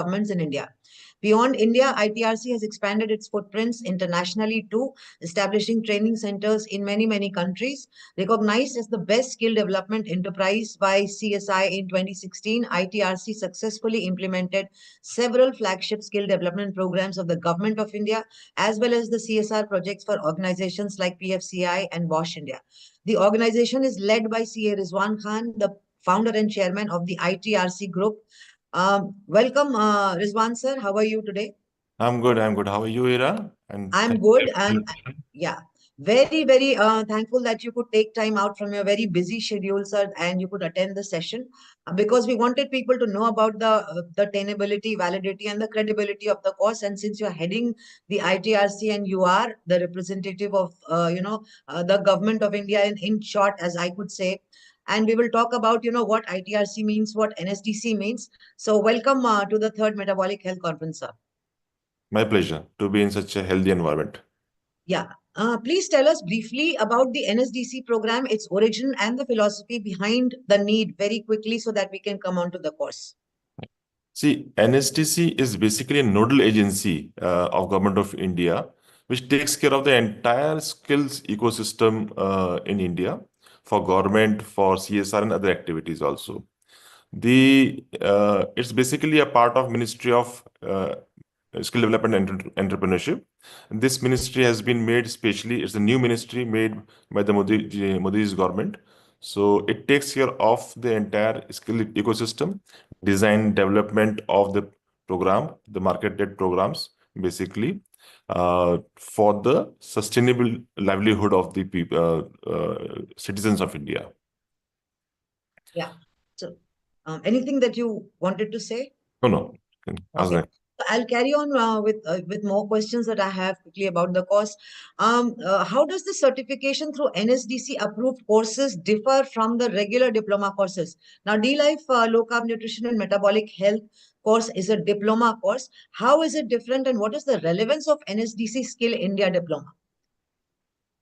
governments in India. Beyond India, ITRC has expanded its footprints internationally too, establishing training centers in many countries. Recognized as the best skill development enterprise by CSI in 2016, ITRC successfully implemented several flagship skill development programs of the Government of India, as well as the CSR projects for organizations like PFCI and Bosch India. The organization is led by CA Riswan Khan, the founder and chairman of the ITRC group. Welcome, Rizwan sir. How are you today? I'm good. I'm good. How are you, Ira? And I'm thank good, you. and yeah, very thankful that you could take time out from your very busy schedule, sir, and you could attend the session because we wanted people to know about the attainability, validity, and the credibility of the course. And since you're heading the ITRC and you are the representative of the government of India in short, as I could say. And we will talk about, what ITRC means, what NSDC means. So welcome to the third Metabolic Health Conference, sir. My pleasure to be in such a healthy environment. Yeah. Please tell us briefly about the NSDC program, its origin, and the philosophy behind the need very quickly so that we can come on to the course. See, NSDC is basically a nodal agency of Government of India, which takes care of the entire skills ecosystem in India for government, for CSR and other activities also. It's basically a part of Ministry of Skill Development and Entrepreneurship. This ministry has been made specially, it's a new ministry made by the Modi's government. So it takes care of the entire skill ecosystem, design, development of the program, the marketed programs, basically, for the sustainable livelihood of the people, citizens of India. Yeah. So, anything that you wanted to say? No. Ask Okay. that. I'll carry on with more questions that I have quickly about the course. How does the certification through NSDC approved courses differ from the regular diploma courses? Now, D-Life Low Carb Nutrition and Metabolic Health course is a diploma course. How is it different, and what is the relevance of NSDC Skill India diploma?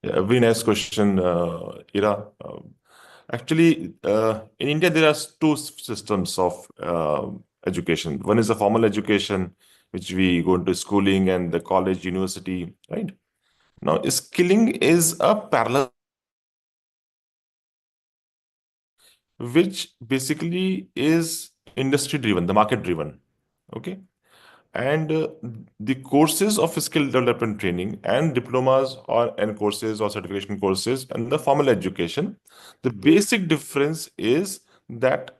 Yeah, very nice question, Ira. Actually, in India, there are two systems of education. One is the formal education, which we go into schooling and the college, university, right? Now, skilling is a parallel, which basically is industry driven, the market driven. Okay. And the courses of skill development training and diplomas and courses or certification courses and the formal education, the basic difference is that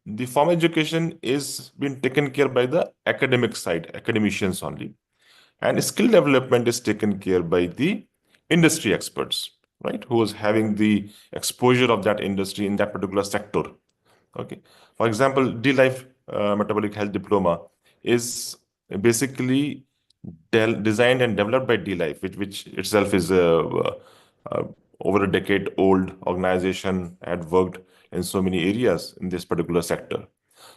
the formal education is being taken care by the academic side, academicians only, and skill development is taken care by the industry experts, right, who is having the exposure of that industry in that particular sector. Okay. For example, D-Life Metabolic Health Diploma is basically designed and developed by D-Life, which itself is over a decade old organization, had worked in so many areas in this particular sector.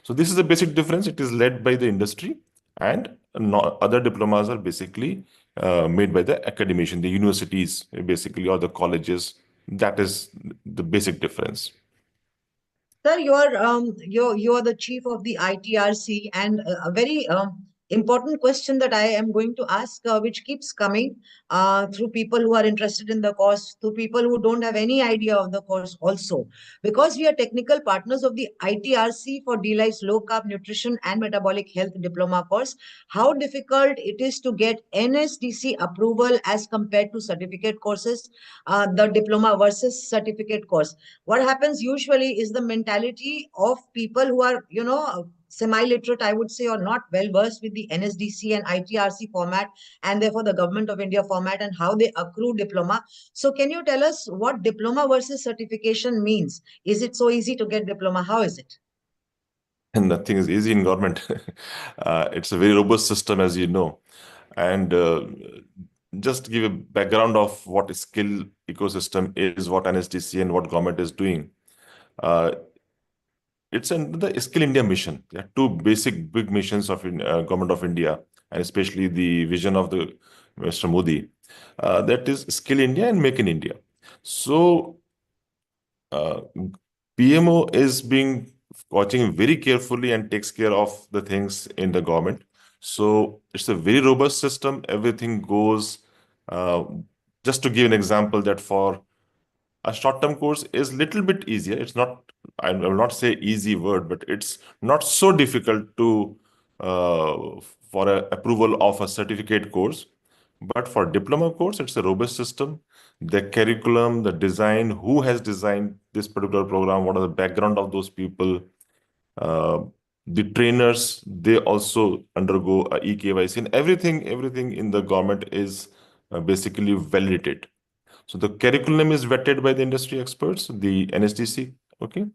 So this is the basic difference. It is led by the industry, and other diplomas are basically made by the academician, the universities, basically, or the colleges. That is the basic difference. Sir, you're the chief of the ITRC, and a very important question that I am going to ask, which keeps coming through people who are interested in the course, to people who don't have any idea of the course also, because we are technical partners of the ITRC for D-Life's Low Carb Nutrition and Metabolic Health Diploma course. How difficult it is to get NSDC approval as compared to certificate courses, the diploma versus certificate course? What happens usually is the mentality of people who are, semi-literate, I would say, or not well versed with the NSDC and ITRC format, and therefore the Government of India format, and how they accrue diploma. So can you tell us what diploma versus certification means? Is it so easy to get diploma? How is it? And nothing is easy in government. It's a very robust system, as you know. And just to give a background of what skill ecosystem is, what NSDC and what government is doing. Uh, it's the Skill India mission. There are two basic big missions of government of India, and especially the vision of the Mr. Modi. That is Skill India and Make in India. So PMO is being watching very carefully and takes care of the things in the government. So it's a very robust system. Everything goes. Uh, just to give an example, that for a short-term course is little bit easier. It's not, I will not say easy word, but it's not so difficult to for a approval of a certificate course. But for diploma course, it's a robust system. The curriculum, the design, who has designed this particular program, what are the background of those people, uh, the trainers, they also undergo a eKYC, and everything in the government is basically validated. So the curriculum is vetted by the industry experts, the NSDC, okay?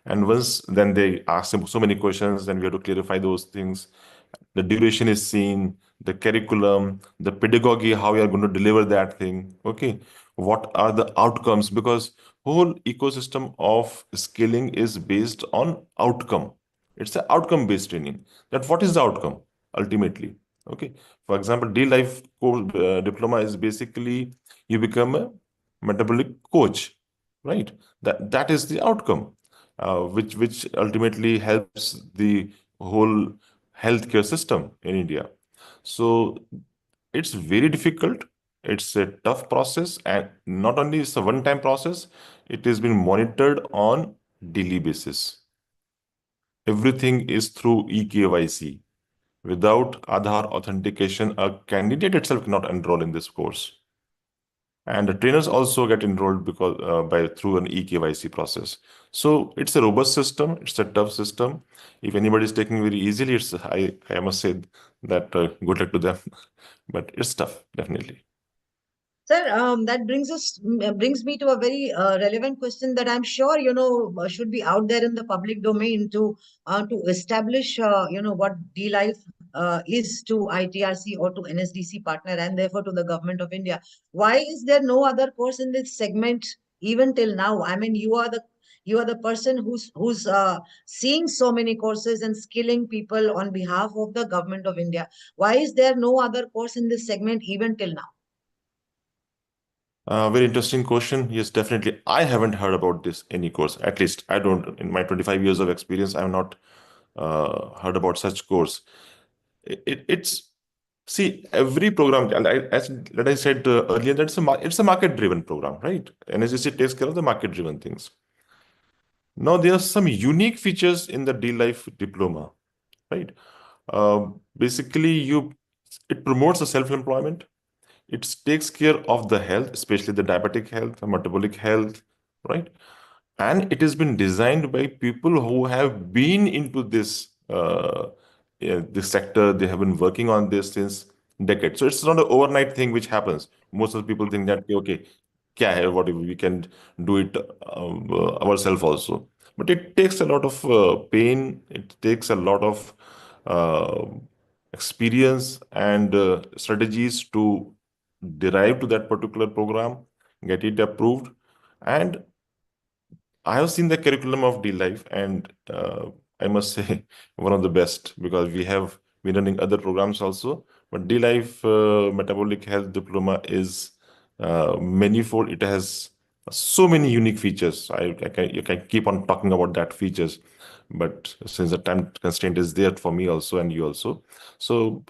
And once then they ask them so many questions, then we have to clarify those things. The duration is seen, the curriculum, the pedagogy, how you are going to deliver that thing, okay? What are the outcomes? Because whole ecosystem of skilling is based on outcome. It's an outcome-based training. That what is the outcome ultimately? Okay. For example, D-Life course, diploma is basically you become a metabolic coach, right? That is the outcome, which ultimately helps the whole healthcare system in India. So it's very difficult. It's a tough process, and not only it's a one-time process, it has been monitored on daily basis. Everything is through eKYC. Without Aadhaar authentication, a candidate itself cannot enroll in this course. And the trainers also get enrolled because by through an eKYC process. So it's a robust system. It's a tough system. If anybody is taking very easily, it's I must say that good luck to them. But it's tough, definitely. Sir, that brings me to a very relevant question that I'm sure should be out there in the public domain to establish what D Life is to ITRC or to NSDC partner and therefore to the government of India. Why is there no other course in this segment even till now? I mean, you are the person who's seeing so many courses and skilling people on behalf of the government of India. Why is there no other course in this segment even till now? Very interesting question. Yes, definitely. I haven't heard about this any course. At least I don't. In my 25 years of experience, I have not heard about such course. It's see every program. And as that I said earlier, that it's a market-driven program, right? NSDC takes care of the market-driven things. Now there are some unique features in the D-Life diploma, right? Basically, it promotes the self-employment. It takes care of the health, especially the diabetic health, the metabolic health, right? And it has been designed by people who have been into this sector. They have been working on this since decades. So it's not an overnight thing which happens. Most of the people think that okay, kya hai, what if we can do it ourselves also. But it takes a lot of pain. It takes a lot of uh, experience and strategies to derive to that particular program, get it approved. And I have seen the curriculum of D-Life, and I must say one of the best because we have been running other programs also. But D-Life Metabolic Health Diploma is manifold. It has so many unique features. You can keep on talking about that features, but since the time constraint is there for me also and you also, so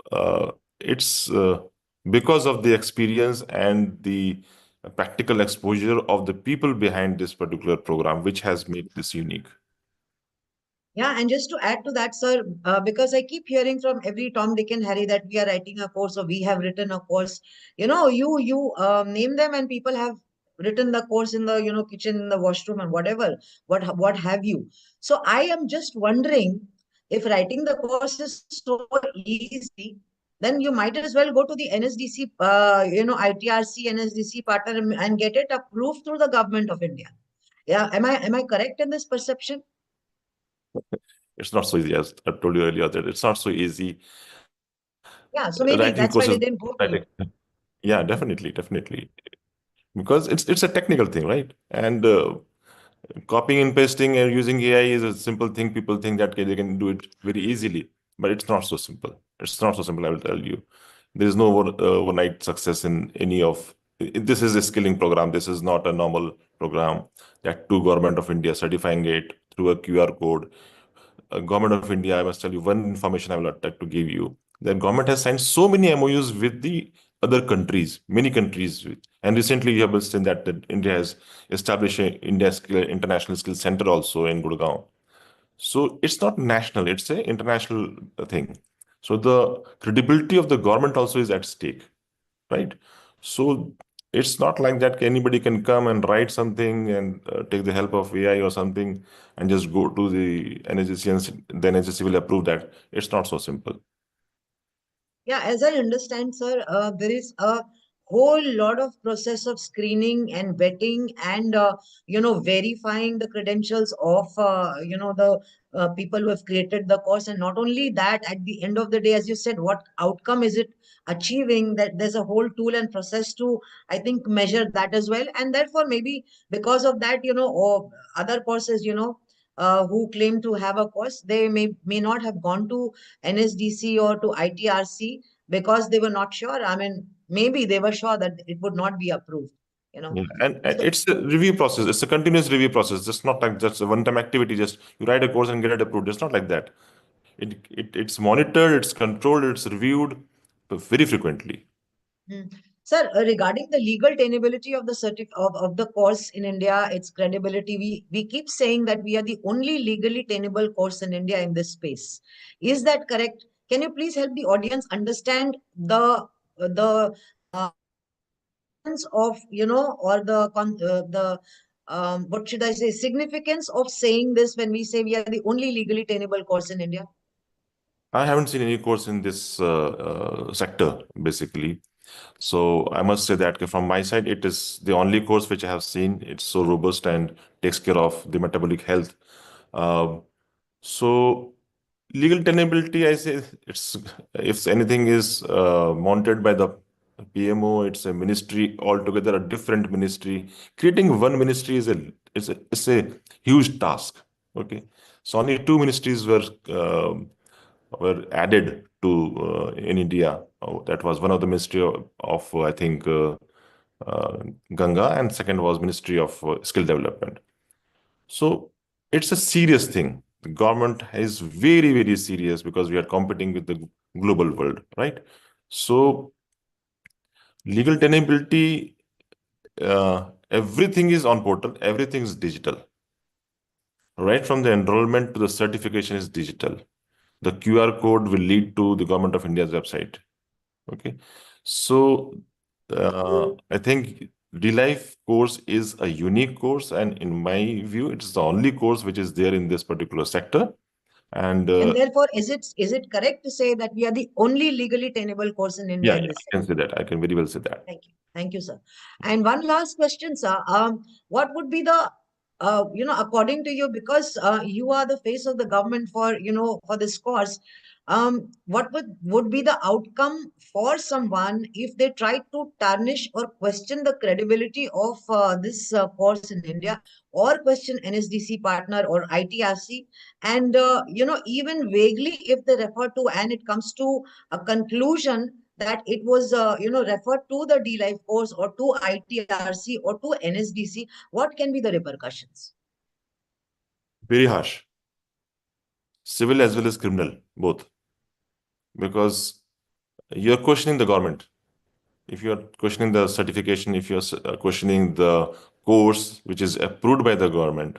it's because of the experience and the practical exposure of the people behind this particular program, which has made this unique. Yeah, and just to add to that, sir, because I keep hearing from every Tom, Dick, and Harry that we are writing a course or we have written a course. You name them, and people have written the course in the kitchen, in the washroom, and whatever, what have you. So I am just wondering if writing the course is so easy, then you might as well go to the NSDC, ITRC, NSDC partner and get it approved through the government of India. Yeah, am I correct in this perception? It's not so easy, as I told you earlier, that it's not so easy. Yeah, so Writing maybe courses, that's why they didn't go to writing. you. Yeah, definitely. Because it's a technical thing, right? And copying and pasting and using AI is a simple thing. People think that okay, they can do it very easily, but it's not so simple. It's not so simple, I will tell you. There is no overnight success in any of this is a skilling program. This is not a normal program that to government of India certifying it through a QR code. government of India, I must tell you one information I will like to give you. The government has signed so many MOUs with the other countries, many countries. And recently, you have seen that India has established an International Skills Center also in Gurgaon. So it's not national; it's a international thing. So the credibility of the government also is at stake, right? So it's not like that anybody can come and write something and take the help of AI or something and just go to the NSDC and the NSDC will approve that. It's not so simple. Yeah, as I understand, sir, there is a whole lot of process of screening and vetting and verifying the credentials of the people who have created the course. And not only that, at the end of the day, as you said, what outcome is it achieving? That there's a whole tool and process to, I think, measure that as well. And therefore, maybe because of that, or other courses, who claim to have a course, they may not have gone to NSDC or to ITRC because they were not sure. I mean, maybe they were sure that it would not be approved, you know. Yeah. And So, it's a review process. It's a continuous review process. It's not like just a one-time activity. Just you write a course and get it approved. It's not like that. It's monitored, it's controlled, it's reviewed very frequently. hmm. Sir, regarding the legal tenability of the of the course in India, its credibility, we keep saying that we are the only legally tenable course in India in this space. Is that correct? Can you please help the audience understand the importance of, or the what should I say, significance of saying this when we say we are the only legally tenable course in India? I haven't seen any course in this sector, basically. So I must say that from my side, it is the only course which I have seen. It's so robust and takes care of the metabolic health. Um, so legal tenability, I say it's if anything is monitored by the PMO, it's a ministry altogether, a different ministry. Creating one ministry is a huge task. Okay, so only two ministries were added to in India. Oh, that was one of the Ministry of I think Ganga, and second was Ministry of Skill Development. So it's a serious thing. The government is very, very serious because we are competing with the global world, right? So legal tenability, everything is on portal, everything is digital. Right from the enrollment to the certification is digital. The QR code will lead to the Government of India's website. Okay. So I think D-Life course is a unique course, and in my view, it's the only course which is there in this particular sector. And And therefore, is it correct to say that we are the only legally tenable course in India yeah, in yeah, this I can say that. I can very well say that. Thank you. Thank you, sir. And one last question, sir. What would be the, according to you, because you are the face of the government for, for this course, what would be the outcome for someone if they try to tarnish or question the credibility of this course in India, or question NSDC partner or ITRC, and, even vaguely if they refer to, and it comes to a conclusion that it was, referred to the D-Life course or to ITRC or to NSDC, what can be the repercussions? Very harsh, civil as well as criminal, both, because you're questioning the government. If you're questioning the certification, if you're questioning the course which is approved by the government,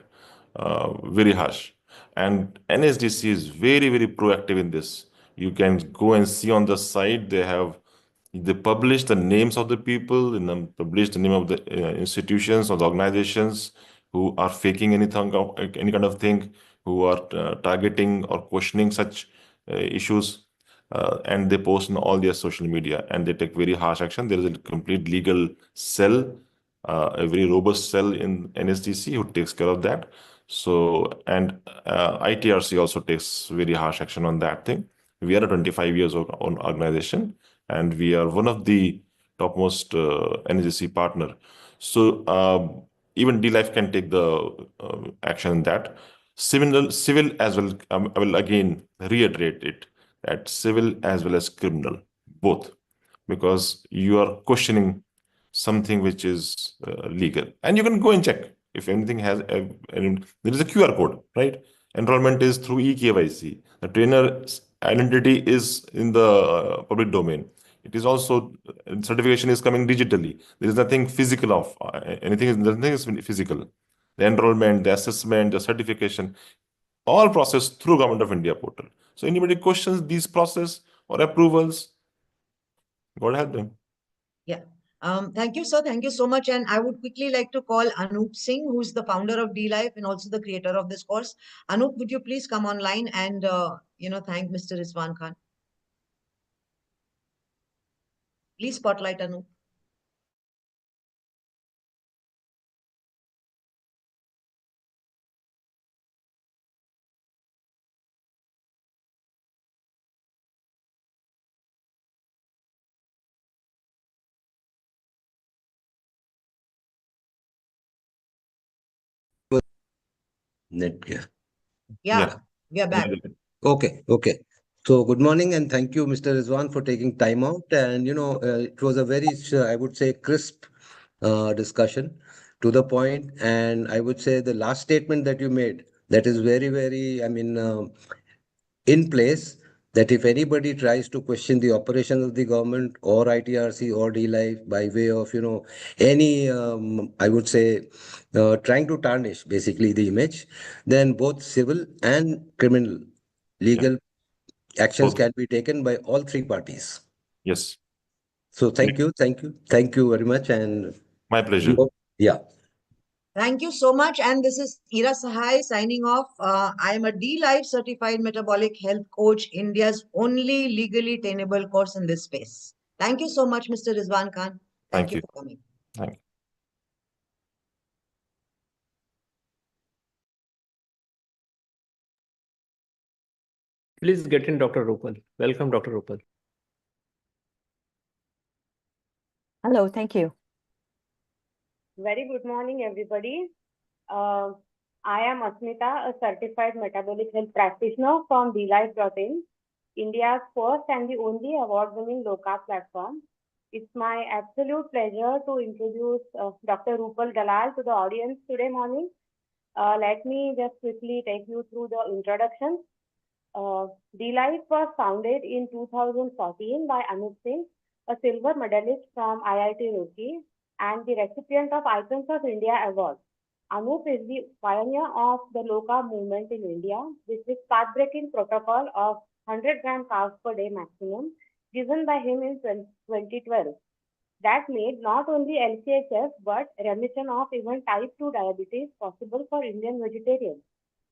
very harsh. And NSDC is very, very proactive in this. You can go and see on the site, they publish the names of the people and then publish the name of the institutions or the organizations who are faking anything, any kind of thing, who are targeting or questioning such issues, and they post on all their social media and they take very harsh action. There is a complete legal cell, a very robust cell in NSDC who takes care of that. So, and ITRC also takes very harsh action on that thing. We are a 25 years old organization, and we are one of the topmost NSDC partner. So even D-Life can take the action in that. Civil as well. I will again reiterate it, that civil as well as criminal, both, because you are questioning something which is legal, and you can go and check if anything has. There is a QR code, right? Enrollment is through eKYC. The trainer's identity is in the public domain. It is also certification is coming digitally. There is nothing physical of nothing is physical. The enrollment, the assessment, the certification, all processed through Government of India portal. So anybody questions these process or approvals, God help them. Yeah. Thank you, sir. Thank you so much. And I would quickly like to call Anup Singh, who is the founder of D-Life and also the creator of this course. Anup, would you please come online and thank Mr. Riswan Khan? Please spotlight Anup. Net, yeah. Yeah, we are back. Okay. So good morning and thank you, Mr. Rizwan, for taking time out. And it was a very, I would say, crisp discussion to the point. And I would say the last statement that you made, that is very, very, in place. That if anybody tries to question the operations of the government or ITRC or D-Life by way of, any, I would say, trying to tarnish basically the image, then both civil and criminal legal actions Both. can be taken by all three parties. Yes. So thank you very much. And My pleasure. yeah. Thank you so much. And this is Ira Sahai signing off. I am a D-Life certified metabolic health coach, India's only legally tenable course in this space. Thank you so much, Mr. Rizwan Khan. Thank you for coming. Thank you. Please get in, Dr. Rupal. Welcome, Dr. Rupal. Hello, thank you. Very good morning, everybody. I am Asmita, a certified metabolic health practitioner from DLife.in, India's first and the only award-winning low-carb platform. It's my absolute pleasure to introduce Dr. Rupal Dalal to the audience today morning. Let me just quickly take you through the introduction. DLife was founded in 2014 by Anup Singh, a silver medalist from IIT Roorkee and the recipient of Icons of India Award. Anup is the pioneer of the low-carb movement in India, with his path-breaking protocol of 100 gram carbs per day maximum, given by him in 2012. That made not only LCHF but remission of even type 2 diabetes possible for Indian vegetarians.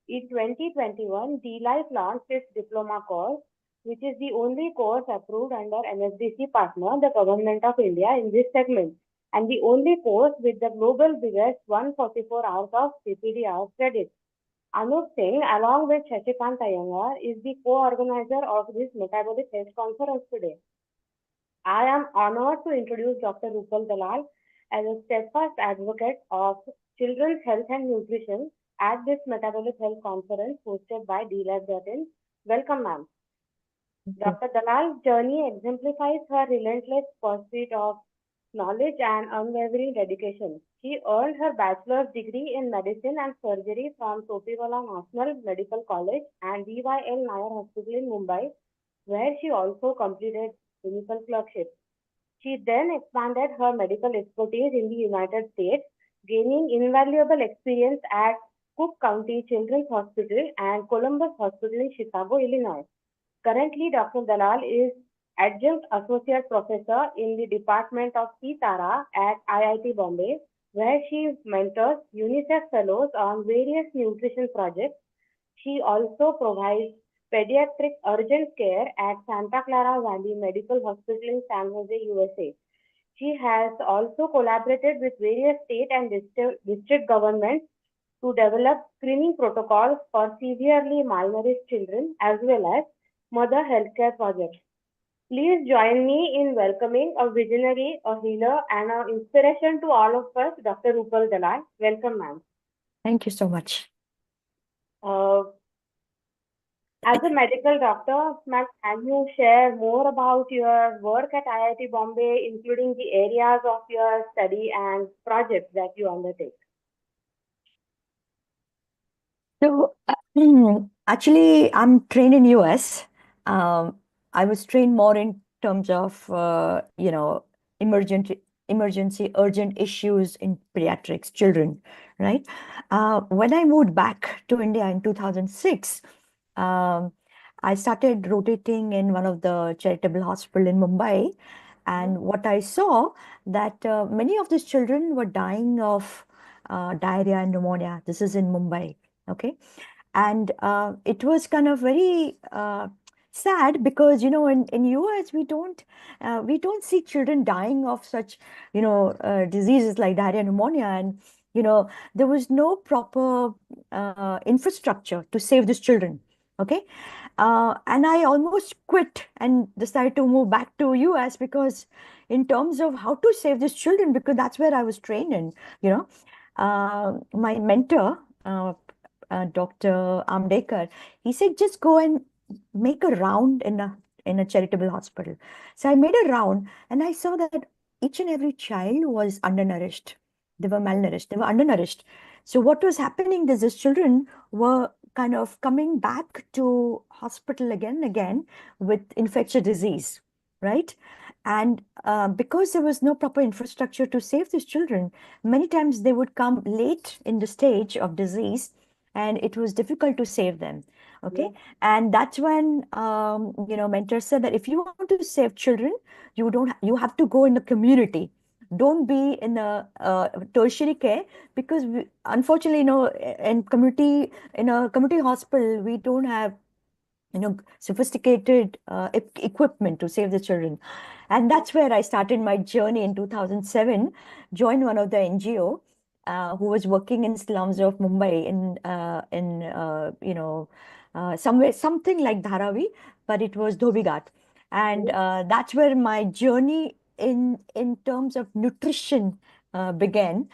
In 2021, D-Life launched its diploma course, which is the only course approved under NSDC partner, the Government of India, in this segment, and the only course with the global biggest 144 hours of CPD hours credit. Anup Singh, along with Shashikant Iyengar, is the co-organizer of this Metabolic Health Conference today. I am honored to introduce Dr. Rupal Dalal as a steadfast advocate of children's health and nutrition at this Metabolic Health Conference hosted by DLife.in. Welcome, ma'am. Dr. Dalal's journey exemplifies her relentless pursuit of knowledge and unwavering dedication. She earned her bachelor's degree in medicine and surgery from Topiwala National Medical College and VYL Nair Hospital in Mumbai, where she also completed clinical clerkship. She then expanded her medical expertise in the United States, gaining invaluable experience at Cook County Children's Hospital and Columbus Hospital in Chicago, Illinois. Currently, Dr. Dalal is Adjunct Associate Professor in the Department of Tara at IIT Bombay, where she mentors UNICEF Fellows on various nutrition projects. She also provides pediatric urgent care at Santa Clara Valley Medical Hospital in San Jose, USA. She has also collaborated with various state and district governments to develop screening protocols for severely malnourished children as well as mother healthcare projects. Please join me in welcoming a visionary, a healer, and an inspiration to all of us, Dr. Rupal Dalal. Welcome, ma'am. Thank you so much. As a medical doctor, ma'am, can you share more about your work at IIT Bombay, including the areas of your study and projects that you undertake? So Actually, I'm trained in US. Um, I was trained more in terms of emergent emergency urgent issues in pediatrics, children, right? When I moved back to India in 2006, um, I started rotating in one of the charitable hospital in Mumbai, and what I saw that many of these children were dying of diarrhea and pneumonia. This is in Mumbai, okay? And it was kind of very sad because in US we don't see children dying of such diseases like diarrhea, pneumonia, and there was no proper infrastructure to save these children. Okay, and I almost quit and decided to move back to US because in terms of how to save these children, because that's where I was trained in, my mentor, Dr. Amdekar, he said, just go and make a round in a charitable hospital. So I made a round and I saw that each and every child was undernourished. They were malnourished. They were undernourished. So what was happening is these children were kind of coming back to hospital again and again with infectious disease, right? And because there was no proper infrastructure to save these children, many times they would come late in the stage of disease and it was difficult to save them. Okay. Yeah. And that's when, mentors said that if you want to save children, you have to go in the community. Don't be in a tertiary care because unfortunately, in a community hospital, we don't have sophisticated equipment to save the children. And that's where I started my journey in 2007, joined one of the NGO who was working in slums of Mumbai somewhere, something like Dharavi, but it was Dhobighat. And that's where my journey in terms of nutrition began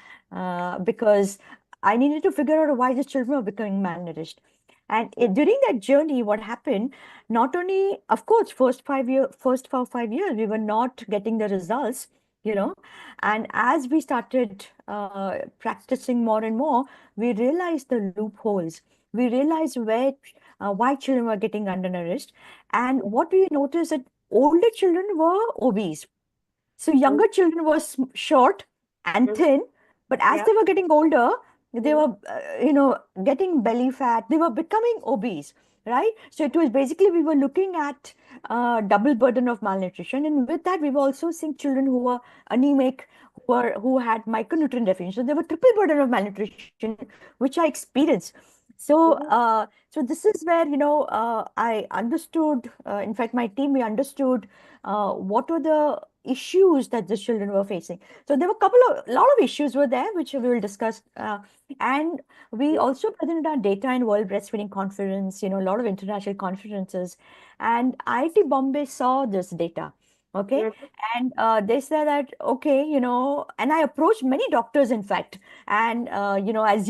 because I needed to figure out why the children were becoming malnourished. And during that journey, what happened, not only, of course, first 4 5 years, we were not getting the results, and as we started practicing more and more, we realized the loopholes. We realized why children were getting undernourished. And what we noticed that older children were obese. So younger children were short and thin, but as Yeah. they were getting older, they were, getting belly fat. They were becoming obese, right? So it was basically we were looking at double burden of malnutrition, and with that we were also seeing children who were anemic, who had micronutrient deficiency. So there were triple burden of malnutrition, which I experienced. So, so this is where I understood. In fact, my team we understood what were the issues that the children were facing. So there were a lot of issues were there, which we will discuss. And we also presented our data in World Breastfeeding Conference, a lot of international conferences. And IIT Bombay saw this data. Okay. And they said that, okay, and I approached many doctors, in fact. And, as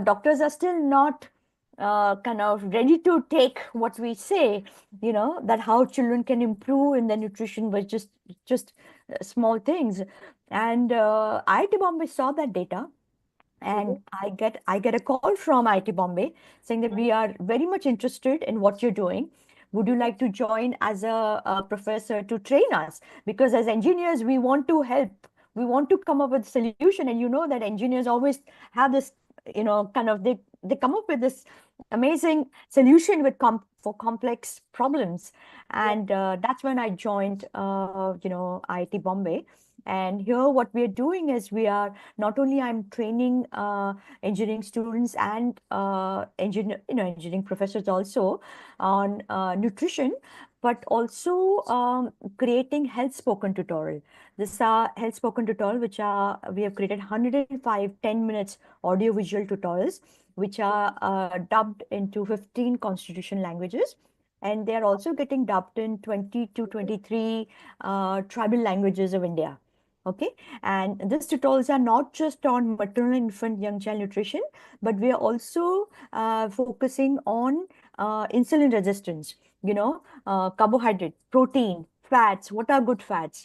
doctors are still not kind of ready to take what we say, that how children can improve in their nutrition was just small things. And IIT Bombay saw that data, and I get a call from IIT Bombay saying that we are very much interested in what you're doing. Would you like to join as a professor to train us? Because as engineers, we want to help. We want to come up with a solution, and you know that engineers always have this, kind of they come up with this amazing solution for complex problems. And that's when I joined, IIT Bombay. And here, what we are doing is we are not only I'm training engineering students and engineering professors also on nutrition, but also creating health spoken tutorial. This are health spoken tutorial, which are we have created 105 10 minutes audio visual tutorials, which are dubbed into 15 constitution languages. And they are also getting dubbed in 20 to 23 tribal languages of India. Okay, and these tutorials are not just on maternal, infant, young child nutrition, but we are also focusing on insulin resistance, carbohydrate, protein, fats, what are good fats,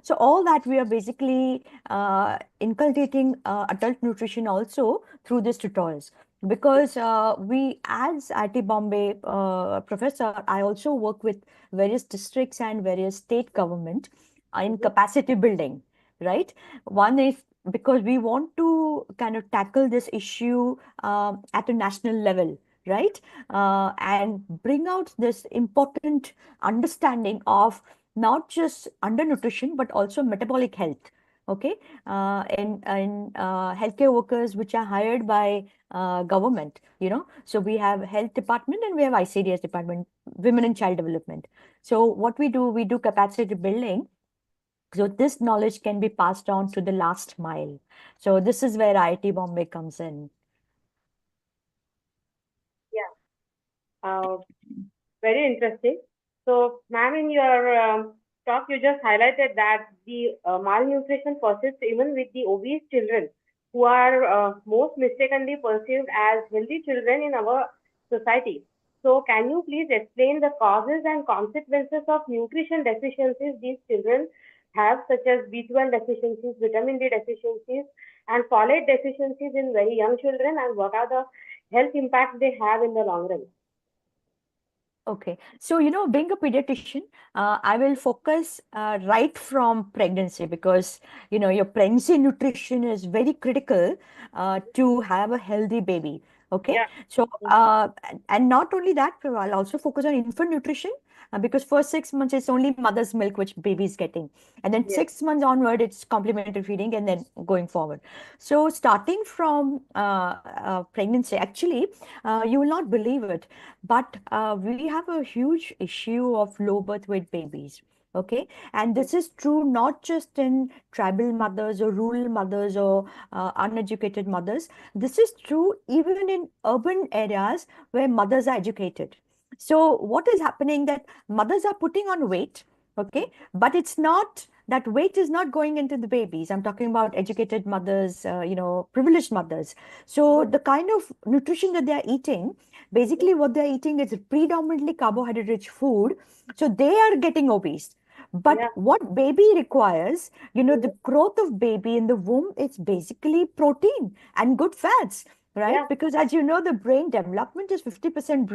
So all that we are basically inculcating adult nutrition also through these tutorials. because we, as IIT Bombay professor, I also work with various districts and various state government in capacity building, right? One is because we want to kind of tackle this issue at a national level, right? And bring out this important understanding of not just undernutrition, but also metabolic health. Okay, in healthcare workers which are hired by government, so we have health department and we have ICDS department, women and child development. So what we do capacity building, so this knowledge can be passed on to the last mile. So this is where IIT Bombay comes in. Yeah. Very interesting. So, ma'am, in your talk, you just highlighted that the malnutrition persists even with the obese children, who are most mistakenly perceived as healthy children in our society. So, can you please explain the causes and consequences of nutrition deficiencies these children have, such as B12 deficiencies, vitamin D deficiencies, and folate deficiencies in very young children, and what are the health impacts they have in the long run? Okay, so being a pediatrician, I will focus right from pregnancy, because your pregnancy nutrition is very critical to have a healthy baby. Okay, Yeah. so and not only that, I'll also focus on infant nutrition, because first 6 months it's only mother's milk which baby is getting, and then Yes. 6 months onward it's complementary feeding, and then going forward. So starting from pregnancy, actually, you will not believe it, but we have a huge issue of low birth weight babies. Okay, and this is true not just in tribal mothers or rural mothers or uneducated mothers. This is true even in urban areas where mothers are educated. So what is happening, that mothers are putting on weight, okay, but it's not, that weight is not going into the babies. I'm talking about educated mothers, privileged mothers. So the kind of nutrition that they're eating, basically what they're eating is predominantly carbohydrate rich food. So they are getting obese. But Yeah. what baby requires, the growth of baby in the womb, is basically protein and good fats, right? Yeah. Because as you know, the brain development is 50%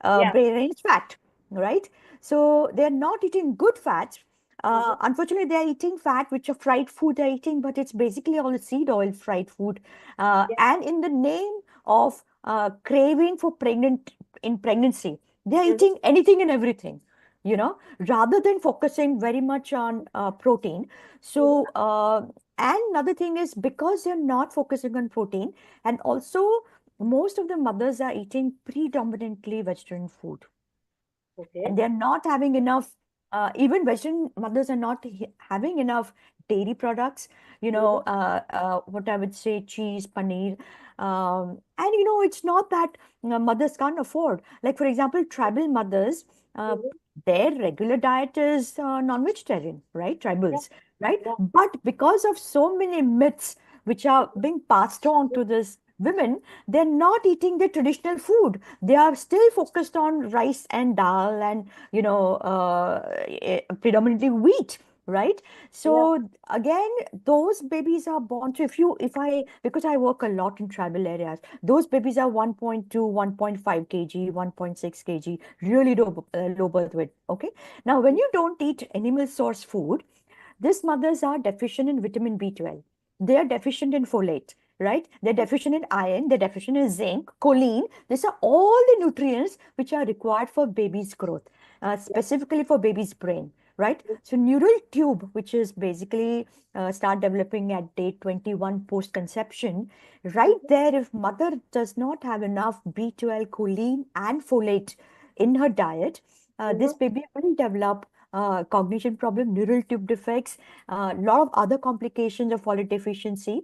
Yeah. brain is fat, right? So they're not eating good fats. Unfortunately, they're eating fat, which are fried food they're eating, but it's basically all seed oil fried food. Yeah. And in the name of craving for pregnancy, they're eating anything and everything, rather than focusing very much on protein. So, and another thing is, because they're not focusing on protein, and also most of the mothers are eating predominantly vegetarian food, Okay. and they're not having enough, even vegetarian mothers are not having enough dairy products, what I would say, cheese, paneer. And it's not that mothers can't afford. Like, for example, tribal mothers, their regular diet is non-vegetarian, right? Yeah. Tribals, right? Yeah. But because of so many myths which are being passed on to this women, they're not eating the traditional food. They are still focused on rice and dal and predominantly wheat, right? Yeah. So again, those babies are born to, because I work a lot in tribal areas, those babies are 1.2, 1.5 kg, 1.6 kg, really low birth weight. Okay, now when you don't eat animal source food, these mothers are deficient in vitamin B12. They are deficient in folate, right? They're deficient in iron, they're deficient in zinc, choline. These are all the nutrients which are required for baby's growth, specifically for baby's brain, right? So neural tube, which is basically start developing at day 21 post-conception, right there, if mother does not have enough B12, choline, and folate in her diet, this baby will develop cognition problem, neural tube defects, a lot of other complications of folate deficiency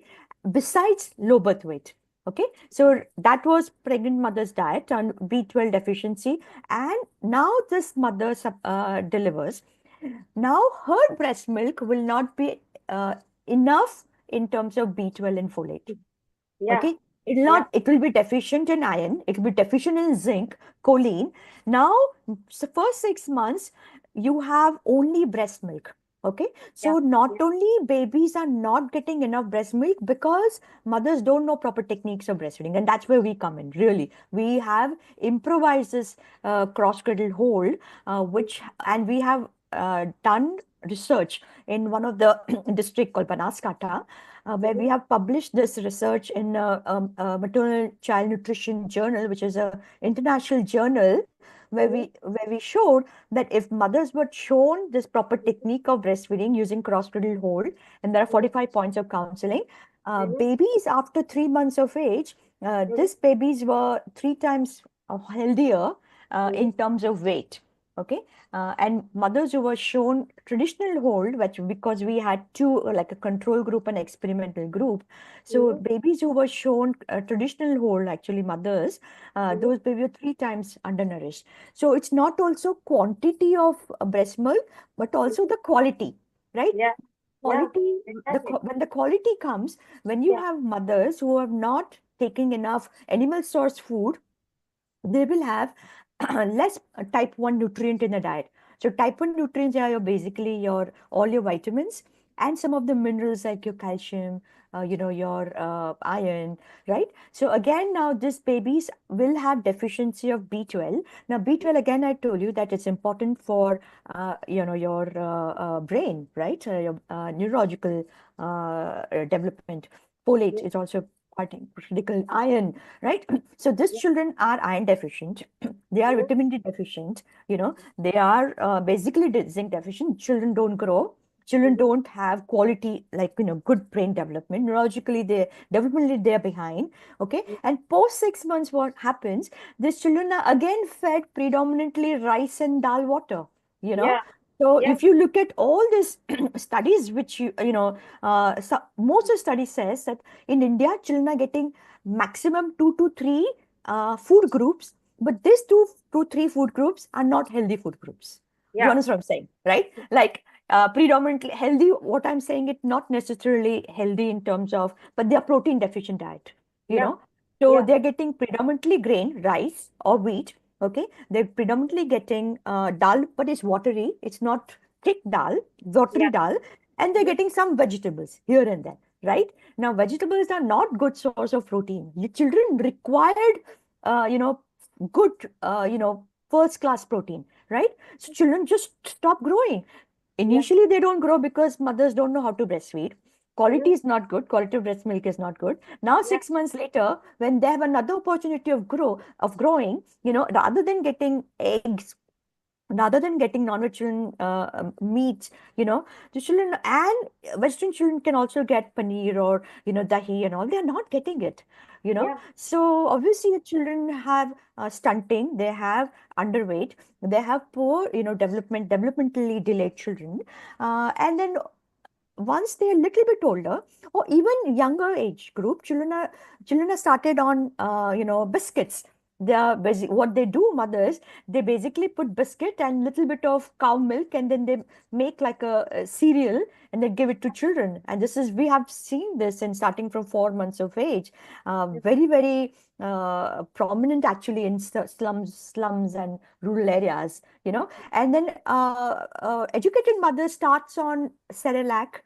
besides low birth weight. Okay, so that was pregnant mother's diet and B12 deficiency, and now this mother delivers. Now her breast milk will not be enough in terms of B12 and folate. Yeah. Okay, it will be deficient in iron, it will be deficient in zinc, choline. Now, so first 6 months, you have only breast milk. Okay, so not only babies are not getting enough breast milk because mothers don't know proper techniques of breastfeeding, and that's where we come in. Really, we have improvised this cross-cradle hold, and we have done research in one of the district called Banaskantha, where we have published this research in a maternal child nutrition journal, which is a international journal, where we showed that if mothers were shown this proper technique of breastfeeding using cross-cradle hold, and there are 45 points of counseling, babies after 3 months of age, these babies were 3 times healthier in terms of weight. Okay, and mothers who were shown traditional hold, which because we had two, like a control group and experimental group. So babies who were shown traditional hold, actually mothers, those babies were 3 times undernourished. So it's not also quantity of breast milk, but also the quality, right? Yeah. Quality, Exactly. when the quality comes, when you have mothers who have not taken enough animal source food, they will have less type 1 nutrient in the diet. So type 1 nutrients are basically all your vitamins and some of the minerals like your calcium, your iron, right? So again, now these babies will have deficiency of B12. Now B12, again, I told you that it's important for, your brain, right? Your neurological development. Folate is also quite critical. Iron, right? So these children are iron deficient. They are vitamin D deficient. They are basically zinc deficient. Children don't grow. Children don't have quality, like, good brain development. Neurologically, developmentally, they're behind. Okay. And post 6 months, what happens? These children are again fed predominantly rice and dal water, you know. Yeah. So Yeah. if you look at all these studies, which most of the study says that in India, children are getting maximum 2 to 3 food groups, but these 2 to 3 food groups are not healthy food groups. You Yeah. understand what I'm saying, right? Like predominantly healthy, what I'm saying, it not necessarily healthy in terms of, but they are protein deficient diet, you Yeah. know. So Yeah. they're getting predominantly grain, rice or wheat. Okay, they're predominantly getting dal, but it's watery. It's not thick dal, watery Yeah. dal, and they're getting some vegetables here and there, right? Now, vegetables are not good source of protein. Your children required, uh, you know, good, first class protein, right? So children just stop growing. Initially, they don't grow because mothers don't know how to breastfeed. Quality is not good. Quality of breast milk is not good. Now, Yeah. 6 months later, when they have another opportunity of growing, rather than getting eggs, rather than getting non-veg children meats, the children and Western children can also get paneer or dahi and all. They are not getting it. Yeah. So obviously the children have stunting. They have underweight. They have poor, developmentally delayed children, and then once they're a little bit older or even younger age group, children are started on biscuits. They are what they do, mothers, they basically put biscuit and little bit of cow milk, and then they make like a cereal, and they give it to children. And this is, we have seen this in starting from 4 months of age, very very prominent actually in slums and rural areas, and then educated mother starts on Cerelac,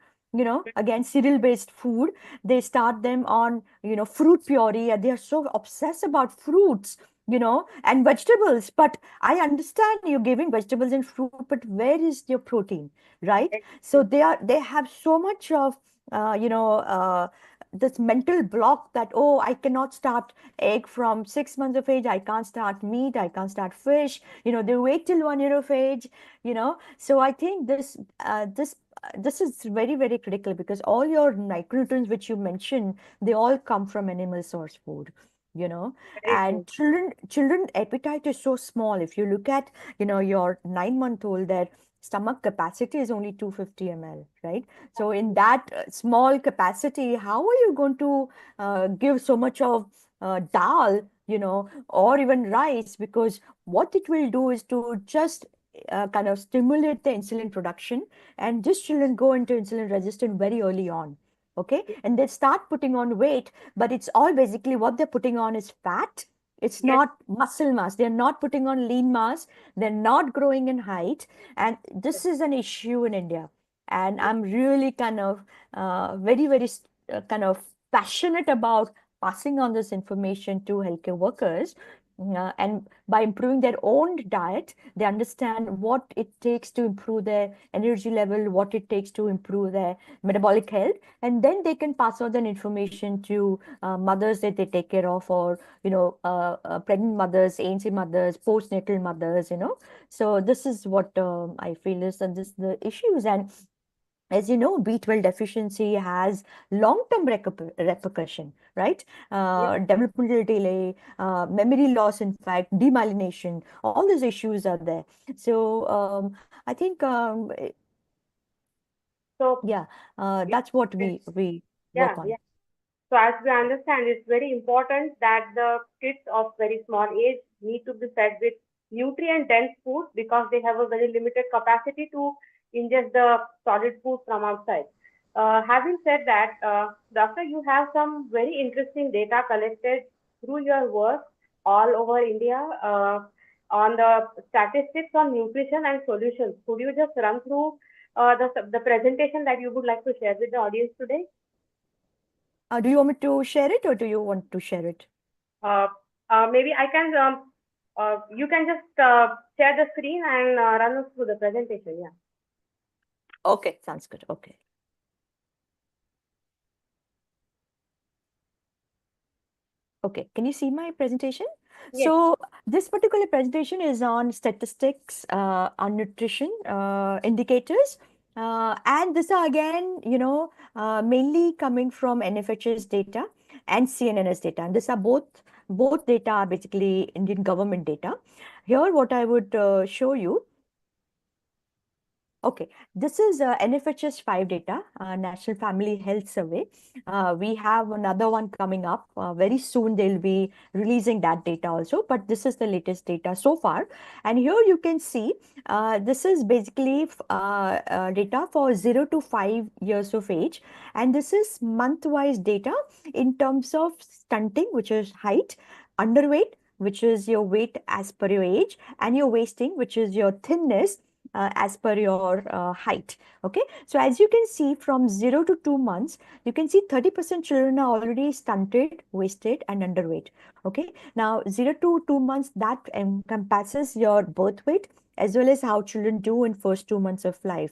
again, cereal-based food. They start them on, fruit puree, and they are so obsessed about fruits, and vegetables. But I understand you're giving vegetables and fruit, but where is your protein, right? So they have so much of, this mental block that, oh, I cannot start egg from 6 months of age. I can't start meat. I can't start fish. They wait till 1 year of age. So I think this is very very critical, because all your micronutrients which you mentioned, they all come from animal source food. Very And true. children appetite is so small. If you look at your 9-month-old, their stomach capacity is only 250 ml, right? So in that small capacity, how are you going to give so much of dal, or even rice? Because what it will do is to just kind of stimulate the insulin production, and these children go into insulin resistant very early on. Okay, and they start putting on weight, but it's all basically what they're putting on is fat. It's Yes. not muscle mass. They're not putting on lean mass. They're not growing in height. And this is an issue in India. And I'm really kind of very kind of passionate about passing on this information to healthcare workers. And by improving their own diet, they understand what it takes to improve their energy level, what it takes to improve their metabolic health, and then they can pass on that information to mothers that they take care of, or pregnant mothers, ANC mothers, postnatal mothers. So this is what I feel is that this the issues. And as you know, B12 deficiency has long-term repercussion, right? Developmental delay, memory loss, in fact, demyelination, all these issues are there. So I think, So, yeah, that's what we yeah, work on. yeah. So as we understand, it's very important that the kids of very small age need to be fed with nutrient-dense food because they have a very limited capacity to ingest the solid food from outside. Having said that, Doctor, you have some very interesting data collected through your work all over India on the statistics on nutrition and solutions. Could you just run through the presentation that you would like to share with the audience today? Do you want me to share it, or do you want to share it? Maybe I can, you can just share the screen and run us through the presentation. Yeah. Okay, sounds good. Okay. Okay, can you see my presentation? Yes. So this particular presentation is on statistics, on nutrition indicators. And these are again, mainly coming from NFHS data and CNNS data. And these are both data are basically Indian government data. Here, what I would show you. Okay, this is NFHS 5 data, National Family Health Survey. We have another one coming up. Very soon they'll be releasing that data also, but this is the latest data so far. And here you can see this is basically data for 0 to 5 years of age. And this is month-wise data in terms of stunting, which is height, underweight, which is your weight as per your age, and your wasting, which is your thinness as per your height. Okay, so as you can see, from 0 to 2 months, you can see 30% children are already stunted, wasted, and underweight. Okay, now 0 to 2 months, that encompasses your birth weight as well as how children do in first 2 months of life.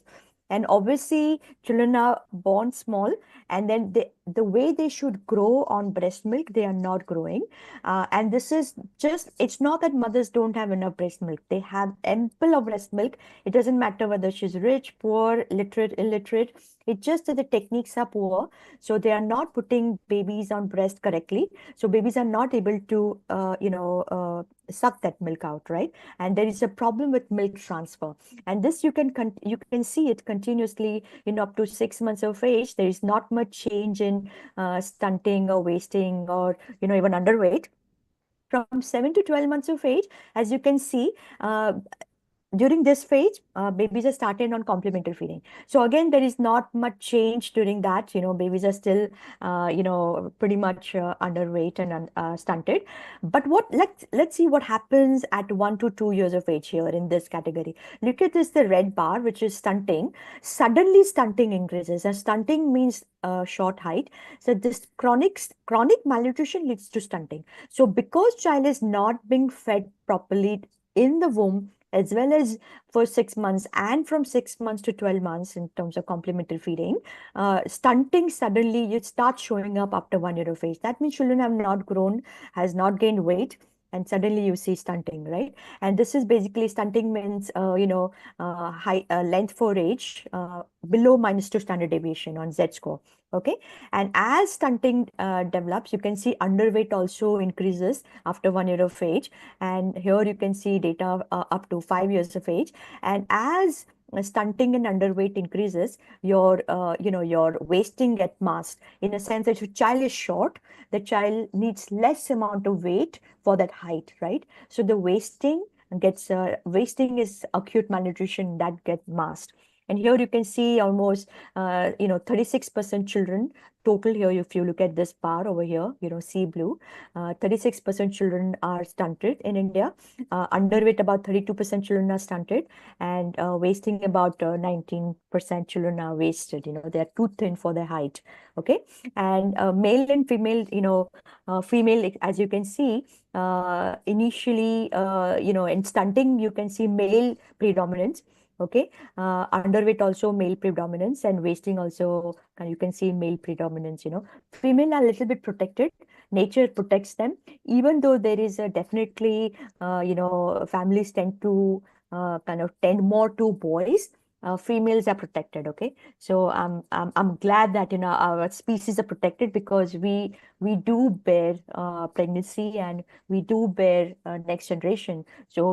And obviously, children are born small, and then the way they should grow on breast milk, they are not growing. And this is just, it's not that mothers don't have enough breast milk. They have ample of breast milk. It doesn't matter whether she's rich, poor, literate, illiterate. It's just that the techniques are poor. So they are not putting babies on breast correctly. So babies are not able to, suck that milk out, right? And there is a problem with milk transfer. And this you can see it continuously up to 6 months of age. There is not much change in stunting or wasting or even underweight. From 7 to 12 months of age, as you can see, during this phase, babies are started on complementary feeding. So again, there is not much change during that. Babies are still, pretty much underweight and stunted. But let's see what happens at 1 to 2 years of age here in this category. Look at this, the red bar, which is stunting. Suddenly, stunting increases, and stunting means short height. So this chronic malnutrition leads to stunting. So because child is not being fed properly in the womb, as well as for 6 months and from 6 months to 12 months in terms of complementary feeding, stunting suddenly you start showing up after 1 year of age. That means children have not grown, has not gained weight, and suddenly you see stunting, right? And this is basically stunting means, high length for age below -2 standard deviation on Z score. Okay, and as stunting develops, you can see underweight also increases after 1 year of age. And here you can see data up to 5 years of age. And as stunting and underweight increases, your wasting get masked, in a sense that if your child is short, the child needs less amount of weight for that height, right? So the wasting is acute malnutrition that gets masked. And here you can see almost, 36% children total here. If you look at this bar over here, sea blue, 36% children are stunted in India. Underweight, about 32% children are stunted, and wasting, about 19% children are wasted. They are too thin for their height. Okay, and male and female, female, as you can see, initially, in stunting, you can see male predominance. Okay, underweight also male predominance, and wasting also you can see male predominance. Female are a little bit protected. Nature protects them, even though there is a definitely, families tend to kind of tend more to boys. Females are protected. Okay, so I'm glad that our species are protected, because we do bear pregnancy, and we do bear next generation. So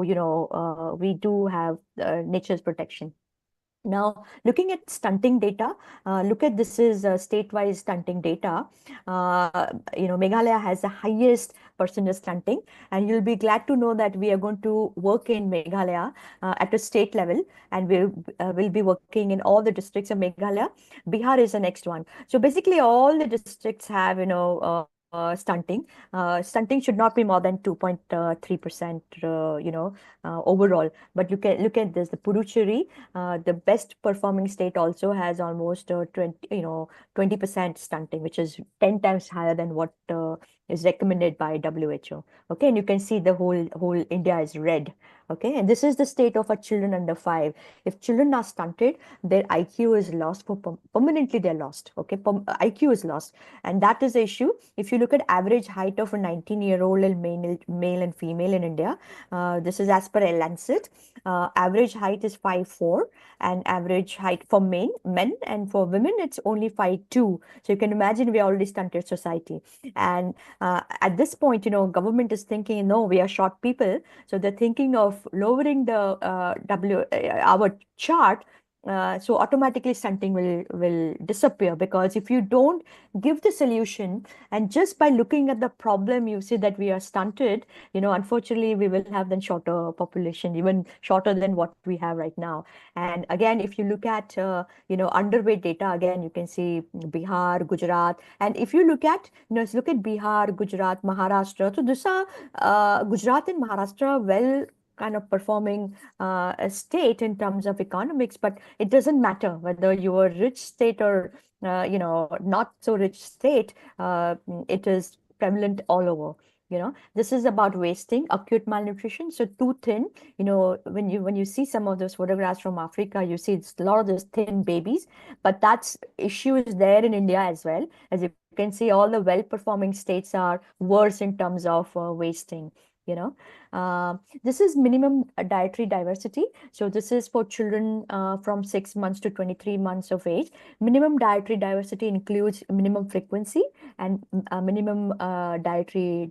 we do have nature's protection. Now, looking at stunting data, look at this is state-wise stunting data. Meghalaya has the highest percentage stunting, and you'll be glad to know that we are going to work in Meghalaya at a state level, and we'll be working in all the districts of Meghalaya. Bihar is the next one. So basically, all the districts have, stunting. Stunting should not be more than 2.3%, overall. But you can look at this. The Puducherry, the best performing state, also has almost 20% stunting, which is 10 times higher than what is recommended by WHO. Okay, and you can see the whole India is red. Okay, and this is the state of our children under 5. If children are stunted, their IQ is lost permanently. They're lost. Okay, IQ is lost, and that is the issue. If you look at average height of a 19-year-old male and female in India, this is as per a Lancet. Average height is 5'4", and average height for men, and for women it's only 5'2". So you can imagine we are already stunted society. And at this point, government is thinking, no, we are short people, so they're thinking of lowering the our chart. So automatically stunting will disappear, because if you don't give the solution, and just by looking at the problem you see that we are stunted, unfortunately we will have then shorter population, even shorter than what we have right now. And again, if you look at underweight data, again you can see Bihar, Gujarat, and if you look at Bihar, Gujarat, Maharashtra, so these are Gujarat and Maharashtra well kind of performing a state in terms of economics, but it doesn't matter whether you're a rich state or not so rich state. It is prevalent all over. This is about wasting, acute malnutrition, so too thin. When you see some of those photographs from Africa, you see it's a lot of those thin babies, but that's issue is there in India as well. As you can see, all the well-performing states are worse in terms of wasting. This is minimum dietary diversity. So this is for children from 6 months to 23 months of age. Minimum dietary diversity includes minimum frequency and minimum dietary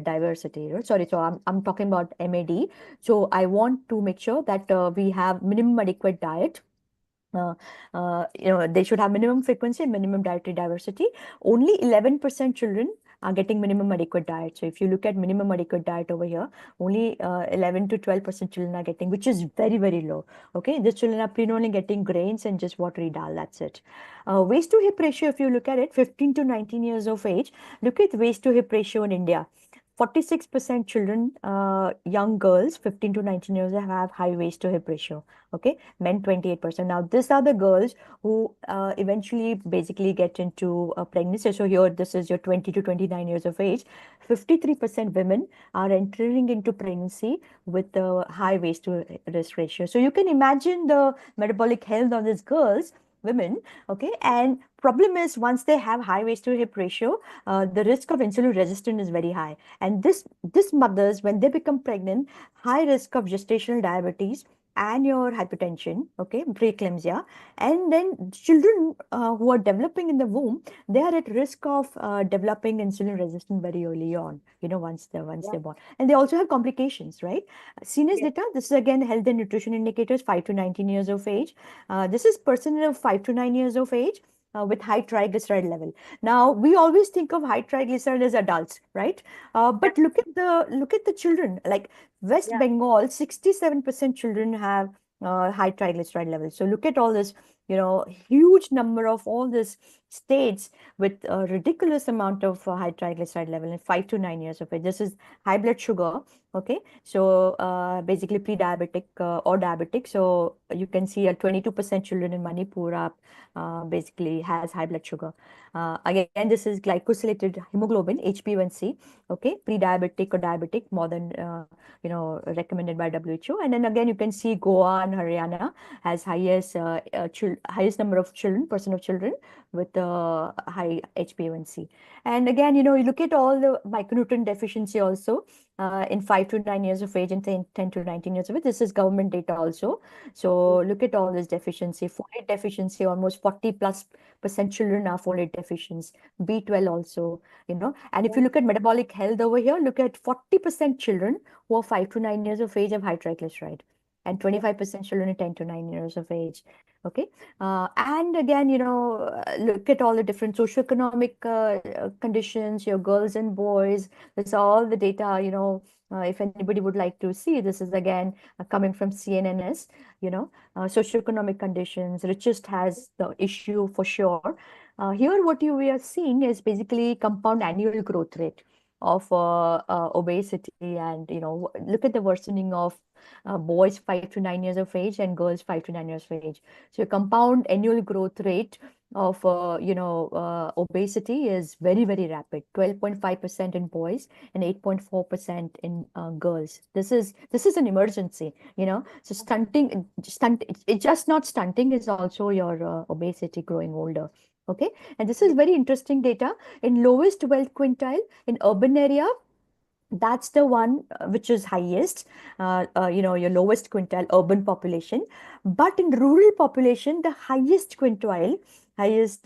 diversity. Sorry, so I'm talking about MAD. So I want to make sure that we have minimum adequate diet. They should have minimum frequency and minimum dietary diversity. Only 11% children are getting minimum adequate diet. So if you look at minimum adequate diet over here, only 11 to 12% children are getting, which is very, very low. Okay, these children are only getting grains and just watery dal. That's it. Waist to hip ratio, if you look at it, 15 to 19 years of age, look at waist to hip ratio in India. 46% children, young girls, 15 to 19 years, have high waist to hip ratio. Okay, men 28%. Now, these are the girls who eventually basically get into pregnancy. So here, this is your 20 to 29 years of age. 53% women are entering into pregnancy with a high waist to hip ratio. So you can imagine the metabolic health of these girls, women. Okay, and problem is, once they have high waist to hip ratio, the risk of insulin resistance is very high. And this mothers, when they become pregnant, high risk of gestational diabetes and your hypertension, okay, preeclampsia, and then children who are developing in the womb, they are at risk of developing insulin resistance very early on, once they're born. And they also have complications, right? CNS data, this is again health and nutrition indicators, 5 to 19 years of age. This is person of 5 to 9 years of age with high triglyceride level. Now, we always think of high triglyceride as adults, right? But look at the children. Like West Bengal, 67% children have high triglyceride levels. So look at all this, huge number of all these states with a ridiculous amount of high triglyceride level in 5 to 9 years of age. This is high blood sugar. Okay, so basically pre-diabetic or diabetic. So you can see 22% children in Manipur basically has high blood sugar. Again, this is glycosylated hemoglobin, HbA1c. Okay, pre-diabetic or diabetic, more than recommended by WHO. And then again, you can see Goa and Haryana has highest number of children, percent of children with high HbA1c. And again, you look at all the micronutrient deficiency also in 5 to 9 years of age and 10 to 19 years of age. This is government data also. So look at all this deficiency. Folate deficiency, almost 40+% children are folate deficient. B12 also, And if you look at metabolic health over here, look at 40% children who are 5 to 9 years of age have high triglyceride, and 25% children in 10 to 9 years of age. Okay. And again, look at all the different socioeconomic conditions, your girls and boys. This is all the data, if anybody would like to see, this is again coming from CNNS, socioeconomic conditions. Richest has the issue for sure. Here, what we are seeing is basically compound annual growth rate of obesity, and look at the worsening of boys 5 to 9 years of age and girls 5 to 9 years of age. So compound annual growth rate of obesity is very, very rapid. 12.5% in boys and 8.4% in girls. This is an emergency. So it's just not stunting, is also your obesity growing older. Okay, and this is very interesting data. In lowest wealth quintile in urban area, that's the one which is highest, your lowest quintile urban population. But in rural population, the highest quintile, has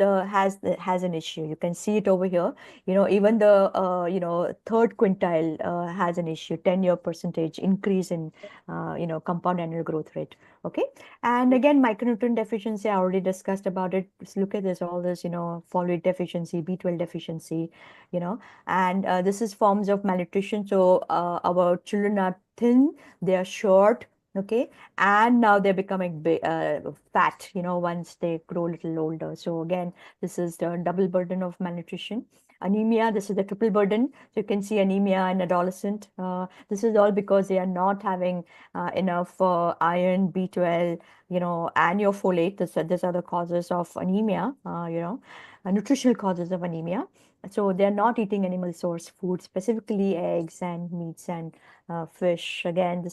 an issue. You can see it over here. Even the third quintile has an issue. 10-year percentage increase in compound annual growth rate. Okay, and again, micronutrient deficiency, I already discussed about it. Just look at this, all this, folate deficiency, B12 deficiency, and this is forms of malnutrition. So our children are thin, they are short, okay, and now they're becoming fat, once they grow a little older. So again, this is the double burden of malnutrition. Anemia, this is the triple burden. So you can see anemia in adolescent. This is all because they are not having enough iron, B12, and your folate. These are the causes of anemia, nutritional causes of anemia. So they're not eating animal source food, specifically eggs and meats and fish. Again,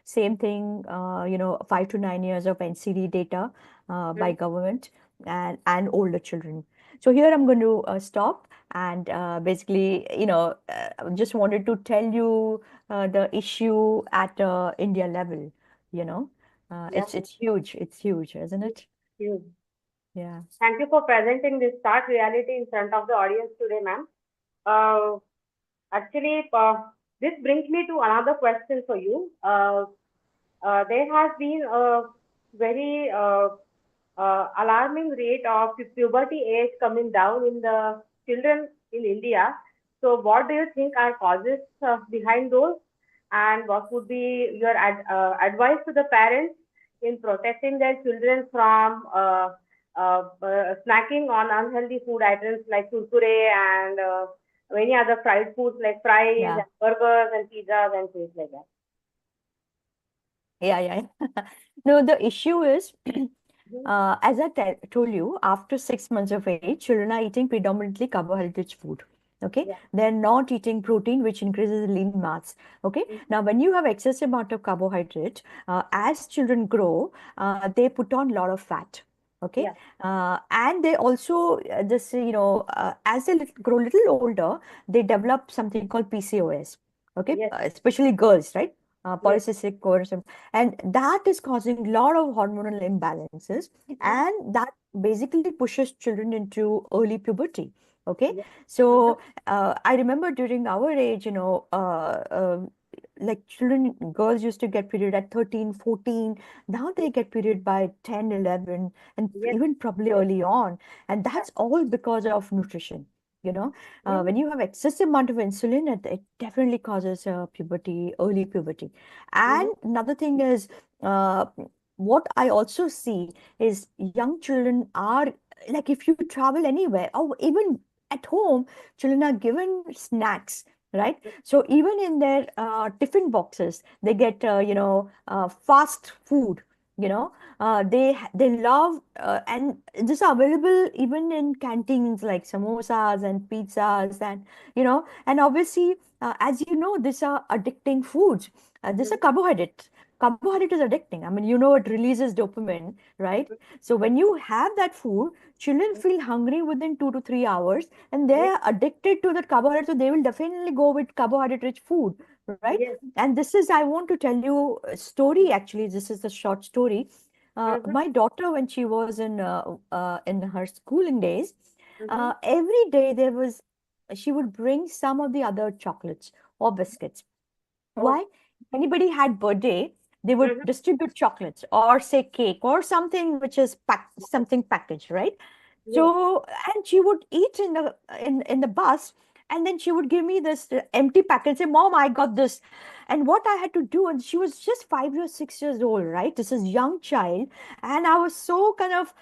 same thing, 5 to 9 years of NCD data by government and older children. So here I'm going to stop, and basically, just wanted to tell you the issue at India level. It's huge. It's huge, isn't it? Huge. Yeah. Thank you for presenting this stark reality in front of the audience today, ma'am. Actually, this brings me to another question for you. There has been a very alarming rate of puberty age coming down in the children in India. So what do you think are causes behind those? And what would be your advice to the parents in protecting their children from snacking on unhealthy food items like kurkure and many other fried foods like fries and burgers and pizzas and things like that? Yeah. No, the issue is, as I told you, after 6 months of age, children are eating predominantly carbohydrate food. Okay, they're not eating protein, which increases lean mass. Okay, now when you have excessive amount of carbohydrate, as children grow, they put on a lot of fat. Okay, and they also as they grow a little older, they develop something called PCOS. Okay, especially girls, right? Polycystic ovarian, and that is causing a lot of hormonal imbalances, and that basically pushes children into early puberty. Okay, so I remember during our age, like children, girls used to get period at 13, 14. Now they get period by 10, 11, and even probably early on. And that's all because of nutrition. When you have excessive amount of insulin, it definitely causes puberty, early puberty. And another thing is, uh, what I also see is young children are, like, if you travel anywhere or even at home, children are given snacks, right? So even in their tiffin boxes, they get fast food. They love, and this are available even in canteens like samosas and pizzas, and obviously, as you know, these are addicting foods. These are carbohydrates. Carbohydrate is addicting. I mean, it releases dopamine, right? So when you have that food, children feel hungry within 2 to 3 hours, and they are addicted to that carbohydrate. So they will definitely go with carbohydrate-rich food, right? Yes. And I want to tell you a story. Actually, this is a short story. My daughter, when she was in her schooling days, every day she would bring some of the other chocolates or biscuits. Why? Anybody had birthday, they would distribute chocolates or say cake or something which is something packaged, right? So, and she would eat in the bus, and then she would give me this empty packet and say, "Mom, I got this." And what I had to do, and she was just 5 or 6 years old, right? This is young child, and I was so kind of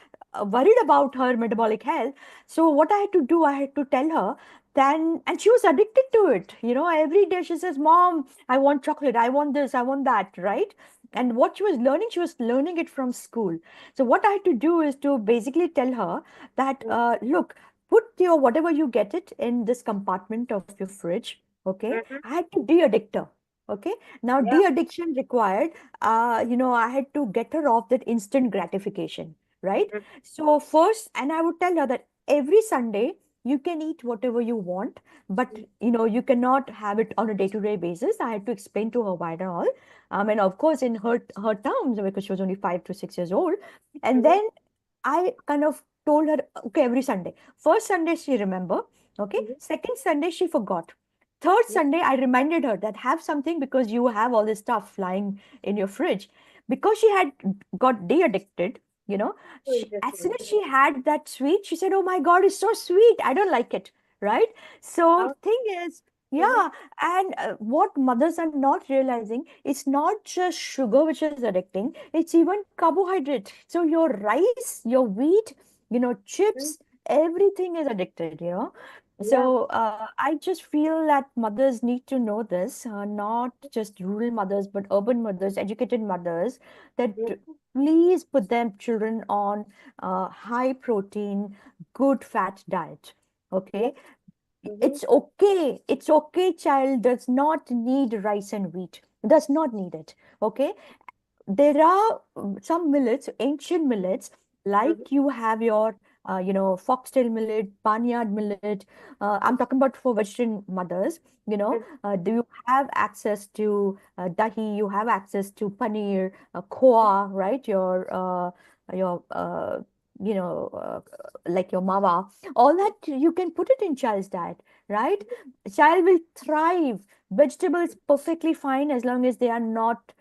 worried about her metabolic health. So what I had to do, I had to tell her. Then, and she was addicted to it. Every day she says, "Mom, I want chocolate. I want this. I want that," right? And what she was learning it from school. So what I had to do is to basically tell her that, look, put your whatever you get it in this compartment of your fridge. Okay. I had to de-addict her. Okay. Now, Yeah. de-addiction required, I had to get her off that instant gratification, right? So first, and I would tell her that every Sunday, you can eat whatever you want, but you cannot have it on a day-to-day basis. I had to explain to her why and all. And of course, in her terms, because she was only 5 to 6 years old. And then I kind of told her, okay, every Sunday. First Sunday, she remember. Okay. Second Sunday, she forgot. Third Sunday, I reminded her that have something because you have all this stuff lying in your fridge. Because she had got de-addicted, as soon as she had that sweet, she said, "Oh my God, it's so sweet. I don't like it." Right? So thing is, yeah, and what mothers are not realizing, it's not just sugar which is addicting, it's even carbohydrate. So your rice, your wheat, chips, everything is addicted. So I just feel that mothers need to know this, not just rural mothers, but urban mothers, educated mothers, that please put their children on high protein, good fat diet. Okay. It's okay. It's okay. Child does not need rice and wheat. Does not need it. Okay. There are some millets, ancient millets, like you have your, foxtail millet, barnyard millet. I'm talking about for vegetarian mothers. Do you have access to dahi? You have access to paneer, khoa, right? Your like your mawa. All that you can put it in child's diet, right? Child will thrive. Vegetables perfectly fine as long as they are not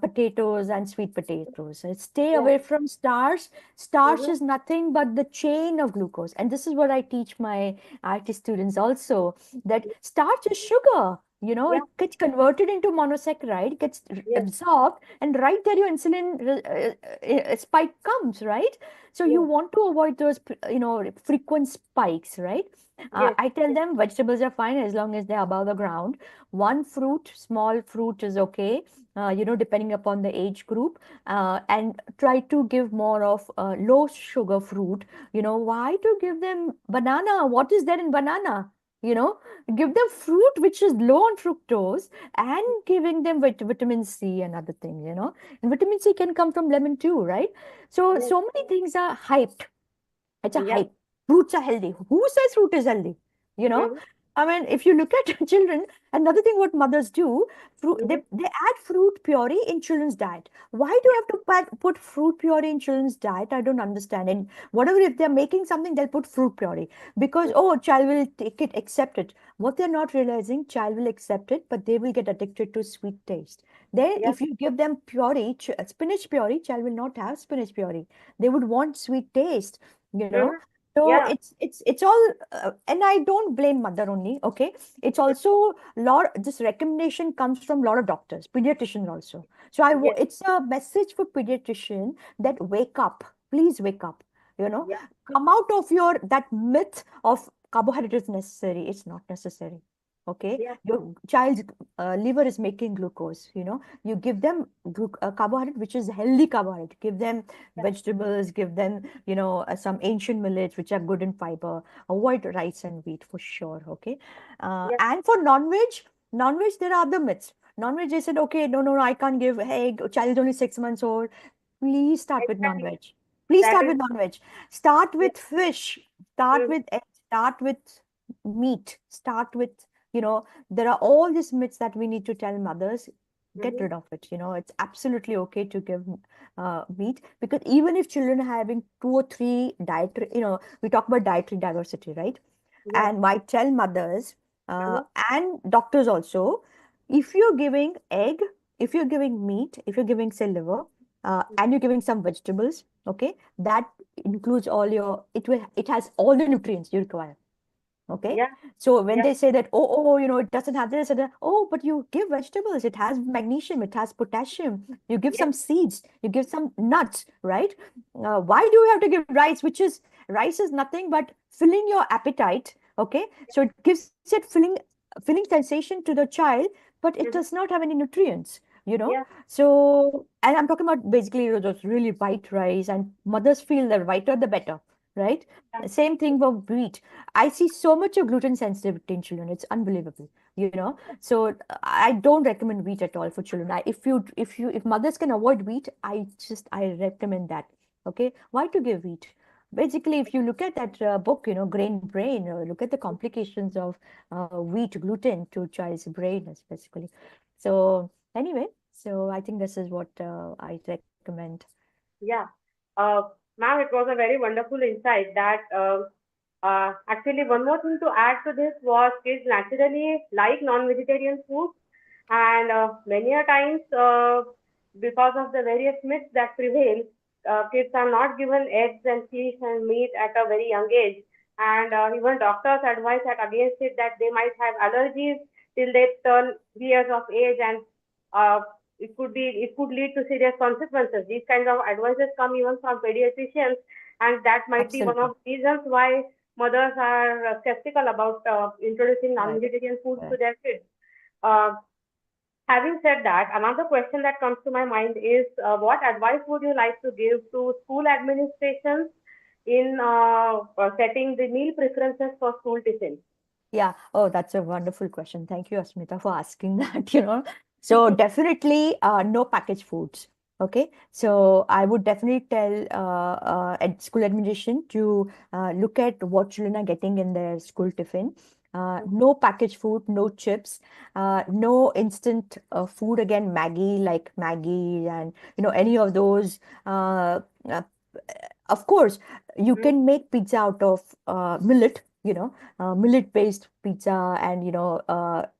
potatoes and sweet potatoes. Stay away from starch. Starch is nothing but the chain of glucose. And this is what I teach my IT students also, that starch is sugar. It gets converted into monosaccharide, gets absorbed, and right there your insulin spike comes, right? So you want to avoid those, frequent spikes, right? I tell them vegetables are fine as long as they're above the ground. One fruit, small fruit is okay, depending upon the age group, and try to give more of low sugar fruit. Why to give them banana? What is there in banana? Give them fruit which is low on fructose, and giving them vitamin C and other things, And vitamin C can come from lemon too, right? So many things are hyped. It's a hype. Fruits are healthy. Who says fruit is healthy? You know, I mean, if you look at children, another thing what mothers do, they add fruit puree in children's diet. Why do you have to put fruit puree in children's diet? I don't understand. And whatever, if they're making something, they'll put fruit puree because, oh, child will take it, accept it. What they're not realizing, child will accept it, but they will get addicted to sweet taste. Then, if you give them puree, spinach puree, child will not have spinach puree. They would want sweet taste. So Yeah. it's all, and I don't blame mother only. Okay, it's also lot. This recommendation comes from a lot of doctors, pediatricians also. So Yes. it's a message for pediatrician that wake up, please wake up. You know, Yeah. come out of your that myth of carbohydrate is necessary. It's not necessary. Okay, Yeah. your child's liver is making glucose. You know, you give them carbohydrate, which is healthy carbohydrate. Give them vegetables, give them, some ancient millets which are good in fiber. Avoid rice and wheat for sure. Okay. Yeah. And for non-veg, there are other myths. Non-veg, they said, okay, no, no, no, I can't give egg. Child is only 6 months old. Please start with Exactly. non-veg. Please That start is. with non-veg. Start Yeah. with fish. Start Mm-hmm. with egg. Start with meat. Start with, there are all these myths that we need to tell mothers. Get Mm-hmm. rid of it. It's absolutely okay to give meat, because even if children are having two or three dietary, we talk about dietary diversity, right? Yes. And might tell mothers Mm-hmm. and doctors also, if you're giving egg, if you're giving meat, if you're giving, say, liver, and you're giving some vegetables, okay, that includes all your, it has all the nutrients you require. Okay. Yeah. So when Yeah. they say that, oh, it doesn't have this, and oh, but you give vegetables, it has magnesium, it has potassium, you give Yeah. some seeds, you give some nuts, right? Why do you have to give rice, rice is nothing but filling your appetite. Okay. So it gives it filling sensation to the child, but it does Mm-hmm. not have any nutrients. Yeah. So, and I'm talking about basically those really white rice, and mothers feel the whiter the better, right? Yeah. Same thing for wheat. I see so much of gluten sensitivity in children. It's unbelievable. So I don't recommend wheat at all for children. If mothers can avoid wheat, I recommend that. Okay, why to give wheat? Basically, if you look at that book, Grain Brain, look at the complications of wheat gluten to child's brain, basically. So anyway, so I think this is what I recommend. Yeah. Uh, Ma'am, it was a very wonderful insight that actually one more thing to add to this was kids naturally like non-vegetarian food, and many a times because of the various myths that prevail, kids are not given eggs and fish and meat at a very young age, and even doctors advise that against it, that they might have allergies till they turn 3 years of age, and uh, it could lead to serious consequences. These kinds of advices come even from pediatricians, and that might be one Absolutely. of the reasons why mothers are skeptical about introducing Right. non-vegetarian foods to Right. their kids. Uh, Having said that, another question that comes to my mind is, what advice would you like to give to school administrations in setting the meal preferences for school tiffin? Yeah. Oh, that's a wonderful question. Thank you, Asmita, for asking that. So definitely no packaged foods. Okay. So I would definitely tell at school administration to look at what children are getting in their school tiffin. No packaged food, no chips, no instant food, again, like Maggie and, any of those. Uh, of course, you Mm-hmm. can make pizza out of millet, millet-based pizza, and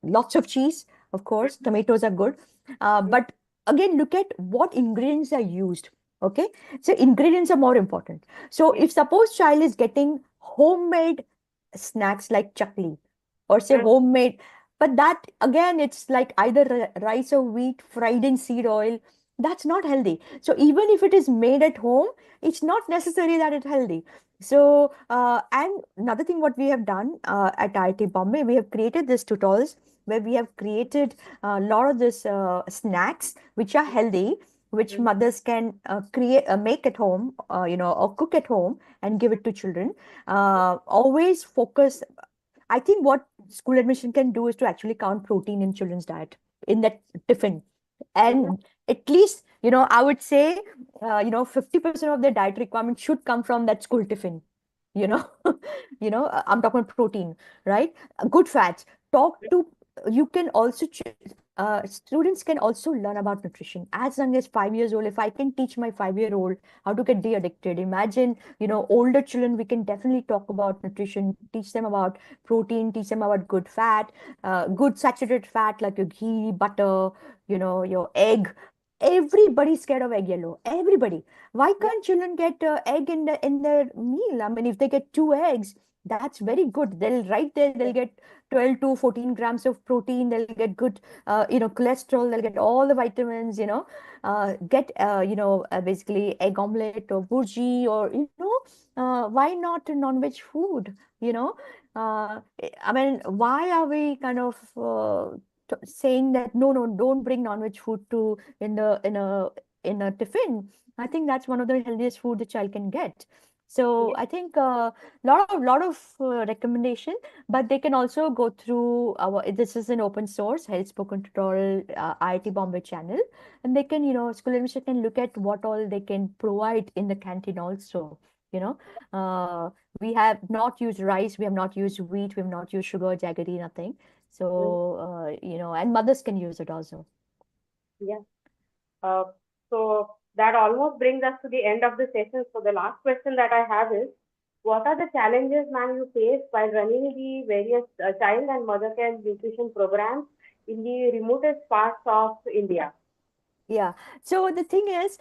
lots of cheese. Of course, tomatoes are good, but again, look at what ingredients are used. Okay, so ingredients are more important. So Yes. if suppose child is getting homemade snacks like chakli, or say Mm-hmm. homemade, but that again, it's like either rice or wheat fried in seed oil. That's not healthy. So even if it is made at home, it's not necessary that it's healthy. So, and another thing, what we have done at IIT Bombay, we have created these tutorials where we have created a lot of this snacks which are healthy, which Mm-hmm. mothers can make at home, or cook at home and give it to children. Always focus. I think what school admission can do is to actually count protein in children's diet in that tiffin. Mm-hmm. And at least, I would say, 50% of their diet requirement should come from that school tiffin. You know, I'm talking about protein, right? Good fats. Talk to, you can also, students can also learn about nutrition as young as 5 years old. If I can teach my 5-year-old how to get de-addicted, imagine, older children, we can definitely talk about nutrition, teach them about protein, teach them about good fat, good saturated fat like your ghee, butter, your egg. everybody's scared of egg yellow. Everybody. Why can't children get egg in their meal? I mean, if they get 2 eggs, that's very good. They'll right there, they'll get 12 to 14 grams of protein. They'll get good, cholesterol. They'll get all the vitamins. Get basically egg omelette or burji, or why not non-veg food? I mean, why are we kind of saying that no, don't bring non-veg food to in a tiffin? I think that's one of the healthiest food the child can get. So I think lot of recommendation, but they can also go through this is an open source health spoken tutorial IIT Bombay channel, and they can school administration can look at what all they can provide in the canteen also. We have not used rice, we have not used wheat, we have not used sugar, jaggery, nothing. So, and mothers can use it also. Yeah. So that almost brings us to the end of the session. So the last question that I have is, what are the challenges, ma'am, you face while running the various child and mother care nutrition programs in the remotest parts of India? Yeah. So the thing is,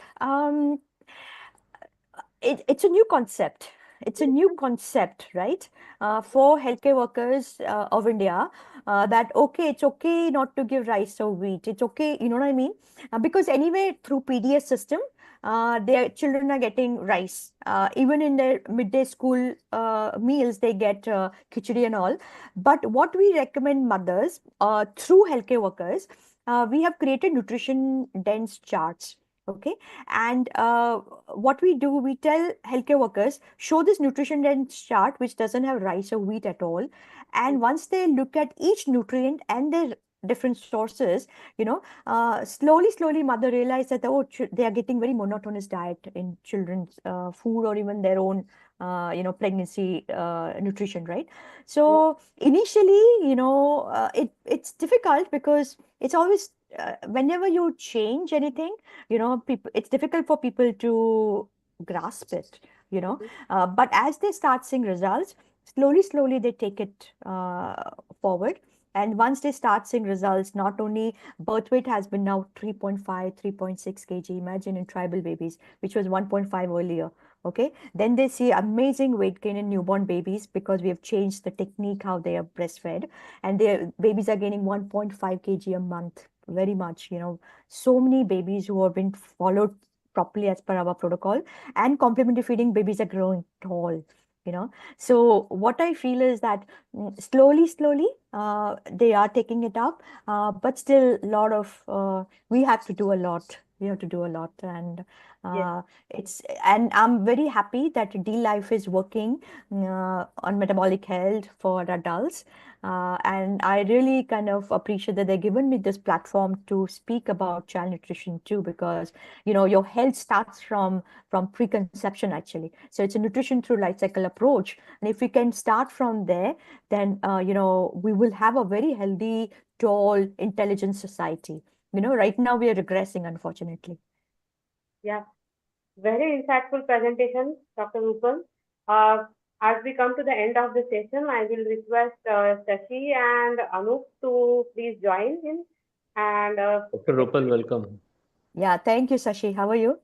it's a new concept. It's a new concept, right? For healthcare workers of India, that it's okay not to give rice or wheat. It's okay, you know what I mean? Because anyway, through PDS system, their children are getting rice. Even in their midday school meals, they get khichdi and all. But what we recommend mothers through healthcare workers, we have created nutrition dense charts. Okay. And what we do, we tell healthcare workers, show this nutrition dense chart, which doesn't have rice or wheat at all. And once they look at each nutrient and their different sources, slowly mother realize that, they are getting very monotonous diet in children's food, or even their own, pregnancy nutrition, right? So initially, it's difficult because it's always, whenever you change anything, it's difficult for people to grasp it. But as they start seeing results, slowly they take it forward. And once they start seeing results, not only birth weight has been now 3.5, 3.6 kg, imagine in tribal babies, which was 1.5 earlier. Okay. Then they see amazing weight gain in newborn babies because we have changed the technique how they are breastfed, and their babies are gaining 1.5 kg a month. Very much, so many babies who have been followed properly as per our protocol, and complementary feeding babies are growing tall. So what I feel is that slowly they are taking it up, but still we have to do a lot. And and I'm very happy that D-Life is working on metabolic health for adults. And I really kind of appreciate that they've given me this platform to speak about child nutrition too, because your health starts from preconception actually. So it's a nutrition through life cycle approach, and if we can start from there, then we will have a very healthy, tall, intelligent society. Right now we are regressing, unfortunately. Yeah, very insightful presentation, Dr. Rupal. As we come to the end of the session, I will request Shashi and Anup to please join in. And Dr. Rupal, welcome. Yeah, thank you, Shashi. How are you?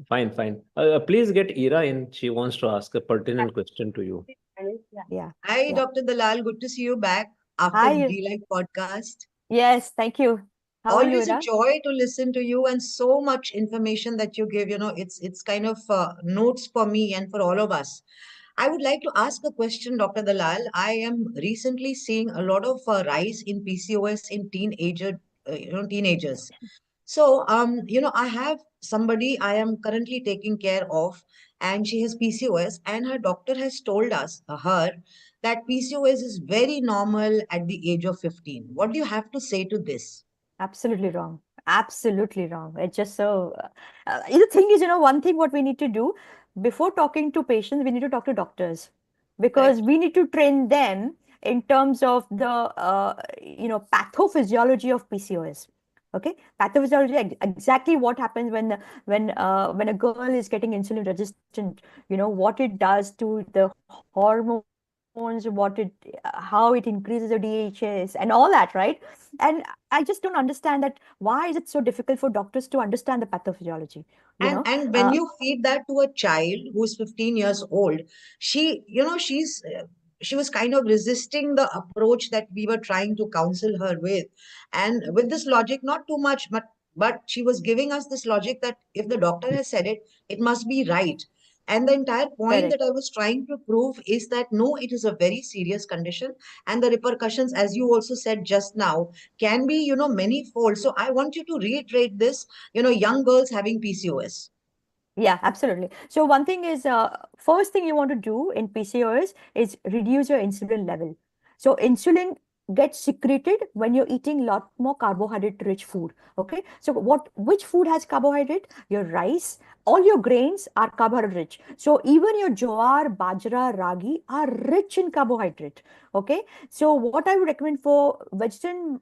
Fine. Please get Ira in. She wants to ask a pertinent question to you. Yeah. Hi, Yeah. Dr. Dalal. Good to see you back after the Hi. D-Life podcast. Yes, thank you. How are you, Always a Ira? joy to listen to you, and so much information that you give. It's kind of notes for me and for all of us. I would like to ask a question, Dr. Dalal. I am recently seeing a lot of rise in PCOS in teenagers. So, I have somebody I am currently taking care of, and she has PCOS, and her doctor has told her, that PCOS is very normal at the age of 15. What do you have to say to this? Absolutely wrong. Absolutely wrong. It's just so. The thing is, one thing what we need to do before talking to patients, we need to talk to doctors, because Correct. we need to train them in terms of the pathophysiology of PCOS. Okay, pathophysiology, exactly what happens when a girl is getting insulin resistant. What it does to the hormone how it increases the DHS and all that, right? And I just don't understand that why is it so difficult for doctors to understand the pathophysiology, you know? And when you feed that to a child who's 15 years old, she was kind of resisting the approach that we were trying to counsel her with. And with this logic, not too much, but she was giving us this logic that if the doctor has said it, it must be right. And the entire point Correct. that I was trying to prove is that no, it is a very serious condition, and the repercussions, as you also said just now, can be, many-fold. So I want you to reiterate this, young girls having PCOS. Yeah, absolutely. So one thing is, first thing you want to do in PCOS is reduce your insulin level. So insulin gets secreted when you're eating a lot more carbohydrate-rich food. Okay. So which food has carbohydrate? Your rice, all your grains are carbohydrate-rich. So even your jowar, bajra, ragi are rich in carbohydrate. Okay. So what I would recommend for vegetarian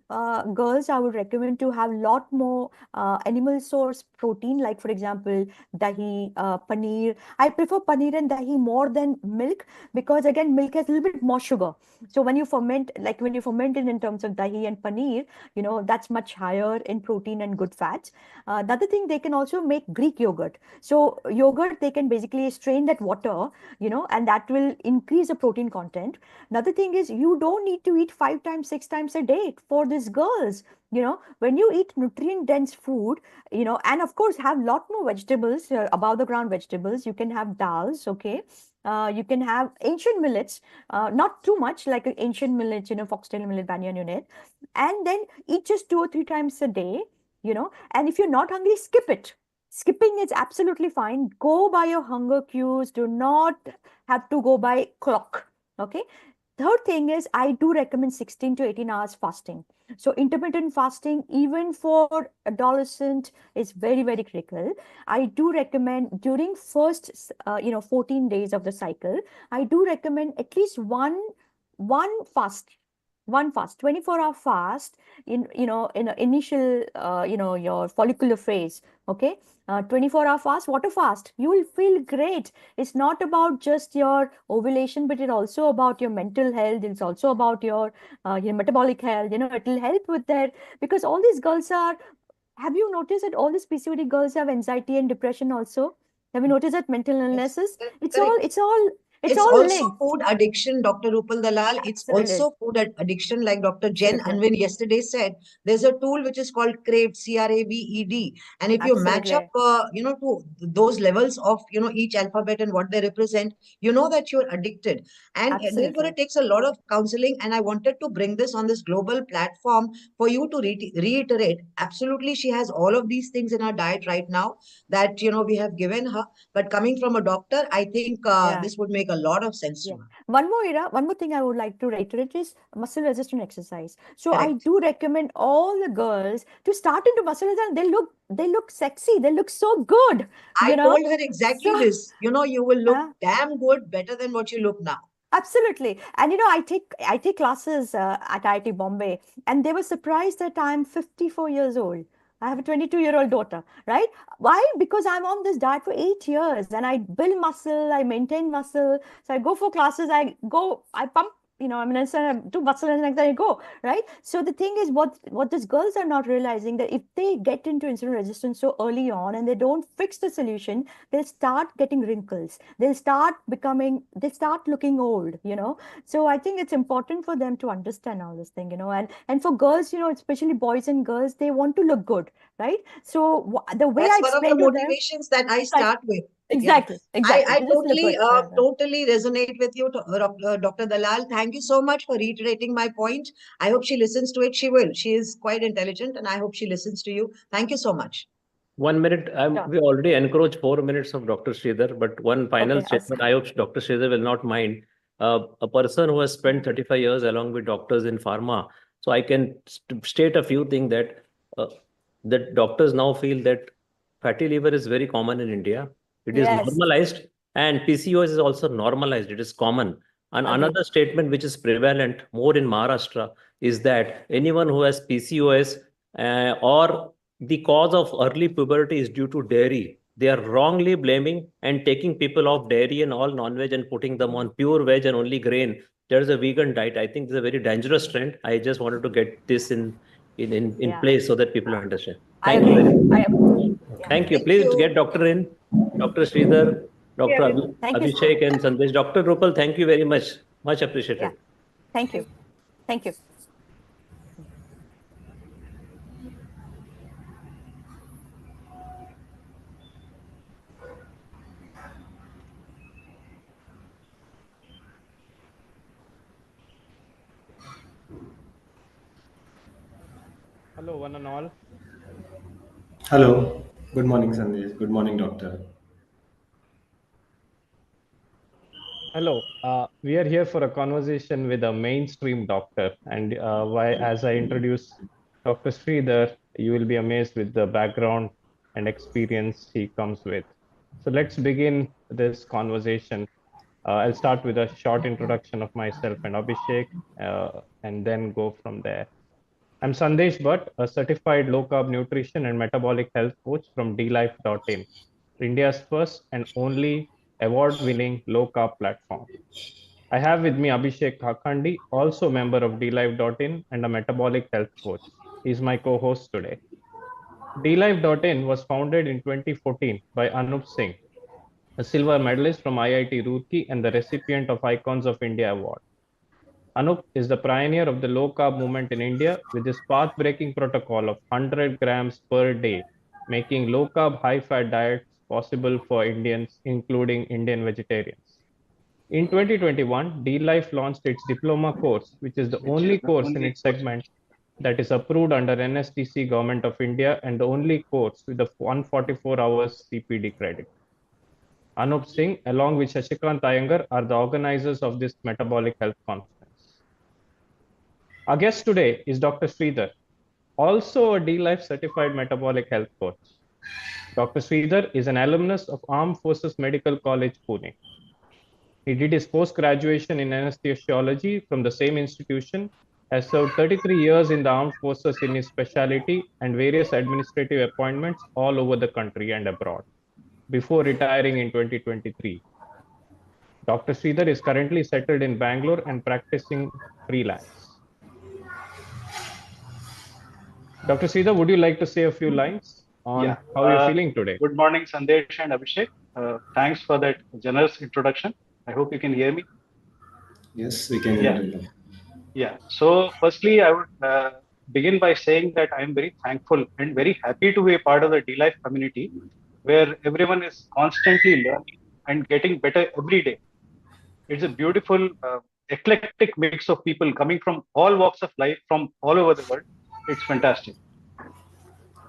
girls, I would recommend to have a lot more animal source protein, like for example, dahi, paneer. I prefer paneer and dahi more than milk because again, milk has a little bit more sugar. So when you ferment, like when you ferment it in terms of dahi and paneer, that's much higher in protein and good fats. The other thing, they can also make Greek yogurt. So yogurt, they can basically strain that water, and that will increase the protein content. Another thing is you don't need to eat 5 times, 6 times a day for these girls. When you eat nutrient dense food, and of course have lot more vegetables, above the ground vegetables. You can have dals, okay. You can have ancient millets, not too much like ancient millets, foxtail millet, banyan millet, and then eat just 2 or 3 times a day, and if you're not hungry, skip it. Skipping is absolutely fine. Go by your hunger cues. Do not have to go by clock, okay. Third thing is, I do recommend 16 to 18 hours fasting. So intermittent fasting, even for adolescent, is very, very critical. I do recommend during first, 14 days of the cycle, I do recommend at least one fast, 24-hour fast in a initial, your follicular phase. Okay. 24-hour fast, water fast, you will feel great. It's not about just your ovulation, but it's also about your mental health. It's also about your metabolic health. It will help with that because all these girls have you noticed that all these PCOD girls have anxiety and depression also? Have you noticed that mental Yes, illnesses? It's correct. all, it's all, it's It's all also linked. food addiction, Dr. Rupal Dalal. It's Absolutely. also food addiction, like Dr. Jen Absolutely. Anwin yesterday said. There's a tool which is called Craved, CRAVED. And if you match up, Absolutely. to those levels of, each alphabet and what they represent, you know that you're addicted. And therefore, Absolutely. it takes a lot of counseling. And I wanted to bring this on this global platform for you to reiterate. Absolutely, she has all of these things in her diet right now that, we have given her. But coming from a doctor, I think Yeah. this would make a lot of sense to Yeah. her. One more thing I would like to reiterate is muscle resistant exercise. So I Correct. do recommend all the girls to start into muscle resistance. They look sexy. They look so good, I you know. told her exactly So, this. You will look uh, damn good, better than what you look now. absolutely. And I take classes at IIT Bombay, and they were surprised that I'm 54 years old. I have a 22-year-old daughter, right? Why? Because I'm on this diet for 8 years and I build muscle, I maintain muscle. So I go for classes, I pump, I mean, I do muscle and like that I go, right? So the thing is, what these girls are not realizing that if they get into insulin resistance so early on and they don't fix the solution, they'll start getting wrinkles. They start looking old. So I think it's important for them to understand all this thing, and for girls, especially boys and girls, they want to look good, right? So the way I That's one of the explain to them, motivations that I like, start with. Yeah. exactly, I to just look totally, good. Yeah, yeah. totally resonate with you, Dr. Dalal. Thank you so much for reiterating my point. I hope she listens to it. She will. She is quite intelligent, and I hope she listens to you. Thank you so much. 1 minute. Sure. We already encroached 4 minutes of Dr. Sridhar, but one final Okay, statement. awesome. I hope Dr. Sridhar will not mind. A person who has spent 35 years along with doctors in pharma, so I can state a few things uh, that doctors now feel that fatty liver is very common in India. It is Yes, normalized, and PCOS is also normalized. It is common. And agree. another statement which is prevalent more in Maharashtra is that anyone who has PCOS or the cause of early puberty is due to dairy. They are wrongly blaming and taking people off dairy and all non-veg and putting them on pure veg and only grain. there's a vegan diet. I think it's a very dangerous trend. I just wanted to get this in Yeah. place so that people understand. I Thank you very agree. much. I agree. Yeah. Thank you. Thank Please you. get Doctor in, Dr. Sridhar, Dr. Here. Thank you. Abhishek and Sandesh. Dr. Rupal, thank you very much. Much Yeah. appreciated. Thank you. Thank you. Hello, one and all. Hello. Good morning, Sandesh. Good morning, doctor. Hello. We are here for a conversation with a mainstream doctor. And as I introduce Dr. Sridhar, you will be amazed with the background and experience he comes with. So let's begin this conversation. I'll start with a short introduction of myself and Abhishek, and then go from there. I'm Sandesh Bhatt, a certified low-carb nutrition and metabolic health coach from dlife.in, India's first and only award-winning low-carb platform. I have with me Abhishek Khakandi, also member of dlife.in and a metabolic health coach. He's my co-host today. dlife.in was founded in 2014 by Anup Singh, a silver medalist from IIT Roorkee and the recipient of Icons of India Award. Anup is the pioneer of the low carb movement in India with his path breaking protocol of 100 grams per day, making low carb, high fat diets possible for Indians, including Indian vegetarians. In 2021, D-Life launched its diploma course, which is the only course in its segment that is approved under NSDC Government of India and the only course with a 144 hours CPD credit. Anup Singh, along with Shashikant Iyengar, are the organizers of this Metabolic Health Conference. Our guest today is Dr. Sridhar, also a D-Life certified metabolic health coach. Dr. Sridhar is an alumnus of Armed Forces Medical College, Pune. He did his post-graduation in anesthesiology from the same institution, has served 33 years in the armed forces in his specialty and various administrative appointments all over the country and abroad, before retiring in 2023. Dr. Sridhar is currently settled in Bangalore and practicing freelance. Dr. Sridhar, would you like to say a few lines on how you're feeling today? Good morning, Sandesh and Abhishek. Thanks for that generous introduction. I hope you can hear me. Yes, we can hear you. Yeah. So, firstly, I would begin by saying that I am very thankful and very happy to be a part of the D-Life community, where everyone is constantly learning and getting better every day. It's a beautiful, eclectic mix of people coming from all walks of life, from all over the world. It's fantastic.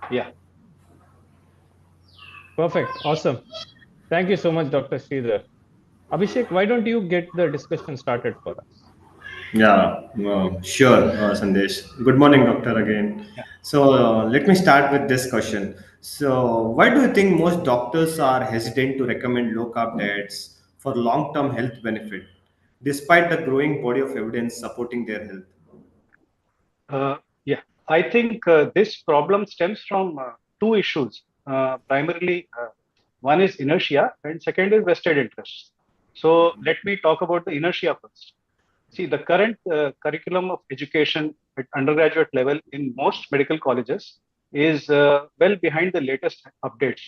Yeah. Perfect. Awesome. Thank you so much, Dr. Sridhar. Abhishek, why don't you get the discussion started for us? Yeah, sure, Sandesh. Good morning, doctor, again. Yeah. So, let me start with this question. So, why do you think most doctors are hesitant to recommend low carb diets for long term health benefit, despite the growing body of evidence supporting their health? Yeah, I think this problem stems from two issues. Primarily, one is inertia, and second is vested interests. So let me talk about the inertia first. See, the current curriculum of education at undergraduate level in most medical colleges is well behind the latest updates.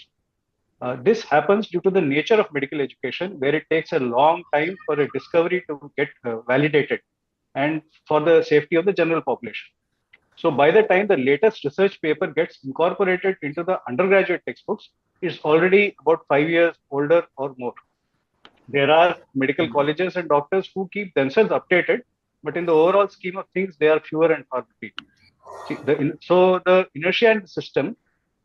This happens due to the nature of medical education, where it takes a long time for a discovery to get validated and for the safety of the general population. So by the time the latest research paper gets incorporated into the undergraduate textbooks, it's already about 5 years older or more. There are medical colleges and doctors who keep themselves updated, but in the overall scheme of things, they are fewer and far between. So the inertia in the system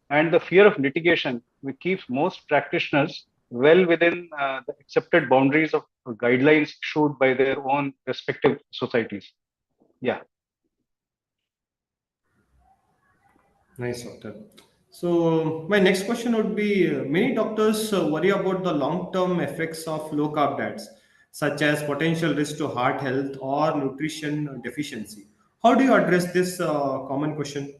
and the fear of litigation, which keeps most practitioners well within the accepted boundaries of guidelines issued by their own respective societies. Yeah. Nice, doctor. So, my next question would be many doctors worry about the long term effects of low carb diets, such as potential risk to heart health or nutrition deficiency. How do you address this common question?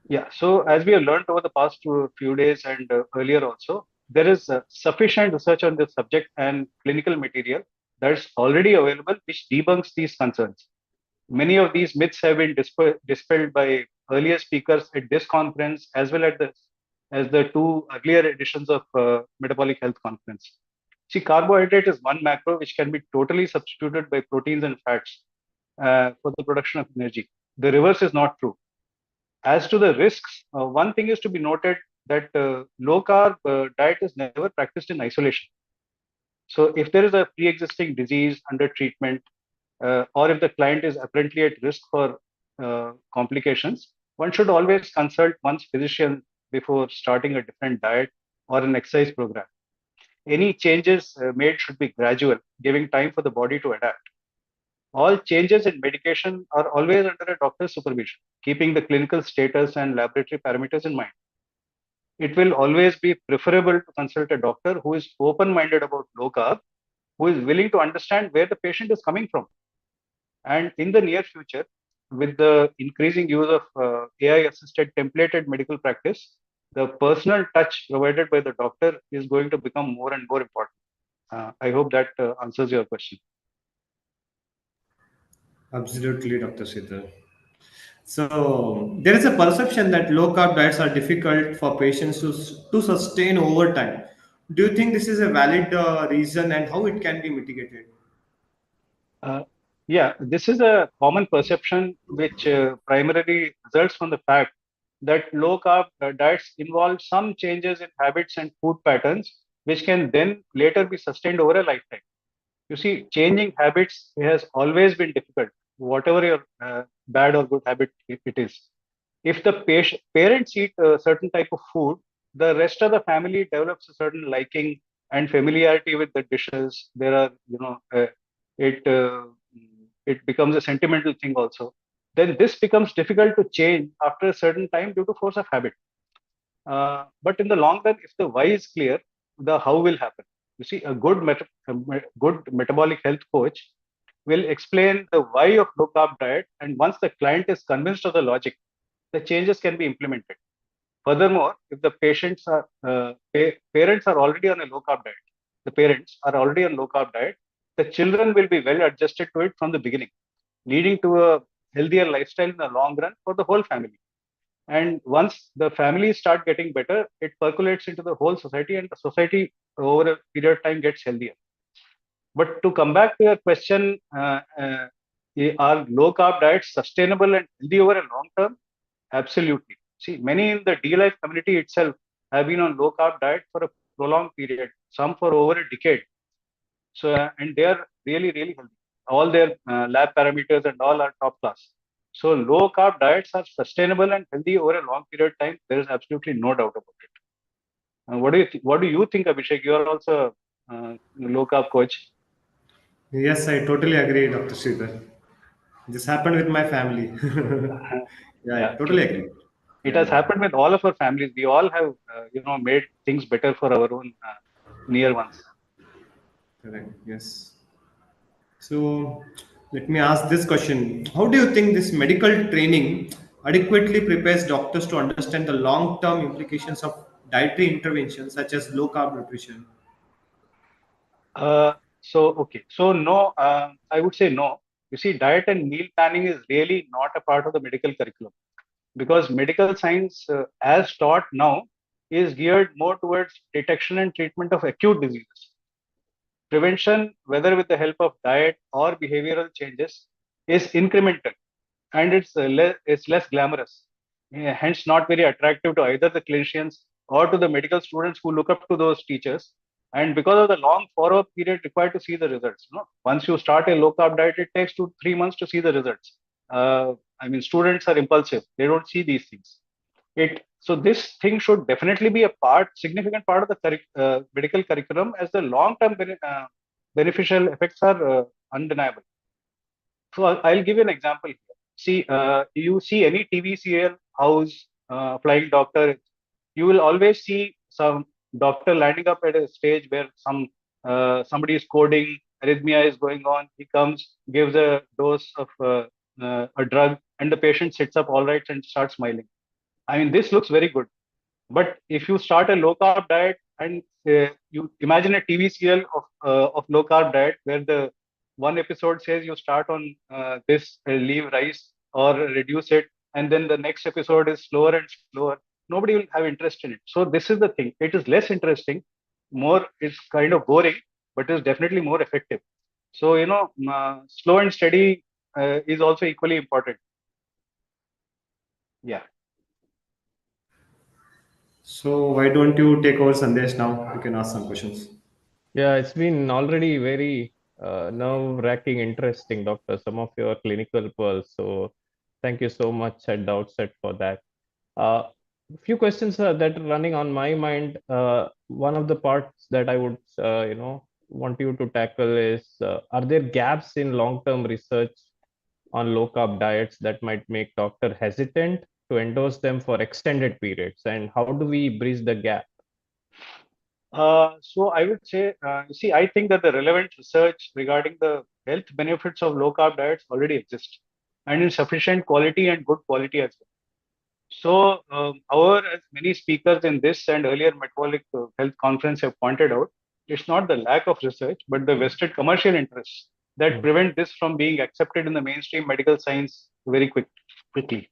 Yeah, so as we have learned over the past few days and earlier also, there is sufficient research on this subject and clinical material that's already available, which debunks these concerns. Many of these myths have been dispelled by earlier speakers at this conference, as well as the two earlier editions of Metabolic Health Conference. See, carbohydrate is one macro which can be totally substituted by proteins and fats for the production of energy. The reverse is not true. As to the risks, one thing is to be noted that low carb diet is never practiced in isolation. So if there is a pre-existing disease under treatment, or if the client is apparently at risk for complications, one should always consult one's physician before starting a different diet or an exercise program. Any changes made should be gradual, giving time for the body to adapt. All changes in medication are always under a doctor's supervision, keeping the clinical status and laboratory parameters in mind. It will always be preferable to consult a doctor who is open-minded about low carb, who is willing to understand where the patient is coming from. And in the near future, with the increasing use of AI-assisted templated medical practice, the personal touch provided by the doctor is going to become more and more important. I hope that answers your question. Absolutely, Dr. Sudhir. So there is a perception that low carb diets are difficult for patients to sustain over time. Do you think this is a valid reason, and how it can be mitigated? Yeah, this is a common perception which primarily results from the fact that low carb diets involve some changes in habits and food patterns, which can then later be sustained over a lifetime. You see, changing habits has always been difficult, whatever your bad or good habit it is. If the parents eat a certain type of food, the rest of the family develops a certain liking and familiarity with the dishes. There are, it it becomes a sentimental thing also. Then this becomes difficult to change after a certain time due to force of habit. But in the long run, if the why is clear, the how will happen. You see, a good metabolic health coach will explain the why of low carb diet, and once the client is convinced of the logic, the changes can be implemented. Furthermore, if the parents are already on a low carb diet, the children will be well adjusted to it from the beginning, leading to a healthier lifestyle in the long run for the whole family. And once the families start getting better, it percolates into the whole society, and the society over a period of time gets healthier. But to come back to your question, are low carb diets sustainable and healthy over a long term? Absolutely. See, many in the D-Life community itself have been on low carb diet for a prolonged period, some for over a decade. So, and they are really, really healthy. All their lab parameters and all are top class. So low carb diets are sustainable and healthy over a long period of time. There is absolutely no doubt about it. What do you think, Abhishek? You are also a low carb coach. Yes, I totally agree, Dr. Sridhar. This happened with my family. I totally agree. It has happened with all of our families. We all have, made things better for our own near ones. Correct. Yes. So let me ask this question. How do you think this medical training adequately prepares doctors to understand the long-term implications of dietary interventions such as low-carb nutrition? So no, I would say no. You see, diet and meal planning is really not a part of the medical curriculum, because medical science, as taught now, is geared more towards detection and treatment of acute diseases. Prevention, whether with the help of diet or behavioral changes, is incremental, and it's less glamorous, hence not very attractive to either the clinicians or to the medical students who look up to those teachers. And because of the long follow-up period required to see the results, once you start a low-carb diet, it takes 2-3 months to see the results. Students are impulsive; they don't see these things. So this thing should definitely be a significant part of the medical curriculum, as the long-term beneficial effects are undeniable. So I'll give you an example here. See, you see any TV serial, House, Flying Doctor, you will always see some doctor landing up at a stage where somebody is coding, arrhythmia is going on. He comes, gives a dose of a drug, and the patient sits up all right and starts smiling. This looks very good. But if you start a low carb diet And you imagine a TV serial of low carb diet where the one episode says you start on this, leave rice or reduce it, and then the next episode is slower and slower. Nobody will have interest in it. So this is the thing. It is less interesting, more it's kind of boring, but is definitely more effective. So slow and steady is also equally important. Yeah. So why don't you take over, Sandesh? Now you can ask some questions. Yeah, it's been already very nerve-wracking, interesting, Doctor, some of your clinical pearls. So thank you so much at the outset for that. A few questions that are running on my mind. One of the parts that I would, want you to tackle is, are there gaps in long-term research on low-carb diets that might make doctor hesitant to endorse them for extended periods? And how do we bridge the gap? So I would say, I think that the relevant research regarding the health benefits of low carb diets already exists, and in sufficient quality and good quality as well. So, however, as many speakers in this and earlier Metabolic Health Conference have pointed out, it's not the lack of research, but the vested commercial interests that prevent this from being accepted in the mainstream medical science very quickly.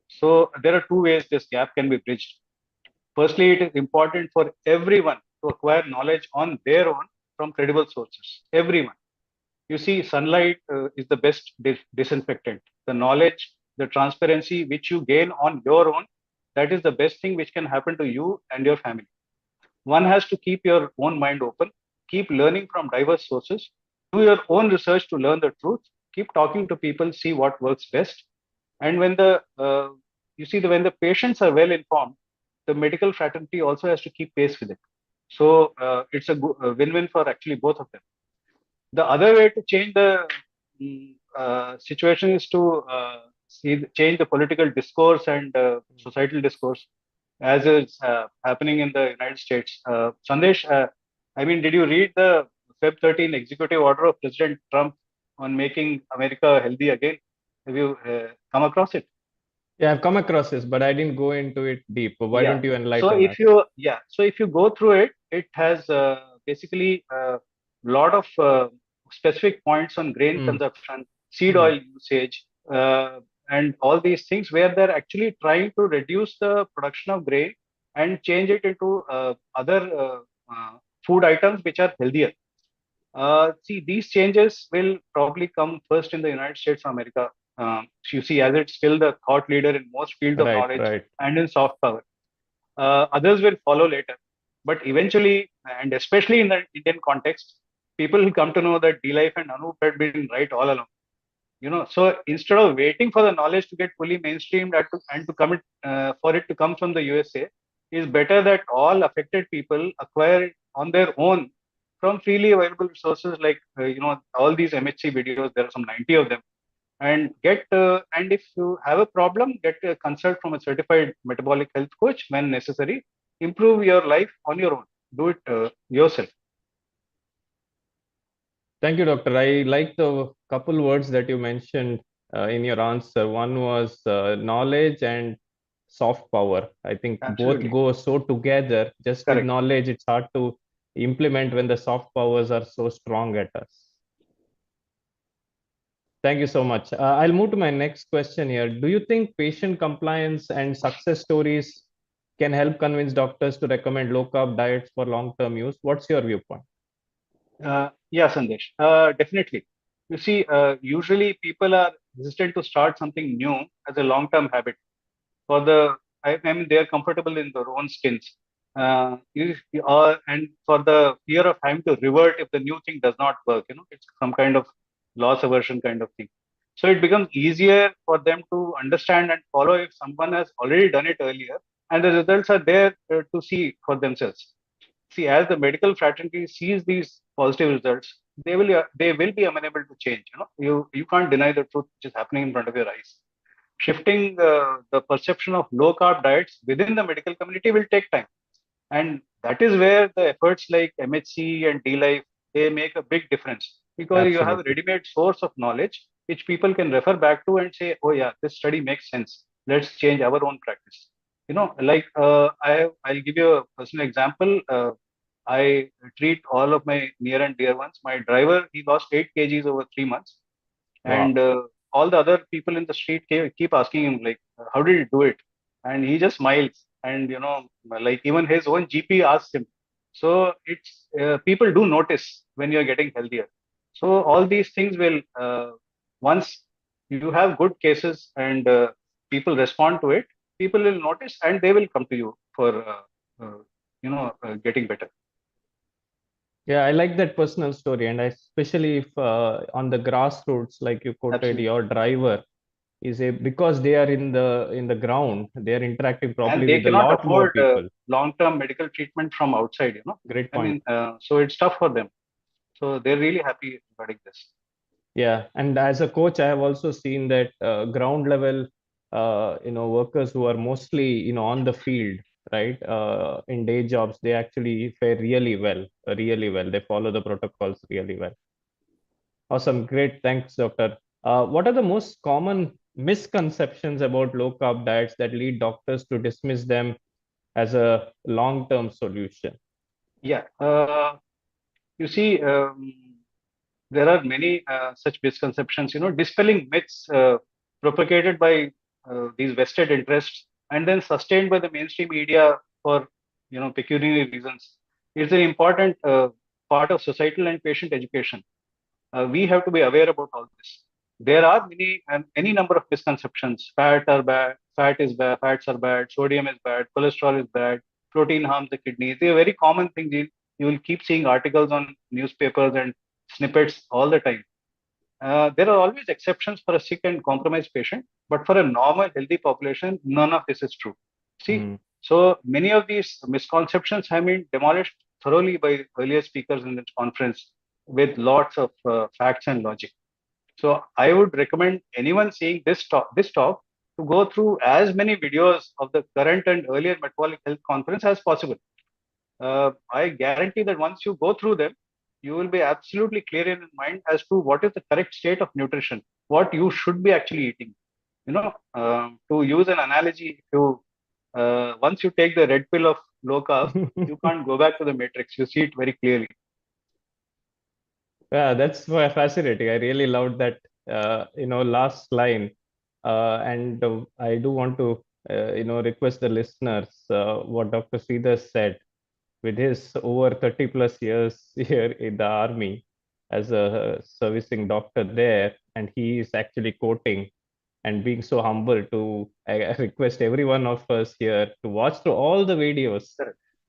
So, there are two ways this gap can be bridged. Firstly, it is important for everyone to acquire knowledge on their own from credible sources. Everyone. You see, sunlight is the best disinfectant. The knowledge, the transparency which you gain on your own, that is the best thing which can happen to you and your family. One has to keep your own mind open, keep learning from diverse sources, do your own research to learn the truth, keep talking to people, see what works best. And when when the patients are well informed, the medical fraternity also has to keep pace with it. So it's a win-win for actually both of them. The other way to change the situation is to change the political discourse and societal discourse as is happening in the United States. Sandesh, did you read the Feb 13 executive order of President Trump on making America healthy again? Have you come across it? Yeah, I've come across this, but I didn't go into it deep. Why don't you enlighten us? So if you go through it, it has basically a lot of specific points on grain consumption, seed oil usage, and all these things where they're actually trying to reduce the production of grain and change it into other food items which are healthier. These changes will probably come first in the United States of America. You see, as it's still the thought leader in most fields of knowledge and in soft power. Others will follow later. But eventually, and especially in the Indian context, people will come to know that D-Life and Anup had been right all along. So instead of waiting for the knowledge to get fully mainstreamed and to commit for it to come from the USA, is better that all affected people acquire it on their own from freely available resources like all these MHC videos. There are some 90 of them, and and if you have a problem, get a consult from a certified metabolic health coach when necessary. Improve your life on your own. Do it yourself. Thank you, Doctor. I like the couple words that you mentioned in your answer. One was knowledge and soft power. I think both go so together. Just with knowledge, it's hard to implement when the soft powers are so strong at us. Thank you so much. I'll move to my next question here. Do you think patient compliance and success stories can help convince doctors to recommend low-carb diets for long-term use? What's your viewpoint? Yeah, Sandesh, definitely. You see, usually people are hesitant to start something new as a long-term habit. They are comfortable in their own skins. And for the fear of having to revert if the new thing does not work, it's some kind of loss aversion kind of thing. So it becomes easier for them to understand and follow if someone has already done it earlier, and the results are there to see for themselves. See, as the medical fraternity sees these positive results, they will be amenable to change. You can't deny the truth which is happening in front of your eyes. Shifting the perception of low carb diets within the medical community will take time, and that is where the efforts like MHC and D-Life, they make a big difference, because you have a ready-made source of knowledge which people can refer back to and say, oh yeah, this study makes sense, let's change our own practice. like I'll give you a personal example. I treat all of my near and dear ones. My driver, he lost 8 kgs over 3 months, Wow. and all the other people in the street keep asking him like, how did he do it? And he just smiles, and like even his own GP asks him. So it's people do notice when you're getting healthier. So all these things will once you have good cases and people respond to it, people will notice and they will come to you for getting better. Yeah, I like that personal story, and especially if on the grassroots, like you quoted, Absolutely. your driver is because they are in the ground, they are interacting And probably they with a cannot lot more afford people. long-term medical treatment from outside. Great I point. mean, so it's tough for them. So they're really happy regarding this. Yeah, and as a coach, I have also seen that ground level, workers who are mostly, on the field, right, in day jobs, they actually fare really well, really well. They follow the protocols really well. Awesome, great, thanks, doctor. What are the most common misconceptions about low carb diets that lead doctors to dismiss them as a long-term solution? Yeah. You see, there are many such misconceptions, dispelling myths propagated by these vested interests and then sustained by the mainstream media for, pecuniary reasons. It's an important part of societal and patient education. We have to be aware about all this. There are any number of misconceptions. Fat are bad, fat is bad, fats are bad, sodium is bad, cholesterol is bad, protein harms the kidneys. They are very common things. You will keep seeing articles on newspapers and snippets all the time. There are always exceptions for a sick and compromised patient, but for a normal, healthy population, none of this is true. See, so many of these misconceptions have been demolished thoroughly by earlier speakers in this conference with lots of facts and logic. So I would recommend anyone seeing this talk to go through as many videos of the current and earlier Metabolic Health Conference as possible. I guarantee that once you go through them, you will be absolutely clear in your mind as to what is the correct state of nutrition, what you should be actually eating. To use an analogy, once you take the red pill of low carb, you can't go back to the matrix. You see it very clearly. Yeah, that's fascinating. I really loved that, last line. And I do want to, request the listeners what Dr. Sridhar said. With his over 30 plus years here in the army as a servicing doctor there, and he is actually quoting and being so humble to request every one of us here to watch through all the videos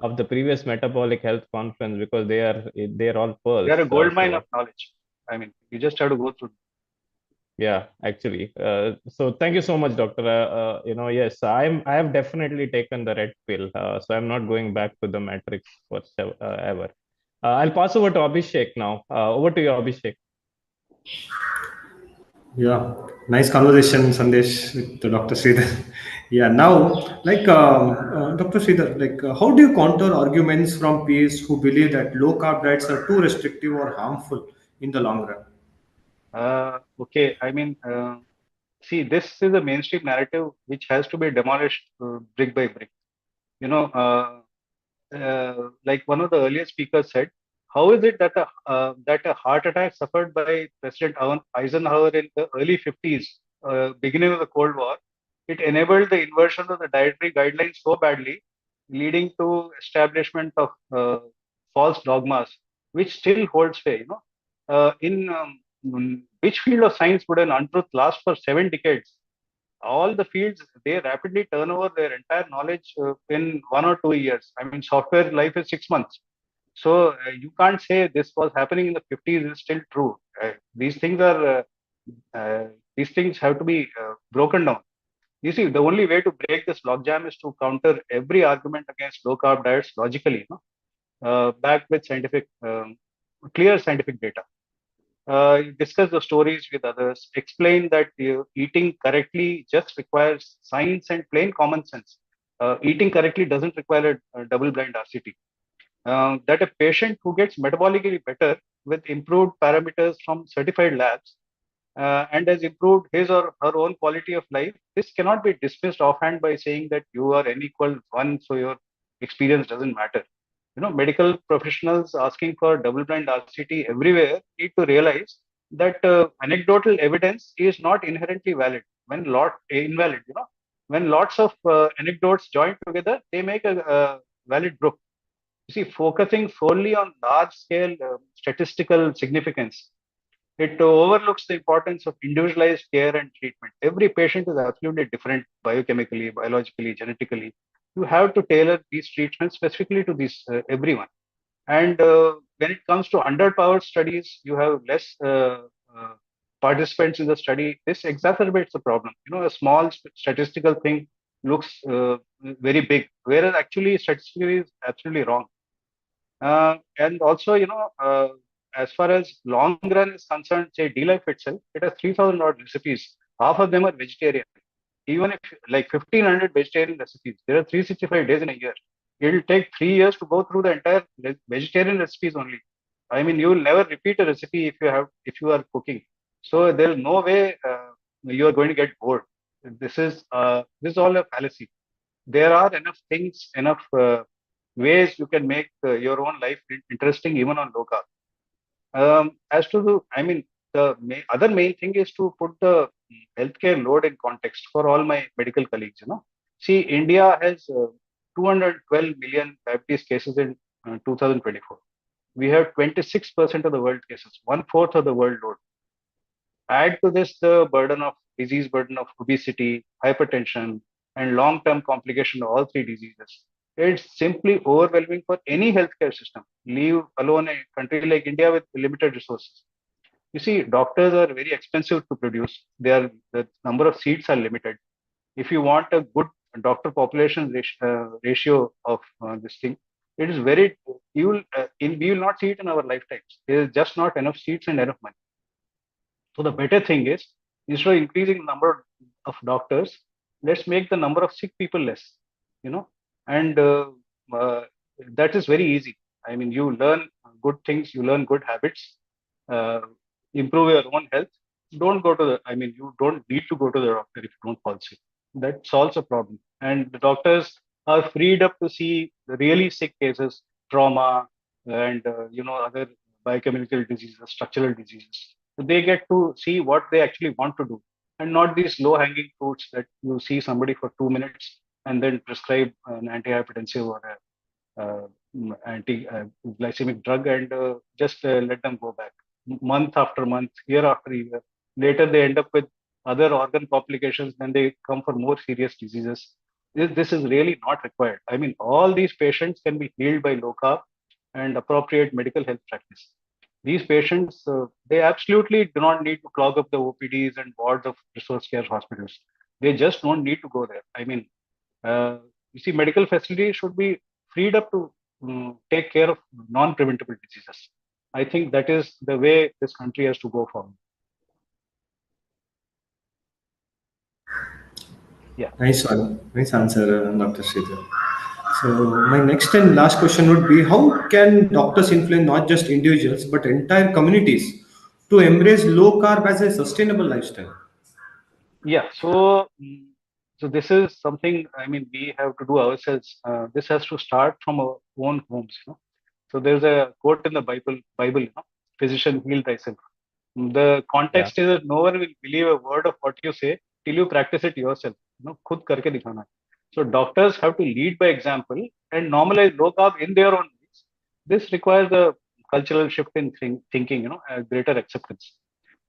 of the previous Metabolic Health Conference, because they're all pearls. They are a gold mine of knowledge. I mean, you just have to go through. Yeah, actually. So thank you so much, doctor. Yes, I have definitely taken the red pill. So I'm not going back to the matrix for ever. I'll pass over to Abhishek now. Over to you, Abhishek. Yeah, nice conversation, Sandesh, with Dr. Sridhar. Yeah, now, like Dr. Sridhar, like how do you counter arguments from peers who believe that low carb diets are too restrictive or harmful in the long run? Okay, I mean, see, this is a mainstream narrative which has to be demolished brick by brick. Like one of the earlier speakers said, how is it that a heart attack suffered by President Eisenhower in the early 50s, beginning of the Cold War, it enabled the inversion of the dietary guidelines so badly, leading to establishment of false dogmas, which still holds sway. In which field of science would an untruth last for 7 decades? All the fields, they rapidly turn over their entire knowledge in 1 or 2 years. I mean, software life is 6 months. So you can't say this was happening in the 50s is still true. These things are these things have to be broken down. You see, the only way to break this logjam is to counter every argument against low carb diets logically, backed with clear scientific data. Discuss the stories with others, explain that eating correctly just requires science and plain common sense. Eating correctly doesn't require a double-blind RCT. That a patient who gets metabolically better with improved parameters from certified labs and has improved his or her own quality of life, this cannot be dismissed offhand by saying that you are n equal 1, so your experience doesn't matter. Medical professionals asking for double-blind RCT everywhere need to realize that anecdotal evidence is not inherently valid. Invalid, when lots of anecdotes join together, they make a valid group. You see, focusing solely on large-scale statistical significance, it overlooks the importance of individualized care and treatment. Every patient is absolutely different biochemically, biologically, genetically. You have to tailor these treatments specifically to everyone. And when it comes to underpowered studies, you have less participants in the study. This exacerbates the problem. A small statistical thing looks very big, whereas actually statistically is absolutely wrong. And also, as far as long run is concerned, say D-Life itself, it has 3,000 odd recipes. Half of them are vegetarian. Even if like 1,500 vegetarian recipes, there are 365 days in a year. It will take 3 years to go through the entire vegetarian recipes only. I mean, you will never repeat a recipe if you are cooking. So there is no way you are going to get bored. This is all a fallacy. There are enough things, enough ways you can make your own life interesting even on low carb. The other main thing is to put the healthcare load in context for all my medical colleagues. See, India has 212 million diabetes cases in 2024. We have 26% of the world cases, 1/4 of the world load. Add to this the disease burden of obesity, hypertension, and long-term complication of all three diseases. It's simply overwhelming for any healthcare system, leave alone a country like India with limited resources. You see, doctors are very expensive to produce. The number of seats are limited. If you want a good doctor population ratio of this thing, it is very, we will not see it in our lifetimes. There is just not enough seats and enough money. So the better thing is, instead of increasing the number of doctors, let's make the number of sick people less, and that is very easy. I mean, you learn good things, you learn good habits, improve your own health. You don't need to go to the doctor if you don't fall sick. That solves a problem. And the doctors are freed up to see the really sick cases, trauma, and other biochemical diseases, structural diseases. So they get to see what they actually want to do, and not these low-hanging fruits that you see somebody for 2 minutes and then prescribe an antihypertensive or anti-glycemic drug and just let them go back month after month, year after year. Later, they end up with other organ complications, then they come for more serious diseases. This is really not required. I mean, all these patients can be healed by low carb and appropriate medical health practice. These patients, they absolutely do not need to clog up the OPDs and wards of resource care hospitals. They just don't need to go there. I mean, you see, medical facilities should be freed up to take care of non-preventable diseases. I think that is the way this country has to go forward. Yeah. Nice one. Nice answer, Dr. Sridhar. So my next and last question would be, how can doctors influence not just individuals but entire communities to embrace low carb as a sustainable lifestyle? Yeah. So this is something, I mean, we have to do ourselves. This has to start from our own homes. So there's a quote in the Bible, physician, heal thyself. The context is that no one will believe a word of what you say till you practice it yourself. Khud karke dikhana. So doctors have to lead by example and normalize low carb in their own ways. This requires a cultural shift in thinking, a greater acceptance.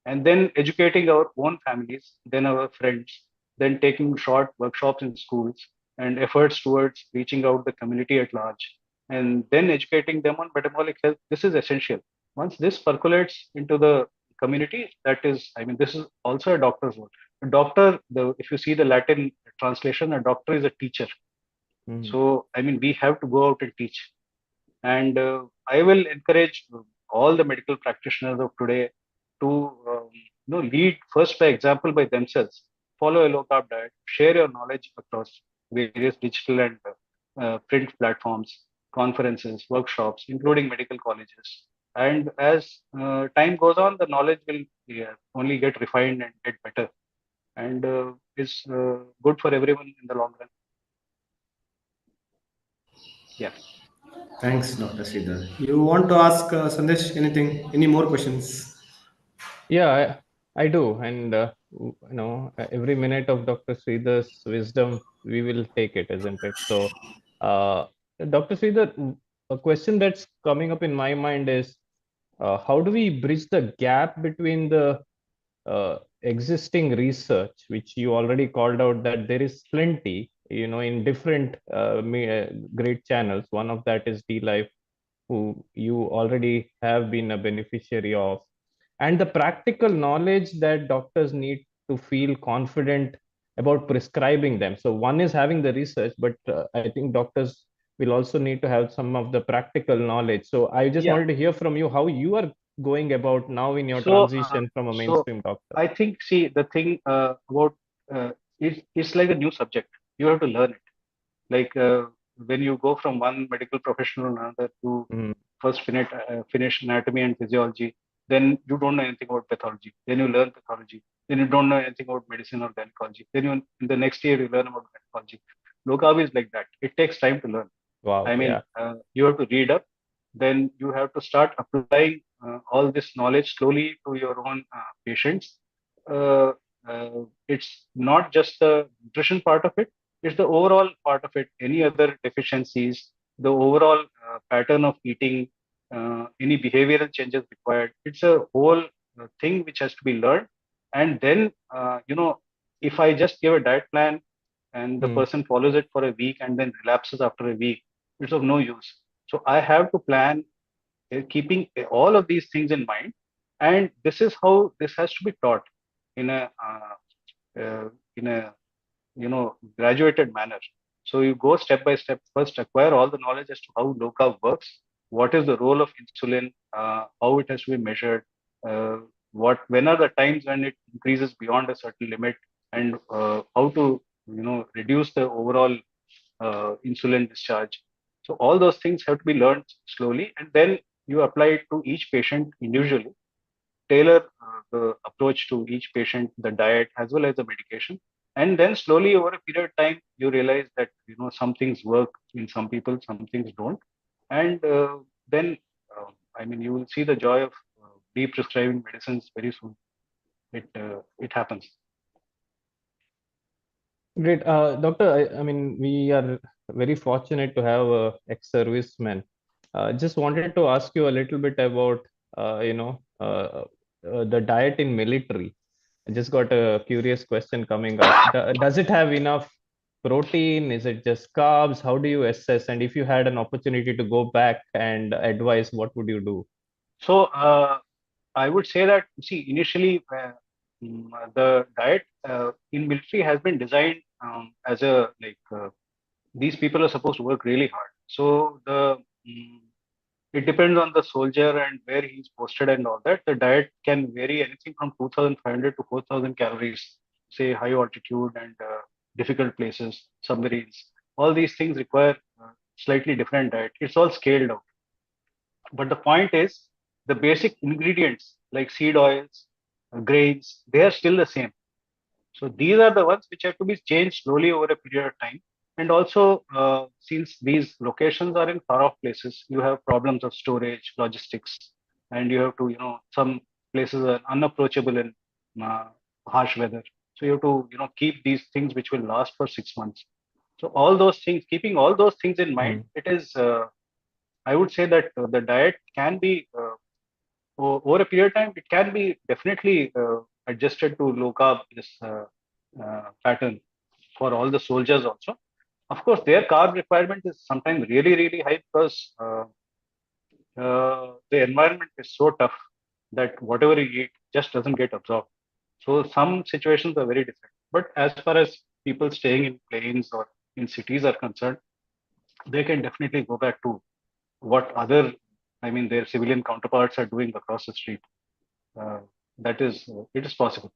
And then educating our own families, then our friends, then taking short workshops in schools and efforts towards reaching out the community at large, and then educating them on metabolic health. This is essential. Once this percolates into the community, this is also a doctor's work. A doctor, if you see the Latin translation, a doctor is a teacher. So, we have to go out and teach. And I will encourage all the medical practitioners of today to lead first by example by themselves. Follow a low carb diet, share your knowledge across various digital and print platforms, conferences, workshops, including medical colleges. And as time goes on, the knowledge will only get refined and get better, and is good for everyone in the long run. Yeah. Thanks, Dr. Sridhar. You want to ask Sandesh anything? Any more questions? Yeah, I do. And, every minute of Dr. Sridhar's wisdom, we will take it, isn't it? So, uh, Dr. Sridhar, a question that's coming up in my mind is how do we bridge the gap between the existing research, which you already called out that there is plenty, in different great channels. One of that is DLife, who you already have been a beneficiary of, and the practical knowledge that doctors need to feel confident about prescribing them. So one is having the research, but I think doctors will also need to have some of the practical knowledge. So I just Yeah. wanted to hear from you how you are going about now in your So, transition from a so mainstream doctor. I think, see, the thing about it's like a new subject. You have to learn it. Like when you go from one medical professional to another to Mm. first finish anatomy and physiology, then you don't know anything about pathology. Then you learn pathology. Then you don't know anything about medicine or gynecology. Then you, in the next year, you learn about gynecology. Low-carb is like that. It takes time to learn. Wow, I mean, yeah. you have to read up, then you have to start applying all this knowledge slowly to your own patients. Uh, it's not just the nutrition part of it, it's the overall part of it. Any other deficiencies, the overall pattern of eating, any behavioral changes required. It's a whole thing which has to be learned. And then, if I just give a diet plan and the person follows it for a week and then relapses after a week, it's of no use. So I have to plan keeping all of these things in mind, and this is how this has to be taught in a uh, in a graduated manner. So you go step by step. First, acquire all the knowledge as to how low carb works, what is the role of insulin, how it has to be measured, when are the times when it increases beyond a certain limit, and how to reduce the overall insulin discharge. So all those things have to be learned slowly, and then you apply it to each patient individually, tailor the approach to each patient, the diet as well as the medication, and then slowly over a period of time, you realize that some things work in some people, some things don't, and then you will see the joy of re-prescribing medicines very soon. It happens. Great. Doctor, I mean, we are very fortunate to have a ex-serviceman. Just wanted to ask you a little bit about, the diet in military. I just got a curious question coming up. Does it have enough protein? Is it just carbs? How do you assess? And if you had an opportunity to go back and advise, what would you do? So I would say that, see, initially the diet in military has been designed as a these people are supposed to work really hard. So it depends on the soldier and where he's posted and all that. The diet can vary anything from 2,500 to 4,000 calories, say high altitude and difficult places, submarines. All these things require slightly different diet. It's all scaled out. But the point is, the basic ingredients like seed oils, grains, they are still the same. So these are the ones which have to be changed slowly over a period of time. And also, since these locations are in far off places, you have problems of storage, logistics, and you have to, some places are unapproachable in uh, harsh weather. So you have to, keep these things which will last for 6 months. So all those things, keeping all those things in mind, it is, I would say that the diet can be over a period of time, it can be definitely adjusted to low carb this pattern for all the soldiers also. Of course, their carb requirement is sometimes really, really high because the environment is so tough that whatever you eat just doesn't get absorbed. So some situations are very different. But as far as people staying in plains or in cities are concerned, they can definitely go back to what their civilian counterparts are doing across the street. Uh, it is possible.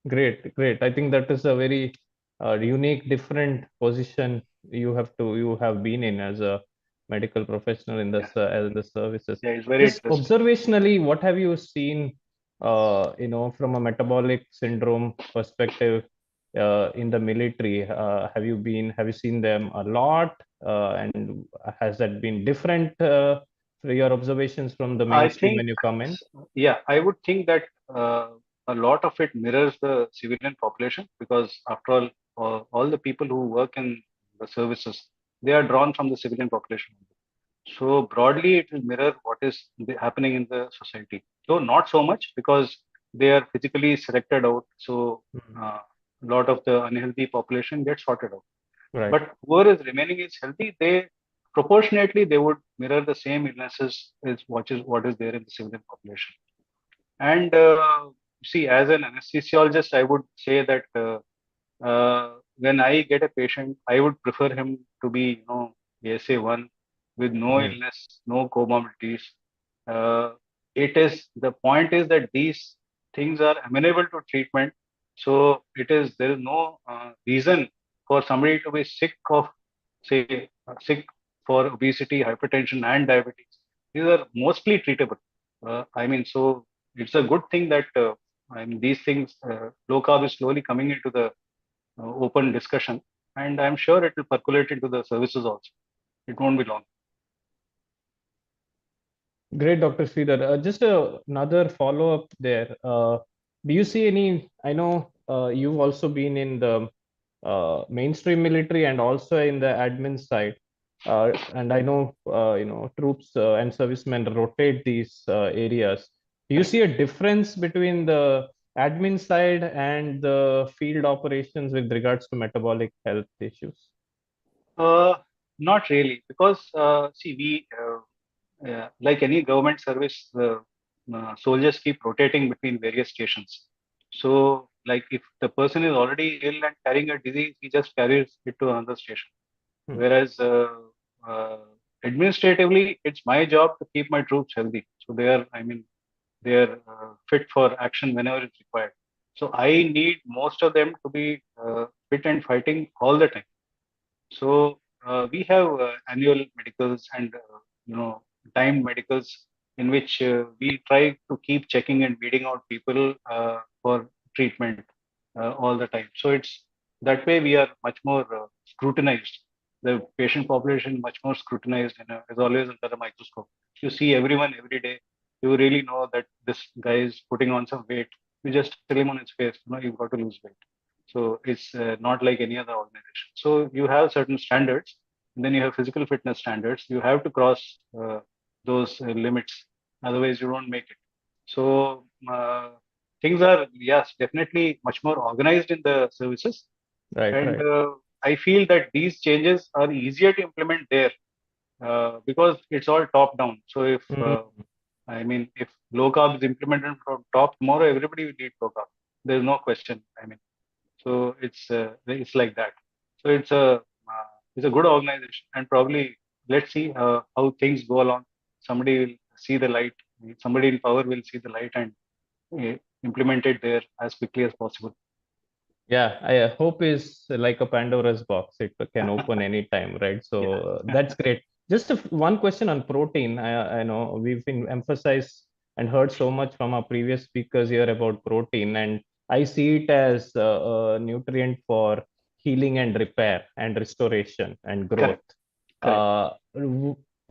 Great, great. I think that is a very unique, different position you have been in as a medical professional in the in the services. Yeah, it's very Just interesting. observationally, what have you seen, from a metabolic syndrome perspective, in the military? Have you seen them a lot? And has that been different, for your observations from the I mainstream think, when you come in? yeah, I would think that a lot of it mirrors the civilian population because, after all the people who work in the services, they are drawn from the civilian population. So broadly, it will mirror what is happening in the society. Though not so much because they are physically selected out. So a lot of the unhealthy population gets sorted out. Right. But whoever is remaining is healthy. They proportionately they would mirror the same illnesses as what is there in the civilian population. And see, as an anesthesiologist, I would say that when I get a patient, I would prefer him to be, SA1 with no illness, no comorbidities. It is the point is that these things are amenable to treatment. So there is no reason for somebody to be sick of, say, sick for obesity, hypertension, and diabetes. These are mostly treatable. So it's a good thing that these things, low carb is slowly coming into the open discussion, and I'm sure it will percolate into the services also. It won't be long. Great, Dr. Sridhar. Just another follow-up there. Do you see any? I know you've also been in the mainstream military and also in the admin side. And I know, troops and servicemen rotate these areas. Do you see a difference between the admin side and the field operations with regards to metabolic health issues? Not really, because see, like any government service, soldiers keep rotating between various stations. So, like if the person is already ill and carrying a disease, he just carries it to another station. Whereas uh, administratively, it's my job to keep my troops healthy. So they are fit for action whenever it's required. So I need most of them to be fit and fighting all the time. So we have annual medicals and timed medicals in which we try to keep checking and weeding out people for treatment all the time. So it's that way we are much more scrutinized. The patient population much more scrutinized and is always under the microscope. You see everyone every day. You really know that this guy is putting on some weight. You just tell him on his face, you've got to lose weight. So it's not like any other organization. So you have certain standards, and then you have physical fitness standards. You have to cross those limits, otherwise you don't make it. So things are, yes, definitely much more organized in the services, Right, and right. I feel that these changes are easier to implement there because it's all top down. So if low carb is implemented from top tomorrow, everybody will eat low carb. There's no question. So it's like that. So it's a good organization, and probably let's see how things go along. Somebody will see the light. Somebody in power will see the light and implement it there as quickly as possible. Yeah, I hope is like a Pandora's box. It can open anytime, right? So that's great. Just one question on protein. I know we've been emphasized and heard so much from our previous speakers here about protein, and I see it as a nutrient for healing and repair and restoration and growth. Correct.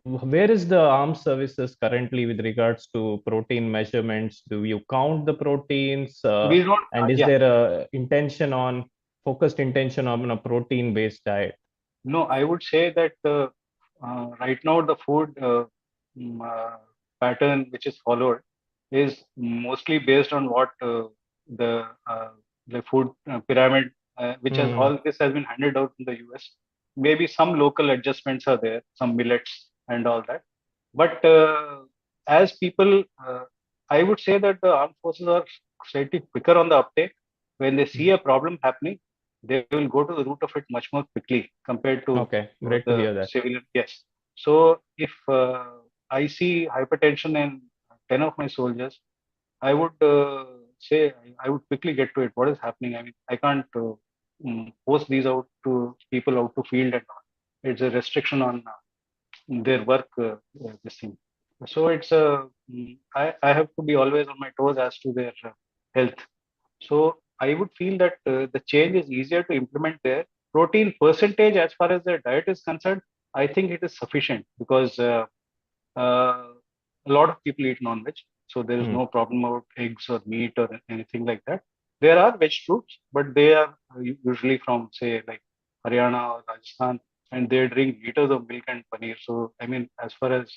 Where is the armed services currently with regards to protein measurements? Do you count the proteins? We don't. And is Yeah. there a focused intention on a protein-based diet? No, I would say that right now the food pattern which is followed is mostly based on what the the food pyramid which has all this has been handed out in the US. Maybe some local adjustments are there, some millets and all that. But as people, I would say that the armed forces are slightly quicker on the uptake. When they see a problem happening, they will go to the root of it much more quickly compared to Okay, great to the hear that. civilian. Yes. So if I see hypertension in 10 of my soldiers, I would say I would quickly get to it. What is happening? I can't post these out to people out to field and all. It's a restriction on their work, this thing. So it's I have to be always on my toes as to their health. So I would feel that the change is easier to implement there. Protein percentage, as far as their diet is concerned, I think it is sufficient because a lot of people eat non-veg, so there is no problem about eggs or meat or anything like that. There are veg troops, but they are usually from, say, like Haryana or Rajasthan, and they drink liters of milk and paneer. So I mean, as far as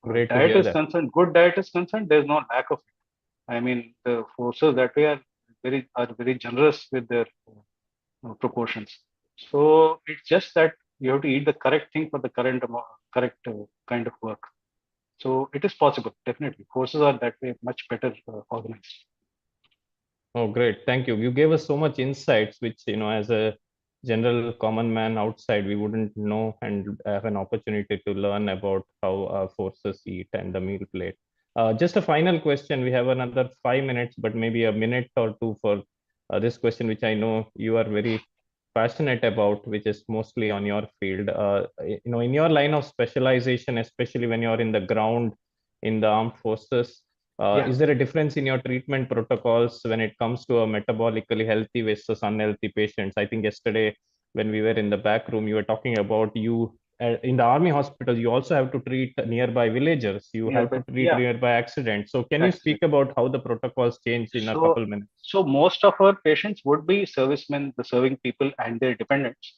Great to diet hear is that. concerned, good diet is concerned, there's no lack of it. I mean, the forces that way are very generous with their proportions. So it's just that you have to eat the correct thing for the correct kind of work. So it is possible, definitely. Forces are that way much better organized. Oh, great. Thank you. You gave us so much insights, which, as a general common man outside, we wouldn't know and have an opportunity to learn about how forces eat and the meal plate. Just a final question. We have another 5 minutes, but maybe a minute or two for this question, which I know you are very passionate about, which is mostly on your field. In your line of specialization, especially when you're in the ground in the armed forces, is there a difference in your treatment protocols when it comes to a metabolically healthy versus unhealthy patients? I think yesterday when we were in the back room, you were talking about in the army hospital, you also have to treat nearby villagers. You have to treat nearby accidents. So can you speak about how the protocols change in a couple minutes? So most of our patients would be servicemen, the serving people and their dependents.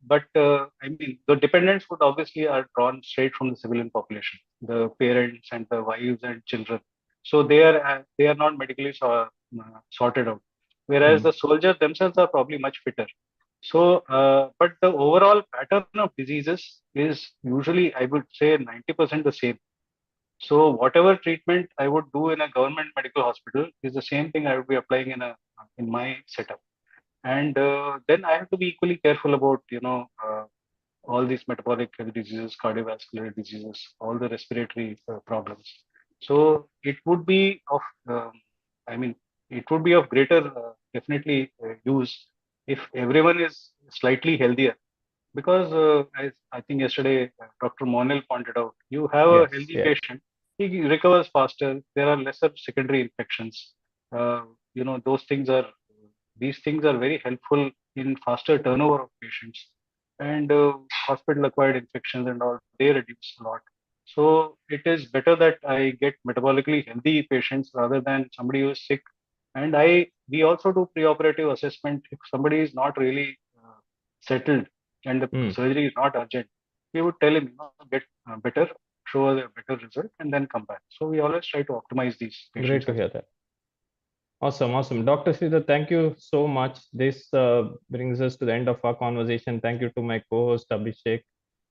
But I mean, the dependents would obviously are drawn straight from the civilian population, the parents and the wives and children. So they are not medically sorted out, whereas the soldiers themselves are probably much fitter. So, but the overall pattern of diseases is usually, I would say, 90% the same. So whatever treatment I would do in a government medical hospital is the same thing I would be applying in my setup. And then I have to be equally careful about all these metabolic diseases, cardiovascular diseases, all the respiratory problems. So it would be of I mean, it would be of greater definitely use if everyone is slightly healthier. Because I think yesterday Dr. Monil pointed out, you have a healthy patient, he recovers faster. There are lesser secondary infections. These things are very helpful in faster turnover of patients, and hospital acquired infections and all, they reduce a lot. So it is better that I get metabolically healthy patients rather than somebody who is sick. And we also do preoperative assessment. If somebody is not really settled and the surgery is not urgent, we would tell him, get better, show a better result, and then come back. So we always try to optimize these patients. Great to hear that. Awesome. Dr. Sridhar, thank you so much. This brings us to the end of our conversation. Thank you to my co-host Abhishek.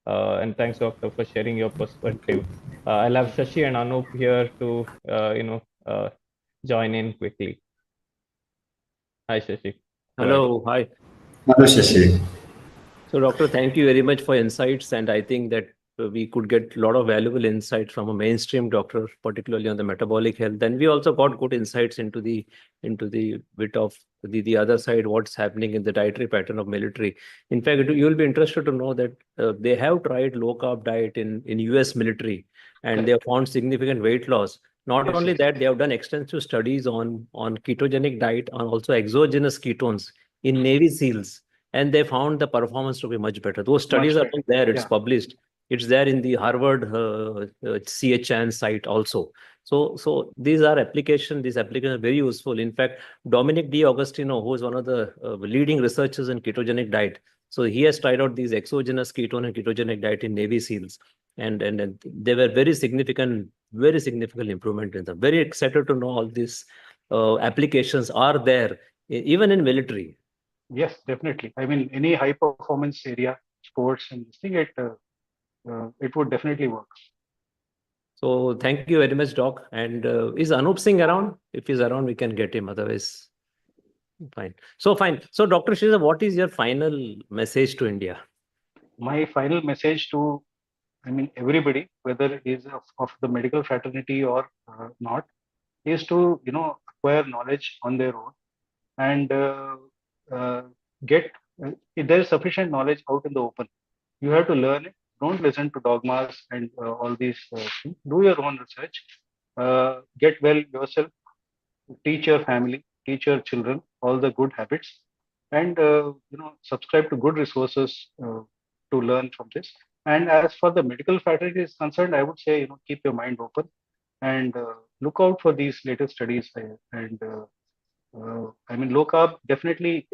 And thanks, Doctor, for sharing your perspective. I'll have Shashi and Anup here to, join in quickly. Hi, Shashi. Hello. Hi. Hello, Shashi. So, Doctor, thank you very much for insights. And I think that we could get a lot of valuable insights from a mainstream doctor, particularly on the metabolic health. And we also got good insights into the bit of the other side, what's happening in the dietary pattern of military. In fact, you will be interested to know that they have tried low-carb diet in US military, and they have found significant weight loss. Not only that, they have done extensive studies on ketogenic diet and also exogenous ketones in Navy SEALs, and they found the performance to be much better. Those studies are all there. It's published. It's there in the Harvard CHN site also. So these applications are very useful. In fact, Dominic D'Agostino, who is one of the leading researchers in ketogenic diet, so he has tried out these exogenous ketone and ketogenic diet in Navy SEALs, and they were very significant improvement in them. Very excited to know all these applications are there even in military. Yes, definitely. I mean, any high performance area, sports and this thing, it would definitely work. So thank you very much, Doc. And is Anup Singh around? If he's around, we can get him. Otherwise, fine. So Dr. Sridhar, what is your final message to India? My final message to, everybody, whether it is of the medical fraternity or not, is to, acquire knowledge on their own and get, if there is sufficient knowledge out in the open, you have to learn it, don't listen to dogmas and all these things. Do your own research. Get well yourself. Teach your family, teach your children all the good habits, and subscribe to good resources to learn from this. And as for the medical fraternity is concerned, I would say keep your mind open and look out for these latest studies. I mean, low carb definitely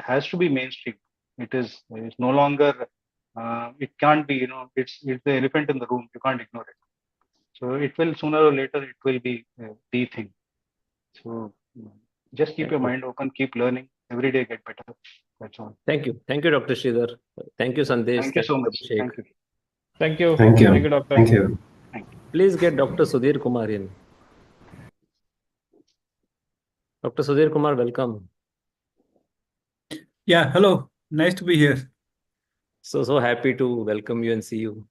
has to be mainstream. It's no longer. It can't be. It's the elephant in the room. You can't ignore it. So it will sooner or later it will be the thing. So just keep your mind open, keep learning. Every day get better. That's all. Thank you. Thank you, Dr. Sridhar. Thank you, Sandesh. Thank you so much. Abhishek. Thank you. Thank you. Thank you. Thank you, Doctor. Thank you. Please get Dr. Sudhir Kumar in. Dr. Sudhir Kumar, welcome. Yeah, hello. Nice to be here. So happy to welcome you and see you.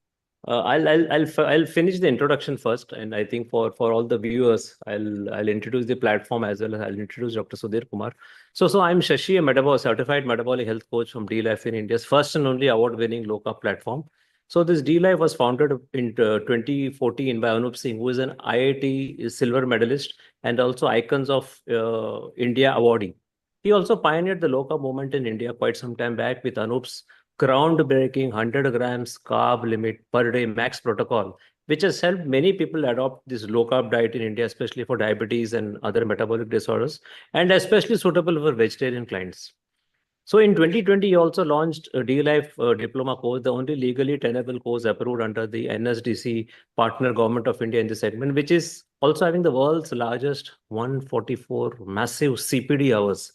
I'll finish the introduction first, and I think for all the viewers, I'll introduce the platform as well as I'll introduce Dr. Sudhir Kumar. So I'm Shashi, a certified metabolic health coach from DLife in India's first and only award-winning low carb platform. So this DLife was founded in 2014 by Anup Singh, who is an IIT silver medalist and also Icons of India awardee. He also pioneered the low carb movement in India quite some time back with Anup's groundbreaking 100 grams carb limit per day max protocol, which has helped many people adopt this low carb diet in India, especially for diabetes and other metabolic disorders, and especially suitable for vegetarian clients. So in 2020, he also launched a DLife diploma course, the only legally tenable course approved under the NSDC partner government of India in this segment, which is also having the world's largest 144 massive CPD hours.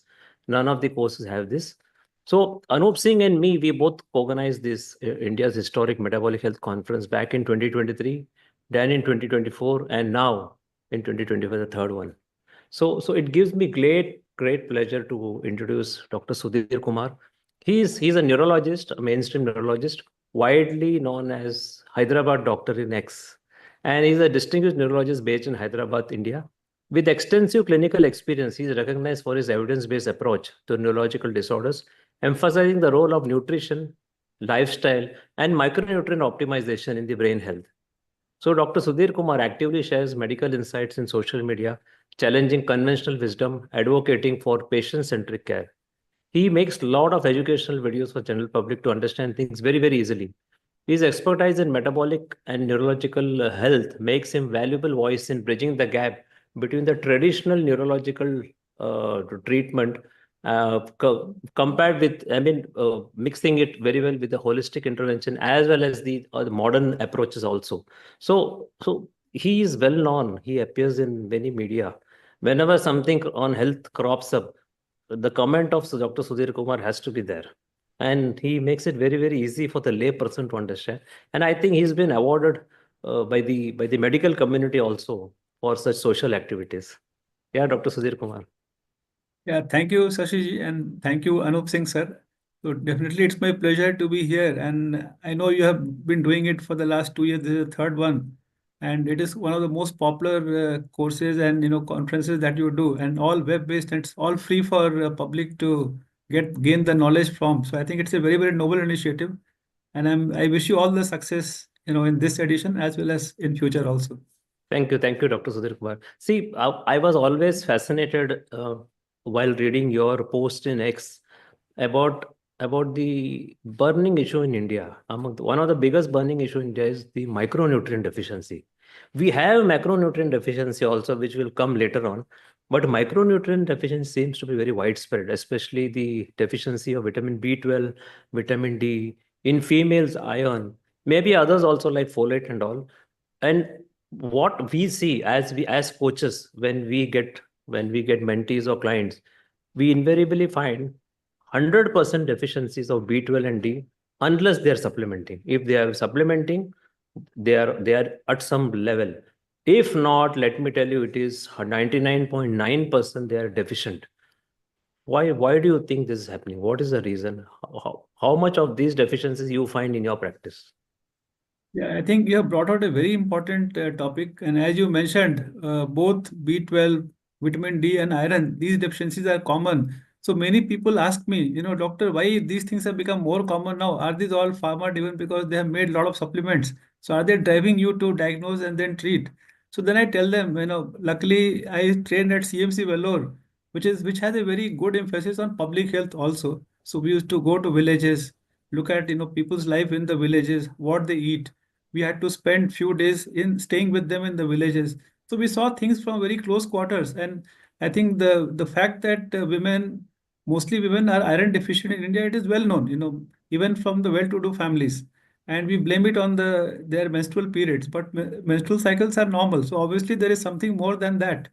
None of the courses have this. So Anup Singh and me, we both organized this India's historic Metabolic Health Conference back in 2023, then in 2024, and now in 2025, the third one. So it gives me great pleasure to introduce Dr. Sudhir Kumar. He's a neurologist, a mainstream neurologist, widely known as Hyderabad Doctor in X. And he's a distinguished neurologist based in Hyderabad, India. With extensive clinical experience, he is recognized for his evidence-based approach to neurological disorders, emphasizing the role of nutrition, lifestyle, and micronutrient optimization in the brain health. So Dr. Sudhir Kumar actively shares medical insights in social media, challenging conventional wisdom, advocating for patient-centric care. He makes a lot of educational videos for general public to understand things very, very easily. His expertise in metabolic and neurological health makes him valuable voice in bridging the gap between the traditional neurological treatment compared with, mixing it very well with the holistic intervention as well as the modern approaches also. So he is well known. He appears in many media. Whenever something on health crops up, the comment of Dr. Sudhir Kumar has to be there. And he makes it very, very easy for the lay person to understand. And I think he's been awarded by the medical community also for such social activities. Yeah, Dr. Sudhir Kumar. Yeah, thank you, Sashi, and thank you, Anup Singh, sir. So definitely it's my pleasure to be here. And I know you have been doing it for the last 2 years. This is the third one. And it is one of the most popular courses and conferences that you do, and all web-based, and it's all free for public to gain the knowledge from. So I think it's a very, very noble initiative. And I wish you all the success, in this edition as well as in future also. Thank you, Dr. Sudhir Kumar. See, I was always fascinated while reading your post in X about the burning issue in India. One of the biggest burning issue in India is the micronutrient deficiency. We have macronutrient deficiency also, which will come later on. But micronutrient deficiency seems to be very widespread, especially the deficiency of vitamin B12, vitamin D, in females, iron, maybe others also like folate and all. And what we see as coaches when we get mentees or clients, we invariably find 100% deficiencies of B12 and D unless they are supplementing. If they are supplementing, they are at some level. If not, let me tell you, it is 99.9% they are deficient. Why do you think this is happening? What is the reason? How much of these deficiencies you find in your practice? Yeah, I think you have brought out a very important topic. And as you mentioned, both B12, vitamin D, and iron, these deficiencies are common. So many people ask me, doctor, why these things have become more common now? Are these all pharma driven because they have made a lot of supplements? So are they driving you to diagnose and then treat? So then I tell them, luckily I trained at CMC Vellore, which has a very good emphasis on public health also. So we used to go to villages, look at people's life in the villages, what they eat. We had to spend few days in staying with them in the villages. So we saw things from very close quarters. And I think the fact that mostly women are iron deficient in India, it is well known, even from the well-to-do families. And we blame it on their menstrual periods, but menstrual cycles are normal. So obviously there is something more than that.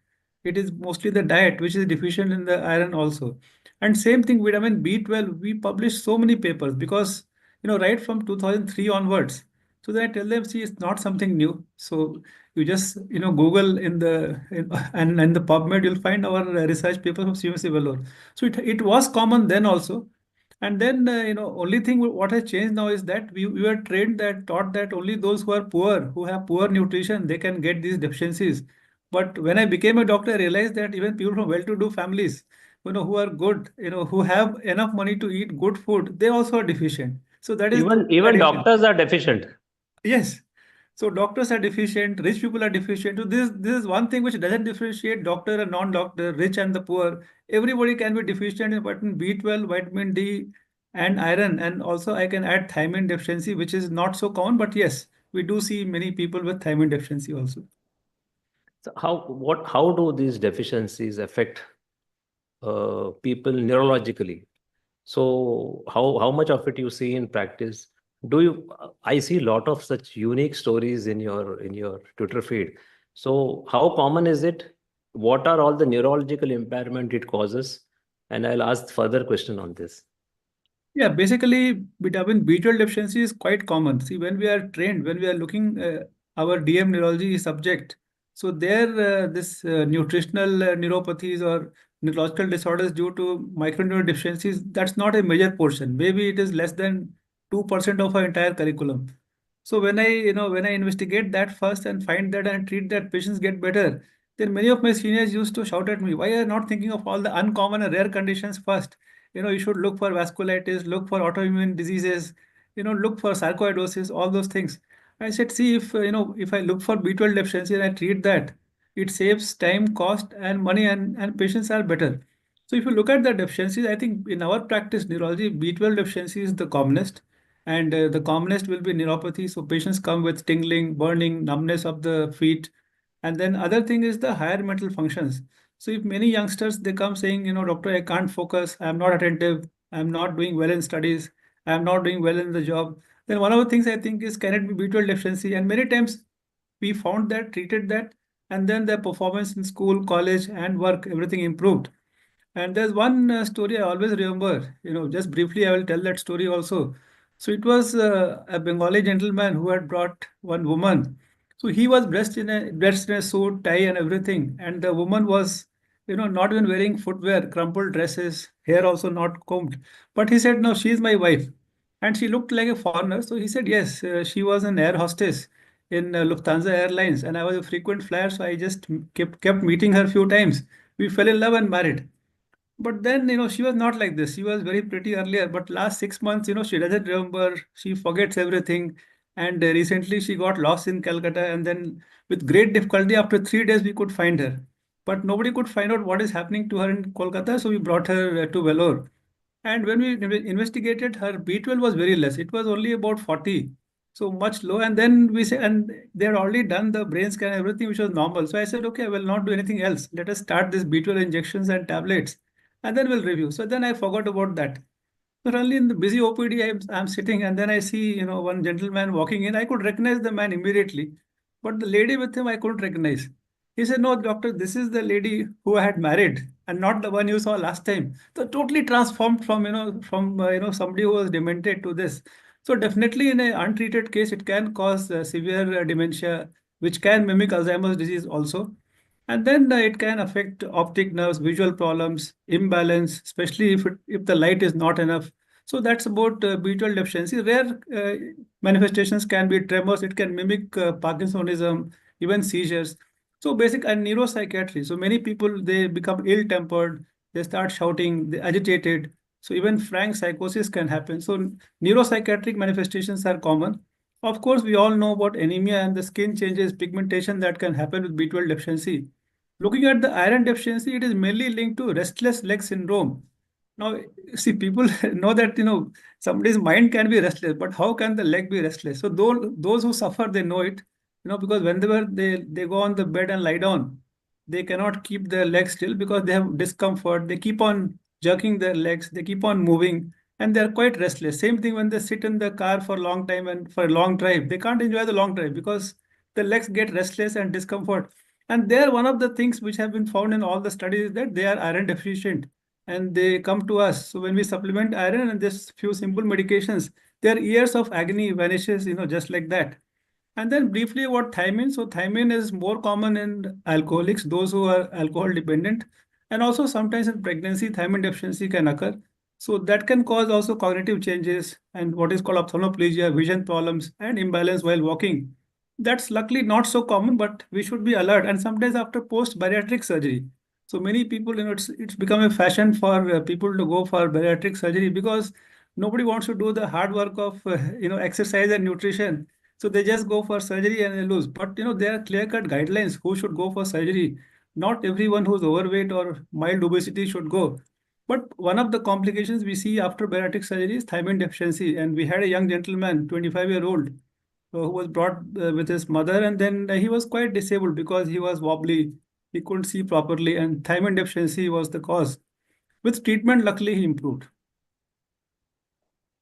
It is mostly the diet which is deficient in the iron also. And same thing, vitamin B12, we publish so many papers because, right from 2003 onwards. So then I tell them, see, it's not something new. So you just, Google and in the PubMed, you'll find our research papers from CMC Vellore. So it was common then also. And then, only thing what has changed now is that we were taught that only those who are poor, who have poor nutrition, they can get these deficiencies. But when I became a doctor, I realized that even people from well-to-do families, who are good, who have enough money to eat good food, they also are deficient. So that is the Even paradigm. doctors are deficient. Yes. So doctors are deficient, rich people are deficient. So this is one thing which doesn't differentiate doctor and non-doctor, rich and the poor. Everybody can be deficient in vitamin B12, vitamin D, and iron. And also I can add thiamine deficiency, which is not so common, but yes, we do see many people with thiamine deficiency also. So how do these deficiencies affect people neurologically? So how much of it you see in practice? I see a lot of such unique stories in your Twitter feed. So how common is it? What are all the neurological impairment it causes? And I'll ask further question on this. Yeah, basically, vitamin B12 deficiency is quite common. See, when we are trained, when we are looking our DM neurology subject, so there this nutritional neuropathies or neurological disorders due to micronutrient deficiencies, that's not a major portion. Maybe it is less than 2% of our entire curriculum. So when I investigate that first and find that and treat that, patients get better. Then many of my seniors used to shout at me, why are you not thinking of all the uncommon and rare conditions first? You should look for vasculitis, look for autoimmune diseases, look for sarcoidosis, all those things. I said, see, if I look for B12 deficiency and I treat that, it saves time, cost, and money, and patients are better. So if you look at the deficiencies, I think in our practice neurology, B12 deficiency is the commonest, and the commonest will be neuropathy. So patients come with tingling, burning, numbness of the feet, and then other thing is the higher mental functions. So if many youngsters they come saying, doctor, I can't focus, I'm not attentive, I'm not doing well in studies, I'm not doing well in the job, then one of the things I think is can it be B12 deficiency? And many times we found that, treated that, and then their performance in school, college, and work, everything improved. And there's one story I always remember, just briefly, I will tell that story also. So it was a Bengali gentleman who had brought one woman. So he was dressed in a suit, tie, and everything. And the woman was, not even wearing footwear, crumpled dresses, hair also not combed. But he said, no, she's my wife. And she looked like a foreigner. So he said, yes, she was an air hostess in Lufthansa Airlines. And I was a frequent flyer. So I just kept meeting her a few times. We fell in love and married. But then, she was not like this. She was very pretty earlier, but last 6 months, she doesn't remember. She forgets everything. And recently she got lost in Calcutta. And then with great difficulty, after 3 days, we could find her. But nobody could find out what is happening to her in Kolkata. So we brought her to Vellore. And when we investigated, her B12 was very less. It was only about 40. So much low. And then we said, and they had already done the brain scan, everything which was normal. So I said, okay, I will not do anything else. Let us start this B12 injections and tablets and then we'll review. So then I forgot about that. Suddenly in the busy OPD, I'm sitting and then I see, one gentleman walking in. I could recognize the man immediately, but the lady with him, I couldn't recognize. He said, no, doctor, this is the lady who I had married and not the one you saw last time. So totally transformed from, somebody who was demented to this. So definitely in an untreated case, it can cause severe dementia, which can mimic Alzheimer's disease also. And then it can affect optic nerves, visual problems, imbalance, especially if the light is not enough. So that's about B12 deficiency. Rare manifestations can be tremors. It can mimic Parkinsonism, even seizures. So basic and neuropsychiatry. So many people, they become ill-tempered. they start shouting, they're agitated. So even frank psychosis can happen. So neuropsychiatric manifestations are common. Of course, we all know about anemia and the skin changes, pigmentation that can happen with B12 deficiency. Looking at the iron deficiency, it is mainly linked to restless leg syndrome. Now, see, people know that, somebody's mind can be restless, but how can the leg be restless? So those who suffer, they know it, because whenever they go on the bed and lie down, they cannot keep their legs still because they have discomfort. They keep on jerking their legs, they keep on moving, and they're quite restless. Same thing when they sit in the car for a long time and for a long drive, they can't enjoy the long drive because the legs get restless and discomfort. And there, one of the things which have been found in all the studies is that they are iron deficient and they come to us. So when we supplement iron and this few simple medications, their years of agony vanishes, just like that. And then briefly about thiamine. So thiamine is more common in alcoholics, those who are alcohol dependent, and also sometimes in pregnancy, thiamine deficiency can occur. So that can cause also cognitive changes and what is called ophthalmoplegia, vision problems, and imbalance while walking. That's luckily not so common, but we should be alert. And sometimes after post-bariatric surgery. So many people, it's become a fashion for people to go for bariatric surgery because nobody wants to do the hard work of, exercise and nutrition. So they just go for surgery and they lose. But there are clear-cut guidelines who should go for surgery. Not everyone who's overweight or mild obesity should go. But one of the complications we see after bariatric surgery is thiamine deficiency. And we had a young gentleman, 25-year-old, who was brought with his mother, and then he was quite disabled because he was wobbly. He couldn't see properly, and thiamine deficiency was the cause. With treatment, luckily, he improved.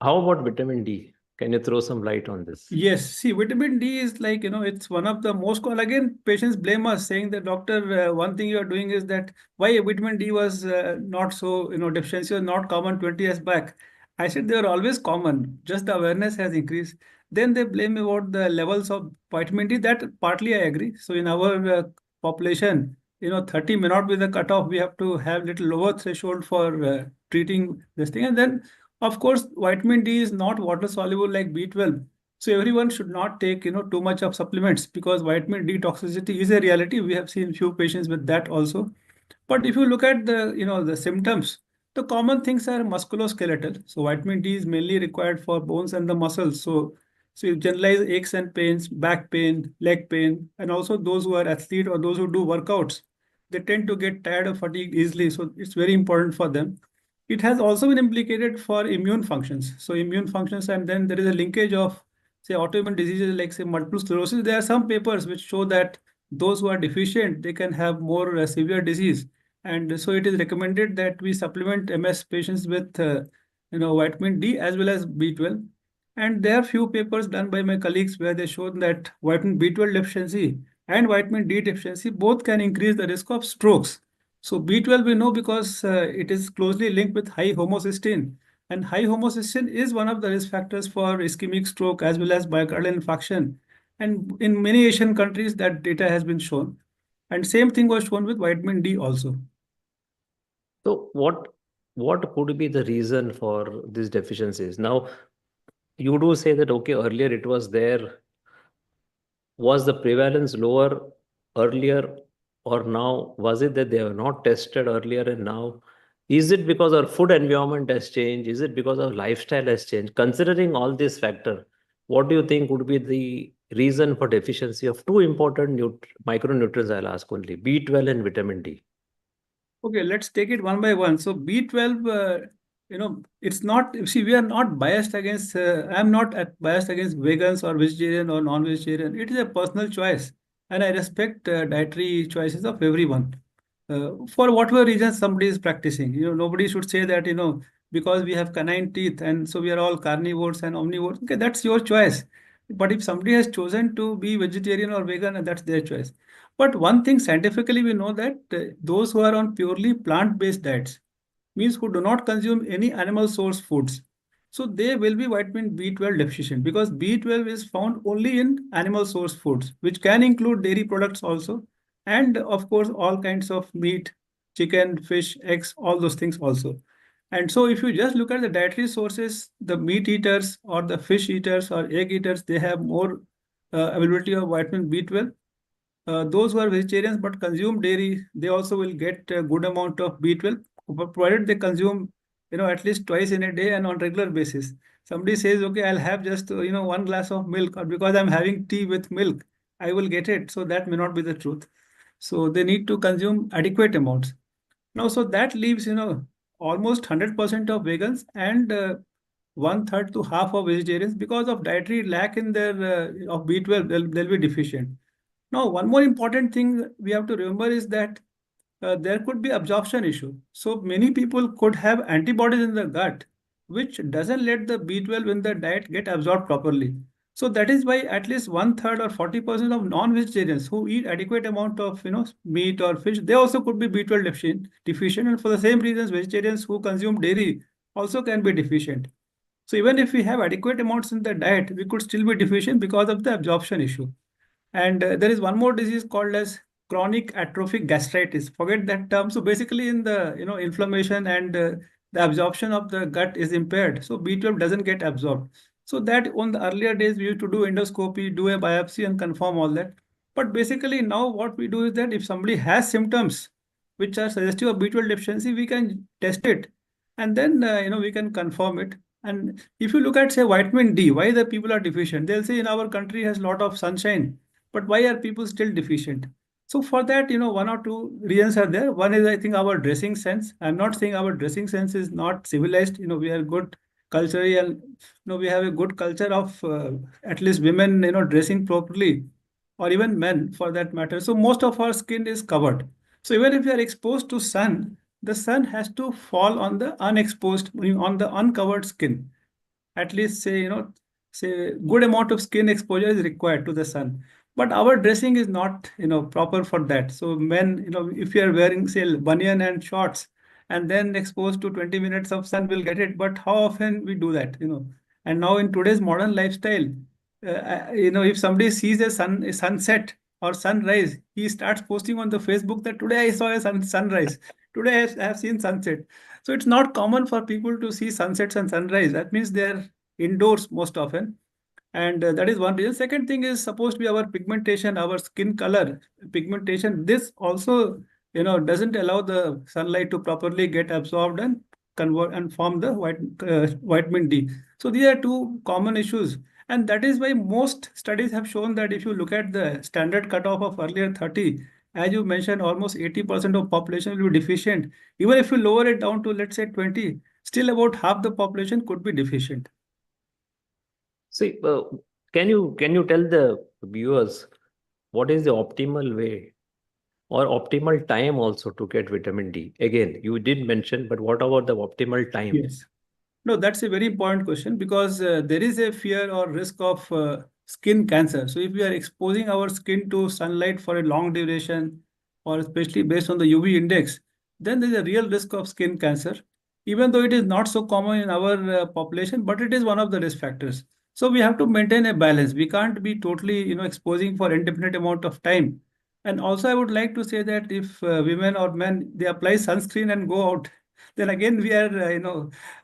How about vitamin D? Can you throw some light on this? Yes, see, vitamin D is like, it's one of the most common. Again, patients blame us saying that, doctor, one thing you are doing is that why vitamin D was not so, deficiency was not common 20 years back. I said they were always common, just the awareness has increased. Then they blame about the levels of vitamin D. That partly I agree. So in our population, 30 may not be the cutoff. We have to have little lower threshold for treating this thing. And then of course, vitamin D is not water soluble like B12. So everyone should not take, too much of supplements because vitamin D toxicity is a reality. We have seen few patients with that also. But if you look at the symptoms, the common things are musculoskeletal. So vitamin D is mainly required for bones and the muscles. So you generalize aches and pains, back pain, leg pain, and also those who are athletes or those who do workouts, they tend to get tired or fatigued easily. So it's very important for them. It has also been implicated for immune functions. So immune functions, and then there is a linkage of, say, autoimmune diseases like, say, multiple sclerosis. There are some papers which show that those who are deficient, they can have more severe disease. And so it is recommended that we supplement MS patients with, vitamin D as well as B12. And there are few papers done by my colleagues where they showed that vitamin B12 deficiency and vitamin D deficiency both can increase the risk of strokes. So B12 we know because it is closely linked with high homocysteine, and high homocysteine is one of the risk factors for ischemic stroke as well as myocardial infarction. And in many Asian countries that data has been shown. And same thing was shown with vitamin D also. So what could be the reason for these deficiencies? Now, you do say that, okay, earlier it was there. Was the prevalence lower earlier, or now was it that they were not tested earlier and now? Is it because our food environment has changed? Is it because our lifestyle has changed? Considering all these factors, what do you think would be the reason for deficiency of two important micronutrients? I'll ask only B12 and vitamin D. Okay, let's take it one by one. So B12, it's not, see, we are not biased against, I'm not biased against vegans or vegetarian or non-vegetarian. It is a personal choice. And I respect dietary choices of everyone. For whatever reason somebody is practicing, nobody should say that, because we have canine teeth and so we are all carnivores and omnivores. Okay, that's your choice. But if somebody has chosen to be vegetarian or vegan, that's their choice. But one thing scientifically we know that those who are on purely plant-based diets, means who do not consume any animal source foods, so they will be vitamin B12 deficient because B12 is found only in animal source foods, which can include dairy products also, and of course all kinds of meat, chicken, fish, eggs, all those things also. And so if you just look at the dietary sources, the meat eaters or the fish eaters or egg eaters, they have more availability of vitamin B12. Those who are vegetarians but consume dairy, they also will get a good amount of B12. provided they consume, at least twice in a day and on regular basis. Somebody says, okay, I'll have just, 1 glass of milk, or because I'm having tea with milk, I will get it. So that may not be the truth. So they need to consume adequate amounts. Now, so that leaves, almost 100% of vegans and one third to half of vegetarians, because of dietary lack in their of B12, they'll be deficient. Now, one more important thing we have to remember is that there could be absorption issue. So many people could have antibodies in the gut, which doesn't let the B12 in the diet get absorbed properly. So that is why at least one third or 40% of non-vegetarians who eat adequate amount of meat or fish, they also could be B12 deficient. And for the same reasons, vegetarians who consume dairy also can be deficient. So even if we have adequate amounts in the diet, we could still be deficient because of the absorption issue. And there is one more disease called as chronic atrophic gastritis. Forget that term. So basically, in the inflammation and the absorption of the gut is impaired. So B12 doesn't get absorbed. So that on the earlier days we used to do endoscopy, do a biopsy, and confirm all that. But basically now what we do is that if somebody has symptoms which are suggestive of B12 deficiency, we can test it, and then we can confirm it. And if you look at, say, vitamin D, why the people are deficient? They'll say in our country has a lot of sunshine, but why are people still deficient? So for that, one or two reasons are there. One is, I think, our dressing sense. I'm not saying our dressing sense is not civilized. We are good culturally, and we have a good culture of at least women, dressing properly, or even men for that matter. So most of our skin is covered. So even if you are exposed to sun, the sun has to fall on the unexposed, on the uncovered skin. At least say good amount of skin exposure is required to the sun. But our dressing is not, proper for that. So men, if you are wearing, say, bunion and shorts, and then exposed to 20 minutes of sun, will get it. But how often we do that, And now in today's modern lifestyle, if somebody sees a sunset or sunrise, he starts posting on the Facebook that today I saw a sunrise. Today I have seen sunset. So it's not common for people to see sunsets and sunrise. That means they're indoors most often. And that is one reason. Second thing is supposed to be our pigmentation, our skin color, pigmentation. This also, doesn't allow the sunlight to properly get absorbed and convert and form the vitamin D. So these are two common issues. And that is why most studies have shown that if you look at the standard cutoff of earlier 30, as you mentioned, almost 80% of population will be deficient. Even if you lower it down to, let's say, 20, still about half the population could be deficient. See, can you tell the viewers what is the optimal way or optimal time also to get vitamin D? Again, you did mention, but what about the optimal time? Yes. No, that's a very important question, because there is a fear or risk of skin cancer. So if we are exposing our skin to sunlight for a long duration, or especially based on the UV index, then there's a real risk of skin cancer, even though it is not so common in our population, but it is one of the risk factors. So we have to maintain a balance. We can't be totally, exposing for indefinite amount of time. And also, I would like to say that if women or men, they apply sunscreen and go out, then again we are,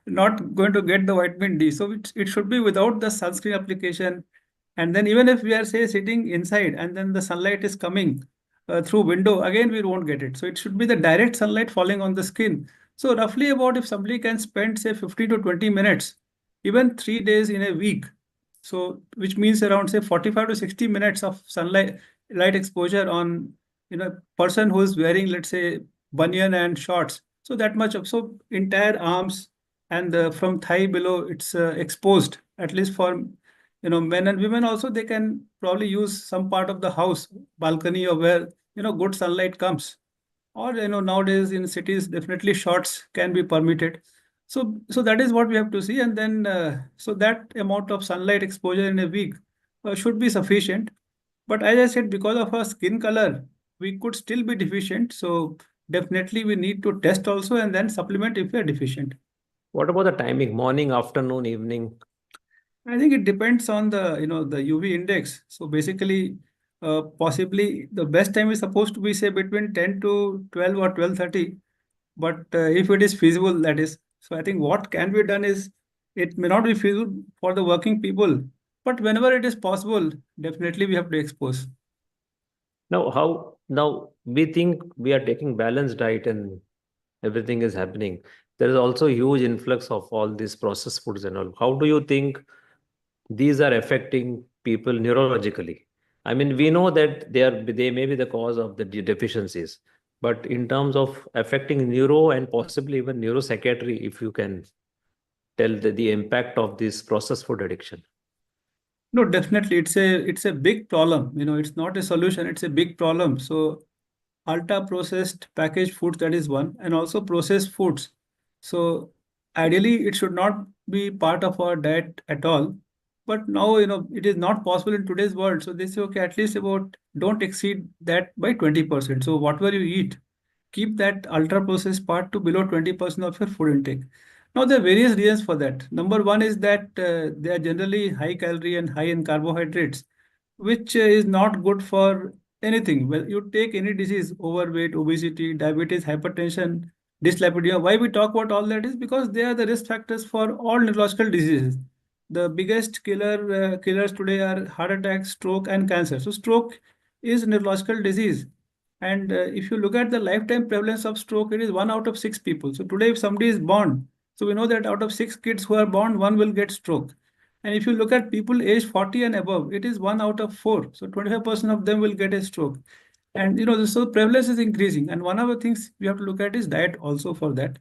not going to get the vitamin D. So it should be without the sunscreen application. And then even if we are, say, sitting inside and then the sunlight is coming through window, again we won't get it. So it should be the direct sunlight falling on the skin. So roughly about, if somebody can spend, say, 15 to 20 minutes, even 3 days in a week, so which means around, say, 45 to 60 minutes of sunlight light exposure on person who is wearing, let's say, bunion and shorts. So that much of, so entire arms and from thigh below, it's exposed, at least for men and women also. They can probably use some part of the house, balcony, or where good sunlight comes. Or nowadays in cities, definitely shorts can be permitted. So that is what we have to see. And then so that amount of sunlight exposure in a week should be sufficient. But as I said, because of our skin color, we could still be deficient. So definitely we need to test also and then supplement if we are deficient. What about the timing? Morning, afternoon, evening? I think it depends on the the UV index. So basically, possibly the best time is supposed to be, say, between 10 to 12 or 12:30. But if it is feasible, that is. So I think what can be done is, it may not be feasible for the working people, but whenever it is possible, definitely we have to expose. Now we think we are taking balanced diet, and everything is happening, there is also huge influx of all these processed foods and all. How do you think these are affecting people neurologically? I mean, we know that they may be the cause of the deficiencies, but in terms of affecting neuro and possibly even neuropsychiatry, if you can tell the impact of this processed food addiction. No, definitely, it's a big problem. It's not a solution. It's a big problem. So ultra processed packaged foods, that is one, and also processed foods. So ideally, it should not be part of our diet at all. But now, it is not possible in today's world. So they say, okay, at least about don't exceed that by 20%. So whatever you eat, keep that ultra processed part to below 20% of your food intake. Now, there are various reasons for that. Number one is that they are generally high calorie and high in carbohydrates, which is not good for anything. Well, you take any disease, overweight, obesity, diabetes, hypertension, dyslipidemia. Why we talk about all that is because they are the risk factors for all neurological diseases. The biggest killers today are heart attack, stroke, and cancer. So stroke is a neurological disease. And if you look at the lifetime prevalence of stroke, it is 1 out of 6 people. So today, if somebody is born, so we know that out of 6 kids who are born, one will get stroke. And if you look at people aged 40 and above, it is 1 out of 4. So 25% of them will get a stroke. And so prevalence is increasing. And one of the things we have to look at is diet also for that.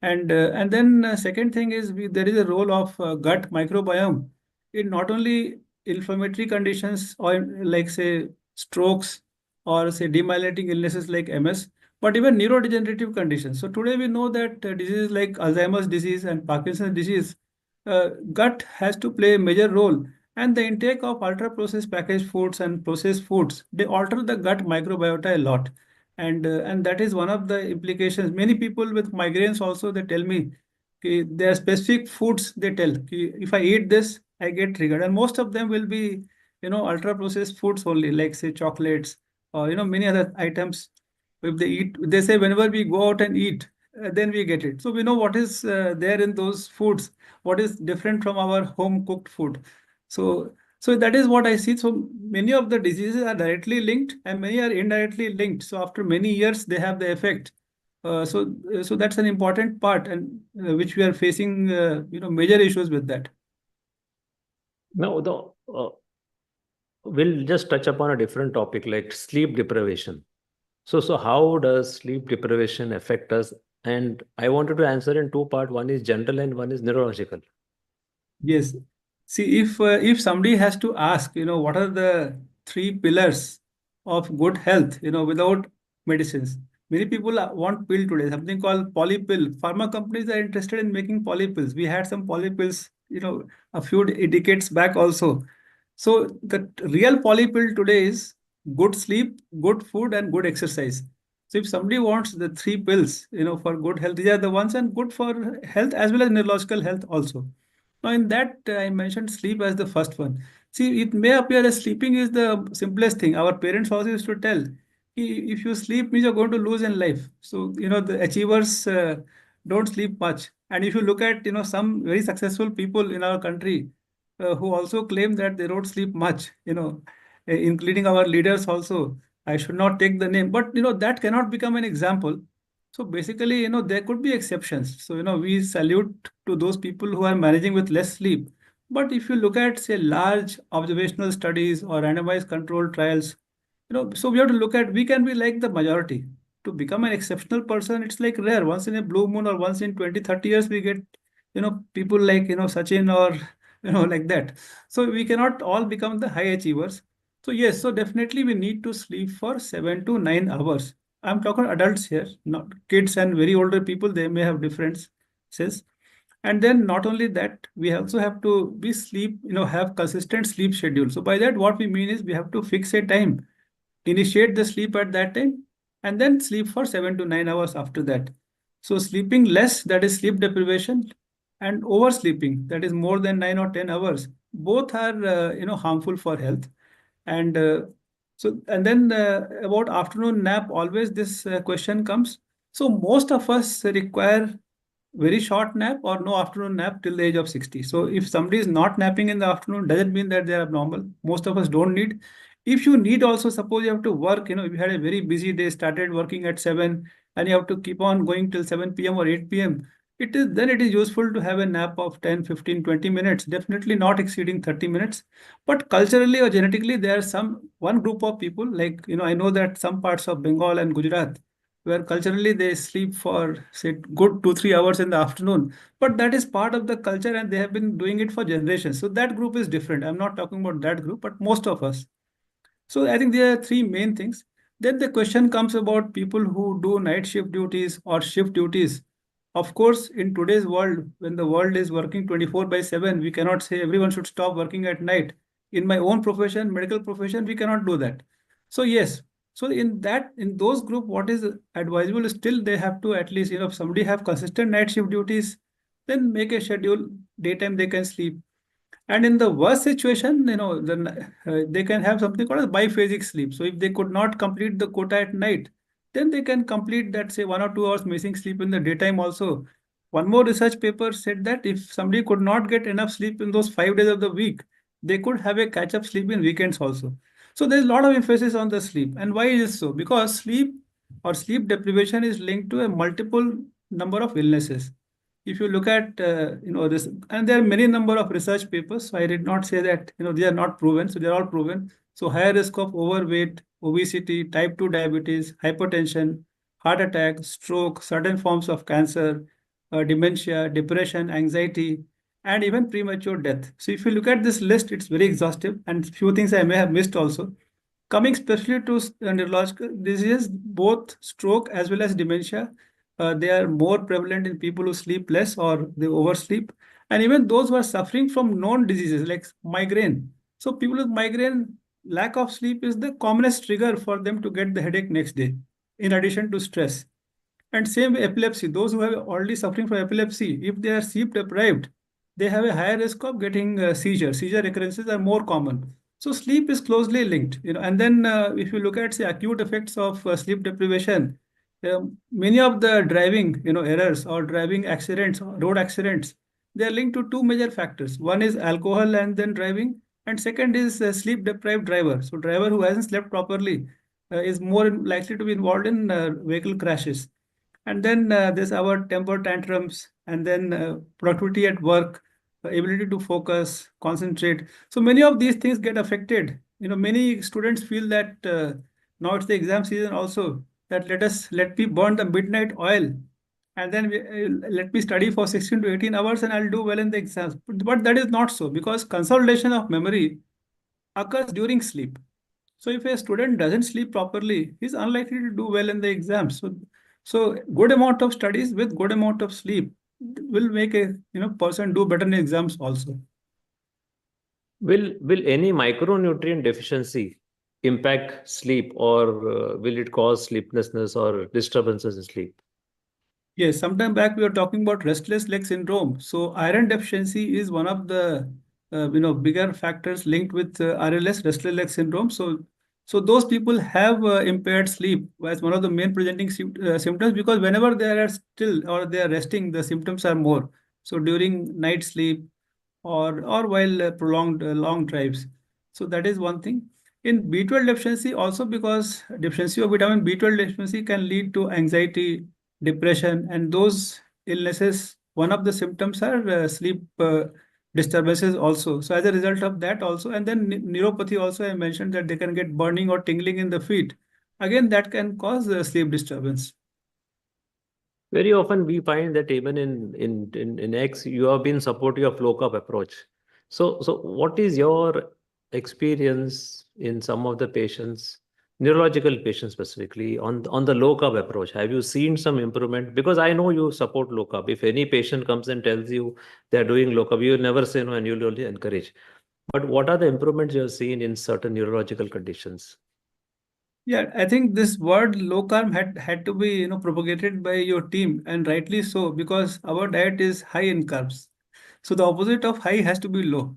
And then second thing is there is a role of gut microbiome in not only inflammatory conditions or like say strokes or say demyelinating illnesses like MS, but even neurodegenerative conditions. So today we know that diseases like Alzheimer's disease and Parkinson's disease, gut has to play a major role. And the intake of ultra processed packaged foods and processed foods, they alter the gut microbiota a lot. And that is one of the implications. Many people with migraines also, they tell me there are specific foods they tell if I eat this, I get triggered. And most of them will be, ultra processed foods only, like say chocolates or, many other items. If they eat, they say whenever we go out and eat, then we get it. So we know what is there in those foods, what is different from our home cooked food. So that is what I see. So many of the diseases are directly linked and many are indirectly linked. So after many years, they have the effect. So that's an important part, and which we are facing, major issues with that. Now, we'll just touch upon a different topic like sleep deprivation. So how does sleep deprivation affect us? And I wanted to answer in two parts. One is general and one is neurological. Yes. See, if somebody has to ask, what are the 3 pillars of good health, without medicines. Many people want pill today, something called polypill. Pharma companies are interested in making polypills. We had some polypills, a few decades back also. So the real polypill today is good sleep, good food, and good exercise. So if somebody wants the 3 pills, for good health, these are the ones and good for health as well as neurological health also. Now, in that, I mentioned sleep as the first one. See, it may appear as sleeping is the simplest thing. Our parents also used to tell, if you sleep, means you're going to lose in life. So, the achievers don't sleep much. And if you look at, some very successful people in our country who also claim that they don't sleep much, including our leaders also. I should not take the name, but, that cannot become an example. So basically, there could be exceptions. So, we salute to those people who are managing with less sleep. But if you look at, say, large observational studies or randomized controlled trials, so we have to look at, we can be like the majority. To become an exceptional person, it's like rare. Once in a blue moon or once in 20, 30 years, we get, people like, Sachin or, like that. So we cannot all become the high achievers. So yes, so definitely we need to sleep for 7 to 9 hours. I'm talking adults here, not kids and very older people, they may have differences. And then not only that, we also have to be sleep, have consistent sleep schedule. So by that, what we mean is we have to fix a time, initiate the sleep at that time, and then sleep for 7 to 9 hours after that. So sleeping less, that is sleep deprivation, and oversleeping, that is more than 9 or 10 hours, both are, harmful for health. And then about afternoon nap, always this question comes. So most of us require very short nap or no afternoon nap till the age of 60. So if somebody is not napping in the afternoon, doesn't mean that they are abnormal. Most of us don't need. If you need also, suppose you have to work, if you had a very busy day, started working at 7 and you have to keep on going till 7 p.m. or 8 p.m., it is useful to have a nap of 10, 15, 20 minutes, definitely not exceeding 30 minutes. But culturally or genetically, there are one group of people, like, I know that some parts of Bengal and Gujarat, where culturally they sleep for, say, good 2, 3 hours in the afternoon. But that is part of the culture and they have been doing it for generations. So that group is different. I'm not talking about that group, but most of us. So I think there are three main things. Then the question comes about people who do night shift duties or shift duties. Of course, in today's world, when the world is working 24 by 7, we cannot say everyone should stop working at night. In my own profession, medical profession, we cannot do that. So yes, so in those group, what is advisable is still they have to at least, if somebody have consistent night shift duties, then make a schedule, daytime they can sleep. And in the worst situation, then they can have something called as biphasic sleep. So if they could not complete the quota at night, then they can complete that, say, 1 or 2 hours missing sleep in the daytime also. One more research paper said that if somebody could not get enough sleep in those 5 days of the week, they could have a catch-up sleep in weekends also. So there's a lot of emphasis on the sleep. And why is it so? Because sleep or sleep deprivation is linked to a multiple number of illnesses. If you look at this, and there are many number of research papers, so I did not say that they are not proven, so they are all proven. So higher risk of overweight, obesity, type 2 diabetes, hypertension, heart attack, stroke, certain forms of cancer, dementia, depression, anxiety, and even premature death. So if you look at this list, it's very exhaustive, and few things I may have missed also. Coming especially to neurological diseases, both stroke as well as dementia, they are more prevalent in people who sleep less or they oversleep, and even those who are suffering from known diseases like migraine. So people with migraine, lack of sleep is the commonest trigger for them to get the headache next day, in addition to stress. And same with epilepsy. Those who have already suffering from epilepsy, if they are sleep deprived, they have a higher risk of getting seizure. Seizure recurrences are more common. So sleep is closely linked. And then if you look at, say, acute effects of sleep deprivation, many of the driving errors or driving accidents, road accidents, they are linked to two major factors. One is alcohol and then driving, and second is sleep deprived driver. So driver who hasn't slept properly is more likely to be involved in vehicle crashes. And then there's our temper tantrums, and then productivity at work, ability to focus, concentrate. So many of these things get affected. Many students feel that now it's the exam season also, that let me burn the midnight oil, and then let me study for 16 to 18 hours and I'll do well in the exams. But that is not so, because consolidation of memory occurs during sleep. So if a student doesn't sleep properly, he's unlikely to do well in the exams. So good amount of studies with good amount of sleep will make a person do better in exams also. Will any micronutrient deficiency impact sleep, or will it cause sleeplessness or disturbances in sleep? Yes, sometime back we were talking about restless leg syndrome. So iron deficiency is one of the bigger factors linked with RLS, restless leg syndrome. So those people have impaired sleep as one of the main presenting symptoms, because whenever they are still or they are resting, the symptoms are more. So during night sleep or while prolonged long drives. So that is one thing. In B12 deficiency also, because deficiency of vitamin B12 deficiency can lead to anxiety, depression, and those illnesses, one of the symptoms are sleep disturbances also. So as a result of that also, and then neuropathy also, I mentioned that they can get burning or tingling in the feet. Again, that can cause sleep disturbance. Very often we find that even in X, you have been supportive of low-carb approach. So what is your experience in some of the patients, neurological patients specifically, on the low-carb approach? Have you seen some improvement? Because I know you support low-carb. If any patient comes and tells you they're doing low-carb, you will never say no and you'll only encourage. But what are the improvements you have seen in certain neurological conditions? Yeah, I think this word low carb had to be propagated by your team, and rightly so, because our diet is high in carbs. So the opposite of high has to be low.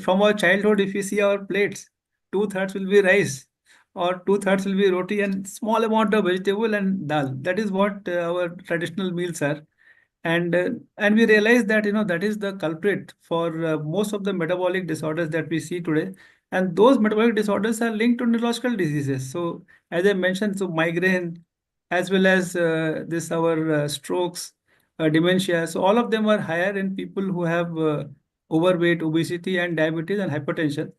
From our childhood, if you see our plates, 2/3 will be rice, or 2/3 will be roti, and small amount of vegetable and dal. That is what our traditional meals are. And we realize that that is the culprit for most of the metabolic disorders that we see today. And those metabolic disorders are linked to neurological diseases. So as I mentioned, so migraine, as well as this our strokes, dementia. So all of them are higher in people who have overweight, obesity, and diabetes and hypertension.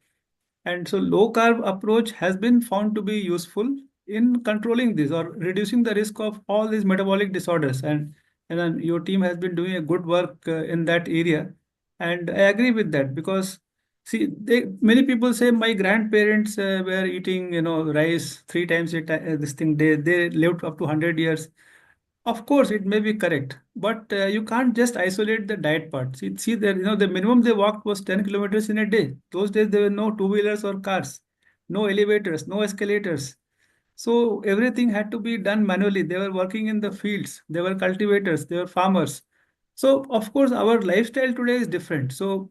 And so low carb approach has been found to be useful in controlling this or reducing the risk of all these metabolic disorders. And then your team has been doing a good work in that area. And I agree with that because see, many people say my grandparents were eating, rice 3 times this thing. They lived up to 100 years. Of course, it may be correct, but you can't just isolate the diet part. See there, the minimum they walked was 10 kilometers in a day. Those days there were no two-wheelers or cars, no elevators, no escalators. So everything had to be done manually. They were working in the fields. They were cultivators. They were farmers. So of course, our lifestyle today is different. So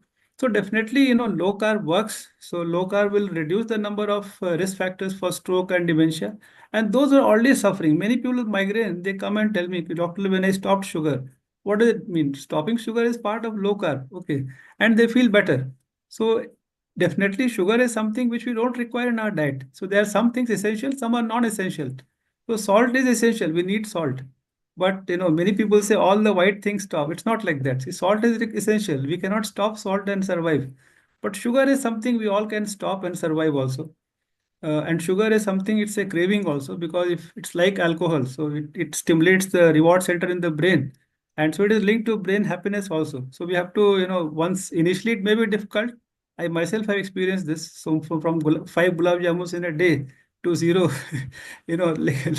definitely, low carb works. So low carb will reduce the number of risk factors for stroke and dementia. And those are already suffering. Many people with migraine, they come and tell me, doctor, when I stopped sugar, what does it mean? Stopping sugar is part of low carb. Okay. And they feel better. So definitely sugar is something which we don't require in our diet. So there are some things essential, some are non-essential. So salt is essential. We need salt. But many people say all the white things stop. It's not like that. See, salt is essential. We cannot stop salt and survive. But sugar is something we all can stop and survive also. And sugar is something, it's a craving also, because if it's like alcohol, so it stimulates the reward center in the brain. And so it is linked to brain happiness also. So we have to, once initially it may be difficult. I myself have experienced this. So from 5 gulab jamuns in a day to zero, like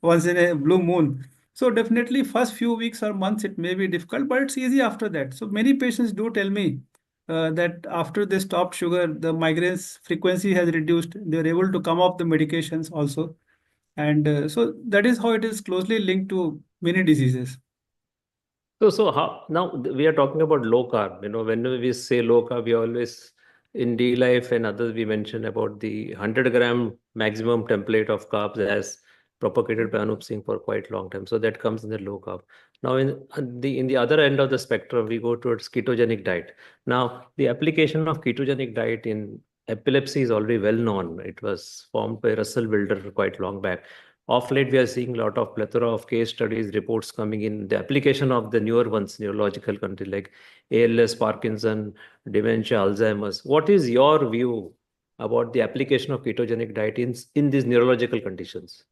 once in a blue moon. So definitely first few weeks or months, it may be difficult, but it's easy after that. So many patients do tell me that after they stopped sugar, the migraines frequency has reduced. They're able to come off the medications also. And so that is how it is closely linked to many diseases. So how now we are talking about low carb. Whenever we say low carb, we always in D life and others we mention about the 100-gram maximum template of carbs as propagated by Anup Singh for quite a long time. So that comes in the low carb. Now in the other end of the spectrum, we go towards ketogenic diet. Now the application of ketogenic diet in epilepsy is already well known. It was formed by Russell Wilder quite long back. Of late, we are seeing a lot of plethora of case studies, reports coming in, the application of the newer ones, neurological conditions like ALS, Parkinson, dementia, Alzheimer's. What is your view about the application of ketogenic diet in these neurological conditions?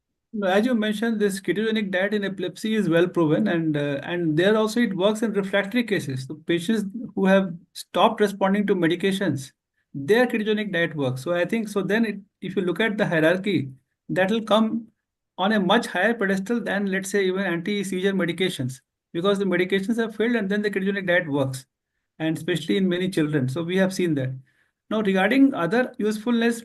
As you mentioned, this ketogenic diet in epilepsy is well proven, and there also it works in refractory cases. So patients who have stopped responding to medications, their ketogenic diet works. So I think so. Then, if you look at the hierarchy, that will come on a much higher pedestal than, let's say, even anti-seizure medications, because the medications have failed and then the ketogenic diet works, and especially in many children. So we have seen that. Now, regarding other usefulness,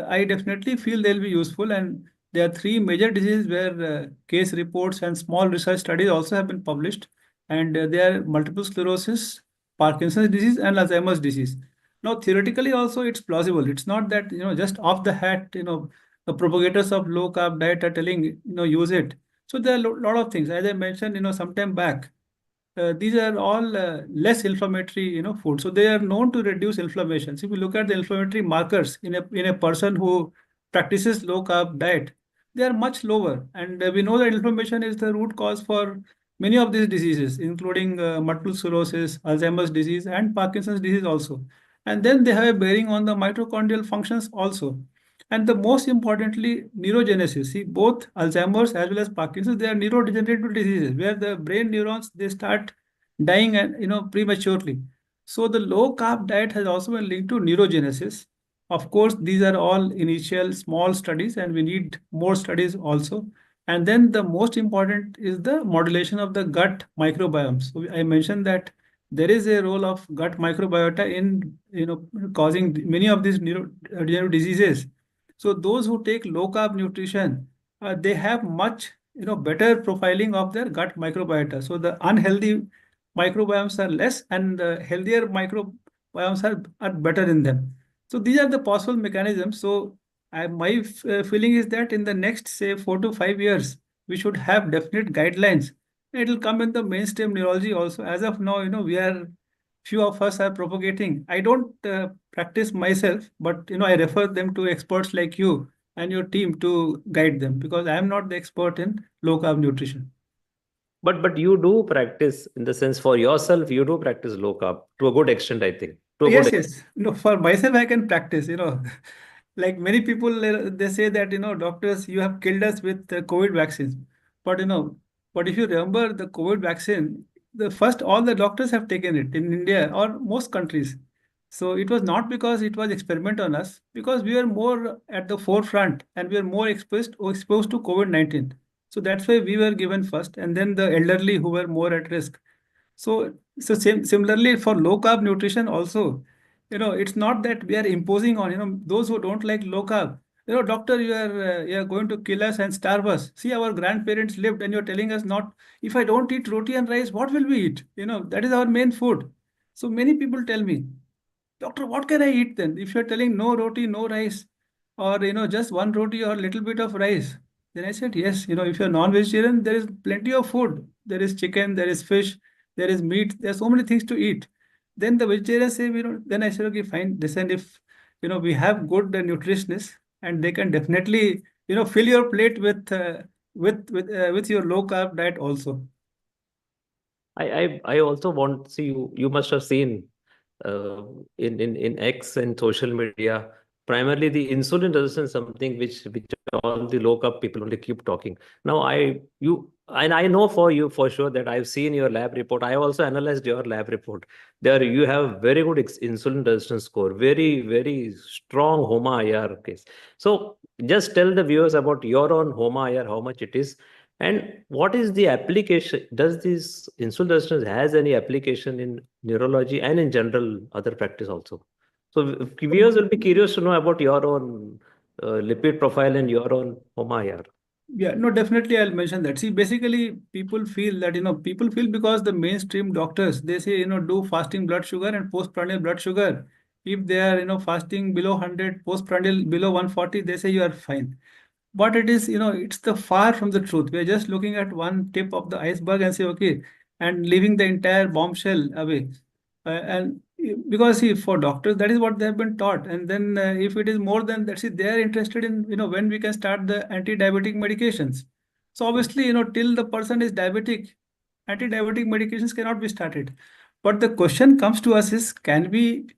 I definitely feel they'll be useful, and there are three major diseases where case reports and small research studies also have been published, and they are multiple sclerosis, Parkinson's disease, and Alzheimer's disease. Now, theoretically, also it's plausible. It's not that just off the hat, the propagators of low carb diet are telling use it. So there are a lot of things. As I mentioned, some time back, these are all less inflammatory food, so they are known to reduce inflammation. So if you look at the inflammatory markers in a person who practices low carb diet, they are much lower, and we know that inflammation is the root cause for many of these diseases, including multiple sclerosis, Alzheimer's disease, and Parkinson's disease also. And then they have a bearing on the mitochondrial functions also. And the most importantly, neurogenesis. See, both Alzheimer's as well as Parkinson's, they are neurodegenerative diseases where the brain neurons, they start dying and prematurely. So the low carb diet has also been linked to neurogenesis. Of course, these are all initial small studies, and we need more studies also. And then the most important is the modulation of the gut microbiome. So I mentioned that there is a role of gut microbiota in causing many of these neurodegenerative diseases. So those who take low carb nutrition, they have much better profiling of their gut microbiota. So the unhealthy microbiomes are less, and the healthier microbiomes are better in them. So these are the possible mechanisms. So my feeling is that in the next, say, 4 to 5 years, we should have definite guidelines. It will come in the mainstream neurology also. As of now, we are few of us are propagating. I don't practice myself, but I refer them to experts like you and your team to guide them, because I am not the expert in low carb nutrition. But you do practice, in the sense, for yourself, you do practice low carb to a good extent, I think. To a Yes, good yes. For myself, I can practice. Like many people, they say that, doctors, you have killed us with COVID vaccines. But, but if you remember the COVID vaccine, the first, all the doctors have taken it in India or most countries. So it was not because it was experiment on us, because we were more at the forefront and we were more exposed to COVID-19. So that's why we were given first, and then the elderly who were more at risk. So similarly for low carb nutrition also, it's not that we are imposing on, those who don't like low carb. Doctor, you are going to kill us and starve us. See, our grandparents lived, and you're telling us not. If I don't eat roti and rice, what will we eat? That is our main food. So many people tell me, doctor, what can I eat then? If you're telling no roti, no rice, or just one roti or little bit of rice, then I said, yes, if you're non-vegetarian, there is plenty of food. There is chicken, there is fish, there is meat, there's so many things to eat. Then the vegetarians say, then I said, okay, fine. Listen, if we have good nutritionists, and they can definitely fill your plate with your low carb diet also. I also want, see, you must have seen uh, in X and social media, primarily the insulin resistance, something which all the low carb people only keep talking. Now I know for you for sure that I've seen your lab report. I also analyzed your lab report. There you have very good insulin resistance score, very very strong HOMA IR case. So just tell the viewers about your own HOMA IR, how much it is, and what is the application? Does this insulin resistance has any application in neurology and in general other practice also? So viewers will be curious to know about your own lipid profile and your own HOMA-IR. Yeah, no, definitely I'll mention that. See, basically people feel that, people feel because the mainstream doctors, they say, do fasting blood sugar and postprandial blood sugar. If they are, fasting below 100, postprandial below 140, they say you are fine. But it is, it's the far from the truth. We are just looking at one tip of the iceberg and say, okay, and leaving the entire bombshell away. And because see, for doctors, that is what they have been taught. And then if it is more than that, see, they are interested in, when we can start the anti-diabetic medications. So obviously, till the person is diabetic, anti-diabetic medications cannot be started. But the question comes to us is, can we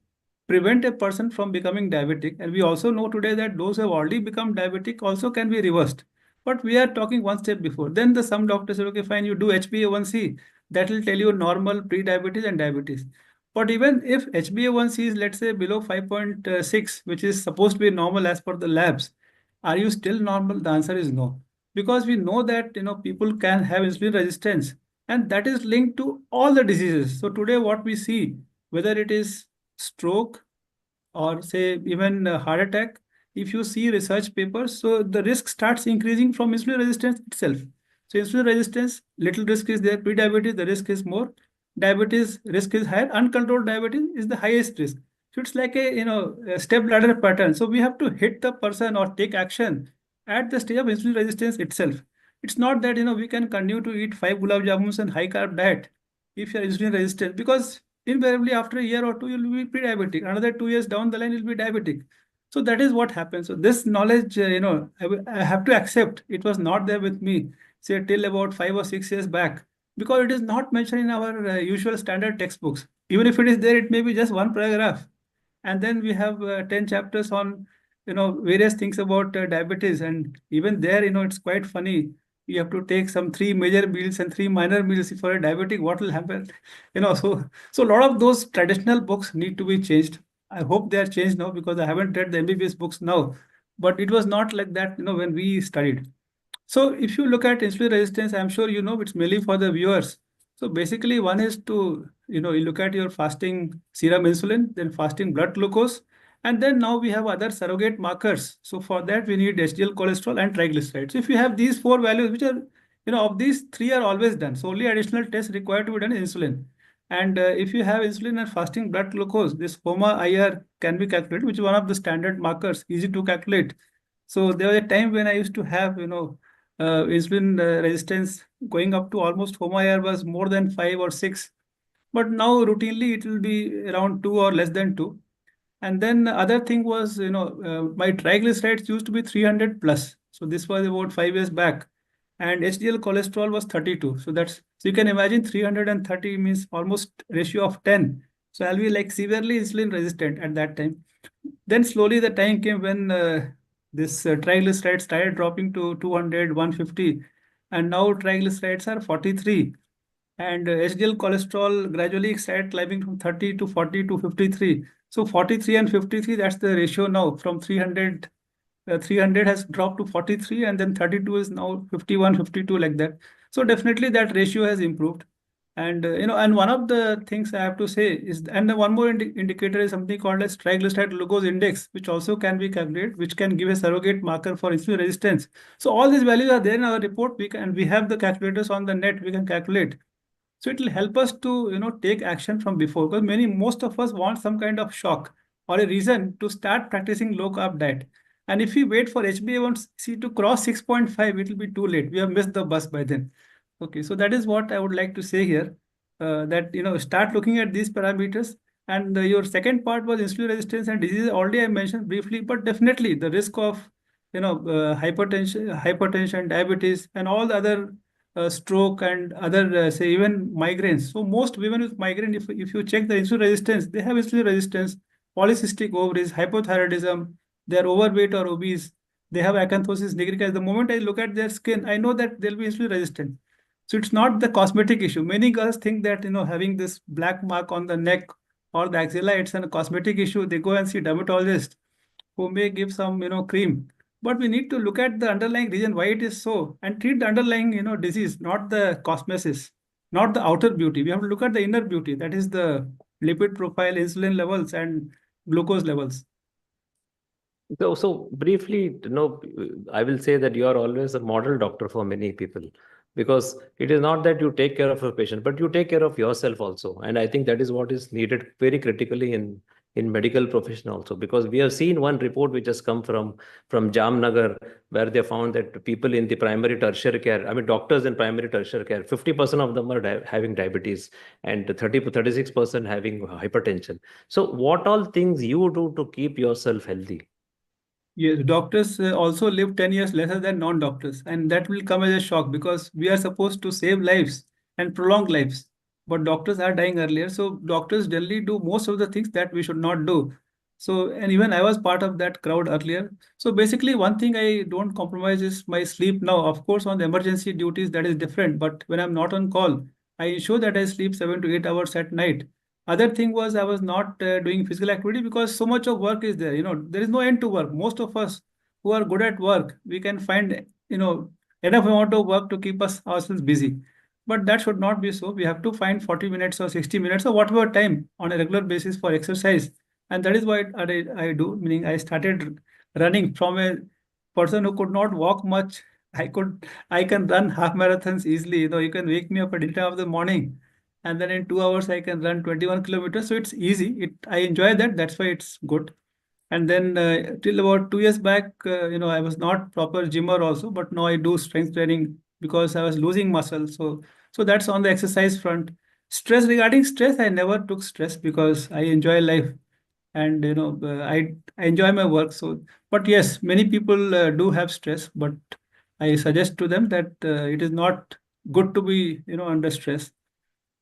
prevent a person from becoming diabetic? And we also know today that those who have already become diabetic also can be reversed. But we are talking one step before. Then some doctors say, okay, fine, you do HbA1c. That will tell you normal pre-diabetes and diabetes. But even if HbA1c is, let's say, below 5.6, which is supposed to be normal as per the labs, are you still normal? The answer is no. Because we know that people can have insulin resistance, and that is linked to all the diseases. So today what we see, whether it is stroke or say even heart attack, if you see research papers, so the risk starts increasing from insulin resistance itself. So insulin resistance, little risk is there. Pre-diabetes, the risk is more. Diabetes, risk is higher. Uncontrolled diabetes is the highest risk. So it's like a step ladder pattern. So we have to hit the person or take action at the stage of insulin resistance itself. It's not that we can continue to eat 5 gulab jamuns and high carb diet if you're insulin resistant, because invariably after a year or two you'll be pre-diabetic. Another 2 years down the line you'll be diabetic. So that is what happens. So this knowledge, I have to accept it was not there with me, say till about 5 or 6 years back, because it is not mentioned in our usual standard textbooks. Even if it is there, it may be just one paragraph, and then we have 10 chapters on various things about diabetes, and even there it's quite funny. You have to take some 3 major meals and 3 minor meals for a diabetic. What will happen? So a lot of those traditional books need to be changed. I hope they are changed now, because I haven't read the MBBS books now, but it was not like that when we studied. So if you look at insulin resistance, I'm sure it's mainly for the viewers. So basically, one is to you look at your fasting serum insulin, then fasting blood glucose, and then now we have other surrogate markers. So for that, we need HDL cholesterol and triglycerides. If you have these four values, which are of these three are always done, so only additional tests required to be done is insulin. And if you have insulin and fasting blood glucose, this HOMA IR can be calculated, which is one of the standard markers, easy to calculate. So there was a time when I used to have insulin resistance going up to almost HOMA IR was more than 5 or 6. but now routinely it will be around 2 or less than 2. And then the other thing was, my triglycerides used to be 300 plus. So this was about 5 years back. And HDL cholesterol was 32. So you can imagine 330 means almost ratio of 10. So I'll be like severely insulin resistant at that time. Then slowly the time came when this triglycerides started dropping to 200, 150. And now triglycerides are 43. And HDL cholesterol gradually started climbing from 30 to 40 to 53. So 43 and 53, that's the ratio now. From 300, 300 has dropped to 43, and then 32 is now 51, 52, like that. So definitely that ratio has improved. And and one of the things I have to say is, and the one more indicator is something called as triglyceride glucose index, which also can be calculated, which can give a surrogate marker for insulin resistance. So all these values are there in our report. We have the calculators on the net. We can calculate. So it will help us to take action from before, because most of us want some kind of shock or a reason to start practicing low carb diet. And if we wait for HbA1c to cross 6.5, it will be too late. We have missed the bus by then. Okay, so that is what I would like to say here. That start looking at these parameters. And your second part was insulin resistance and disease. Already I mentioned briefly, but definitely the risk of hypertension, diabetes, and all the other stroke and other say even migraines. So most women with migraine, if you check the insulin resistance, they have insulin resistance, polycystic ovaries, hypothyroidism, they are overweight or obese, they have acanthosis nigricans. The moment I look at their skin, I know that they'll be insulin resistant. So it's not the cosmetic issue. Many girls think that having this black mark on the neck or the axilla, it's a cosmetic issue. They go and see dermatologist who may give some cream. But we need to look at the underlying reason why it is so and treat the underlying disease, not the cosmesis, not the outer beauty. We have to look at the inner beauty. That is the lipid profile, insulin levels, and glucose levels. So briefly, I will say that you are always a model doctor for many people, because it is not that you take care of a patient, but you take care of yourself also. And I think that is what is needed very critically in medical profession also, because we have seen one report which has come from Jamnagar, where they found that people in the primary tertiary care, I mean doctors in primary tertiary care, 50% of them are having diabetes and 30 to 36% having hypertension. So what all things you do to keep yourself healthy? Yes, doctors also live 10 years lesser than non-doctors, and that will come as a shock, because we are supposed to save lives and prolong lives, but doctors are dying earlier. So doctors generally do most of the things that we should not do. So, and even I was part of that crowd earlier. So basically, one thing I don't compromise is my sleep now. Of course, on the emergency duties, that is different, but when I'm not on call, I ensure that I sleep 7 to 8 hours at night. Other thing was I was not doing physical activity because so much of work is there. There is no end to work. Most of us who are good at work, we can find enough amount of work to keep ourselves busy. But that should not be so. We have to find 40 minutes or 60 minutes or whatever time on a regular basis for exercise. And that is what I do. Meaning I started running from a person who could not walk much. I can run half marathons easily. You can wake me up at 8 of the morning, and then in 2 hours I can run 21 kilometers. So it's easy. I enjoy that. That's why it's good. And then till about 2 years back, I was not proper gymmer also, but now I do strength training because I was losing muscle. So that's on the exercise front. Regarding stress, I never took stress because I enjoy life, and I enjoy my work. So, but yes, many people do have stress, but I suggest to them that it is not good to be under stress.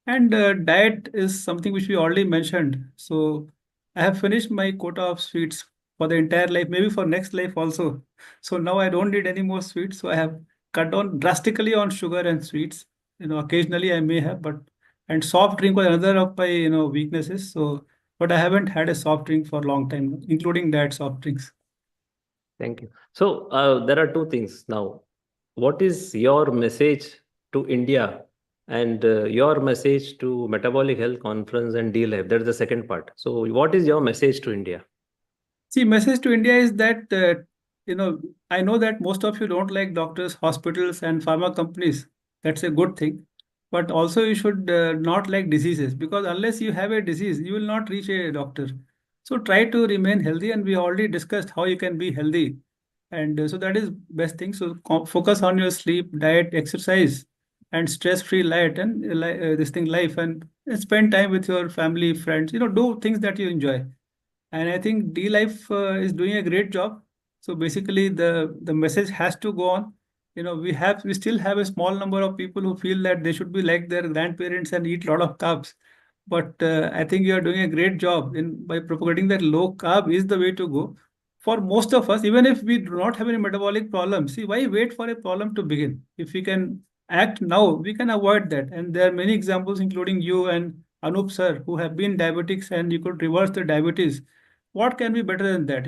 And diet is something which we already mentioned. So I have finished my quota of sweets for the entire life, maybe for next life also. So now I don't need any more sweets. So I have cut down drastically on sugar and sweets. Occasionally I may have, and soft drink was another of my weaknesses. So, but I haven't had a soft drink for a long time, including diet soft drinks. Thank you. So there are two things now. What is your message to India and your message to Metabolic Health Conference and D-Life? That's the second part. So what is your message to India? See, message to India is that, I know that most of you don't like doctors, hospitals, and pharma companies. That's a good thing. But also you should not like diseases, because unless you have a disease, you will not reach a doctor. So try to remain healthy, and we already discussed how you can be healthy. And so that is best thing. So focus on your sleep, diet, exercise, and stress-free life and spend time with your family, friends. Do things that you enjoy. And I think D Life is doing a great job. So basically, the message has to go on. We still have a small number of people who feel that they should be like their grandparents and eat a lot of carbs. But I think you are doing a great job in by propagating that low carb is the way to go. For most of us, even if we do not have any metabolic problems, see, why wait for a problem to begin? If we can act now, we can avoid that. And there are many examples, including you and Anup sir, who have been diabetics, and you could reverse the diabetes. What can be better than that?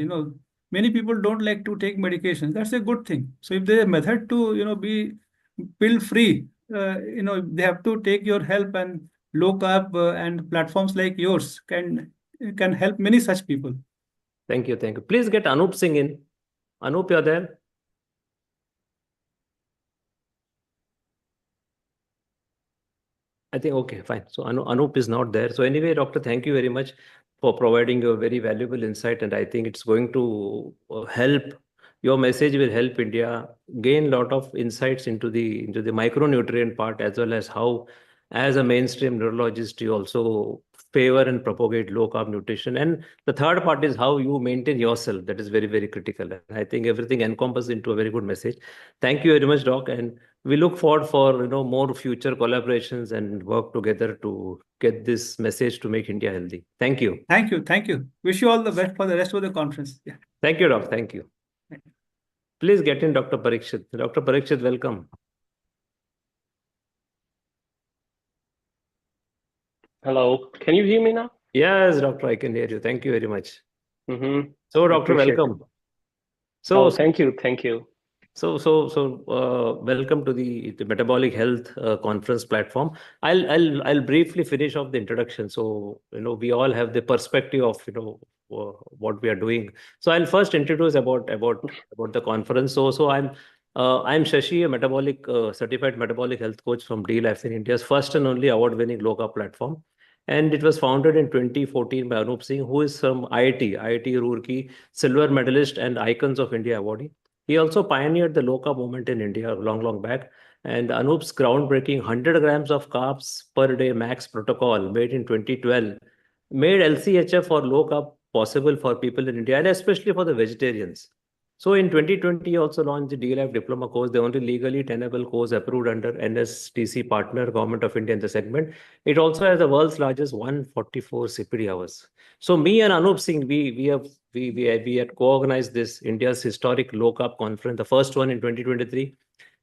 Many people don't like to take medications. That's a good thing. So if there's a method to, be pill free, they have to take your help, and low carb and platforms like yours can help many such people. Thank you. Thank you. Please get Anup Singh in. Anup, you're there? I think, okay, fine. So Anup is not there. So anyway, doctor, thank you very much for providing your very valuable insight. And I think it's going to help. Your message will help India gain a lot of insights into the micronutrient part, as well as how, as a mainstream neurologist, you also favor and propagate low carb nutrition. And the third part is how you maintain yourself. That is very, very critical. And I think everything encompasses into a very good message. Thank you very much, Doc. And we look forward for more future collaborations and work together to get this message to make India healthy. Thank you. Thank you. Thank you. Wish you all the best for the rest of the conference. Yeah. Thank you, Doc. Thank you. Please get in, Dr. Parikshit. Dr. Parikshit, welcome. Hello, can you hear me now? Yes, doctor, I can hear you. Thank you very much. Mm-hmm. So, doctor, welcome. Thank you. Thank you. Welcome to the Metabolic Health Conference platform. I'll briefly finish off the introduction. So, we all have the perspective of, what we are doing. So I'll first introduce about the conference. So I'm Shashi, a certified metabolic health coach from D Life in India's first and only award-winning low carb platform. And it was founded in 2014 by Anup Singh, who is from IIT Roorkee, silver medalist and Icons of India awardee. He also pioneered the low carb movement in India long back. And Anup's groundbreaking 100 grams of carbs per day max protocol, made in 2012, made LCHF for low carb possible for people in India, and especially for the vegetarians. So in 2020, he also launched the D-Life Diploma course, the only legally tenable course approved under NSDC partner, Government of India in the segment. It also has the world's largest 144 CPD hours. So me and Anup Singh, we had co-organized this India's historic low carb conference, the first one in 2023,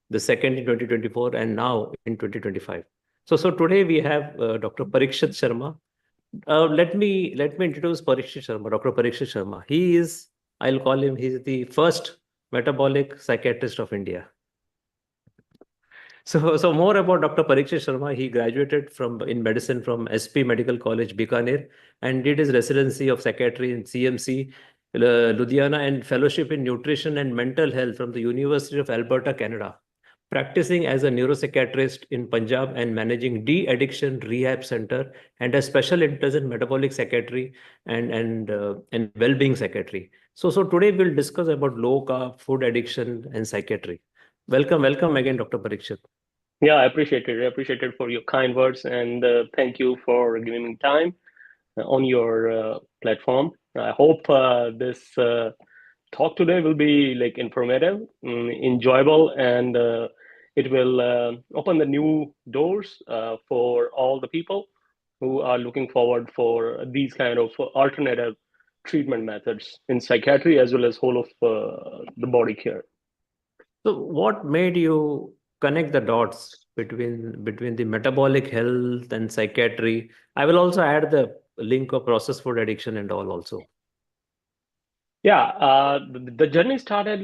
the second in 2024, and now in 2025. So today we have Dr. Parikshit Sharma. Let me introduce Parikshit Sharma, Dr. Parikshit Sharma. I'll call him, he's the first metabolic psychiatrist of India. So more about Dr. Parikshit Sharma. He graduated in medicine from SP Medical College, Bikaner, and did his residency of psychiatry in CMC, Ludhiana, and fellowship in nutrition and mental health from the University of Alberta, Canada. Practicing as a neuropsychiatrist in Punjab and managing de-addiction rehab center and a special interest in metabolic psychiatry and well-being psychiatry. So today we'll discuss about low carb, food addiction, and psychiatry. Welcome again, Dr. Parikshit. Yeah, I appreciate it. I appreciate it for your kind words, and thank you for giving me time on your platform. I hope this talk today will be informative, enjoyable, and it will open the new doors for all the people who are looking forward for these kind of alternative treatment methods in psychiatry as well as whole of the body care. So what made you connect the dots between the metabolic health and psychiatry? I will also add the link of processed food addiction and all also. Yeah, the journey started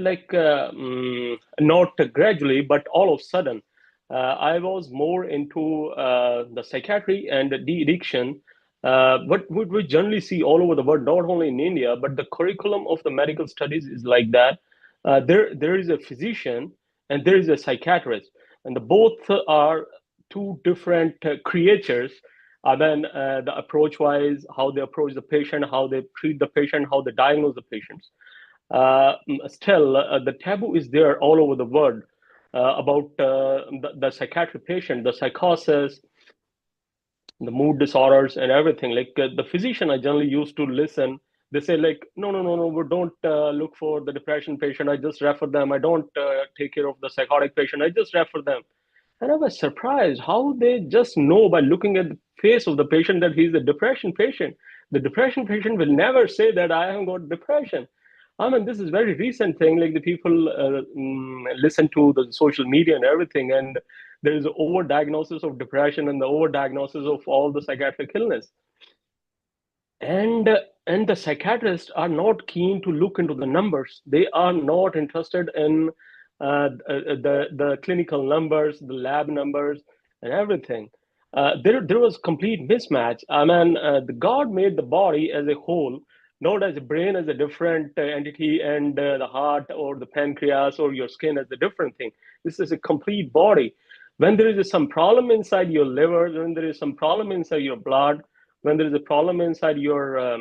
not gradually, but all of a sudden. I was more into the psychiatry and the de-addiction. What we generally see all over the world, not only in India, but the curriculum of the medical studies is like that. There is a physician and there is a psychiatrist, and both are two different creatures. Then the approach-wise, how they approach the patient, how they treat the patient, how they diagnose the patients. Still, the taboo is there all over the world about the psychiatric patient, the psychosis, the mood disorders and everything. Like the physician I generally used to listen, they say like, no, we don't look for the depression patient, I just refer them. I don't take care of the psychotic patient, I just refer them. And I was surprised how they just know by looking at the face of the patient that he's a depression patient. The depression patient will never say that I have got depression. I mean, this is very recent thing. Like the people listen to the social media and everything, and there is overdiagnosis of depression and the overdiagnosis of all the psychiatric illness. And the psychiatrists are not keen to look into the numbers. They are not interested in the clinical numbers, the lab numbers, and everything. There was complete mismatch. I mean, the God made the body as a whole, not as a brain as a different entity, and the heart or the pancreas or your skin as a different thing. This is a complete body. When there is some problem inside your liver, when there is some problem inside your blood, when there is a problem inside your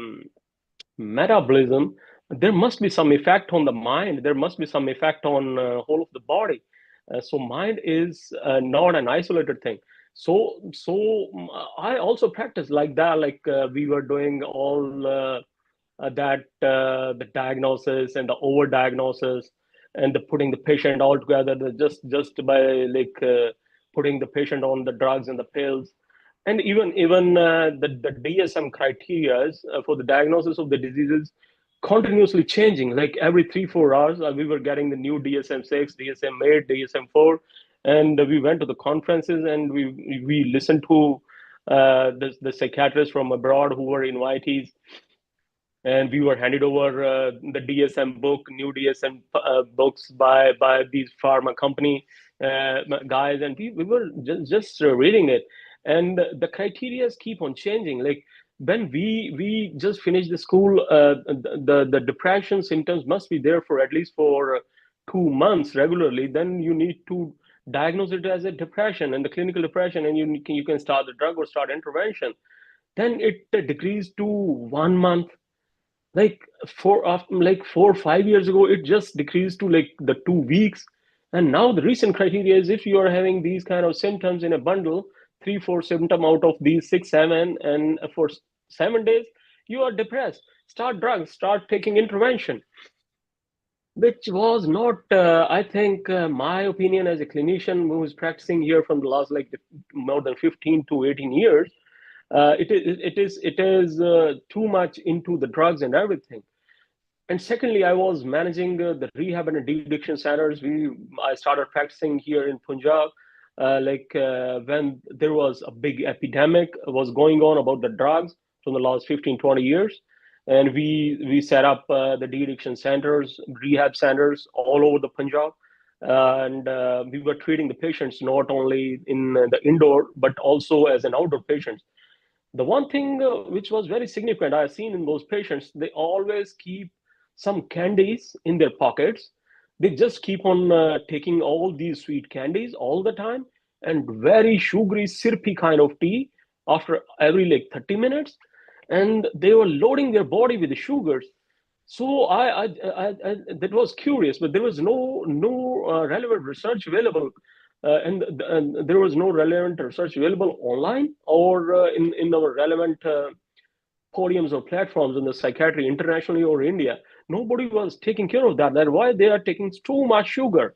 metabolism, there must be some effect on the mind. There must be some effect on whole of the body. So mind is not an isolated thing. So I also practice like that. Like we were doing all the diagnosis and the overdiagnosis and the putting the patient all together, just by like putting the patient on the drugs and the pills. And even the DSM criteria for the diagnosis of the diseases continuously changing. Like every 3-4 hours, we were getting the new DSM-6, DSM-8, DSM-4, and we went to the conferences and we listened to the psychiatrists from abroad who were invitees, and we were handed over the DSM book, new DSM books by these pharma company guys, and we were just reading it. And the criteria keep on changing. Like when we just finished the school, the depression symptoms must be there for at least for 2 months regularly. Then you need to diagnose it as a depression and the clinical depression, and you can start the drug or start intervention. Then it decreased to 1 month. Like 4 or 5 years ago, it just decreased to like the 2 weeks. And now the recent criteria is if you are having these kind of symptoms in a bundle, 3-4 symptom out of these 6-7, and for 7 days you are depressed, start drugs, start taking intervention. Which was not I think my opinion as a clinician who is practicing here from the last like more than 15 to 18 years. It is too much into the drugs and everything. And secondly, I was managing the rehab and de-addiction centers. I started practicing here in Punjab, when there was a big epidemic was going on about the drugs from the last 15-20 years. And we set up the de-addiction centers, rehab centers all over the Punjab. And we were treating the patients not only in the indoor, but also as an outdoor patients. The one thing which was very significant I have seen in those patients, they always keep some candies in their pockets. They just keep on taking all these sweet candies all the time, and very sugary, syrupy kind of tea after every like 30 minutes. And they were loading their body with the sugars. So I that was curious, but there was no relevant research available. And there was no relevant research available online or in our relevant podiums or platforms in the psychiatry internationally or India. Nobody was taking care of that. That's why they are taking too much sugar.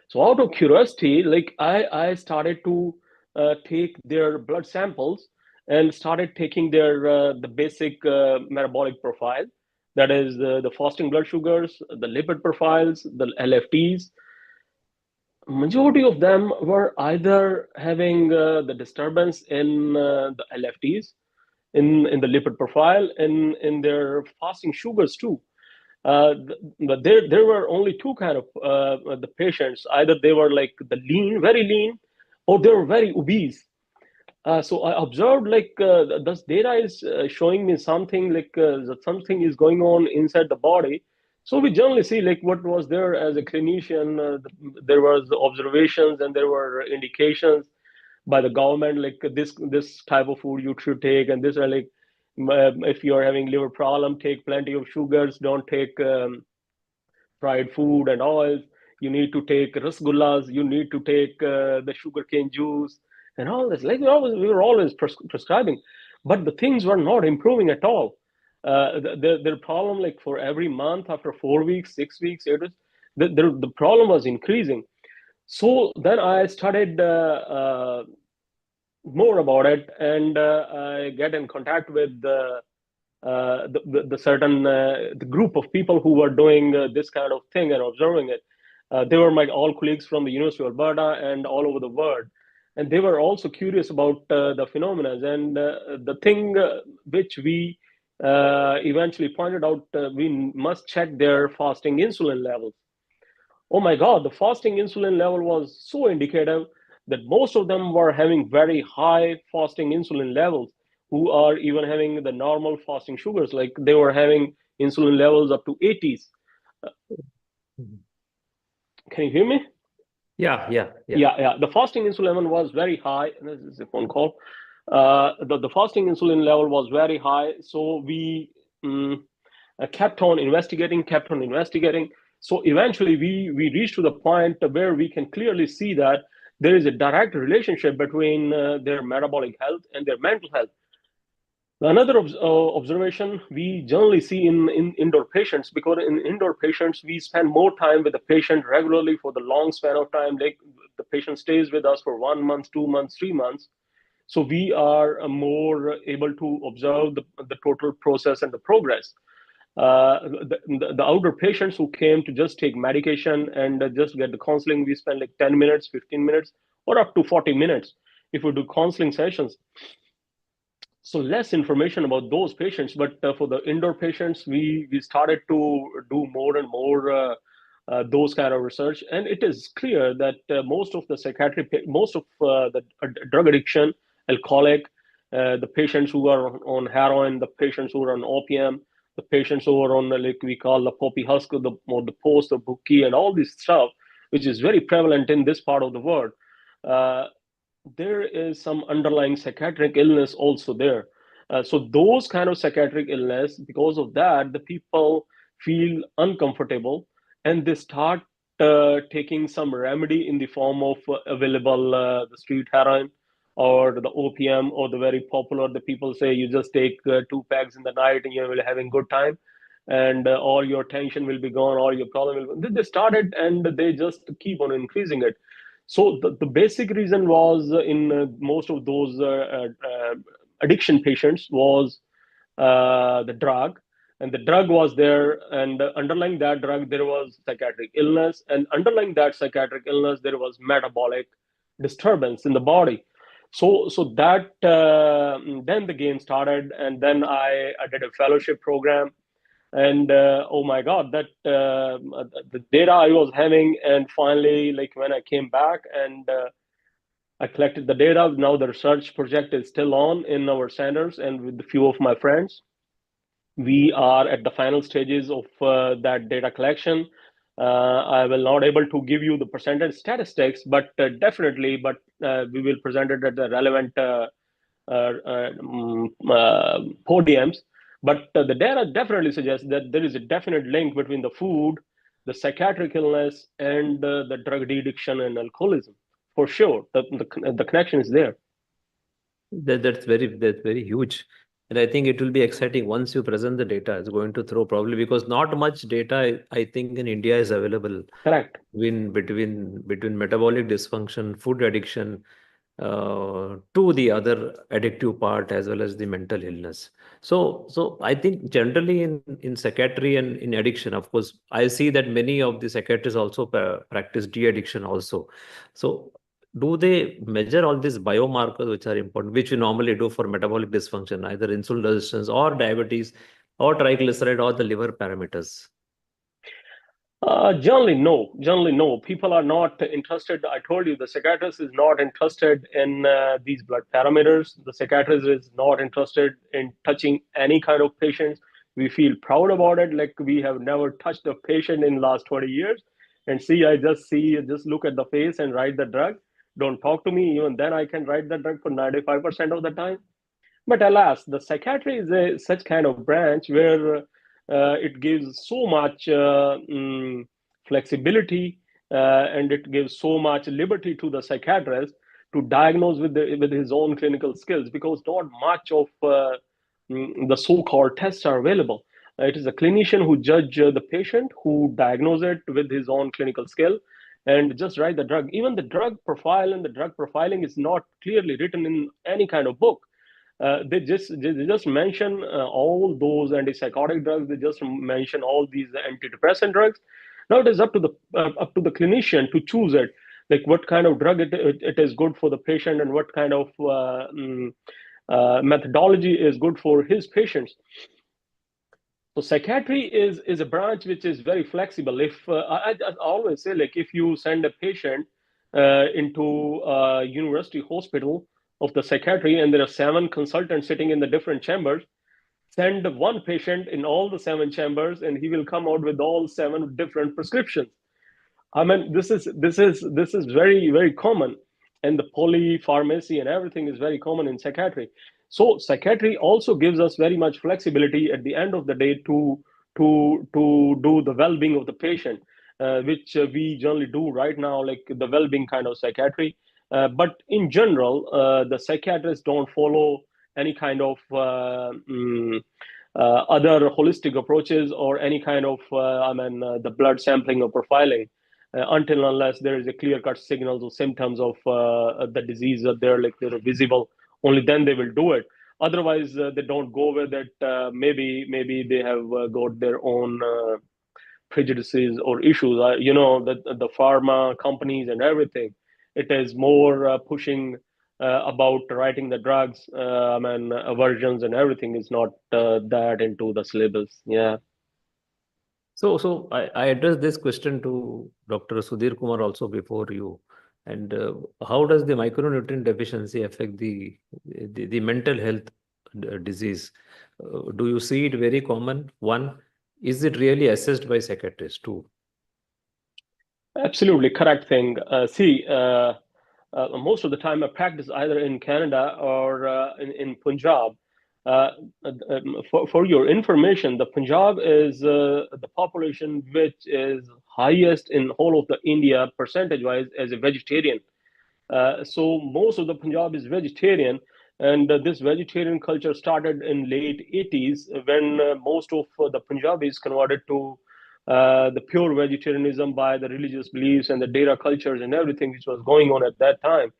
So out of curiosity, like I started to take their blood samples and started taking their the basic metabolic profile. That is the fasting blood sugars, the lipid profiles, the LFTs. Majority of them were either having the disturbance in the LFTs, in the lipid profile, in their fasting sugars too. But there were only two kind of the patients. Either they were like the lean, very lean, or they were very obese. So I observed like this data is showing me something like that something is going on inside the body. So we generally see like what was there as a clinician. There was observations and there were indications by the government like this type of food you should take, and this are like if you are having liver problem, take plenty of sugars, don't take fried food and oils. you need to take rasgullas, you need to take the sugarcane juice, and all this. Like we were always prescribing, but the things were not improving at all. The problem, like for every month, after 4 weeks, 6 weeks, the problem was increasing. So then I studied more about it, and I get in contact with the certain the group of people who were doing this kind of thing and observing it. They were my all colleagues from the University of Alberta and all over the world, and they were also curious about the phenomena. And the thing which we eventually pointed out, we must check their fasting insulin levels. Oh my God, the fasting insulin level was so indicative that most of them were having very high fasting insulin levels, who are even having the normal fasting sugars, like they were having insulin levels up to 80s. Can you hear me? Yeah. The fasting insulin level was very high. This is a phone call. The fasting insulin level was very high, so we kept on investigating. So eventually we reached to the point where we can clearly see that there is a direct relationship between their metabolic health and their mental health. Another observation we generally see in indoor patients, because in indoor patients, we spend more time with the patient regularly for the long span of time. Like the patient stays with us for 1 month, 2 months, 3 months. So we are more able to observe the total process and the progress. The outdoor patients who came to just take medication and just get the counseling, we spend like 10 minutes, 15 minutes, or up to 40 minutes if we do counseling sessions. So less information about those patients, but for the indoor patients, we started to do more and more those kind of research, and it is clear that most of the the drug addiction, alcoholic, the patients who are on heroin, the patients who are on opium, the patients who are on like we call the poppy husk or the post or bookie and all this stuff, which is very prevalent in this part of the world. There is some underlying psychiatric illness also there. So those kind of psychiatric illness, because of that, the people feel uncomfortable and they start taking some remedy in the form of available the street heroin or the opium, or the very popular, the people say you just take 2 packs in the night and you will having good time, and all your tension will be gone, all your problem will be. They started and they just keep on increasing it. So the basic reason was in most of those addiction patients was the drug, and the drug was there, and underlying that drug there was psychiatric illness, and underlying that psychiatric illness there was metabolic disturbance in the body. So that then the game started, and then I did a fellowship program. And oh my God, that the data I was having, and finally, like when I came back and I collected the data, now the research project is still on in our centers and with a few of my friends. We are at the final stages of that data collection. I will not able to give you the percentage statistics, but definitely, but we will present it at the relevant podiums. But the data definitely suggests that there is a definite link between the food, the psychiatric illness, and the drug addiction and alcoholism. For sure, the connection is there. That's very huge. And I think it will be exciting once you present the data. It's going to throw probably, because not much data I think in India is available. Correct. Between metabolic dysfunction, food addiction, to the other addictive part, as well as the mental illness. So I think generally in psychiatry and in addiction, of course, I see that many of the psychiatrists also practice de-addiction also. So do they measure all these biomarkers which are important, which we normally do for metabolic dysfunction, either insulin resistance or diabetes or triglyceride or the liver parameters? Generally, no. People are not interested. I told you, the psychiatrist is not interested in these blood parameters. The psychiatrist is not interested in touching any kind of patients. We feel proud about it. Like we have never touched a patient in last 20 years. And I just look at the face and write the drug. Don't talk to me. Even then, I can write the drug for 95% of the time. But alas, the psychiatry is such kind of branch where it gives so much flexibility and it gives so much liberty to the psychiatrist to diagnose with his own clinical skills, because not much of the so-called tests are available. It is a clinician who judge the patient, who diagnose it with his own clinical skill, and just write the drug. Even the drug profile and the drug profiling is not clearly written in any kind of book. They just mention all those antipsychotic drugs. They just mention all these antidepressant drugs. Now it is up to the clinician to choose it, like what kind of drug it is good for the patient, and what kind of methodology is good for his patients. So psychiatry is a branch which is very flexible. If I always say, like, if you send a patient into a university hospital of the psychiatry, and there are 7 consultants sitting in the different chambers, send one patient in all the 7 chambers, and he will come out with all 7 different prescriptions. I mean, this is very, very common, and the polypharmacy and everything is very common in psychiatry. So psychiatry also gives us very much flexibility at the end of the day to do the well-being of the patient, which we generally do right now, like the well-being kind of psychiatry. But in general, the psychiatrists don't follow any kind of other holistic approaches, or any kind of the blood sampling or profiling, until unless there is a clear-cut signals or symptoms of the disease that they're visible. Only then they will do it. Otherwise, they don't go with it. Maybe they have got their own prejudices or issues. The pharma companies and everything, it is more pushing about writing the drugs. Aversions and everything is not that into the syllabus. Yeah. So I addressed this question to Dr. Sudhir Kumar also before you. And how does the micronutrient deficiency affect the mental health disease? Do you see it very common? One, is it really assessed by psychiatrists too? Absolutely correct thing. Most of the time I practice either in Canada or in Punjab. For your information, the Punjab is the population which is highest in whole of the India percentage-wise as a vegetarian. So most of the Punjab is vegetarian, and this vegetarian culture started in late 80s, when most of the Punjabis converted to the pure vegetarianism by the religious beliefs and the data cultures and everything which was going on at that time.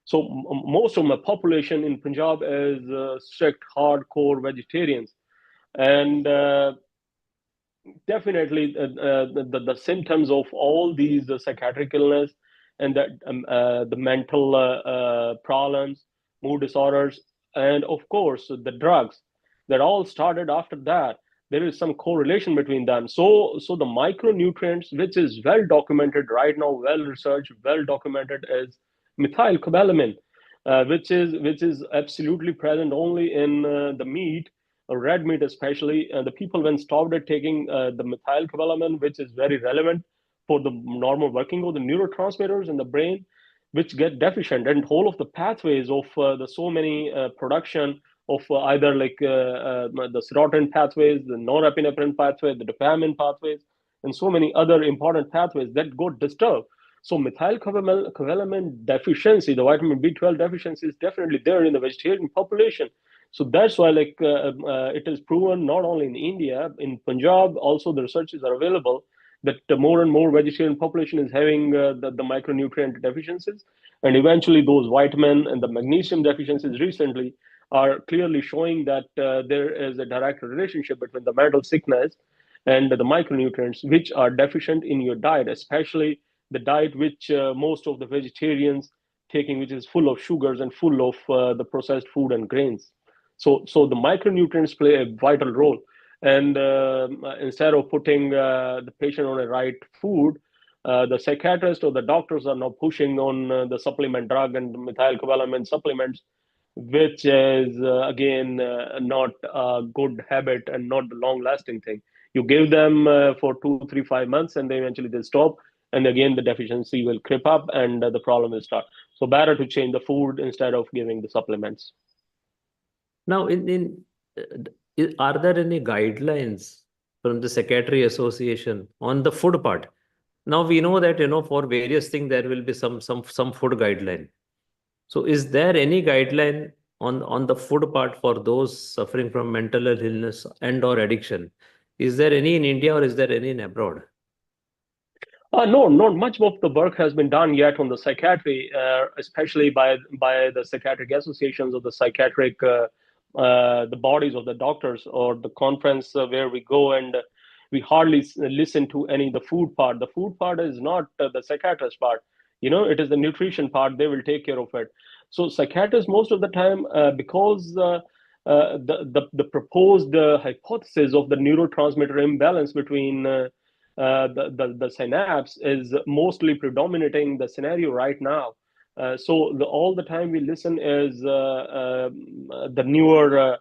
So most of my population in Punjab is strict, hardcore vegetarians, and definitely the symptoms of all these psychiatric illness and the mental problems, mood disorders, and of course the drugs, that all started after that. There is some correlation between them. So the micronutrients, which is well documented right now, well researched, well documented, is methylcobalamin, which is absolutely present only in the meat, red meat especially. The people when started taking the methylcobalamin, which is very relevant for the normal working of the neurotransmitters in the brain, which get deficient, and whole of the pathways of the so many production of either the serotonin pathways, the norepinephrine pathway, the dopamine pathways, and so many other important pathways that got disturbed. So methylcobalamin deficiency, the vitamin B12 deficiency, is definitely there in the vegetarian population. So that's why it is proven not only in India, in Punjab, also the researches are available that more and more vegetarian population is having the micronutrient deficiencies. And eventually those vitamin and the magnesium deficiencies recently are clearly showing that there is a direct relationship between the mental sickness and the micronutrients which are deficient in your diet, especially the diet which most of the vegetarians taking, which is full of sugars and full of the processed food and grains. So the micronutrients play a vital role. And instead of putting the patient on a right food, the psychiatrist or the doctors are now pushing on the supplement drug and methylcobalamin supplements, which is again not a good habit and not the long-lasting thing. You give them for 2, 3, 5 months, and then eventually they stop, and again the deficiency will creep up, and the problem will start. So better to change the food instead of giving the supplements. Now, are there any guidelines from the Psychiatry Association on the food part? Now we know that, for various things there will be some food guideline. So is there any guideline on the food part for those suffering from mental illness and or addiction? Is there any in India or is there any in abroad? No, not much of the work has been done yet on the psychiatry, especially by the psychiatric associations of the psychiatric the bodies of the doctors or the conference where we go, and we hardly listen to any the food part. The food part is not the psychiatrist part. It is the nutrition part. They will take care of it. So psychiatrists most of the time, because the proposed hypothesis of the neurotransmitter imbalance between the synapse is mostly predominating the scenario right now. So all the time we listen is the newer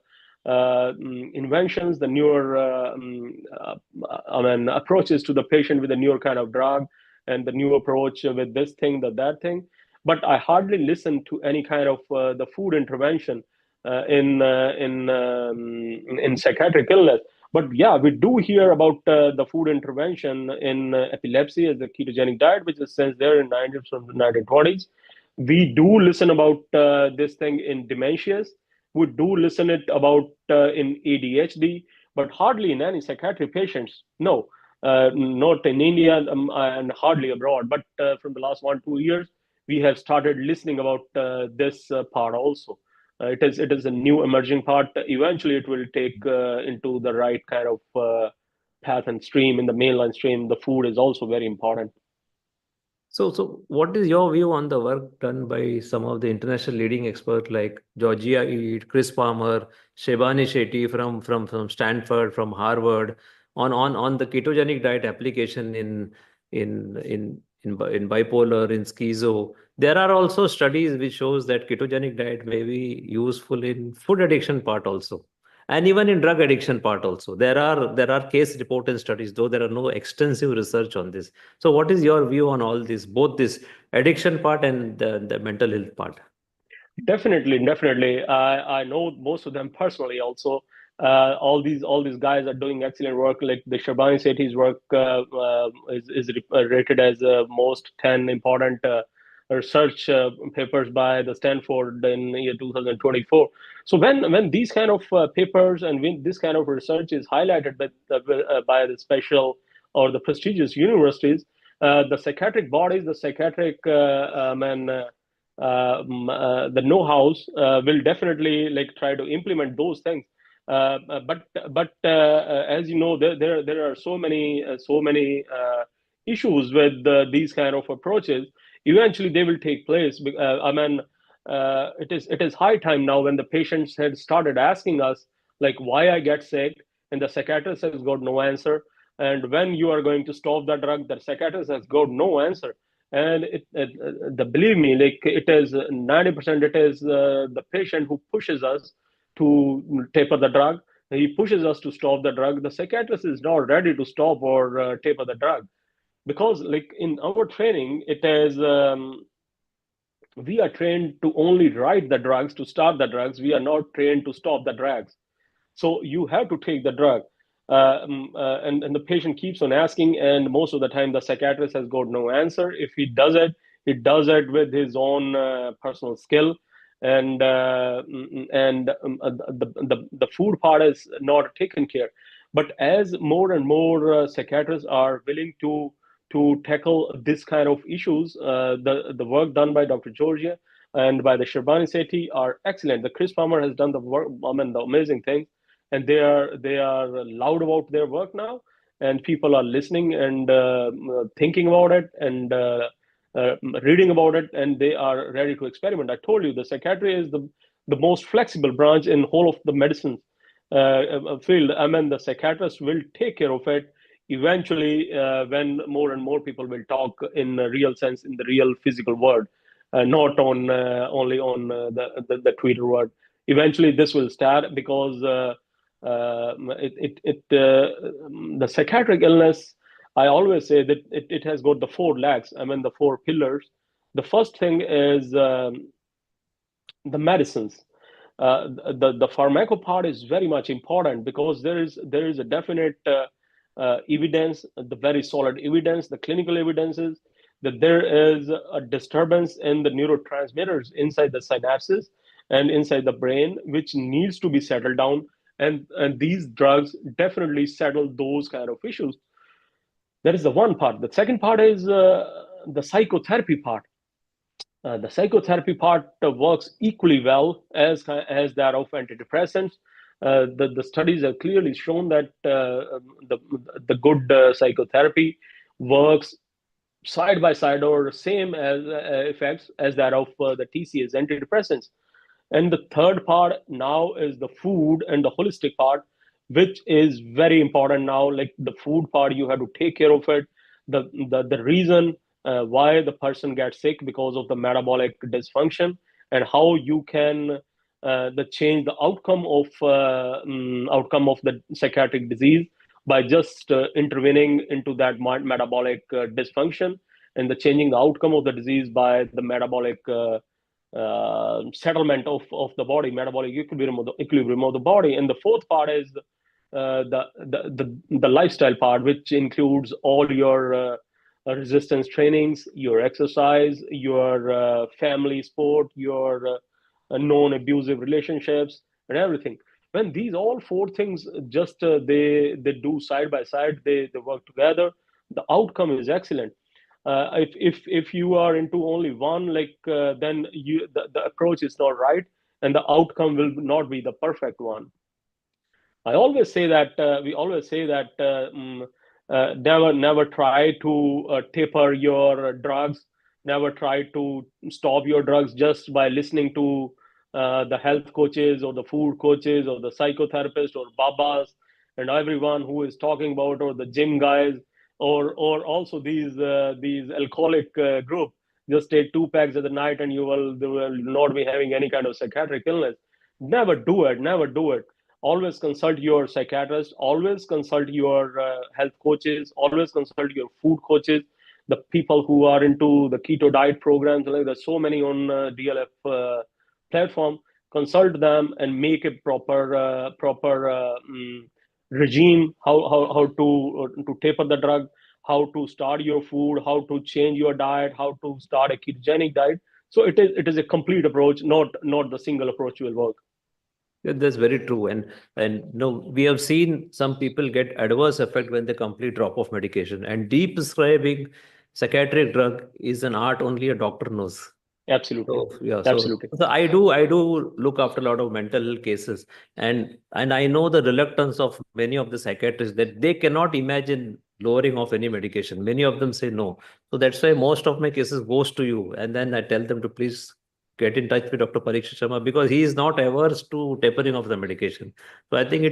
inventions, the newer approaches to the patient with a newer kind of drug, and the new approach with this thing, that thing. But I hardly listen to any kind of the food intervention in psychiatric illness. But yeah, we do hear about the food intervention in epilepsy as the ketogenic diet, which is since there in 1920s. We do listen about this thing in dementias. We do listen it about in ADHD, but hardly in any psychiatric patients. No, not in India and hardly abroad. But from the last 1-2 years, we have started listening about this part also. It is a new emerging part. Eventually, it will take into the right kind of path and stream in the mainline stream. The food is also very important. So what is your view on the work done by some of the international leading experts like Georgia Eid, Chris Palmer, Shebani Shetty from Stanford, from Harvard, on the ketogenic diet application in bipolar, in schizo? There are also studies which shows that ketogenic diet may be useful in food addiction part also, and even in drug addiction part also. There are case report and studies, though there are no extensive research on this. So what is your view on all this, both this addiction part and the mental health part? Definitely. I know most of them personally also. All these guys are doing excellent work. Like the Shabani Sethi's work is rated as most 10 important research papers by the Stanford in year 2024. So when these kind of papers and when this kind of research is highlighted by the special or the prestigious universities, the psychiatric bodies, the psychiatric the know-hows will definitely try to implement those things. But as you know, there are so many issues with these kind of approaches. Eventually, they will take place. It is high time now when the patients had started asking us why I get sick, and the psychiatrist has got no answer. And when you are going to stop the drug, the psychiatrist has got no answer. And believe me, it is 90%. It is the patient who pushes us to taper the drug. He pushes us to stop the drug. The psychiatrist is not ready to stop or taper the drug, because in our training, it is we are trained to only write the drugs, to start the drugs. We are not trained to stop the drugs. So you have to take the drug. And the patient keeps on asking, and most of the time the psychiatrist has got no answer. If he does it with his own personal skill, and the food part is not taken care. But as more and more psychiatrists are willing to tackle this kind of issues, the work done by Dr. Georgia and by the Sharbani Sethi are excellent. The Chris Palmer has done the work, the amazing things, and they are loud about their work now, and people are listening and thinking about it and reading about it, and they are ready to experiment. I told you the psychiatry is the most flexible branch in whole of the medicine field. The psychiatrist will take care of it eventually when more and more people will talk in a real sense, in the real physical world, not on only on the Twitter world. Eventually this will start, because the psychiatric illness, I always say that it has got the 4 legs, the 4 pillars. The first thing is the medicines. The pharmaco part is very much important, because there is a definite evidence, the very solid evidence, the clinical evidences that there is a disturbance in the neurotransmitters inside the synapses and inside the brain, which needs to be settled down. And these drugs definitely settle those kind of issues. That is the one part. The second part is the psychotherapy part. The psychotherapy part works equally well as that of antidepressants. The studies have clearly shown that the good psychotherapy works side by side or same as effects as that of the TCS antidepressants. And the third part now is the food and the holistic part, which is very important now. Like the food part, you have to take care of it. The reason why the person gets sick because of the metabolic dysfunction, and how you can change the outcome of the psychiatric disease by just intervening into that metabolic dysfunction, and the changing the outcome of the disease by the metabolic settlement of the body, metabolic equilibrium of the body. And the fourth part is the lifestyle part, which includes all your resistance trainings, your exercise, your family sport, your non-abusive relationships, and everything. When these all four things just they do side by side, they work together, the outcome is excellent. If you are into only one, then the approach is not right, and the outcome will not be the perfect one. I always say that we always say that never try to taper your drugs. Never try to stop your drugs just by listening to the health coaches or the food coaches or the psychotherapist or babas and everyone who is talking about, or the gym guys, or also these alcoholic group. Just take 2 packs at the night and you will not be having any kind of psychiatric illness. Never do it. Never do it. Always consult your psychiatrist. Always consult your health coaches. Always consult your food coaches. The people who are into the keto diet programs, like there's so many on DLF platform. Consult them and make a proper regime. How to taper the drug, how to start your food, how to change your diet, how to start a ketogenic diet. So it is a complete approach, not the single approach will work. Yeah, that's very true. And no, we have seen some people get adverse effect when they complete drop of medication. And prescribing psychiatric drug is an art only a doctor knows. Absolutely. So yeah, Absolutely. so I do look after a lot of mental health cases, and I know the reluctance of many of the psychiatrists that they cannot imagine lowering of any medication. Many of them say no. So that's why most of my cases goes to you, and then I tell them to please get in touch with Dr. Parikshit Sharma, because he is not averse to tapering of the medication. So I think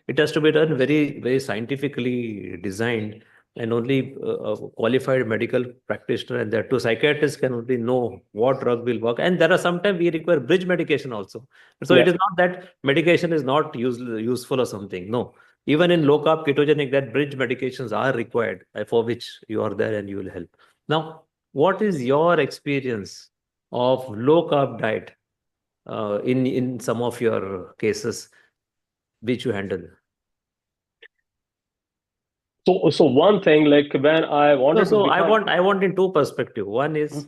it has to be done very, very scientifically designed, and only a qualified medical practitioner and that two psychiatrists can only know what drug will work. And there are sometimes we require bridge medication also. So it is not that medication is not useful or something. No, even in low carb ketogenic, that bridge medications are required, for which you are there and you will help. Now, what is your experience of low carb diet in some of your cases which you handle? So one thing, like when I wanted to become... I want in two perspective. One is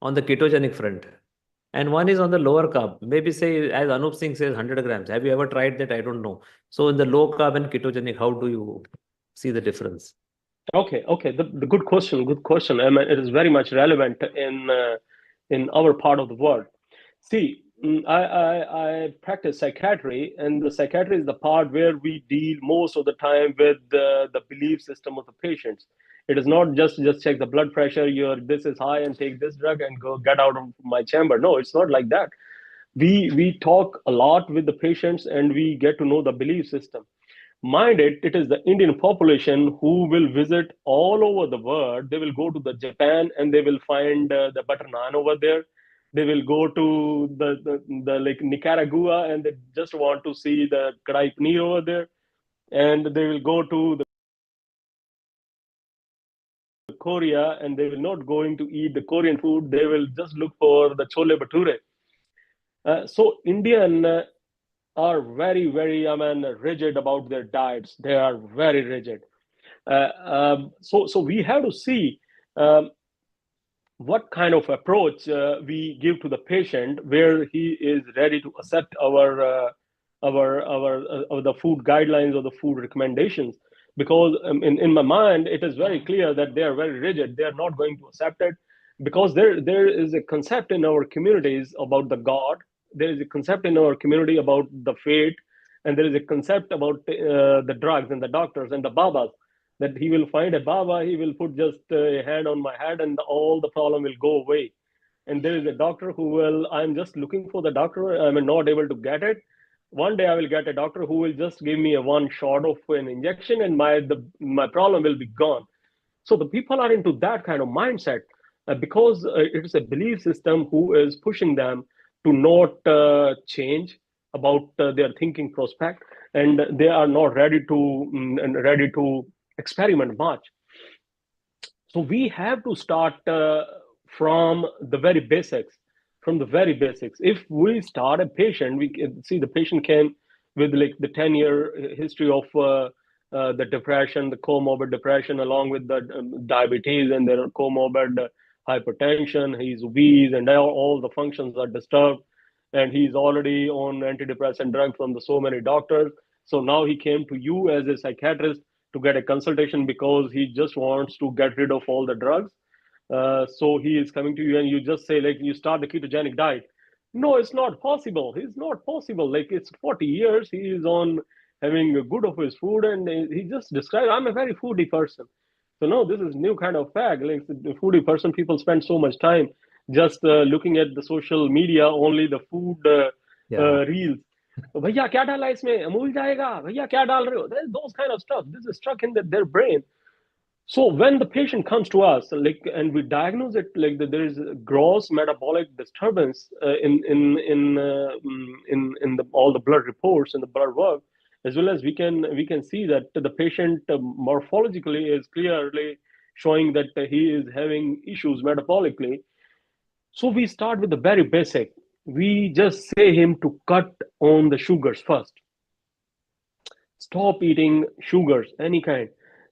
on the ketogenic front, and one is on the lower carb. Maybe say, as Anup Singh says, 100 grams. Have you ever tried that? I don't know. So in the low carb and ketogenic, how do you see the difference? Okay. The good question. Good question. I mean, it is very much relevant in our part of the world. See, I practice psychiatry, and the psychiatry is the part where we deal most of the time with the belief system of the patients. It is not just check the blood pressure, this is high and take this drug and go get out of my chamber. No, it's not like that. We talk a lot with the patients and we get to know the belief system. Mind it is the Indian population who will visit all over the world. They will go to the Japan and they will find the butter naan over there. They will go to the like Nicaragua and they just want to see the kadai paneer over there. And they will go to the Korea and they will not going to eat the Korean food. They will just look for the chole bhature. So Indian are very, very rigid about their diets. They are very rigid. So we have to see what kind of approach we give to the patient, where he is ready to accept the food guidelines or the food recommendations. Because in my mind, it is very clear that they are very rigid. They are not going to accept it, because there is a concept in our communities about the God. There is a concept in our community about the fate, and there is a concept about the drugs and the doctors and the babas, that he will find a baba, he will put just a hand on my head and all the problem will go away. And there is a doctor who will, I'm just looking for the doctor, I'm not able to get it. One day I will get a doctor who will just give me a one shot of an injection and my problem will be gone. So the people are into that kind of mindset because it is a belief system who is pushing them to not change about their thinking prospect, and they are not ready to experiment much. So we have to start from the very basics. If we start a patient, we can see the patient came with like the 10-year history of the depression, the comorbid depression, along with the diabetes and their comorbid hypertension. He's obese and all the functions are disturbed. And he's already on antidepressant drug from so many doctors. So now he came to you as a psychiatrist to get a consultation because he just wants to get rid of all the drugs. So he is coming to you and you just say, like, you start the ketogenic diet. No, it's not possible. It's not possible. Like, it's 40 years. He is on having a good of his food, and he just described, I'm a very foodie person. So no, this is new kind of fag. Like, the foodie person, people spend so much time just looking at the social media, only the food reels. भैया क्या डाला इसमें, अमूल जाएगा, भैया क्या डाल रहे हो? Those kind of stuff. This is stuck in their brain. So when the patient comes to us, like, and we diagnose it like that, there is a gross metabolic disturbance in all the blood reports and the blood work, as well as we can see that the patient morphologically is clearly showing that he is having issues metabolically. So we start with the very basic. We just say him to cut on the sugars first. Stop eating sugars, any kind.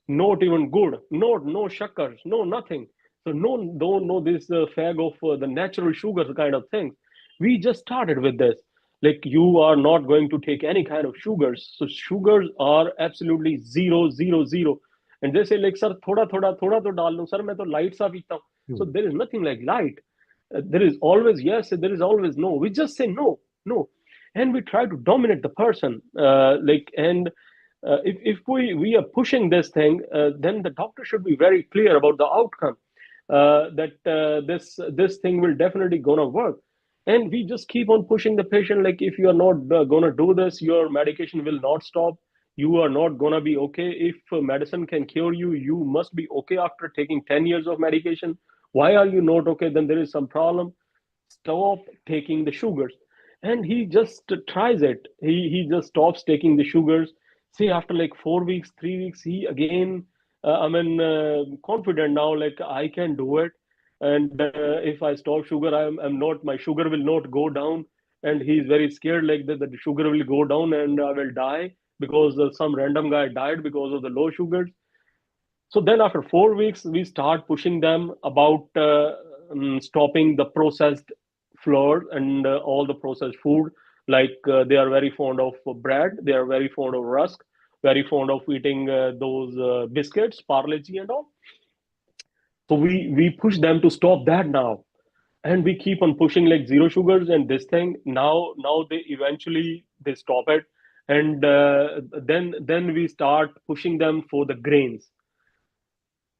Not even good. No sugar, no nothing. So no this fag of the natural sugars kind of things. We just started with this. Like, you are not going to take any kind of sugars. So sugars are absolutely zero. And they say, like, sir, thoda to dal lo. Sir, main to light sa peeta hu. So there is nothing like light. There is always yes, there is always no. We just say no. And we try to dominate the person. If we are pushing this thing, then the doctor should be very clear about the outcome, that this thing will definitely gonna work. And we just keep on pushing the patient, like, if you are not gonna do this, your medication will not stop. You are not gonna be okay. If medicine can cure you, you must be okay after taking 10 years of medication. Why are you not okay? Then there is some problem. Stop taking the sugars. And he just tries it. He just stops taking the sugars. Say after like 4 weeks, 3 weeks, he again, confident now, like, I can do it. And if I stop sugar, my sugar will not go down. And he's very scared, like that the sugar will go down and I will die because some random guy died because of the low sugars. So then after 4 weeks, we start pushing them about stopping the processed flour and all the processed food. Like, they are very fond of bread, they are very fond of rusk, very fond of eating those biscuits, Parle-G and all. So we push them to stop that now. And we keep on pushing like zero sugars and this thing. Now they eventually they stop it. And then we start pushing them for the grains.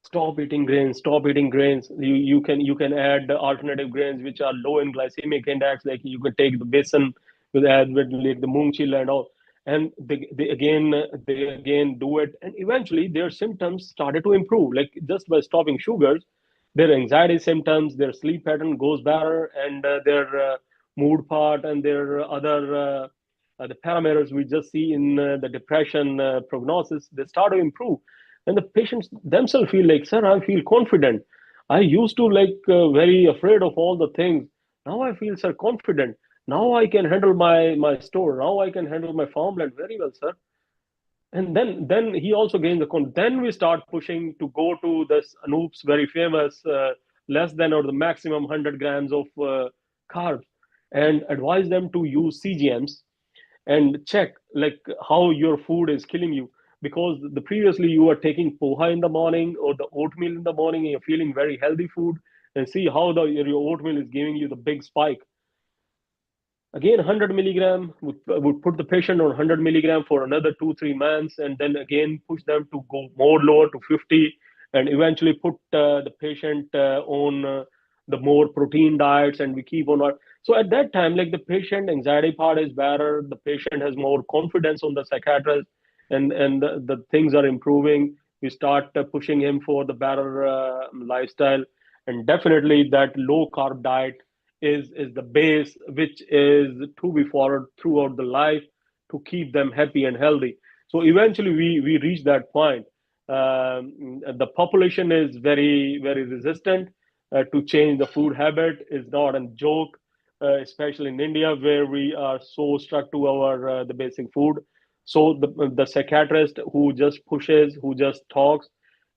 Stop eating grains. You can add alternative grains which are low in glycemic index. Like, you can take the besan with like the moong chil and all, and they again do it, and eventually their symptoms started to improve. Like, just by stopping sugars, their anxiety symptoms, their sleep pattern goes better, and their mood part and their other the parameters we just see in the depression prognosis, they start to improve. And the patients themselves feel like, sir, I feel confident. I used to like very afraid of all the things. Now I feel, sir, confident. Now I can handle my store. Now I can handle my farmland very well, sir. And then he also gains the confidence. Then we start pushing to go to this Anup's very famous less than or the maximum 100 grams of carbs, and advise them to use CGMs and check like how your food is killing you, because the previously you are taking poha in the morning or the oatmeal in the morning and you're feeling very healthy food, and see how your oatmeal is giving you the big spike. Again, 100 milligram would put the patient on 100 milligram for another 2-3 months, and then again push them to go more lower to 50, and eventually put the patient on the more protein diets, and we keep on. So at that time, like the patient anxiety part is better, the patient has more confidence on the psychiatrist, and the things are improving. We start pushing him for the better lifestyle, and definitely that low carb diet is the base which is to be followed throughout the life to keep them happy and healthy. So eventually we reach that point. The population is very resistant to change the food habit. Is not a joke, especially in India where we are so stuck to our the basic food. So the psychiatrist who just pushes, who just talks,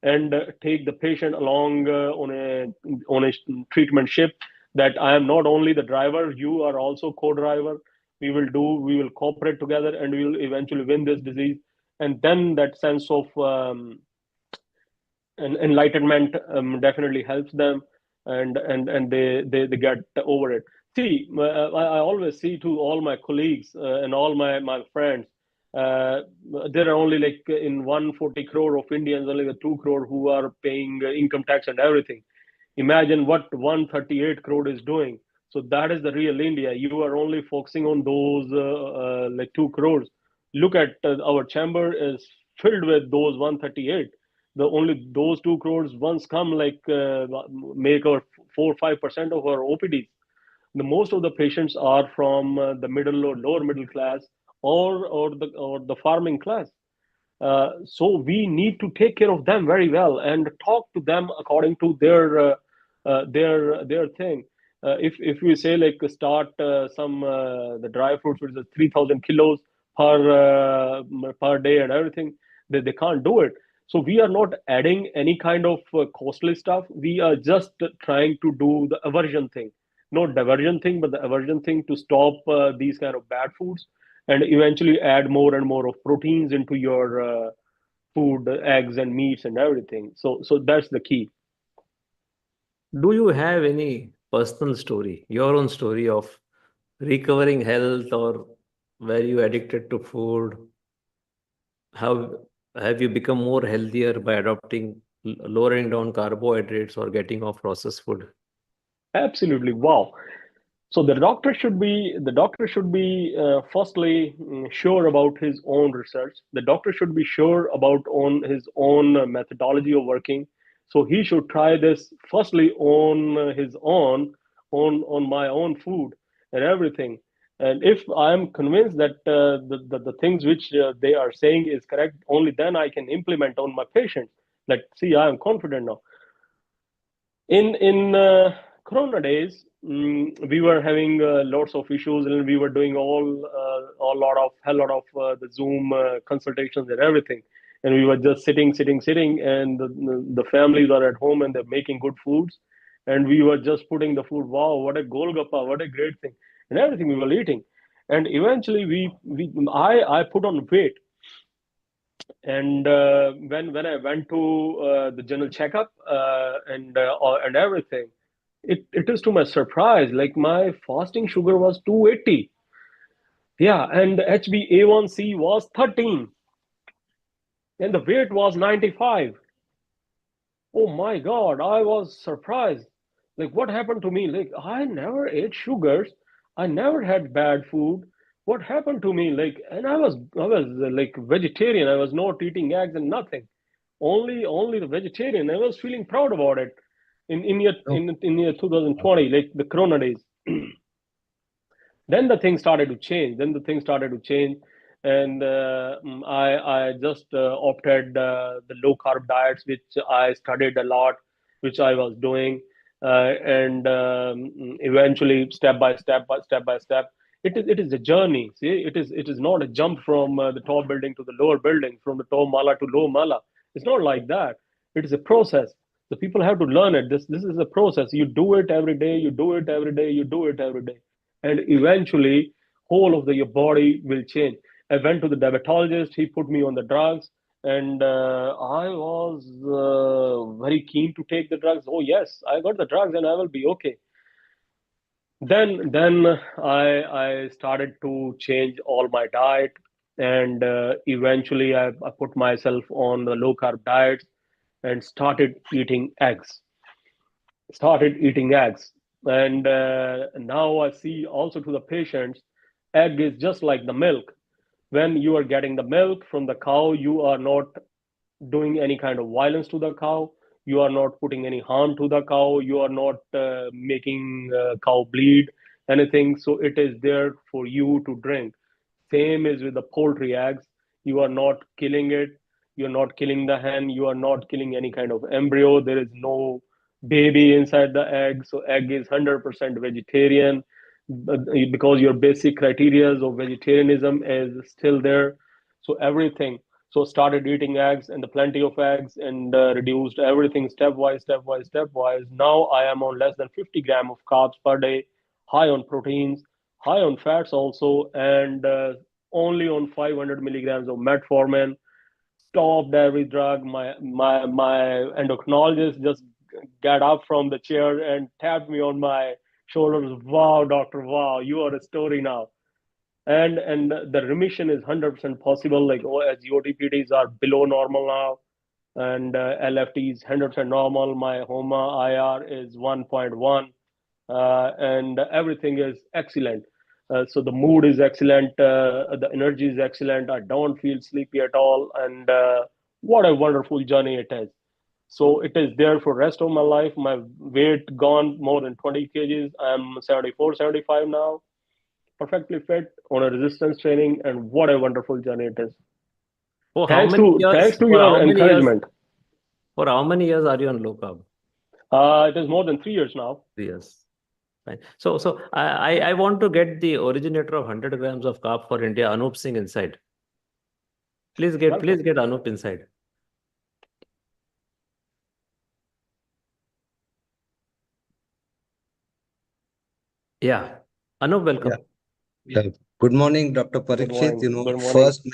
and take the patient along on a treatment ship, that I am not only the driver, you are also co-driver. We will cooperate together, and we will eventually win this disease. And then that sense of enlightenment definitely helps them, and they get over it. See, I always see to all my colleagues and all my friends, there are only like in 140 crore of Indians, only the 2 crore who are paying income tax and everything. Imagine what 138 crore is doing. So that is the real India. You are only focusing on those like 2 crores. Look at our chamber is filled with those 138. The only those 2 crores once come like make our 4-5% of our OPDs. The most of the patients are from the middle or lower middle class, or the farming class. So we need to take care of them very well and talk to them according to their thing. If we say like start some the dry fruits which is 3,000 kilos per day and everything, they can't do it. So we are not adding any kind of costly stuff. We are just trying to do the aversion thing, not diversion thing, but the aversion thing to stop these kind of bad foods, and eventually add more and more of proteins into your food, eggs and meats and everything. So that's the key. Do you have any personal story, your own story of recovering health, or were you addicted to food? How have you become more healthier by adopting, lowering down carbohydrates or getting off processed food? Absolutely. Wow. So the doctor should be firstly sure about his own research. The doctor should be sure about on his own methodology of working. So he should try this firstly on his own, on my own food and everything. And if I am convinced that the things which they are saying is correct, only then I can implement on my patients. Like, see, I am confident now. In Corona days, we were having lots of issues, and we were doing a lot of the Zoom consultations and everything. And we were just sitting, and the families are at home and they're making good foods, and we were just putting the food. Wow, what a golgappa! What a great thing! And everything we were eating, and eventually I put on weight. And when I went to the general checkup and everything, it is to my surprise, like my fasting sugar was 280. Yeah, and the HbA1c was 13, and the weight was 95. Oh my God, I was surprised. Like, what happened to me? Like, I never ate sugars. I never had bad food. What happened to me? Like, and I was like vegetarian. I was not eating eggs and nothing. Only the vegetarian. I was feeling proud about it in year 2020, like the Corona days. Then the thing started to change. And I just opted the low carb diets, which I studied a lot, which I was doing, and eventually step by step, it is a journey. See, it is not a jump from the top building to the lower building, from the top mala to low mala. It's not like that. It is a process. The people have to learn it. This is a process. You do it every day. You do it every day. You do it every day, and eventually, whole of your body will change. I went to the dermatologist. He put me on the drugs, and I was very keen to take the drugs. Oh yes, I got the drugs, and I will be okay. Then I started to change all my diet, and eventually I put myself on the low carb diet and started eating eggs. And now I see also to the patients, egg is just like the milk. When you are getting the milk from the cow, you are not doing any kind of violence to the cow. You are not putting any harm to the cow. You are not making cow bleed anything. So it is there for you to drink. Same is with the poultry eggs. You are not killing it. You are not killing the hen. You are not killing any kind of embryo. There is no baby inside the egg. So egg is 100% vegetarian, because your basic criteria of vegetarianism is still there. So everything. So started eating eggs and the plenty of eggs, and reduced everything stepwise. Now I am on less than 50 gram of carbs per day, high on proteins, high on fats also, and only on 500 milligrams of metformin. Stopped every drug. My endocrinologist just got up from the chair and tapped me on my shoulders. Wow, doctor, wow, you are a story now. And the remission is 100% possible. Like GOTPDs are below normal now, and LFT is 100% normal. My HOMA IR is 1.1, and everything is excellent. So the mood is excellent, the energy is excellent. I don't feel sleepy at all, and what a wonderful journey it is. So it is there for rest of my life. My weight gone more than 20 kgs. I'm 74, 75 now, perfectly fit on a resistance training, and what a wonderful journey it is. For how Thanks many to years? For your how many years? encouragement. For how many years are you on low carb? It is more than 3 years now. 3 years. Fine. So I want to get the originator of 100 grams of carb for India, Anup Singh, inside. Please get Anup inside. Yeah, Anup, welcome. Yeah. Good morning, Dr. Good Parikshit. morning. Good morning. First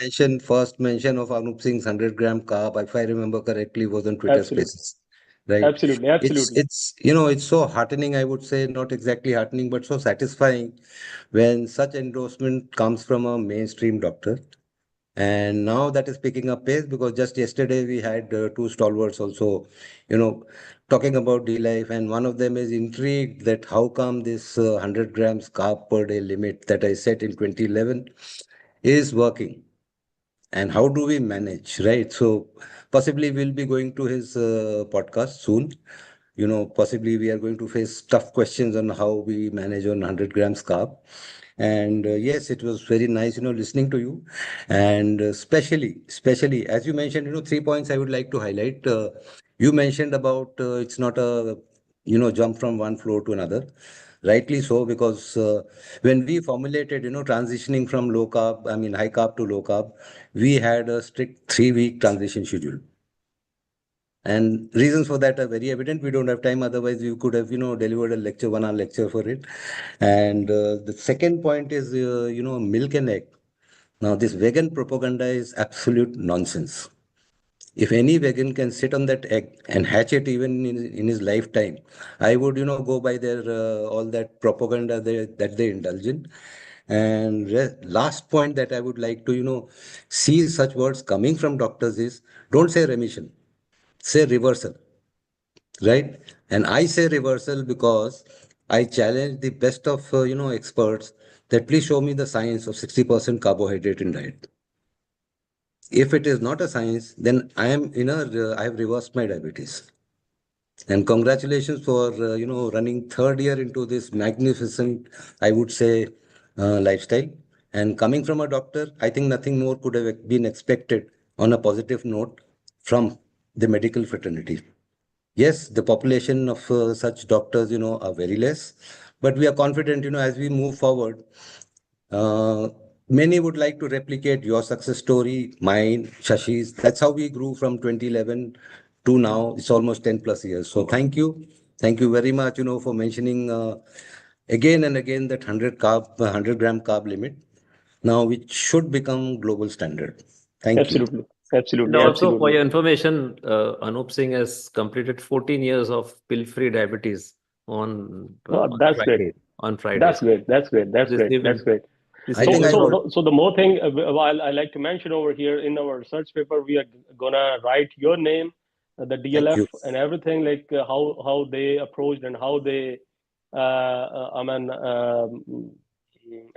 mention of Anup Singh's 100-gram carb, if I remember correctly, was on Twitter Absolutely. Spaces, right? Absolutely. It's it's so heartening, I would say, not exactly heartening, but so satisfying when such endorsement comes from a mainstream doctor. And now that is picking up pace, because just yesterday we had two stalwarts also, talking about D-Life, and one of them is intrigued that how come this 100 grams carb per day limit that I set in 2011 is working, and how do we manage, right? So possibly we'll be going to his podcast soon. Possibly we are going to face tough questions on how we manage on 100 grams carb. And yes, it was very nice, listening to you. And especially as you mentioned, 3 points I would like to highlight. You mentioned about it's not a, jump from one floor to another. Rightly so, because when we formulated, transitioning from high carb to low carb, we had a strict 3-week transition schedule. And reasons for that are very evident. We don't have time. Otherwise, we could have, delivered a lecture, 1 hour lecture for it. And the second point is, milk and egg. Now, this vegan propaganda is absolute nonsense. If any vegan can sit on that egg and hatch it even in his lifetime, I would, go by their all that propaganda that they indulge in. And last point that I would like to, see such words coming from doctors is, don't say remission, say reversal, right? And I say reversal because I challenge the best of experts that please show me the science of 60% carbohydrate in diet. If it is not a science, then I am I have reversed my diabetes. And congratulations for running third year into this magnificent, I would say, lifestyle. And coming from a doctor, I think nothing more could have been expected on a positive note from the medical fraternity. Yes, the population of such doctors, are very less, but we are confident, as we move forward, Many would like to replicate your success story, mine, Shashi's. That's how we grew from 2011 to now. It's almost 10 plus years. So thank you. Thank you very much, for mentioning again and again that 100 gram carb limit now, which should become global standard. Thank you. And Absolutely. also for your Absolutely. information, Anup Singh has completed 14 years of pill-free diabetes on Oh, that's great. Friday. On Friday. That's great. That's great. That's This great. even That's great. this I So, think even I so, got. so the more thing I like to mention over here in our research paper, we are gonna write your name, the Thank DLF, you. and everything, like how they approached and how they,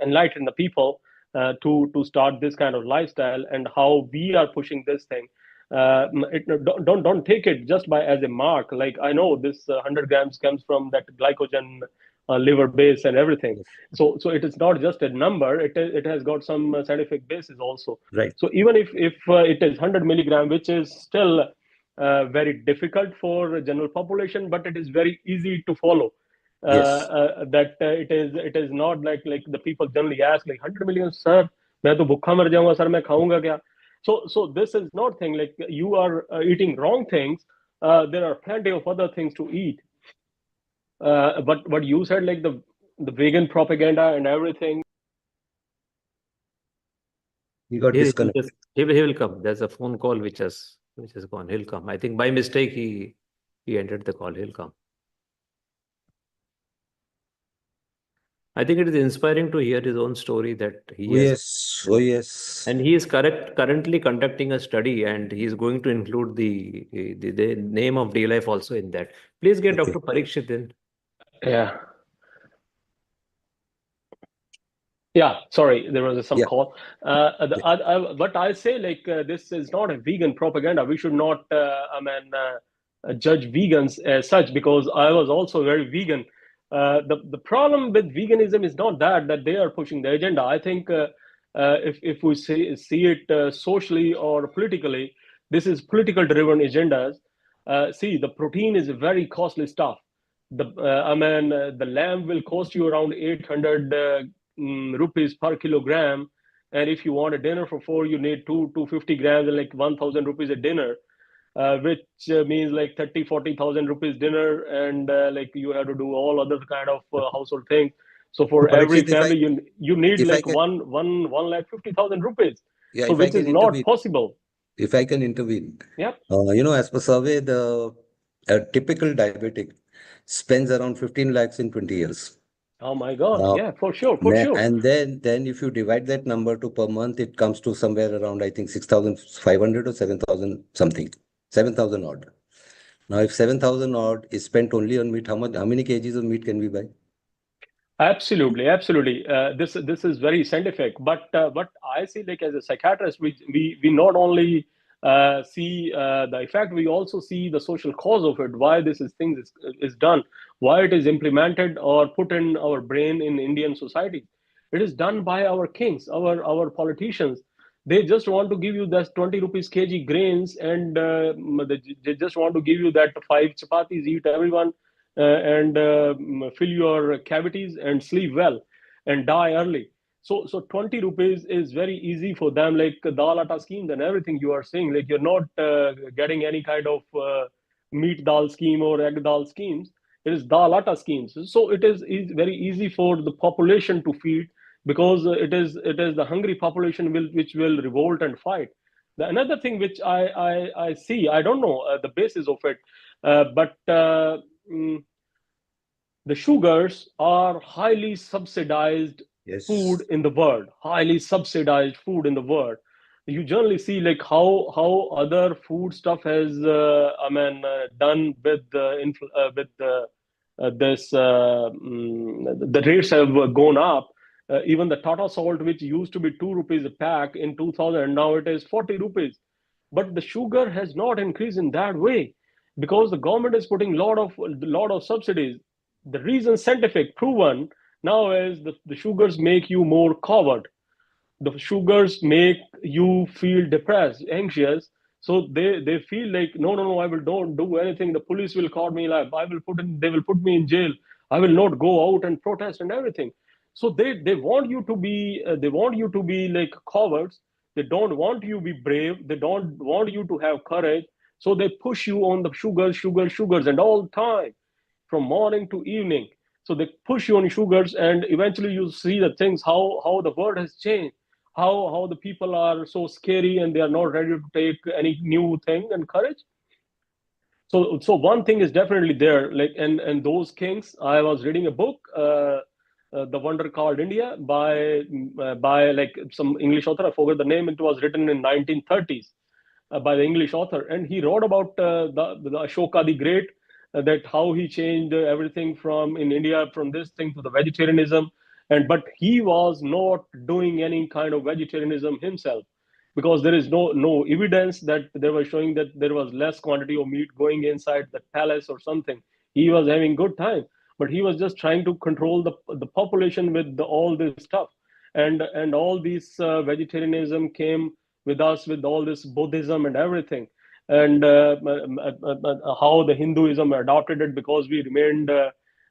enlighten the people to start this kind of lifestyle, and how we are pushing this thing. Don't take it just by as a mark. Like, I know this 100 grams comes from that glycogen liver base and everything. Yes. So it is not just a number. It has got some scientific basis also. Right. So even if it is 100 milligram, which is still very difficult for general population, but it is very easy to follow. Yes. That it is not like the people generally ask, like, 100 million, sir, मैं तो भूखा मर जाऊंगा sir, मैं खाऊंगा क्या? So this is not thing like you are eating wrong things. There are plenty of other things to eat. But what you said, like the vegan propaganda and everything. He got disconnected. He will come. There's a phone call which has gone. He'll come. I think by mistake he entered the call. He'll come. I think it is inspiring to hear his own story that he Oh, has. yes. Oh, yes. And he is currently conducting a study, and he is going to include the name of DLife also in that. Please get Okay. Dr. Parikshit in. Yeah. Yeah, sorry, there was some Yeah. call. But I say, like, this is not a vegan propaganda. We should not, judge vegans as such, because I was also very vegan. The problem with veganism is not that they are pushing the agenda. I think if we see it socially or politically, this is political driven agendas. See, the protein is a very costly stuff. The lamb will cost you around 800 rupees per kilogram, and if you want a dinner for four, you need 250 grams and like 1,000 rupees a dinner, which means like 40,000 rupees dinner, and like you have to do all other kind of household things. So for every Parikshit, family, you need if I like can, 150,000 rupees. yeah, So if I which is can not intervene, possible. if I can intervene, Yep. as per survey, a typical diabetic spends around 15 lakhs in 20 years. Oh my God. Now, Yeah, for sure, for sure. and then if you divide that number to per month, it comes to somewhere around, I think, 6,500 or 7,000 something, 7,000 odd. Now, if 7,000 odd is spent only on meat, how many kgs of meat can we buy? Absolutely, absolutely. This is very scientific, but what I see, like, as a psychiatrist, we not only see the effect, we also see the social cause of it. Why this is done, why it is implemented or put in our brain in Indian society. It is done by our kings, our politicians. They just want to give you that 20 rupees kg grains, and they just want to give you that 5 chapatis, eat everyone, and fill your cavities and sleep well and die early. So 20 rupees is very easy for them, like dal atta schemes and everything you are saying. Like, you're not getting any kind of meat dal scheme or egg dal schemes. It is dal atta schemes. So it is very easy for the population to feed, because it is the hungry population which will revolt and fight. Another thing which I see, I don't know the basis of it, but the sugars are highly subsidized food Yes. in the world. Highly subsidized food in the world. You generally see, like, how other food stuff has done with this the rates have gone up. Even the Tata salt, which used to be 2 rupees a pack in 2000, now it is 40 rupees. But the sugar has not increased in that way, because the government is putting lot of subsidies. The reason, scientific proven now, is the sugars make you more coward. The sugars make you feel depressed, anxious. So they feel like, no, I will don't do anything. The police will call me, like, they will put me in jail. I will not go out and protest and everything. So they want you to be like cowards. They don't want you to be brave. They don't want you to have courage. So they push you on the sugars, and all the time, from morning to evening. So they push you on sugars, and eventually you see the things, how the world has changed, how the people are so scary and they are not ready to take any new thing and courage. So one thing is definitely there, like, and those kings. I was reading a book, The Wonder Called India, by like some English author. I forget the name. It was written in 1930s by the English author, and he wrote about the Ashoka the Great, that how he changed everything from in India, from this thing to the vegetarianism, but he was not doing any kind of vegetarianism himself, because there is no evidence that they were showing that there was less quantity of meat going inside the palace or something. He was having good time, but he was just trying to control the population with all this stuff, and all these vegetarianism came with us, with all this Buddhism and everything, and how the Hinduism adopted it, because we remained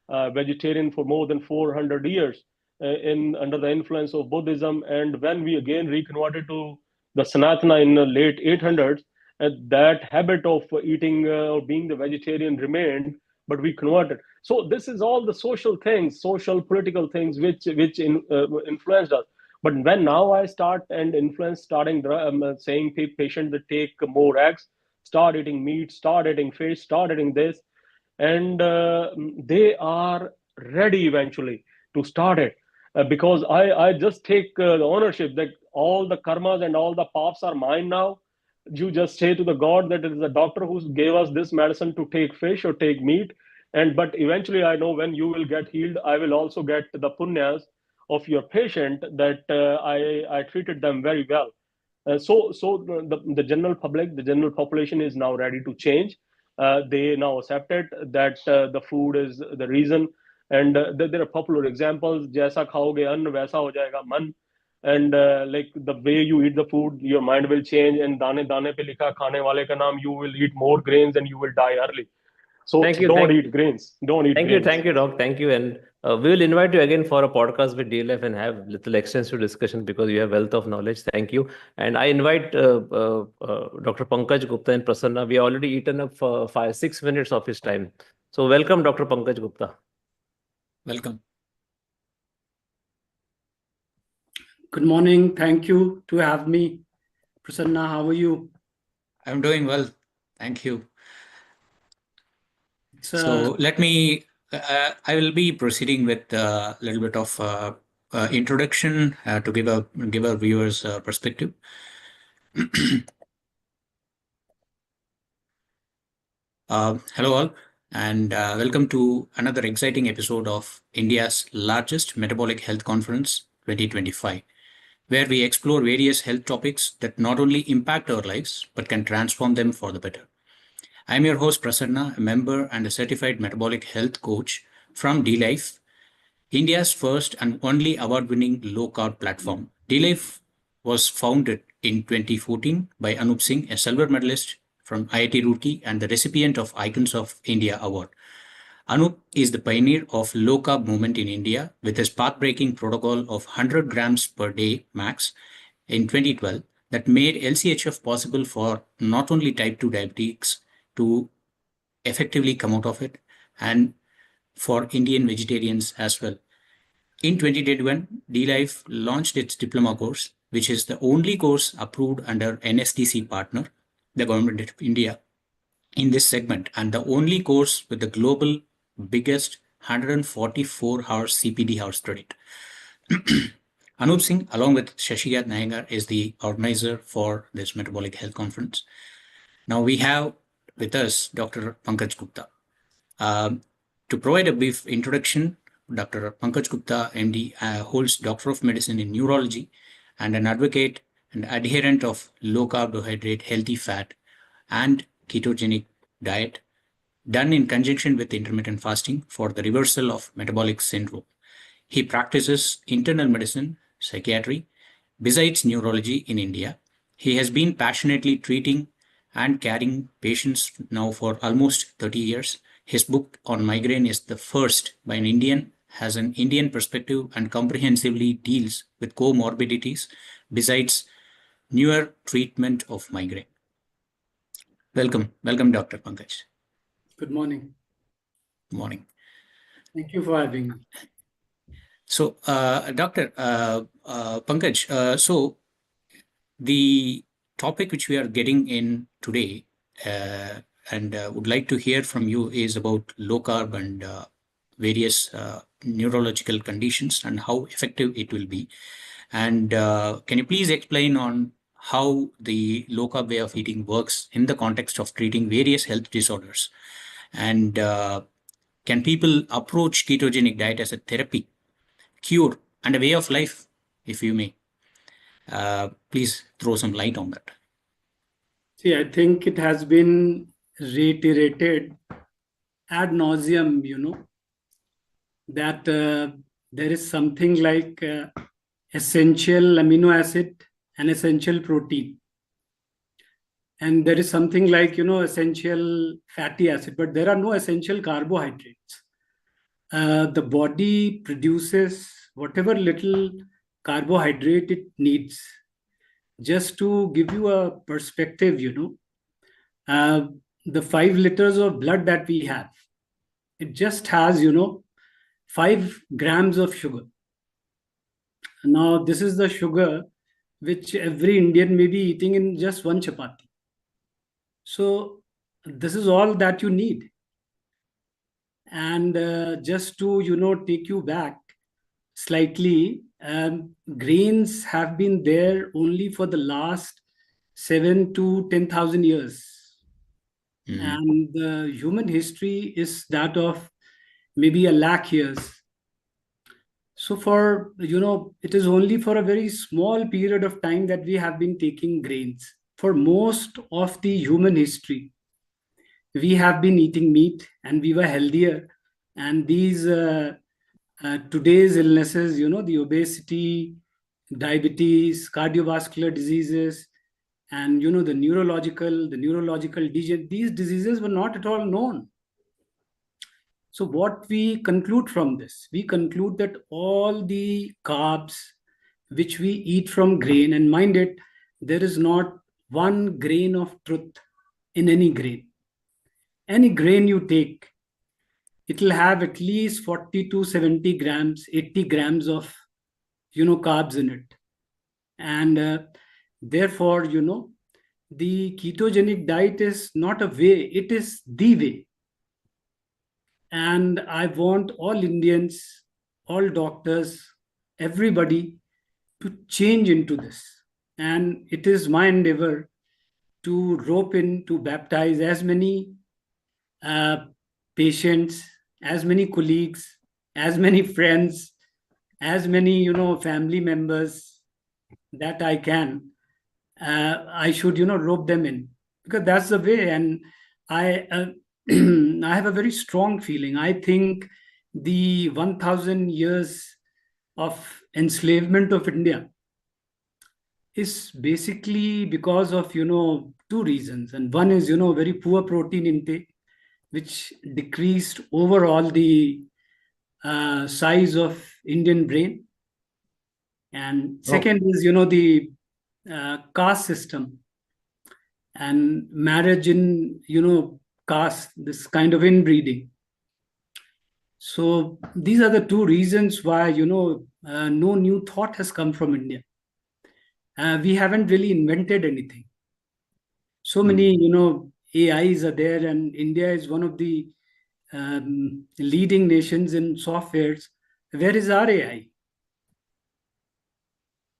vegetarian for more than 400 years in under the influence of Buddhism. And when we again reconverted to the Sanatana in the late 800s, that habit of eating or being the vegetarian remained, but we converted. So this is all the social things, social political things, which influenced us. But when now I start and influence, starting saying patient that take more eggs, start eating meat, start eating fish, start eating this, and they are ready eventually to start it, because I just take the ownership that all the karmas and all the paps are mine now. You just say to the God that it is the doctor who gave us this medicine to take fish or take meat, and but eventually I know when you will get healed, I will also get the punyas of your patient, that I treated them very well. So the general public, the general population is now ready to change. They now accept it, that the food is the reason, and there are popular examples. Jaisa khaoge ann, waisa ho jayega man. And like the way you eat the food, your mind will change. And dane dane pe likha khane wale ka naam, you will eat more grains and you will die early. So Thank you. don't eat grains. Don't eat grains. Thank you, Doc. Thank you. And we will invite you again for a podcast with DLF and have little extensive discussion, because you have wealth of knowledge. Thank you. And I invite Dr. Pankaj Gupta and Prasanna. We already eaten up 5-6 minutes of his time. So welcome, Dr. Pankaj Gupta. Welcome. Good morning. Thank you to have me. Prasanna, how are you? I'm doing well. Thank you. So let me, I will be proceeding with a little bit of introduction to give our viewers perspective. Hello all, and welcome to another exciting episode of India's largest Metabolic Health Conference 2025, where we explore various health topics that not only impact our lives, but can transform them for the better. I'm your host, Prasanna, a member and a certified metabolic health coach from D-Life, India's first and only award-winning low-carb platform. D-Life was founded in 2014 by Anup Singh, a silver medalist from IIT Roorkee and the recipient of Icons of India Award. Anup is the pioneer of low-carb movement in India with his path-breaking protocol of 100 grams per day max in 2012 that made LCHF possible for not only type 2 diabetics to effectively come out of it, and for Indian vegetarians as well. In 2021, D-Life launched its diploma course, which is the only course approved under NSDC partner, the Government of India, in this segment, and the only course with the global biggest 144 hours CPD hours credit. Anup Singh, along with Shashikant Nayangar, is the organizer for this Metabolic Health Conference. Now we have with us Dr. Pankaj Gupta. To provide a brief introduction, Dr. Pankaj Gupta, MD, holds Doctor of Medicine in Neurology and an advocate and adherent of low carbohydrate, healthy fat, and ketogenic diet done in conjunction with intermittent fasting for the reversal of metabolic syndrome. He practices internal medicine, psychiatry, besides neurology in India. He has been passionately treating and caring patients now for almost 30 years. His book on migraine is the first by an Indian has an Indian perspective and comprehensively deals with comorbidities besides newer treatment of migraine. Welcome, Dr. Pankaj. Good morning. Good morning. Thank you for having me. So, Dr. Pankaj, so the topic which we are getting in today and would like to hear from you is about low carb and various neurological conditions and how effective it will be. And can you please explain on how the low carb way of eating works in the context of treating various health disorders? And can people approach ketogenic diet as a therapy, cure, and a way of life, if you may? Please throw some light on that. See, I think it has been reiterated ad nauseum, that there is something like essential amino acid and essential protein. And there is something like, essential fatty acid, but there are no essential carbohydrates. The body produces whatever little carbohydrate it needs. Just to give you a perspective, the 5 liters of blood that we have, it just has, 5 grams of sugar. Now, this is the sugar which every Indian may be eating in just 1 chapati. So, this is all that you need. And just to, take you back slightly, grains have been there only for the last 7 to 10,000 years. And the human history is that of maybe 1,00,000 years. So for, it is only for a very small period of time that we have been taking grains. For most of the human history, we have been eating meat and we were healthier. And these today's illnesses, the obesity, diabetes, cardiovascular diseases, and the neurological these diseases were not at all known. So what we conclude from this? We conclude that all the carbs which we eat from grain, and mind it, there is not one grain of truth in any grain. Any grain you take, it will have at least 40 to 70 grams, 80 grams of, carbs in it. And therefore, the ketogenic diet is not a way, it is the way. And I want all Indians, all doctors, everybody to change into this. And it is my endeavor to rope in, to baptize as many patients, as many colleagues, as many friends, as many, family members that I can. I should, rope them in, because that's the way. And I I have a very strong feeling. I think the 1,000 years of enslavement of India is basically because of, 2 reasons. And one is, very poor protein intake, which decreased overall the size of Indian brain. And second is, the caste system and marriage in, caste, this kind of inbreeding. So these are the 2 reasons why, no new thought has come from India. We haven't really invented anything. So many, AIs are there, and India is one of the leading nations in softwares. Where is our AI?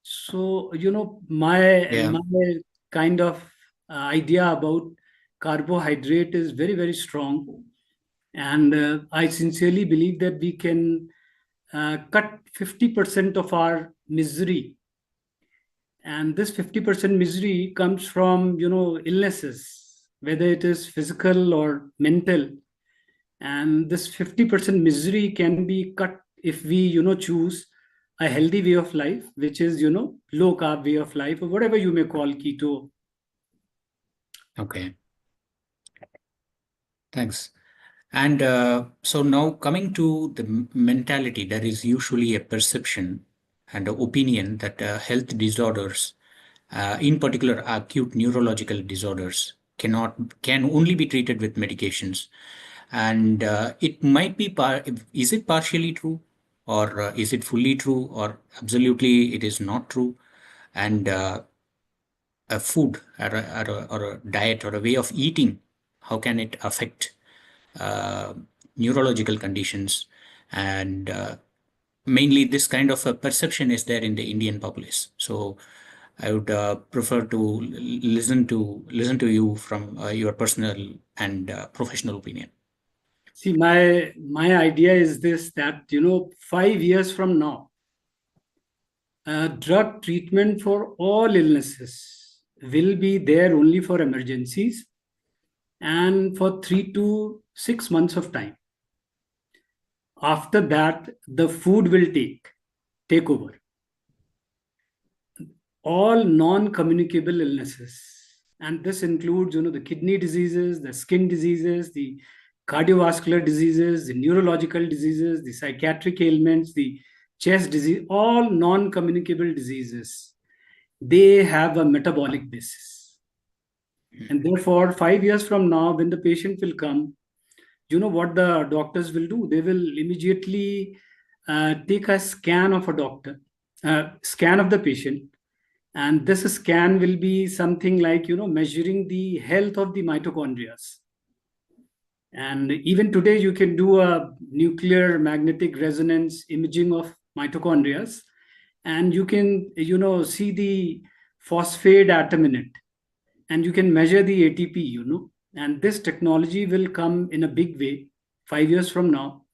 So, my kind of idea about carbohydrate is very, very strong. And I sincerely believe that we can cut 50% of our misery. And this 50% misery comes from, illnesses, whether it is physical or mental. And this 50% misery can be cut if we, choose a healthy way of life, which is, low carb way of life, or whatever you may call keto. Okay. Thanks. And so now coming to the mentality, there is usually a perception and an opinion that health disorders, in particular acute neurological disorders, can only be treated with medications. And it might be, is it partially true, or is it fully true, or absolutely it is not true? And a food or a diet or a way of eating, how can it affect uh, neurological conditions? And mainly this kind of a perception is there in the Indian populace. So I would prefer to listen to you from your personal and professional opinion. See, my idea is this, that 5 years from now, drug treatment for all illnesses will be there only for emergencies and for 3 to 6 months of time. After that, the food will take over. All non-communicable illnesses, and this includes the kidney diseases, the skin diseases, the cardiovascular diseases, the neurological diseases, the psychiatric ailments, the chest disease, all non-communicable diseases, they have a metabolic basis. And therefore, 5 years from now, when the patient will come, what the doctors will do? They will immediately take a scan of scan of the patient. And this scan will be something like, measuring the health of the mitochondria. And even today, you can do a nuclear magnetic resonance imaging of mitochondria, and you can, see the phosphate atom in it, and you can measure the ATP, and this technology will come in a big way 5 years from now,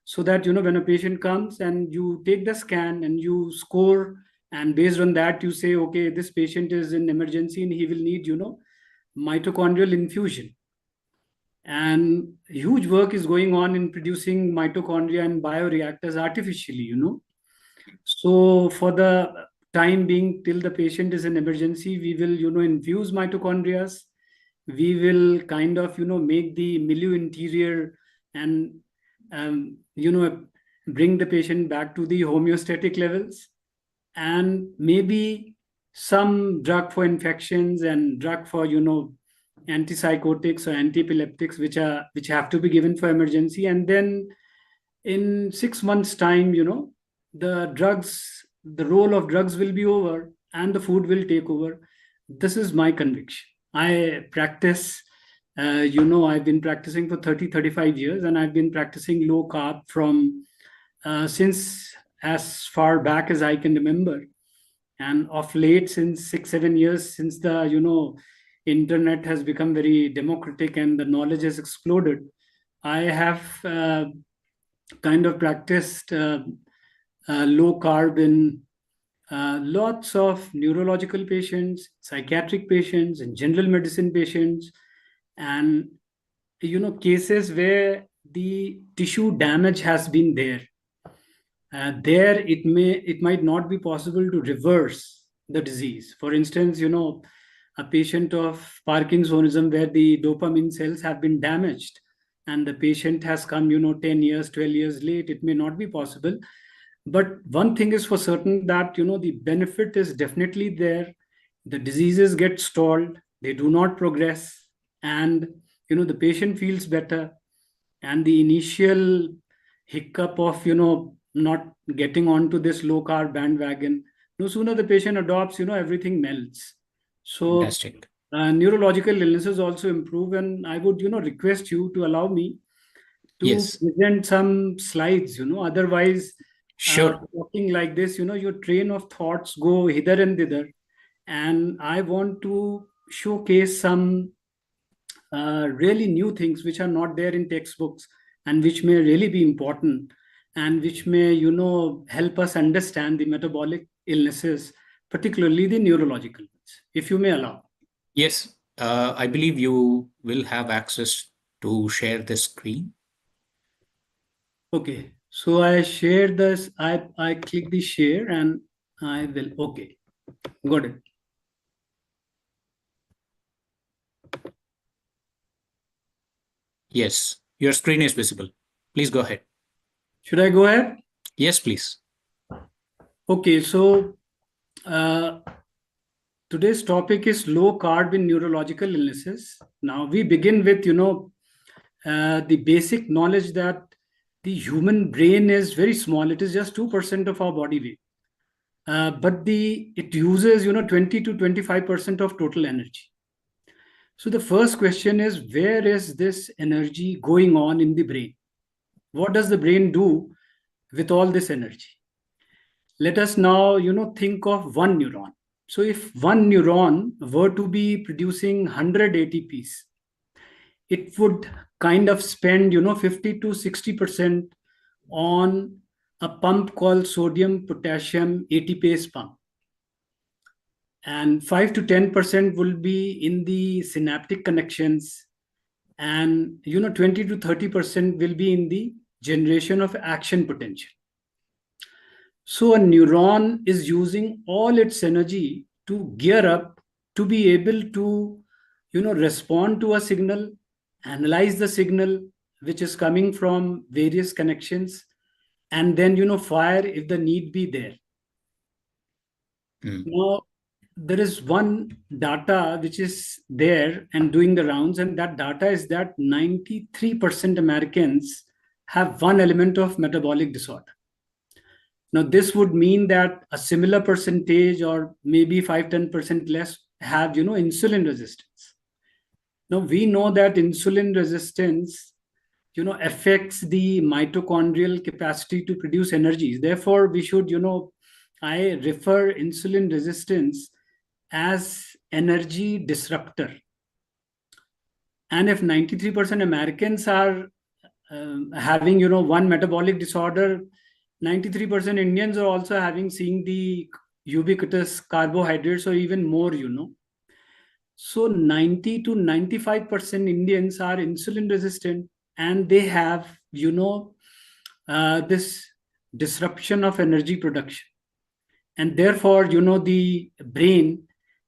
so that, when a patient comes and you take the scan and you score, and based on that, you say, okay, this patient is in emergency and he will need, mitochondrial infusion. And huge work is going on in producing mitochondria and bioreactors artificially, So for the time being, till the patient is in emergency, we will, infuse mitochondria. We will kind of, make the milieu interior and, bring the patient back to the homeostatic levels. And maybe some drug for infections and drug for, antipsychotics or antiepileptics, which have to be given for emergency. And then in 6 months' time, the role of drugs will be over and the food will take over. This is my conviction. I practice, I've been practicing for 35 years, and I've been practicing low carb from since as far back as I can remember. And of late, since 6-7 years, since the internet has become very democratic and the knowledge has exploded, I have kind of practiced low carb in lots of neurological patients, psychiatric patients, and general medicine patients, and cases where the tissue damage has been there. There it might not be possible to reverse the disease. For instance, a patient of Parkinsonism where the dopamine cells have been damaged and the patient has come 10 years, 12 years late, it may not be possible. But one thing is for certain, that the benefit is definitely there. The diseases get stalled, they do not progress, and the patient feels better, and the initial hiccup of not getting onto this low carb bandwagon, no sooner the patient adopts, everything melts. So Fantastic. Neurological illnesses also improve, and I would request you to allow me to Yes. present some slides. Otherwise, Sure. talking like this, your train of thoughts go hither and thither, and I want to showcase some really new things which are not there in textbooks and which may really be important, and which may help us understand the metabolic illnesses, particularly the neurological ones, if you may allow. Yes, I believe you will have access to share the screen. Okay, so I share this, I click the share and I will, okay, got it. Yes. Your screen is visible. Please go ahead. Should I go ahead? Yes, please. Okay, so today's topic is low carb in neurological illnesses. Now we begin with, the basic knowledge that the human brain is very small. It is just 2% of our body weight. But it uses, 20 to 25% of total energy. So the first question is, where is this energy going on in the brain? What does the brain do with all this energy? Let us now, think of one neuron. So if one neuron were to be producing 100 ATPs, it would kind of spend, 50 to 60% on a pump called sodium potassium ATPase pump. And 5 to 10% will be in the synaptic connections, and 20 to 30% will be in the generation of action potential. So a neuron is using all its energy to gear up to be able to respond to a signal, analyze the signal which is coming from various connections, and then fire if the need be there. Now there is one data which is there and doing the rounds, and that data is that 93% Americans have one element of metabolic disorder. Now this would mean that a similar percentage, or maybe 5-10% less, have insulin resistance. Now we know that insulin resistance affects the mitochondrial capacity to produce energies. Therefore we should I refer insulin resistance as energy disruptor. And if 93% Americans are having one metabolic disorder, 93% Indians are also seeing the ubiquitous carbohydrates, or even more. So 90 to 95% Indians are insulin resistant, and they have this disruption of energy production. And therefore the brain,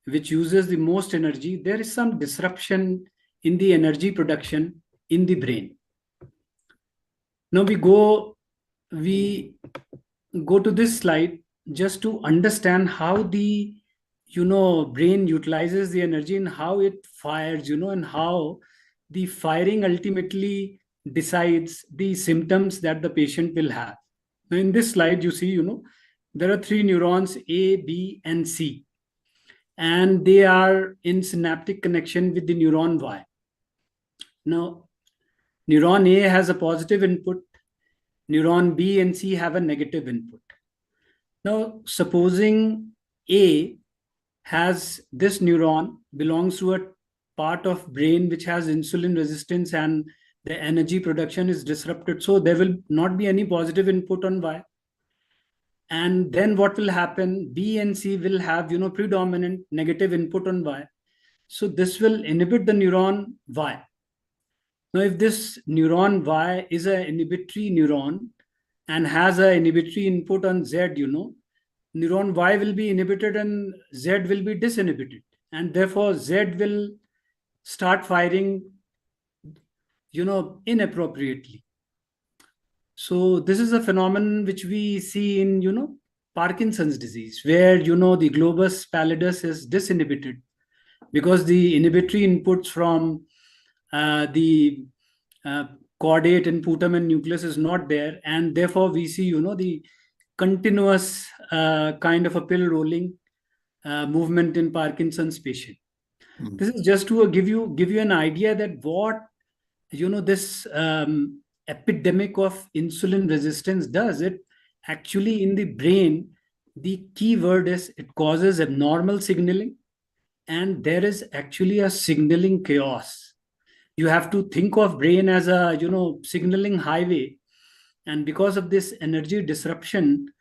which uses the most energy, there is some disruption in the energy production in the brain. Now we go to this slide just to understand how the brain utilizes the energy, and how it fires, and how the firing ultimately decides the symptoms that the patient will have. Now in this slide you see there are 3 neurons, A, B, and C, and they are in synaptic connection with the neuron Y. Now neuron A has a positive input, neuron B and C have a negative input. Now supposing A has this neuron belongs to a part of brain which has insulin resistance, and the energy production is disrupted, so there will not be any positive input on Y. And then what will happen? B and C will have predominant negative input on Y. So this will inhibit the neuron Y. Now if this neuron Y is an inhibitory neuron and has an inhibitory input on Z, neuron Y will be inhibited and Z will be disinhibited, and therefore Z will start firing inappropriately. So this is a phenomenon which we see in Parkinson's disease, where the globus pallidus is disinhibited because the inhibitory inputs from the caudate and putamen nucleus is not there, and therefore we see the continuous kind of a pill rolling movement in Parkinson's patient. This is just to give you an idea that what this epidemic of insulin resistance does. It actually, in the brain, the key word is it causes abnormal signaling, and there is actually a signaling chaos. You have to think of brain as a signaling highway, and because of this energy disruption,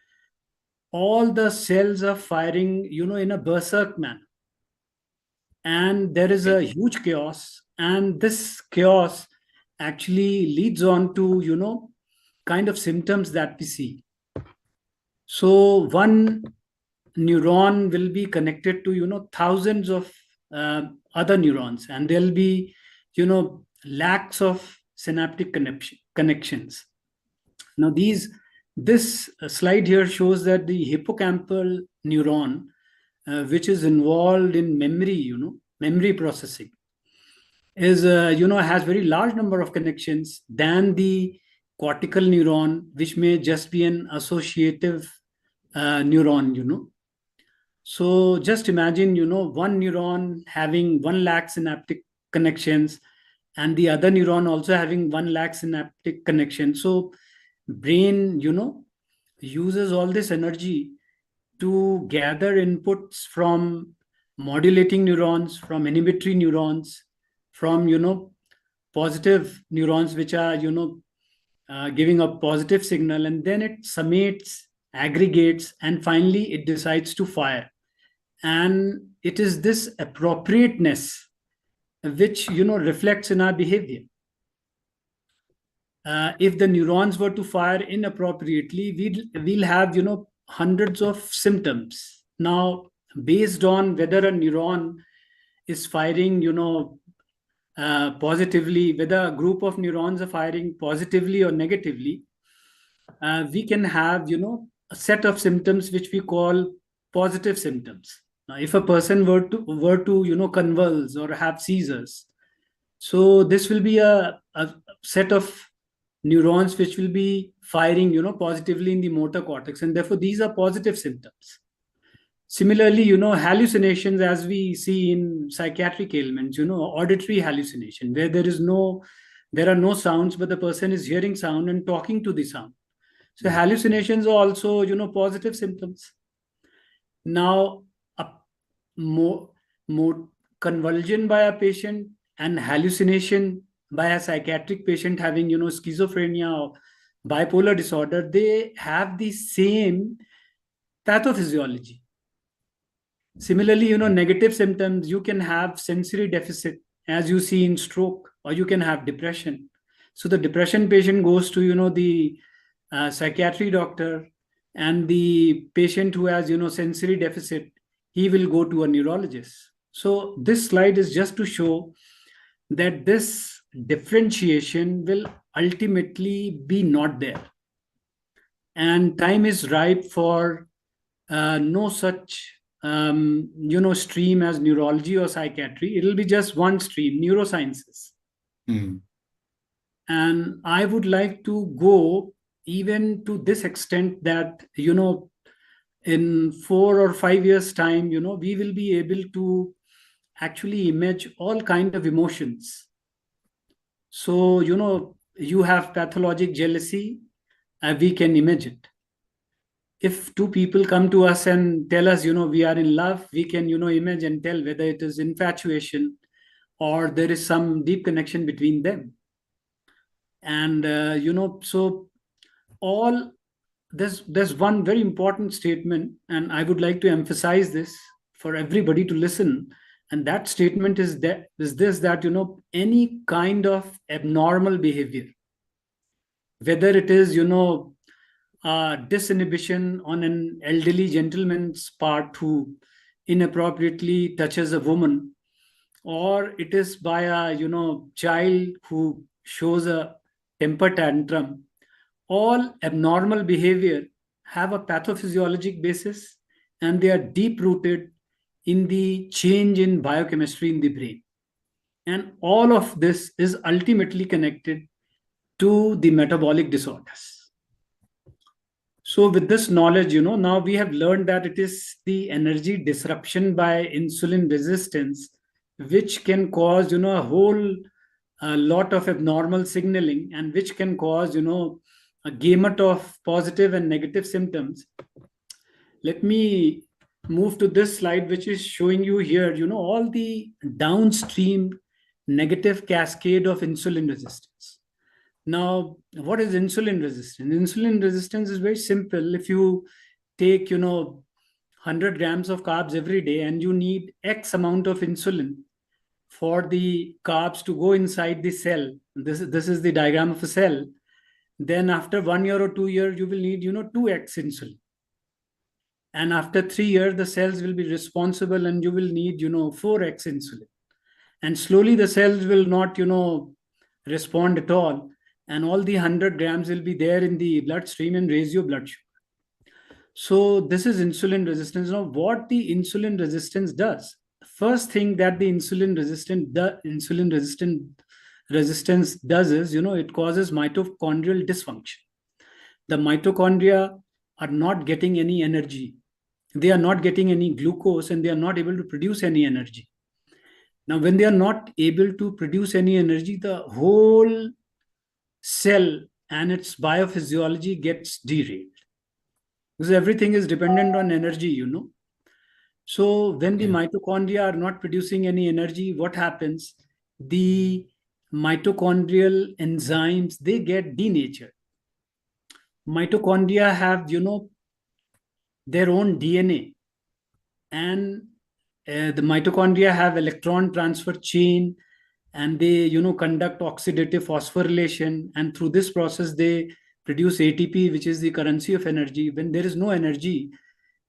all the cells are firing in a berserk manner, and there is a huge chaos, and this chaos actually leads on to kind of symptoms that we see. So one neuron will be connected to thousands of other neurons, and there'll be lakhs of synaptic connections. Now this slide here shows that the hippocampal neuron, which is involved in memory, memory processing, is has very large number of connections than the cortical neuron, which may just be an associative neuron. So just imagine, one neuron having 1 lakh synaptic connections and the other neuron also having 1 lakh synaptic connections. So brain, uses all this energy to gather inputs from modulating neurons, from inhibitory neurons, from, positive neurons, which are, giving a positive signal, and then it summates, aggregates, and finally it decides to fire. And it is this appropriateness which, reflects in our behavior. If the neurons were to fire inappropriately, we'll have, hundreds of symptoms. Now, based on whether a neuron is firing, positively, whether a group of neurons are firing positively or negatively, we can have, a set of symptoms which we call positive symptoms. Now, if a person were to convulse or have seizures, so this will be a set of neurons which will be firing, positively in the motor cortex, and therefore these are positive symptoms. Similarly, hallucinations, as we see in psychiatric ailments, auditory hallucination, where there are no sounds, but the person is hearing sound and talking to the sound. So hallucinations are also, positive symptoms. Now, more convulsion by a patient and hallucination by a psychiatric patient having, schizophrenia or bipolar disorder, they have the same pathophysiology. Similarly, negative symptoms, you can have sensory deficit, as you see in stroke, or you can have depression. So the depression patient goes to, the psychiatry doctor, and the patient who has, sensory deficit, he will go to a neurologist. So this slide is just to show that this differentiation will ultimately be not there. And time is ripe for no such stream as neurology or psychiatry. It will be just one stream, neurosciences. And I would like to go even to this extent that, in 4 or 5 years' time, we will be able to actually image all kinds of emotions. So, you have pathologic jealousy, we can image it. If 2 people come to us and tell us, we are in love, we can, image and tell whether it is infatuation or there is some deep connection between them. And, so there's one very important statement, and I would like to emphasize this for everybody to listen. And that statement is that, any kind of abnormal behavior, whether it is, disinhibition on an elderly gentleman's part who inappropriately touches a woman, or it is by a, child who shows a temper tantrum, all abnormal behavior have a pathophysiologic basis, and they are deep-rooted in the change in biochemistry in the brain. And all of this is ultimately connected to the metabolic disorders. So with this knowledge, now we have learned that it is the energy disruption by insulin resistance which can cause, a whole lot of abnormal signaling, and which can cause, a gamut of positive and negative symptoms. Let me move to this slide, which is showing you here, all the downstream negative cascade of insulin resistance. Now, what is insulin resistance? Insulin resistance is very simple. If you take, 100 grams of carbs every day, and you need X amount of insulin for the carbs to go inside the cell, this is the diagram of a cell, then after 1 year or 2 years, you will need, 2X insulin. And after 3 years, the cells will be responsible, and you will need, 4X insulin. And slowly the cells will not, respond at all, and all the 100 grams will be there in the bloodstream and raise your blood sugar. So this is insulin resistance. Now, what the insulin resistance does, first thing that the insulin resistance does is, it causes mitochondrial dysfunction. The mitochondria are not getting any energy. They are not getting any glucose, and they are not able to produce any energy. Now, when they are not able to produce any energy, the whole cell and its biophysiology gets derailed, because everything is dependent on energy. So when the mitochondria are not producing any energy, what happens? The mitochondrial enzymes, they get denatured. Mitochondria have, their own DNA, and the mitochondria have electron transfer chain, and they, conduct oxidative phosphorylation, and through this process, they produce ATP, which is the currency of energy. When there is no energy,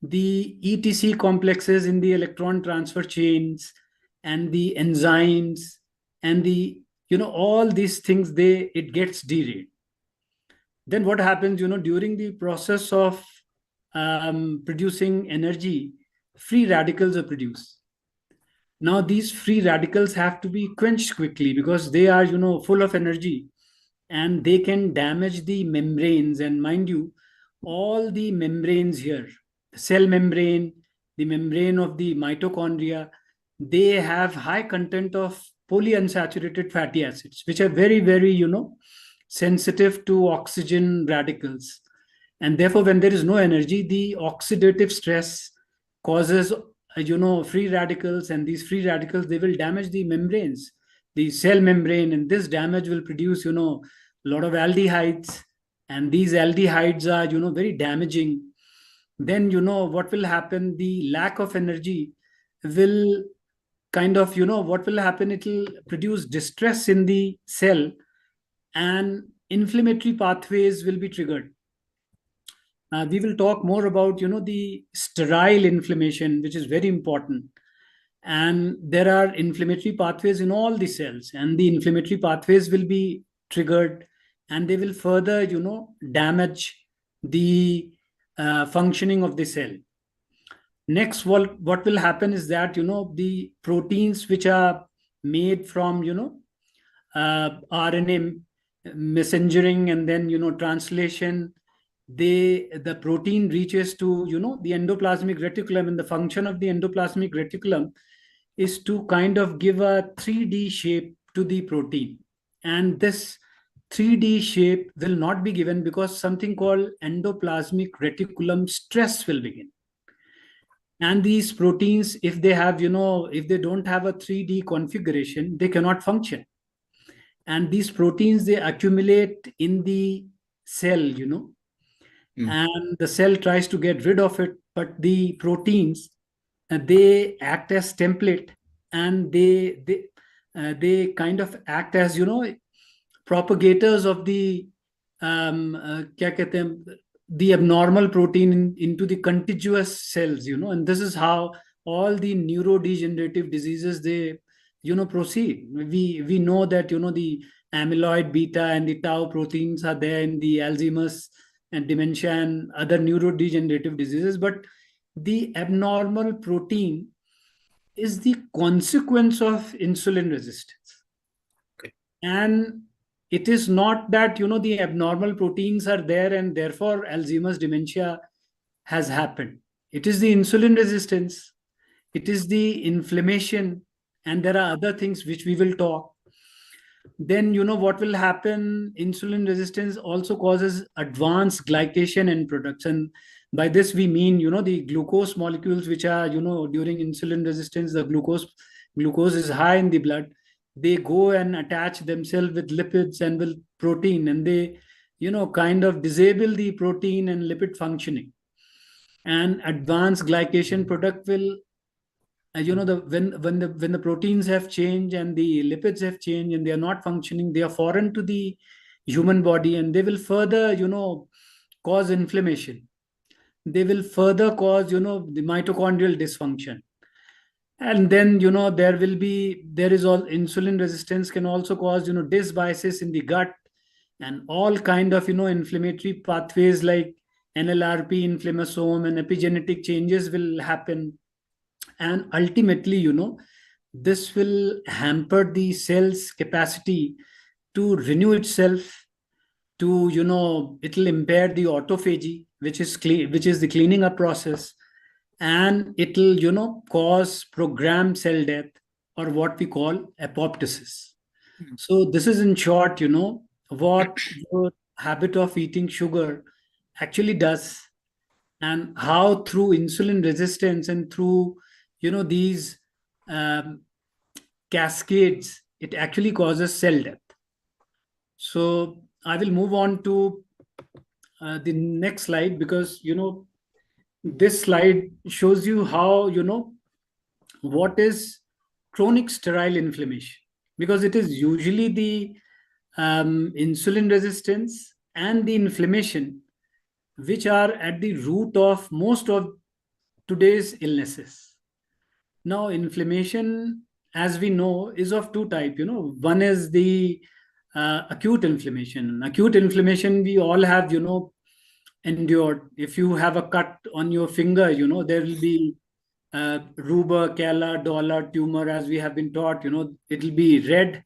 the ETC complexes in the electron transfer chains and the enzymes and the, all these things, it gets derailed. Then what happens, during the process of producing energy, free radicals are produced. Now, these free radicals have to be quenched quickly, because they are, full of energy, and they can damage the membranes. And mind you, all the membranes here, the cell membrane, the membrane of the mitochondria, they have high content of polyunsaturated fatty acids, which are very, very, sensitive to oxygen radicals. And therefore, when there is no energy, the oxidative stress causes, free radicals, and these free radicals, they will damage the membranes, the cell membrane, and this damage will produce, a lot of aldehydes, and these aldehydes are, very damaging. Then, what will happen? The lack of energy will kind of, what will happen? It will produce distress in the cell, and inflammatory pathways will be triggered. We will talk more about, the sterile inflammation, which is very important. And there are inflammatory pathways in all the cells, and the inflammatory pathways will be triggered, and they will further, damage the functioning of the cell. Next, what will happen is that, the proteins which are made from, RNA messengering and then, translation, the protein reaches to, the endoplasmic reticulum, and the function of the endoplasmic reticulum is to kind of give a 3D shape to the protein. And this 3D shape will not be given because something called endoplasmic reticulum stress will begin. And these proteins, if they have, if they don't have a 3D configuration, they cannot function. And these proteins, they accumulate in the cell, and the cell tries to get rid of it, but the proteins, they act as template, and they kind of act as, propagators of the the abnormal protein into the contiguous cells, and this is how all the neurodegenerative diseases, they, proceed. We know that, the amyloid beta and the tau proteins are there in the Alzheimer's and dementia and other neurodegenerative diseases, but the abnormal protein is the consequence of insulin resistance. Okay. And it is not that, the abnormal proteins are there and therefore Alzheimer's dementia has happened. It is the insulin resistance, it is the inflammation, and there are other things which we will talk. Then, what will happen? Insulin resistance also causes advanced glycation end products. And by this, we mean, the glucose molecules, which are, during insulin resistance, the glucose is high in the blood. They go and attach themselves with lipids and with protein, and they, kind of disable the protein and lipid functioning. And advanced glycation product will, when the proteins have changed and the lipids have changed and they are not functioning, they are foreign to the human body, and they will further, cause inflammation. They will further cause, the mitochondrial dysfunction. And then, there is all insulin resistance can also cause, dysbiosis in the gut, and all kind of, inflammatory pathways like NLRP, inflammasome, and epigenetic changes will happen. And ultimately, this will hamper the cell's capacity to renew itself, to, it'll impair the autophagy, which is the cleaning up process, and it'll, cause programmed cell death, or what we call apoptosis. So this is in short, what your habit of eating sugar actually does, and how through insulin resistance and through, these um, cascades, it actually causes cell death. So I will move on to the next slide, because, this slide shows you how, what is chronic sterile inflammation, because it is usually the insulin resistance and the inflammation which are at the root of most of today's illnesses. Now, inflammation, as we know, is of two types. One is the acute inflammation. Acute inflammation we all have, endured. If you have a cut on your finger, there will be ruber, cala, dollar, tumor, as we have been taught. It'll be red,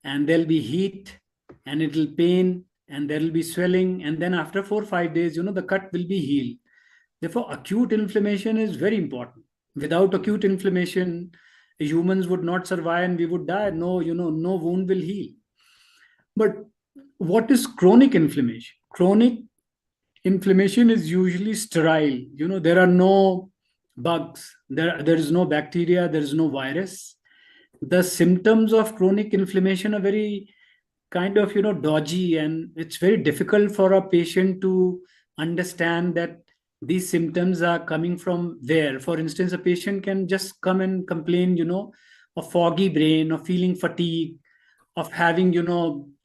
and there'll be heat, and it'll pain, and there'll be swelling, and then after 4 or 5 days, the cut will be healed. Therefore, acute inflammation is very important. Without acute inflammation, humans would not survive and we would die. No, no wound will heal. But what is chronic inflammation? Chronic inflammation is usually sterile. There are no bugs, there is no bacteria, there is no virus. The symptoms of chronic inflammation are very kind of, dodgy, and it's very difficult for a patient to understand that these symptoms are coming from where. For instance, a patient can just come and complain, of foggy brain, of feeling fatigue, of having,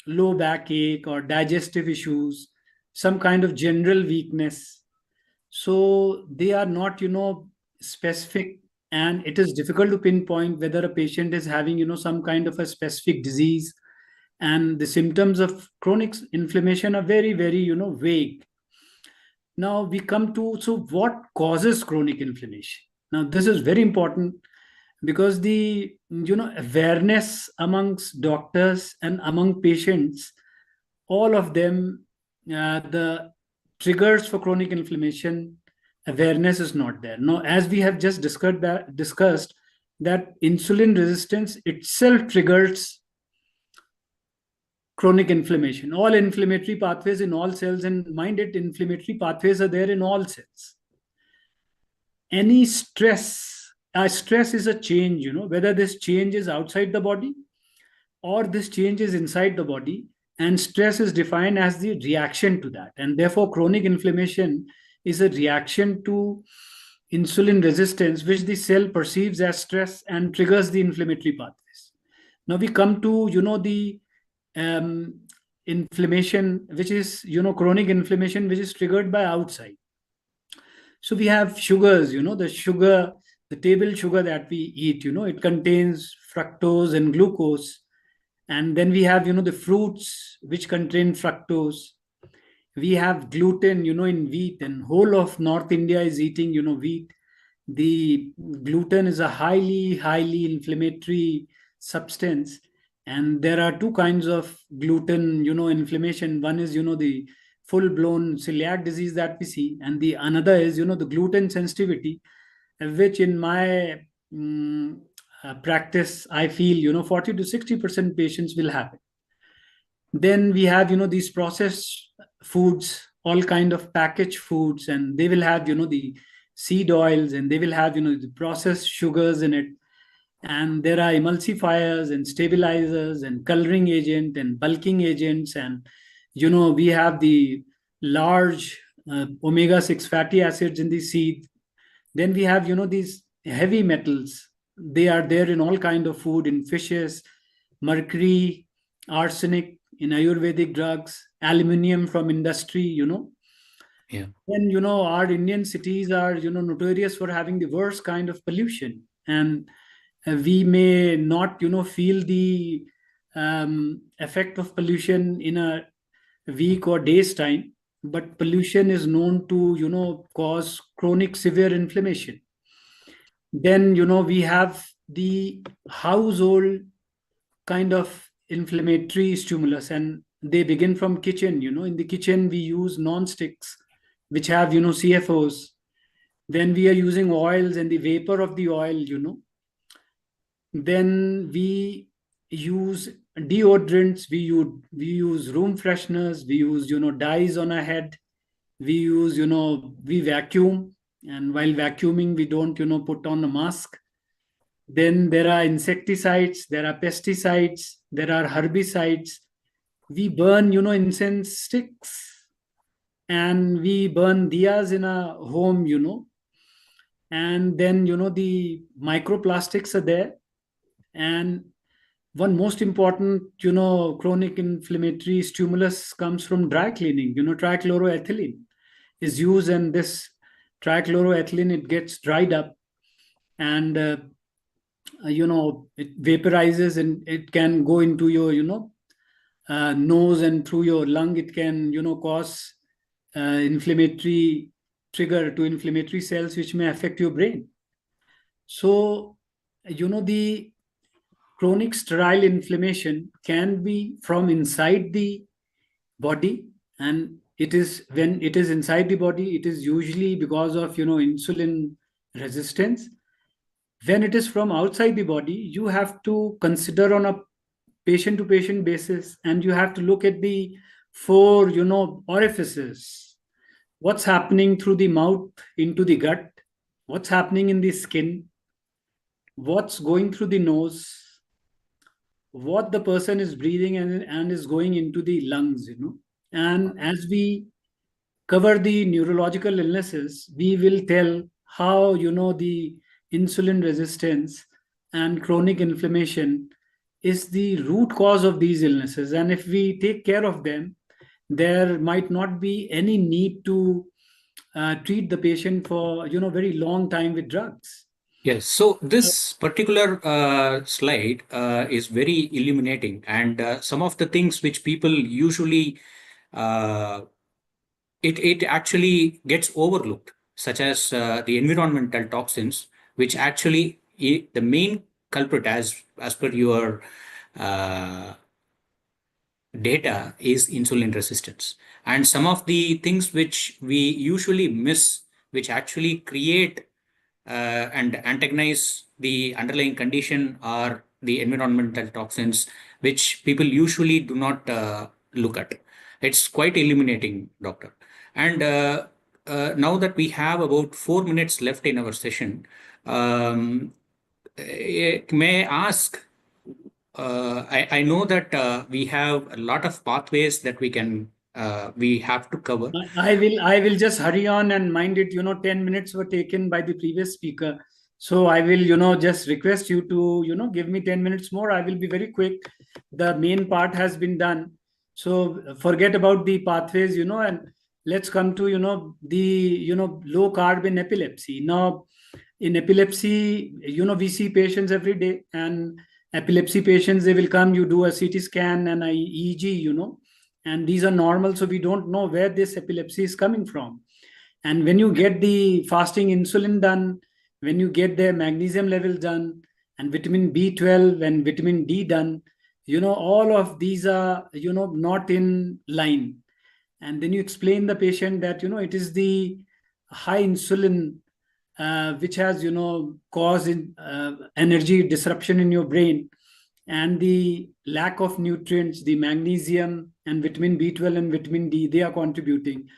low backache or digestive issues, some kind of general weakness. So they are not, specific, and it is difficult to pinpoint whether a patient is having, some kind of a specific disease. And the symptoms of chronic inflammation are very, very, vague. Now we come to, so what causes chronic inflammation? Now this is very important, because the, awareness amongst doctors and among patients, all of them, the triggers for chronic inflammation, awareness is not there. Now, as we have just discussed that insulin resistance itself triggers chronic inflammation. All inflammatory pathways in all cells, and mind it, inflammatory pathways are there in all cells. Any stress is a change, whether this change is outside the body or this change is inside the body, and stress is defined as the reaction to that. And therefore, chronic inflammation is a reaction to insulin resistance, which the cell perceives as stress and triggers the inflammatory pathways. Now we come to, the inflammation, which is, chronic inflammation, which is triggered by outside. So we have sugars, the table sugar that we eat, it contains fructose and glucose. And then we have, the fruits which contain fructose. We have gluten, in wheat, and whole of North India is eating, wheat. The gluten is a highly, highly inflammatory substance. And there are two kinds of gluten, inflammation. One is, the full-blown celiac disease that we see, and the another is, the gluten sensitivity, which in my practice, I feel, 40 to 60% patients will have it. Then we have, these processed foods, all kind of packaged foods, and they will have, the seed oils, and they will have, the processed sugars in it. And there are emulsifiers and stabilizers and coloring agent and bulking agents. And, we have the large omega-6 fatty acids in the seed. Then we have, these heavy metals. They are there in all kind of food, in fishes, mercury, arsenic in Ayurvedic drugs, aluminium from industry, Yeah. Then, our Indian cities are, notorious for having the worst kind of pollution. and we may not, feel the effect of pollution in a week or days time, but pollution is known to, cause chronic severe inflammation. Then, we have the household kind of inflammatory stimulus, and they begin from kitchen. In the kitchen, we use non-sticks, which have, CFOs. Then we are using oils and the vapor of the oil. Then we use deodorants, we use room fresheners, we use, dyes on our head, we use, we vacuum, and while vacuuming, we don't, put on a mask. Then there are insecticides, there are pesticides, there are herbicides. We burn, incense sticks, and we burn diyas in a home, and then, the microplastics are there. And one most important, chronic inflammatory stimulus comes from dry cleaning. Trichloroethylene is used, and this trichloroethylene, it gets dried up, and it vaporizes, and it can go into your, nose, and through your lung. It can, cause inflammatory trigger to inflammatory cells, which may affect your brain. So, the chronic sterile inflammation can be from inside the body, and it is, when it is inside the body, it is usually because of, insulin resistance. When it is from outside the body, you have to consider on a patient to patient basis, and you have to look at the 4, orifices. What's happening through the mouth into the gut, what's happening in the skin, what's going through the nose, what the person is breathing, and is going into the lungs. And as we cover the neurological illnesses, we will tell how, the insulin resistance and chronic inflammation is the root cause of these illnesses. And if we take care of them, there might not be any need to treat the patient for, very long time with drugs. Yes, so this particular slide is very illuminating, and some of the things which people usually it actually gets overlooked, such as the environmental toxins, which actually the main culprit, as per your data, is insulin resistance. And some of the things which we usually miss, which actually create and antagonize the underlying condition, are the environmental toxins, which people usually do not look at. It's quite illuminating, doctor. And now that we have about 4 minutes left in our session, may I ask, I know that we have a lot of pathways that we have to cover. I will just hurry on and mind it. 10 minutes were taken by the previous speaker. So I will, just request you to, give me 10 minutes more. I will be very quick. The main part has been done. So forget about the pathways, and let's come to, the, low carb in epilepsy. Now, in epilepsy, we see patients every day, and epilepsy patients, they will come, you do a CT scan and a EEG, and these are normal. So we don't know where this epilepsy is coming from. And when you get the fasting insulin done, when you get their magnesium levels done, and vitamin B12 and vitamin D done, all of these are, not in line. And then you explain the patient that, it is the high insulin which has, caused energy disruption in your brain, and the lack of nutrients, the magnesium and vitamin B12 and vitamin D, they are contributing.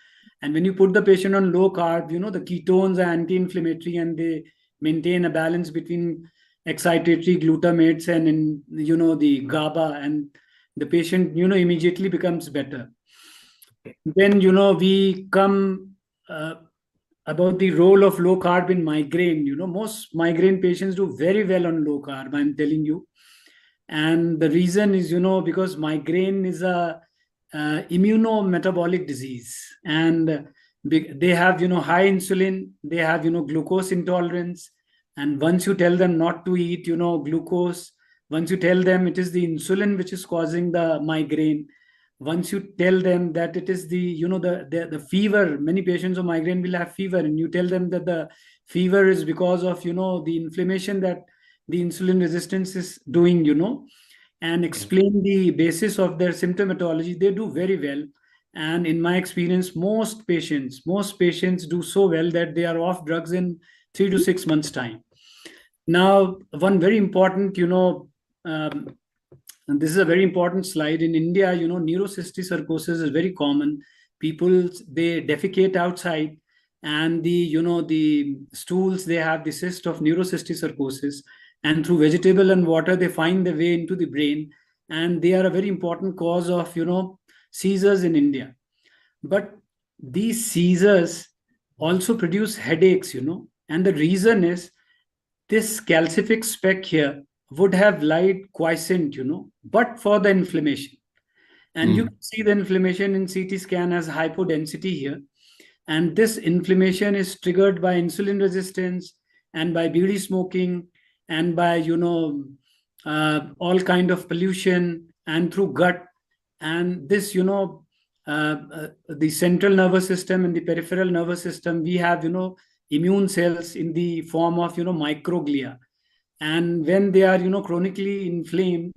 And when you put the patient on low carb, the ketones are anti-inflammatory, and they maintain a balance between excitatory glutamates and the GABA, and the patient, immediately becomes better. Then, we come about the role of low carb in migraine. Most migraine patients do very well on low carb, I'm telling you. And the reason is, because migraine is a immunometabolic disease, and they have, high insulin, they have, glucose intolerance, And once you tell them not to eat, glucose, once you tell them it is the insulin which is causing the migraine, once you tell them that it is the fever, many patients of migraine will have fever, and you tell them that the fever is because of, the inflammation that the insulin resistance is doing, and explain the basis of their symptomatology, they do very well. And in my experience, most patients do so well that they are off drugs in 3 to 6 months time. Now, one very important, and this is a very important slide. In India, neurocysticercosis is very common. People, they defecate outside, and the stools, they have the cyst of neurocysticercosis, and through vegetable and water, they find their way into the brain, and they are a very important cause of, seizures in India. But these seizures also produce headaches, and the reason is this calcific speck here would have lied quiescent, but for the inflammation. And you can see the inflammation in CT scan as hypodensity here. And this inflammation is triggered by insulin resistance and by bidi smoking and by, all kind of pollution and through gut. And this, the central nervous system and the peripheral nervous system, we have, immune cells in the form of, microglia. And when they are, chronically inflamed,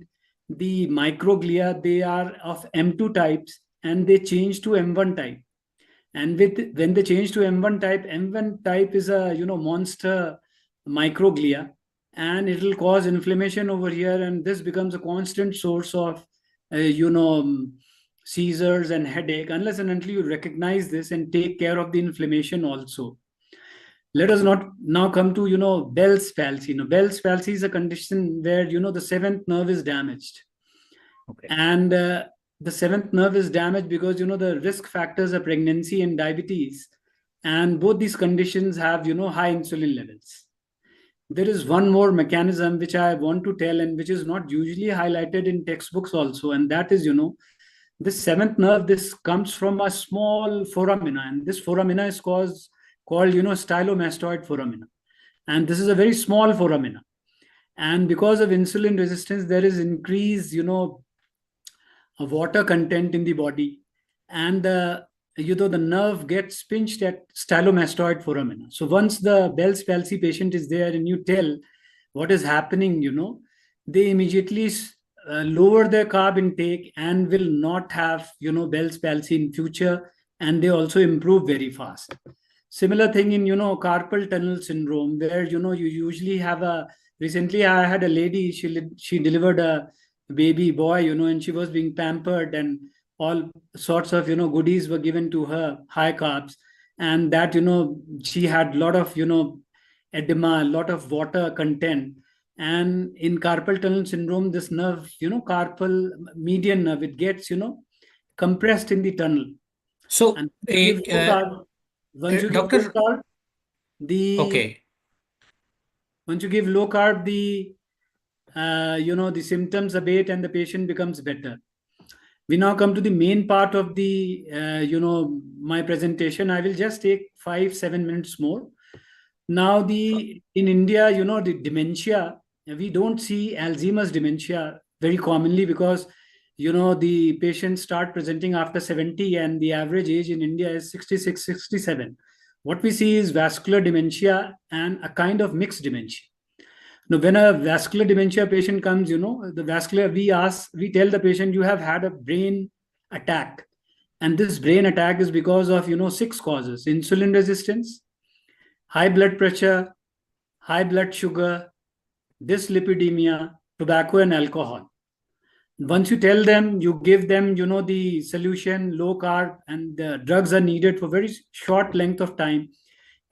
the microglia, they are of M2 types and they change to M1 type. And when they change to M1 type is a, monster microglia, and it will cause inflammation over here. And this becomes a constant source of, seizures and headache, unless and until you recognize this and take care of the inflammation also. Let us not now come to, Bell's palsy. Bell's palsy is a condition where, the seventh nerve is damaged. Okay. And the seventh nerve is damaged because, the risk factors are pregnancy and diabetes. And both these conditions have, high insulin levels. There is one more mechanism which I want to tell and which is not usually highlighted in textbooks also. And that is, this seventh nerve, this comes from a small foramina. And this foramina is called, stylomastoid foramina. And this is a very small foramina. And because of insulin resistance, there is increased, water content in the body. And the nerve gets pinched at stylomastoid foramina. So once the Bell's palsy patient is there and you tell what is happening, they immediately lower their carb intake and will not have, Bell's palsy in future. And they also improve very fast. Similar thing in, carpal tunnel syndrome, where, you usually have recently I had a lady, she delivered a baby boy, and she was being pampered and all sorts of, goodies were given to her, high carbs. And that, she had a lot of, edema, a lot of water content. And in carpal tunnel syndrome, this nerve, carpal median nerve, it gets, compressed in the tunnel. So, and once you Doctor, give low carb, once you give low carb, the the symptoms abate and the patient becomes better. We now come to the main part of the my presentation. I will just take 5-7 minutes more. Now, in India, the dementia, we don't see Alzheimer's dementia very commonly because the patients start presenting after 70 and the average age in India is 66, 67. What we see is vascular dementia and a kind of mixed dementia. Now, when a vascular dementia patient comes, we tell the patient, you have had a brain attack. And this brain attack is because of, 6 causes: insulin resistance, high blood pressure, high blood sugar, dyslipidemia, tobacco and alcohol. Once you tell them, you give them, the solution, low carb, and the drugs are needed for very short length of time,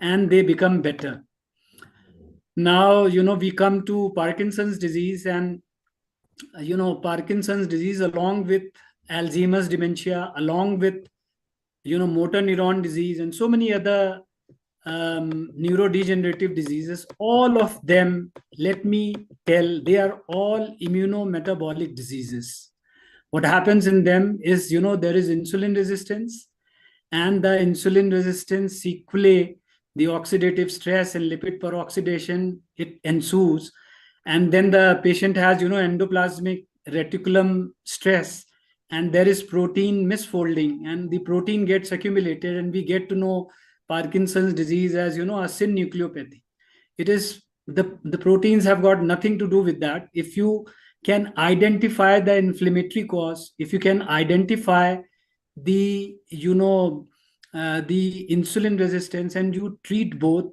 and they become better. Now, we come to Parkinson's disease, and, Parkinson's disease along with Alzheimer's dementia, along with, motor neuron disease and so many other neurodegenerative diseases, all of them, let me tell, they are all immunometabolic diseases. What happens in them is, there is insulin resistance, and the insulin resistance sequelae the oxidative stress and lipid peroxidation, it ensues. And then the patient has, endoplasmic reticulum stress, and there is protein misfolding, and the protein gets accumulated, and we get to know Parkinson's disease as, a synucleinopathy. It is the proteins have got nothing to do with that. If you can identify the inflammatory cause, if you can identify the, the insulin resistance, and you treat both,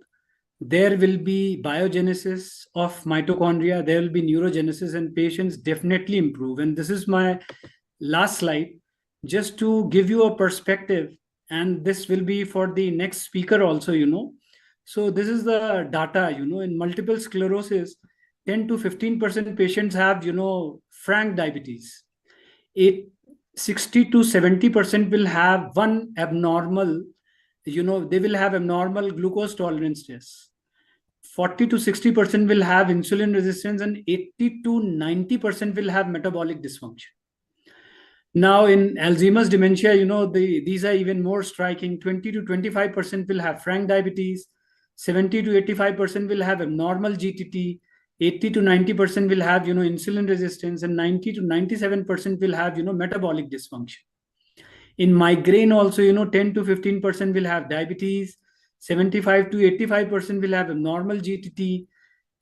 there will be biogenesis of mitochondria, there will be neurogenesis, and patients definitely improve. And this is my last slide, just to give you a perspective, and this will be for the next speaker also, So this is the data, in multiple sclerosis, 10 to 15% patients have, frank diabetes. 60 to 70% will have one abnormal, they will have abnormal glucose tolerance test. 40 to 60% will have insulin resistance, and 80 to 90% will have metabolic dysfunction. Now in Alzheimer's dementia, these are even more striking. 20 to 25% will have frank diabetes, 70 to 85% will have abnormal GTT, 80 to 90% will have, insulin resistance, and 90 to 97% will have, metabolic dysfunction. In migraine also, 10 to 15% will have diabetes, 75 to 85% will have abnormal GTT,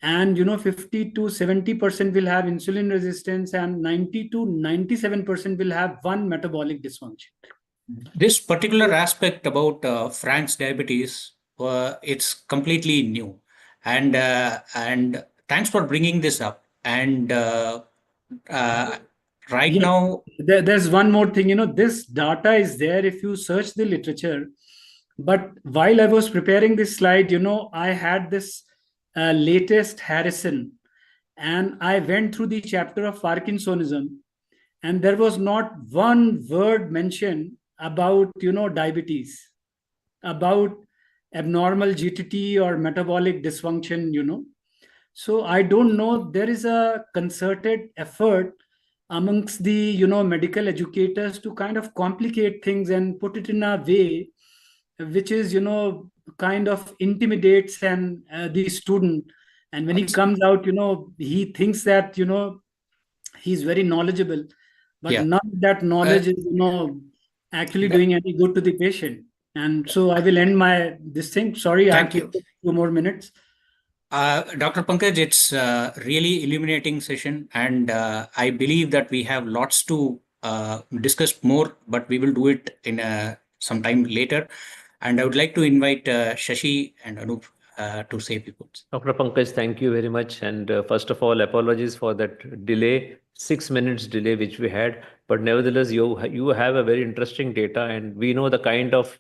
and 50 to 70% will have insulin resistance, and 90 to 97% will have one metabolic dysfunction. This particular aspect about Frank's diabetes, it's completely new, and thanks for bringing this up. And now, there's one more thing. This data is there if you search the literature. But while I was preparing this slide, I had this latest Harrison, and I went through the chapter of Parkinsonism, and there was not one word mentioned about, diabetes, about abnormal GTT or metabolic dysfunction, So I don't know, there is a concerted effort amongst the, medical educators to kind of complicate things and put it in a way which is, kind of intimidates and the student. And when he comes out, he thinks that, he's very knowledgeable, but none of that knowledge is, actually doing any good to the patient. And so I will end this thing. Sorry, I have to take 2 more minutes. Dr. Pankaj, it's a really illuminating session, and I believe that we have lots to discuss more, but we will do it in some time later. And I would like to invite Shashi and Anup to say a few words. Dr. Pankaj, thank you very much. And first of all, apologies for that delay, 6 minutes delay which we had. But nevertheless, you have a very interesting data, and we know the kind of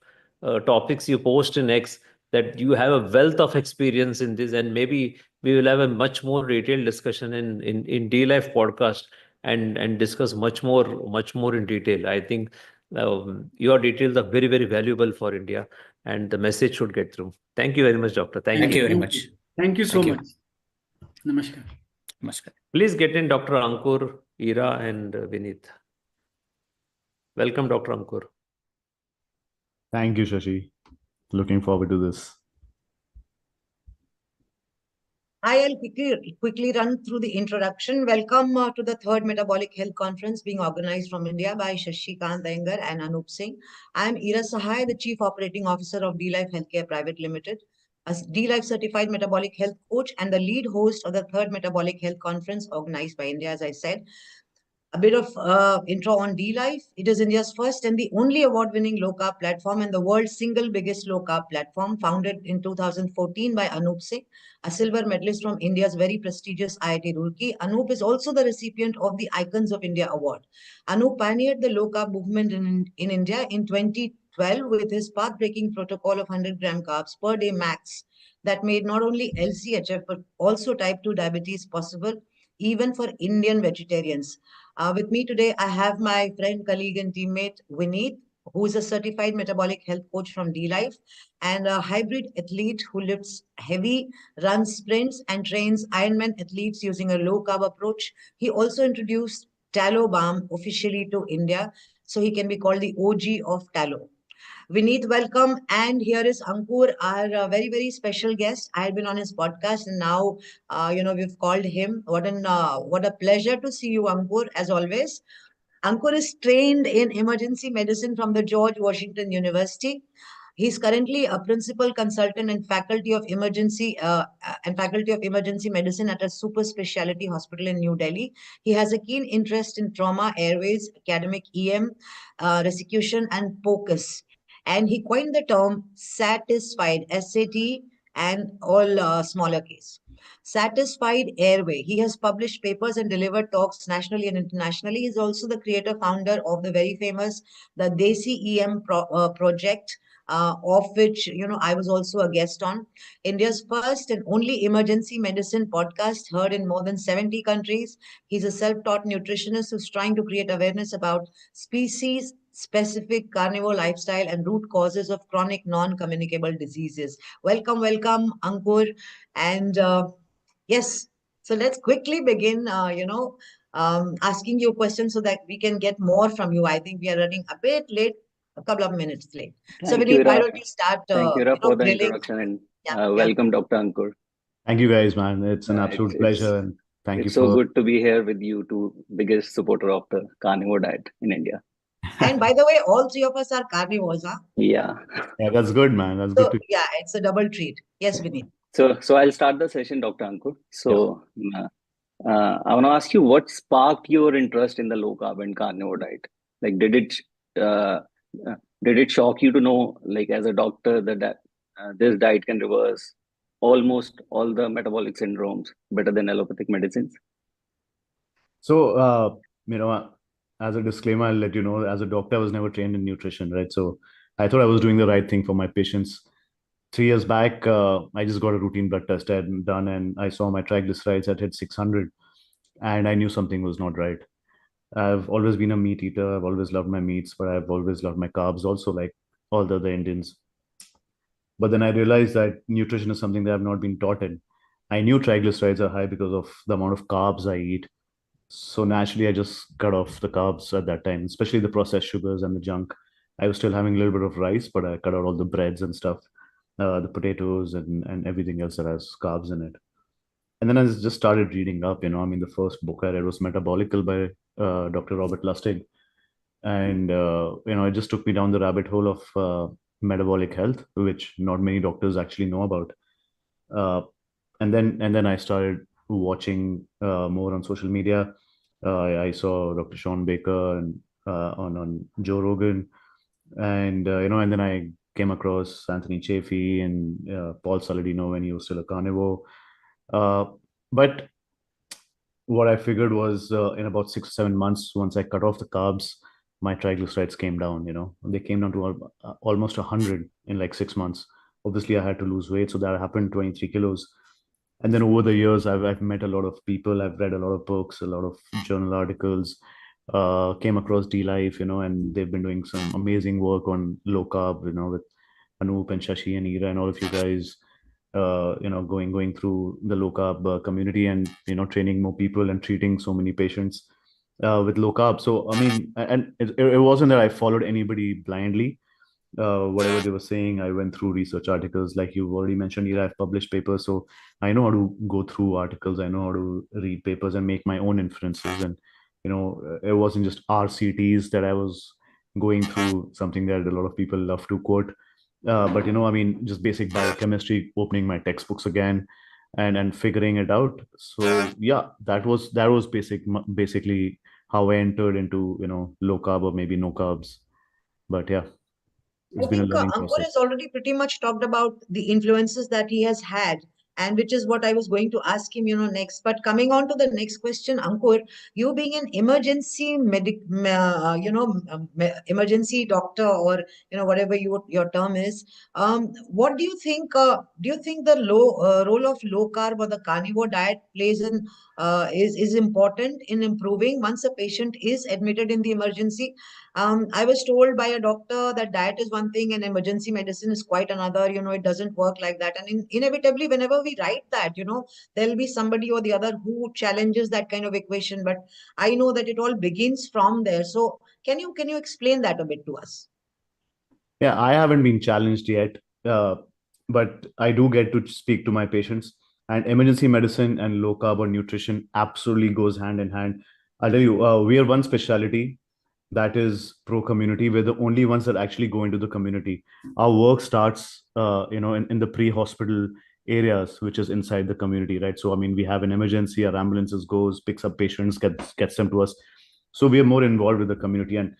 topics you post in X, that you have a wealth of experience in this, and maybe we will have a much more detailed discussion in D-Life podcast and discuss much more in detail. I think your details are very, very valuable for India, and the message should get through. Thank you very much, doctor. Thank you very much. Thank you so much. Namaskar. Namaskar. Please get in Dr. Ankur, Ira, and Vineet. Welcome, Dr. Ankur. Thank you, Shashi. Looking forward to this. I'll quickly run through the introduction. Welcome to the 3rd Metabolic Health Conference being organized from India by Shashikant Iyengar and Anup Singh. I am Ira Sahai, the Chief Operating Officer of D-Life Healthcare Private Limited, a D-Life certified metabolic health coach and the lead host of the 3rd Metabolic Health Conference organized by India, as I said. A bit of intro on D-Life. It is India's first and the only award-winning low-carb platform and the world's single biggest low-carb platform, founded in 2014 by Anup Singh, a silver medalist from India's very prestigious IIT Roorkee. Anup is also the recipient of the Icons of India Award. Anup pioneered the low-carb movement in India in 2012 with his path-breaking protocol of 100 gram carbs per day max that made not only LCHF but also type 2 diabetes possible even for Indian vegetarians. With me today, I have my friend, colleague, and teammate, Vineet, who is a certified metabolic health coach from D-Life and a hybrid athlete who lifts heavy, runs sprints, and trains Ironman athletes using a low-carb approach. He also introduced tallow balm officially to India, so he can be called the OG of tallow. Vineet, welcome. And here is Ankur, our very special guest. I had been on his podcast, and now, we've called him. What a pleasure to see you, Ankur, as always. Ankur is trained in emergency medicine from the George Washington University. He's currently a principal consultant and faculty of emergency medicine at a super specialty hospital in New Delhi. He has a keen interest in trauma, airways, academic EM, resuscitation, and POCUS. And he coined the term satisfied, SAT, and all smaller case. Satisfied Airway. He has published papers and delivered talks nationally and internationally. He's also the creator founder of the very famous the Desi project, of which I was also a guest on. India's first and only emergency medicine podcast heard in more than 70 countries. He's a self-taught nutritionist who's trying to create awareness about species specific carnivore lifestyle and root causes of chronic non-communicable diseases. Welcome, Ankur. And yes, so let's quickly begin, asking you questions so that we can get more from you. I think we are running a bit late, a couple of minutes late. So, Thank you, Vineet, why Ira. don't you start, Thank you, Ira, for the grilling? introduction, and Yeah. welcome, Dr. Ankur. Thank you guys, man. It's an It's absolute pleasure, and thank you it's so for. good to be here with you, two biggest supporter of the carnivore diet in India. And by the way, all three of us are carnivores, huh? Yeah. Yeah, that's good, man. That's So, good to. yeah, it's a double treat. Yes, Vineet. So I'll start the session, Dr. Ankur. So I want to ask you, what sparked your interest in the low carb and carnivore diet? Like, uh, did it shock you to know, like, as a doctor, that this diet can reverse almost all the metabolic syndromes better than allopathic medicines? So, as a disclaimer, I'll let you know, as a doctor, I was never trained in nutrition, right? So I thought I was doing the right thing for my patients. 3 years back, I just got a routine blood test I had done, and I saw my triglycerides had hit 600, and I knew something was not right. I've always been a meat eater. I've always loved my meats, but I've always loved my carbs also, like all the other Indians. But then I realized that nutrition is something that I've not been taught in. I knew triglycerides are high because of the amount of carbs I eat. So naturally, I just cut off the carbs at that time, especially the processed sugars and the junk. I was still having a little bit of rice, but I cut out all the breads and stuff, the potatoes and everything else that has carbs in it. And then I just started reading up. The first book I read was Metabolic by Dr. Robert Lustig, and it just took me down the rabbit hole of metabolic health, which not many doctors actually know about. And then I started watching more on social media. I saw Dr. Sean Baker and on Joe Rogan, and and then I came across Anthony Chaffee and Paul Saladino when he was still a carnivore. But what I figured was in about 6 or 7 months, once I cut off the carbs, my triglycerides came down. They came down to almost 100 in like 6 months. Obviously, I had to lose weight, so that happened 23 kilos. And then over the years, I've met a lot of people. I've read a lot of books, a lot of journal articles. Came across D-Life, and they've been doing some amazing work on low carb, with Anup and Shashi and Ira and all of you guys. Going through the low carb community and training more people and treating so many patients with low carb. So and it wasn't that I followed anybody blindly. Whatever they were saying, I went through research articles, like you've already mentioned. I've published papers, so I know how to go through articles. I know how to read papers and make my own inferences. And it wasn't just RCTs that I was going through, something that a lot of people love to quote. But just basic biochemistry, opening my textbooks again, and figuring it out. So yeah, that was basically how I entered into low carb or maybe no carbs. But yeah, it's I been a think learning Ankur process. has already pretty much talked about the influences that he has had, and which is what I was going to ask him, next. But coming on to the next question, Ankur, you being an emergency doctor, or whatever your term is, what do you think? Do you think the role of low carb or the carnivore diet plays in is important in improving once a patient is admitted in the emergency? I was told by a doctor that diet is one thing and emergency medicine is quite another. It doesn't work like that. And inevitably, whenever we write that, there'll be somebody or the other who challenges that kind of equation. But I know that it all begins from there. So can you explain that a bit to us? Yeah, I haven't been challenged yet, but I do get to speak to my patients. And emergency medicine and low carb or nutrition absolutely goes hand in hand. I'll tell you, we are one specialty that is pro community. We're the only ones that actually go into the community. Our work starts, in the pre-hospital areas, which is inside the community, right? So, I mean, we have an emergency, our ambulances goes, picks up patients, gets them to us. So we are more involved with the community. And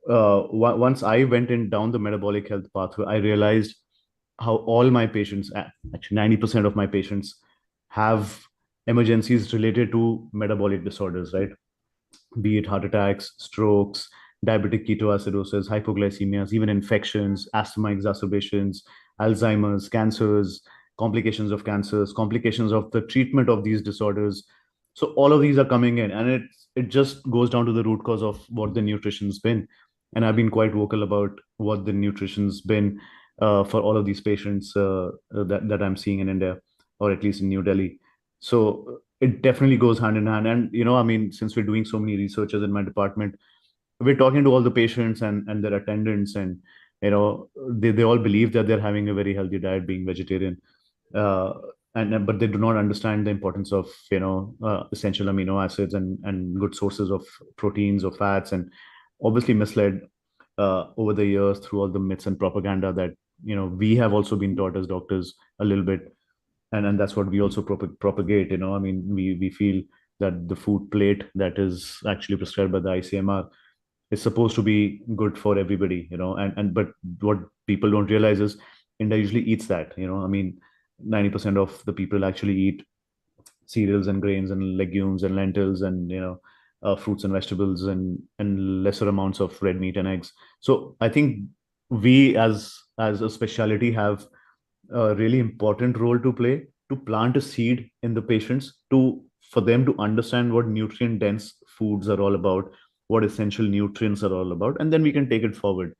once I went in down the metabolic health pathway, I realized how all my patients, actually 90% of my patients, have emergencies related to metabolic disorders, right? Be it heart attacks, strokes, diabetic ketoacidosis, hypoglycemias, even infections, asthma exacerbations, Alzheimer's, cancers, complications of cancers, complications of the treatment of these disorders. So all of these are coming in, and it just goes down to the root cause of what the nutrition's been. And I've been quite vocal about what the nutrition's been for all of these patients that I'm seeing in India, or at least in New Delhi. So it definitely goes hand in hand. And I mean, since we're doing so many researchers in my department, we're talking to all the patients and their attendants, and they all believe that they're having a very healthy diet, being vegetarian, uh, and but they do not understand the importance of essential amino acids and good sources of proteins or fats, and obviously misled over the years through all the myths and propaganda that we have also been taught as doctors a little bit, and that's what we also propagate. I mean, we feel that the food plate that is actually prescribed by the ICMR is supposed to be good for everybody, and but what people don't realize is India usually eats that. I mean, 90% of the people actually eat cereals and grains and legumes and lentils and fruits and vegetables and lesser amounts of red meat and eggs. So I think we as a specialty have a really important role to play, to plant a seed in the patients, to for them to understand what nutrient dense foods are all about, what essential nutrients are all about, and then we can take it forward.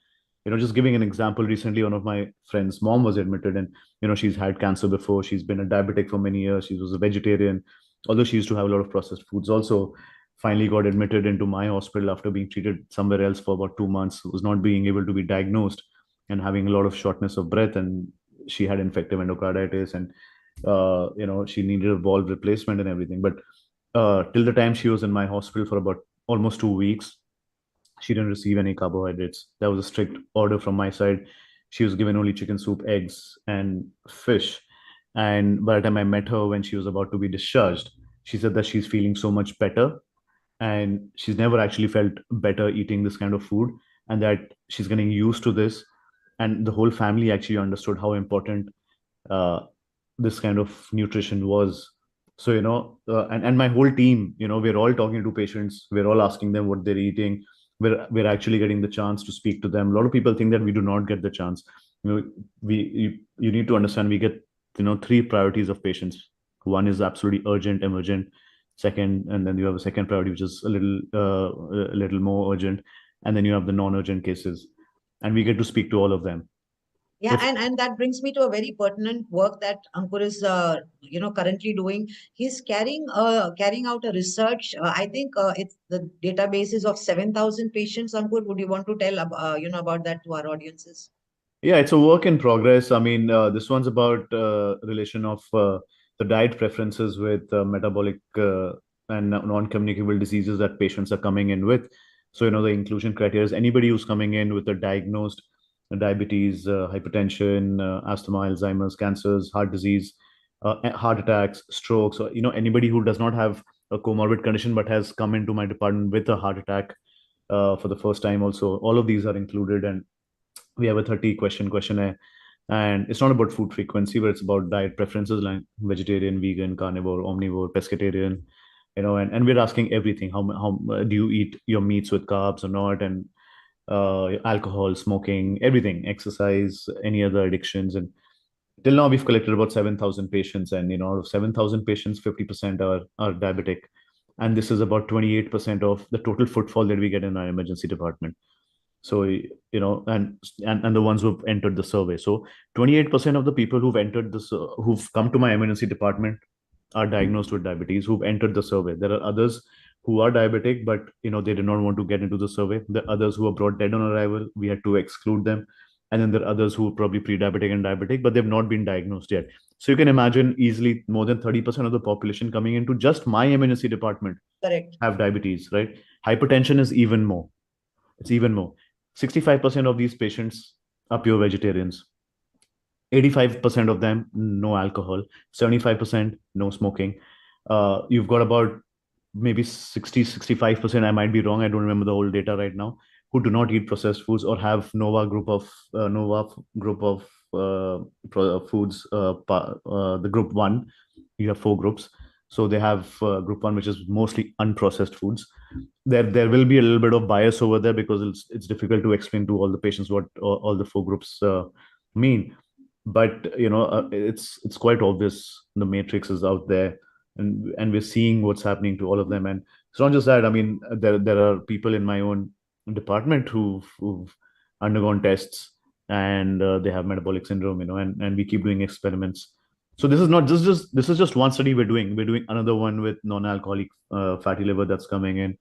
Just giving an example, recently one of my friends' mom was admitted, and she's had cancer before. She's been a diabetic for many years. She was a vegetarian, although she used to have a lot of processed foods also. Finally got admitted into my hospital after being treated somewhere else for about 2 months, was not being able to be diagnosed and having a lot of shortness of breath, and she had infective endocarditis, and she needed a valve replacement and everything. But till the time she was in my hospital for about almost 2 weeks, she didn't receive any carbohydrates. That was a strict order from my side. She was given only chicken soup, eggs, and fish. And by the time I met her when she was about to be discharged, she said that she's feeling so much better, and she's never actually felt better eating this kind of food, and that she's getting used to this. And the whole family actually understood how important uh, this kind of nutrition was. So and my whole team, we're all talking to patients, we're all asking them what they're eating. We're actually getting the chance to speak to them. A lot of people think that we do not get the chance. You need to understand, we get three priorities of patients. One is absolutely urgent, emergent. Second, and then you have a second priority, which is a little more urgent, and then you have the non-urgent cases, and we get to speak to all of them. Yeah, and that brings me to a very pertinent work that Ankur is currently doing. He's carrying out a research. I think it's the database is of 7,000 patients. Ankur, would you want to tell about that to our audiences? Yeah, it's a work in progress. I mean, this one's about relation of the diet preferences with metabolic and non-communicable diseases that patients are coming in with. So, the inclusion criteria is anybody who's coming in with a diagnosed diabetes, hypertension, asthma, Alzheimer's, cancers, heart disease, heart attacks, strokes, or, anybody who does not have a comorbid condition but has come into my department with a heart attack for the first time also. All of these are included, and we have a 30 question questionnaire, and it's not about food frequency, but it's about diet preferences like vegetarian, vegan, carnivore, omnivore, pescatarian, and we're asking everything. How do you eat your meats with carbs or not, and alcohol, smoking, everything, exercise, any other addictions. And till now we've collected about 7,000 patients, and out of 7,000 patients, 50% are diabetic, and this is about 28% of the total footfall that we get in our emergency department. So and the ones who've entered the survey. So 28% of the people who've entered this who've come to my emergency department are diagnosed with diabetes, who've entered the survey. There are others who are diabetic, but they did not want to get into the survey. The others who were brought dead on arrival, we had to exclude them, And then there are others who are probably pre-diabetic and diabetic, but they've not been diagnosed yet. So you can imagine easily more than 30% of the population coming into just my emergency department Correct. have diabetes, right? Hypertension is even more. It's even more. 65% of these patients are pure vegetarians. 85% of them, no alcohol. 75%, no smoking. You've got about maybe 65%, I might be wrong, I don't remember the whole data right now, who do not eat processed foods or have Nova group of foods, the group 1. You have 4 groups. So they have group 1, which is mostly unprocessed foods. There will be a little bit of bias over there because it's difficult to explain to all the patients what all the 4 groups mean. But it's quite obvious the matrix is out there, and we're seeing what's happening to all of them. And it's not just that. I mean, there are people in my own department who've undergone tests, and they have metabolic syndrome, and we keep doing experiments. So this is not this is just one study we're doing. We're doing another one with non-alcoholic fatty liver that's coming in.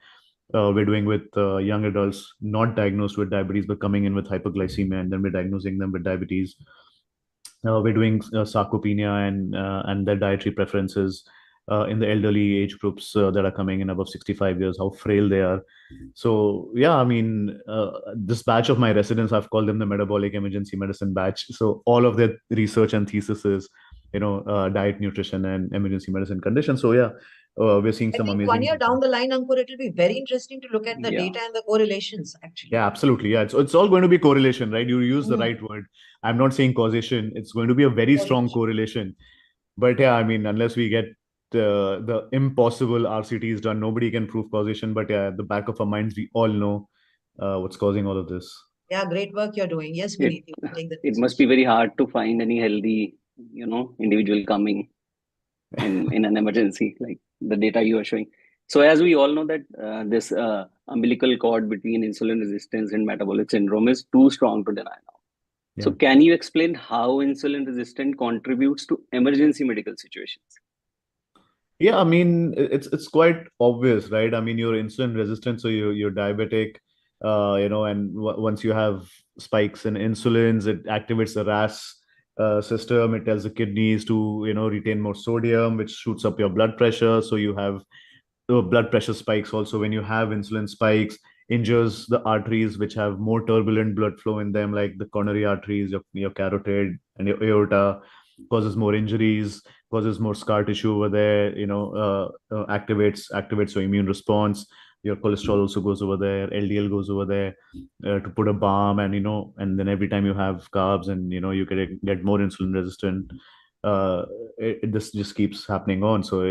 We're doing with young adults not diagnosed with diabetes but coming in with hypoglycemia, and then we're diagnosing them with diabetes. We're doing sarcopenia and their dietary preferences in the elderly age groups that are coming in above 65 years, how frail they are. So yeah, I mean, this batch of my residents, I've called them the metabolic emergency medicine batch. So all of their research and thesis is, diet, nutrition, and emergency medicine conditions. So yeah, we're seeing I some think amazing. 1 year down the line, Ankur, it will be very interesting to look at the data and the correlations, actually. Yeah, absolutely. Yeah, it's all going to be correlation, right? You use the right word. I'm not saying causation. It's going to be a very strong correlation. But yeah, I mean, unless we get the impossible RCTs done, nobody can prove causation. But yeah, at the back of our minds, we all know what's causing all of this. Yeah, great work you're doing. Yes, Vineet, you can take the It must be very hard to find any healthy, individual coming in an emergency, like the data you are showing. So as we all know that this umbilical cord between insulin resistance and metabolic syndrome is too strong to deny now. Yeah. So can you explain how insulin resistance contributes to emergency medical situations? Yeah, I mean, it's quite obvious, right? I mean, you're insulin resistant, so you're diabetic, and once you have spikes in insulins, it activates the RAS system. It tells the kidneys to, retain more sodium, which shoots up your blood pressure. So you have blood pressure spikes also when you have insulin spikes, injures the arteries which have more turbulent blood flow in them, like the coronary arteries, your carotid and your aorta, causes more injuries, causes more scar tissue over there, activates your immune response. Your cholesterol also goes over there, LDL goes over there to put a balm, and and then every time you have carbs, and you get more insulin resistant. This just keeps happening on. So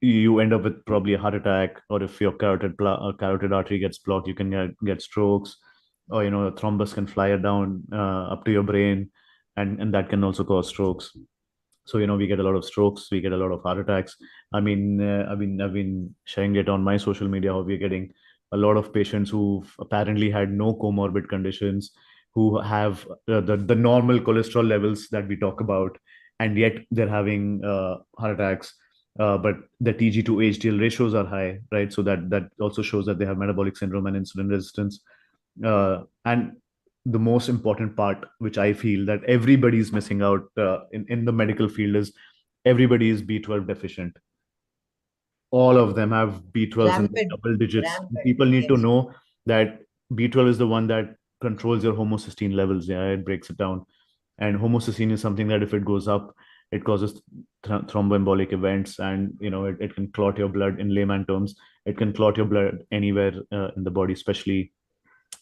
you end up with probably a heart attack, or if your carotid artery gets blocked, you can get strokes, or a thrombus can fly down up to your brain, and that can also cause strokes. So we get a lot of strokes, we get a lot of heart attacks. I mean, I've been sharing it on my social media how we're getting a lot of patients who've apparently had no comorbid conditions, who have the normal cholesterol levels that we talk about, and yet they're having heart attacks. But the TG to HDL ratios are high, right? So that also shows that they have metabolic syndrome and insulin resistance. And the most important part, which I feel that everybody's missing out in the medical field, is everybody is B12 deficient. All of them have B12s in the double digits. People need to know that B12 is the one that controls your homocysteine levels. Yeah, it breaks it down. And homocysteine is something that if it goes up, it causes thromboembolic events, and it can clot your blood. In layman terms, it can clot your blood anywhere in the body, especially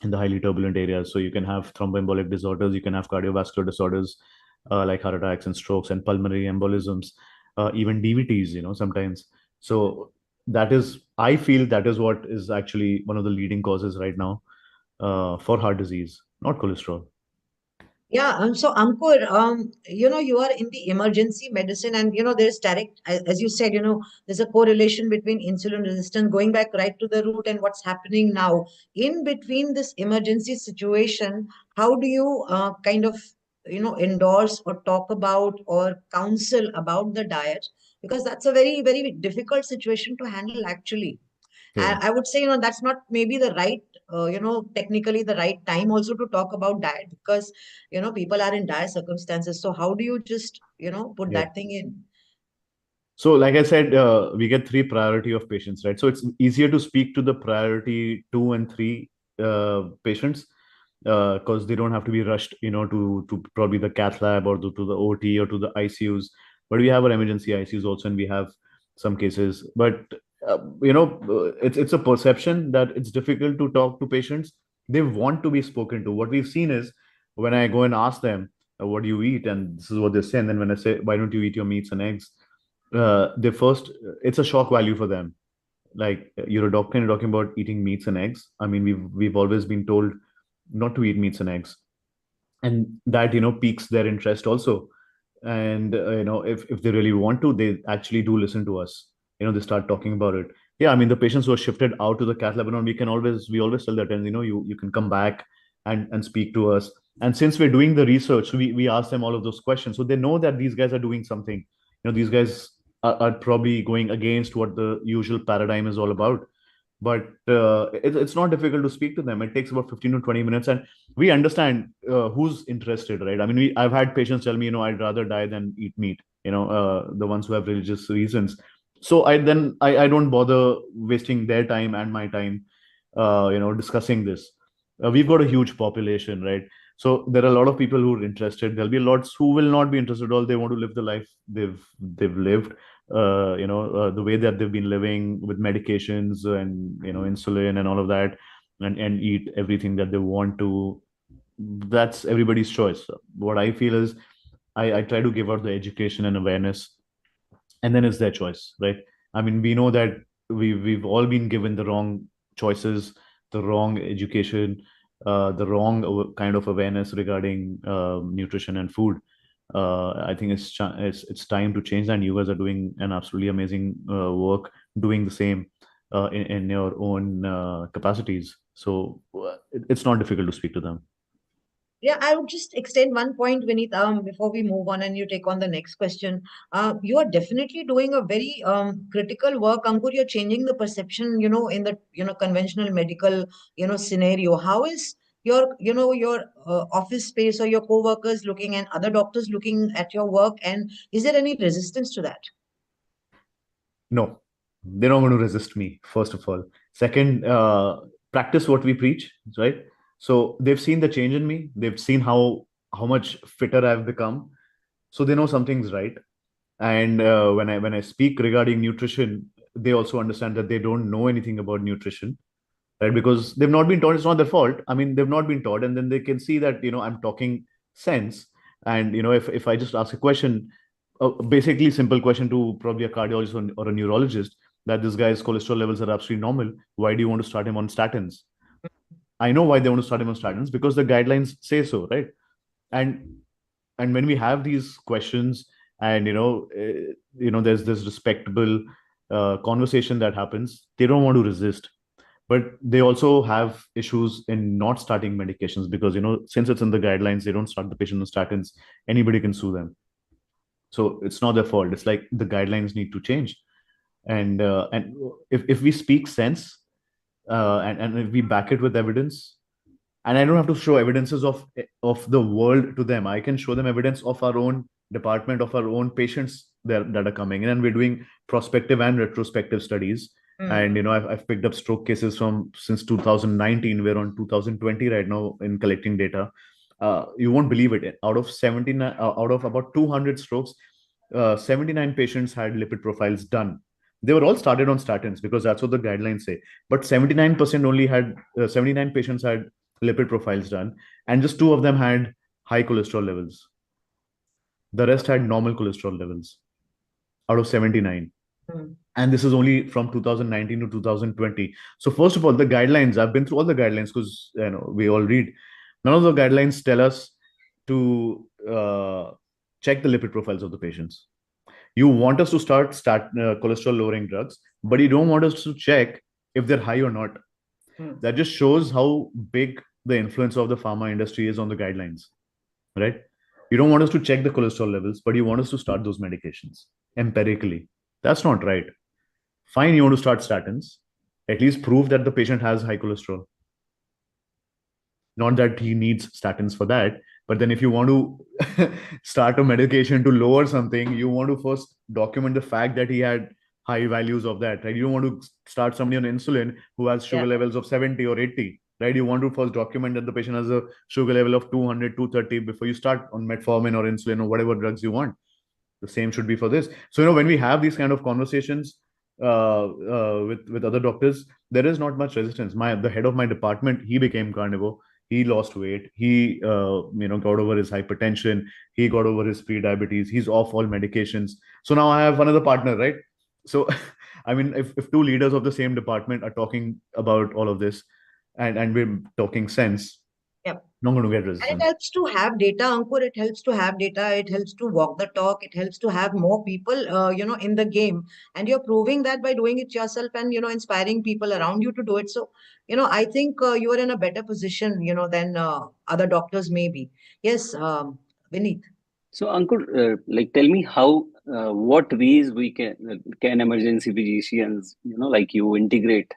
in the highly turbulent areas. So you can have thromboembolic disorders, you can have cardiovascular disorders like heart attacks and strokes and pulmonary embolisms, even DVTs, sometimes. So I feel that is what is actually one of the leading causes right now for heart disease, not cholesterol. Yeah, so Ankur, you are in the emergency medicine, and there's direct, as you said, there's a correlation between insulin resistance, going back right to the root and what's happening now. In between this emergency situation, how do you kind of, endorse or talk about or counsel about the diet? Because that's a very, very difficult situation to handle, actually. And I would say, that's not maybe the right, technically the right time also to talk about diet, because, people are in dire circumstances. So how do you just, put Yeah. that thing in? So, like I said, we get 3 priority of patients, right? So it's easier to speak to the priority 2 and 3 patients because they don't have to be rushed, to probably the cath lab or to the OT or to the ICUs. But we have our emergency ICUs also, and we have some cases. But it's a perception that it's difficult to talk to patients. They want to be spoken to. What we've seen is when I go and ask them, what do you eat? And this is what they say. And then when I say, why don't you eat your meats and eggs? They first, it's a shock value for them. Like, you're a doctor and you're talking about eating meats and eggs. I mean, we've always been told not to eat meats and eggs, and that piques their interest also. And if they really want to, they actually do listen to us. They start talking about it. Yeah, I mean, the patients who are shifted out to the cath lab, we always tell that, and you can come back and speak to us. And since we're doing the research, we ask them all of those questions, so they know that these guys are doing something. These guys are probably going against what the usual paradigm is all about. But it's not difficult to speak to them. It takes about 15 to 20 minutes, and we understand who's interested, right? I mean, I've had patients tell me, I'd rather die than eat meat, the ones who have religious reasons. So I don't bother wasting their time and my time, discussing this. We've got a huge population, right? So there are a lot of people who are interested. There'll be lots who will not be interested at all. They want to live the life they've lived, the way that they've been living with medications and insulin and all of that, and eat everything that they want to. That's everybody's choice. What I feel is I try to give out the education and awareness, and then it's their choice, right? I mean, we know that we've all been given the wrong choices, the wrong education, the wrong kind of awareness regarding nutrition and food. I think it's time to change that. And you guys are doing an absolutely amazing work, doing the same in your own capacities. So it's not difficult to speak to them. Yeah, I would just extend one point, Vineet, before we move on and you take on the next question. You are definitely doing a very critical work, Ankur. You're changing the perception, in the conventional medical scenario. How is your office space or your co-workers looking, and other doctors looking at your work, and is there any resistance to that? No, they're not going to resist me, first of all. Second, practice what we preach, right? So they've seen the change in me. They've seen how much fitter I've become. So they know something's right. And when I speak regarding nutrition, they also understand that they don't know anything about nutrition, right? Because they've not been taught. It's not their fault. I mean, they've not been taught, and then they can see that I'm talking sense. And if I just ask a question, a basically simple question to probably a cardiologist or a neurologist, that this guy's cholesterol levels are absolutely normal. Why do you want to start him on statins? I know why they want to start him on statins, because the guidelines say so, right? And when we have these questions, and there's this respectable conversation that happens, they don't want to resist. But they also have issues in not starting medications, because since it's in the guidelines, they don't start the patient on statins. Anybody can sue them. So it's not their fault. It's like the guidelines need to change. And if we speak sense, and if we back it with evidence, and I don't have to show evidences of the world to them. I can show them evidence of our own department, of our own patients that are coming in, and we're doing prospective and retrospective studies. And I've picked up stroke cases from since 2019. We're on 2020 right now in collecting data. You won't believe it. Out of about 200 strokes, 79 patients had lipid profiles done. They were all started on statins because that's what the guidelines say. But 79% only had 79 patients had lipid profiles done, and just 2 of them had high cholesterol levels. The rest had normal cholesterol levels out of 79. And this is only from 2019 to 2020. So first of all, the guidelines, I've been through all the guidelines, because we all read. None of the guidelines tell us to check the lipid profiles of the patients. You want us to start cholesterol lowering drugs, but you don't want us to check if they're high or not. That just shows how big the influence of the pharma industry is on the guidelines, right? You don't want us to check the cholesterol levels, but you want us to start those medications empirically. That's not right. Fine, you want to start statins. At least prove that the patient has high cholesterol. Not that he needs statins for that, but then if you want to start a medication to lower something, you want to first document the fact that he had high values of that, right? You don't want to start somebody on insulin who has sugar levels of 70 or 80, right? You want to first document that the patient has a sugar level of 200, 230 before you start on metformin or insulin or whatever drugs you want. The same should be for this. So, when we have these kind of conversations with other doctors, there is not much resistance. The head of my department, he became carnivore. He lost weight. He got over his hypertension. He got over his pre-diabetes. He's off all medications. So now I have another partner, right? So I mean, if two leaders of the same department are talking about all of this, and we're talking sense, Yep. not going to get And it resistance. helps to have data, Ankur. It helps to have data. It helps to walk the talk. It helps to have more people, in the game. And you're proving that by doing it yourself and, inspiring people around you to do it. So, I think you are in a better position, than other doctors may be. Yes, Vineet. So, Ankur, tell me how, what ways we can emergency physicians, like you integrate,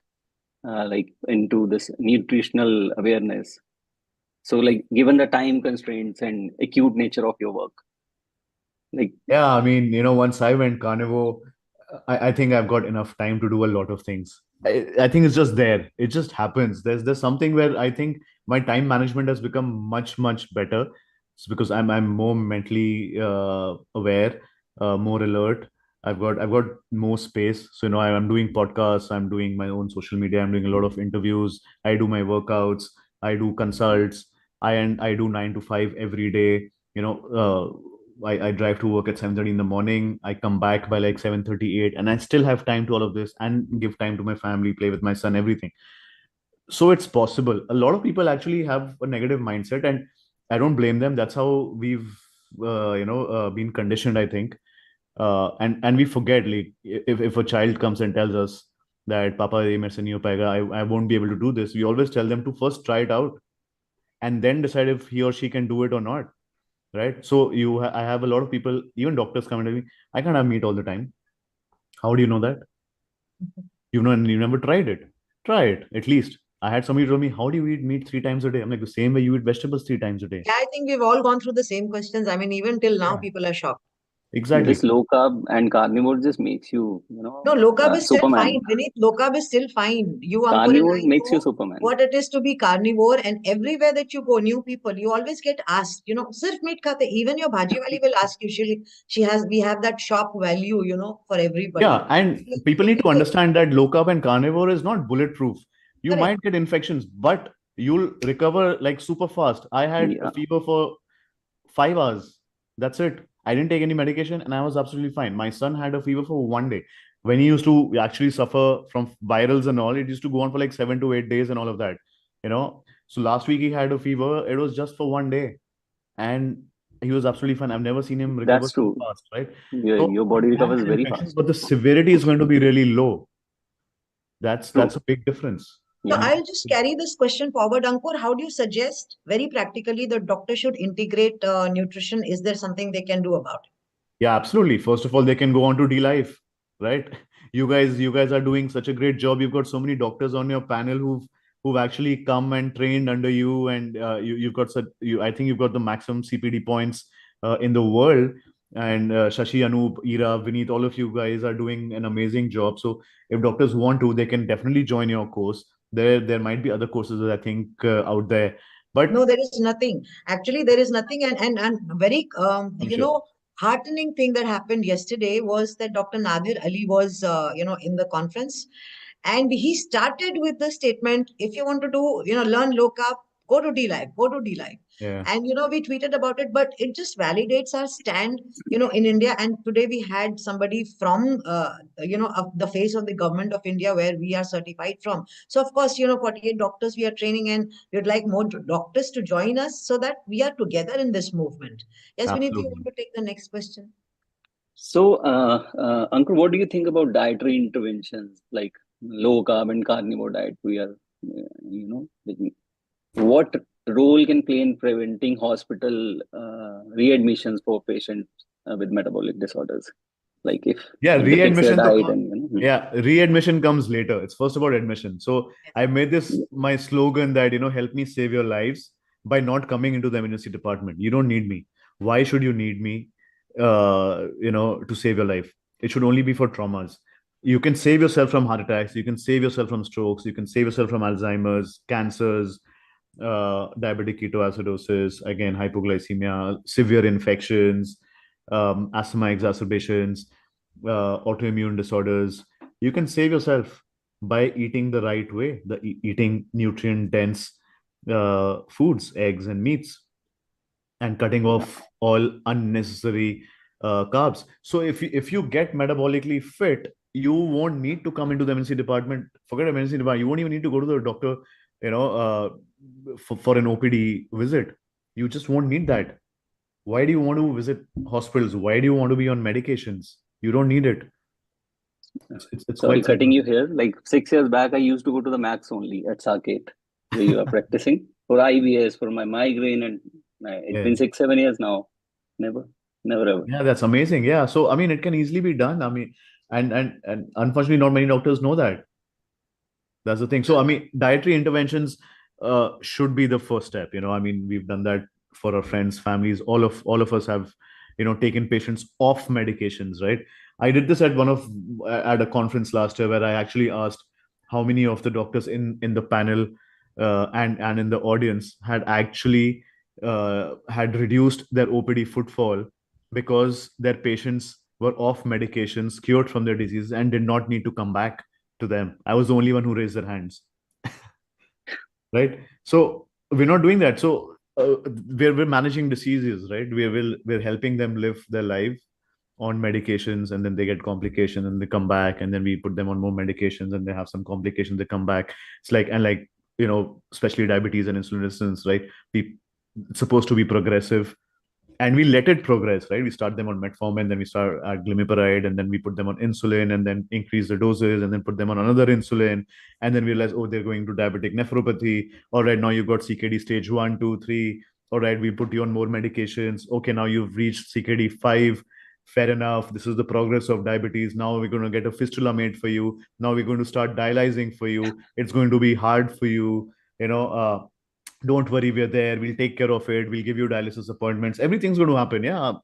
into this nutritional awareness. So, given the time constraints and acute nature of your work, Yeah, I mean, once I went carnivore, I think I've got enough time to do a lot of things. I think it's just there. It just happens. There's something where I think my time management has become much, much better. It's because I'm more mentally aware, more alert. I've got more space. So, I'm doing podcasts, I'm doing my own social media, I'm doing a lot of interviews, I do my workouts, I do consults, I do 9 to 5 every day. I drive to work at 7:30 in the morning. I come back by like 7:38, and I still have time to all of this and give time to my family, play with my son, everything. So it's possible. A lot of people actually have a negative mindset, and I don't blame them. That's how we've been conditioned, I think. And we forget, like, if a child comes and tells us that Papa, ye mere se nahi ho payega, I won't be able to do this, we always tell them to first try it out and then decide if he or she can do it or not. Right? So I have a lot of people, even doctors, come and tell me, I can't have meat all the time. How do you know that? You never tried it. Try it at least. I had somebody tell me, how do you eat meat 3 times a day? I'm like, the same way you eat vegetables 3 times a day. Yeah, I think we've all gone through the same questions. I mean, even till now, people are shocked. Exactly. this low carb and carnivore just makes you, No, low carb is still Superman. fine. Vineet, low carb is still fine. You, Ankur, and Carnivore I makes you know Superman. what it is to be carnivore, and everywhere that you go, new people, you always get asked, sirf meat khate. Even your bhaji wali will ask you. We have that shock value, for everybody. Yeah, and people need to understand that low carb and carnivore is not bulletproof. You Correct. might get infections, but you'll recover like super fast. I had a fever for 5 hours. That's it. I didn't take any medication and I was absolutely fine. My son had a fever for one day. When he used to actually suffer from virals and all, it used to go on for like 7 to 8 days and all of that. So last week he had a fever. It was just for one day, and he was absolutely fine. I've never seen him recover That's so true. fast, right? Your body you can recovers get very infections, fast. but the severity is going to be really low. That's a big difference. So I'll just carry this question forward, Ankur. How do you suggest, very practically, the doctor should integrate nutrition? Is there something they can do about it? Yeah, absolutely. First of all, they can go on to D-Life, right? You guys are doing such a great job. You've got so many doctors on your panel who've actually come and trained under you, and you've got I think you've got the maximum CPD points in the world. And Shashi, Anup, Ira, Vineet, all of you guys are doing an amazing job. So if doctors want to, they can definitely join your course. There might be other courses that I think out there, but No, there is nothing. Actually, there is nothing. And very, sure. heartening thing that happened yesterday was that Dr. Nadir Ali was, in the conference, and he started with the statement, if you want to do, learn low carb, go to D-Life, go to D-Life. Yeah. And, we tweeted about it, but it just validates our stand, in India. And today we had somebody from, the face of the government of India, where we are certified from. So, of course, 48 doctors we are training, and we'd like more doctors to join us so that we are together in this movement. Yes, Vineet, do you want to take the next question? So, Ankur, what do you think about dietary interventions like low carb and carnivore diet? We are, what role can play in preventing hospital readmissions for patients with metabolic disorders? Like if Yeah, they fix their readmission. diet and Yeah, readmission comes later. It's first about admission. So I made this my slogan that, help me save your lives by not coming into the emergency department. You don't need me. Why should you need me, to save your life? It should only be for traumas. You can save yourself from heart attacks. You can save yourself from strokes. You can save yourself from Alzheimer's, cancers, diabetic ketoacidosis, again, hypoglycemia, severe infections, asthma exacerbations, autoimmune disorders. You can save yourself by eating the right way, eating nutrient dense foods, eggs and meats, and cutting off all unnecessary carbs. So if you get metabolically fit, you won't need to come into the MNC department. Forget MNC department. You won't even need to go to the doctor, for an OPD visit. You just won't need that. Why do you want to visit hospitals? Why do you want to be on medications? You don't need it. It's Sorry, quite cutting simple. you here. Like 6 years back, I used to go to the Max only at Saket, where you are practicing for IBS, for my migraine, and it's Yeah. been 6-7 years now. Never ever. Yeah, that's amazing. Yeah. So I mean, it can easily be done. I mean, and unfortunately, not many doctors know that. That's the thing. So I mean, dietary interventions should be the first step. I mean, we've done that for our friends, families. All of us have, taken patients off medications, right? I did this at a conference last year where I actually asked how many of the doctors in the panel and in the audience had actually had reduced their OPD footfall because their patients were off medications, cured from their disease, and did not need to come back to them. I was the only one who raised their hands. Right? So we're not doing that. So we're managing diseases, right? We're helping them live their life on medications, and then they get complications and they come back, and then we put them on more medications and they have some complications, they come back. It's like, and like, especially diabetes and insulin resistance, right? It's supposed to be progressive, and we let it progress, right? We start them on metformin, then we start at glimepiride, and then we put them on insulin, and then increase the doses, and then put them on another insulin, and then realize, oh, they're going to diabetic nephropathy. All right, now you've got CKD stage 1, 2, 3. All right, we put you on more medications. Okay, now you've reached CKD 5. Fair enough. This is the progress of diabetes. Now we're going to get a fistula made for you. Now we're going to start dialyzing for you. It's going to be hard for you. Don't worry, we're there. We'll take care of it. We'll give you dialysis appointments. Everything's going to happen. Yeah.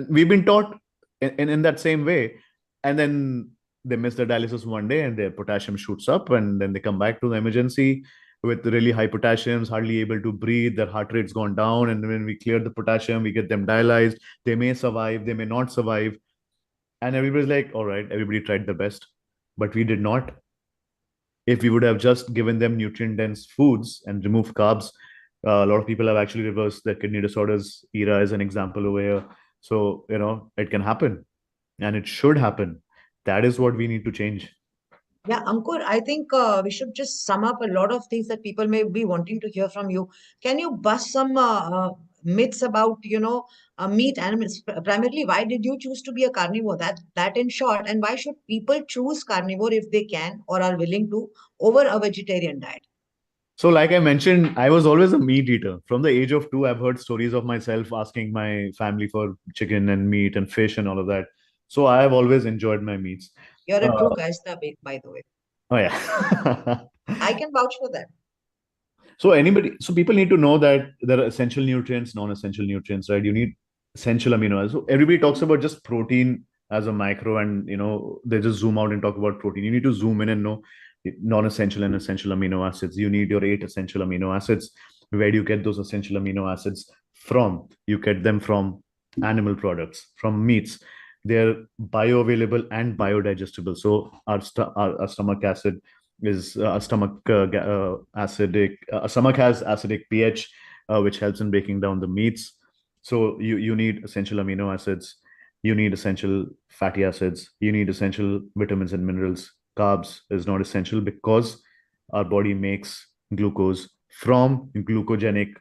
We've been taught in that same way. And then they miss the dialysis one day and their potassium shoots up. And then they come back to the emergency with really high potassiums, hardly able to breathe. Their heart rate's gone down. And when we clear the potassium, we get them dialyzed. They may survive. They may not survive. And everybody's like, all right, everybody tried their best. But we did not. If we would have just given them nutrient-dense foods and removed carbs, a lot of people have actually reversed their kidney disorders. ERA is an example over here. So, it can happen and it should happen. That is what we need to change. Yeah, Ankur, I think we should just sum up a lot of things that people may be wanting to hear from you. Can you bust some myths about, meat animals? Primarily, why did you choose to be a carnivore? That in short, and why should people choose carnivore if they can or are willing to over a vegetarian diet? So, like I mentioned, I was always a meat eater. From the age of 2, I've heard stories of myself asking my family for chicken and meat and fish and all of that. So I have always enjoyed my meats. You're a true Gaista, by the way. Oh yeah. I can vouch for that. So people need to know that there are essential nutrients, non-essential nutrients, right? You need essential amino acids. So everybody talks about just protein as a macro, and they just zoom out and talk about protein. You need to zoom in and know non-essential and essential amino acids. You need your 8 essential amino acids. Where do you get those essential amino acids from? You get them from animal products, from meats. They're bioavailable and biodigestible. So our stomach acid is stomach acidic. Stomach has acidic pH, which helps in breaking down the meats. So you need essential amino acids. You need essential fatty acids. You need essential vitamins and minerals. Carbs is not essential because our body makes glucose from glucogenic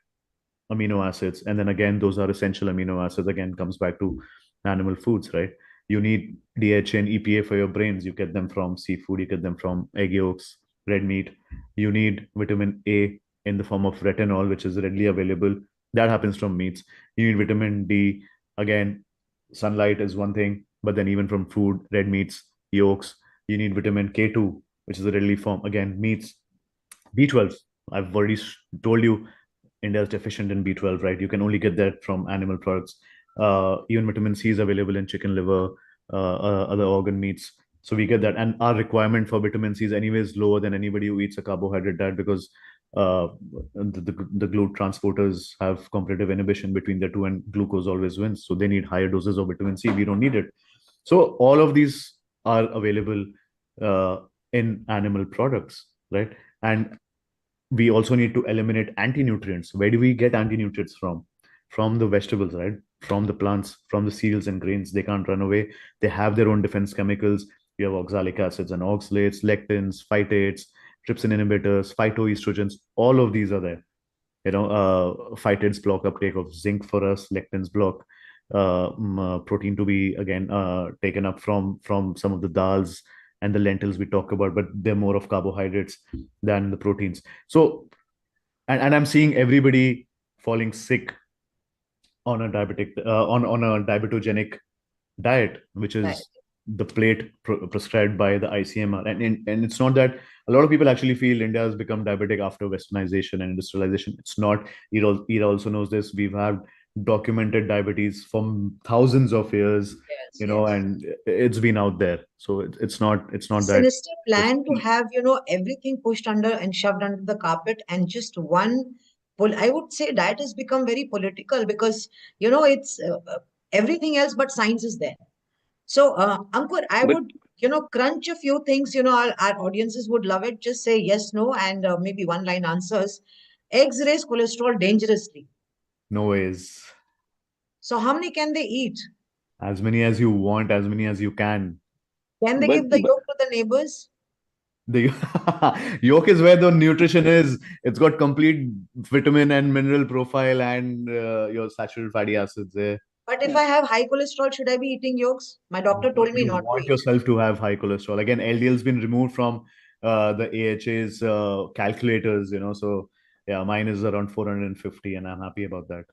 amino acids, and then again those are essential amino acids. Again, comes back to animal foods, right? You need DHA and EPA for your brains. You get them from seafood. You get them from egg yolks, red meat. You need vitamin A in the form of retinol, which is readily available. That happens from meats. You need vitamin D. Again, sunlight is one thing. But then even from food, red meats, yolks, you need vitamin K2, which is a readily form. Again, meats, B12. I've already told you India is deficient in B12, right? You can only get that from animal products. Even vitamin C is available in chicken liver, other organ meats. So we get that. And our requirement for vitamin C is anyways lower than anybody who eats a carbohydrate diet, because the GLUT transporters have competitive inhibition between the two, and glucose always wins. So they need higher doses of vitamin C. We don't need it. So all of these are available in animal products, right? And we also need to eliminate anti-nutrients. Where do we get anti-nutrients from? From the vegetables, right? From the plants, from the cereals and grains. They can't run away. They have their own defense chemicals. You have oxalic acids and oxalates, lectins, phytates, trypsin inhibitors, phytoestrogens. All of these are there. Phytates block uptake of zinc for us. Lectins block protein to be again taken up from some of the dals and the lentils we talk about, but they're more of carbohydrates than the proteins. So, and I'm seeing everybody falling sick on a diabetogenic diet, which is the plate prescribed by the ICMR. And it's not that a lot of people actually feel India has become diabetic after westernization and industrialization. It's not. Ira also knows this. We've had documented diabetes from thousands of years, and it's been out there. So it's not that sinister plan to have, everything pushed under and shoved under the carpet, and just one. Well, I would say diet has become very political, because, it's everything else but science is there. So, Ankur, I would, crunch a few things, our audiences would love it. Just say yes, no, and maybe one-line answers. Eggs raise cholesterol dangerously. No ways. So how many can they eat? As many as you want, as many as you can. Can they give the yolk to the neighbors? The yolk is where the nutrition is. It's got complete vitamin and mineral profile and your saturated fatty acids there. But if I have high cholesterol, should I be eating yolks? My doctor told me not to. You want yourself to have high cholesterol. Again, LDL's been removed from the AHA's calculators, So yeah, mine is around 450, and I'm happy about that.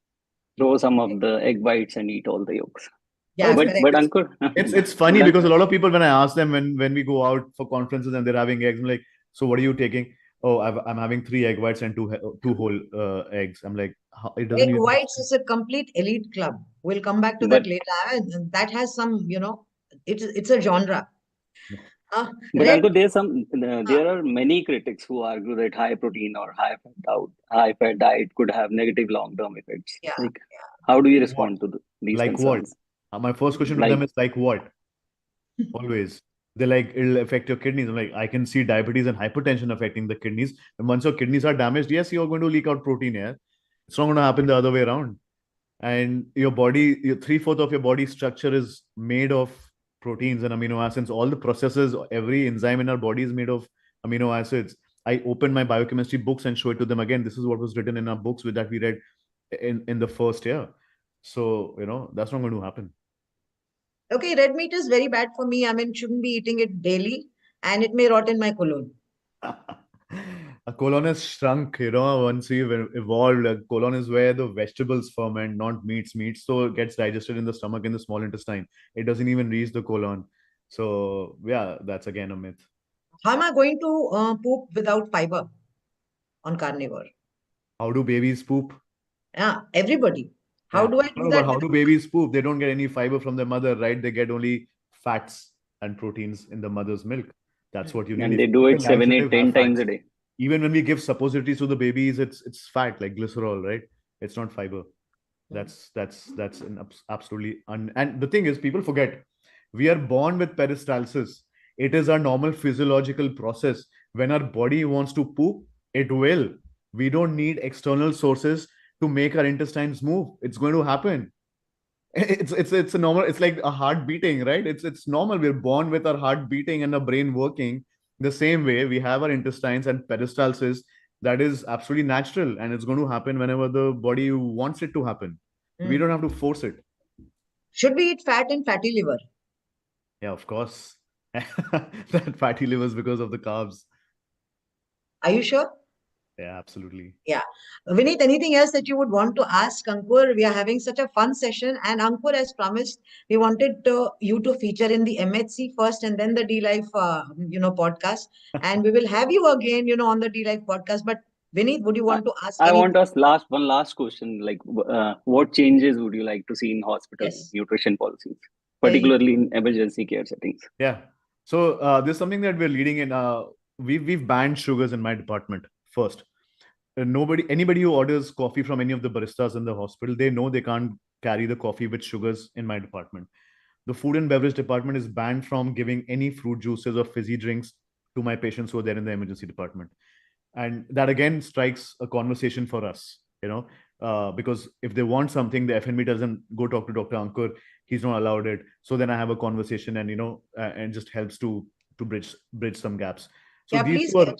Throw some of the egg whites and eat all the yolks. Yeah, but Ankur, it's funny because a lot of people, when I ask them when we go out for conferences and they're having eggs, I'm like, so what are you taking? Oh, I'm having 3 egg whites and two whole eggs. I'm like, it doesn't. Egg whites is a complete elite club. We'll come back to that later. That has some, it's a genre. But Ankur, there are many critics who argue that high protein or high fat diet could have negative long-term effects. Yeah. How do you respond to these concerns? What? My first question to them is like what? Always. They're like, it'll affect your kidneys. I'm like, I can see diabetes and hypertension affecting the kidneys. And once your kidneys are damaged, yes, you're going to leak out protein here. It's not going to happen the other way around. And your body, 3/4 of your body structure is made of proteins and amino acids. All the processes, every enzyme in our body is made of amino acids. I open my biochemistry books and show it to them again. This is what was written in our books that we read in the first year. So, that's not going to happen. Okay, red meat is very bad for me. I mean, shouldn't be eating it daily, and it may rot in my colon. A colon is shrunk, once we've evolved. A colon is where the vegetables ferment, not meats. Meats, so it gets digested in the stomach, in the small intestine. It doesn't even reach the colon. So, yeah, that's again a myth. How am I going to poop without fiber on carnivore? How do babies poop? Yeah, everybody. How do I do that? How do babies poop? They don't get any fiber from their mother, right? They get only fats and proteins in the mother's milk. That's what you need. And they do it 7, 8, 10 times a day. Even when we give suppositories to the babies, it's fat like glycerol, right? It's not fiber. That's an absolutely and the thing is, people forget we are born with peristalsis. It is our normal physiological process. When our body wants to poop, it will. We don't need external sources to make our intestines move. It's going to happen. It's a normal. It's like a heart beating, right? It's normal. We're born with our heart beating and our brain working the same way. We have our intestines and peristalsis. That is absolutely natural, and it's going to happen whenever the body wants it to happen. We don't have to force it. Should we eat fat and fatty liver? Yeah, of course. That fatty liver is because of the carbs. Are you sure? Yeah, absolutely. Yeah. Vineet, anything else that you would want to ask Ankur? We are having such a fun session, and Ankur, as promised, we wanted you to feature in the MHC first and then the D Life, podcast. And we will have you again, on the D Life podcast. But Vineet, would you want to ask I anything? want us one last question. Like, what changes would you like to see in hospital Yes. nutrition policies, Very good. particularly in emergency care settings? Yeah. So there's something that we're leading in. We've banned sugars in my department first. Anybody who orders coffee from any of the baristas in the hospital, they know they can't carry the coffee with sugars in my department. The food and beverage department is banned from giving any fruit juices or fizzy drinks to my patients who are there in the emergency department. And that again strikes a conversation for us, because if they want something, the FNB doesn't go talk to Dr. Ankur, he's not allowed it. So then I have a conversation, and and just helps to bridge some gaps. So Yeah, these two are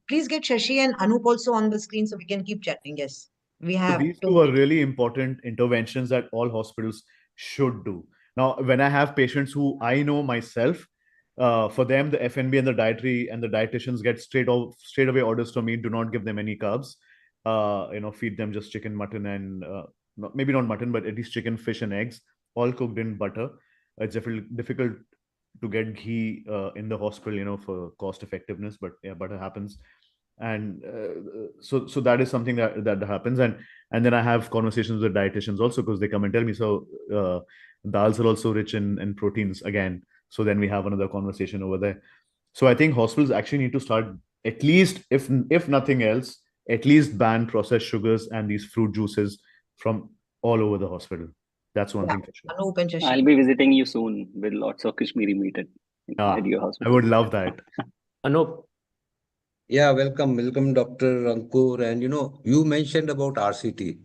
please get Shashi and Anup also on the screen so we can keep chatting. Yes, we have these 2 two are minutes. really important interventions that all hospitals should do. Now, when I have patients who I know myself, for them, the FNB and the dietary and the dietitians get straight away orders from me: do not give them any carbs. Feed them just chicken, mutton, and maybe not mutton, but at least chicken, fish, and eggs, all cooked in butter. It's difficult to get ghee in the hospital, for cost effectiveness, but yeah, butter happens. And so that is something that happens. And then I have conversations with dietitians also, because they come and tell me, so dals are also rich in proteins again. So then we have another conversation over there. So I think hospitals actually need to start, at least, if nothing else, at least ban processed sugars and these fruit juices from all over the hospital. That's one thing for sure. Anup and Shashi. I'll be visiting you soon with lots of Kashmiri meat at your I hospital. would love that. Anup, Yeah, welcome, Dr. Ankur. And you mentioned about RCT.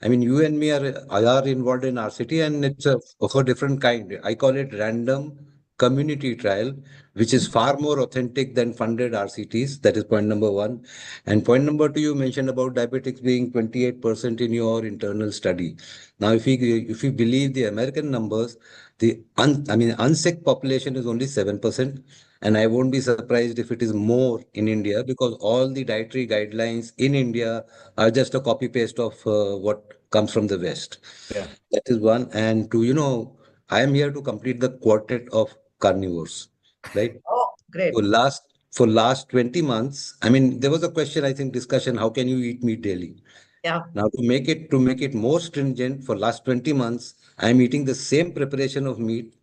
I mean, you and me are involved in RCT, and it's of a different kind. I call it random community trial, which is far more authentic than funded RCTs. That is point number one. And point number two, you mentioned about diabetics being 28% in your internal study. Now, if you believe the American numbers, the unsick population is only 7%. And I won't be surprised if it is more in India, because all the dietary guidelines in India are just a copy paste of what comes from the West. Yeah. That is one. And two, I am here to complete the quartet of carnivores, right? Oh, great. For last 20 months, I mean, there was a question, I think, discussion, how can you eat meat daily? Yeah. Now, to make it more stringent, for last 20 months, I am eating the same preparation of meat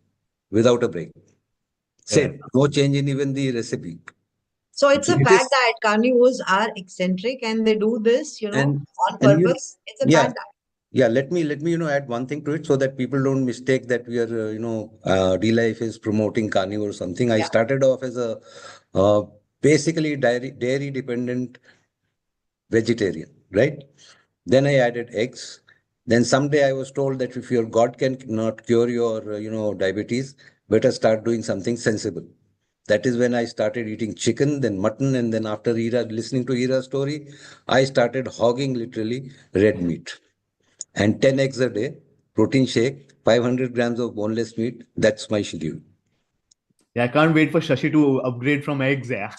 without a break. Same, no change in even the recipe. So it's a It bad is- diet. Carnivores are eccentric and they do this, on and purpose. It's a yeah, bad diet. yeah. Let me add one thing to it, so that people don't mistake that we are D-Life is promoting carnivore or something. I Yeah. started off as a basically dairy dependent vegetarian, right? Then I added eggs. Then someday I was told that if your God can not cure your diabetes, better start doing something sensible. That is when I started eating chicken, then mutton, and then after listening to Ira's story, I started hogging literally red meat. And 10 eggs a day, protein shake, 500 grams of boneless meat. That's my schedule. Yeah, I can't wait for Shashi to upgrade from eggs. Yeah.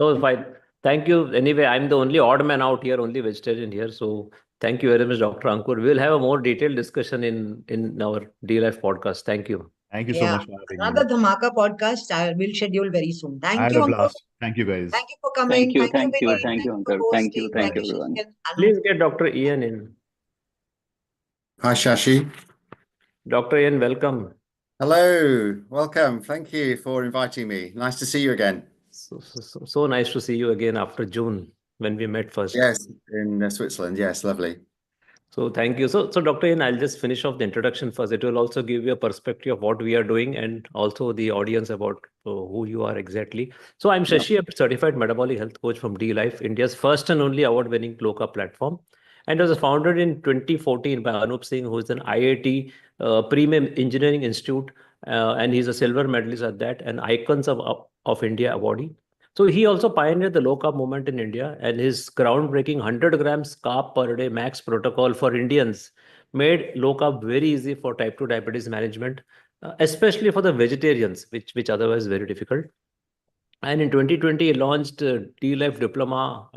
so fine. Thank you. Anyway, I'm the only odd man out here, only vegetarian here. So thank you very much, Dr. Ankur. We'll have a more detailed discussion in our D-Life podcast. Thank you. Thank you so Yeah. much for having Another me. Dhamaka podcast I will schedule very soon. I Thank had you, a Ankur. blast. Thank you, guys. Thank you for coming. Thank you, Thank you, Vineet. thank you, for Ankur. Thank you, hosting. thank you, Shashi everyone. and Anup. Please get Dr. Ian in. Hi, Shashi. Dr. Ian, welcome. Hello, welcome. Thank you for inviting me. Nice to see you again. So nice to see you again after June when we met first. Yes, in Switzerland. Yes, lovely. So thank you. So Dr. Ian, I'll just finish off the introduction first. It will also give you a perspective of what we are doing and also the audience about who you are exactly. So I'm Shashi, a certified metabolic health coach from D-Life, India's first and only award-winning low-carb platform. And it was founded in 2014 by Anup Singh, who is an IIT Premium Engineering Institute, and he's a silver medalist at that, and Icons of India awardee. So he also pioneered the low carb movement in India, and his groundbreaking 100 grams carb per day max protocol for Indians made low carb very easy for type 2 diabetes management, especially for the vegetarians, which otherwise is very difficult. And in 2020, he launched D-Life Diploma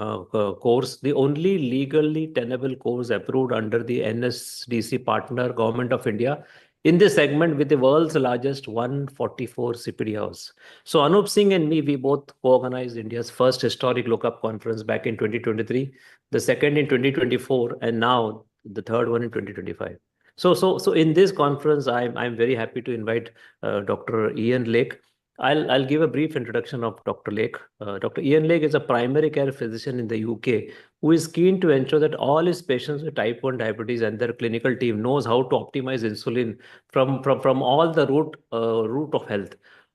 course, the only legally tenable course approved under the NSDC partner Government of India in this segment with the world's largest 144 CPD house. So Anup Singh and me, we both co-organized India's first historic look-up conference back in 2023, the second in 2024, and now the third one in 2025. So in this conference, I'm very happy to invite Dr. Ian Lake. I'll give a brief introduction of Dr. Lake. Dr. Ian Lake is a primary care physician in the UK who is keen to ensure that all his patients with type 1 diabetes and their clinical team knows how to optimize insulin from all the root of health.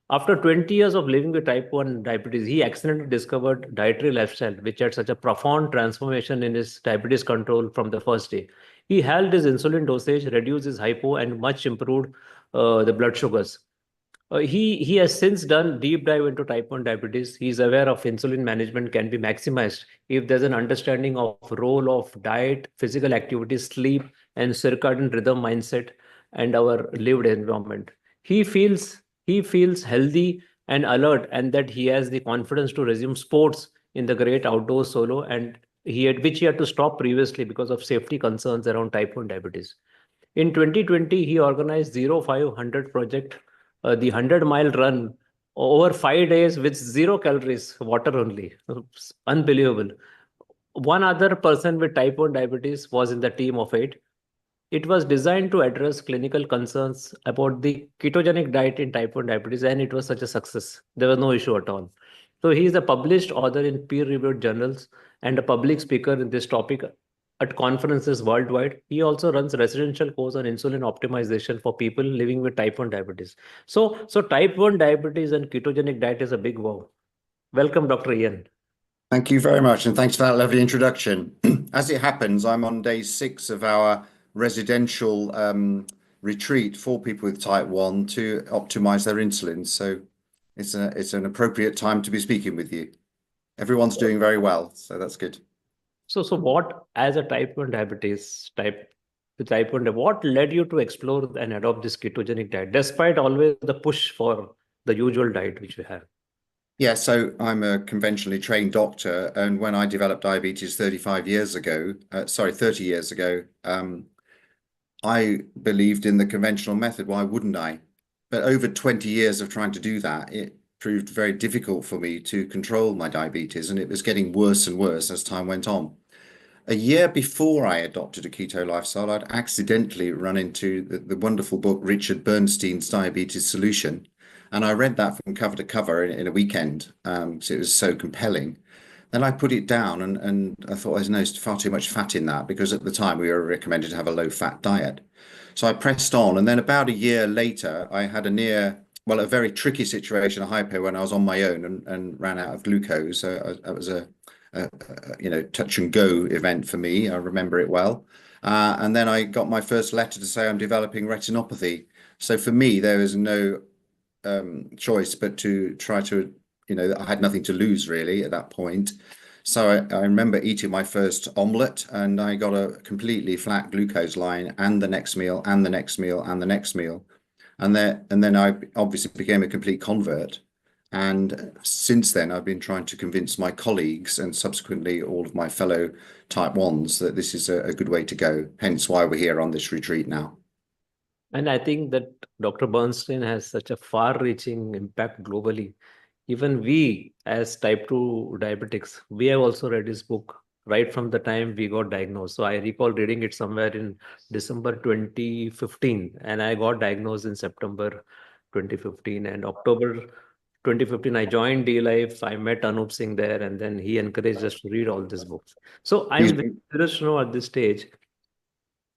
After 20 years of living with type 1 diabetes, he accidentally discovered dietary lifestyle, which had such a profound transformation in his diabetes control from the first day. He held his insulin dosage, reduced his hypo, and much improved the blood sugars. He has since done deep dive into type 1 diabetes. He's aware of insulin management can be maximized if there's an understanding of role of diet, physical activity, sleep, and circadian rhythm mindset and our lived environment. He feels healthy and alert, and that he has the confidence to resume sports in the great outdoors solo, and which he had to stop previously because of safety concerns around type 1 diabetes. In 2020, he organized 0500 project, the 100-mile run over 5 days with 0 calories, water only. Unbelievable. One other person with type 1 diabetes was in the team of 8. It was designed to address clinical concerns about the ketogenic diet in type 1 diabetes, and it was such a success. There was no issue at all. So he is a published author in peer-reviewed journals and a public speaker in this topic at conferences worldwide. He also runs residential course on insulin optimization for people living with type 1 diabetes. So type 1 diabetes and ketogenic diet is a big wow. Welcome, Dr. Ian. Thank you very much, and thanks for that lovely introduction. As it happens, I'm on day 6 of our residential retreat for people with type 1 to optimize their insulin. So it's an appropriate time to be speaking with you. Everyone's doing very well, so that's good. So what, as a type 1 diabetes, what led you to explore and adopt this ketogenic diet, despite always the push for the usual diet which we have? Yeah, so I'm a conventionally trained doctor, and when I developed diabetes 30 years ago, I believed in the conventional method. Why wouldn't I? But over 20 years of trying to do that, it proved very difficult for me to control my diabetes, and it was getting worse and worse as time went on. A year before I adopted a keto lifestyle, I'd accidentally run into the wonderful book Richard Bernstein's Diabetes Solution, and I read that from cover to cover in a weekend, because it was so compelling. Then I put it down, and I thought there's far too much fat in that, because at the time we were recommended to have a low-fat diet. So I pressed on, and then about a year later, I had a very tricky situation, a hypo, when I was on my own and ran out of glucose. So it was a touch and go event for me. I remember it well. And then I got my first letter to say I'm developing retinopathy. So for me, there was no choice but to try to, I had nothing to lose really at that point. So I remember eating my first omelette, and I got a completely flat glucose line, and the next meal, and the next meal, and the next meal. And then I obviously became a complete convert. And since then, I've been trying to convince my colleagues and subsequently all of my fellow type 1s that this is a good way to go. Hence why we're here on this retreat now. And I think that Dr. Bernstein has such a far-reaching impact globally. Even we, as type 2 diabetics, we have also read his book right from the time we got diagnosed. So I recall reading it somewhere in December 2015, and I got diagnosed in September 2015. And October 2015, I joined D-Life. I met Anup Singh there, and then he encouraged us to read all these books. So I'm very curious to know at this stage,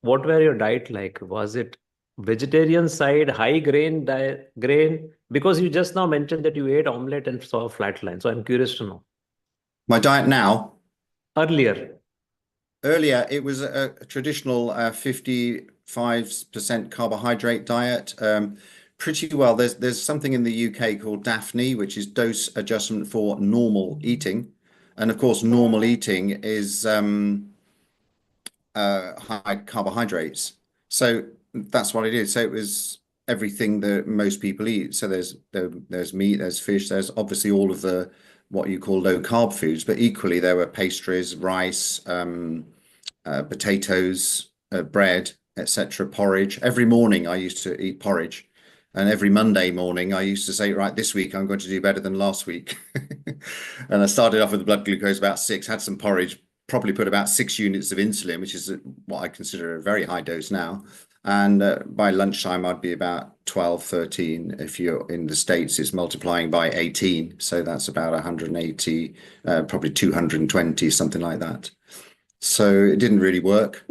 what were your diet like? Was it vegetarian side, high grain, grain? Because you just now mentioned that you ate omelette and saw a flat line. So I'm curious to know. My diet now? Earlier, it was a traditional 55% carbohydrate diet. Pretty well. There's something in the UK called DAFNE, which is dose adjustment for normal eating. And of course, normal eating is high carbohydrates. So that's what I did. So it was everything that most people eat. So there's meat, there's fish, there's obviously all of the what you call low carb foods, but equally there were pastries, rice, potatoes, bread, etc., porridge. Every morning I used to eat porridge. And every Monday morning, I used to say, right, this week I'm going to do better than last week. And I started off with the blood glucose about 6, had some porridge, probably put about 6 units of insulin, which is what I consider a very high dose now. And by lunchtime, I'd be about 12, 13. If you're in the States, it's multiplying by 18. So that's about 180, probably 220, something like that. So it didn't really work.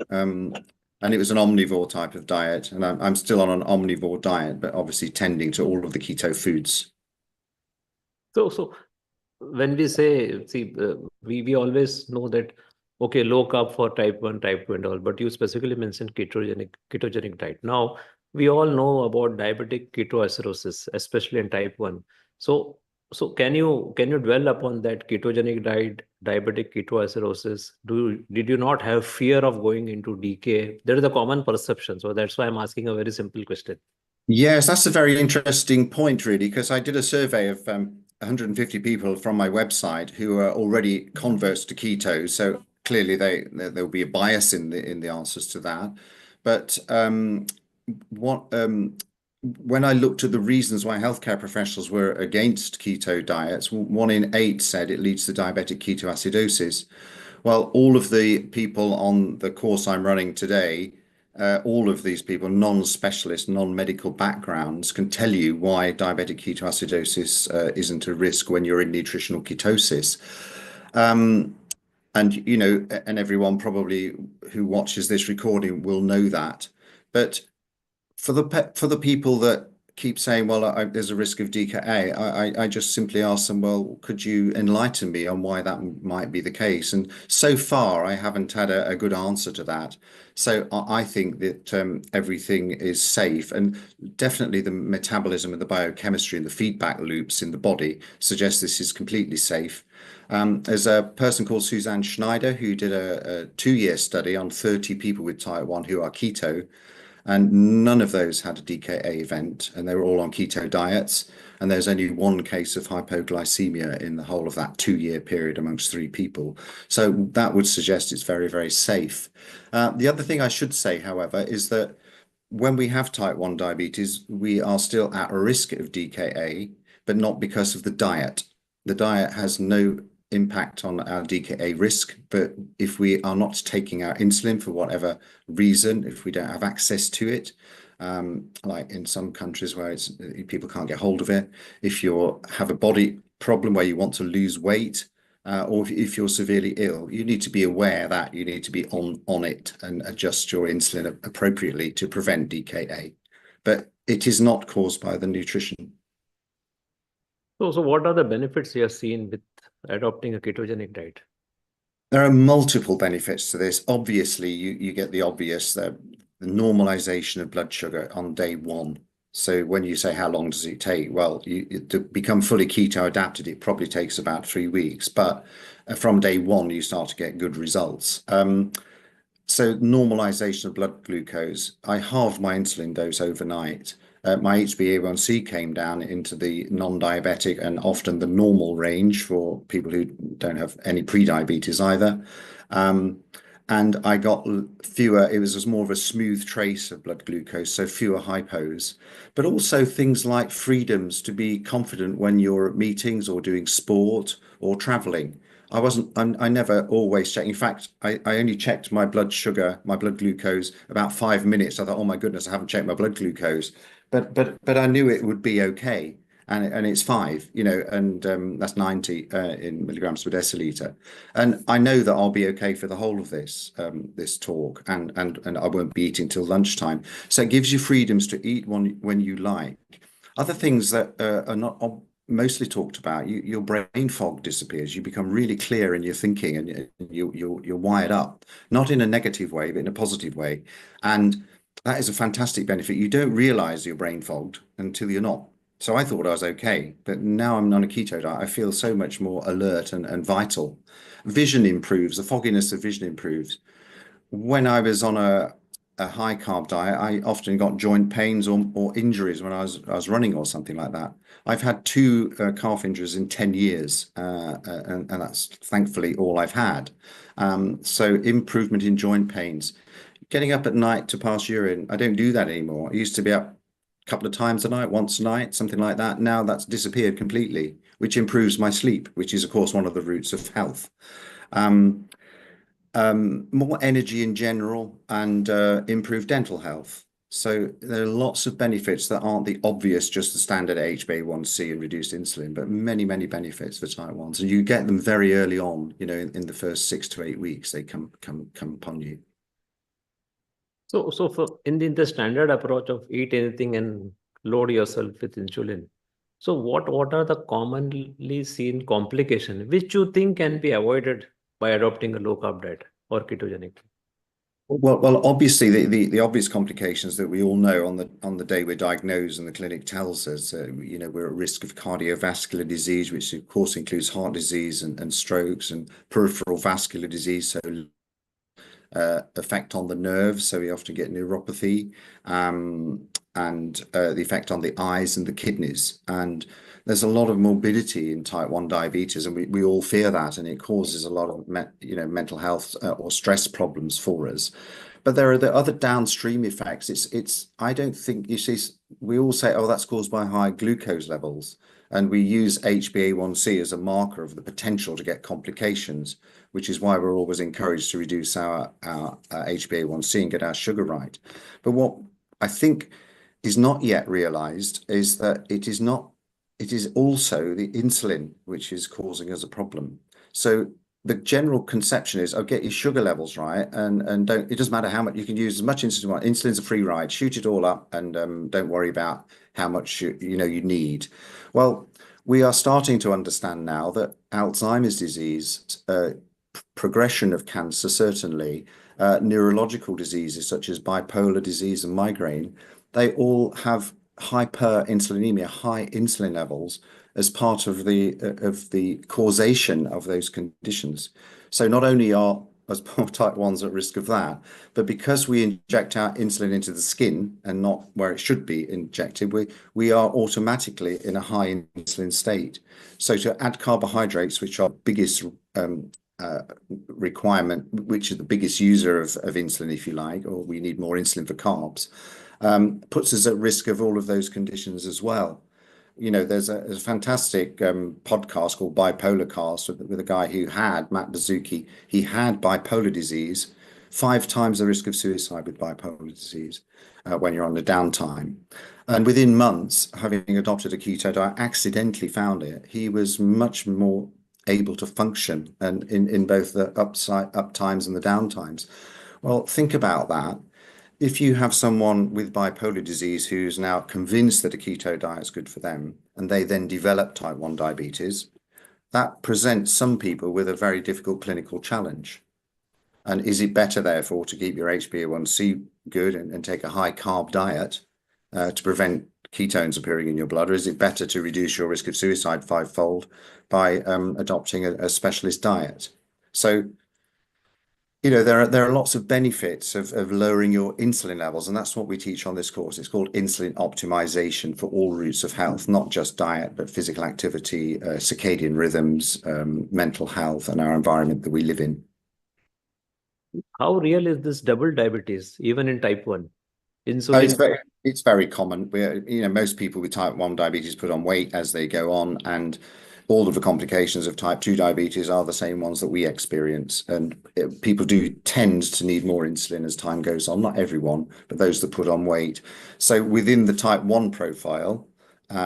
And it was an omnivore type of diet. And I'm still on an omnivore diet, but obviously tending to all of the keto foods. So when we say, see, we always know that, okay, low carb for type 1, type 2 and all, but you specifically mentioned ketogenic diet. Now, we all know about diabetic ketoacidosis, especially in type 1. So can you dwell upon that ketogenic diet, diabetic ketoacidosis? Did you not have fear of going into DKA? There is a common perception. So that's why I'm asking a very simple question. Yes, that's a very interesting point, really, because I did a survey of 150 people from my website who are already converts to keto. So clearly there will be a bias in the answers to that. But when I looked at the reasons why healthcare professionals were against keto diets, 1 in 8 said it leads to diabetic ketoacidosis. Well, all of the people on the course I'm running today, all of these people, non-specialist, non-medical backgrounds, can tell you why diabetic ketoacidosis isn't a risk when you're in nutritional ketosis. And and everyone probably who watches this recording will know that. But for the people that keep saying, well, there's a risk of DKA, I just simply ask them, well, could you enlighten me on why that might be the case? And so far, I haven't had a good answer to that. So I think that everything is safe, and definitely the metabolism and the biochemistry and the feedback loops in the body suggest this is completely safe. There's a person called Suzanne Schneider who did a 2-year study on 30 people with type 1 who are keto, and none of those had a DKA event, and they were all on keto diets. And there's only 1 case of hypoglycemia in the whole of that 2-year period amongst 3 people. So that would suggest it's very, very safe. The other thing I should say, however, is that when we have type 1 diabetes, we are still at risk of DKA, but not because of the diet. The diet has no impact on our DKA risk, but if we are not taking our insulin for whatever reason, if we don't have access to it, like in some countries where people can't get hold of it, if you have a body problem where you want to lose weight, or if you're severely ill, you need to be aware that you need to be on it and adjust your insulin appropriately to prevent DKA. But it is not caused by the nutrition. So what are the benefits you have seen with adopting a ketogenic diet? There are multiple benefits to this. Obviously, you get the obvious, the normalization of blood sugar on day 1. So when you say how long does it take? Well, to become fully keto adapted, it probably takes about 3 weeks. But from day 1, you start to get good results. So normalization of blood glucose. I halved my insulin dose overnight. My HbA1c came down into the non-diabetic and often the normal range for people who don't have any pre-diabetes either. And I got fewer, it was more of a smooth trace of blood glucose, so fewer hypos, but also things like freedoms to be confident when you're at meetings or doing sport or traveling. I never always check. In fact, I only checked my blood sugar, my blood glucose about 5 minutes. I thought, oh my goodness, I haven't checked my blood glucose. But I knew it would be okay, and it's 5, and that's 90 in milligrams per deciliter, and I know that I'll be okay for the whole of this talk, and I won't be eating till lunchtime. So it gives you freedoms to eat when you like. Other things that are not mostly talked about, your brain fog disappears. You become really clear in your thinking, and you're wired up, not in a negative way, but in a positive way, and that is a fantastic benefit. You don't realize you're brain fogged until you're not. So I thought I was okay, but now I'm on a keto diet. I feel so much more alert and vital. Vision improves, the fogginess of vision improves. When I was on a a high carb diet, I often got joint pains or injuries when I was running or something like that. I've had two calf injuries in 10 years, and that's thankfully all I've had. So improvement in joint pains. Getting up at night to pass urine, I don't do that anymore. I used to be up a couple of times a night, once a night, something like that. Now that's disappeared completely, which improves my sleep, which is, of course, one of the roots of health. More energy in general, and improved dental health. So there are lots of benefits that aren't the obvious, just the standard HbA1c and reduced insulin, but many, many benefits for type 1s. And you get them very early on, in the first 6 to 8 weeks, they come upon you. So for in the standard approach of eat anything and load yourself with insulin. So what are the commonly seen complications which you think can be avoided by adopting a low carb diet or ketogenic? Well, obviously the obvious complications that we all know on the day we're diagnosed and the clinic tells us, we're at risk of cardiovascular disease, which of course includes heart disease and strokes, and peripheral vascular disease, so effect on the nerves, so we often get neuropathy, and the effect on the eyes and the kidneys. And there's a lot of morbidity in type 1 diabetes, and we all fear that, and it causes a lot of mental health or stress problems for us. But there are the other downstream effects. I don't think, you see, we all say, oh, that's caused by high glucose levels, and we use HbA1c as a marker of the potential to get complications, which is why we're always encouraged to reduce our HbA1c and get our sugar right. But what I think is not yet realized is that it is also the insulin which is causing us a problem. So the general conception is, oh, get your sugar levels right, and it doesn't matter how much, you can use as much insulin you want. Insulin's a free ride, shoot it all up, and don't worry about how much you need. Well, we are starting to understand now that Alzheimer's disease, progression of cancer, certainly, neurological diseases such as bipolar disease and migraine, they all have hyperinsulinemia, high insulin levels, as part of the causation of those conditions. So not only are us type 1s at risk of that, but because we inject our insulin into the skin and not where it should be injected, we are automatically in a high insulin state. So to add carbohydrates, which are biggest requirement, which is the biggest user of insulin, if you like, or we need more insulin for carbs, puts us at risk of all of those conditions as well. There's a fantastic podcast called Bipolar Cast with a guy who had, Matt Dazuki, he had bipolar disease, 5 times the risk of suicide with bipolar disease when you're on the downtime. And within months, having adopted a keto diet, accidentally found it, he was much more able to function and in both the up times and the down times. Well, think about that. If you have someone with bipolar disease who's now convinced that a keto diet is good for them, and they then develop type 1 diabetes, that presents some people with a very difficult clinical challenge. And is it better, therefore, to keep your HbA1c good and take a high carb diet to prevent ketones appearing in your blood, or is it better to reduce your risk of suicide 5-fold by adopting a specialist diet? So there are lots of benefits of lowering your insulin levels, and that's what we teach on this course. It's called insulin optimization for all roots of health, not just diet, but physical activity, circadian rhythms, mental health, and our environment that we live in. How real is this double diabetes, even in type 1? Insulin. It's very common. Most people with type 1 diabetes put on weight as they go on, and all of the complications of type 2 diabetes are the same ones that we experience. And people do tend to need more insulin as time goes on. Not everyone, but those that put on weight. So within the type 1 profile,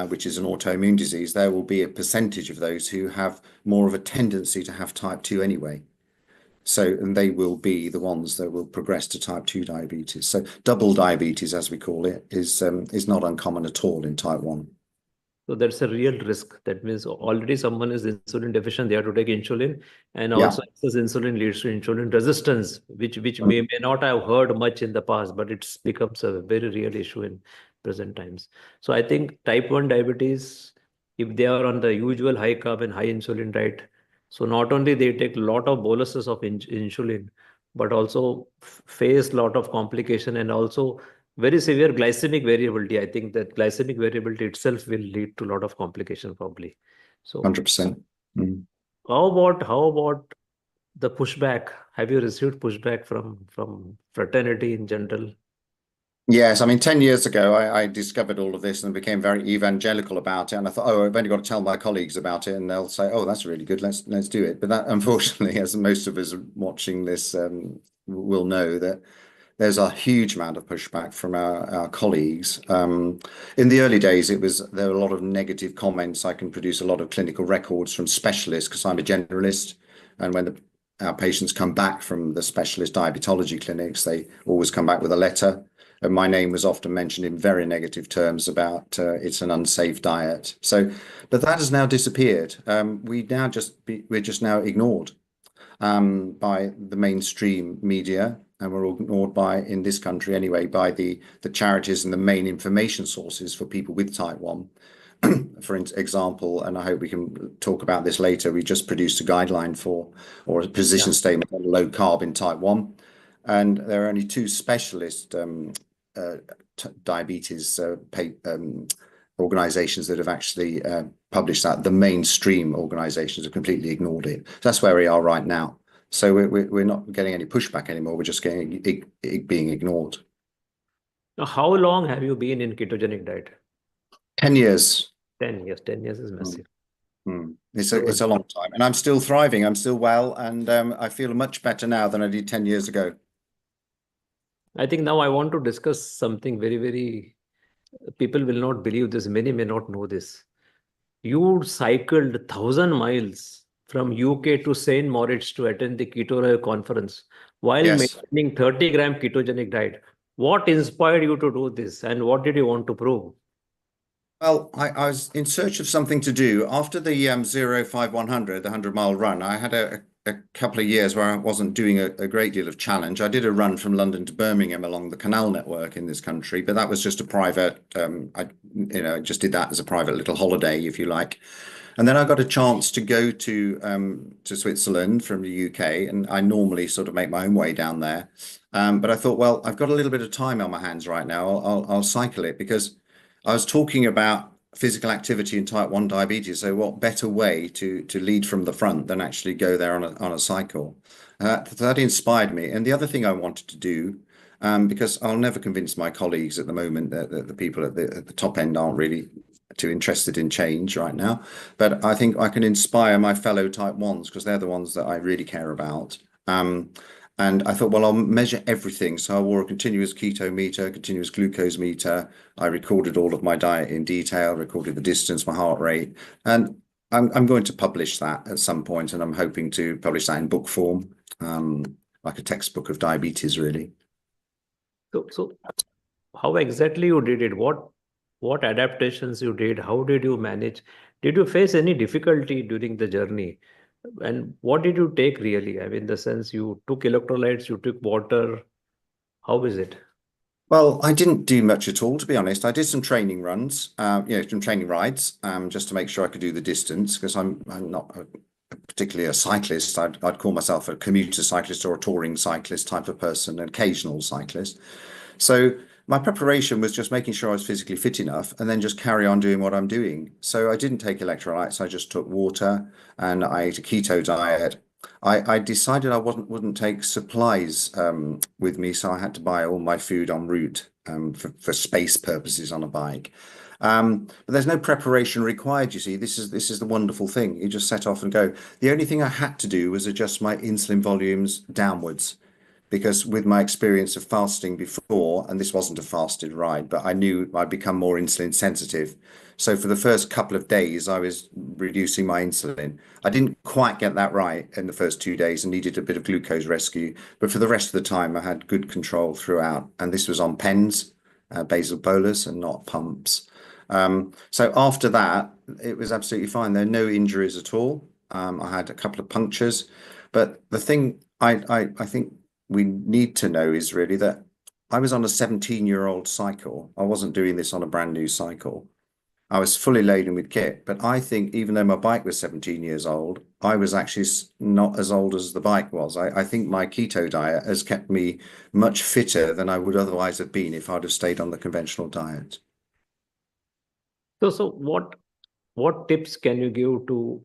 which is an autoimmune disease, there will be a percentage of those who have more of a tendency to have type 2 anyway. And they will be the ones that will progress to type 2 diabetes. So double diabetes, as we call it, is not uncommon at all in type 1. So that's a real risk. That means already someone is insulin deficient, they have to take insulin, and also excess insulin leads to insulin resistance, which may not have heard much in the past, but it becomes a very real issue in present times. So I think type 1 diabetes, if they are on the usual high carb and high insulin diet, so not only they take a lot of boluses of insulin, but also face a lot of complication and also very severe glycemic variability. I think that glycemic variability itself will lead to a lot of complication probably. So 100%. how about the pushback? Have you received pushback from fraternity in general? Yes, I mean, 10 years ago, I discovered all of this and became very evangelical about it. And I thought, oh, I've only got to tell my colleagues about it, and they'll say, oh, that's really good. Let's do it. But that, unfortunately, as most of us watching this will know, that there's a huge amount of pushback from our colleagues. In the early days, there were a lot of negative comments. I can produce a lot of clinical records from specialists because I'm a generalist. And when our patients come back from the specialist diabetology clinics, they always come back with a letter. And my name was often mentioned in very negative terms about it's an unsafe diet. But that has now disappeared. We're just now ignored by the mainstream media, and we're ignored in this country anyway, by the charities and the main information sources for people with type 1. For example, and I hope we can talk about this later, we just produced a guideline or a position statement on low carb in type 1. And there are only 2 specialist diabetes organizations that have actually published that. The mainstream organizations have completely ignored it. That's where we are right now. So we're not getting any pushback anymore. We're just getting being ignored. Now, how long have you been in ketogenic diet? 10 years. 10 years. 10 years is massive. It's a long time, and I'm still thriving. I'm still well, and I feel much better now than I did 10 years ago. I think now I want to discuss something very, very, people will not believe this. Many may not know this. You cycled 1,000 miles from UK to St. Moritz to attend the Keto conference while maintaining 30-gram ketogenic diet. What inspired you to do this, and what did you want to prove? Well, I was in search of something to do. After the 0-5-100, the 100-mile run, I had a couple of years where I wasn't doing a great deal of challenge. I did a run from London to Birmingham along the canal network in this country, but that was just a private, I just did that as a private little holiday, if you like. And then I got a chance to go to Switzerland from the UK, and I normally sort of make my own way down there. But I thought, well, I've got a little bit of time on my hands right now. I'll cycle it, because I was talking about physical activity in type 1 diabetes. So what better way to lead from the front than actually go there on a cycle? That inspired me. And the other thing I wanted to do, because I'll never convince my colleagues at the moment that the people at the top end aren't really too interested in change right now, but I think I can inspire my fellow type 1s, because they're the ones that I really care about. And I thought, well, I'll measure everything. So I wore a continuous keto meter, continuous glucose meter. I recorded all of my diet in detail, recorded the distance, my heart rate. And I'm going to publish that at some point, and I'm hoping to publish that in book form, like a textbook of diabetes, really. So how exactly you did it? What adaptations you did? How did you manage? Did you face any difficulty during the journey? And what did you take really? I mean, in the sense, you took electrolytes, you took water. How is it? Well, I didn't do much at all, to be honest. I did some training runs, some training rides, just to make sure I could do the distance, because I'm not particularly a cyclist. I'd call myself a commuter cyclist or a touring cyclist type of person, an occasional cyclist. So my preparation was just making sure I was physically fit enough, and then just carry on doing what I'm doing. So I didn't take electrolytes. I just took water, and I ate a keto diet. I decided I wouldn't take supplies with me, so I had to buy all my food en route for space purposes on a bike. But there's no preparation required, you see. This is the wonderful thing. You just set off and go. The only thing I had to do was adjust my insulin volumes downwards, because with my experience of fasting before, and this wasn't a fasted ride, but I knew I'd become more insulin sensitive. So for the first couple of days, I was reducing my insulin. I didn't quite get that right in the first 2 days and needed a bit of glucose rescue. But for the rest of the time, I had good control throughout. And this was on pens, basal bolus, and not pumps. So after that, it was absolutely fine. There were no injuries at all. I had a couple of punctures. But the thing I think we need to know is really that I was on a 17-year-old cycle. I wasn't doing this on a brand new cycle. I was fully laden with kit, but I think even though my bike was 17 years old, I was actually not as old as the bike was. I think my keto diet has kept me much fitter than I would otherwise have been if I'd have stayed on the conventional diet. So what tips can you give to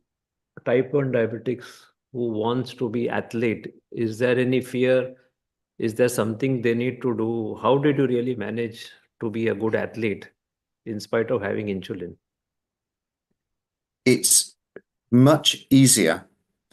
type 1 diabetics who wants to be athlete? Is there any fear? Is there something they need to do? How did you really manage to be a good athlete in spite of having insulin? It's much easier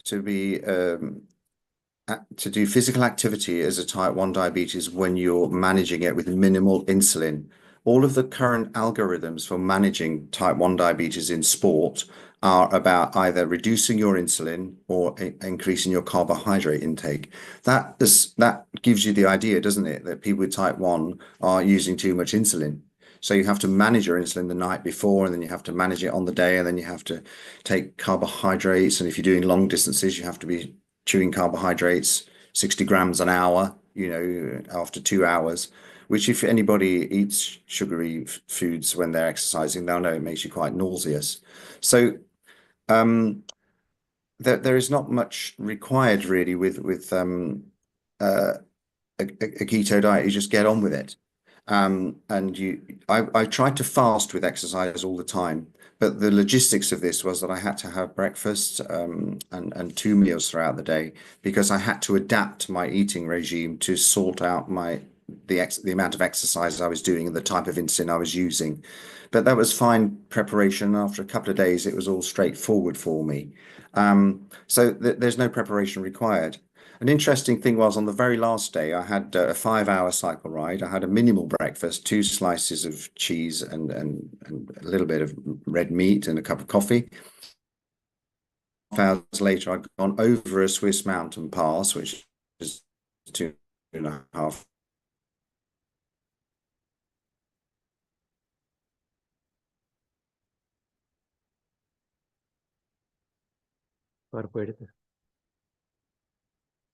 to be to do physical activity as a type 1 diabetes when you're managing it with minimal insulin. All of the current algorithms for managing type 1 diabetes in sport are about either reducing your insulin or increasing your carbohydrate intake. That gives you the idea, doesn't it, that people with type 1 are using too much insulin. So you have to manage your insulin the night before, and then you have to manage it on the day, and then you have to take carbohydrates. And if you're doing long distances, you have to be chewing carbohydrates 60 grams an hour, after 2 hours, which if anybody eats sugary foods when they're exercising, they'll know it makes you quite nauseous. So there is not much required really with a keto diet. You just get on with it. I tried to fast with exercise all the time, but the logistics of this was that I had to have breakfast and 2 meals throughout the day because I had to adapt my eating regime to sort out the amount of exercise I was doing and the type of insulin I was using. But that was fine preparation. After a couple of days, it was all straightforward for me. So there's no preparation required. An interesting thing was on the very last day, I had a 5-hour cycle ride. I had a minimal breakfast, 2 slices of cheese and a little bit of red meat and a cup of coffee. 5 hours later, I'd gone over a Swiss mountain pass, which is 2.5.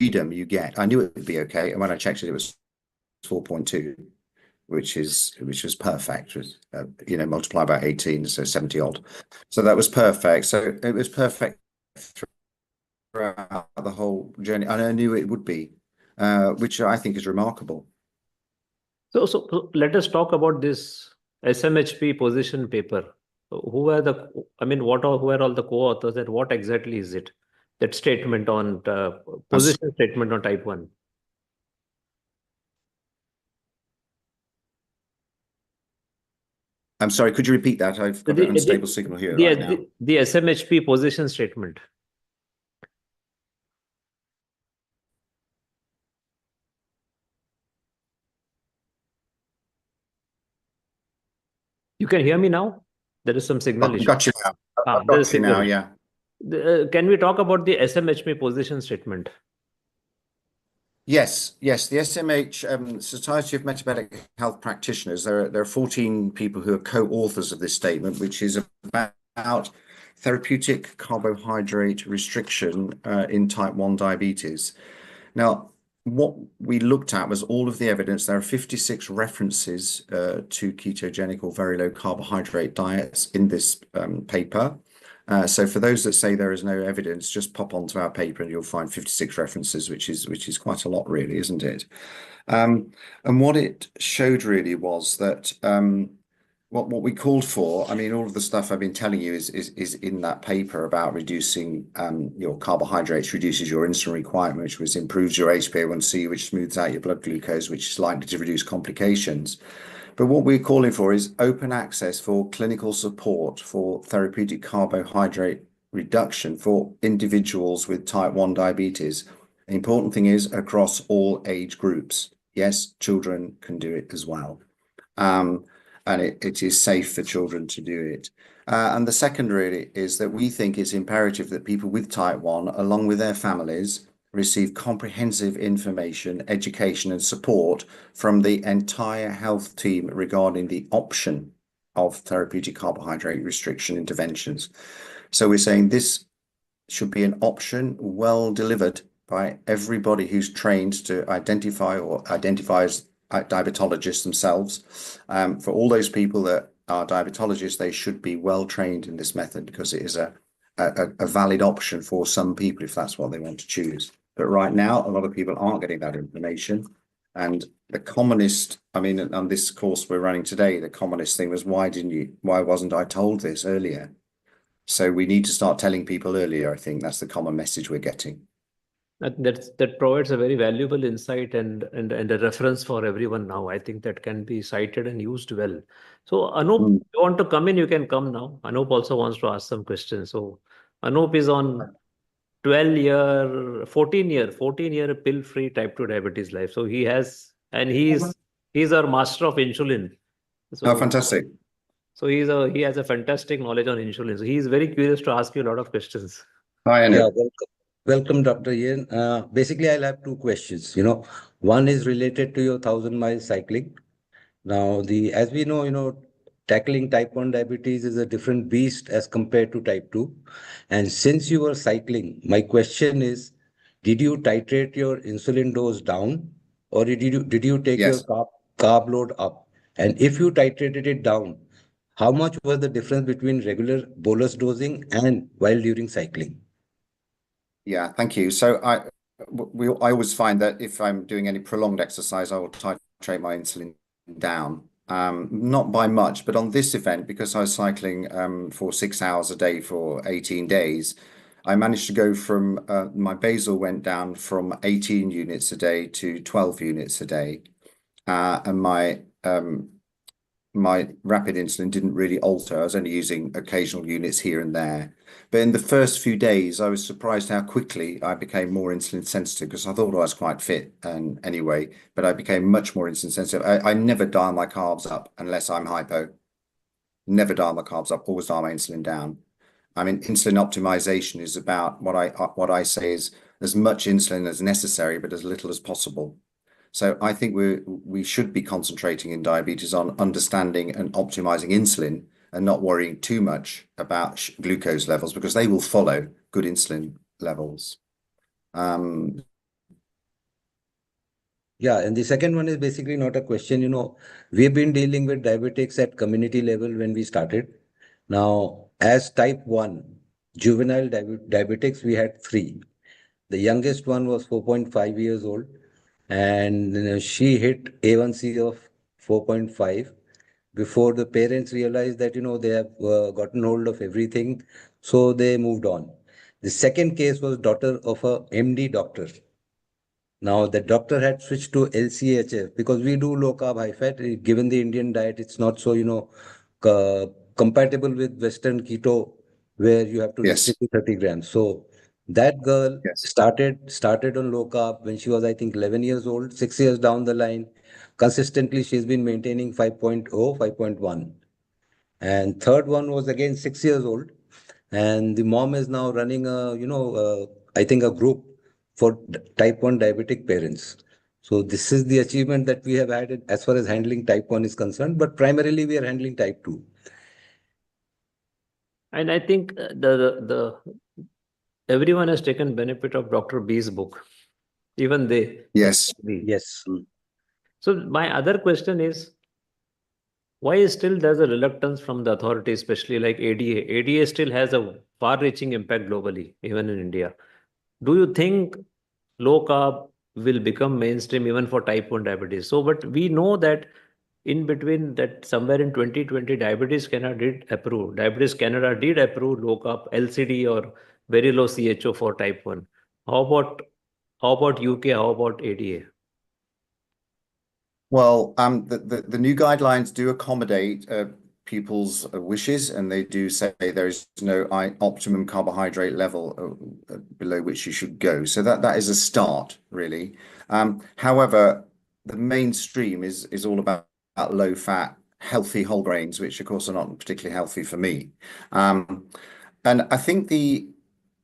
Freedom you get. I knew it would be okay, and when I checked it, it was 4.2, which was perfect. It was, multiply by 18, so 70 odd. So that was perfect. So it was perfect throughout the whole journey, and I knew it would be, which I think is remarkable. So let us talk about this SMHP position paper. Who were who are all the co-authors, and what exactly is it? That statement on position statement on type 1. I'm sorry, could you repeat that? I've got an unstable signal here right now. The SMHP position statement. You can hear me now? There is some signal issue. Got you now. I've got you now, yeah. Can we talk about the SMHP position statement? Yes. The SMH, Society of Metabolic Health Practitioners, there are 14 people who are co-authors of this statement, which is about therapeutic carbohydrate restriction in type 1 diabetes. Now, what we looked at was all of the evidence. There are 56 references to ketogenic or very low carbohydrate diets in this paper. So for those that say there is no evidence, just pop onto our paper and you'll find 56 references, which is quite a lot, really, isn't it? And what it showed really was that what we called for, all of the stuff I've been telling you is in that paper about reducing your carbohydrates, reduces your insulin requirement, which improves your HbA1c, which smooths out your blood glucose, which is likely to reduce complications. But what we're calling for is open access for clinical support for therapeutic carbohydrate reduction for individuals with type 1 diabetes. The important thing is across all age groups. Yes, children can do it as well. And it is safe for children to do it. And the second really is that we think it's imperative that people with type 1, along with their families, receive comprehensive information, education and support from the entire health team regarding the option of therapeutic carbohydrate restriction interventions. So we're saying this should be an option well delivered by everybody who's trained to identify or identifies diabetologists themselves. For all those people that are diabetologists, they should be well trained in this method because it is a a valid option for some people if that's what they want to choose. But right now, a lot of people aren't getting that information. And the commonest, I mean, on this course we're running today, the commonest thing was, why wasn't I told this earlier? So we need to start telling people earlier. I think that's the common message we're getting. That provides a very valuable insight and a reference for everyone now. I think that can be cited and used well. So Anup, if you want to come in, you can come now. Anup also wants to ask some questions. So Anup is on 14 year pill-free type 2 diabetes life. So he has, and he's our master of insulin. So, oh, fantastic. So he has a fantastic knowledge on insulin. So he is very curious to ask you a lot of questions. Hi, Anup. Yeah, welcome, Dr. Ian. Basically, I'll have two questions. One is related to your 1,000-mile cycling. Now, as we know, tackling type 1 diabetes is a different beast as compared to type 2. And since you were cycling, my question is, did you titrate your insulin dose down, or did you take Yes. your carb load up? And if you titrated it down, how much was the difference between regular bolus dosing and while during cycling? Yeah, thank you. So I always find that if I'm doing any prolonged exercise, I will titrate my insulin down. Not by much, but on this event, because I was cycling for 6 hours a day for 18 days, I managed to go from my basal went down from 18 units a day to 12 units a day, and my rapid insulin didn't really alter. I was only using occasional units here and there. But in the first few days, I was surprised how quickly I became more insulin sensitive, because I thought I was quite fit anyway, but I became much more insulin sensitive. I never dial my carbs up unless I'm hypo. Never dial my carbs up, always dial my insulin down. I mean, insulin optimization is about what I say is as much insulin as necessary, but as little as possible. So I think we should be concentrating in diabetes on understanding and optimizing insulin and not worrying too much about glucose levels, because they will follow good insulin levels. Yeah, and the second one is basically not a question. We've been dealing with diabetics at community level when we started. Now, as type 1 juvenile diabetics, we had 3. The youngest one was 4.5 years old, and she hit A1C of 4.5 before the parents realized that they have gotten hold of everything, so they moved on. The second case was daughter of a MD doctor. Now the doctor had switched to LCHF because we do low carb high fat. Given the Indian diet, it's not so compatible with Western keto, where you have to restrict to 30 grams. So that girl started on low carb when she was, I think, 11 years old. 6 years down the line, consistently she's been maintaining 5.0, 5.1. And third one was again 6 years old, and the mom is now running I think a group for type 1 diabetic parents. So this is the achievement that we have had as far as handling type 1 is concerned, but primarily we are handling type 2. And I think everyone has taken benefit of Dr. B's book, even they. Yes. Yes. So my other question is, why still there's a reluctance from the authorities, especially like ADA? ADA still has a far-reaching impact globally, even in India. Do you think low carb will become mainstream even for type 1 diabetes? So, but we know that in between that somewhere in 2020, Diabetes Canada did approve low carb LCD or very low CHO for type 1. How about UK? How about ADA? Well, the new guidelines do accommodate people's wishes, and they do say there is no optimum carbohydrate level below which you should go. So that is a start, really. However, the mainstream is all about low fat, healthy whole grains, which of course are not particularly healthy for me. And I think the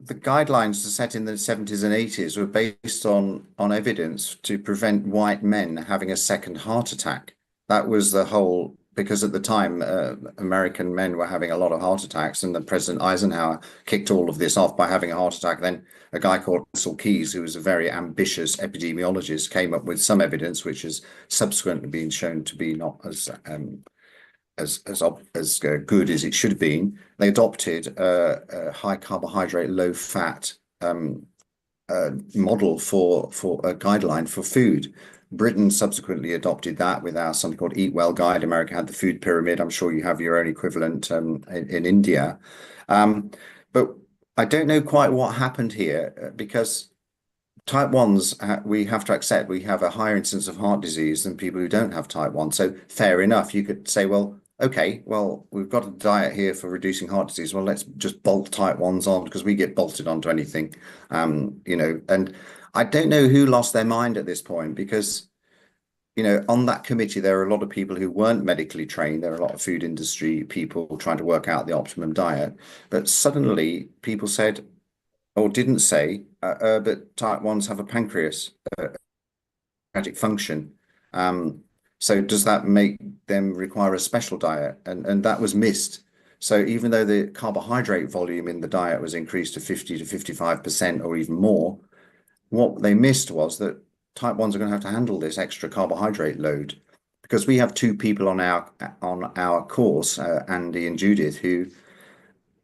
guidelines set in the 70s and 80s were based on evidence to prevent white men having a second heart attack. That was the whole, because at the time, American men were having a lot of heart attacks, and then President Eisenhower kicked all of this off by having a heart attack. Then a guy called Russell Keyes, who was a very ambitious epidemiologist, came up with some evidence, which has subsequently been shown to be not as good as it should have been. They adopted a high carbohydrate, low fat model for a guideline for food. Britain subsequently adopted that with our something called Eat Well Guide. America had the food pyramid. I'm sure you have your own equivalent in India. But I don't know quite what happened here, because type 1s, we have to accept we have a higher incidence of heart disease than people who don't have type 1. So fair enough, you could say, well, okay, well, we've got a diet here for reducing heart disease. Well, let's just bolt type 1s on, because we get bolted onto anything, and I don't know who lost their mind at this point, because, on that committee, there are a lot of people who weren't medically trained. There are a lot of food industry people trying to work out the optimum diet. But suddenly people said, or didn't say, but type 1s have a pancreas, pancreatic function. So does that make them require a special diet? And that was missed. So even though the carbohydrate volume in the diet was increased to 50 to 55% or even more, what they missed was that type 1s are going to have to handle this extra carbohydrate load, because we have two people on our course, Andy and Judith, who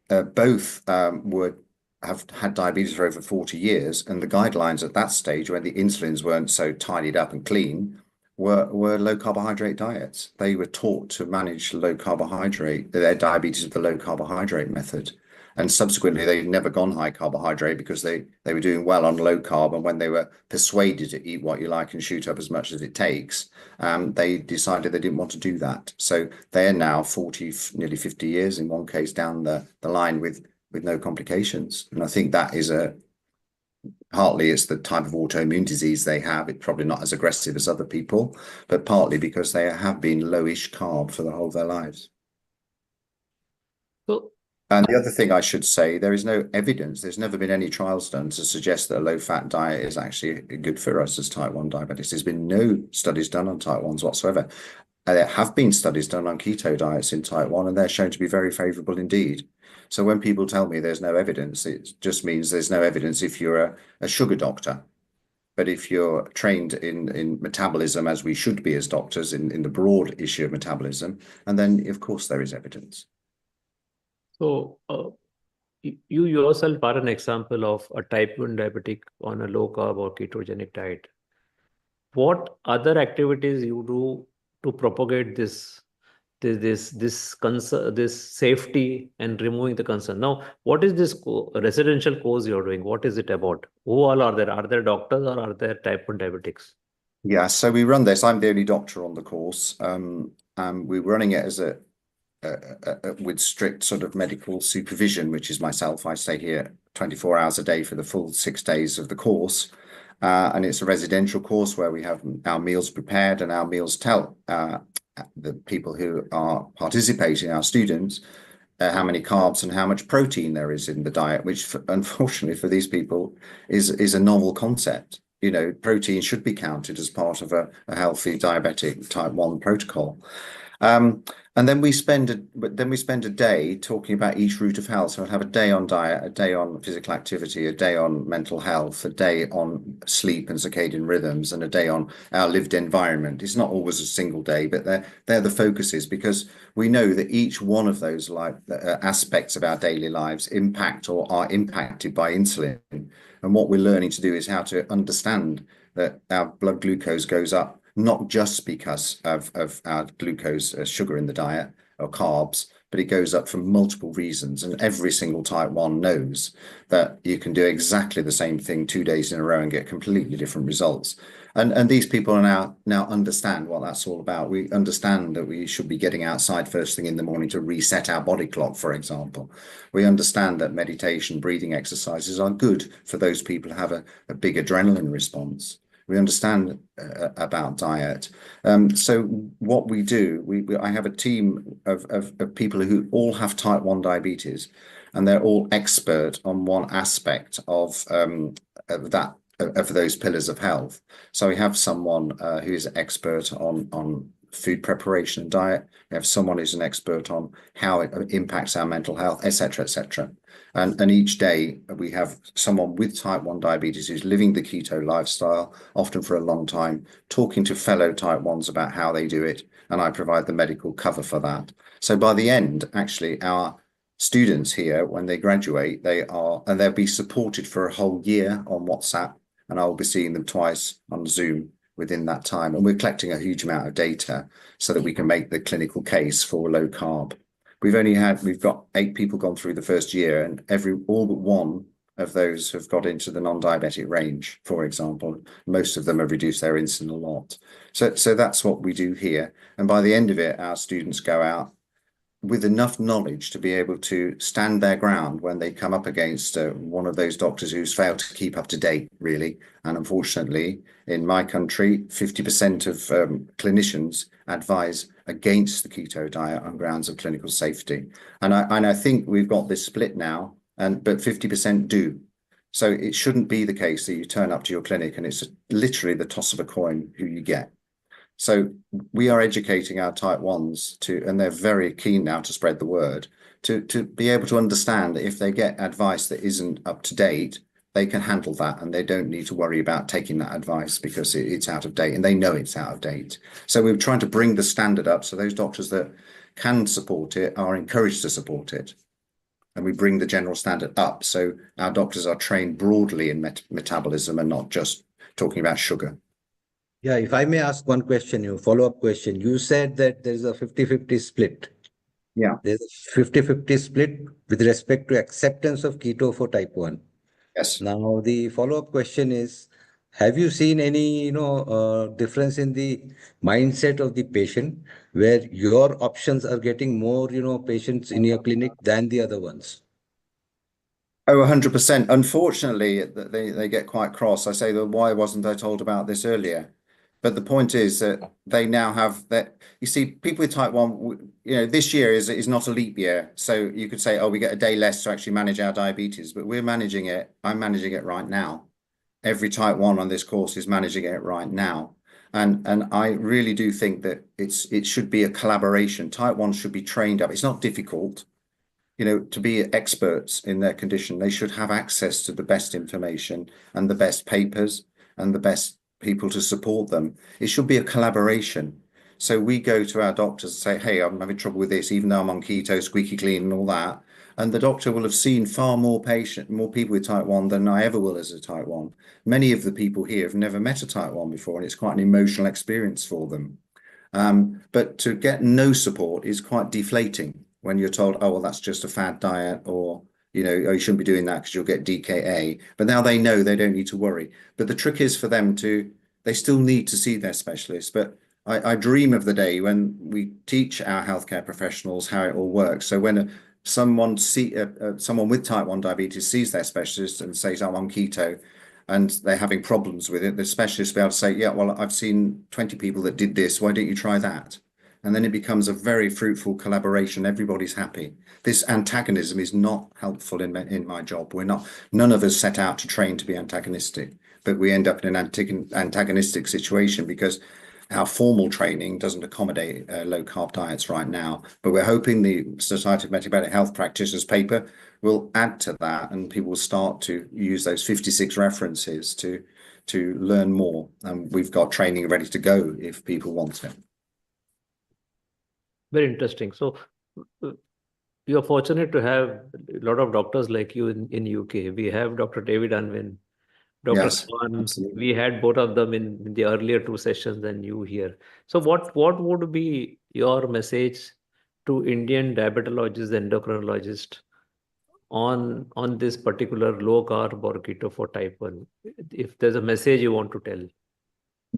both have had diabetes for over 40 years, and the guidelines at that stage, when the insulins weren't so tidied up and clean, were low carbohydrate diets. They were taught to manage low carbohydrate, their diabetes with the low carbohydrate method. And subsequently, they've never gone high carbohydrate, because they were doing well on low carb. And when they were persuaded to eat what you like and shoot up as much as it takes, they decided they didn't want to do that. So they're now 40, nearly 50 years in one case down the line with no complications. And I think that is partly it's the type of autoimmune disease they have. It's probably not as aggressive as other people, but partly because they have been lowish carb for the whole of their lives. So, and the other thing I should say, there is no evidence, there's never been any trials done to suggest that a low-fat diet is actually good for us as type 1 diabetics. There's been no studies done on type 1s whatsoever. There have been studies done on keto diets in type 1, and they're shown to be very favorable indeed. So when people tell me there's no evidence, it just means there's no evidence if you're a sugar doctor. But if you're trained in metabolism, as we should be as doctors, in the broad issue of metabolism, and then, of course, there is evidence. So you yourself are an example of a type 1 diabetic on a low carb or ketogenic diet. What other activities you do to propagate this concern, this safety, and removing the concern? Now, what is this residential course you're doing? What is it about? Who all are there? Are there doctors, or are there type 1 diabetics? Yeah, so we run this. I'm the only doctor on the course. We're running it as with strict sort of medical supervision, which is myself. I stay here 24 hours a day for the full 6 days of the course. And it's a residential course where we have our meals prepared, and our meals tell the people who are participating, our students, how many carbs and how much protein there is in the diet, which unfortunately for these people is a novel concept. Protein should be counted as part of a healthy diabetic type 1 protocol. And then we spend a day talking about each route of health. So we'll have a day on diet, a day on physical activity, a day on mental health, a day on sleep and circadian rhythms, and a day on our lived environment. It's not always a single day, but they're the focuses, because we know that each one of those aspects of our daily lives impact or are impacted by insulin. And what we're learning to do is how to understand that our blood glucose goes up not just because of our glucose, sugar in the diet or carbs, but it goes up for multiple reasons. And every single type 1 knows that you can do exactly the same thing 2 days in a row and get completely different results. And these people are now understand what that's all about. We understand that we should be getting outside first thing in the morning to reset our body clock, for example. We understand that meditation, breathing exercises are good for those people who have a big adrenaline response. We understand about diet. So what we do, I have a team of people who all have type 1 diabetes, and they're all expert on one aspect of those pillars of health. So we have someone who is expert on food preparation and diet. We have someone who's an expert on how it impacts our mental health, etc., etc. And each day we have someone with type 1 diabetes who's living the keto lifestyle, often for a long time, talking to fellow type 1s about how they do it, and I provide the medical cover for that. So by the end, actually, our students here, when they graduate, they'll be supported for a whole year on WhatsApp, and I'll be seeing them twice on Zoom within that time. And we're collecting a huge amount of data so that we can make the clinical case for low carb. We've got 8 people gone through the first year, and all but one of those have got into the non-diabetic range, for example. Most of them have reduced their insulin a lot. So that's what we do here. And by the end of it, our students go out with enough knowledge to be able to stand their ground when they come up against one of those doctors who's failed to keep up to date, really. And unfortunately, in my country, 50% of clinicians advise against the keto diet on grounds of clinical safety. And I think we've got this split now, but 50% do. So it shouldn't be the case that you turn up to your clinic and it's literally the toss of a coin who you get. So we are educating our type 1s and they're very keen now to spread the word, to be able to understand that if they get advice that isn't up to date, they can handle that and they don't need to worry about taking that advice because it's out of date and they know it's out of date. So we're trying to bring the standard up so those doctors that can support it are encouraged to support it. And we bring the general standard up so our doctors are trained broadly in metabolism and not just talking about sugar. Yeah, if I may ask one question, follow-up question. You said that there's a 50-50 split. Yeah. There's a 50-50 split with respect to acceptance of keto for type 1. Yes. Now, the follow-up question is, have you seen any, difference in the mindset of the patient where your options are getting more, patients in your clinic than the other ones? Oh, 100%. Unfortunately, they get quite cross. I say, why wasn't I told about this earlier? But the point is that they now have that. You see, people with type 1, this year is not a leap year. So you could say, oh, we get a day less to actually manage our diabetes, but we're managing it. I'm managing it right now. Every type 1 on this course is managing it right now. And I really do think that it should be a collaboration. Type 1 should be trained up. It's not difficult, to be experts in their condition. They should have access to the best information and the best papers and the best people to support them. It should be a collaboration. So we go to our doctors and say, hey, I'm having trouble with this, even though I'm on keto, squeaky clean and all that. And the doctor will have seen far more people with type 1 than I ever will as a type 1. Many of the people here have never met a type 1 before, and it's quite an emotional experience for them. But to get no support is quite deflating when you're told, oh, well, that's just a fad diet, or you shouldn't be doing that because you'll get DKA. But now they know they don't need to worry. But the trick is for them they still need to see their specialist. But I dream of the day when we teach our healthcare professionals how it all works. So when someone with type 1 diabetes sees their specialist and says, I'm on keto, and they're having problems with it, the specialist will be able to say, yeah, well, I've seen 20 people that did this. Why don't you try that? And then it becomes a very fruitful collaboration. Everybody's happy. This antagonism is not helpful in my job. None of us set out to train to be antagonistic, but we end up in an antagonistic situation because our formal training doesn't accommodate low carb diets right now. But we're hoping the Society of Metabolic Health Practitioners paper will add to that, and people will start to use those 56 references to learn more. And we've got training ready to go if people want it. Very interesting. So you're fortunate to have a lot of doctors like you in UK. We have Dr. David Unwin, Dr. Yes, Riswan. absolutely. We had both of them in the earlier 2 sessions than you here. So what would be your message to Indian diabetologists, endocrinologists on this particular low carb or keto for type 1? If there's a message you want to tell.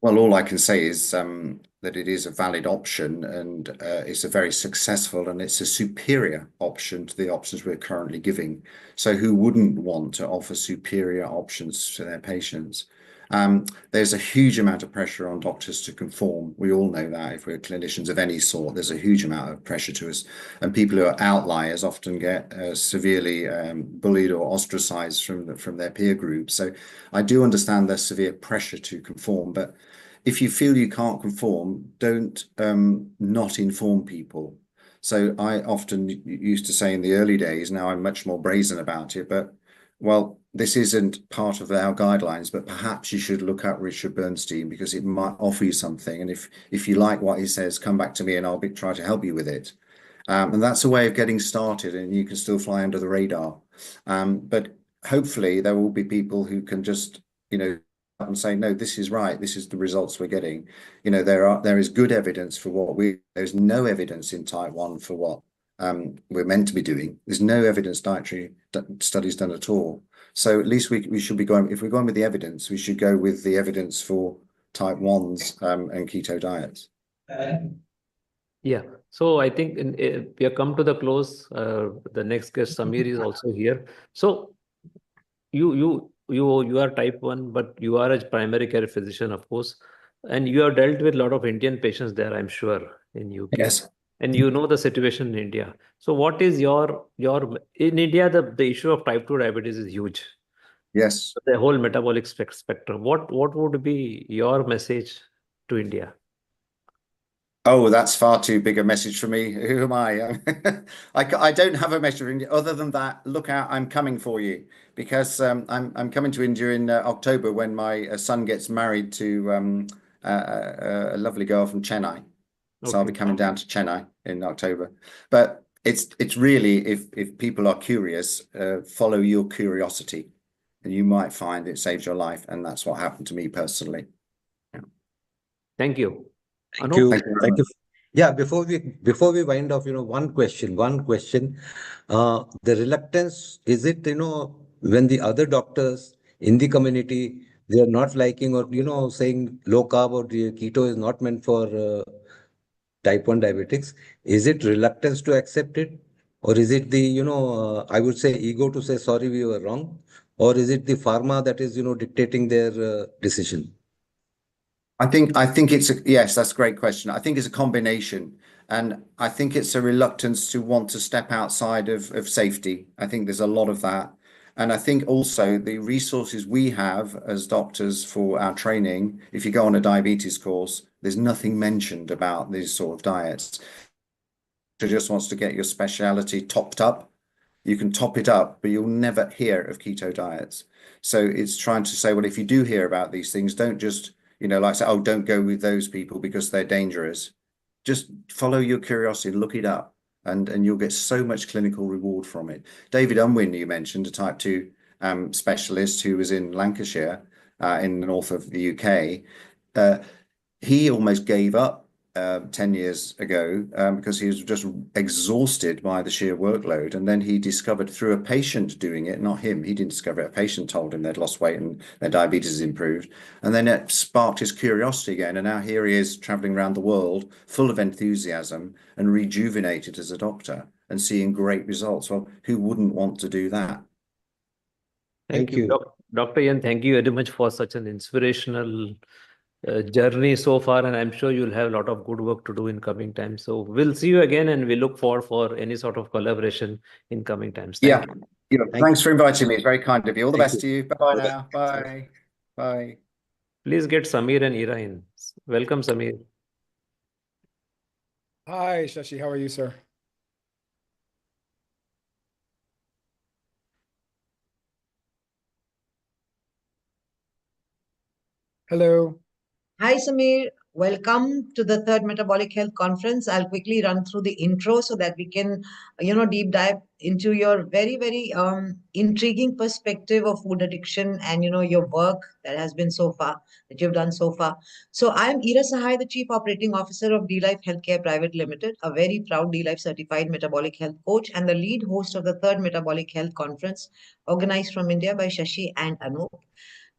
Well, all I can say is that it is a valid option, and it's a very successful and it's a superior option to the options we're currently giving. So who wouldn't want to offer superior options to their patients? There's a huge amount of pressure on doctors to conform. We all know that if we're clinicians of any sort, there's a huge amount of pressure to us. And people who are outliers often get severely bullied or ostracized from their peer group. So I do understand there's severe pressure to conform, but if you feel you can't conform, don't not inform people. So I often used to say in the early days, now I'm much more brazen about it, but well, this isn't part of our guidelines, but perhaps you should look at Richard Bernstein because it might offer you something. And if you like what he says, come back to me and I'll try to help you with it. And that's a way of getting started, and you can still fly under the radar. But hopefully there will be people who can just, and say, no, this is right. This is the results we're getting. There is good evidence for there's no evidence in type 1 for what we're meant to be doing. There's no evidence dietary studies done at all. So at least we should be going, if we're going with the evidence, we should go with the evidence for type 1s and keto diets. Yeah. So I think we have come to the close. The next guest, Samir, is also here. So you are type 1, but you are a primary care physician, of course, and you have dealt with a lot of Indian patients there, I'm sure, in UK. Yes. And you know the situation in India. So what is your in India, the issue of type 2 diabetes is huge. Yes. The whole metabolic spectrum. What would be your message to India? Oh, that's far too big a message for me. Who am I? I don't have a message for India other than that. Look out, I'm coming for you because I'm coming to India in October when my son gets married to a lovely girl from Chennai. So I'll be coming down to Chennai in October. But it's really, if people are curious, follow your curiosity, and you might find it saves your life. And that's what happened to me personally. Yeah. Thank you. Thank you. Thank you. Yeah, before we wind off, one question. The reluctance, is it, when the other doctors in the community, they are not liking or, saying low carb or keto is not meant for type 1 diabetics, is it reluctance to accept it? Or is it the, I would say ego to say, sorry, we were wrong? Or is it the pharma that is, dictating their decision? I think it's yes, that's a great question. I think it's a combination. And I think it's a reluctance to want to step outside of safety. I think there's a lot of that. And I think also the resources we have as doctors for our training, if you go on a diabetes course, there's nothing mentioned about these sort of diets. It just wants to get your speciality topped up. You can top it up, but you'll never hear of keto diets. So it's trying to say, well, if you do hear about these things, don't just like say, oh, don't go with those people because they're dangerous. Just follow your curiosity, look it up, and you'll get so much clinical reward from it. David Unwin, you mentioned, a type 2 specialist who was in Lancashire, in the north of the UK. He almost gave up 10 years ago because he was just exhausted by the sheer workload. And then he discovered through a patient doing it, not him, he didn't discover it, a patient told him they'd lost weight and their diabetes improved. And then it sparked his curiosity again. And now here he is traveling around the world full of enthusiasm and rejuvenated as a doctor and seeing great results. Well, who wouldn't want to do that? Thank you. Dr. Ian, thank you very much for such an inspirational journey so far, and I'm sure you'll have a lot of good work to do in coming times. So we'll see you again, and we look forward for any sort of collaboration in coming times. Thank you. Thanks for inviting me. It's very kind of you. All the best to you. Bye now. Bye. Bye. Please get Samir and Ira in. Welcome, Samir. Hi, Shashi. How are you, sir? Hello. Hi, Samir. Welcome to the third Metabolic Health Conference. I'll quickly run through the intro so that we can, deep dive into your very, very intriguing perspective of food addiction and, your work that has been so far, that you've done so far. So I'm Ira Sahai, the Chief Operating Officer of D-Life Healthcare Private Limited, a very proud D-Life certified metabolic health coach and the lead host of the third Metabolic Health Conference organized from India by Shashi and Anup.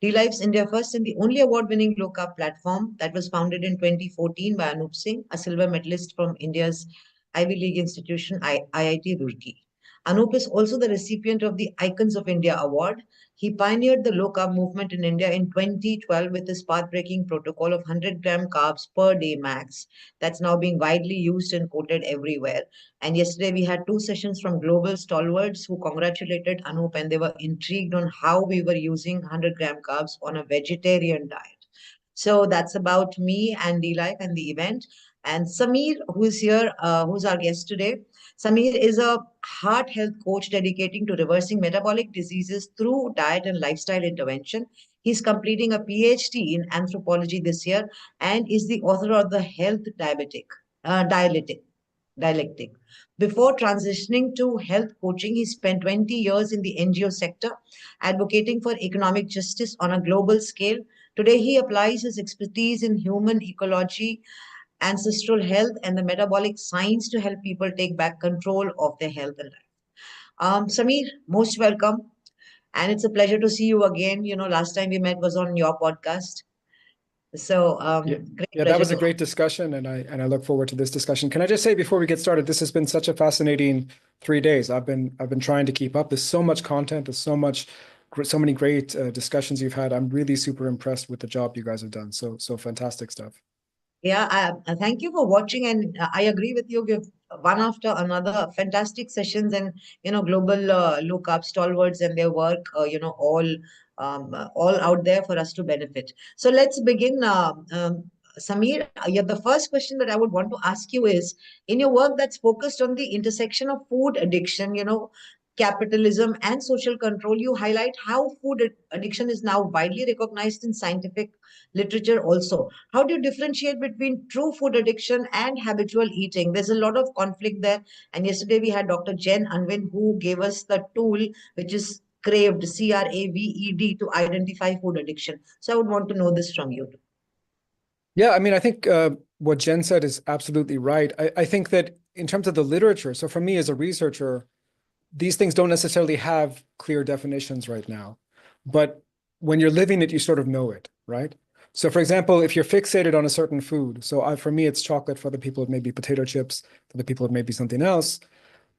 D-Life's India first and the only award-winning low-carb platform that was founded in 2014 by Anup Singh, a silver medalist from India's Ivy League institution, IIT Roorkee. Anup is also the recipient of the Icons of India Award. He pioneered the low-carb movement in India in 2012 with his path-breaking protocol of 100-gram carbs per day max. That's now being widely used and quoted everywhere. And yesterday we had 2 sessions from global stalwarts who congratulated Anup, and they were intrigued on how we were using 100-gram carbs on a vegetarian diet. So that's about me and D-Life and the event. And Samir, who's here, who's our guest today. Samir is a heart health coach dedicating to reversing metabolic diseases through diet and lifestyle intervention. He's completing a PhD in anthropology this year and is the author of the Health Dialectic. Before transitioning to health coaching, he spent 20 years in the NGO sector, advocating for economic justice on a global scale. Today, he applies his expertise in human ecology, ancestral health, and the metabolic science to help people take back control of their health and life. Samir, most welcome. And it's a pleasure to see you again. You know, last time we met was on your podcast. So great Yeah, that pleasure was a to great discussion, and I look forward to this discussion. Can I just say before we get started, this has been such a fascinating 3 days. I've been trying to keep up. There's so much content. There's so many great discussions you've had. I'm really super impressed with the job you guys have done. So fantastic stuff. Yeah, thank you for watching, and I agree with you. We've one after another fantastic sessions, and global low carb stalwarts and their work, all out there for us to benefit. So let's begin. Samir, yeah, the first question that I would want to ask you is, in your work that's focused on the intersection of food addiction, capitalism and social control, you highlight how addiction is now widely recognized in scientific literature also. How do you differentiate between true food addiction and habitual eating? There's a lot of conflict there. And yesterday we had Dr. Jen Unwin, who gave us the tool, which is CRAVED, CRAVED, to identify food addiction. So I would want to know this from you. Yeah, I mean, I think what Jen said is absolutely right. I think that in terms of the literature, so for me as a researcher, these things don't necessarily have clear definitions right now. But when you're living it, you sort of know it, right? So for example, if you're fixated on a certain food, so for me, it's chocolate. For other people, it may be potato chips. For the people, it may be something else.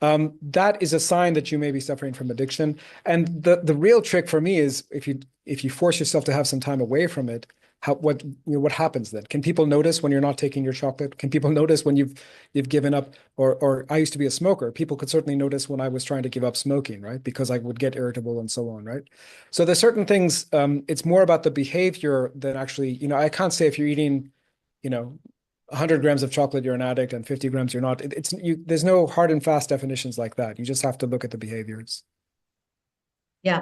That is a sign that you may be suffering from addiction. And the real trick for me is if you force yourself to have some time away from it, what happens then? Can people notice when you're not taking your chocolate? Can people notice when you've given up? Or I used to be a smoker. People could certainly notice when I was trying to give up smoking, right? Because I would get irritable and so on, right? So there's certain things. It's more about the behavior than actually. I can't say if you're eating, 100 grams of chocolate, you're an addict, and 50 grams, you're not. There's no hard and fast definitions like that. You just have to look at the behaviors. Yeah.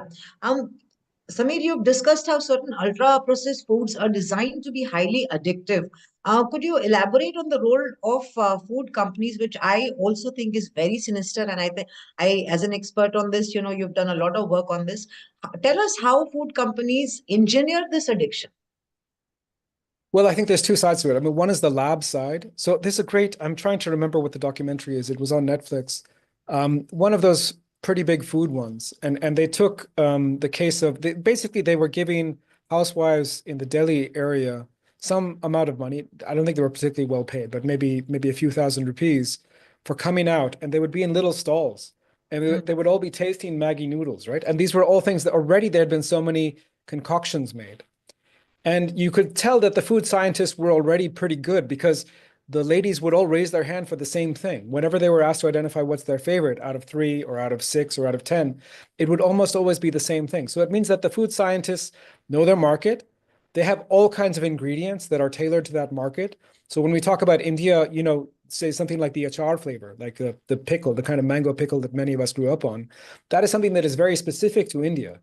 Samir, you've discussed how certain ultra-processed foods are designed to be highly addictive. Could you elaborate on the role of food companies, which I also think is very sinister? And I think as an expert on this, you've done a lot of work on this. Tell us how food companies engineer this addiction. Well, I think there's two sides to it. I mean, one is the lab side. So this is I'm trying to remember what the documentary is. It was on Netflix. One of those pretty big food ones. And they took the case of, they were giving housewives in the Delhi area some amount of money. I don't think they were particularly well paid, but maybe a few thousand rupees for coming out. And they would be in little stalls. And they would all be tasting Maggi noodles, right? And these were all things that already there had been so many concoctions made. And you could tell that the food scientists were already pretty good because the ladies would all raise their hand for the same thing. Whenever they were asked to identify what's their favorite out of 3 or out of 6 or out of 10, it would almost always be the same thing. So it means that the food scientists know their market. They have all kinds of ingredients that are tailored to that market. So when we talk about India, say something like the achar flavor, like the pickle, the kind of mango pickle that many of us grew up on, that is something that is very specific to India.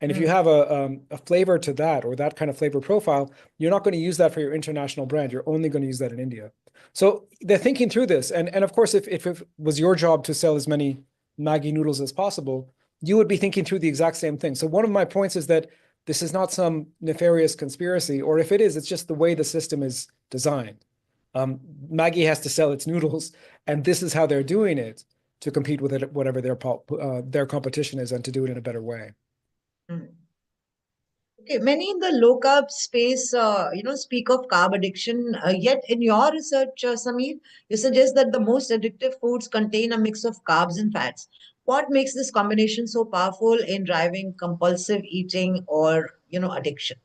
And if you have a flavor to that or that kind of flavor profile, you're not going to use that for your international brand. You're only going to use that in India. So they're thinking through this. And of course, if it was your job to sell as many Maggi noodles as possible, you would be thinking through the exact same thing. So one of my points is that this is not some nefarious conspiracy, or if it is, it's just the way the system is designed. Maggi has to sell its noodles, and this is how they're doing it to compete with it, whatever their competition is, and to do it in a better way. Okay, many in the low carb space, speak of carb addiction. Yet in your research, Samir, you suggest that the most addictive foods contain a mix of carbs and fats. What makes this combination so powerful in driving compulsive eating or, addiction?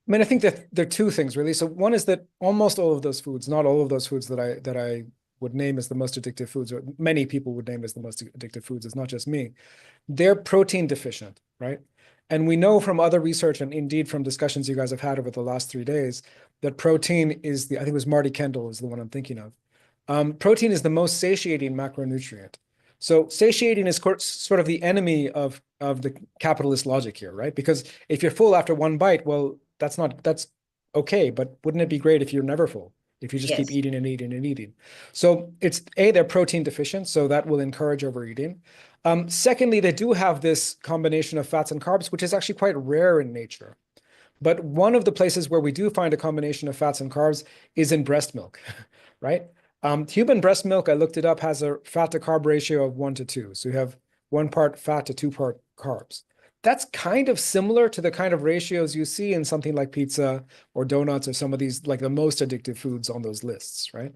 I mean, I think that there are two things really. So one is that almost all of those foods, not all of those foods that I would name as the most addictive foods, or many people would name as the most addictive foods, it's not just me, they're protein deficient, right? And we know from other research and indeed from discussions you guys have had over the last 3 days that protein is I think it was Marty Kendall is the one I'm thinking of. Protein is the most satiating macronutrient. So satiating is sort of the enemy of the capitalist logic here, right? Because if you're full after one bite, well, that's okay, but wouldn't it be great if you're never full? If you just keep eating and eating and eating. So it's they're protein deficient, so that will encourage overeating. Secondly, they do have this combination of fats and carbs, which is actually quite rare in nature. But one of the places where we do find a combination of fats and carbs is in breast milk, right? Human breast milk, I looked it up, has a fat to carb ratio of 1:2. So you have 1 part fat to 2 part carbs. That's kind of similar to the kind of ratios you see in something like pizza or donuts or some of these, like the most addictive foods on those lists, right?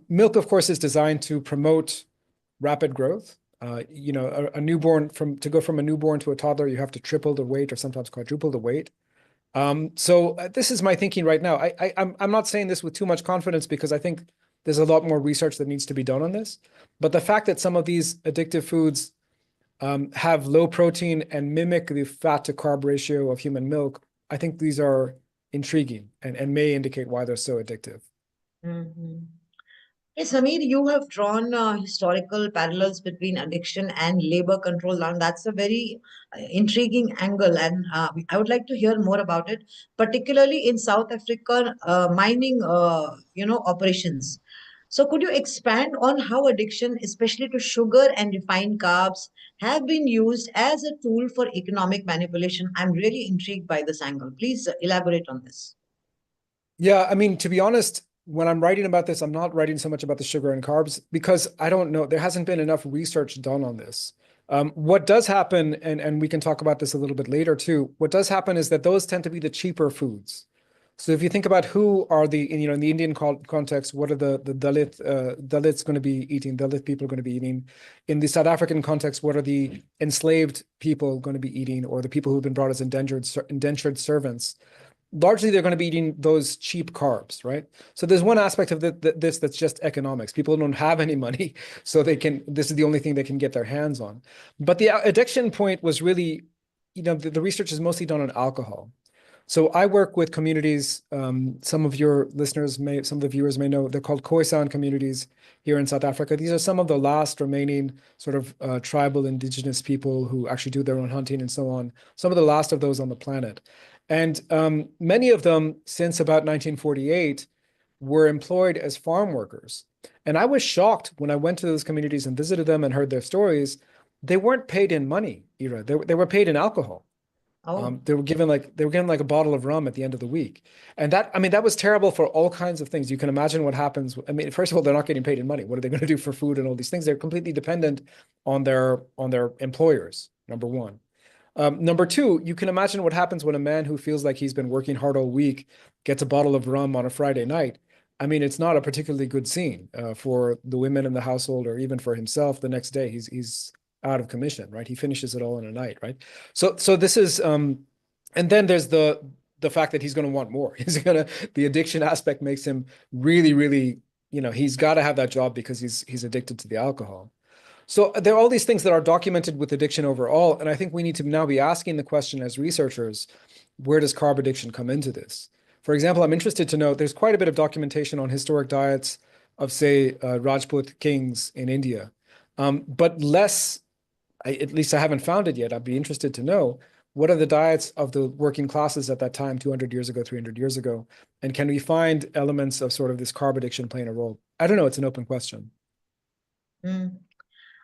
Milk, of course, is designed to promote rapid growth. A newborn, to go from a newborn to a toddler, you have to triple the weight or sometimes quadruple the weight. So this is my thinking right now. I'm not saying this with too much confidence because I think there's a lot more research that needs to be done on this. But the fact that some of these addictive foods have low protein and mimic the fat to carb ratio of human milk, I think these are intriguing and may indicate why they're so addictive. Mm-hmm. Hey, Sameer, you have drawn historical parallels between addiction and labor control. Now, that's a very intriguing angle, and I would like to hear more about it, particularly in South Africa mining, operations. So, could you expand on how addiction, especially to sugar and refined carbs, have been used as a tool for economic manipulation? I'm really intrigued by this angle. Please elaborate on this. Yeah, I mean, to be honest, when I'm writing about this, I'm not writing so much about the sugar and carbs because I don't know, there hasn't been enough research done on this. What does happen, and we can talk about this a little bit later too, what does happen is that those tend to be the cheaper foods. So if you think about who are in the Indian context, what are the Dalits going to be eating, Dalit people going to be eating? In the South African context, what are the enslaved people going to be eating, or the people who've been brought as indentured servants? Largely, they're going to be eating those cheap carbs, right? So there's one aspect of this that's just economics. People don't have any money, so this is the only thing they can get their hands on. But the addiction point was really, the research is mostly done on alcohol. So I work with communities, some of your listeners some of the viewers may know, they're called Khoisan communities here in South Africa. These are some of the last remaining sort of tribal indigenous people who actually do their own hunting and so on. Some of the last of those on the planet. And many of them, since about 1948, were employed as farm workers. And I was shocked when I went to those communities and visited them and heard their stories. They weren't paid in money, Ira. They were paid in alcohol. Oh. They were given like a bottle of rum at the end of the week. And that was terrible for all kinds of things. You can imagine what happens. I mean, first of all, they're not getting paid in money. What are they going to do for food and all these things? They're completely dependent on their employers, number one. Number two, you can imagine what happens when a man who feels like he's been working hard all week gets a bottle of rum on a Friday night. I mean, it's not a particularly good scene for the women in the household or even for himself the next day. He's out of commission, right? He finishes it all in a night, right? So this is, and then there's the fact that he's going to want more. The addiction aspect makes him really, really, he's got to have that job because he's addicted to the alcohol. So there are all these things that are documented with addiction overall, and I think we need to now be asking the question as researchers, where does carb addiction come into this? For example, I'm interested to know there's quite a bit of documentation on historic diets of, say, Rajput kings in India, but less, at least I haven't found it yet. I'd be interested to know, what are the diets of the working classes at that time, 200 years ago, 300 years ago? And can we find elements of sort of this carb addiction playing a role? I don't know, it's an open question.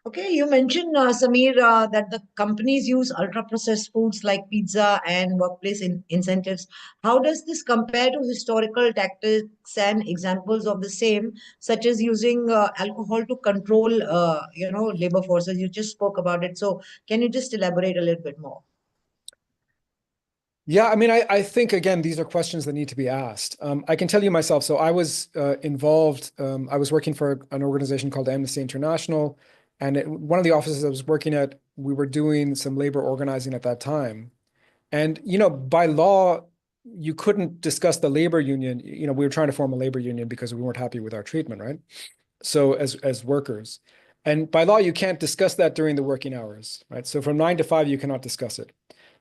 Okay, you mentioned, Sameer, that the companies use ultra-processed foods like pizza and workplace incentives. How does this compare to historical tactics and examples of the same, such as using alcohol to control, labor forces? You just spoke about it. So can you just elaborate a little bit more? Yeah, I mean, I think, again, these are questions that need to be asked. I can tell you myself, so I was involved, I was working for an organization called Amnesty International, and one of the offices I was working at, we were doing some labor organizing at that time. And, by law, you couldn't discuss the labor union. We were trying to form a labor union because we weren't happy with our treatment, right? So as workers. And by law, you can't discuss that during the working hours, right? So from 9 to 5, you cannot discuss it.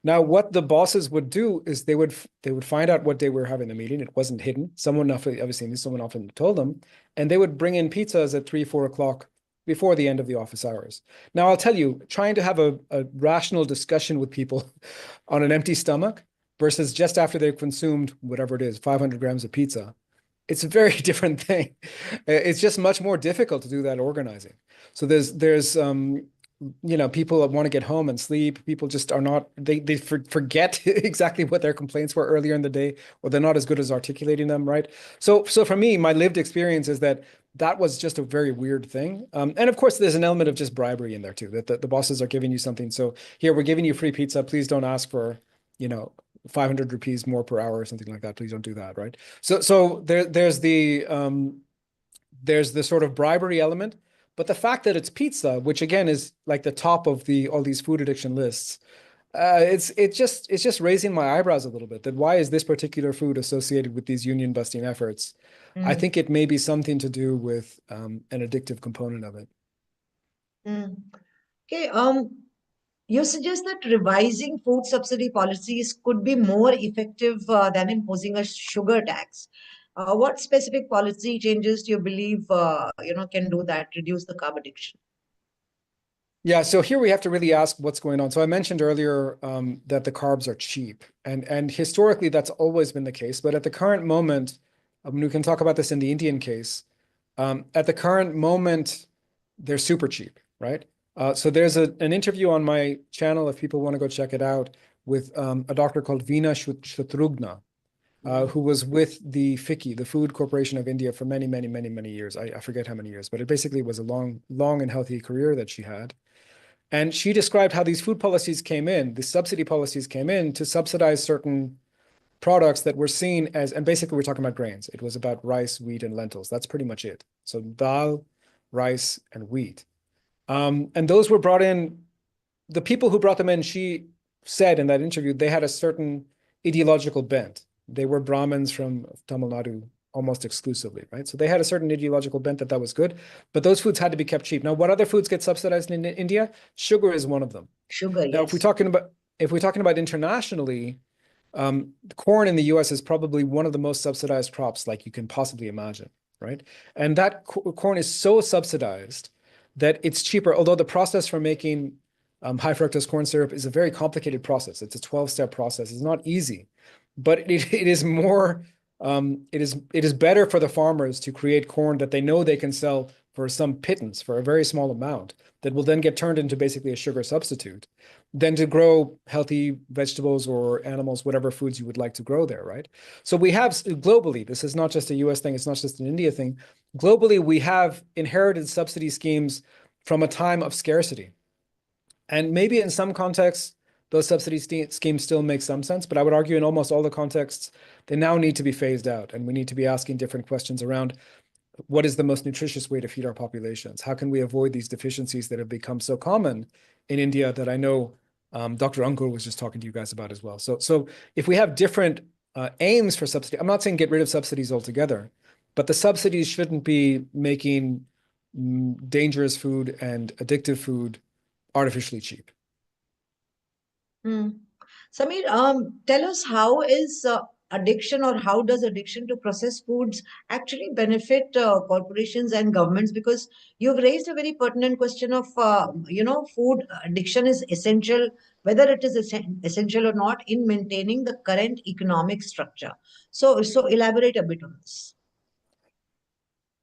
Now, what the bosses would do is they would find out what day we were having the meeting. It wasn't hidden. Someone often told them, and they would bring in pizzas at 3, 4 o'clock before the end of the office hours. Now, I'll tell you, trying to have a rational discussion with people on an empty stomach versus just after they've consumed whatever it is, 500 grams of pizza, it's a very different thing. It's just much more difficult to do that organizing. So there's people that want to get home and sleep. People just are not, they forget exactly what their complaints were earlier in the day, or they're not as good as articulating them, right? So for me, my lived experience is that was just a very weird thing. And of course, there's an element of just bribery in there too, that the bosses are giving you something. So here, we're giving you free pizza. Please don't ask for, 500 rupees more per hour or something like that. Please don't do that, right? So there's the sort of bribery element. But the fact that it's pizza, which again is like the top of all these food addiction lists, it's just raising my eyebrows a little bit. That why is this particular food associated with these union busting efforts? I think it may be something to do with an addictive component of it. Okay. You suggest that revising food subsidy policies could be more effective than imposing a sugar tax. What specific policy changes do you believe can do that, reduce the carb addiction? Yeah, so here we have to really ask what's going on. So I mentioned earlier that the carbs are cheap, and historically that's always been the case. But at the current moment, we can talk about this in the Indian case. At the current moment, they're super cheap, right? So there's an interview on my channel if people want to go check it out with a doctor called Veena Shatrugna. Who was with the FICCI, the Food Corporation of India, for many, many, many, many years. I forget how many years, but it basically was a long and healthy career that she had. And she described how these food policies came in, the subsidy policies came in to subsidize certain products that were seen as, and basically we're talking about grains. It was about rice, wheat, and lentils. That's pretty much it. So dal, rice, and wheat. And those were brought in, the people who brought them in, she said in that interview, they had a certain ideological bent. They were Brahmins from Tamil Nadu almost exclusively, right? So they had a certain ideological bent that was good, but those foods had to be kept cheap. Now, what other foods get subsidized in India? Sugar is one of them. Sugar, now, yes. if we're talking about internationally, corn in the US is probably one of the most subsidized crops like you can possibly imagine, right? And that corn is so subsidized that it's cheaper, although the process for making high fructose corn syrup is a very complicated process. It's a 12-step process. It's not easy. But it is more, it is better for the farmers to create corn that they know they can sell for some pittance, for a very small amount, that will then get turned into basically a sugar substitute, than to grow healthy vegetables or animals, whatever foods you would like to grow there, right? So we have globally, this is not just a US thing, it's not just an India thing. Globally, we have inherited subsidy schemes from a time of scarcity. And maybe in some contexts, those subsidy schemes still make some sense, but I would argue in almost all the contexts, they now need to be phased out, and we need to be asking different questions around what is the most nutritious way to feed our populations? How can we avoid these deficiencies that have become so common in India that I know Dr. Ankur was just talking to you guys about as well. So if we have different aims for subsidy, I'm not saying get rid of subsidies altogether, but the subsidies shouldn't be making dangerous food and addictive food artificially cheap. Samir, tell us how is addiction, or how does addiction to processed foods actually benefit corporations and governments? Because you've raised a very pertinent question of, food addiction is essential, whether it is essential or not, in maintaining the current economic structure. So elaborate a bit on this.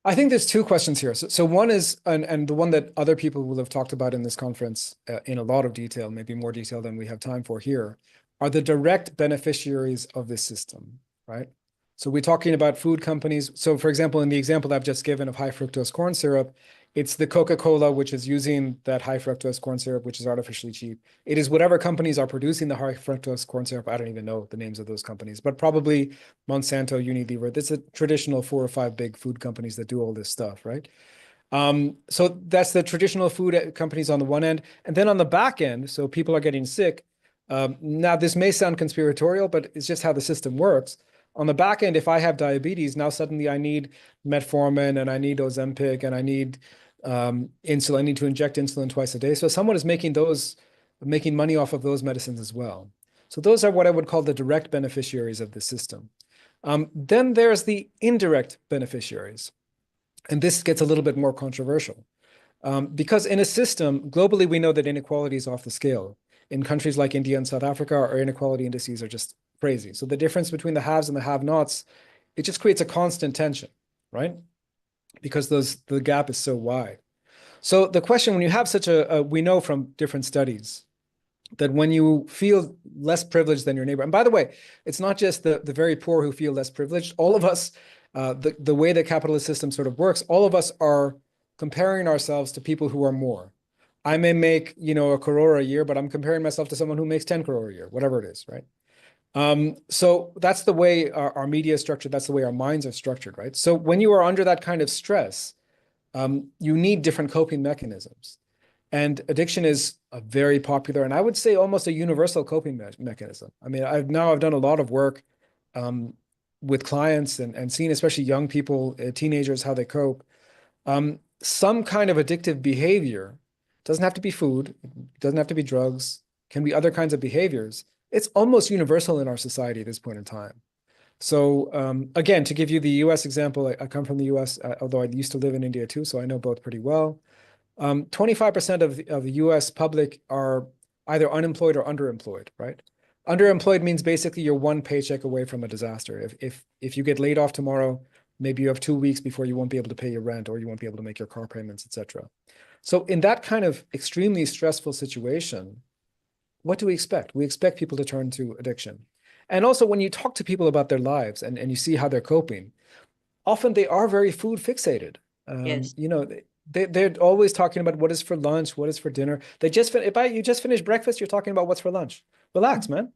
I think there's two questions here. So one is, and the one that other people will have talked about in this conference in a lot of detail, maybe more detail than we have time for here, are the direct beneficiaries of this system, right? So we're talking about food companies. So for example, in the example I've just given of high fructose corn syrup, it's the Coca-Cola, which is using that high fructose corn syrup, which is artificially cheap. It is whatever companies are producing the high fructose corn syrup. I don't even know the names of those companies, but probably Monsanto, Unilever. There's a traditional 4 or 5 big food companies that do all this stuff, right? So that's the traditional food companies on the one end. And then on the back end, so people are getting sick. Now, this may sound conspiratorial, but it's just how the system works. On the back end, if I have diabetes, now suddenly I need metformin and I need Ozempic and I need insulin. I need to inject insulin twice a day. So someone is making money off of those medicines as well. So those are what I would call the direct beneficiaries of the system. Then there's the indirect beneficiaries. And this gets a little bit more controversial. Because in a system, globally, we know that inequality is off the scale. In countries like India and South Africa, our inequality indices are just crazy. So the difference between the haves and the have-nots, it just creates a constant tension, right? Because the gap is so wide. So the question, when you have such we know from different studies that when you feel less privileged than your neighbor, and by the way, it's not just the very poor who feel less privileged. All of us, the way the capitalist system sort of works, all of us are comparing ourselves to people who are more. I may make, a crore a year, but I'm comparing myself to someone who makes 10 crore a year, whatever it is, right? So that's the way our media is structured. That's the way our minds are structured, right? So when you are under that kind of stress, you need different coping mechanisms. And addiction is a very popular, and I would say almost a universal coping mechanism. I mean, I've done a lot of work with clients and seen especially young people, teenagers, how they cope. Some kind of addictive behavior, doesn't have to be food, doesn't have to be drugs, can be other kinds of behaviors. It's almost universal in our society at this point in time. So again, to give you the US example, I come from the US, although I used to live in India too, so I know both pretty well. 25% of the US public are either unemployed or underemployed, right? Underemployed means basically you're one paycheck away from a disaster. If you get laid off tomorrow, maybe you have 2 weeks before you won't be able to pay your rent or you won't be able to make your car payments, etc. So in that kind of extremely stressful situation, what do we expect? We expect people to turn to addiction. And also when you talk to people about their lives and you see how they're coping, often they are very food fixated. Yes. They're always talking about what is for lunch, what is for dinner. You just finished breakfast, you're talking about what's for lunch. Relax, man.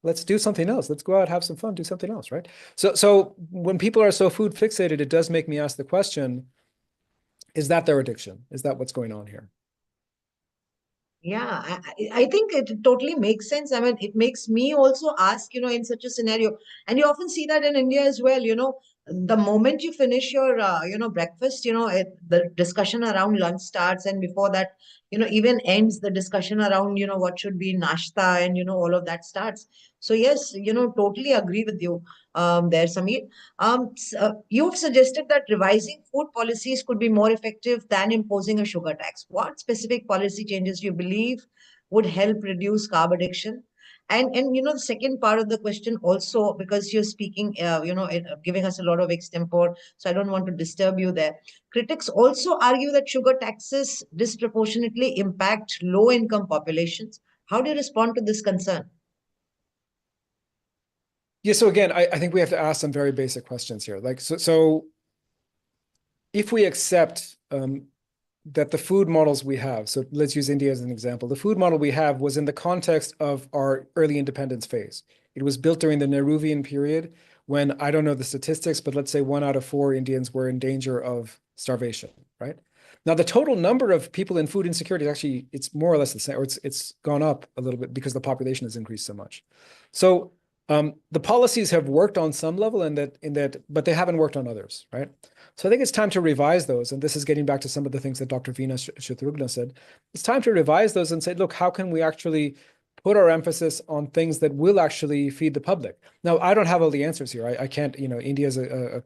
Let's do something else. Let's go out, have some fun, do something else, right? So when people are so food fixated, it does make me ask the question, is that their addiction? Is that what's going on here? Yeah, I think it totally makes sense. I mean, it makes me also ask, in such a scenario, and you often see that in India as well, the moment you finish your, breakfast, the discussion around lunch starts, and before that, even ends the discussion around, what should be nashta and, all of that starts. So yes, totally agree with you there, Sameer. You've suggested that revising food policies could be more effective than imposing a sugar tax. What specific policy changes do you believe would help reduce carb addiction? And the second part of the question also, because you're speaking, giving us a lot of extempore, so I don't want to disturb you there. Critics also argue that sugar taxes disproportionately impact low-income populations. How do you respond to this concern? Yeah, so again, I think we have to ask some very basic questions here. So if we accept that the food models we have, so let's use India as an example, the food model we have was in the context of our early independence phase. It was built during the Nehruvian period when, I don't know the statistics, but let's say 1 out of 4 Indians were in danger of starvation, right? Now, the total number of people in food insecurity is actually, it's more or less the same, or it's gone up a little bit because the population has increased so much. So the policies have worked on some level but they haven't worked on others, right? So I think it's time to revise those. And this is getting back to some of the things that Dr. Veena Shatrugna said. It's time to revise those and say, look, how can we actually put our emphasis on things that will actually feed the public? Now, I don't have all the answers here. I can't, India is a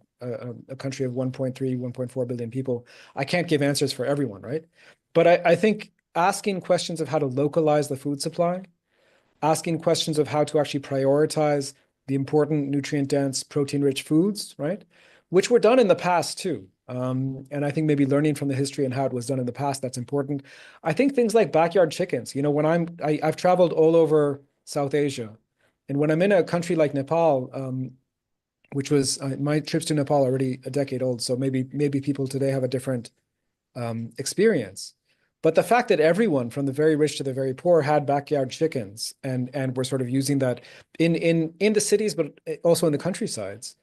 country of 1.3, 1.4 billion people. I can't give answers for everyone, right? But I think asking questions of how to localize the food supply, asking questions of how to actually prioritize the important nutrient-dense, protein-rich foods, right? Which were done in the past too. And I think maybe learning from the history and how it was done in the past, that's important. I think things like backyard chickens, when I've traveled all over South Asia, and when I'm in a country like Nepal, which was, my trips to Nepal are already a decade old, so maybe people today have a different experience. But the fact that everyone from the very rich to the very poor had backyard chickens and we're sort of using that in the cities, but also in the countrysides.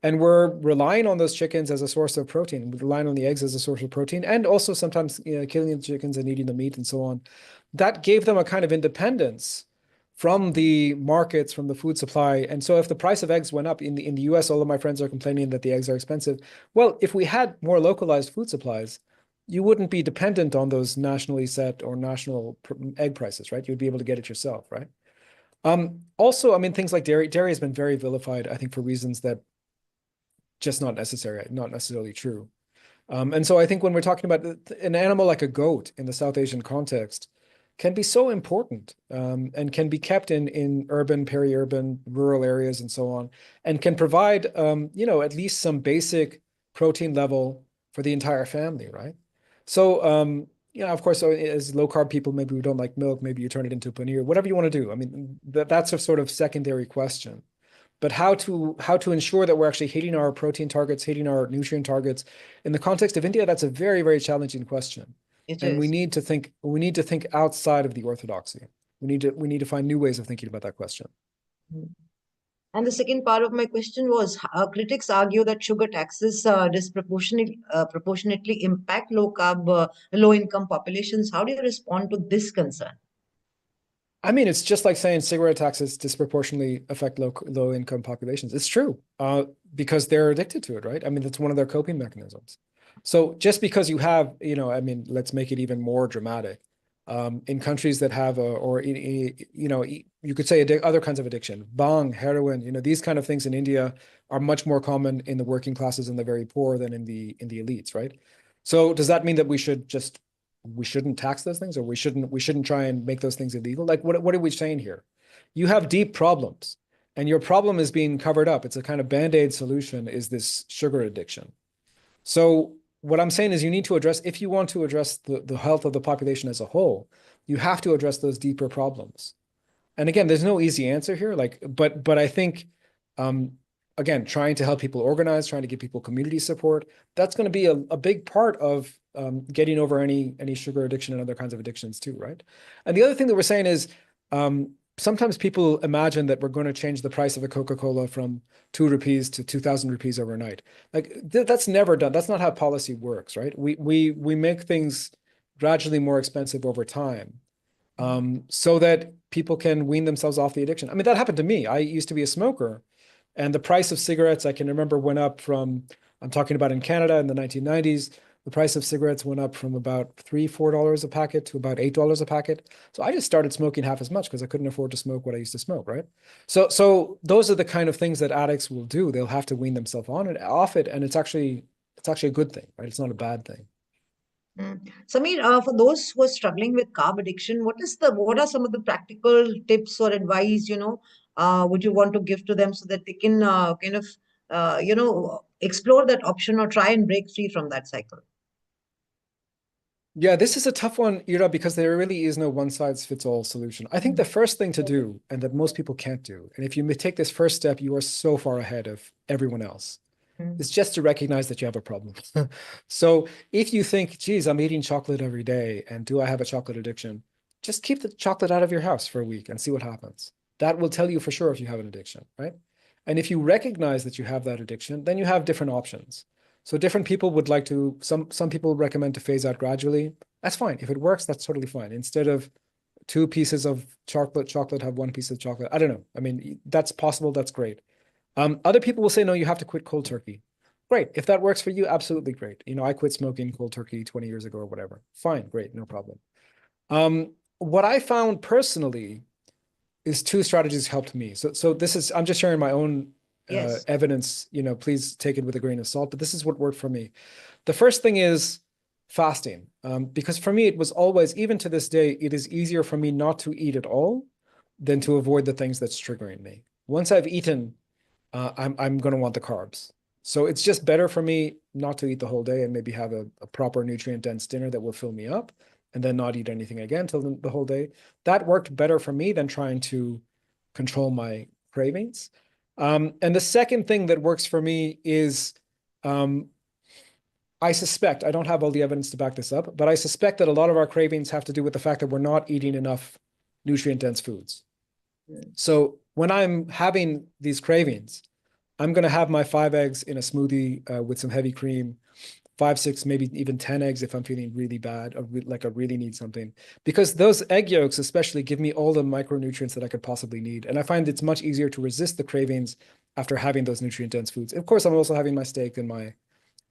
And we're relying on those chickens as a source of protein. We're relying on the eggs as a source of protein, and also sometimes killing the chickens and eating the meat and so on. That gave them a kind of independence from the markets, from the food supply. And so if the price of eggs went up in the US, all of my friends are complaining that the eggs are expensive. Well, if we had more localized food supplies, you wouldn't be dependent on those nationally set or national egg prices, right? You'd be able to get it yourself, right? Also, I mean, things like dairy. Dairy has been very vilified, I think, for reasons that just not necessarily true. And so I think when we're talking about an animal like a goat in the South Asian context can be so important, and can be kept in urban, peri-urban, rural areas and so on, and can provide, at least some basic protein level for the entire family, right? So, of course, so as low-carb people, maybe we don't like milk, maybe you turn it into paneer, whatever you want to do. I mean, that's a sort of secondary question. But how to ensure that we're actually hitting our protein targets, hitting our nutrient targets in the context of India, that's a very, very challenging question. And we need to think outside of the orthodoxy. We need to find new ways of thinking about that question. And the second part of my question was, critics argue that sugar taxes proportionately impact low-carb, low-income populations. How do you respond to this concern? I mean, it's just like saying cigarette taxes disproportionately affect low income populations. It's true, because they're addicted to it, right? I mean, that's one of their coping mechanisms. So just because you have, I mean, let's make it even more dramatic. In countries that have you could say other kinds of addiction, bhang, heroin, these kind of things in India are much more common in the working classes and the very poor than in the elites, right? So does that mean that we shouldn't tax those things, or we shouldn't try and make those things illegal? Like, what are we saying here? You have deep problems, and your problem is being covered up. It's a kind of Band-Aid solution, is this sugar addiction. So what I'm saying is you need to address, if you want to address the health of the population as a whole, you have to address those deeper problems. And again, there's no easy answer here. But I think, again, trying to help people organize, trying to give people community support, that's going to be a big part of getting over any sugar addiction and other kinds of addictions too, right? And the other thing that we're saying is, sometimes people imagine that we're going to change the price of a Coca-Cola from 2 rupees to 2,000 rupees overnight. Like that's never done. That's not how policy works, right? We make things gradually more expensive over time, so that people can wean themselves off the addiction. I mean, that happened to me. I used to be a smoker, and the price of cigarettes, I can remember, went up from, I'm talking about in Canada in the 1990s, the price of cigarettes went up from about $3-4 a packet to about $8 a packet. So I just started smoking half as much because I couldn't afford to smoke what I used to smoke, right? So those are the kind of things that addicts will do. They'll have to wean themselves on and off it, and it's actually a good thing, right? It's not a bad thing. Samir, for those who are struggling with carb addiction, what are some of the practical tips or advice, would you want to give to them so that they can explore that option or try and break free from that cycle? Yeah, this is a tough one, Ira, because there really is no one-size-fits-all solution. I think the first thing to do, and that most people can't do, and if you take this first step, you are so far ahead of everyone else, is just to recognize that you have a problem. So if you think, geez, I'm eating chocolate every day, and do I have a chocolate addiction? Just keep the chocolate out of your house for a week and see what happens. That will tell you for sure if you have an addiction, right? And if you recognize that you have that addiction, then you have different options. So different people would like to, some people recommend to phase out gradually. That's fine. If it works, that's totally fine. Instead of 2 pieces of chocolate, have 1 piece of chocolate. I don't know. I mean, that's possible. That's great. Other people will say, no, you have to quit cold turkey. Great. If that works for you, absolutely great. I quit smoking cold turkey 20 years ago or whatever. Fine. Great. No problem. What I found personally is 2 strategies helped me. So this is, I'm just sharing my own evidence, please take it with a grain of salt, but this is what worked for me. The first thing is fasting, because for me, it was always, even to this day, it is easier for me not to eat at all than to avoid the things that's triggering me. Once I've eaten, I'm going to want the carbs. So it's just better for me not to eat the whole day and maybe have a proper nutrient-dense dinner that will fill me up, and then not eat anything again till the whole day. That worked better for me than trying to control my cravings. And the second thing that works for me is, I suspect, I don't have all the evidence to back this up, but I suspect that a lot of our cravings have to do with the fact that we're not eating enough nutrient-dense foods. So when I'm having these cravings, I'm going to have my 5 eggs in a smoothie with some heavy cream, 5, 6, maybe even 10 eggs if I'm feeling really bad, or like I really need something. Because those egg yolks especially give me all the micronutrients that I could possibly need. And I find it's much easier to resist the cravings after having those nutrient-dense foods. Of course, I'm also having my steak and my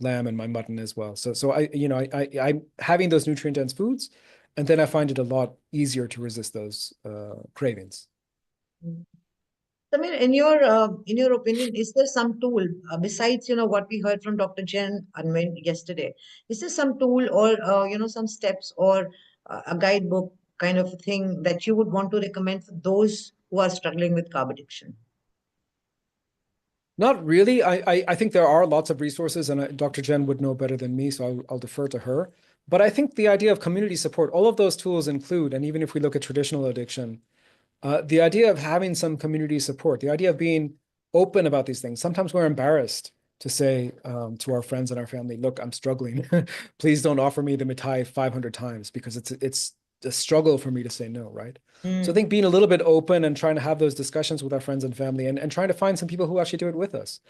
lamb and my mutton as well. So I'm having those nutrient-dense foods, and then I find it a lot easier to resist those cravings. Samir, in your opinion, is there some tool besides what we heard from Dr. Jen Anwen yesterday? Is there some tool or some steps or a guidebook kind of thing that you would want to recommend for those who are struggling with carb addiction? Not really. I think there are lots of resources, and Dr. Jen would know better than me, so I'll defer to her. But I think the idea of community support, all of those tools include, and even if we look at traditional addiction, the idea of having some community support, the idea of being open about these things. Sometimes we're embarrassed to say to our friends and our family, look, I'm struggling. Please don't offer me the mithai 500 times because it's a struggle for me to say no, right? So I think being a little bit open and trying to have those discussions with our friends and family and trying to find some people who actually do it with us.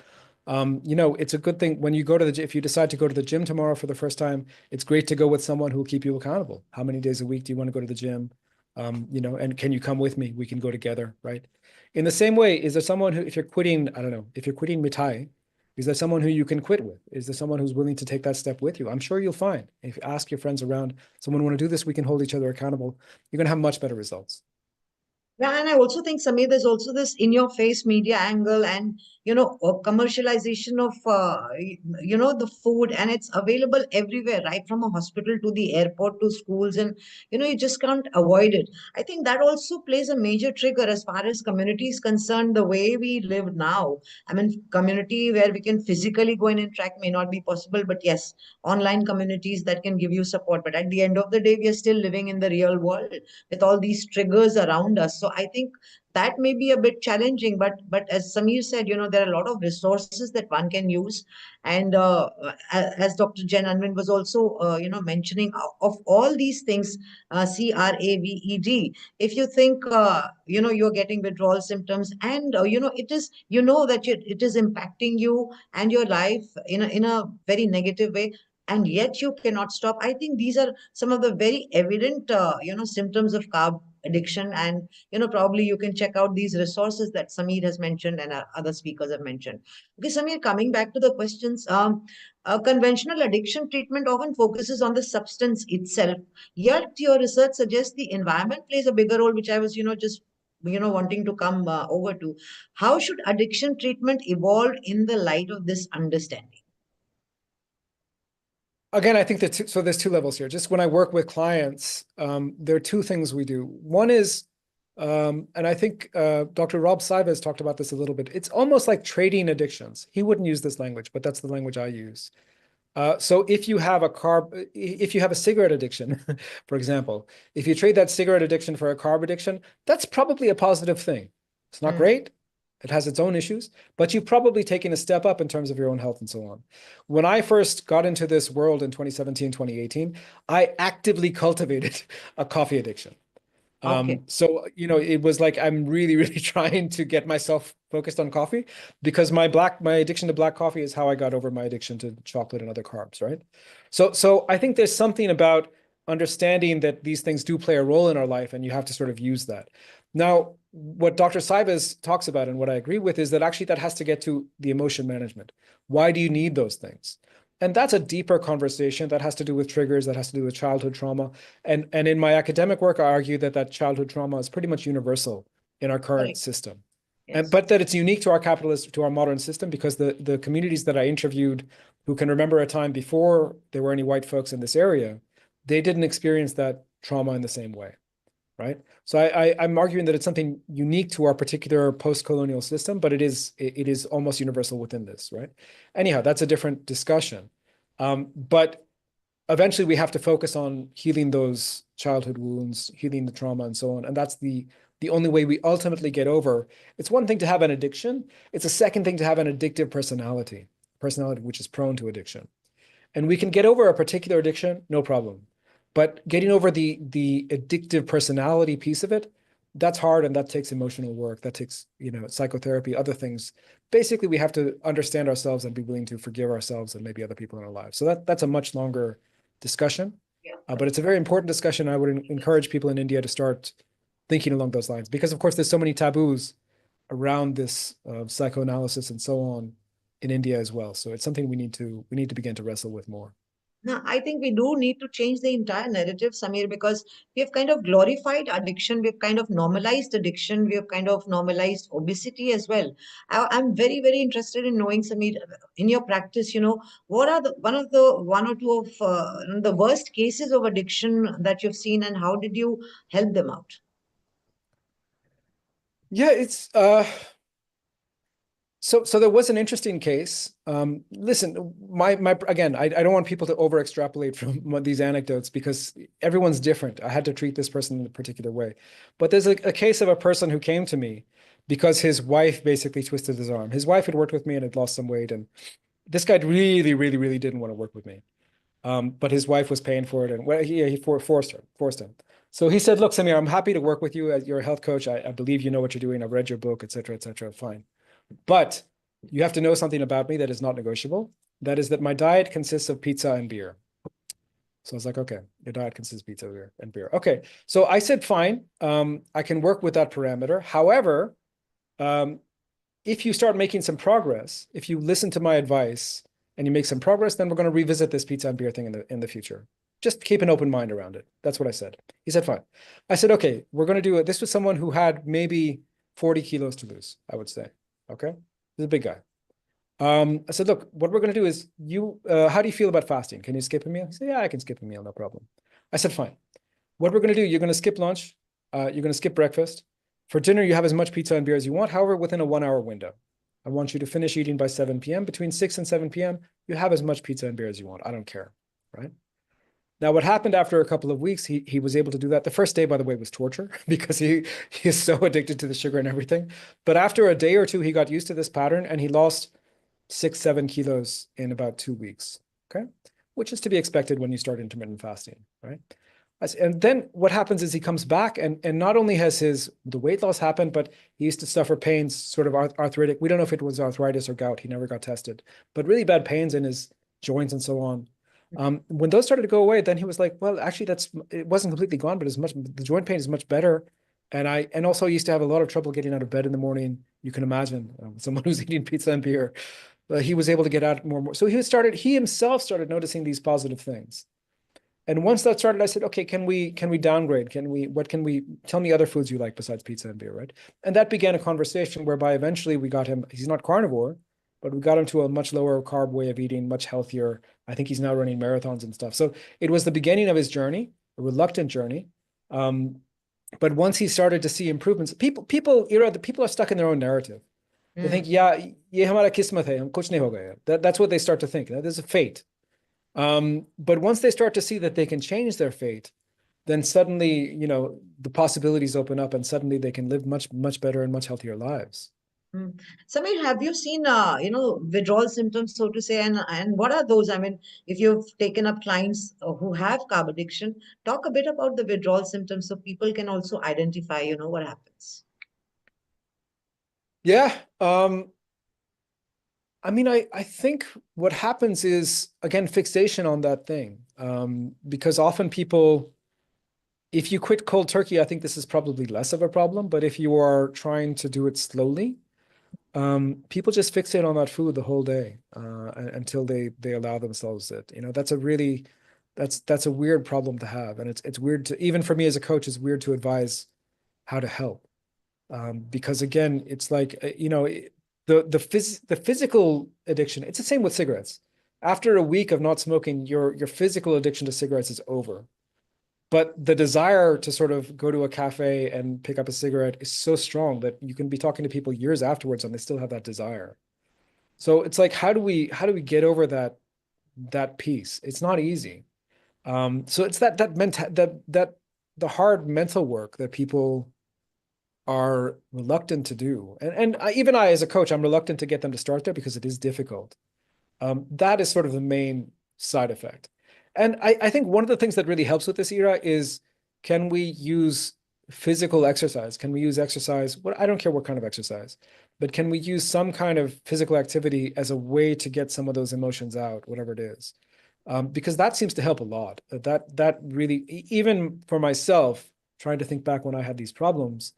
It's a good thing when you go to if you decide to go to the gym tomorrow for the first time, it's great to go with someone who will keep you accountable. How many days a week do you want to go to the gym? And can you come with me? We can go together, right? In the same way, is there someone who, if you're quitting, I don't know, if you're quitting mithai, is there someone who you can quit with? Is there someone who's willing to take that step with you? I'm sure you'll find. If you ask your friends around, someone want to do this, we can hold each other accountable. You're going to have much better results. Yeah, and I also think, Samir, there's also this in-your-face media angle and, commercialization of, the food, and it's available everywhere, right from a hospital to the airport to schools, and, you just can't avoid it. I think that also plays a major trigger as far as community is concerned, the way we live now. I mean, community where we can physically go and interact may not be possible, but yes, online communities that can give you support. But at the end of the day, we are still living in the real world with all these triggers around us. So I think that may be a bit challenging, but as Samir said, there are a lot of resources that one can use. And as Dr. Jen Anwin was also, mentioning of all these things, CRAVED, if you think, you're getting withdrawal symptoms and, it is, that it is impacting you and your life in a very negative way, and yet you cannot stop. I think these are some of the very evident, symptoms of carb addiction. And, probably you can check out these resources that Samir has mentioned and other speakers have mentioned. Okay, Samir, coming back to the questions, conventional addiction treatment often focuses on the substance itself. Yet your research suggests the environment plays a bigger role, which I was, just wanting to come over to. How should addiction treatment evolve in the light of this understanding? Again, I think that so there's two levels here. Just when I work with clients, there are two things we do. One is, and I think Dr. Rob Saiba has talked about this a little bit. It's almost like trading addictions. He wouldn't use this language, but that's the language I use. So if you have a cigarette addiction, for example, if you trade that cigarette addiction for a carb addiction, that's probably a positive thing. It's not great. It has its own issues, but you've probably taken a step up in terms of your own health and so on. When I first got into this world in 2017, 2018, I actively cultivated a coffee addiction. So, it was like, I'm really, really trying to get myself focused on coffee because my addiction to black coffee is how I got over my addiction to chocolate and other carbs, right? So I think there's something about understanding that these things do play a role in our life and you have to sort of use that. Now, what Dr. Saibas talks about and what I agree with is that actually that has to get to the emotion management. Why do you need those things? And that's a deeper conversation that has to do with triggers, that has to do with childhood trauma. And in my academic work, I argue that childhood trauma is pretty much universal in our current system. Yes. But that it's unique to our modern system because the communities that I interviewed who can remember a time before there were any white folks in this area, they didn't experience that trauma in the same way. Right. So I'm arguing that it's something unique to our particular post-colonial system, but it is almost universal within this. Right. Anyhow, that's a different discussion. But eventually we have to focus on healing those childhood wounds, healing the trauma and so on. And that's the only way we ultimately get over. It's one thing to have an addiction. It's a second thing to have an addictive personality which is prone to addiction. And we can get over a particular addiction, no problem. But getting over the addictive personality piece of it, that's hard, and that takes emotional work. That takes, psychotherapy, other things. Basically, we have to understand ourselves and be willing to forgive ourselves and maybe other people in our lives. So that's a much longer discussion. But it's a very important discussion. I would encourage people in India to start thinking along those lines because, of course, there's so many taboos around this psychoanalysis and so on in India as well. So it's something we need to begin to wrestle with more. No, I think we do need to change the entire narrative, Samir, because we have kind of glorified addiction, we have kind of normalized addiction, we have kind of normalized obesity as well. I'm very, very interested in knowing, Samir, in your practice, what are the one or two of the worst cases of addiction that you've seen, and how did you help them out? Yeah, it's so there was an interesting case. Listen, my again, I don't want people to over extrapolate from these anecdotes because everyone's different. I had to treat this person in a particular way. But there's a case of a person who came to me because his wife basically twisted his arm. His wife had worked with me and had lost some weight, and this guy really, really, really didn't want to work with me. But his wife was paying for it, and well, he forced him. So he said, "Look, Samir, I'm happy to work with you as your health coach. I believe you know what you're doing. I've read your book, et cetera, fine. But you have to know something about me that is not negotiable. That is that my diet consists of pizza and beer." So I was like, okay, your diet consists of pizza and beer. Okay. So I said, fine, I can work with that parameter. However, if you start making some progress, if you listen to my advice and you make some progress, then we're going to revisit this pizza and beer thing in the future. Just keep an open mind around it. That's what I said. He said, fine. I said, okay, we're going to do it. This was someone who had maybe 40 kilos to lose, I would say. Okay. He's a big guy. I said, look, what we're going to do is how do you feel about fasting? Can you skip a meal? He said, yeah, I can skip a meal. No problem. I said, fine. What we're going to do, you're going to skip lunch. You're going to skip breakfast. For dinner, you have as much pizza and beer as you want. However, within a 1 hour window, I want you to finish eating by 7 p.m. Between 6 and 7 p.m., you have as much pizza and beer as you want. I don't care. Right. Now, what happened after a couple of weeks, he was able to do that. The first day, by the way, was torture because he is so addicted to the sugar and everything. But after a day or two, he got used to this pattern and he lost 6-7 kilos in about 2 weeks. Okay, which is to be expected when you start intermittent fasting, right? And then what happens is he comes back and not only has the weight loss happened, but he used to suffer pains, sort of arthritic. We don't know if it was arthritis or gout. He never got tested, but really bad pains in his joints and so on. When those started to go away, then he was like, well, actually it wasn't completely gone, but the joint pain is much better. And also used to have a lot of trouble getting out of bed in the morning. You can imagine someone who's eating pizza and beer, he was able to get out more. So he himself started noticing these positive things. And once that started, I said, okay, can we downgrade? Tell me other foods you like besides pizza and beer, right? And that began a conversation whereby eventually we got him, he's not carnivore, but we got him to a much lower carb way of eating, much healthier. I think he's now running marathons and stuff. So it was the beginning of his journey, a reluctant journey. But once he started to see improvements, people are stuck in their own narrative. They think, yeah, ye hamara kismat hai, hum kuch nahi ho gaye. That's what they start to think. There's a fate. But once they start to see that they can change their fate, then suddenly, the possibilities open up and suddenly they can live much, much better and much healthier lives. Samir, have you seen, withdrawal symptoms, so to say, and what are those? I mean, if you've taken up clients who have carb addiction, talk a bit about the withdrawal symptoms so people can also identify, what happens. Yeah. I mean, I think what happens is, again, fixation on that thing. Because often people, if you quit cold turkey, I think this is probably less of a problem. But if you are trying to do it slowly, people just fixate on that food the whole day until they allow themselves it. That's a weird problem to have, and it's weird to, even for me as a coach, it's weird to advise how to help, because again, it's like the physical addiction. It's the same with cigarettes. After a week of not smoking, your physical addiction to cigarettes is over. But the desire to sort of go to a cafe and pick up a cigarette is so strong that you can be talking to people years afterwards and they still have that desire. So it's like, how do we get over that piece? It's not easy. So it's that the hard mental work that people are reluctant to do. And even I, as a coach, I'm reluctant to get them to start there because it is difficult. That is sort of the main side effect. And I think one of the things that really helps with this era is, can we use physical exercise? Can we use exercise? I don't care what kind of exercise, but can we use some kind of physical activity as a way to get some of those emotions out, whatever it is? Because that seems to help a lot. That really, even for myself, trying to think back when I had these problems,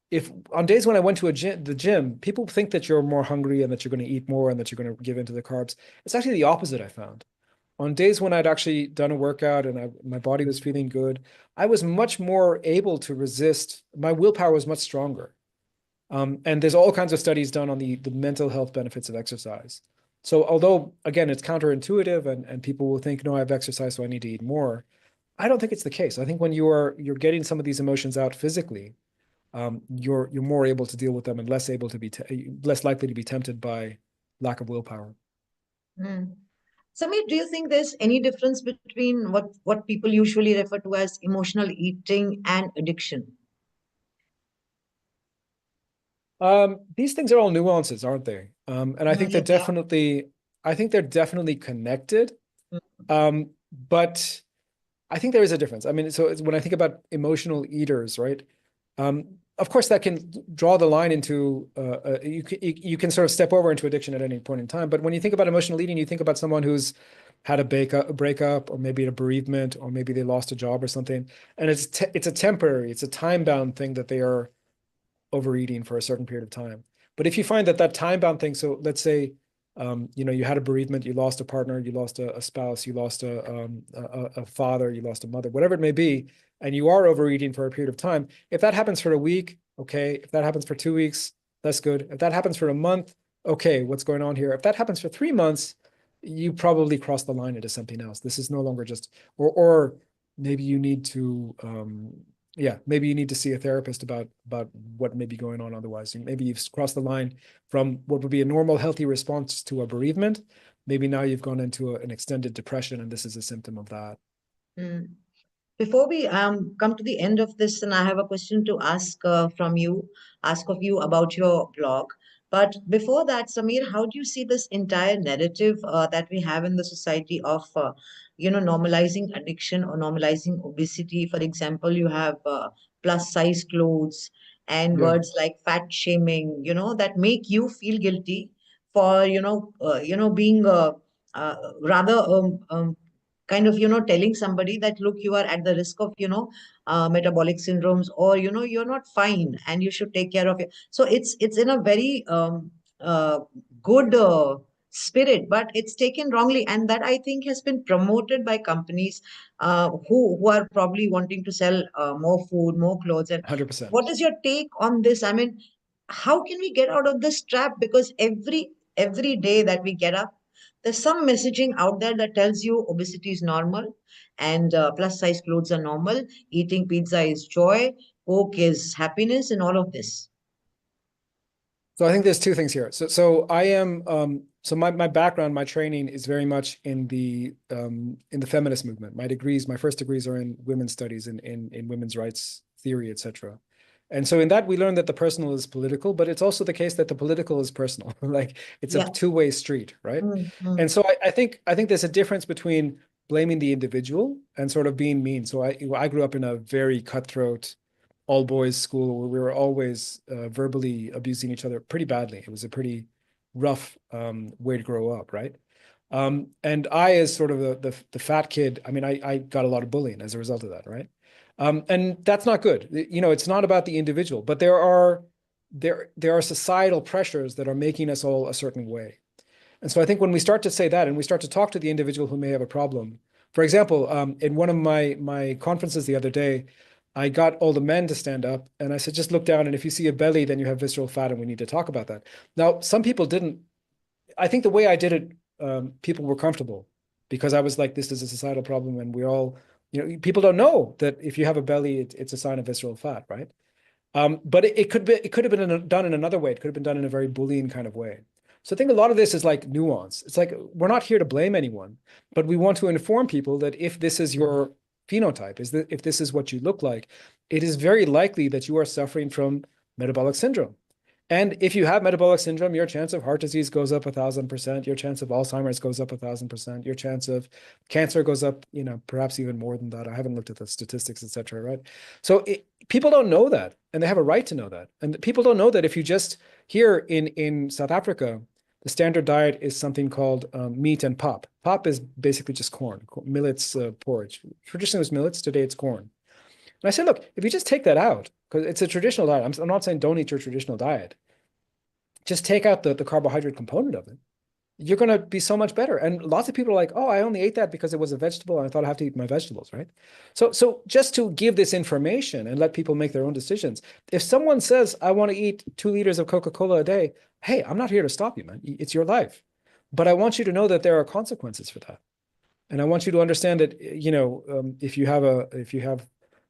if on days when I went to the gym, people think that you're more hungry and that you're going to eat more and that you're going to give into the carbs. It's actually the opposite, I found. On days when I'd actually done a workout and my body was feeling good, I was much more able to resist. My willpower was much stronger. And there's all kinds of studies done on the mental health benefits of exercise. So although, again, it's counterintuitive and people will think, no, I've exercised, so I need to eat more. I don't think it's the case. I think when you're getting some of these emotions out physically, you're more able to deal with them and less able to be less likely to be tempted by lack of willpower. Mm. Samir, do you think there's any difference between what people usually refer to as emotional eating and addiction? These things are all nuances, aren't they? And I think they're definitely connected. But I think there is a difference. I mean, so when I think about emotional eaters, right? Of course, that can draw the line into you can sort of step over into addiction at any point in time. But when you think about emotional eating, you think about someone who's had a breakup, or maybe a bereavement, or maybe they lost a job or something, and it's a temporary, it's a time-bound thing that they are overeating for a certain period of time. But if you find that time-bound thing, so let's say you had a bereavement, you lost a partner, you lost a spouse, you lost a father, you lost a mother, whatever it may be, and you are overeating for a period of time. If that happens for a week, okay. If that happens for 2 weeks, that's good. If that happens for a month, okay, what's going on here? If that happens for 3 months, you probably cross the line into something else. This is no longer just, or maybe you need to, maybe you need to see a therapist about what may be going on otherwise. Maybe you've crossed the line from what would be a normal, healthy response to a bereavement. Maybe now you've gone into an extended depression, and this is a symptom of that. Mm. Before we come to the end of this, and I have a question to ask of you about your blog. But before that, Samir, how do you see this entire narrative that we have in the society of, normalizing addiction or normalizing obesity? For example, you have plus size clothes and words like fat shaming, that make you feel guilty for, being rather kind of telling somebody that, look, you are at the risk of metabolic syndromes, or you're not fine and you should take care of it. So it's in a very good spirit, but it's taken wrongly, and that I think has been promoted by companies who are probably wanting to sell more food, more clothes. And 100%. what is your take on this? I mean, how can we get out of this trap? Because every day that we get up, there's some messaging out there that tells you obesity is normal, and plus size clothes are normal, eating pizza is joy, Coke is happiness, and all of this. So I think there's two things here. So I am so my background, my training is very much in the feminist movement. My first degrees are in women's studies, in women's rights theory, etc. And so in that, we learned that the personal is political, but it's also the case that the political is personal. Like it's a two-way street, right? And so I think there's a difference between blaming the individual and sort of being mean. So I grew up in a very cutthroat, all boys school where we were always verbally abusing each other pretty badly. It was a pretty rough way to grow up, right? And I, as sort of the fat kid, I mean, I got a lot of bullying as a result of that, right? And that's not good. It's not about the individual, but there are societal pressures that are making us all a certain way. And so I think when we start to say that, and we start to talk to the individual who may have a problem, for example, in one of my conferences the other day, I got all the men to stand up, and I said, just look down, and if you see a belly, then you have visceral fat, and we need to talk about that. Now, some people didn't. I think the way I did it, people were comfortable, because I was like, this is a societal problem, and we all, people don't know that if you have a belly, it's a sign of visceral fat, right? But it could have been done in another way. It could have been done in a very bullying kind of way. So I think a lot of this is like nuance. It's like, we're not here to blame anyone, but we want to inform people that if this is your phenotype, if this is what you look like, it is very likely that you are suffering from metabolic syndrome. And if you have metabolic syndrome, your chance of heart disease goes up 1,000%, your chance of Alzheimer's goes up 1,000%, your chance of cancer goes up, perhaps even more than that. I haven't looked at the statistics, etc. Right? So people don't know that, and they have a right to know that. And people don't know that if you just, here in South Africa, the standard diet is something called meat and pap. Pap is basically just corn, millets porridge. Traditionally it was millets, today it's corn. And I said, look, if you just take that out, because it's a traditional diet, I'm not saying don't eat your traditional diet. Just take out the carbohydrate component of it. you're going to be so much better. And lots of people are like, oh, I only ate that because it was a vegetable and I thought I have to eat my vegetables, right? So just to give this information and let people make their own decisions. If someone says, I want to eat 2 liters of Coca-Cola a day, hey, I'm not here to stop you, man. It's your life. But I want you to know that there are consequences for that. And I want you to understand that, if you have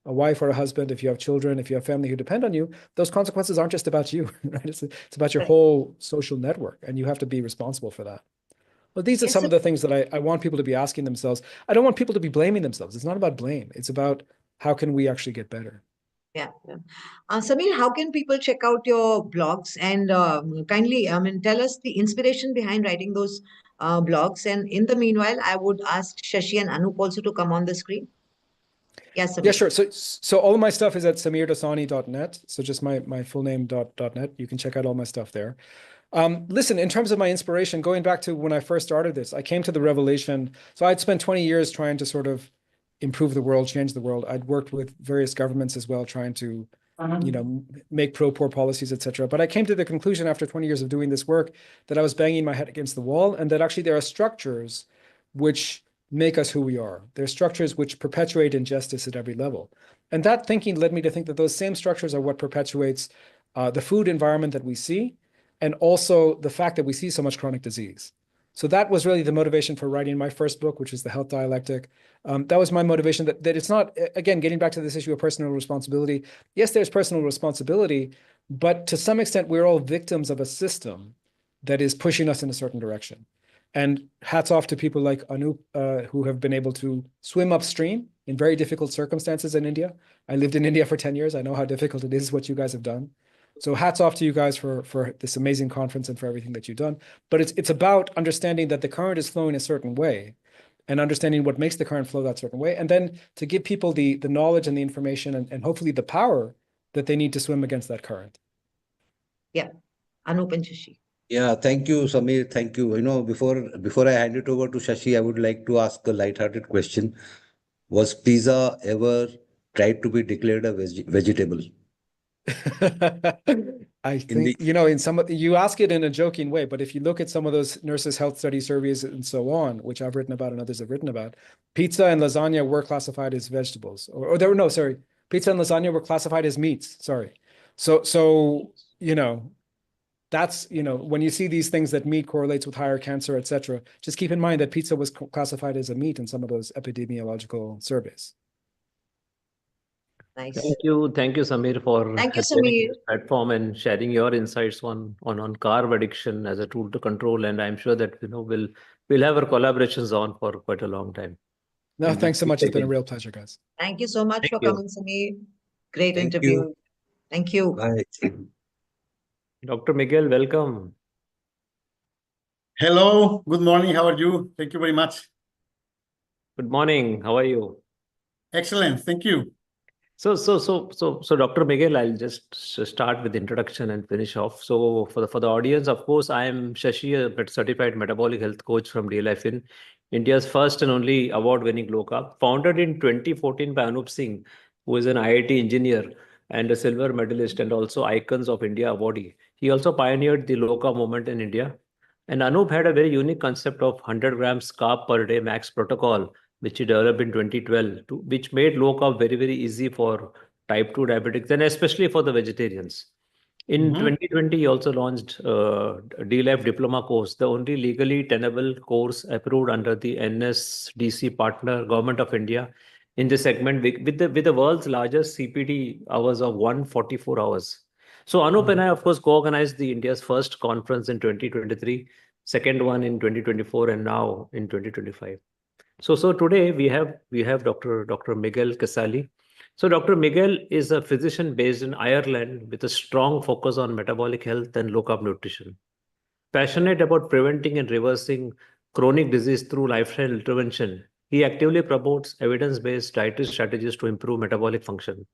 a wife or a husband, if you have children, if you have family who depend on you, those consequences aren't just about you, right? It's about your whole social network, and you have to be responsible for that. But these are some of the things that I want people to be asking themselves. I don't want people to be blaming themselves. It's not about blame. It's about how can we actually get better. Yeah. Samir, how can people check out your blogs and kindly, tell us the inspiration behind writing those blogs. And in the meanwhile, I would ask Shashi and Anup also to come on the screen. Yes, Samir. Yeah, sure. So all of my stuff is at samirdasani.net. So just my full name .net. You can check out all my stuff there. Listen, in terms of my inspiration, going back to when I first started this, I came to the revelation. So I'd spent 20 years trying to sort of improve the world, change the world. I'd worked with various governments as well, trying to, make pro-poor policies, etc. But I came to the conclusion after 20 years of doing this work that I was banging my head against the wall, and that actually there are structures which make us who we are. There are structures which perpetuate injustice at every level. And that thinking led me to think that those same structures are what perpetuates the food environment that we see, and also the fact that we see so much chronic disease. So that was really the motivation for writing my first book, which is The Health Dialectic. That was my motivation, that it's not, again, getting back to this issue of personal responsibility. Yes, there's personal responsibility, but to some extent, we're all victims of a system that is pushing us in a certain direction. And hats off to people like Anup, who have been able to swim upstream in very difficult circumstances in India. I lived in India for 10 years. I know how difficult it is, what you guys have done. So hats off to you guys for this amazing conference and for everything that you've done. But it's about understanding that the current is flowing a certain way, and understanding what makes the current flow that certain way. And then to give people the knowledge and the information and hopefully the power that they need to swim against that current. Yeah. Anup and Shashi. Yeah, thank you, Samir. Thank you. Before I hand it over to Shashi, I would like to ask a light-hearted question. Was pizza ever tried to be declared a vegetable? I think, in some, you ask it in a joking way, but if you look at some of those nurses' health study surveys and so on, which I've written about and others have written about, pizza and lasagna were classified as vegetables. Pizza and lasagna were classified as meats. Sorry. So that's, when you see these things that meat correlates with higher cancer, etc., just keep in mind that pizza was classified as a meat in some of those epidemiological surveys. Nice. Thank you, Samir, for sharing this platform and sharing your insights on carb addiction as a tool to control. And I'm sure that we'll have our collaborations on for quite a long time. No, thanks so much. It's been a real pleasure, guys. Thank you so much for coming, Samir. Great interview. Thank you. Bye. Dr. Miguel, welcome. Hello, good morning. How are you? Thank you very much. Good morning. How are you? Excellent. Thank you. So, Dr. Miguel, I'll just start with the introduction and finish off. So, for the audience, of course, I am Shashi, a certified metabolic health coach from DLF, India's first and only award-winning low carb, founded in 2014 by Anup Singh, who is an IIT engineer and a silver medalist and also Icons of India awardee. He also pioneered the low carb movement in India. And Anup had a very unique concept of 100 grams carb per day max protocol, which he developed in 2012, which made low carb very, very easy for type 2 diabetics and especially for the vegetarians. In 2020, he also launched a DLF diploma course, the only legally tenable course approved under the NSDC partner government of India in this segment with the world's largest CPD hours of 144 hours. So Anup and I, of course, co-organized the India's first conference in 2023, second one in 2024, and now in 2025. So today we have Dr. Miguel Casali. So Dr. Miguel is a physician based in Ireland with a strong focus on metabolic health and low-carb nutrition. Passionate about preventing and reversing chronic disease through lifestyle intervention, he actively promotes evidence-based dietary strategies to improve metabolic function.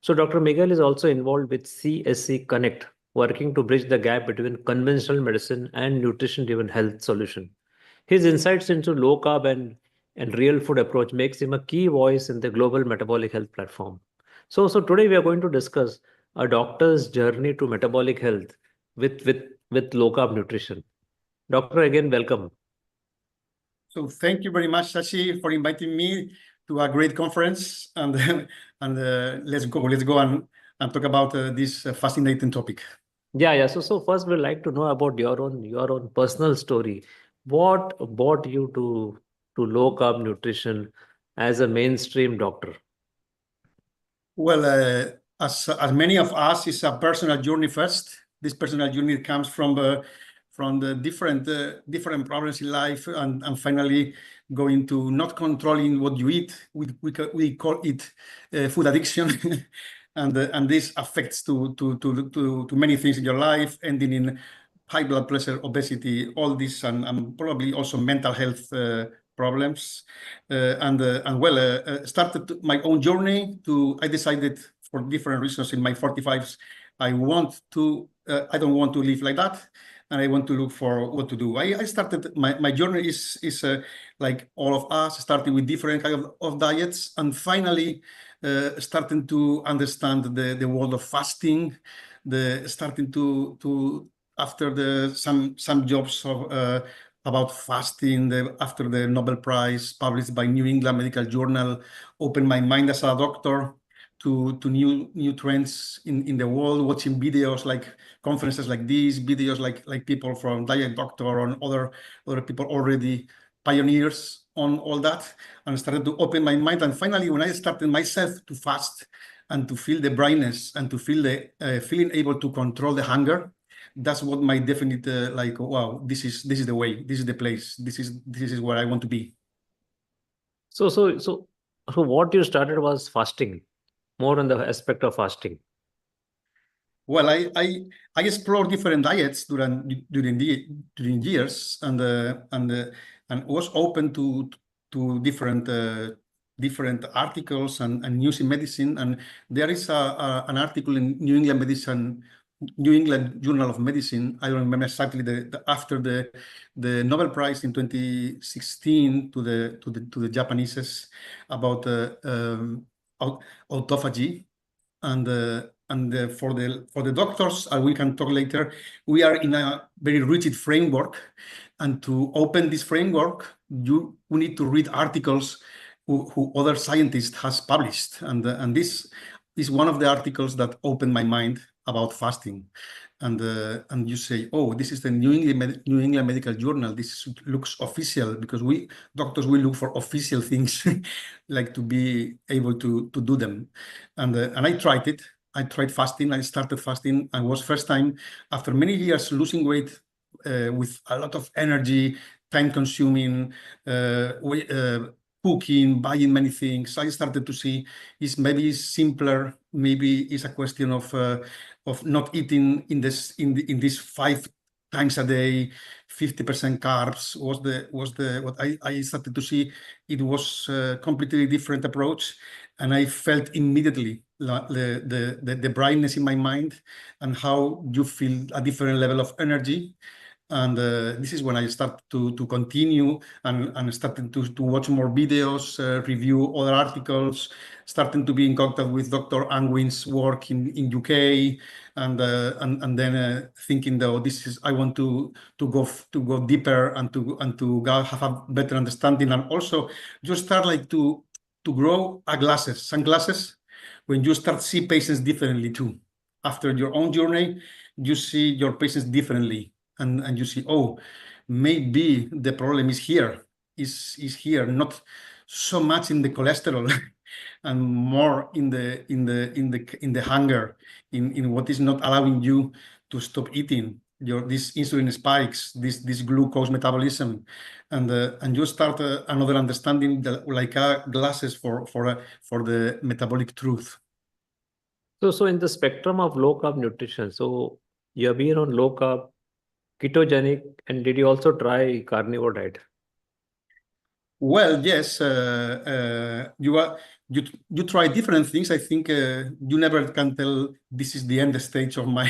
So Dr. Miguel is also involved with CSC Connect, working to bridge the gap between conventional medicine and nutrition-driven health solution. His insights into low-carb and real food approach makes him a key voice in the global metabolic health platform. So today we are going to discuss a doctor's journey to metabolic health with low carb nutrition. Doctor, again, welcome. So thank you very much, Shashi, for inviting me to a great conference, and let's go and talk about this fascinating topic. Yeah. So first we'd like to know about your own personal story. What brought you to low carb nutrition as a mainstream doctor? Well, as many of us, it's a personal journey first. This personal journey comes from the different problems in life, and finally going to not controlling what you eat. We call it food addiction, and this affects to many things in your life, ending in high blood pressure, obesity, all this, and probably also mental health problems. Started my own journey. I decided for different reasons in my 45s, I don't want to live like that, and I want to look for what to do. I started my journey is like all of us, starting with different kind of diets, and finally starting to understand the world of fasting, starting to after some jobs of about fasting, after the Nobel Prize published by New England Medical Journal, opened my mind as a doctor to new trends in the world, watching videos like conferences like these, videos like people from Diet Doctor and other people already pioneers on all that, and started to open my mind. And finally, when I started myself to fast and to feel the brightness and to feel the feeling able to control the hunger, that's what my definite like, wow, this is the way, this is the place, this is where I want to be. So what you started was fasting, more on the aspect of fasting. Well, I explored different diets during years, and was open to different articles and news in medicine. And there is an article in New England Journal of Medicine. I don't remember exactly after the Nobel Prize in 2016 to the Japanese about autophagy, and for the doctors, we can talk later. We are in a very rigid framework, and to open this framework, we need to read articles who other scientists has published, and this is one of the articles that opened my mind about fasting. And you say, oh, this is the New England Medical Journal. This looks official, because we doctors will look for official things, like to be able to do them. And I tried it. I tried fasting. I started fasting. I was first time after many years losing weight with a lot of energy, time consuming, cooking, buying many things. I started to see it's maybe simpler. Maybe it's a question of not eating in this 5 times a day, 50% carbs what I started to see. It was a completely different approach, and I felt immediately the brightness in my mind, and how you feel a different level of energy. And this is when I started to continue and started to watch more videos, review other articles, starting to be in contact with Dr. Angwin's work in UK, and then thinking that I want to go deeper and to have a better understanding, and also just start like to grow sunglasses, when you start see patients differently too. After your own journey, you see your patients differently. And you see, oh, maybe the problem is here, not so much in the cholesterol, and more in the hunger, in what is not allowing you to stop eating, these insulin spikes, this glucose metabolism, and you start another understanding, like glasses for the metabolic truth. So in the spectrum of low carb nutrition, so you have been on low carb, ketogenic, and did you also try carnivore diet? Well, yes, you try different things. I think you never can tell this is the end stage of my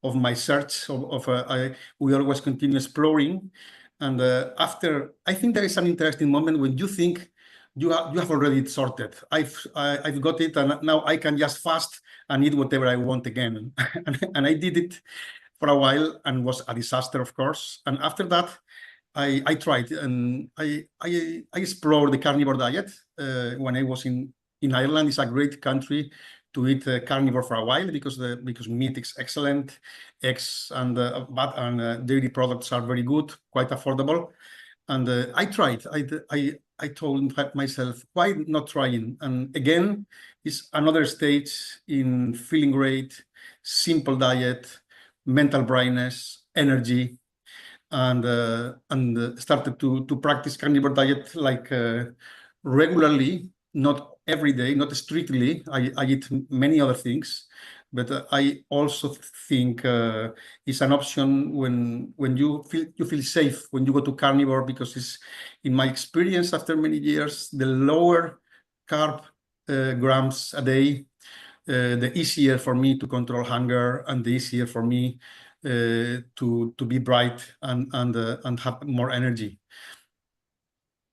of my search. We always continue exploring, and after, I think there is an interesting moment when you think you have already sorted. I've got it, and now I can just fast and eat whatever I want again, and I did it. for a while and was a disaster, of course. And after that, I tried and I explored the carnivore diet when I was in Ireland. It's a great country to eat carnivore for a while because meat is excellent, eggs and dairy products are very good, quite affordable. And I tried. I told myself, why not trying? And again, it's another stage in feeling great, simple diet, mental brightness, energy, and started to practice carnivore diet like regularly, not every day, not strictly. I eat many other things, but I also think it's an option when you feel safe when you go to carnivore, because it's, in my experience after many years, the lower carb grams a day, the easier for me to control hunger and the easier for me to be bright and have more energy.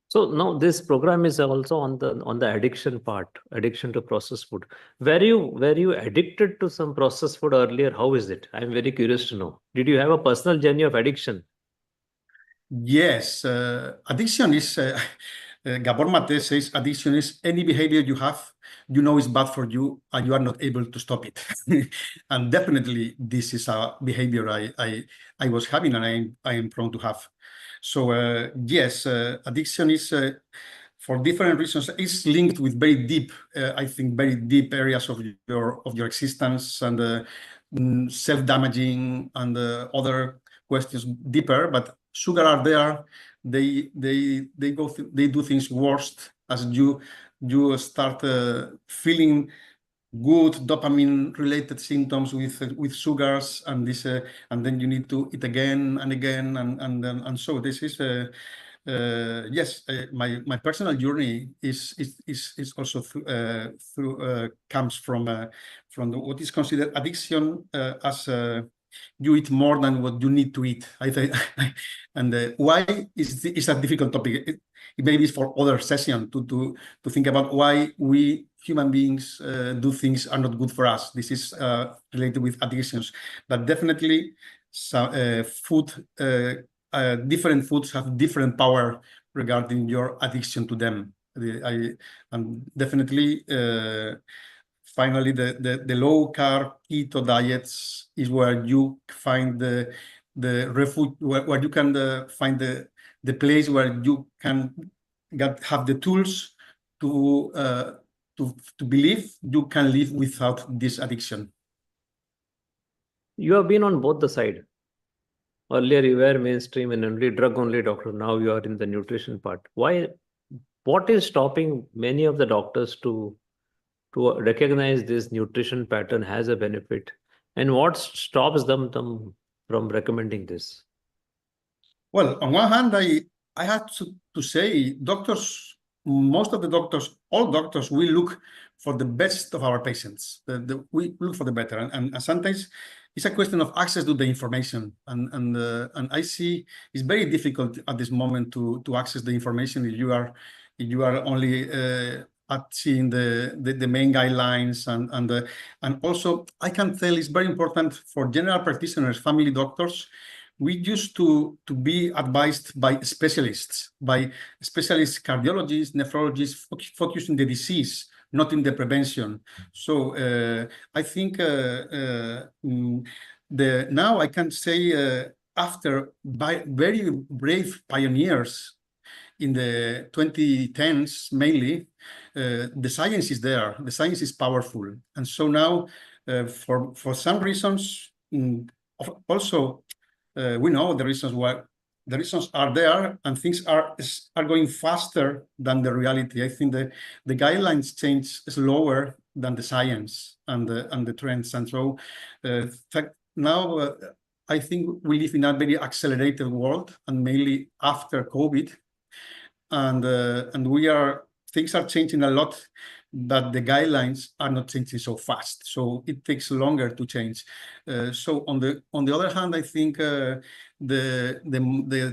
So now this program is also on the addiction part, addiction to processed food. Were you addicted to some processed food earlier? How is it? I'm very curious to know. Did you have a personal journey of addiction? Yes, addiction is, Gabor Mate says, addiction is any behavior you have, you know is bad for you, and you are not able to stop it. And definitely this is a behavior I was having and I am prone to have. So yes, addiction is, for different reasons, is linked with very deep, I think, very deep areas of your existence and self-damaging and other questions deeper. But sugar are there. They do things worst as you start feeling good dopamine-related symptoms with sugars, and this and then you need to eat again and again, and so this is yes, my personal journey is also through comes from what is considered addiction as you eat more than what you need to eat. I think, and why is a difficult topic. It maybe is for other session to think about why we human beings do things are not good for us. This is related with addictions, but definitely food. Different foods have different power regarding your addiction to them. And definitely. Finally, the low carb keto diets is where you find the refuge, where you can find the place where you can have the tools to believe you can live without this addiction. You have been on both the side. Earlier you were mainstream and only drug only doctor. Now you are in the nutrition part. Why? What is stopping many of the doctors to recognize this nutrition pattern has a benefit, and what stops them from recommending this? Well, on one hand, I have to say, doctors, most of the doctors, all doctors, we look for the best of our patients. We look for the better, and sometimes it's a question of access to the information, and I see it's very difficult at this moment to access the information if you are only seeing the main guidelines, and also I can tell it's very important for general practitioners, family doctors. We used to be advised by specialists, cardiologists, nephrologists, focusing the disease, not in the prevention. So I think now I can say after very brave pioneers in the 2010s, mainly, the science is there. The science is powerful, and so now, for some reasons, also we know the reasons why. The reasons are there, and things are going faster than the reality. I think the guidelines change slower than the science and the trends, and so now I think we live in a very accelerated world, and mainly after COVID. And things are changing a lot, but the guidelines are not changing so fast. So it takes longer to change. So on the other hand, I think the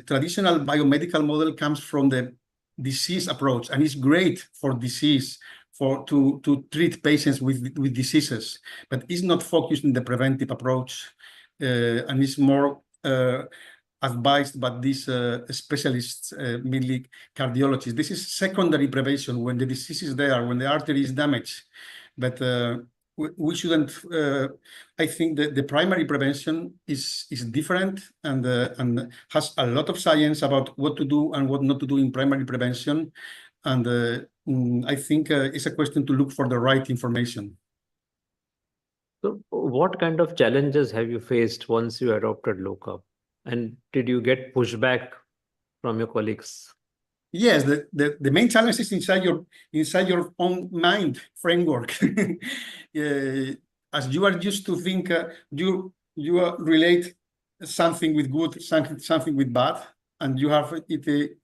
traditional biomedical model comes from the disease approach, and it's great for disease, to treat patients with diseases, but it's not focused on the preventive approach. and is more advised by these specialists, mainly cardiologists. This is secondary prevention when the disease is there, when the artery is damaged. But we shouldn't. I think that the primary prevention is different and has a lot of science about what to do and what not to do in primary prevention. And I think it's a question to look for the right information. So, what kind of challenges have you faced once you adopted low carb? And did you get pushback from your colleagues? Yes, the main challenge is inside your own mind framework. As you are used to think, you relate something with good, something with bad, and you have it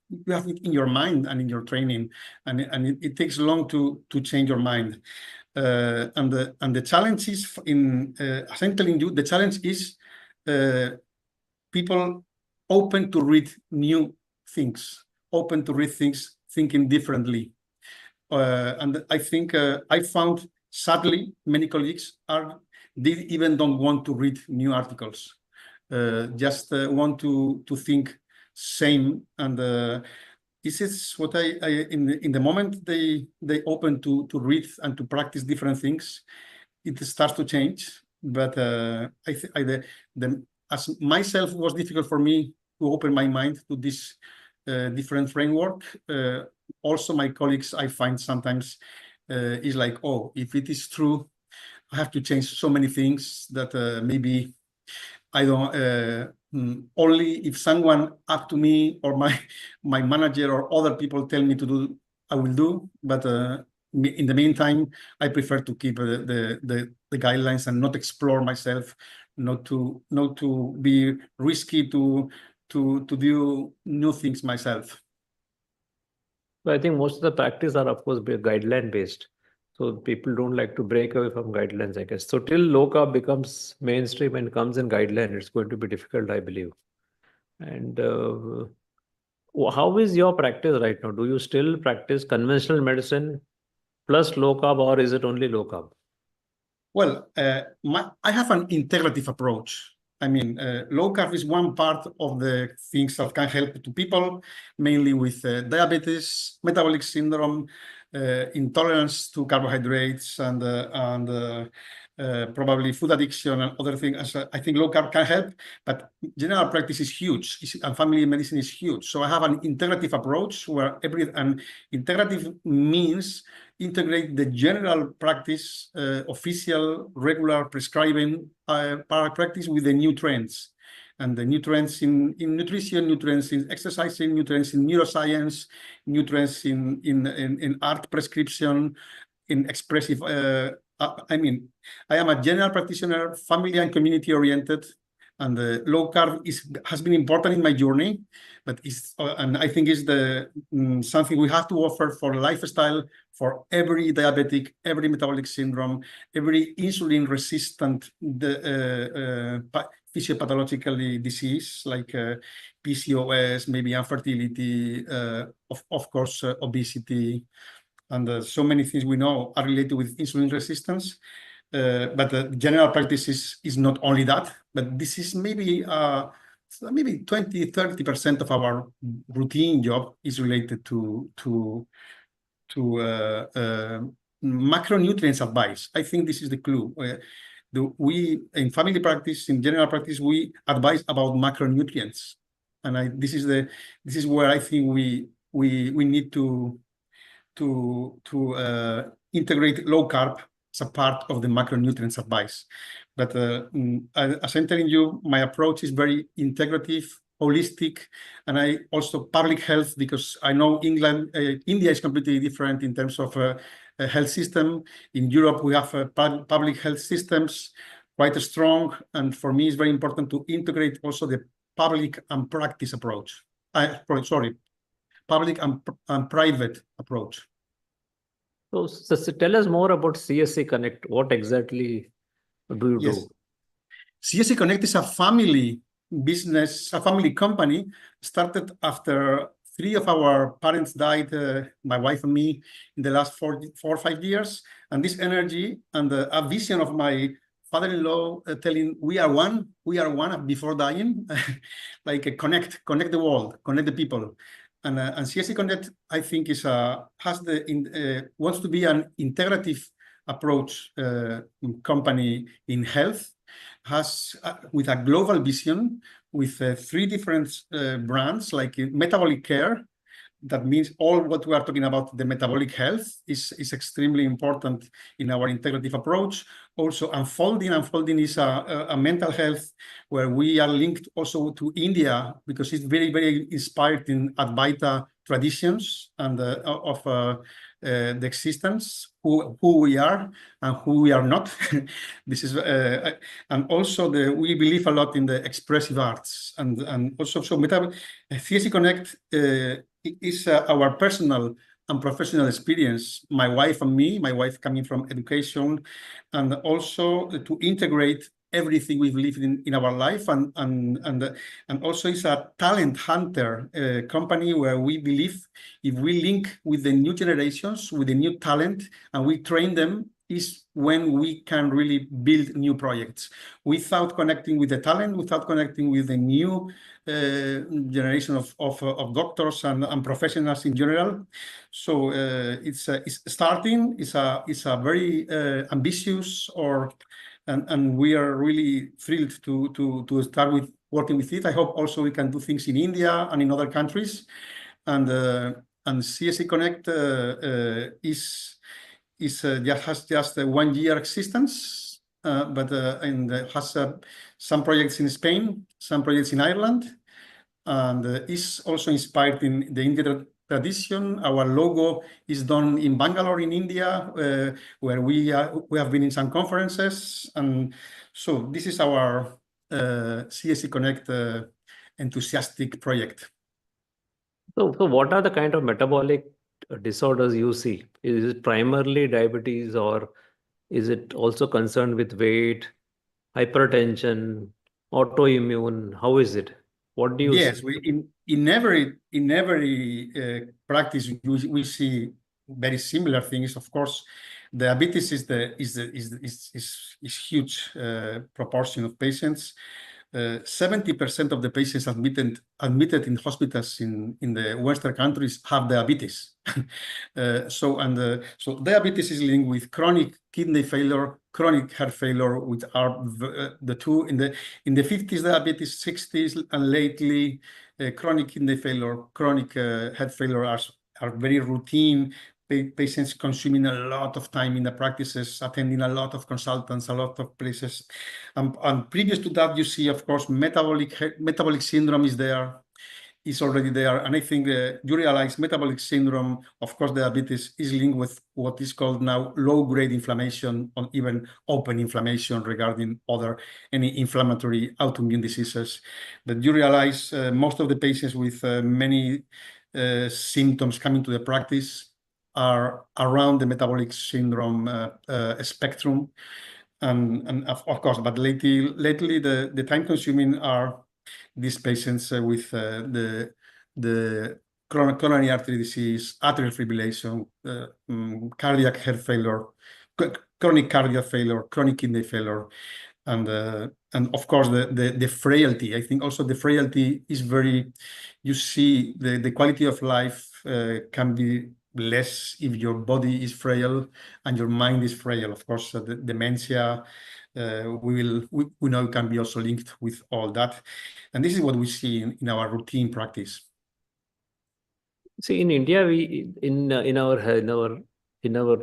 in your mind and in your training, and it takes long to change your mind. And the challenge is as I'm telling you, the challenge is people open to read new things, open to read things, thinking differently. And I think I found, sadly, many colleagues they even don't want to read new articles, just want to think same. And this is what in the moment they open to read and to practice different things, it starts to change. But as myself, it was difficult for me to open my mind to this different framework. Also, my colleagues, I find sometimes is like, oh, if it is true, I have to change so many things that maybe I don't. Only if someone up to me or my manager or other people tell me to do, I will do. But in the meantime, I prefer to keep the guidelines and not explore myself, not to be risky to do new things myself. So I think most of the practice are, of course, guideline based. So people don't like to break away from guidelines, I guess. So till low carb becomes mainstream and comes in guideline, it's going to be difficult, I believe. And how is your practice right now? Do you still practice conventional medicine plus low carb, or is it only low carb? Well, I have an integrative approach. I mean, low carb is one part of the things that can help to people, mainly with diabetes, metabolic syndrome, intolerance to carbohydrates, and probably food addiction and other things. I think low carb can help, but general practice is huge, and family medicine is huge. So I have an integrative approach where integrative means integrate the general practice, official, regular prescribing practice with the new trends. And the new trends in nutrition, new trends in exercising, new trends in neuroscience, new trends in art prescription, in expressive. I mean, I am a general practitioner, family and community oriented, and the low carb has been important in my journey, but and I think is something we have to offer for lifestyle for every diabetic, every metabolic syndrome, every insulin resistant physiopathologically disease like PCOS, maybe infertility, of course, obesity, and so many things we know are related with insulin resistance. But the general practice is not only that, but this is maybe 20-30% of our routine job is related to macronutrients advice. I think this is the clue. We in family practice, in general practice, we advise about macronutrients, and this is where I think we need to integrate low carb as a part of the macronutrients advice. But as I'm telling you, my approach is very integrative, holistic, and I also public health, because I know India is completely different in terms of a health system. In Europe, we have public health systems quite strong, and for me, it's very important to integrate also the public and practice approach. Public and private approach. So tell us more about CSC Connect. What exactly do you do? CSC Connect is a family business, a family company started after 3 of our parents died, my wife and me, in the last 4 or 5 years. And this energy and a vision of my father-in-law telling, we are one before dying, like connect the world, connect the people. And CSC Connect, I think, wants to be an integrative approach company in health, with a global vision, with 3 different brands, like metabolic care. That means all what we are talking about, the metabolic health, is extremely important in our integrative approach. Also, unfolding is a mental health, where we are linked also to India, because it's very, very inspired in Advaita traditions and of the existence, who we are and who we are not. This is and also we believe a lot in the expressive arts, and also CSC Connect is our personal and professional experience. My wife and me, my wife coming from education, and also to integrate everything we believe in our life, and also it's a talent hunter company, where we believe if we link with the new generations, with the new talent, and we train them, is when we can really build new projects. Without connecting with the talent, without connecting with the new generation of doctors and professionals in general. So it's starting. It's a very ambitious, and we are really thrilled to start with working with it. I hope also we can do things in India and in other countries. And CSC Connect has just a 1 year existence, but has some projects in Spain, some projects in Ireland, and is also inspired in the Indian tradition. Our logo is done in Bangalore, in India, where we have been in some conferences, and so this is our CSC Connect enthusiastic project. So what are the kind of metabolic disorders you see? Is it primarily diabetes, or is it also concerned with weight, hypertension, autoimmune? How is it? What do you Yes, see? in every practice we see very similar things. Of course, diabetes is huge proportion of patients. 70% of the patients admitted in hospitals in the Western countries have diabetes. So diabetes is linked with chronic kidney failure, chronic heart failure, which are the two in the 50s diabetes, 60s, and lately chronic kidney failure, chronic heart failure are very routine. Patients consuming a lot of time in the practices, attending a lot of consultants, a lot of places. And previous to that, you see, of course, metabolic syndrome is already there. And I think you realize metabolic syndrome, of course, diabetes is linked with what is called now low-grade inflammation, or even open inflammation regarding any inflammatory autoimmune diseases. But you realize most of the patients with many symptoms coming to the practice are around the metabolic syndrome spectrum, and of course, but lately the time consuming are these patients with the coronary artery disease, atrial fibrillation, cardiac heart failure, chronic cardiac failure, chronic kidney failure, and of course the frailty. I think also the frailty is very. You see the quality of life can be less if your body is frail and your mind is frail. Of course, the dementia we know can be also linked with all that, and this is what we see in our routine practice. See, in India, we in our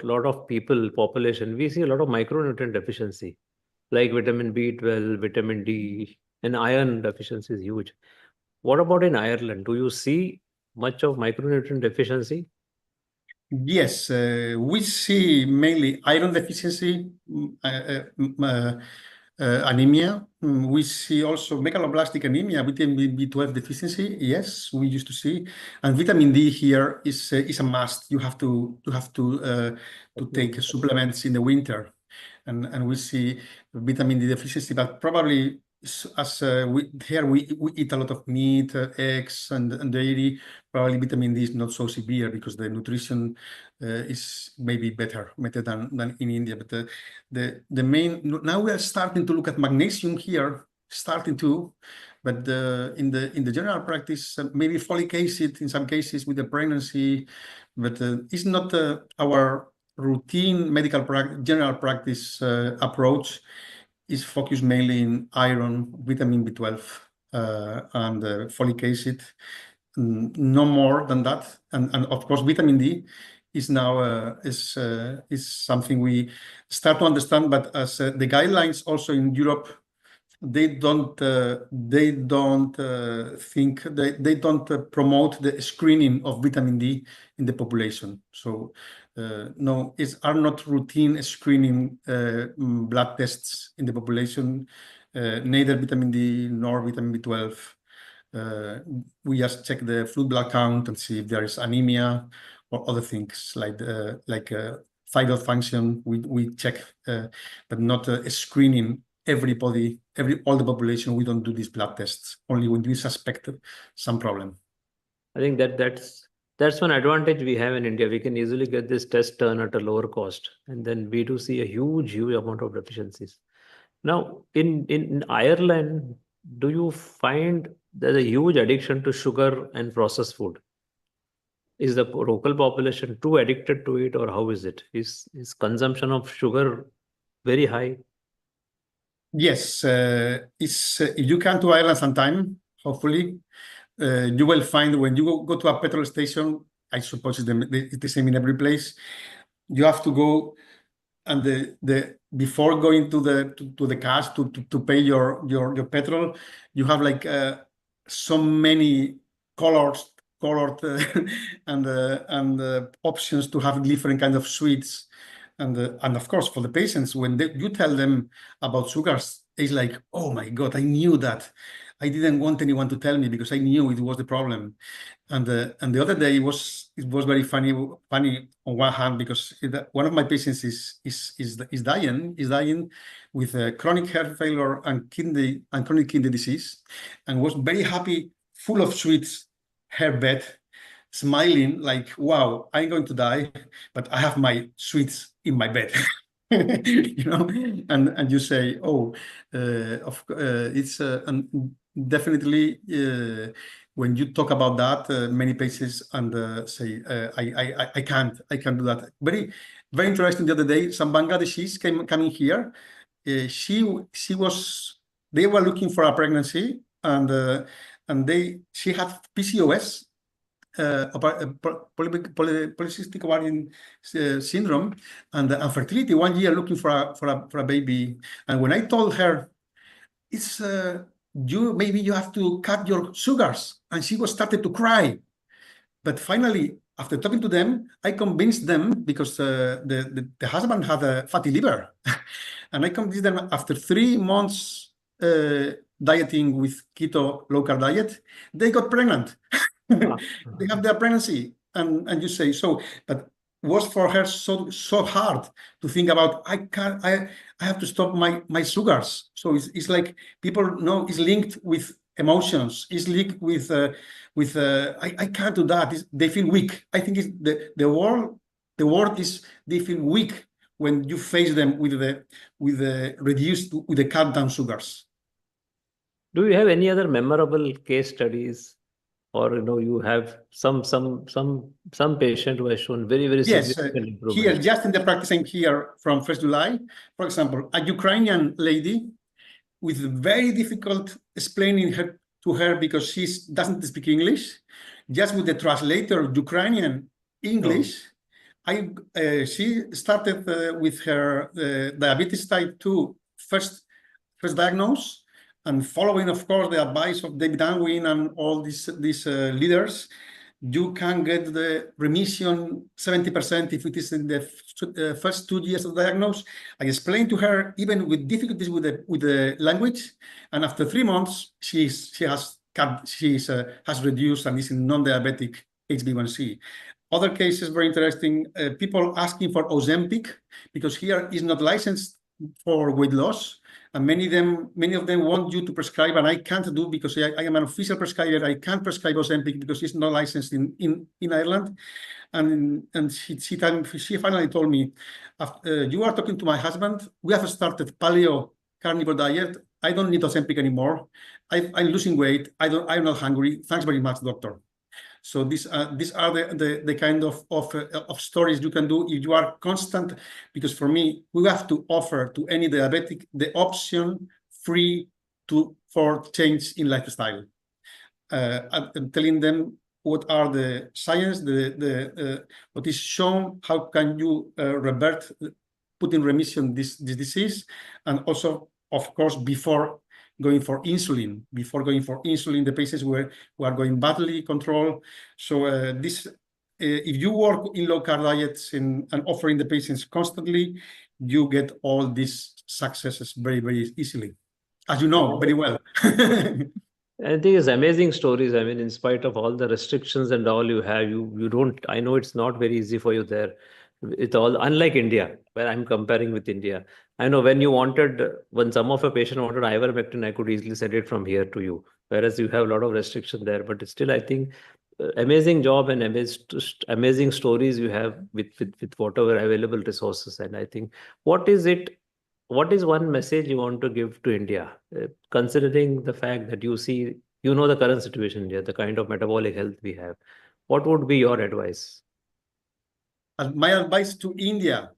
lot of population, we see a lot of micronutrient deficiency, like vitamin B12, vitamin D, and iron deficiency is huge. What about in Ireland? Do you see much of micronutrient deficiency? Yes, we see mainly iron deficiency, anemia. We see also megaloblastic anemia, vitamin B12 deficiency. Yes, we used to see, and vitamin D here is a must. You have to take supplements in the winter, and we see vitamin D deficiency. But probably we eat a lot of meat, eggs, and dairy. Probably vitamin D is not so severe because the nutrition is maybe better than in India. But the main now we are starting to look at magnesium here, but in the general practice, maybe folic acid in some cases with the pregnancy, but it's not our routine general practice approach. Is focused mainly in iron, vitamin B12, and folic acid. No more than that, and of course vitamin D is now is something we start to understand. But as the guidelines also in Europe, they don't promote the screening of vitamin D in the population. So no, are not routine screening blood tests in the population, neither vitamin D nor vitamin B12. We just check the fluid blood count and see if there is anemia or other things like thyroid function. We check, but not screening everybody, all the population. We don't do these blood tests only when we suspect some problem. I think that's one advantage we have in India. We can easily get this test done at a lower cost, and then we do see a huge amount of deficiencies. Now, in Ireland, do you find there's a huge addiction to sugar and processed food? Is the local population too addicted to it, or how is it? Is consumption of sugar very high? Yes, if you come to Ireland sometime, hopefully, you will find when you go to a petrol station, I suppose it's the same in every place. You have to go, and before going to the cash to pay your petrol, you have like so many colored and options to have different kind of sweets. And of course, for the patients, when you tell them about sugars, it's like, oh my God, I knew that. I didn't want anyone to tell me because I knew it was the problem. And the other day it was very funny on one hand, because one of my patients is dying with chronic heart failure and chronic kidney disease, and was very happy, full of sweets, her bed, smiling like, wow, I'm going to die, but I have my sweets in my bed. You know, and you say, oh, it's definitely when you talk about that, many patients and say, I can't do that. Very interesting. The other day, some Bangladeshis coming here. She they were looking for a pregnancy, and she had PCOS. Polycystic ovarian syndrome, and infertility. 1 year looking for a baby. And when I told her, it's maybe you have to cut your sugars, and she started to cry. But finally, after talking to them, I convinced them, because the husband had a fatty liver, and I convinced them after 3 months dieting with keto low-carb diet, they got pregnant. They have their pregnancy, and you say so, but was for her so hard to think about, I have to stop my sugars. So it's like people know it's linked with emotions, it's linked with I can't do that. They feel weak. I think the word is they feel weak when you face them with the cut down sugars. Do you have any other memorable case studies? Or you have some patient who has shown very significant improvement. Here, just in the practice, I'm here from 1st July. For example, a Ukrainian lady with very difficult explaining to her because she doesn't speak English. Just with the translator, Ukrainian English, she started with her diabetes type 2 first diagnosed. And following, of course, the advice of David Unwin and all these leaders, you can get the remission 70% if it is in the first 2 years of diagnosis. I explained to her, even with difficulties with the language, and after 3 months, she has reduced and is in non-diabetic HbA1c. Other cases very interesting. People asking for Ozempic, because here is not licensed for weight loss. and many of them want you to prescribe, and I can't do because I am an official prescriber. I can't prescribe Ozempic because it's not licensed in Ireland. And she finally told me, you are talking to my husband. We have started paleo carnivore diet. I don't need Ozempic anymore. I'm losing weight. I'm not hungry. Thanks very much, doctor. So these are the kind of stories you can do if you are constant. Because for me, we have to offer to any diabetic the option free for change in lifestyle. I'm telling them what are the science, what is shown, how can you revert, put in remission this disease, and also, of course, before going for insulin, the patients who are going badly controlled. So if you work in low-carb diets and offering the patients constantly, you get all these successes very, very easily, as you know very well. I think it's amazing stories. I mean, in spite of all the restrictions and all you have, you don't, I know it's not very easy for you there. It's all unlike India, where I'm comparing with India. I know when some of a patient wanted ivermectin, I could easily send it from here to you, whereas you have a lot of restriction there. But still, I think amazing job and amazing stories you have with whatever available resources. And I think, what is one message you want to give to India, considering the fact that you know the current situation here, the kind of metabolic health we have? What would be your advice? My advice to India.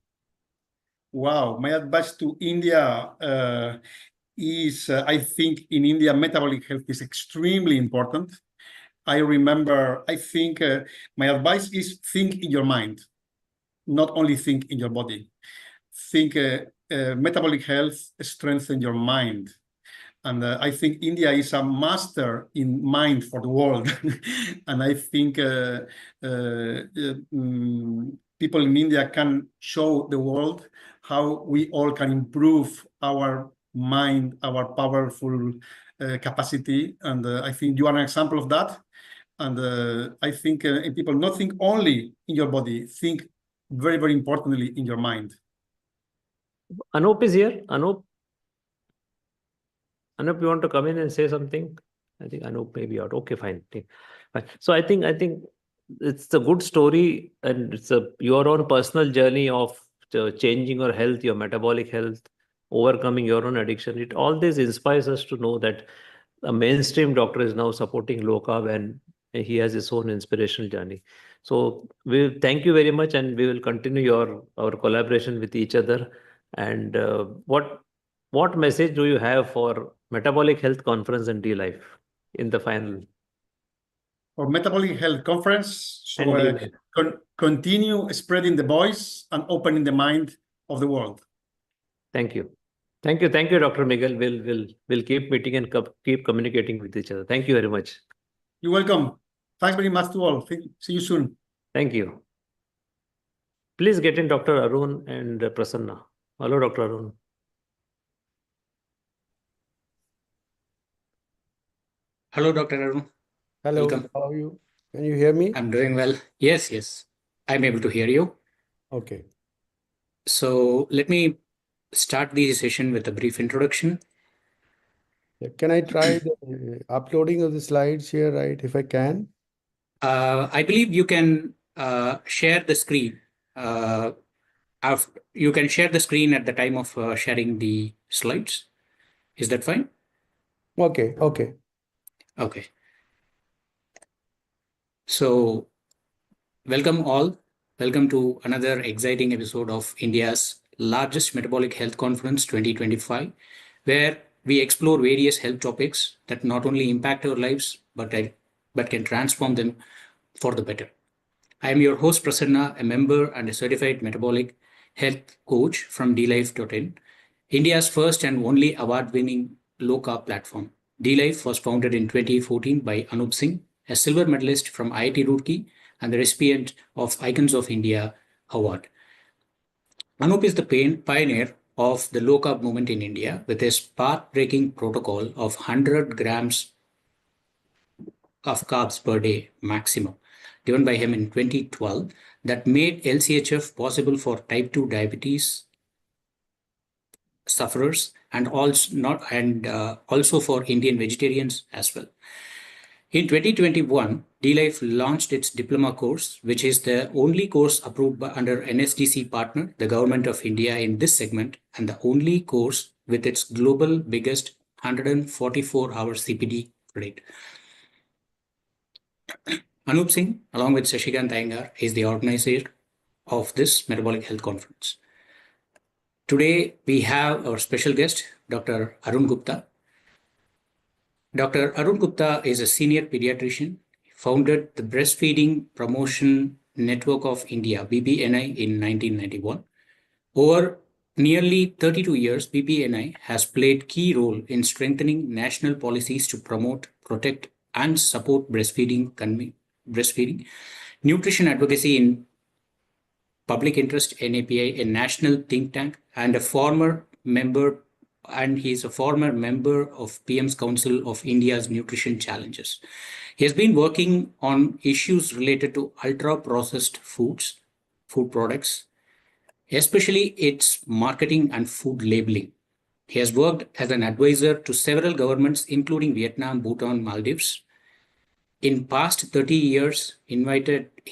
Wow, my advice to India is, I think in India, metabolic health is extremely important. I think my advice is think in your mind, not only think in your body. Think metabolic health strengthens your mind. And I think India is a master in mind for the world. And I think people in India can show the world how we all can improve our mind, our powerful capacity. And I think you are an example of that. And I think people not think only in your body, think very, very importantly in your mind. Anup is here. Anup, you want to come in and say something? I think Anup may be out. Okay, fine. So I think it's a good story, and it's your own personal journey of changing your health, your metabolic health, overcoming your own addiction. All this inspires us to know that a mainstream doctor is now supporting low carb, and he has his own inspirational journey. So we thank you very much, and we will continue our collaboration with each other. And what message do you have for Metabolic Health Conference and D-Life in the final? For Metabolic Health Conference, so continue spreading the voice and opening the mind of the world. Thank you. Thank you, Dr. Miguel. We'll keep meeting and keep communicating with each other. Thank you very much. You're welcome. Thanks very much to all. See you soon. Thank you. Please get in Dr. Arun and Prasanna. Hello, Dr. Arun. Hello, Dr. Arun. Hello, Welcome. How are you? Can you hear me? I'm doing well. Yes. I'm able to hear you. Okay. So let me start the session with a brief introduction. Can I try the uploading of the slides here, right? If I can. I believe you can share the screen. You can share the screen at the time of sharing the slides. Is that fine? Okay. So welcome all. Welcome to another exciting episode of India's largest Metabolic Health Conference 2025, where we explore various health topics that not only impact our lives, but can transform them for the better. I am your host, Prasanna, a member and a certified metabolic health coach from DLife.in, India's first and only award-winning low-carb platform. DLife was founded in 2014 by Anup Singh, a silver medalist from IIT Roorkee and the recipient of Icons of India Award. Anup is the pioneer of the low-carb movement in India with his path-breaking protocol of 100 grams of carbs per day maximum, given by him in 2012, that made LCHF possible for type 2 diabetes sufferers and also for Indian vegetarians as well. In 2021, DLife launched its diploma course, which is the only course approved under NSDC partner, the Government of India, in this segment, and the only course with its global biggest 144-hour CPD rate. Anup Singh, along with Shashikant Iyengar, is the organizer of this Metabolic Health Conference. Today, we have our special guest, Dr. Arun Gupta. Dr. Arun Gupta is a senior pediatrician, founded the Breastfeeding Promotion Network of India, BPNI, in 1991. Over nearly 32 years, BPNI has played key role in strengthening national policies to promote, protect, and support breastfeeding, nutrition advocacy in public interest, NAPI, a national think tank, and he is a former member of PM's Council of India's Nutrition Challenges. He has been working on issues related to ultra-processed food products, especially its marketing and food labeling. He has worked as an advisor to several governments, including Vietnam, Bhutan, Maldives. In past 30 years, he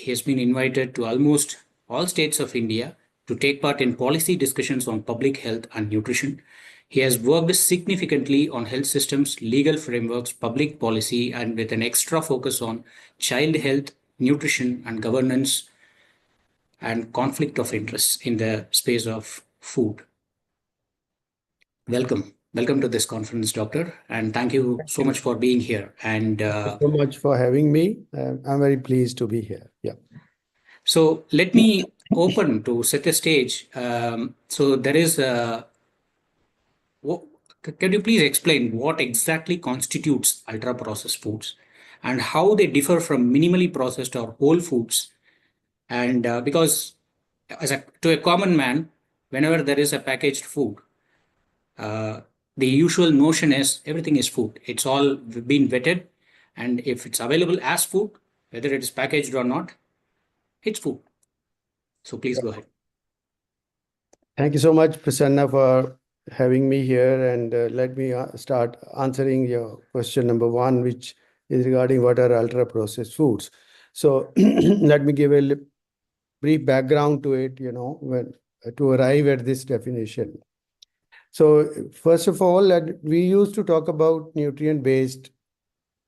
has been invited to almost all states of India to take part in policy discussions on public health and nutrition. He has worked significantly on health systems, legal frameworks, public policy, and with an extra focus on child health, nutrition, and governance, and conflict of interest in the space of food. Welcome to this conference, Doctor, and thank you so much for being here. And thank you so much for having me. I'm very pleased to be here. Yeah. So let me open to set the stage. So there is can you please explain what exactly constitutes ultra-processed foods and how they differ from minimally processed or whole foods? And because to a common man, whenever there is a packaged food, the usual notion is everything is food. It's all been vetted, and if it's available as food, whether it is packaged or not, it's food. So please go ahead. Thank you so much, Prasanna, for having me here. And let me start answering your question number one, which is regarding what are ultra-processed foods. So let me give a brief background to it, to arrive at this definition. So first of all, we used to talk about nutrient-based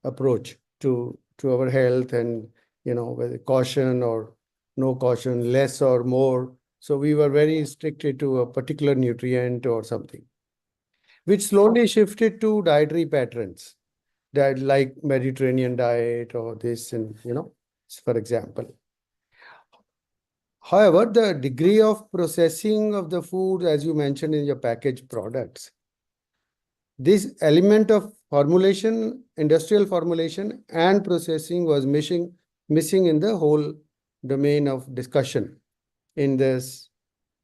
approach to our health, and whether caution or no caution, less or more. So we were very restricted to a particular nutrient or something, which slowly shifted to dietary patterns that like Mediterranean diet or this, and for example. However, the degree of processing of the food, as you mentioned in your packaged products, this element of formulation, industrial formulation and processing was missing in the whole domain of discussion in this.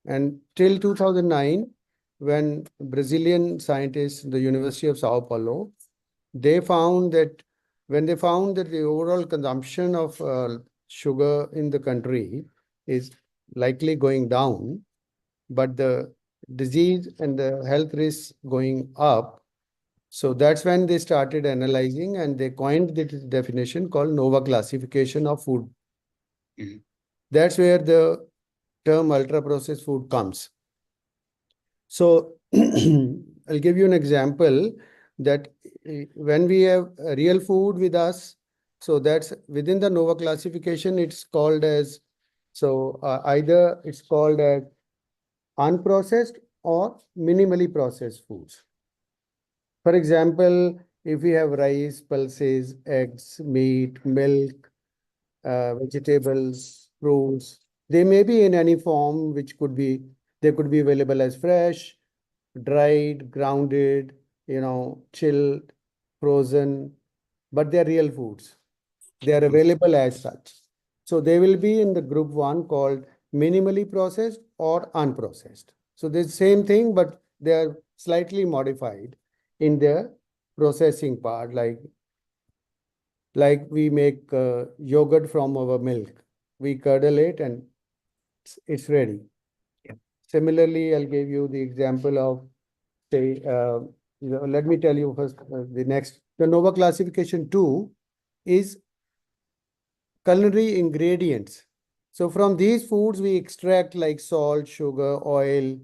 And till 2009, when Brazilian scientists, the University of Sao Paulo, when they found that the overall consumption of sugar in the country is likely going down, but the disease and the health risks going up. So that's when they started analyzing, and they coined this definition called NOVA classification of food. Mm-hmm. That's where the term ultra-processed food comes. So I'll give you an example that when we have real food with us, so that's within the NOVA classification, it's called as, either it's called as unprocessed or minimally processed foods. For example, if we have rice, pulses, eggs, meat, milk, vegetables, fruits, they may be in any form, they could be available as fresh, dried, grounded, chilled, frozen, but they're real foods. They are available as such. So they will be in the group one called minimally processed or unprocessed. So the same thing, but they are slightly modified in their processing part, like we make yogurt from our milk. We curdle it and it's ready. Yeah. Similarly, I'll give you the example of say, let me tell you first the next. The NOVA classification 2 is culinary ingredients. So from these foods, we extract like salt, sugar, oil,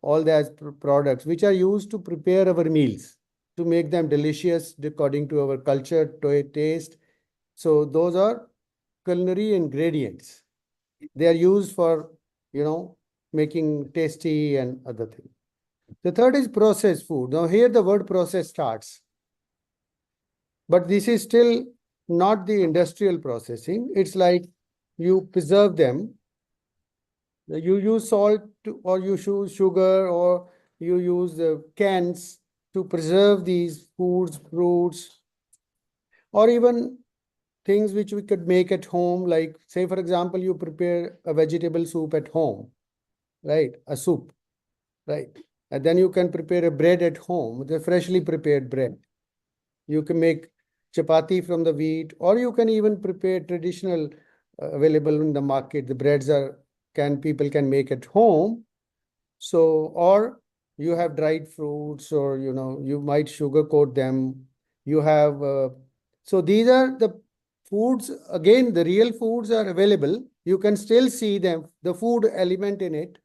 all that products which are used to prepare our meals, to make them delicious according to our culture, taste. So those are culinary ingredients. They are used for, making tasty and other things. The third is processed food. Now here the word process starts. But this is still not the industrial processing. It's like you preserve them. You use salt or you use sugar or you use cans to preserve these foods, fruits, or even things which we could make at home. Like say, for example, you prepare a vegetable soup at home, right? A soup, right? And then you can prepare a bread at home, the freshly prepared bread. You can make chapati from the wheat, or you can even prepare traditional available in the market. The breads people can make at home. So, or you have dried fruits, or you might sugarcoat them. You have so these are the foods. Again, the real foods are available. You can still see them, the food element in it,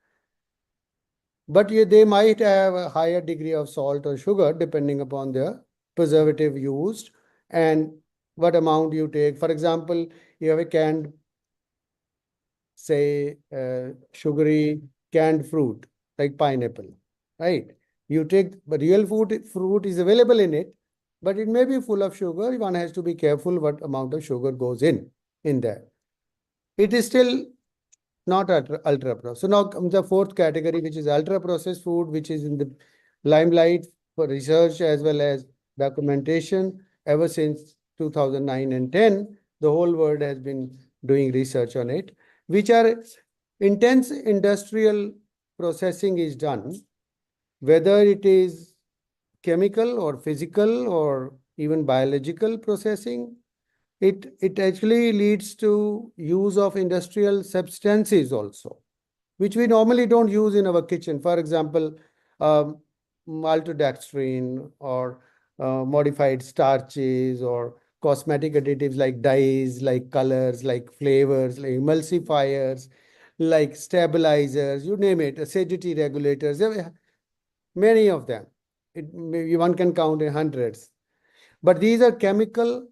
but they might have a higher degree of salt or sugar depending upon the preservative used and what amount you take. For example, you have a canned, say, sugary canned fruit like pineapple, right? You take, but real fruit is available in it, but it may be full of sugar. One has to be careful what amount of sugar goes in there. It is still not ultra processed. So now comes the fourth category, which is ultra processed food, which is in the limelight for research as well as documentation ever since 2009 and 10. The whole world has been doing research on it, which are intense industrial processing is done, whether it is chemical or physical or even biological processing. It actually leads to use of industrial substances also, which we normally don't use in our kitchen. For example, maltodextrin or modified starches or cosmetic additives like dyes, like colors, like flavors, like emulsifiers, like stabilizers, you name it, acidity regulators, many of them. One can count in hundreds. But these are chemical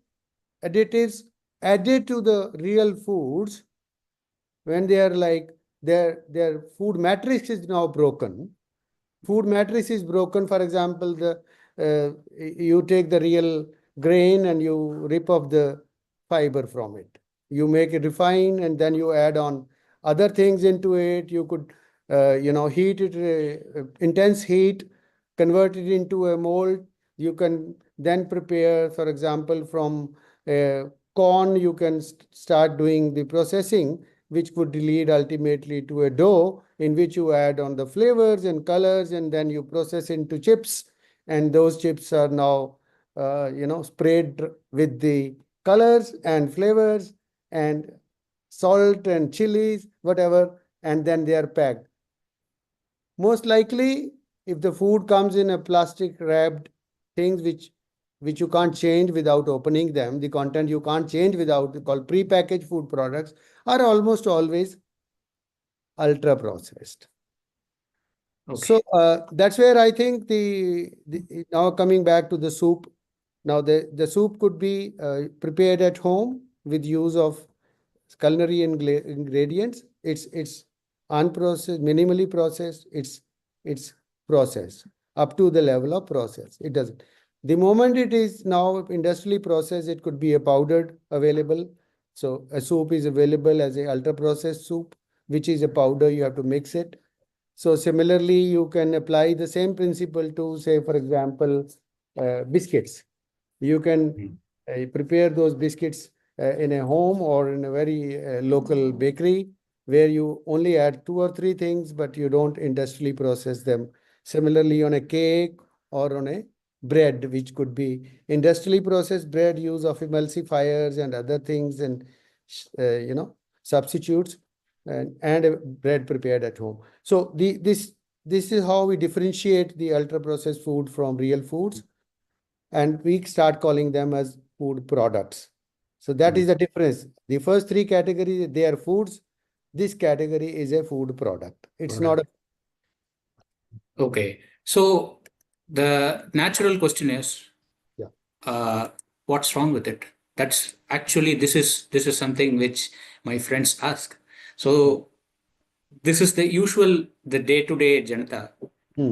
additives added to the real foods when they are like their food matrix is now broken. Food matrix is broken. For example, you take the real grain and you rip off the fiber from it. You make it refine and then you add on other things into it. You could heat it, intense heat, convert it into a mold. You can then prepare, for example, from corn, you can start doing the processing, which would lead ultimately to a dough in which you add on the flavors and colors, and then you process into chips. And those chips are now, sprayed with the colors and flavors and salt and chilies, whatever, and then they are packed. Most likely, if the food comes in a plastic wrapped things which you can't change without opening them, the content you can't change without, called pre-packaged food products, are almost always ultra processed. Okay. So that's where I think now coming back to the soup. Now the soup could be prepared at home with use of culinary ingredients. It's unprocessed, minimally processed. It's processed up to the level of process. It doesn't. The moment it is now industrially processed, it could be a powdered available. So a soup is available as a ultra processed soup, which is a powder. You have to mix it. So similarly, you can apply the same principle to, say, for example, biscuits. You can prepare those biscuits in a home or in a very local bakery where you only add 2 or 3 things, but you don't industrially process them. Similarly, on a cake or on a bread, which could be industrially processed bread, use of emulsifiers and other things and, substitutes, and a bread prepared at home. So this this is how we differentiate the ultra-processed food from real foods, and we start calling them as food products. So that is the difference. The first three categories, they are foods. This category is a food product. It's not a Okay. So the natural question is, what's wrong with it? That's actually, this is something which my friends ask. So this is the usual, the day-to-day Janata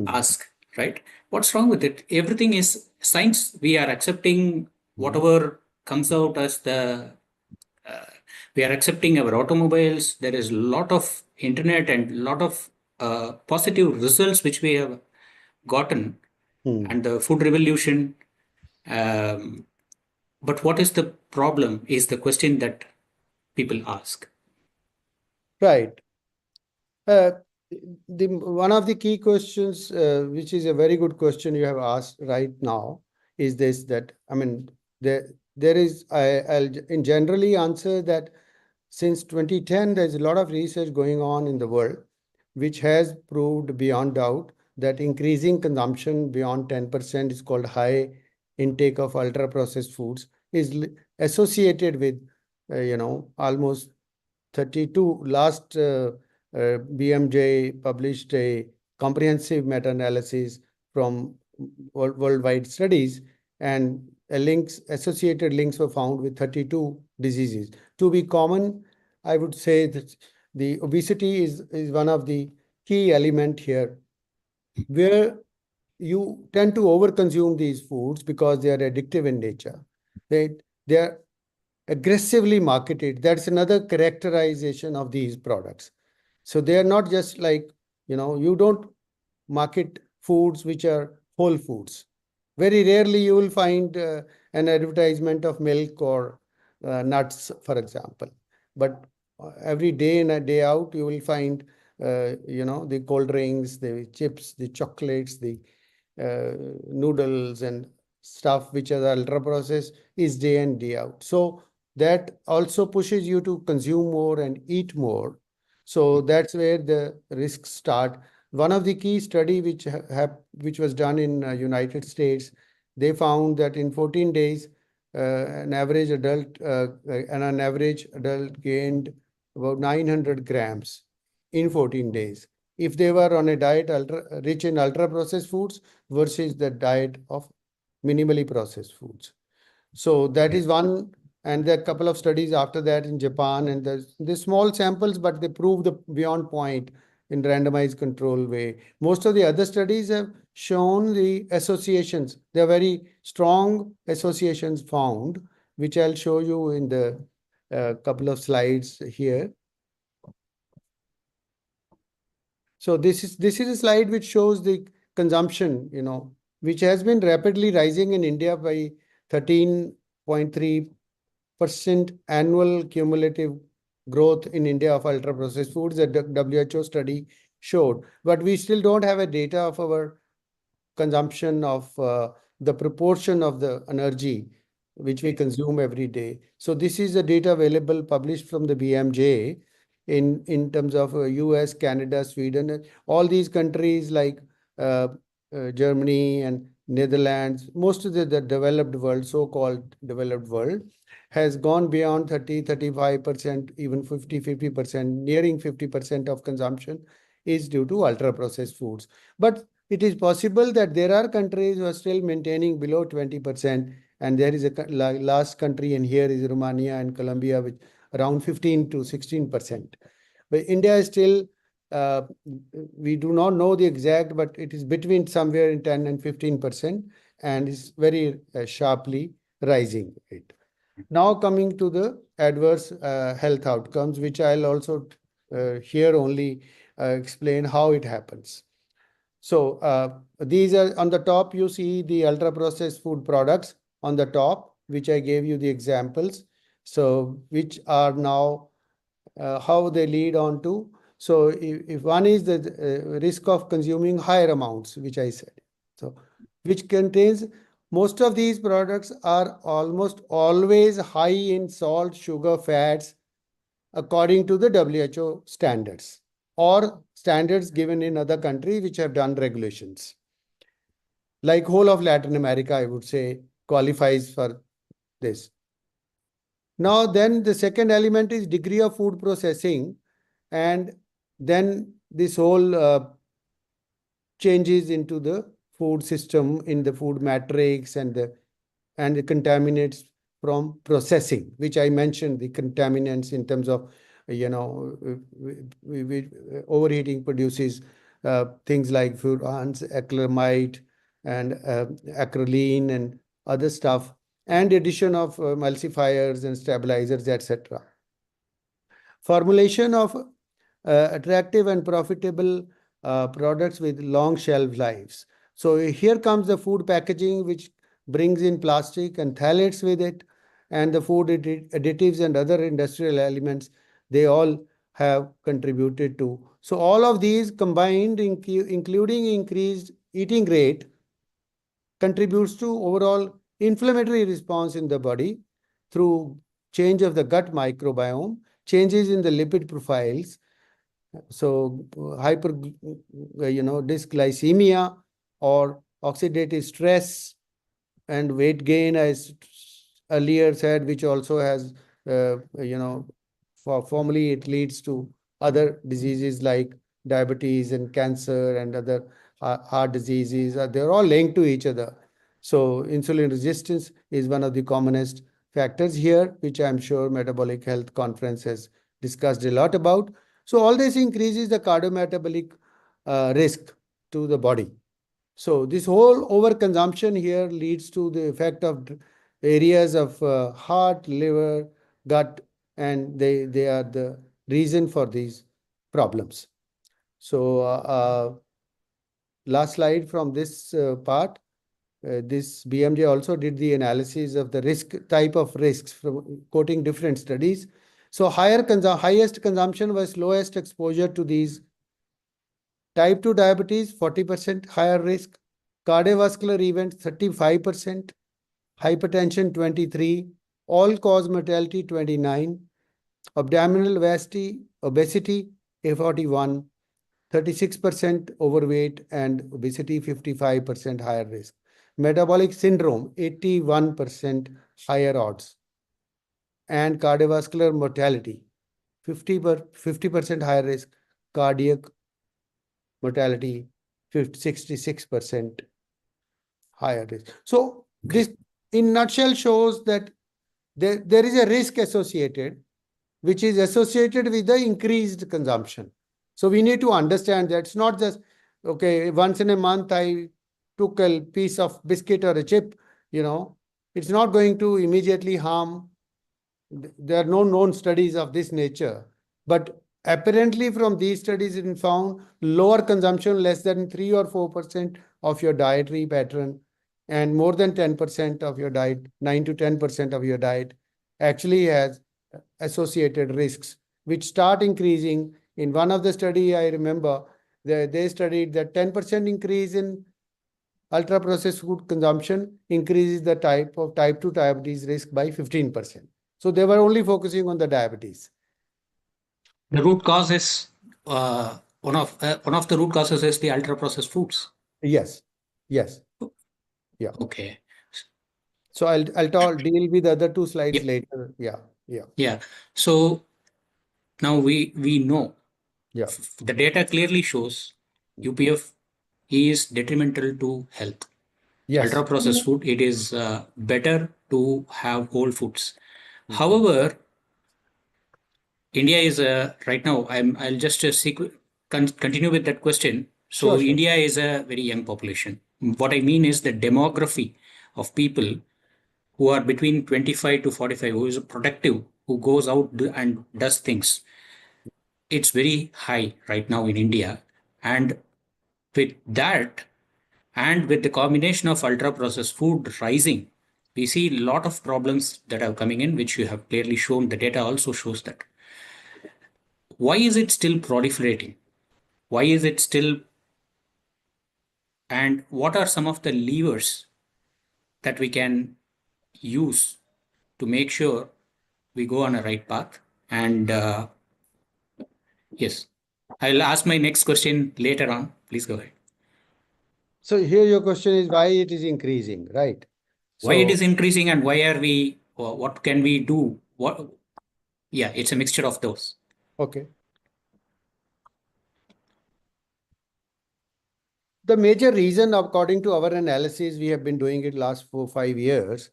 ask, right? What's wrong with it? Everything is science. We are accepting whatever comes out as we are accepting our automobiles. There is a lot of internet and a lot of positive results which we have gotten, and the food revolution. But what is the problem is the question that people ask. Right. One of the key questions, which is a very good question you have asked right now, is this, that, I mean, there is, I'll in generally answer that since 2010, there's a lot of research going on in the world, which has proved beyond doubt that increasing consumption beyond 10% is called high intake of ultra processed foods is associated with, almost 32 last BMJ published a comprehensive meta-analysis from worldwide studies, and associated links were found with 32 diseases. To be common, I would say that the obesity is one of the key element here, where you tend to overconsume these foods because they are addictive in nature. They are aggressively marketed. That's another characterization of these products. So they are not just like, you don't market foods which are whole foods. Very rarely you will find an advertisement of milk or nuts, for example. But every day in and day out, you will find, the cold drinks, the chips, the chocolates, the noodles and stuff which are ultra processed is day in, day out. So that also pushes you to consume more and eat more. So that's where the risks start. One of the key study which was done in United States, they found that in 14 days, an average adult gained about 900 grams in 14 days. If they were on a diet rich in ultra processed foods versus the diet of minimally processed foods. So that is one. And there are a couple of studies after that in Japan, and there's small samples, but they prove the beyond point in randomized control way. Most of the other studies have shown the associations. There are very strong associations found, which I'll show you in the couple of slides here. So this is a slide which shows the consumption, which has been rapidly rising in India by 13.3% annual cumulative growth in India of ultra processed foods that the WHO study showed. But we still don't have a data of our consumption of the proportion of the energy which we consume every day. So this is the data available published from the BMJ in terms of US, Canada, Sweden, all these countries like Germany and Netherlands, most of the developed world, so-called developed world, has gone beyond 30, 35%, even 50%, nearing 50% of consumption is due to ultra-processed foods. But it is possible that there are countries who are still maintaining below 20%, and there is a last country in here is Romania and Colombia, with around 15 to 16%. But India is still, we do not know the exact, but it is between somewhere in 10 and 15%, and is very sharply rising. Right? Now coming to the adverse health outcomes, which I'll also here only explain how it happens. So these are on the top, you see the ultra processed food products on the top, which I gave you the examples. So which are now how they lead on to. So if one is the risk of consuming higher amounts, which I said, so which contains, most of these products are almost always high in salt, sugar, fats, according to the WHO standards. or standards given in other countries which have done regulations. Like whole of Latin America, I would say, qualifies for this. Now, then the second element is degree of food processing, and then this whole changes into the food system in the food matrix and the contaminants from processing, which I mentioned, the contaminants in terms of, overheating produces things like furans, acrylamide, and acrolein and other stuff, and addition of emulsifiers and stabilizers, etc. Formulation of attractive and profitable products with long shelf lives. So here comes the food packaging, which brings in plastic and phthalates with it, and the food additives and other industrial elements, they all have contributed to. So all of these combined, including increased eating rate, contributes to overall inflammatory response in the body through change of the gut microbiome, changes in the lipid profiles, so dysglycemia or oxidative stress and weight gain, as earlier said, which also has, formally it leads to other diseases like diabetes and cancer and other heart diseases. They're all linked to each other. So insulin resistance is one of the commonest factors here, which I'm sure Metabolic Health Conference has discussed a lot about. So all this increases the cardiometabolic risk to the body. So this whole overconsumption here leads to the effect of areas of heart, liver, gut, and they are the reason for these problems. So last slide from this part. This BMJ also did the analysis of the type of risks from quoting different studies. So highest consumption was lowest exposure to these. Type 2 diabetes, 40% higher risk. Cardiovascular events, 35%. Hypertension, 23%. All-cause mortality, 29%. Abdominal obesity, 41%. 36% overweight, and obesity, 55% higher risk. Metabolic syndrome, 81% higher odds. And cardiovascular mortality, 50% higher risk. Cardiac mortality, 66% higher risk. So this, in nutshell, shows that there is a risk associated, which is associated with the increased consumption. So we need to understand that it's not just, okay, once in a month I took a piece of biscuit or a chip, it's not going to immediately harm. There are no known studies of this nature, but apparently from these studies it is found lower consumption, less than 3 or 4% of your dietary pattern, and more than 10% of your diet, 9 to 10% of your diet actually has associated risks, which start increasing. In one of the study, I remember, they studied that 10% increase in ultra-processed food consumption increases the type 2 diabetes risk by 15%. So they were only focusing on the diabetes. The root cause is one of the root causes is the ultra-processed foods. Yes. Yeah. Okay. So I'll deal with the other two slides later. Yeah. So now we know. Yeah. The data clearly shows UPF is detrimental to health. Yes. Ultra-processed food, it is better to have whole foods. However, India is right now. I'll just continue with that question. So Sure. India is a very young population. What I mean is the demography of people who are between 25 to 45, who is productive, who goes out and does things. It's very high right now in India, and with that, and with the combination of ultra-processed food rising, we see a lot of problems that are coming in, which you have clearly shown. The data also shows that. Why is it still proliferating? Why is it still? And what are some of the levers that we can use to make sure we go on a right path? And yes, I'll ask my next question later on. Please go ahead. So here your question is why it is increasing, right? Why it So is increasing and why are we, or what can we do? Yeah, it's a mixture of those. okay. The major reason, according to our analysis, we have been doing it last 4-5 years,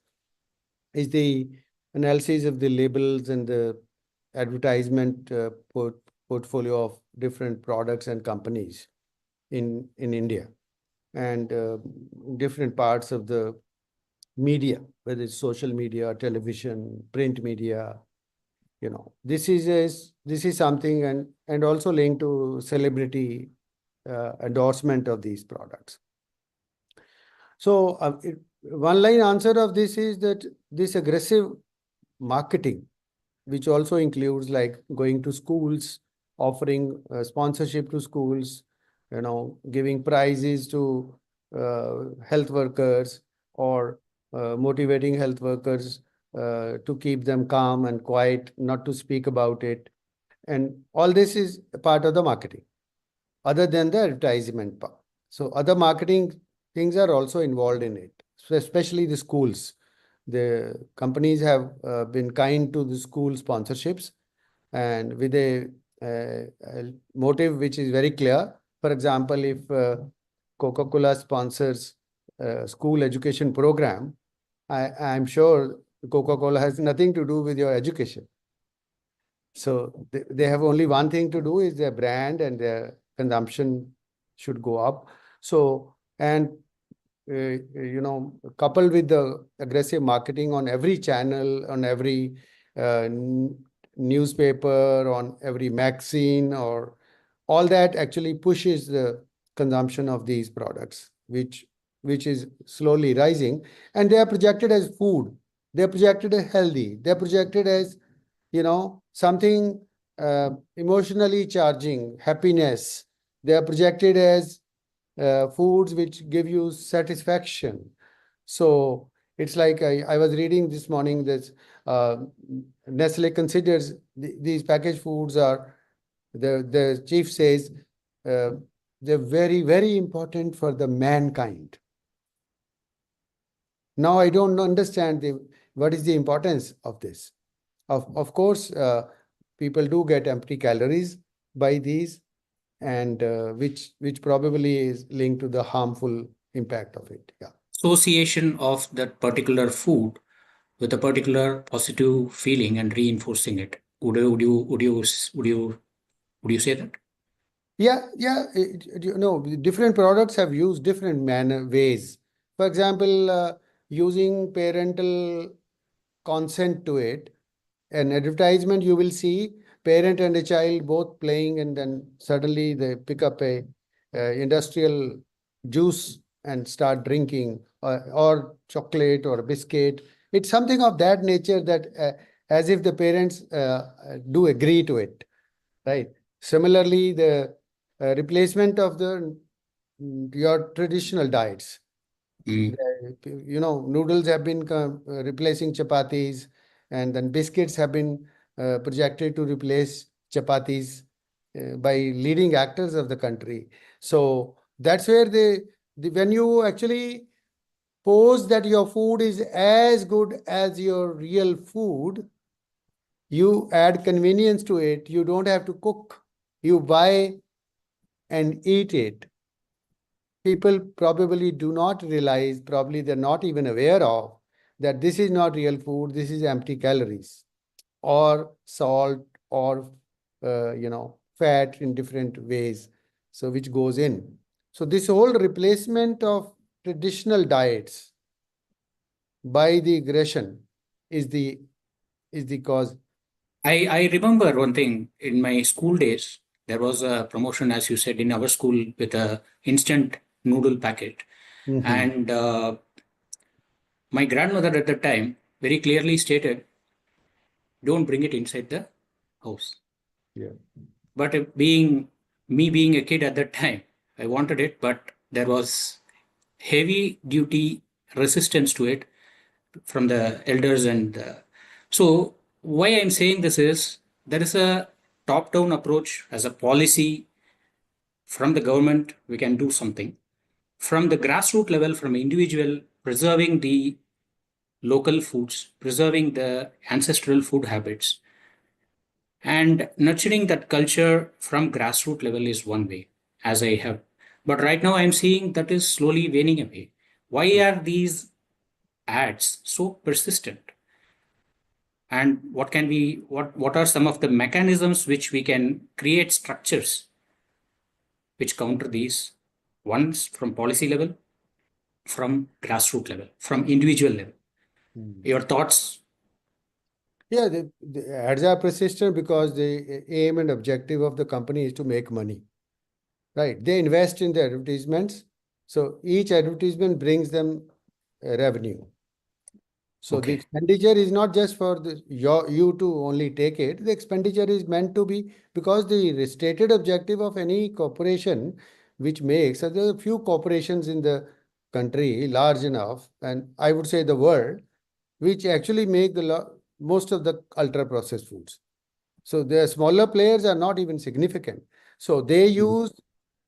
is the analysis of the labels and the advertisement portfolio of different products and companies in India, and different parts of the media, whether it's social media, television, print media. This is something, and also linked to celebrity endorsement of these products. So one line answer of this is that this aggressive marketing, which also includes like going to schools, offering sponsorship to schools, giving prizes to health workers, or motivating health workers to keep them calm and quiet, not to speak about it. And all this is a part of the marketing, other than the advertisement part. So other marketing things are also involved in it, so especially the schools. The companies have been kind to the school sponsorships, and with a motive which is very clear. For example, if Coca-Cola sponsors a school education program, I'm sure Coca-Cola has nothing to do with your education. So they have only one thing to do, is their brand, and their consumption should go up. So, and coupled with the aggressive marketing on every channel, on every newspaper, on every magazine, or all that actually pushes the consumption of these products, which is slowly rising. And they are projected as food. They are projected as healthy. They are projected as, something emotionally charging, happiness. They are projected as foods which give you satisfaction. So it's like I was reading this morning that Nestle considers these packaged foods are, the chief says, they're very, very important for the mankind. Now I don't understand what is the importance of this. Of course, people do get empty calories by these, and which probably is linked to the harmful impact of it. Yeah. Association of that particular food with a particular positive feeling and reinforcing it. Would you say that? Yeah. Different products have used different ways. For example, using parental consent to it. An advertisement, you will see parent and a child both playing, and then suddenly they pick up a industrial juice and start drinking, or chocolate or biscuit. It's something of that nature, that as if the parents do agree to it, right? Similarly, the replacement of your traditional diets. Noodles have been replacing chapatis, and then biscuits have been projected to replace chapatis by leading actors of the country. So that's where when you actually pose that your food is as good as your real food, you add convenience to it. You don't have to cook. You buy and eat it. People probably do not realize, probably they're not even aware of, that this is not real food. This is empty calories, or salt, or fat in different ways, so which goes in. So this whole replacement of traditional diets by the aggression is the cause. I remember one thing in my school days. There was a promotion, as you said, in our school with a instant noodle packet. And my grandmother at the time very clearly stated, don't bring it inside the house. Yeah. But being a kid at that time, I wanted it, but there was heavy duty resistance to it from the elders. And so why I'm saying this is, there is a top-down approach as a policy From the government, we can do something. From the grassroots level, from individual, preserving the local foods, preserving the ancestral food habits, and nurturing that culture from grassroots level is one way, as I have. But right now, I'm seeing that is slowly waning away. Why are these ads so persistent? And what are some of the mechanisms which we can create structures which counter these? One's from policy level, from grassroots level, from individual level. Your thoughts? Yeah, the ads are persistent because the aim and objective of the company is to make money, right? They invest in the advertisements. So each advertisement brings them revenue. So the expenditure is not just for you to only take it. The expenditure is meant to be because the stated objective of any corporation which makes, so there are a few corporations in the country large enough, and I would say the world, which actually make most of the ultra processed foods. So the smaller players are not even significant. So they use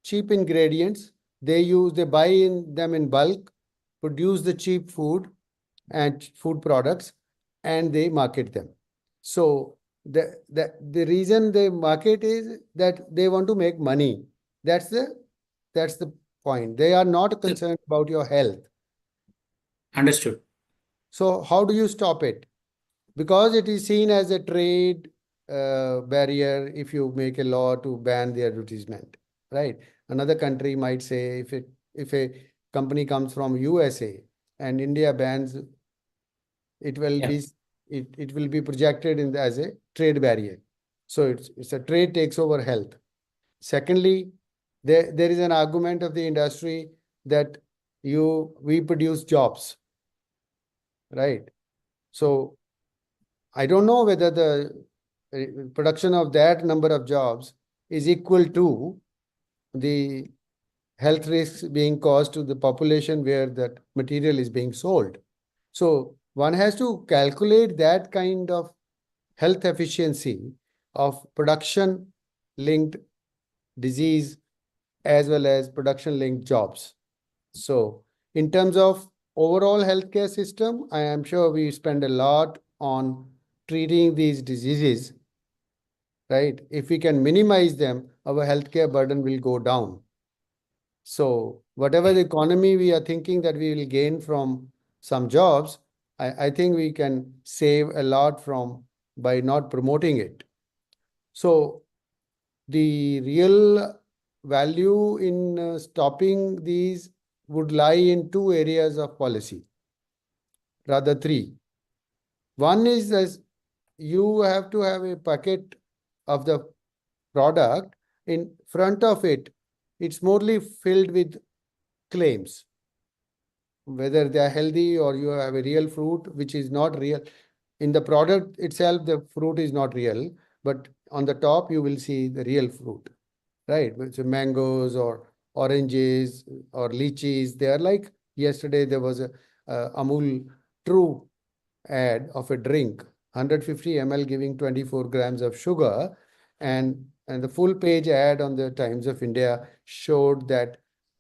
cheap ingredients. They buy them in bulk, produce the cheap food and food products, and they market them. So the reason they market is that they want to make money. That's the point. They are not concerned about your health. Understood. So how do you stop it? Because it is seen as a trade barrier if you make a law to ban the advertisement, right? Another country might say if a company comes from USA and India bans, it will be projected as a trade barrier. So it's a trade takes over health. Secondly, there is an argument of the industry that we produce jobs, right? So I don't know whether the production of that number of jobs is equal to the health risks being caused to the population where that material is being sold. So one has to calculate that kind of health efficiency of production linked disease as well as production linked jobs. So in terms of overall healthcare system, I am sure we spend a lot on treating these diseases, right? If we can minimize them, our healthcare burden will go down. So whatever the economy we are thinking that we will gain from some jobs, I think we can save a lot by not promoting it. So the real value in stopping these would lie in two areas of policy, rather three. One is that you have to have a packet of the product. In front of it, it's mostly filled with claims, whether they are healthy or you have a real fruit, which is not real. In the product itself, the fruit is not real, but on the top, you will see the real fruit, right? So mangoes or oranges or lychees, they are like yesterday there was a Amul True ad of a drink, 150 ml giving 24 grams of sugar, and the full page ad on the Times of India showed that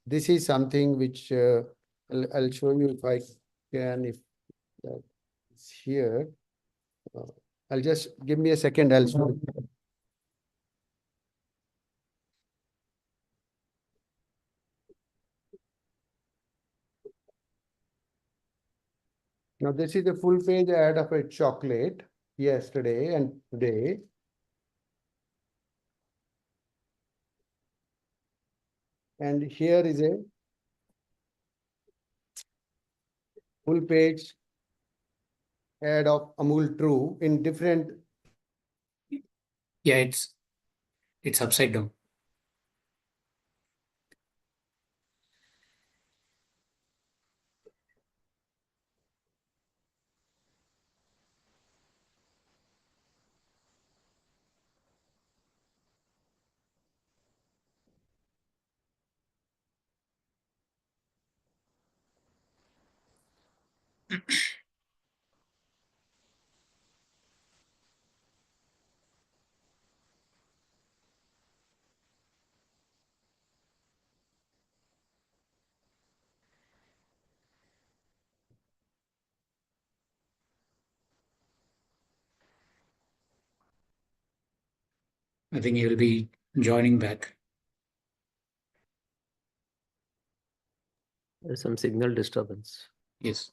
this is something which I'll show you if I can, if it's here. I'll just give me a second. I'll show you. Now, this is the full page ad of a chocolate yesterday and today. And here is a full page ad of Amul True in different. Yeah, it's upside down. I think he will be joining back. There's some signal disturbance. Yes.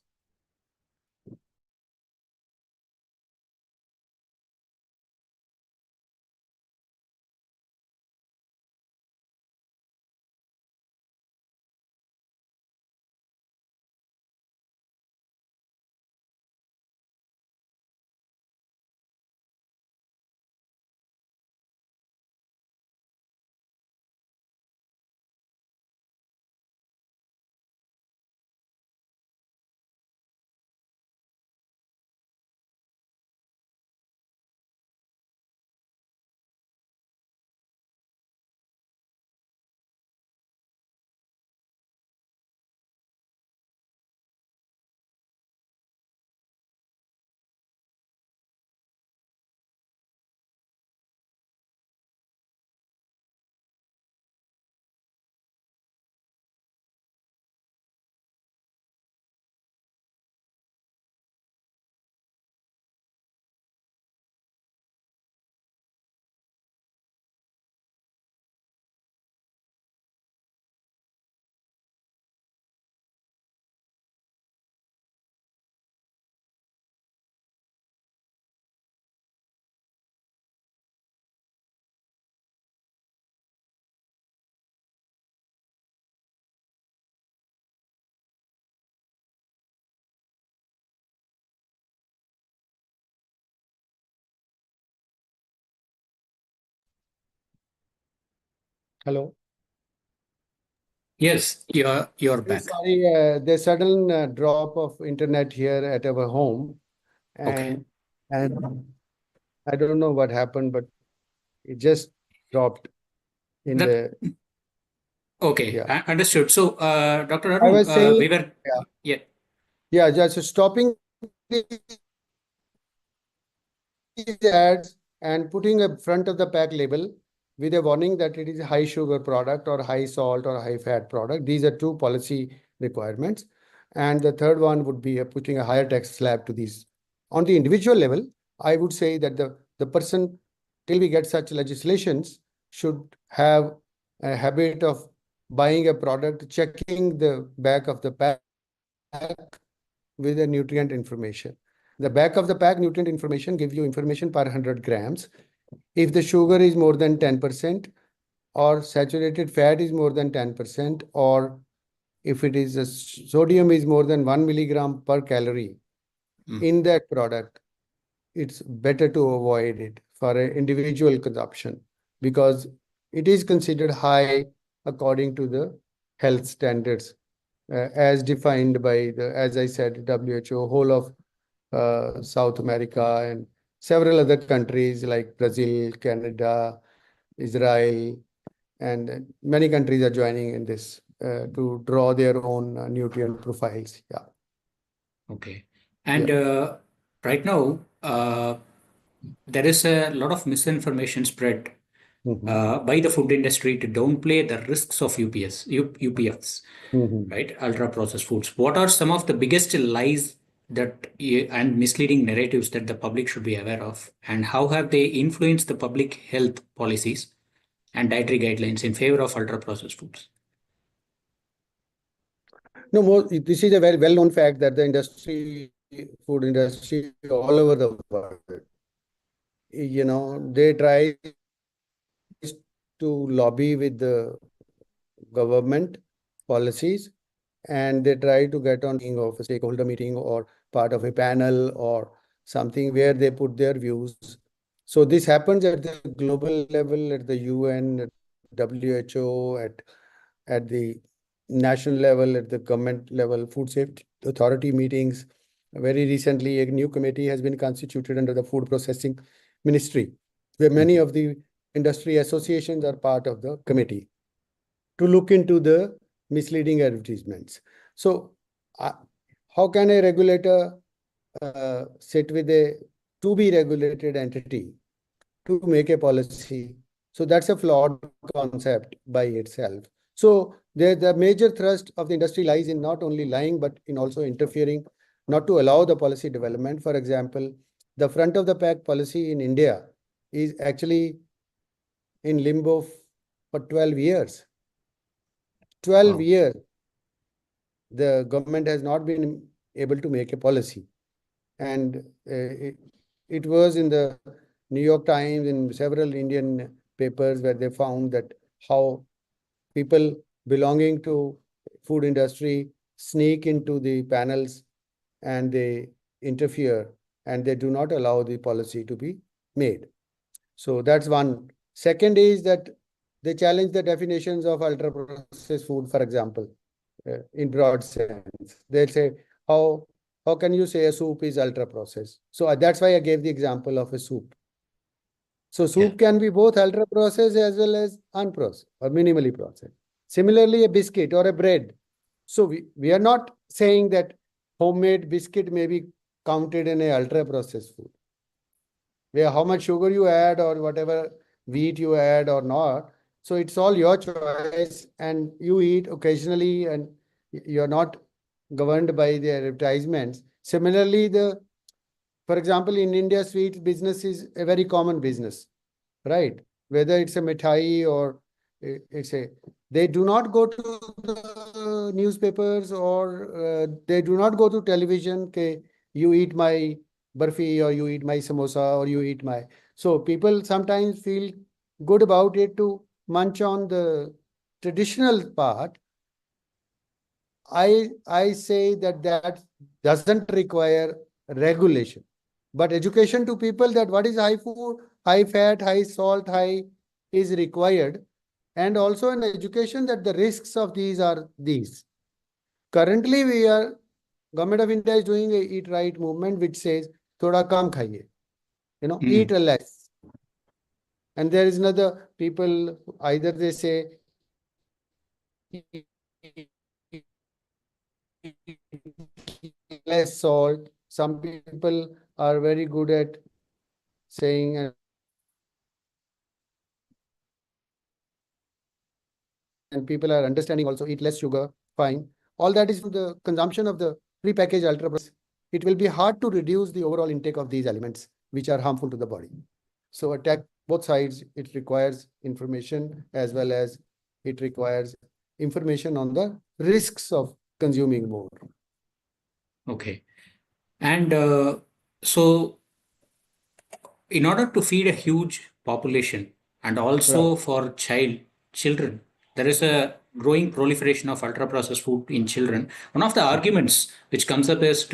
Hello. Yes, you're back. Sorry, there's sudden drop of internet here at our home, Okay. and I don't know what happened, but it just dropped in That- the. Okay, Yeah. understood. So, Dr. I Arun, was saying, we were, yeah, just stopping these ads and putting a front of the pack label with a warning that it is a high sugar product or high salt or high fat product. These are two policy requirements. And the third one would be putting a higher tax slab to these. On the individual level, I would say that the person, till we get such legislations, should have a habit of buying a product, checking the back of the pack with the nutrient information. The back of the pack nutrient information gives you information per 100 grams. If the sugar is more than 10% or saturated fat is more than 10%, or if it is a sodium is more than 1 milligram per calorie in that product, it's better to avoid it for an individual consumption because it is considered high according to the health standards as defined by the, as I said, WHO, whole of South America and several other countries like Brazil, Canada, Israel, and many countries are joining in this to draw their own nutrient profiles. Yeah. Okay. And right now, there is a lot of misinformation spread by the food industry to downplay the risks of UPFs, right? Ultra processed foods. What are some of the biggest lies that and misleading narratives that the public should be aware of, and how have they influenced the public health policies and dietary guidelines in favor of ultra processed foods? No, this is a very well-known fact that the industry, food industry all over the world, they try to lobby with the government policies and they try to get on of a stakeholder meeting or part of a panel or something where they put their views. So this happens at the global level, at the UN, at WHO, at the national level, at the government level, food safety authority meetings. Very recently, a new committee has been constituted under the food processing ministry, where many of the industry associations are part of the committee to look into the misleading advertisements. So how can a regulator sit with a to be regulated entity to make a policy? So that's a flawed concept by itself. So the major thrust of the industry lies in not only lying, but in also interfering, not to allow the policy development. For example, the front of the pack policy in India is actually in limbo for 12 years. 12 Wow. years, the government has not been able to make a policy. And it was in the New York Times, in several Indian papers, where they found that how people belonging to food industry sneak into the panels and they interfere and they do not allow the policy to be made. So that's one. Second is that they challenge the definitions of ultra processed food, for example, in broad sense. They'll say, how can you say a soup is ultra processed? So that's why I gave the example of a soup. So soup can be both ultra processed as well as unprocessed or minimally processed. Similarly, a biscuit or a bread. So we are not saying that homemade biscuit may be counted in a ultra processed food, where how much sugar you add or whatever wheat you add or not. So it's all your choice, and you eat occasionally and you're not governed by the advertisements. Similarly, for example, in India, sweets business is a very common business, right? Whether it's a mithai or they do not go to the newspapers or they do not go to television. Okay, you eat my barfi or you eat my samosa or you eat my. So people sometimes feel good about it to munch on the traditional part. I say that doesn't require regulation, but education to people that what is high food, high fat, high salt, high is required, and also an education that the risks of these are these. Currently, Government of India is doing a Eat Right movement, which says thoda kam khaiye, eat less. And there is another people, either they say less salt. Some people are very good at saying, and people are understanding also, eat less sugar, fine. All that is from the consumption of the prepackaged ultra processed. It will be hard to reduce the overall intake of these elements, which are harmful to the body. So attack both sides. It requires information as well as it requires information on the risks of consuming more. Okay. And so in order to feed a huge population and also for children, there is a growing proliferation of ultra processed food in children. One of the arguments which comes up is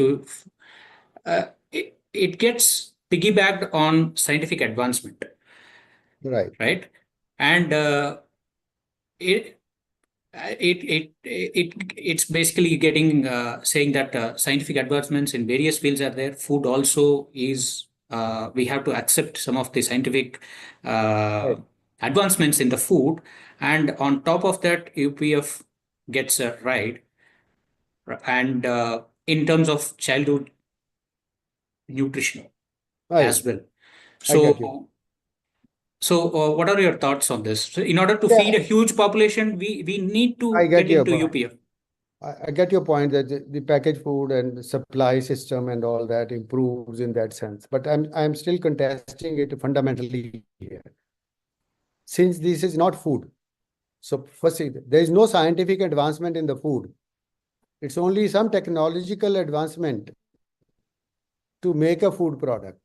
it gets piggybacked on scientific advancement. Right. And it's basically getting saying that scientific advancements in various fields are there. Food also is we have to accept some of the scientific advancements in the food, and on top of that, UPF gets a ride. And in terms of childhood nutrition as well. So, what are your thoughts on this? So in order to feed a huge population, we need to get into UPF. I get your point that the packaged food and the supply system and all that improves in that sense. But I'm still contesting it fundamentally here. Since this is not food. So firstly, there is no scientific advancement in the food. It's only some technological advancement to make a food product.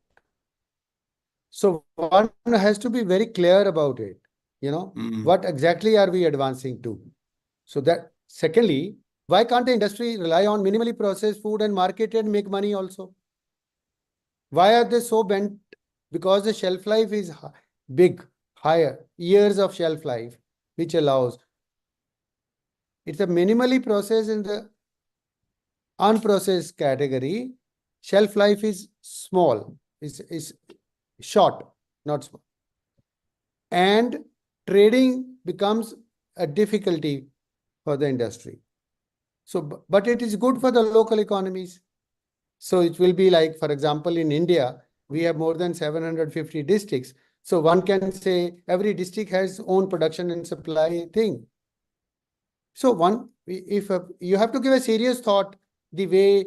So one has to be very clear about it. What exactly are we advancing to? So that, secondly, why can't the industry rely on minimally processed food and market it and make money also? Why are they so bent? Because the shelf life is big, higher, years of shelf life, which allows. It's a minimally processed in the unprocessed category. Shelf life is small, is short, not small. And trading becomes a difficulty for the industry. So, but it is good for the local economies. So it will be like, for example, in India, we have more than 750 districts. So one can say every district has its own production and supply thing. So if you have to give a serious thought, the way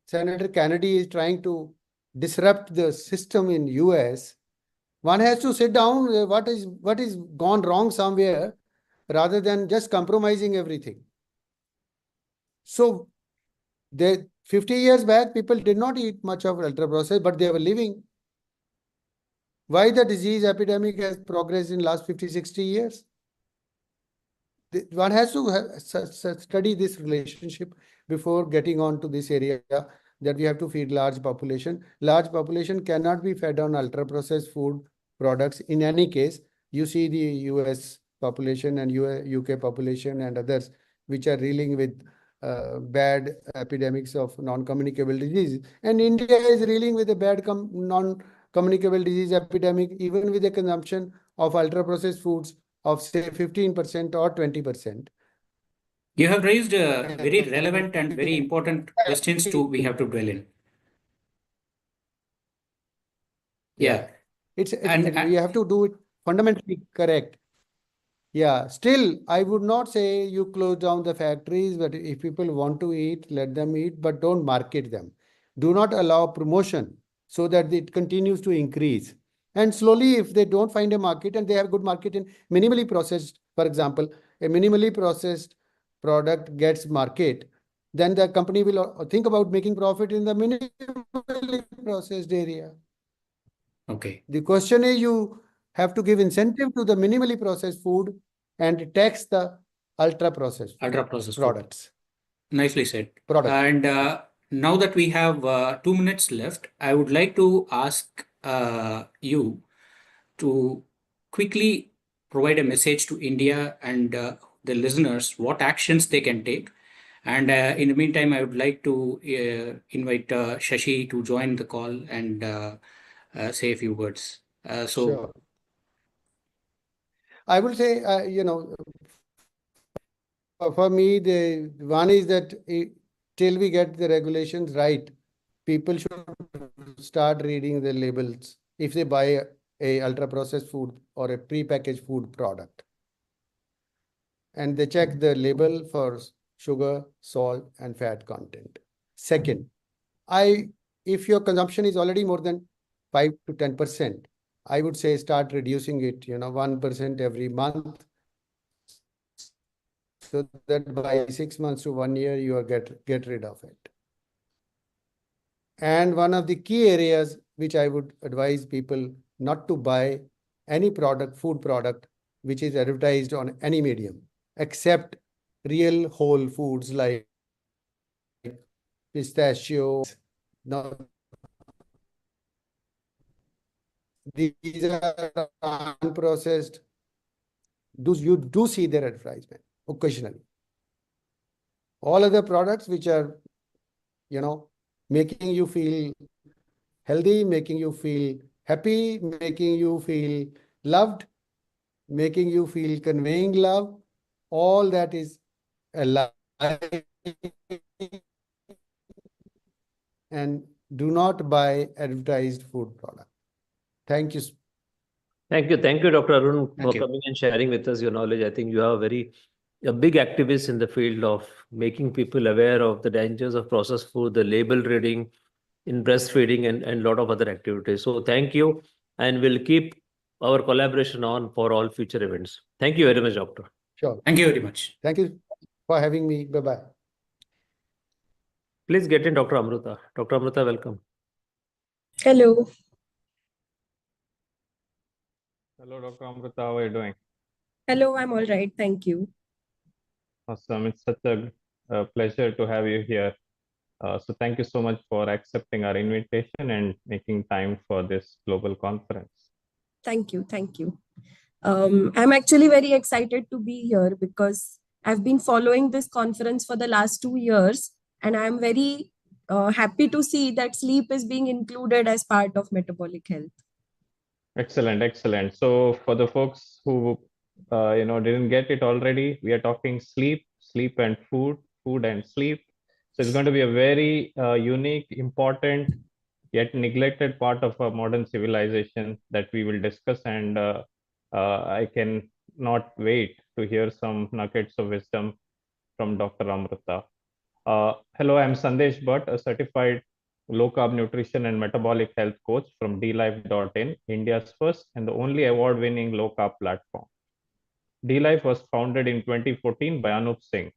Senator Kennedy is trying to disrupt the system in US, One has to sit down, what is gone wrong somewhere, rather than just compromising everything. So 50 years back, people did not eat much of ultra processed, but they were living. Why the disease epidemic has progressed in last 50, 60 years? One has to study this relationship before getting on to this area, that we have to feed large population. Large population cannot be fed on ultra processed food products. In any case, you see the US population and UK population and others which are reeling with bad epidemics of non-communicable disease. And India is reeling with a bad non-communicable disease epidemic, even with the consumption of ultra-processed foods of say 15% or 20%. You have raised very relevant and very important questions we have to dwell in. Yeah. We have to do it fundamentally correct. Yeah, still, I would not say you close down the factories, but if people want to eat, let them eat, but don't market them. Do not allow promotion so that it continues to increase. And slowly, if they don't find a market and they have good market in minimally processed, for example, a minimally processed product gets market, then the company will think about making profit in the minimally processed area. Okay. The question is, you have to give incentive to the minimally processed food and tax the ultra processed products. Nicely said. Product. And now that we have 2 minutes left, I would like to ask you to quickly provide a message to India and the listeners what actions they can take. And in the meantime, I would like to invite Shashi to join the call and say a few words. Sure. I would say, for me, the one is that till we get the regulations right, people should start reading the labels if they buy a ultra processed food or a pre-packaged food product. And they check the label for sugar, salt, and fat content. Second, if your consumption is already more than 5 to 10%, I would say start reducing it, 1% every month, so that by 6 months to 1 year, you get rid of it. And one of the key areas which I would advise people not to buy any food product, which is advertised on any medium, except real whole foods like pistachio. Now, these are unprocessed. You do see their advertisement occasionally. All other products which are, making you feel healthy, making you feel happy, making you feel loved, making you feel conveying love, all that is a lie. And do not buy advertised food product. Thank you. Thank you, Dr. Arun, for coming and sharing with us your knowledge. I think you are a big activist in the field of making people aware of the dangers of processed food, the label reading in breastfeeding, and a lot of other activities. So thank you, and we'll keep our collaboration on for all future events. Thank you very much, Doctor. Sure. Thank you very much. Thank you for having me. Bye-bye. Please get in Dr. Amruta. Dr. Amruta, welcome. Hello. Hello, Dr. Amruta. How are you doing? Hello, I'm all right. Thank you. Awesome. It's such a pleasure to have you here. So thank you so much for accepting our invitation and making time for this global conference. Thank you. Thank you. I'm actually very excited to be here because I've been following this conference for the last 2 years, and I'm very happy to see that sleep is being included as part of metabolic health. Excellent, excellent. So for the folks who didn't get it already, we are talking sleep and food and sleep. So it's going to be a very unique, important, yet neglected part of our modern civilization that we will discuss, and I can not wait to hear some nuggets of wisdom from Dr. Amruta. Hello, I'm Sandesh Bhatt, a certified low-carb nutrition and metabolic health coach from dlife.in, India's first and the only award-winning low-carb platform. DLife was founded in 2014 by Anup Singh,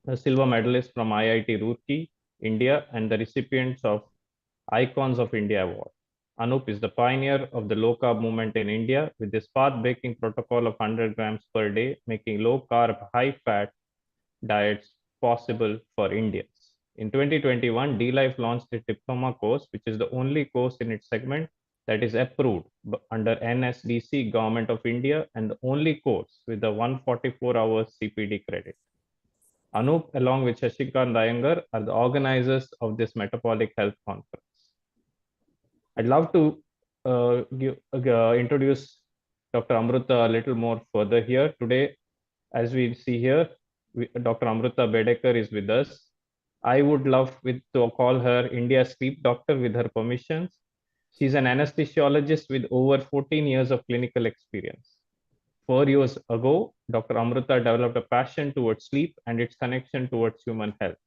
a silver medalist from IIT Roorkee, India, and the recipients of Icons of India Award. Anup is the pioneer of the low-carb movement in India with his path-breaking protocol of 100 grams per day, making low-carb, high-fat diets possible for Indians. In 2021, DLife launched a diploma course, which is the only course in its segment that is approved under NSDC, Government of India, and the only course with the 144 hours CPD credit. Anup, along with Shashikant Iyengar, are the organizers of this Metabolic Health Conference. I'd love to introduce Dr. Amruta a little more further here. Today, as we see here, Dr. Amruta Bedekar is with us. I would love to call her India's sleep doctor with her permissions. She's an anesthesiologist with over 14 years of clinical experience. 4 years ago, Dr. Amruta developed a passion towards sleep and its connection towards human health.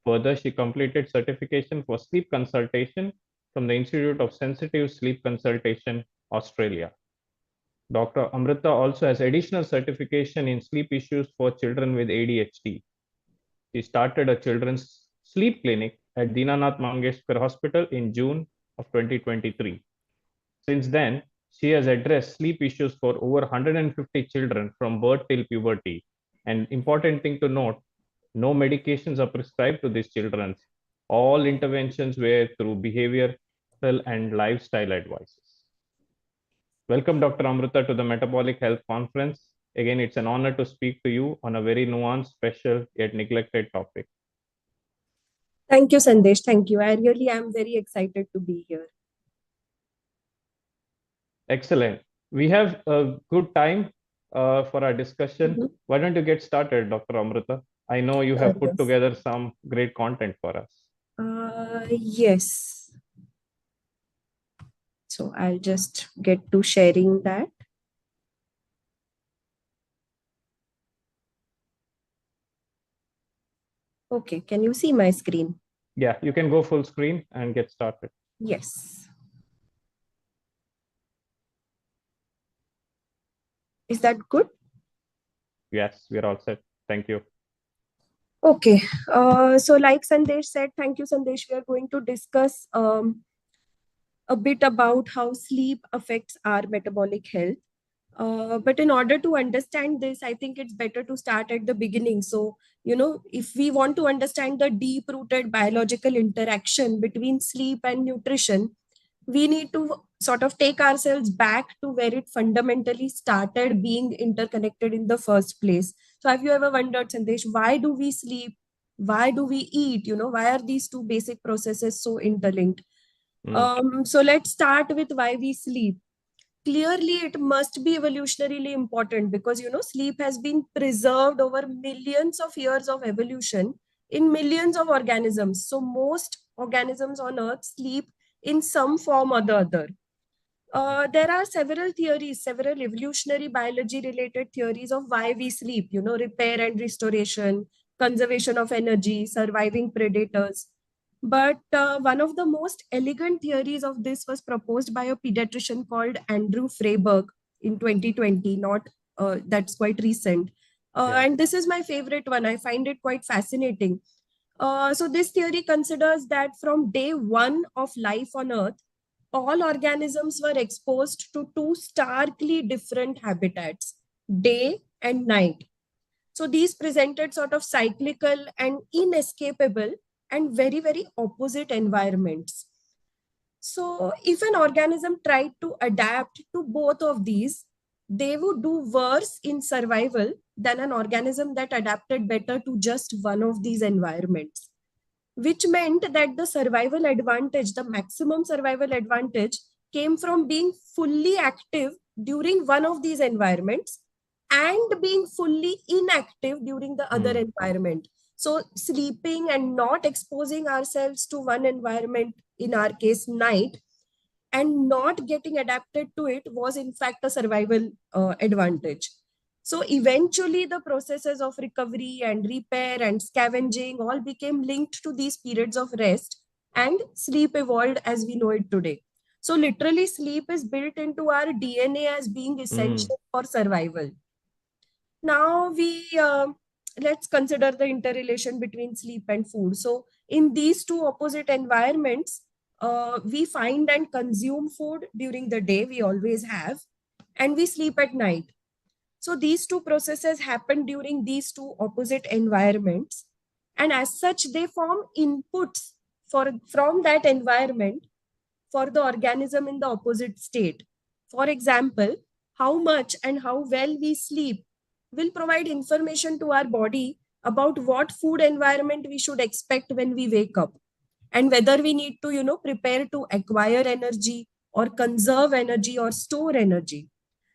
Further, she completed certification for sleep consultation from the Institute of Sensitive Sleep Consultation, Australia. Dr. Amruta also has additional certification in sleep issues for children with ADHD. She started a children's sleep clinic at Dinanath Mangeshkar Hospital in June of 2023. Since then, she has addressed sleep issues for over 150 children from birth till puberty. And important thing to note, no medications are prescribed to these children. All interventions were through behavioral and lifestyle advices. Welcome, Dr. Amruta, to the Metabolic Health Conference. Again, it's an honor to speak to you on a very nuanced, special, yet neglected topic. Thank you, Sandesh. Thank you. I really am very excited to be here. Excellent. We have a good time for our discussion. Why don't you get started, Dr. Amruta? I know you have put together some great content for us. Yes. So I'll just get to sharing that. Okay, can you see my screen? Yeah, you can go full screen and get started. Yes. Is that good? Yes, we're all set. Thank you. Okay. So like Sandesh said, thank you, Sandesh. We are going to discuss a bit about how sleep affects our metabolic health. But in order to understand this, I think it's better to start at the beginning. So, if we want to understand the deep-rooted biological interaction between sleep and nutrition, we need to sort of take ourselves back to where it fundamentally started being interconnected in the first place. So have you ever wondered, Sandesh, why do we sleep? Why do we eat? Why are these two basic processes so interlinked? So let's start with why we sleep. Clearly, it must be evolutionarily important because, sleep has been preserved over millions of years of evolution in millions of organisms. So most organisms on Earth sleep in some form or the other. There are several theories, several evolutionary biology related theories of why we sleep, repair and restoration, conservation of energy, surviving predators. But one of the most elegant theories of this was proposed by a pediatrician called Andrew Freiberg in 2020, that's quite recent. And this is my favorite one. I find it quite fascinating. So this theory considers that from day one of life on Earth, all organisms were exposed to two starkly different habitats, day and night. So these presented sort of cyclical and inescapable and very, very opposite environments. So if an organism tried to adapt to both of these, they would do worse in survival than an organism that adapted better to just one of these environments, which meant that the survival advantage, the maximum survival advantage, came from being fully active during one of these environments and being fully inactive during the other environment. So sleeping and not exposing ourselves to one environment, in our case night, and not getting adapted to it was in fact a survival advantage. So eventually the processes of recovery and repair and scavenging all became linked to these periods of rest, and sleep evolved as we know it today. So literally sleep is built into our DNA as being essential for survival. Now let's consider the interrelation between sleep and food. So in these two opposite environments, we find and consume food during the day, we always have, and we sleep at night. So these two processes happen during these two opposite environments, and as such they form inputs from that environment for the organism in the opposite state. For example, how much and how well we sleep will provide information to our body about what food environment we should expect when we wake up, and whether we need to prepare to acquire energy or conserve energy or store energy.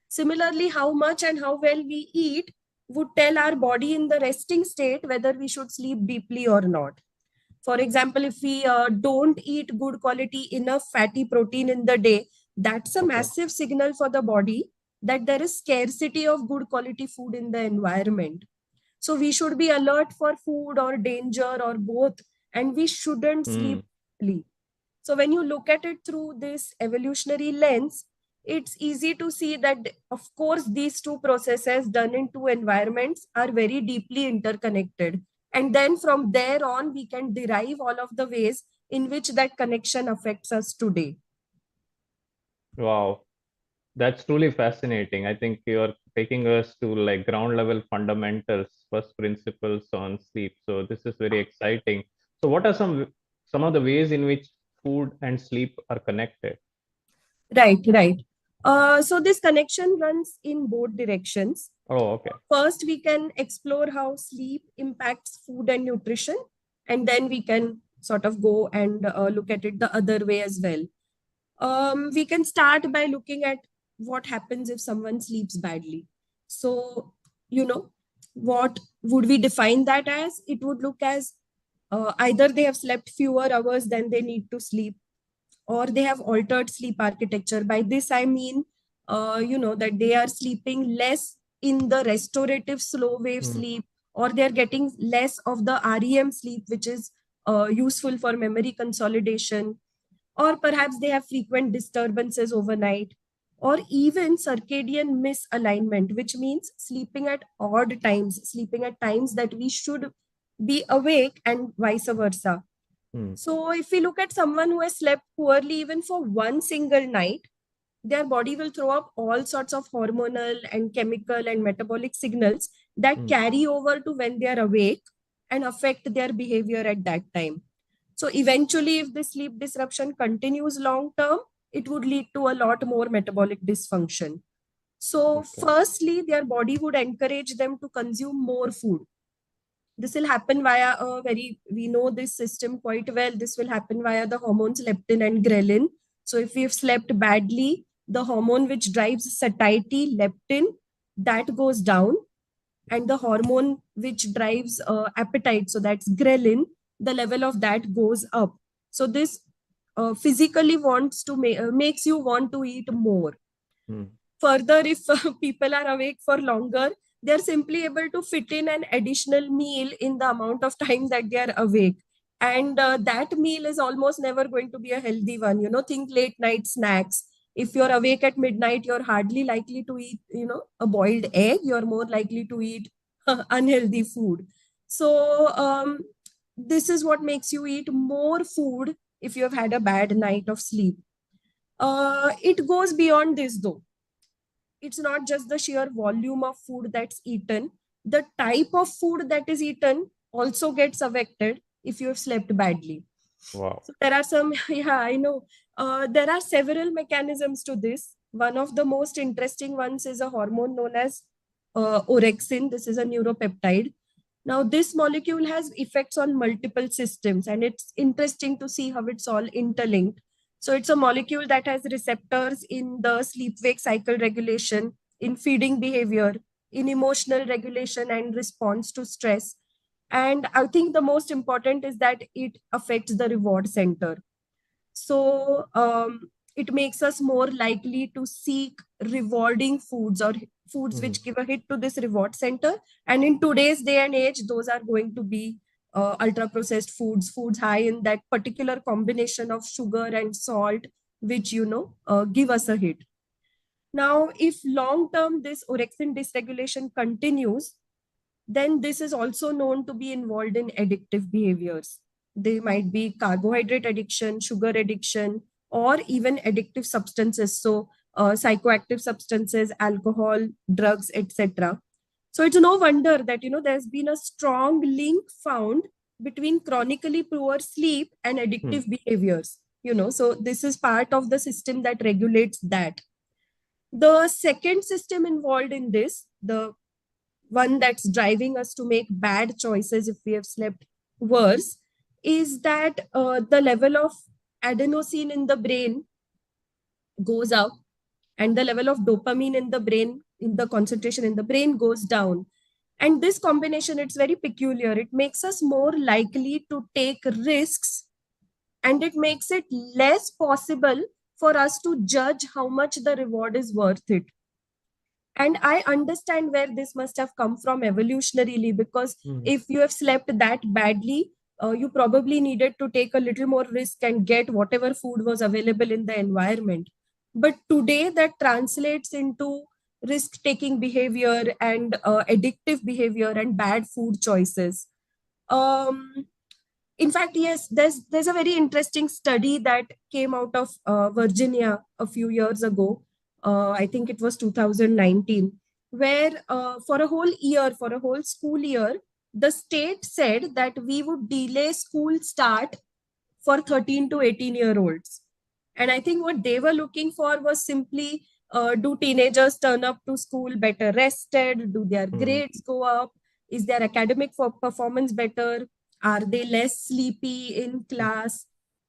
Similarly, how much and how well we eat would tell our body in the resting state whether we should sleep deeply or not. For example, if we don't eat good quality enough fatty protein in the day, that's a massive signal for the body that there is scarcity of good quality food in the environment. So we should be alert for food or danger or both, and we shouldn't sleep deeply. So when you look at it through this evolutionary lens, it's easy to see that, of course, these two processes done in two environments are very deeply interconnected. And then from there on, we can derive all of the ways in which that connection affects us today. Wow, that's truly fascinating. I think you're taking us to like ground level fundamentals, first principles on sleep. So this is very exciting. So what are some of the ways in which food and sleep are connected? Right. So this connection runs in both directions. Oh, okay. First, we can explore how sleep impacts food and nutrition, and then we can sort of go and look at it the other way as well. We can start by looking at what happens if someone sleeps badly. So, what would we define that as? It would look as either they have slept fewer hours than they need to sleep, or they have altered sleep architecture. By this, I mean, that they are sleeping less in the restorative slow wave sleep, or they're getting less of the REM sleep, which is useful for memory consolidation, or perhaps they have frequent disturbances overnight, or even circadian misalignment, which means sleeping at odd times, sleeping at times that we should be awake, and vice versa. So if we look at someone who has slept poorly even for one single night, their body will throw up all sorts of hormonal and chemical and metabolic signals that carry over to when they are awake and affect their behavior at that time. So eventually, if the sleep disruption continues long term, it would lead to a lot more metabolic dysfunction. So firstly, their body would encourage them to consume more food. This will happen via we know this system quite well. This will happen via the hormones leptin and ghrelin. So if we've slept badly, the hormone which drives satiety, leptin, that goes down. And the hormone which drives appetite, so that's ghrelin, the level of that goes up. So this physically wants to makes you want to eat more. Further, if people are awake for longer, they're simply able to fit in an additional meal in the amount of time that they are awake. And that meal is almost never going to be a healthy one. Think late night snacks. If you're awake at midnight, you're hardly likely to eat, a boiled egg. You're more likely to eat unhealthy food. So this is what makes you eat more food if you have had a bad night of sleep. It goes beyond this though. It's not just the sheer volume of food that's eaten. The type of food that is eaten also gets affected if you have slept badly. Wow. So there are some, I know. There are several mechanisms to this. One of the most interesting ones is a hormone known as orexin. This is a neuropeptide. Now, this molecule has effects on multiple systems, and it's interesting to see how it's all interlinked. So it's a molecule that has receptors in the sleep-wake cycle regulation, in feeding behavior, in emotional regulation and response to stress. And I think the most important is that it affects the reward center. So it makes us more likely to seek rewarding foods or foods which give a hit to this reward center. And in today's day and age, those are going to be ultra processed foods, foods high in that particular combination of sugar and salt, which, give us a hit. Now, if long term this orexin dysregulation continues, then this is also known to be involved in addictive behaviors. They might be carbohydrate addiction, sugar addiction, or even addictive substances. So psychoactive substances, alcohol, drugs, etc. So it's no wonder that, there's been a strong link found between chronically poor sleep and addictive behaviors. So this is part of the system that regulates that. The second system involved in this, the one that's driving us to make bad choices if we have slept worse, is that the level of adenosine in the brain goes up and the level of dopamine in the brain, in the concentration in the brain, goes down. And this combination, it's very peculiar. It makes us more likely to take risks, and it makes it less possible for us to judge how much the reward is worth it. And I understand where this must have come from evolutionarily, because if you have slept that badly, you probably needed to take a little more risk and get whatever food was available in the environment. But today that translates into risk-taking behavior and addictive behavior and bad food choices. In fact, yes, there's a very interesting study that came out of Virginia a few years ago. I think it was 2019, where for a whole school year, the state said that we would delay school start for 13 to 18-year-olds. And I think what they were looking for was simply, do teenagers turn up to school better rested? Do their grades go up? Is their academic performance better? Are they less sleepy in class?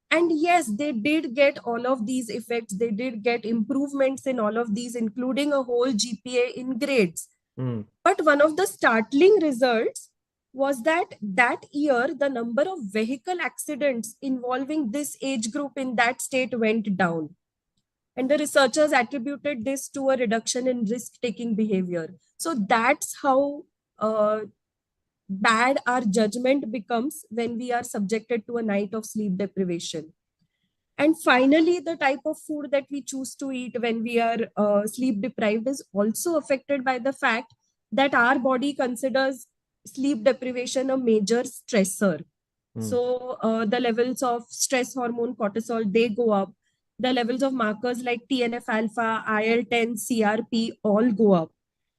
And yes, they did get all of these effects. They did get improvements in all of these, including a whole GPA in grades. But one of the startling results was that year, the number of vehicle accidents involving this age group in that state went down. And the researchers attributed this to a reduction in risk-taking behavior. So that's how bad our judgment becomes when we are subjected to a night of sleep deprivation. And finally, the type of food that we choose to eat when we are sleep deprived is also affected by the fact that our body considers sleep deprivation a major stressor. So the levels of stress hormone cortisol, they go up. The levels of markers like TNF-alpha, IL-10, CRP all go up.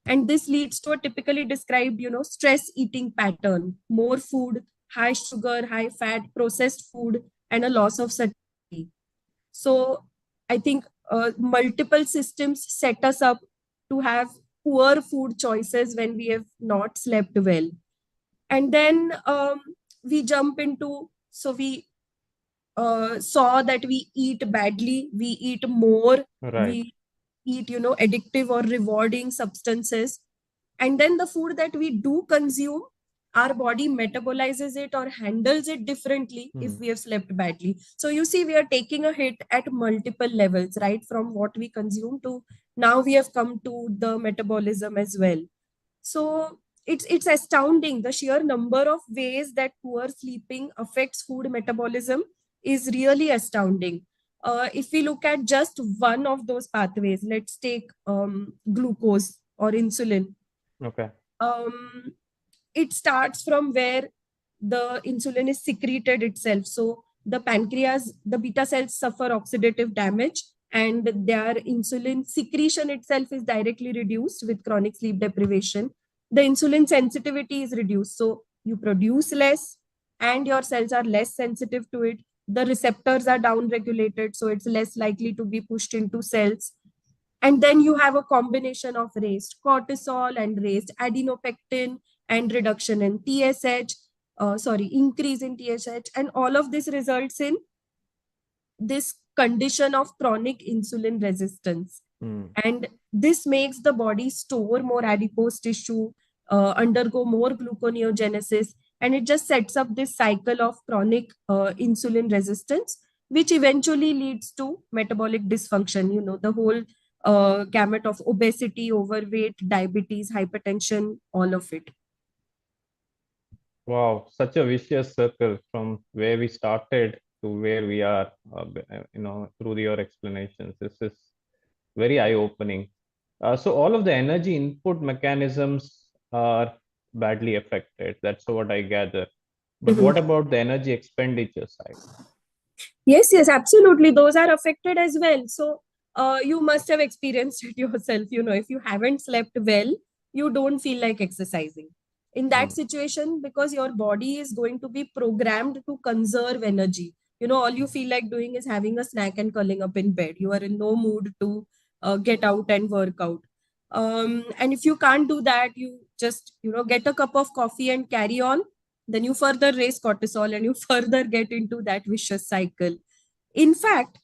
And this leads to a typically described, stress eating pattern: more food, high sugar, high fat, processed food, and a loss of satiety. So I think multiple systems set us up to have poor food choices when we have not slept well. And then we jump into, so we saw that we eat badly, we eat more, we eat, addictive or rewarding substances. And then the food that we do consume, our body metabolizes it or handles it differently if we have slept badly. So you see, we are taking a hit at multiple levels, right? From what we consume to now we have come to the metabolism as well. So it's astounding. The sheer number of ways that poor sleeping affects food metabolism is really astounding. If we look at just one of those pathways, let's take glucose or insulin. Okay. It starts from where the insulin is secreted itself. So the pancreas, the beta cells suffer oxidative damage, and their insulin secretion itself is directly reduced with chronic sleep deprivation. The insulin sensitivity is reduced. So you produce less and your cells are less sensitive to it. The receptors are down-regulated, so it's less likely to be pushed into cells. And then you have a combination of raised cortisol and raised adenopectin and reduction in TSH, increase in TSH. And all of this results in this condition of chronic insulin resistance. And this makes the body store more adipose tissue, undergo more gluconeogenesis, and it just sets up this cycle of chronic insulin resistance, which eventually leads to metabolic dysfunction, the whole gamut of obesity, overweight, diabetes, hypertension, all of it. Wow, such a vicious circle from where we started to where we are, through your explanations. This is very eye-opening. So all of the energy input mechanisms are badly affected. That's what I gather. But Mhm. what about the energy expenditure side? Yes, absolutely. Those are affected as well. So you must have experienced it yourself. If you haven't slept well, you don't feel like exercising. In that situation, because your body is going to be programmed to conserve energy, all you feel like doing is having a snack and curling up in bed. You are in no mood to get out and work out. And if you can't do that, you just, get a cup of coffee and carry on. Then you further raise cortisol and you further get into that vicious cycle. In fact,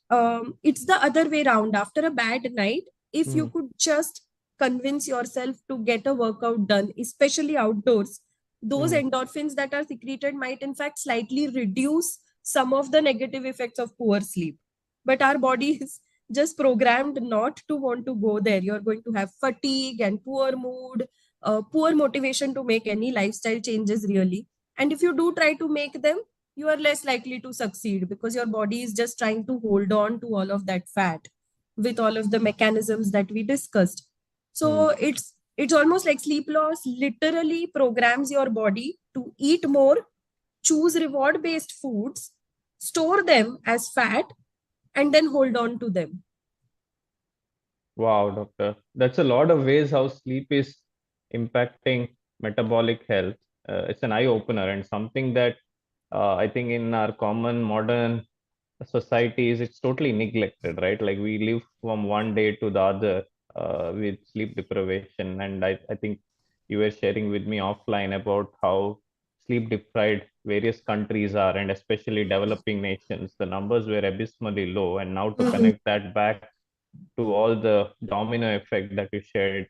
it's the other way around. After a bad night, if you could just convince yourself to get a workout done, especially outdoors, those endorphins that are secreted might in fact slightly reduce some of the negative effects of poor sleep. But our body is just programmed not to want to go there. You're going to have fatigue and poor mood, poor motivation to make any lifestyle changes, really. And if you do try to make them, you are less likely to succeed because your body is just trying to hold on to all of that fat with all of the mechanisms that we discussed. So it's almost like sleep loss literally programs your body to eat more, choose reward based foods, store them as fat, and then hold on to them. Wow, doctor. That's a lot of ways how sleep is impacting metabolic health. It's an eye opener and something that I think in our common modern societies, it's totally neglected, right? Like we live from one day to the other with sleep deprivation. And I think you were sharing with me offline about how sleep deprived various countries are, and especially developing nations. The numbers were abysmally low. And now to connect that back to all the domino effect that you shared,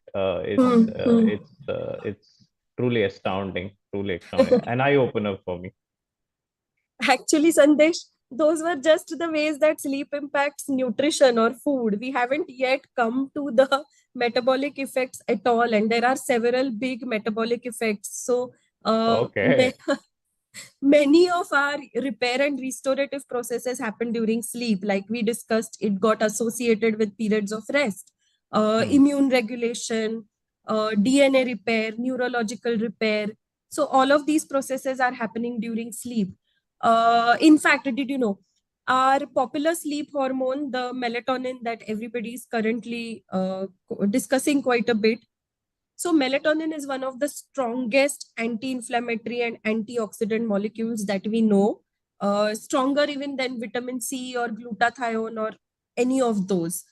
it's truly astounding, an eye opener for me. Actually, Sandesh, those were just the ways that sleep impacts nutrition or food. We haven't yet come to the metabolic effects at all, and there are several big metabolic effects. So, Okay. many of our repair and restorative processes happen during sleep. Like we discussed, it got associated with periods of rest, immune regulation, DNA repair, neurological repair. So all of these processes are happening during sleep. In fact, did you know our popular sleep hormone, the melatonin that everybody is currently discussing quite a bit? So melatonin is one of the strongest anti-inflammatory and antioxidant molecules that we know, stronger even than vitamin C or glutathione or any of those.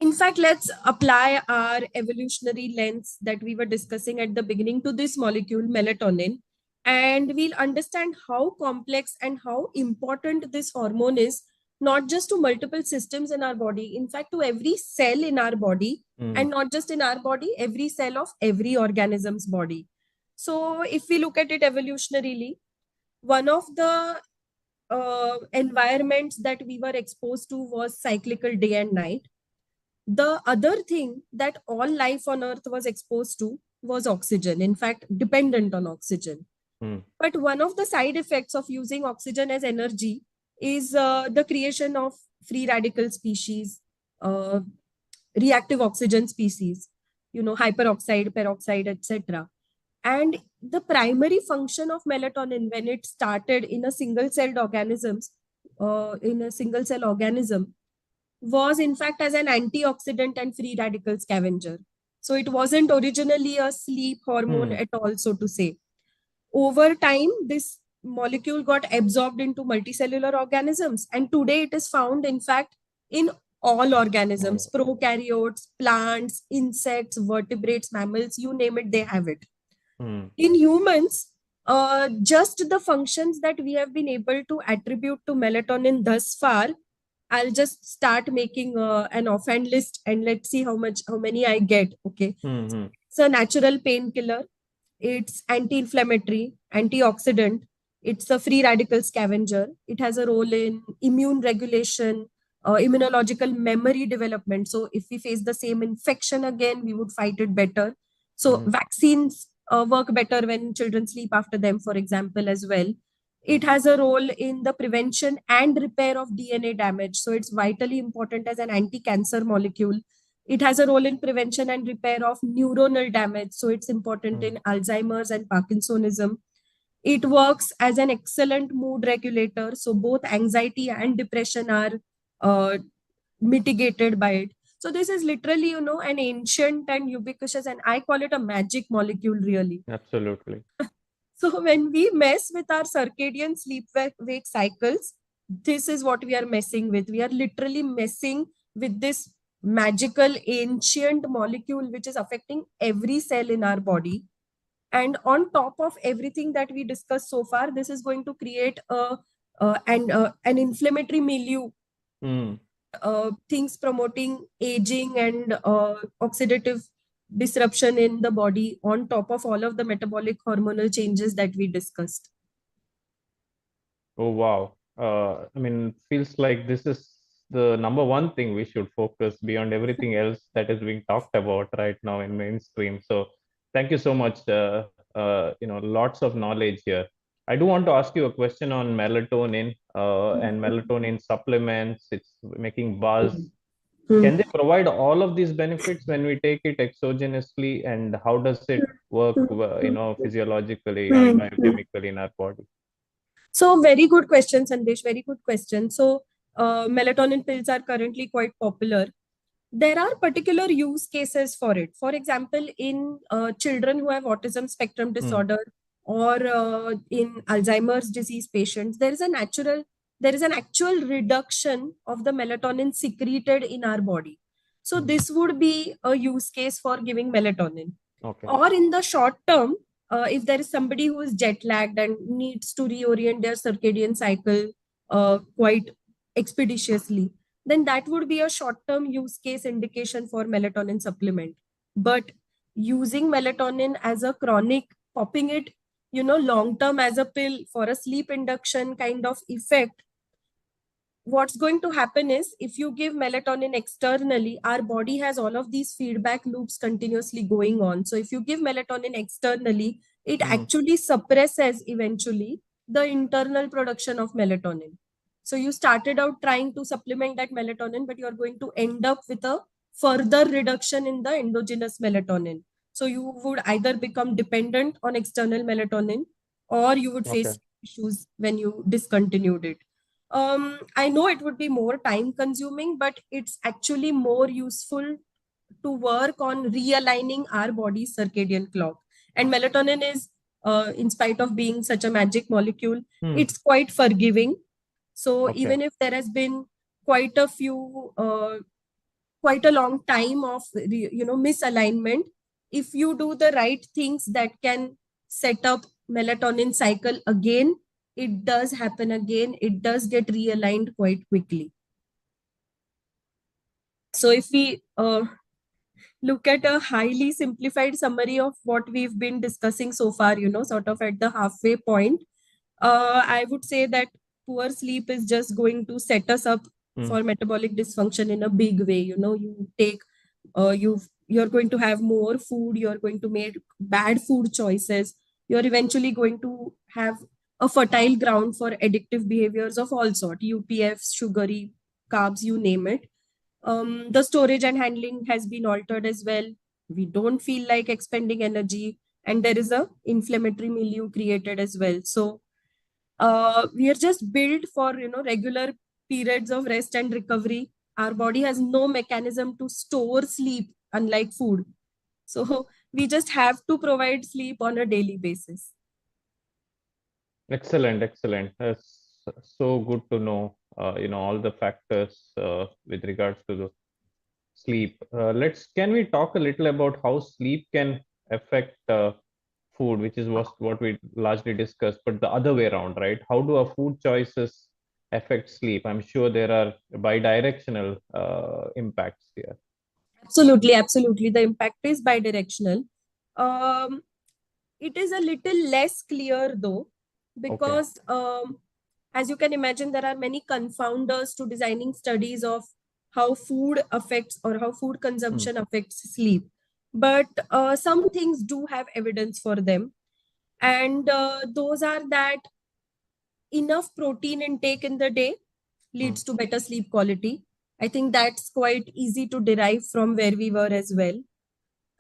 In fact, let's apply our evolutionary lens that we were discussing at the beginning to this molecule, melatonin, and we'll understand how complex and how important this hormone is, not just to multiple systems in our body, in fact, to every cell in our body, and not just in our body, every cell of every organism's body. So if we look at it evolutionarily, one of the environments that we were exposed to was cyclical day and night. The other thing that all life on earth was exposed to was oxygen, in fact, dependent on oxygen. But one of the side effects of using oxygen as energy is the creation of free radical species, reactive oxygen species, hyperoxide, peroxide, etc. And the primary function of melatonin when it started in a single-celled organisms, in a single-cell organism, was in fact as an antioxidant and free radical scavenger. So it wasn't originally a sleep hormone at all, so to say. Over time, this molecule got absorbed into multicellular organisms, and today it is found, in fact, in all organisms, prokaryotes, plants, insects, vertebrates, mammals, you name it, they have it. In humans, just the functions that we have been able to attribute to melatonin thus far, I'll just start making an offhand list and let's see how many I get. Okay. It's a natural painkiller. It's anti-inflammatory, antioxidant. It's a free radical scavenger. It has a role in immune regulation, immunological memory development. So if we face the same infection again, we would fight it better. So vaccines work better when children sleep after them, for example, as well. It has a role in the prevention and repair of DNA damage. So it's vitally important as an anti-cancer molecule. It has a role in prevention and repair of neuronal damage. So it's important in Alzheimer's and Parkinsonism. It works as an excellent mood regulator. So both anxiety and depression are mitigated by it. So this is literally, an ancient and ubiquitous, and I call it a magic molecule, really. Absolutely. So when we mess with our circadian sleep-wake cycles, this is what we are messing with. We are literally messing with this magical ancient molecule which is affecting every cell in our body. And on top of everything that we discussed so far, this is going to create an inflammatory milieu. Things promoting aging and oxidative disruption in the body on top of all of the metabolic hormonal changes that we discussed. Oh, wow. I mean, feels like this is the number one thing we should focus beyond everything else that is being talked about right now in mainstream. So thank you so much. Lots of knowledge here. I do want to ask you a question on melatonin and melatonin supplements. It's making buzz. Can they provide all of these benefits when we take it exogenously, and how does it work, physiologically and biochemically in our body? So very good question, Sandesh. Very good question. So melatonin pills are currently quite popular. There are particular use cases for it. For example, in children who have autism spectrum disorder or in Alzheimer's disease patients, there is an actual reduction of the melatonin secreted in our body. So this would be a use case for giving melatonin. Okay. Or in the short term, if there is somebody who is jet lagged and needs to reorient their circadian cycle quite expeditiously, then that would be a short-term use case indication for melatonin supplement. But using melatonin as a chronic, popping it, long-term as a pill for a sleep induction kind of effect, what's going to happen is if you give melatonin externally, our body has all of these feedback loops continuously going on. So if you give melatonin externally, it actually suppresses eventually the internal production of melatonin. So you started out trying to supplement that melatonin, but you're going to end up with a further reduction in the endogenous melatonin. So you would either become dependent on external melatonin or you would face issues when you discontinued it. I know it would be more time consuming, but it's actually more useful to work on realigning our body's circadian clock. And melatonin is, in spite of being such a magic molecule, it's quite forgiving. So even if there has been quite a long time of, misalignment, if you do the right things that can set up melatonin cycle again, it does happen again. It does get realigned quite quickly. So if we look at a highly simplified summary of what we've been discussing so far, sort of at the halfway point, I would say that poor sleep is just going to set us up for metabolic dysfunction in a big way. You take, you're going to have more food, you're going to make bad food choices, you're eventually going to have a fertile ground for addictive behaviors of all sort, UPFs, sugary, carbs, you name it. The storage and handling has been altered as well. We don't feel like expending energy, and there is a inflammatory milieu created as well. So we are just built for regular periods of rest and recovery. Our body has no mechanism to store sleep, unlike food. So we just have to provide sleep on a daily basis. Excellent. That's so good to know, all the factors with regards to the sleep. Can we talk a little about how sleep can affect food, which is what we largely discussed, but the other way around, right? How do our food choices affect sleep? I'm sure there are bidirectional impacts here. Absolutely. The impact is bidirectional. It is a little less clear though, because as you can imagine, there are many confounders to designing studies of how food affects or how food consumption affects sleep. but some things do have evidence for them. And those are that enough protein intake in the day leads to better sleep quality. I think that's quite easy to derive from where we were as well.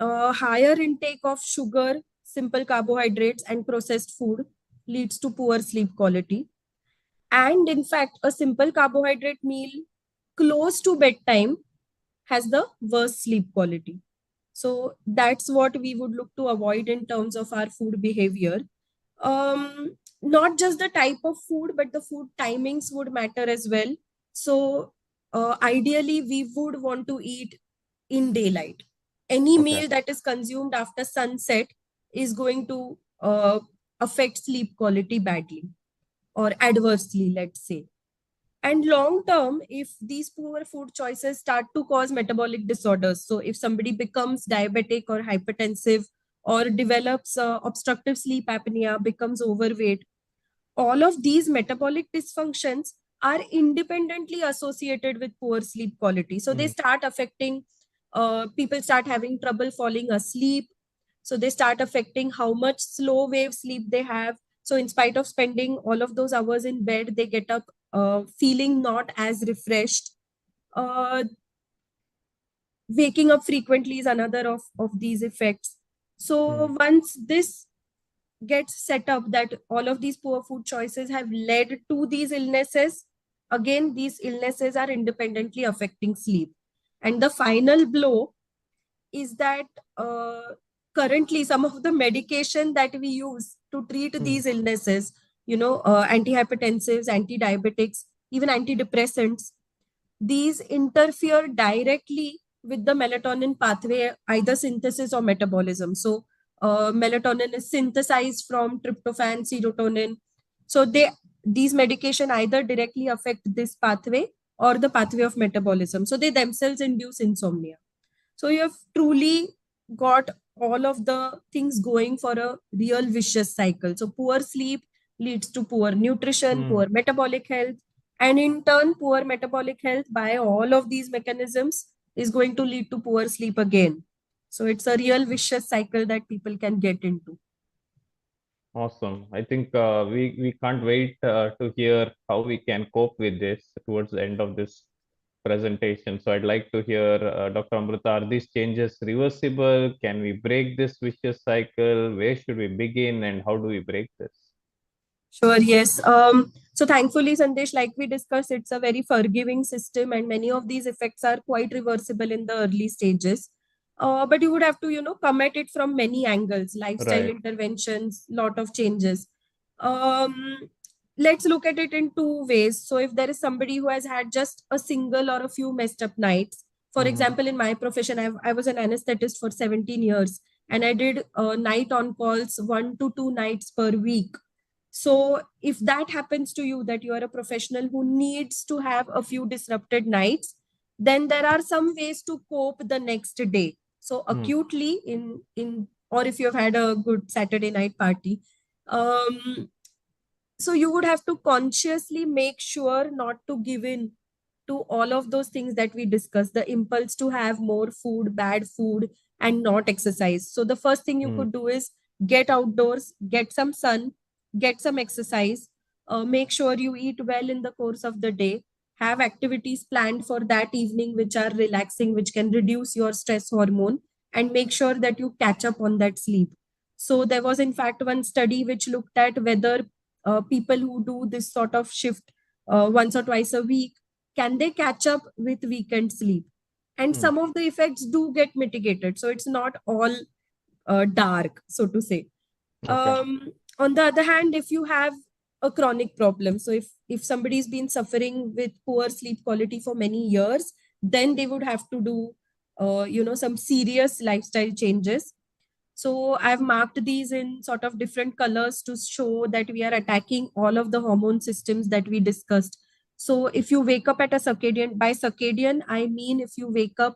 Higher intake of sugar, simple carbohydrates, and processed food leads to poor sleep quality. And in fact, a simple carbohydrate meal close to bedtime has the worst sleep quality. So that's what we would look to avoid in terms of our food behavior. Not just the type of food, but the food timings would matter as well. So ideally, we would want to eat in daylight. Any meal that is consumed after sunset is going to affect sleep quality badly or adversely, let's say. And long term, if these poor food choices start to cause metabolic disorders, so if somebody becomes diabetic or hypertensive or develops obstructive sleep apnea, becomes overweight, all of these metabolic dysfunctions are independently associated with poor sleep quality. So they start affecting, people start having trouble falling asleep. So they start affecting how much slow wave sleep they have. So in spite of spending all of those hours in bed, they get up feeling not as refreshed. Waking up frequently is another of these effects. So once this gets set up that all of these poor food choices have led to these illnesses, again, these illnesses are independently affecting sleep. And the final blow is that currently some of the medication that we use to treat these illnesses, antihypertensives, antidiabetics, even antidepressants, these interfere directly with the melatonin pathway, either synthesis or metabolism. So melatonin is synthesized from tryptophan, serotonin. So these medication either directly affect this pathway or the pathway of metabolism. So they themselves induce insomnia. So you have truly got all of the things going for a real vicious cycle. So poor sleep leads to poor nutrition, poor metabolic health, and in turn, poor metabolic health by all of these mechanisms is going to lead to poor sleep again. So it's a real vicious cycle that people can get into. Awesome. I think we can't wait to hear how we can cope with this towards the end of this presentation. So I'd like to hear, Dr. Amrita, are these changes reversible? Can we break this vicious cycle? Where should we begin and how do we break this? Sure, yes. So thankfully, Sandesh, like we discussed, it's a very forgiving system and many of these effects are quite reversible in the early stages. But you would have to, come at it from many angles, lifestyle interventions, lot of changes. Let's look at it in two ways. So if there is somebody who has had just a single or a few messed up nights, for example, in my profession, I was an anesthetist for 17 years and I did night on calls 1 to 2 nights per week. So if that happens to you, that you are a professional who needs to have a few disrupted nights, then there are some ways to cope the next day. So acutely or if you have had a good Saturday night party, so you would have to consciously make sure not to give in to all of those things that we discussed, the impulse to have more food, bad food, and not exercise. So the first thing you could do is get outdoors, get some sun, get some exercise, make sure you eat well in the course of the day, have activities planned for that evening which are relaxing, which can reduce your stress hormone, and make sure that you catch up on that sleep. So there was in fact one study which looked at whether people who do this sort of shift once or twice a week, can they catch up with weekend sleep? And some of the effects do get mitigated. So it's not all dark, so to say. On the other hand, if you have a chronic problem, so if somebody's been suffering with poor sleep quality for many years, then they would have to do some serious lifestyle changes. So I've marked these in sort of different colors to show that we are attacking all of the hormone systems that we discussed. So if you wake up at a circadian, by circadian, I mean if you wake up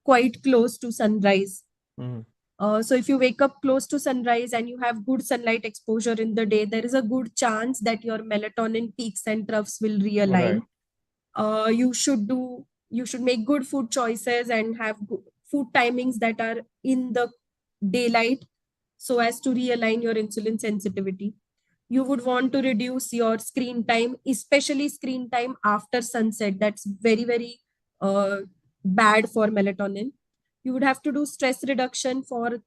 quite close to sunrise. So if you wake up close to sunrise and you have good sunlight exposure in the day, there is a good chance that your melatonin peaks and troughs will realign. You should make good food choices and have food timings that are in the daylight so as to realign your insulin sensitivity. You would want to reduce your screen time, especially screen time after sunset. That's very, very bad for melatonin. You would have to do stress reduction for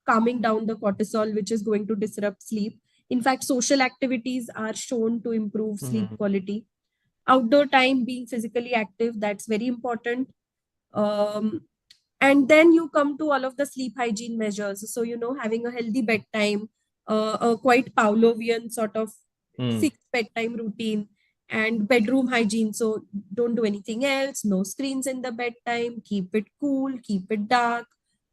calming down the cortisol, which is going to disrupt sleep. In fact, social activities are shown to improve sleep quality. Outdoor time, being physically active, that's very important. And then you come to all of the sleep hygiene measures. So, having a healthy bedtime, a quite Pavlovian sort of fixed bedtime routine, and bedroom hygiene. So don't do anything else, no screens in the bedtime, keep it cool, keep it dark.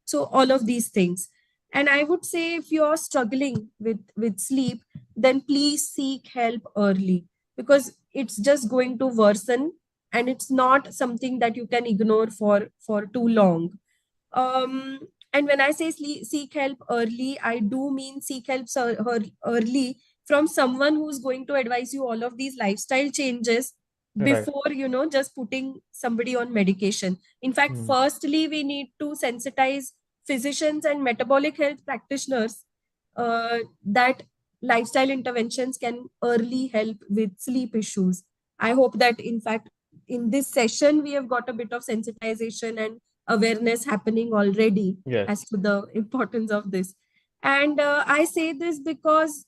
So all of these things. And I would say if you're struggling with sleep, then please seek help early, because it's just going to worsen and it's not something that you can ignore for too long. And when I say seek help early, I do mean seek help early from someone who's going to advise you all of these lifestyle changes before, just putting somebody on medication. In fact, firstly, we need to sensitize physicians and metabolic health practitioners that lifestyle interventions can early help with sleep issues. I hope that, in fact, in this session, we have got a bit of sensitization and awareness happening already as to the importance of this. And I say this because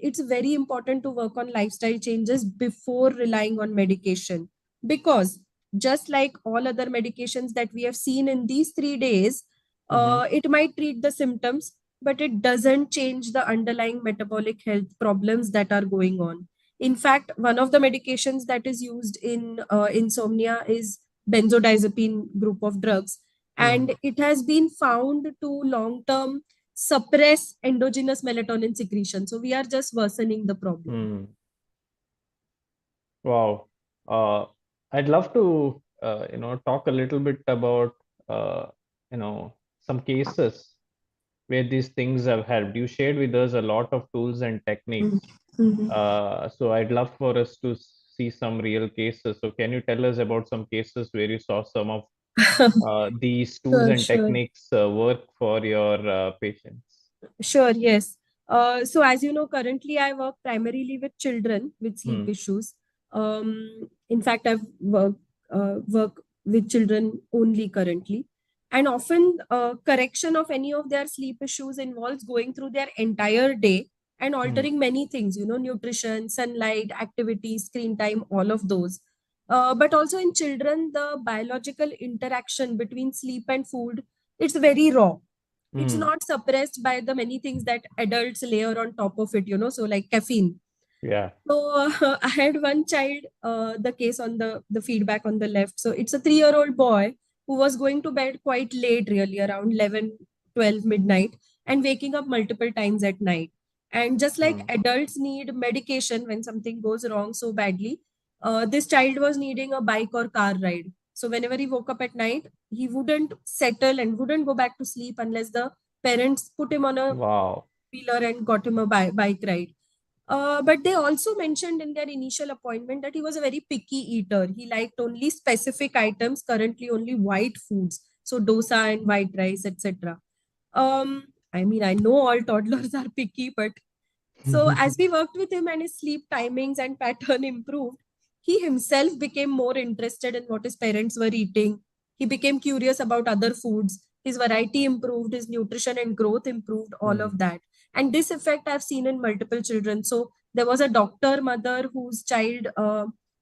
it's very important to work on lifestyle changes before relying on medication. Because just like all other medications that we have seen in these 3 days, it might treat the symptoms, but it doesn't change the underlying metabolic health problems that are going on. In fact, one of the medications that is used in insomnia is benzodiazepine group of drugs. And it has been found to long-term suppress endogenous melatonin secretion. So we are just worsening the problem. Wow. I'd love to, talk a little bit about, some cases where these things have helped. You shared with us a lot of tools and techniques. So I'd love for us to see some real cases. So can you tell us about some cases where you saw some of these tools and techniques work for your patients? Sure, yes. So as you know, currently I work primarily with children with sleep issues. In fact, I've work with children only currently. And often correction of any of their sleep issues involves going through their entire day and altering many things, nutrition, sunlight, activity, screen time, all of those. But also in children, the biological interaction between sleep and food, it's very raw. It's not suppressed by the many things that adults layer on top of it, so like caffeine. Yeah. So I had one child, the case on the feedback on the left. So it's a 3-year-old boy who was going to bed quite late, really around 11, 12 midnight, and waking up multiple times at night. And just like adults need medication when something goes wrong so badly, this child was needing a bike or car ride. So whenever he woke up at night, he wouldn't settle and wouldn't go back to sleep unless the parents put him on a wheeler and got him a bike ride. But they also mentioned in their initial appointment that he was a very picky eater. He liked only specific items, currently only white foods. So dosa and white rice, etc. I mean, I know all toddlers are picky, but so as we worked with him and his sleep timings and pattern improved, he himself became more interested in what his parents were eating. He became curious about other foods. His variety improved, his nutrition and growth improved, all of that. And this effect I've seen in multiple children. So there was a doctor mother whose child,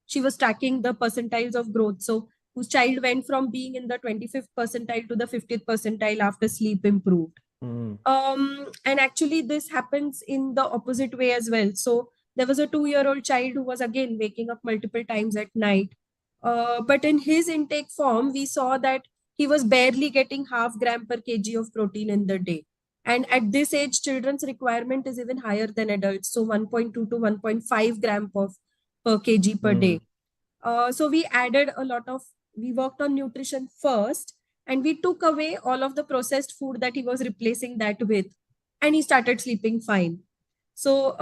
she was tracking the percentiles of growth. So whose child went from being in the 25th percentile to the 50th percentile after sleep improved. And actually this happens in the opposite way as well. So there was a 2-year-old child who was again waking up multiple times at night. But in his intake form, we saw that he was barely getting half gram per kg of protein in the day. And at this age, children's requirement is even higher than adults. So 1.2 to 1.5 gram per kg per day. So we worked on nutrition first, and we took away all of the processed food that he was replacing that with, and he started sleeping fine. So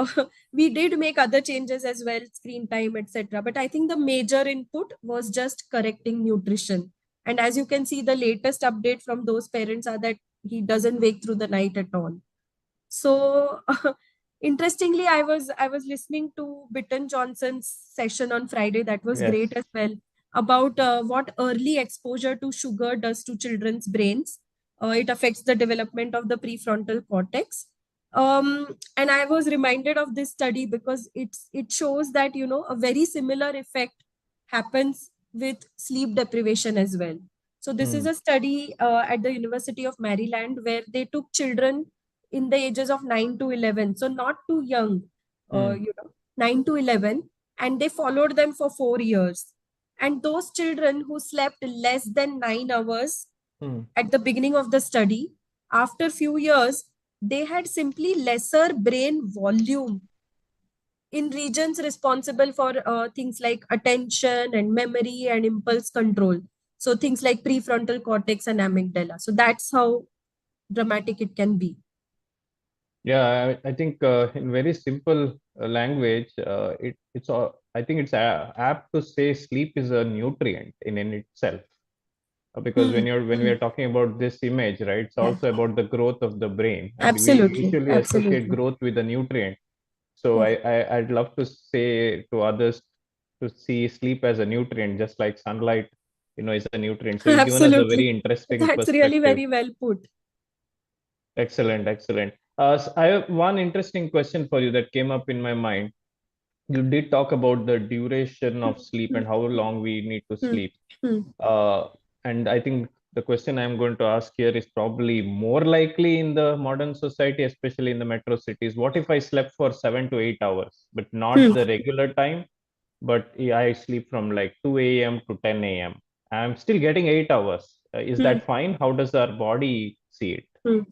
we did make other changes as well, screen time, etc. But I think the major input was just correcting nutrition. And as you can see, the latest update from those parents are that he doesn't wake through the night at all. So interestingly, I was listening to Bitten Johnson's session on Friday. That was great as well, about what early exposure to sugar does to children's brains. It affects the development of the prefrontal cortex. And I was reminded of this study because it shows that, you know, a very similar effect happens with sleep deprivation as well. So this is a study at the University of Maryland where they took children in the ages of 9 to 11, so not too young, you know, 9 to 11, and they followed them for 4 years. And those children who slept less than 9 hours at the beginning of the study, after few years, they had simply lesser brain volume in regions responsible for things like attention and memory and impulse control. So things like prefrontal cortex and amygdala. So that's how dramatic it can be. Yeah, I think in very simple language, I think it's apt to say sleep is a nutrient in itself. Because when we are talking about this image, right, it's also about the growth of the brain, and Absolutely. we usually associate growth with a nutrient. So I'd love to say to others to see sleep as a nutrient, just like sunlight, you know, is a nutrient. So you've given us a very interesting That's perspective. really very well put. Excellent, excellent. So I have one interesting question for you that came up in my mind. You did talk about the duration of sleep and how long we need to sleep. And I think the question I'm going to ask here is probably more likely in the modern society, especially in the metro cities. What if I slept for 7 to 8 hours, but not the regular time, but I sleep from like 2 a.m. to 10 a.m. I'm still getting 8 hours. Is that fine? How does our body see it?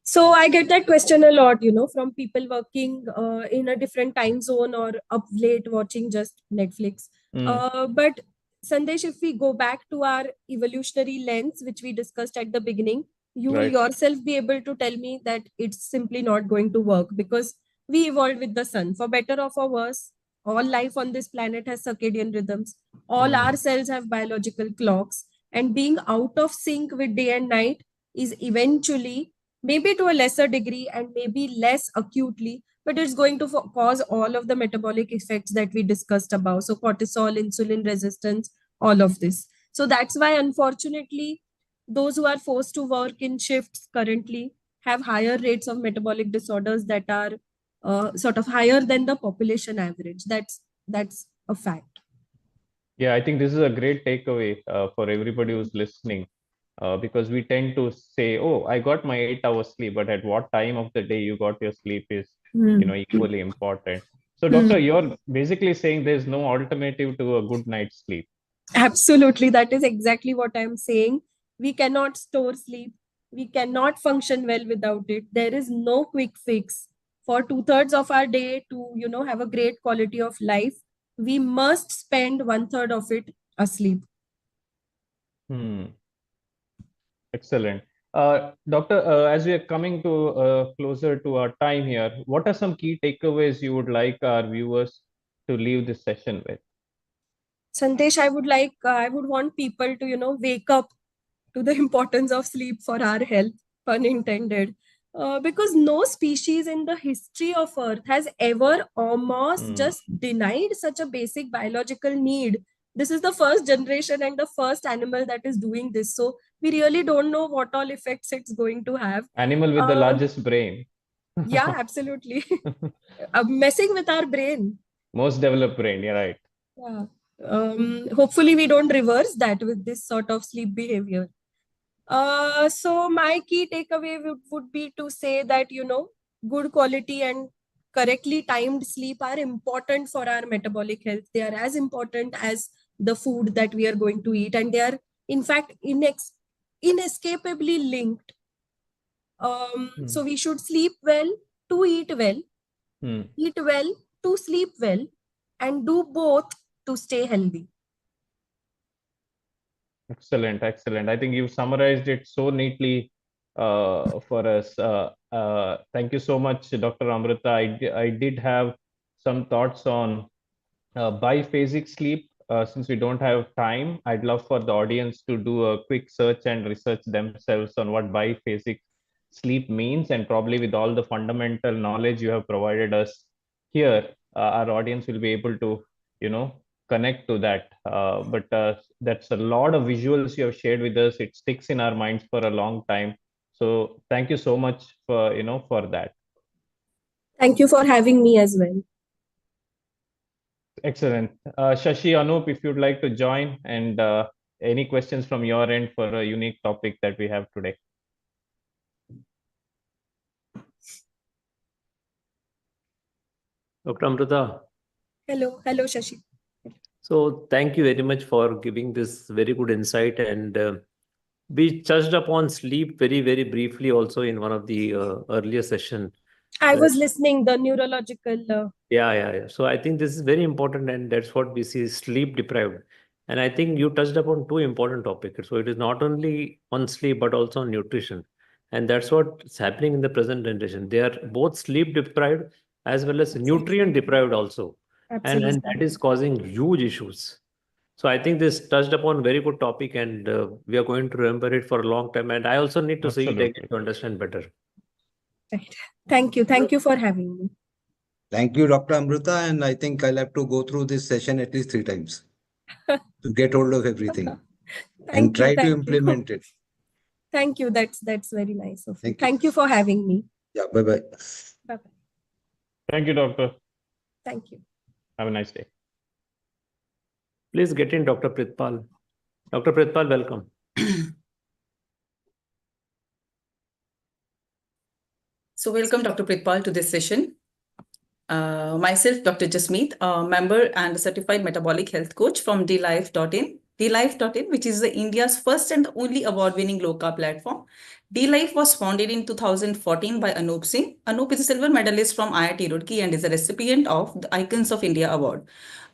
So I get that question a lot, you know, from people working in a different time zone or up late watching just Netflix. But Sandesh, if we go back to our evolutionary lens, which we discussed at the beginning, you will yourself be able to tell me that it's simply not going to work because we evolved with the sun. For better or for worse, all life on this planet has circadian rhythms. All our cells have biological clocks. And being out of sync with day and night is eventually, maybe to a lesser degree and maybe less acutely, but it's going to cause all of the metabolic effects that we discussed above. So cortisol, insulin resistance, all of this. So that's why, unfortunately, those who are forced to work in shifts currently have higher rates of metabolic disorders that are sort of higher than the population average. That's a fact. Yeah, I think this is a great takeaway for everybody who's listening. Because we tend to say, oh, I got my 8 hours sleep, but at what time of the day you got your sleep is, you know, equally important. So doctor, you're basically saying there's no alternative to a good night's sleep. Absolutely. That is exactly what I'm saying. We cannot store sleep. We cannot function well without it. There is no quick fix. For 2/3 of our day to, you know, have a great quality of life, we must spend 1/3 of it asleep. Excellent. Doctor, as we are coming to closer to our time here, what are some key takeaways you would like our viewers to leave this session with? Sandesh, I would want people to, you know, wake up to the importance of sleep for our health, pun intended. Because no species in the history of Earth has ever almost just denied such a basic biological need. This is the first generation and the first animal that is doing this. So we really don't know what all effects it's going to have. Animal with the largest brain. Yeah, absolutely. Messing with our brain. Most developed brain, you're right. Yeah. Hopefully we don't reverse that with this sort of sleep behavior. So my key takeaway would be to say that, you know, good quality and correctly timed sleep are important for our metabolic health. They are as important as the food that we are going to eat, and they are in fact inescapably linked. So we should sleep well to eat well, eat well to sleep well, and do both to stay healthy. Excellent, excellent. I think you've summarized it so neatly for us. Thank you so much, Dr. Amrita. I did have some thoughts on biphasic sleep, since we don't have time, I'd love for the audience to do a quick search and research themselves on what biphasic sleep means, and probably with all the fundamental knowledge you have provided us here, our audience will be able to, connect to that. But that's a lot of visuals you have shared with us. It sticks in our minds for a long time. So thank you so much for, for that. Thank you for having me as well. Excellent. Shashi, Anup, if you'd like to join, and any questions from your end for a unique topic that we have today. Dr. Amrita. Hello, Shashi. So thank you very much for giving this very good insight. And we touched upon sleep very, very briefly also in one of the earlier session. I was listening the neurological. Yeah. So I think this is very important, and that's what we see, sleep deprived. And I think you touched upon two important topics. So it is not only on sleep, but also on nutrition. And that's what's happening in the present generation. They are both sleep deprived as well as nutrient deprived also. And that is causing huge issues. So I think this touched upon very good topic, and we are going to remember it for a long time. And I also need to see it again to understand better. Right. Thank you. Thank you for having me. Thank you, Dr. Amrita. And I think I'll have to go through this session at least 3 times to get hold of everything and try to implement it. Thank you. That's very nice of you. Thank you for having me. Yeah, bye-bye. Bye-bye. Thank you, doctor. Thank you. Have a nice day. Please get in, Dr. Pritpal. Dr. Pritpal, welcome. So welcome, Dr. Pritpal, to this session. Myself, Dr. Jasmeet, a member and a certified metabolic health coach from dlife.in. dlife.in, which is India's first and only award-winning low-carb platform. dlife was founded in 2014 by Anup Singh. Anup is a silver medalist from IIT Roorkee and is a recipient of the Icons of India Award.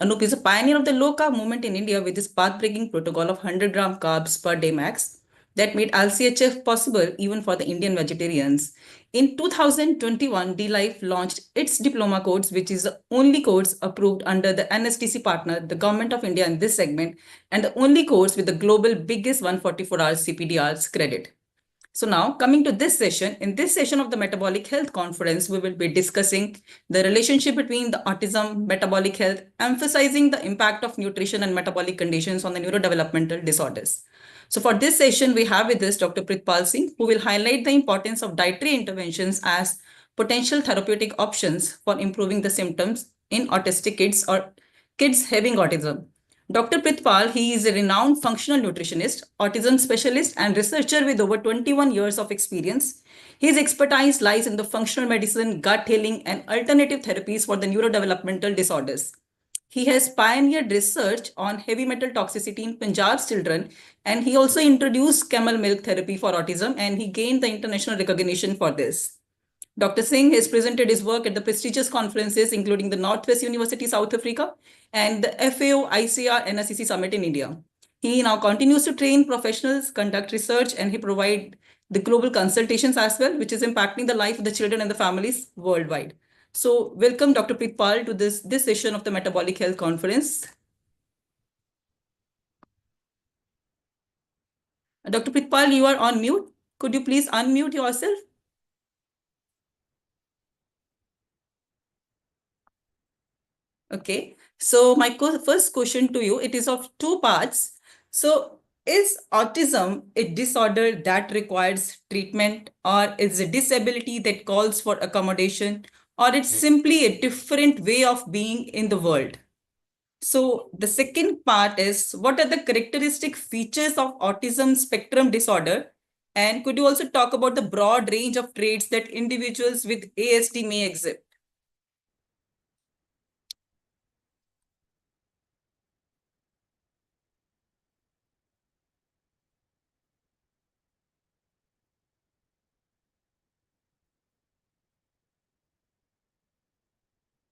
Anup is a pioneer of the low-carb movement in India with his path-breaking protocol of 100-gram carbs per day max that made LCHF possible even for the Indian vegetarians. In 2021, dlife launched its diploma course, which is the only course approved under the NSDC partner, the Government of India in this segment, and the only course with the global biggest 144 hours CPD credit. So now coming to this session, in this session of the Metabolic Health Conference, we will be discussing the relationship between the autism, metabolic health, emphasizing the impact of nutrition and metabolic conditions on the neurodevelopmental disorders. So for this session, we have with us Dr. Pritpal Singh, who will highlight the importance of dietary interventions as potential therapeutic options for improving the symptoms in autistic kids or kids having autism. Dr. Pritpal, he is a renowned functional nutritionist, autism specialist, and researcher with over 21 years of experience. His expertise lies in the functional medicine, gut healing, and alternative therapies for the neurodevelopmental disorders. He has pioneered research on heavy metal toxicity in Punjab's children, and he also introduced camel milk therapy for autism, and he gained the international recognition for this. Dr. Singh has presented his work at the prestigious conferences, including the Northwest University, South Africa, and the FAO ICR NSDC Summit in India. He now continues to train professionals, conduct research, and he provides the global consultations as well, which is impacting the life of the children and the families worldwide. So welcome, Dr. Pritpal, to this session of the Metabolic Health Conference. Dr. Pritpal, you are on mute. Could you please unmute yourself? Okay, so my first question to you, it is of 2 parts. So is autism a disorder that requires treatment, or is a disability that calls for accommodation, or it's simply a different way of being in the world? So the second part is, what are the characteristic features of autism spectrum disorder? And could you also talk about the broad range of traits that individuals with ASD may exhibit?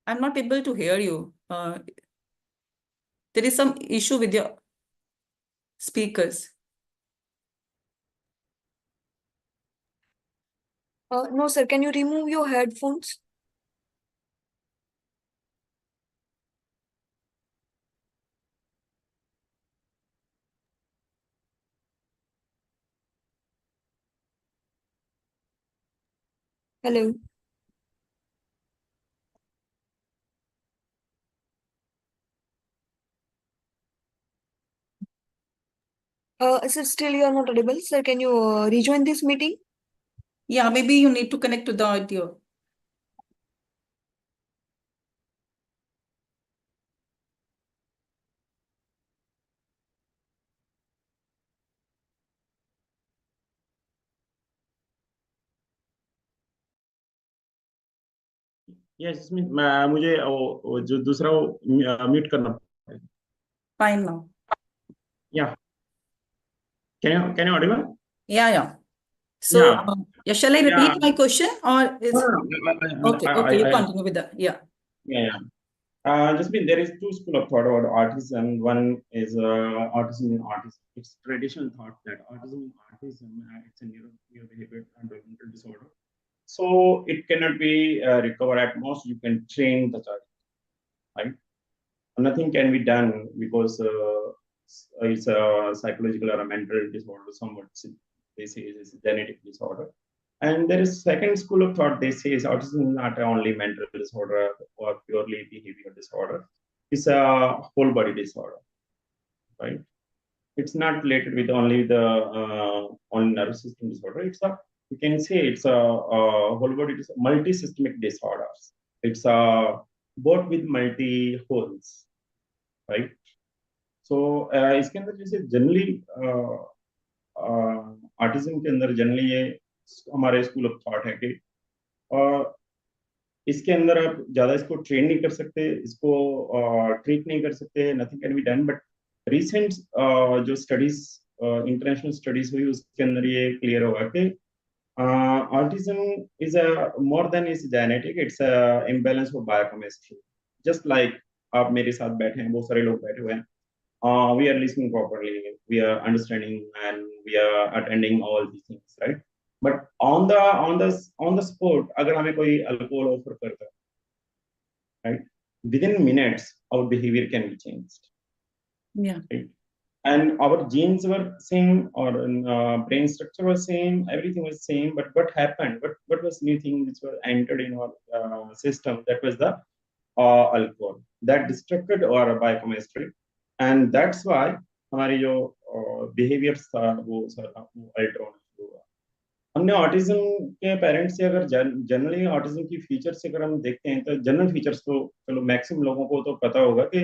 I'm not able to hear you. There is some issue with your speakers. No, sir. Can you remove your headphones? . Hello. Sir, still you are not audible. Sir, can you rejoin this meeting? Yeah, maybe you need to connect to the audio. Yes मुझे वो जो दूसरा mute करना पड़ेगा. Fine now. Yeah. Can you audible? Yeah. So, Yeah. shall I repeat my question or is No, okay? You continue with that. Yeah. Yeah. Just there is two school of thought about autism. One is autism in autism. It's traditional thought that autism in autism it's a neurobehavioral and developmental disorder. So it cannot be recovered. At most, you can train the child, right? Nothing can be done because it's a psychological or a mental disorder. Somewhat they say it's a genetic disorder. And there is second school of thought. They say is autism is not only mental disorder or purely behavioral disorder. It's a whole body disorder, right? It's not related with only the only nervous system disorder. It's a you can say it's a whole body multi-systemic disorders. It's a both with multi holes, right? So इसके अंदर जैसे generally autism के अंदर generally ये हमारे school of thought है कि इसके अंदर आप ज्यादा इसको ट्रेन नहीं कर सकते, इसको ट्रीट नहीं कर सकते, nothing can be done. But recent जो स्टडीज इंटरनेशनल स्टडीज हुई उसके अंदर ये क्लियर होगा कि autism is a more than is genetic. It's a imbalance of biochemistry. Just like आप मेरे साथ बैठे हैं, बहुत सारे लोग बैठे हुए हैं. We are listening properly, we are understanding, and we are attending all these things, right? But on the spot, अगर हमें कोई alcohol offer करता है, right? Within minutes, our behavior can be changed. Yeah. Right? And our genes were same, or brain structure was same, everything was same. But what happened? What was new thing which was entered in our system? That was the alcohol that destructed our biochemistry, and that's why हमारी जो behaviors था वो alter होना शुरू हुआ. हमने autism के parents से अगर जनरली ऑटिज्म की फीचर्स से अगर हम देखते हैं तो जनरल फीचर्स तो चलो मैक्सिमम लोगों को तो पता होगा कि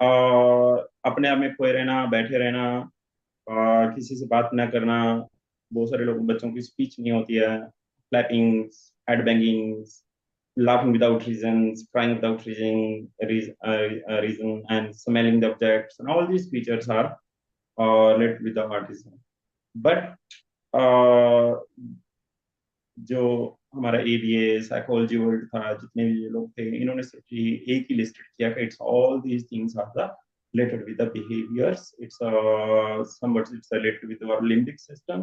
अपने आप में खोए रहना, बैठे रहना, किसी से बात ना करना. बहुत सारे लोग बच्चों की स्पीच नहीं होती है, clappings, head bangings, laughing without reasons, crying without reason, and smelling the objects, and all these features are related with the autism. But जो हमारा ABA साइकोलॉजी वर्ल्ड था, जितने भी लोग थे, इन्होंने सिर्फ एक ही लिस्ट किया कि it's all these things are the related with the behaviors. It's somewhat it's related with our limbic system,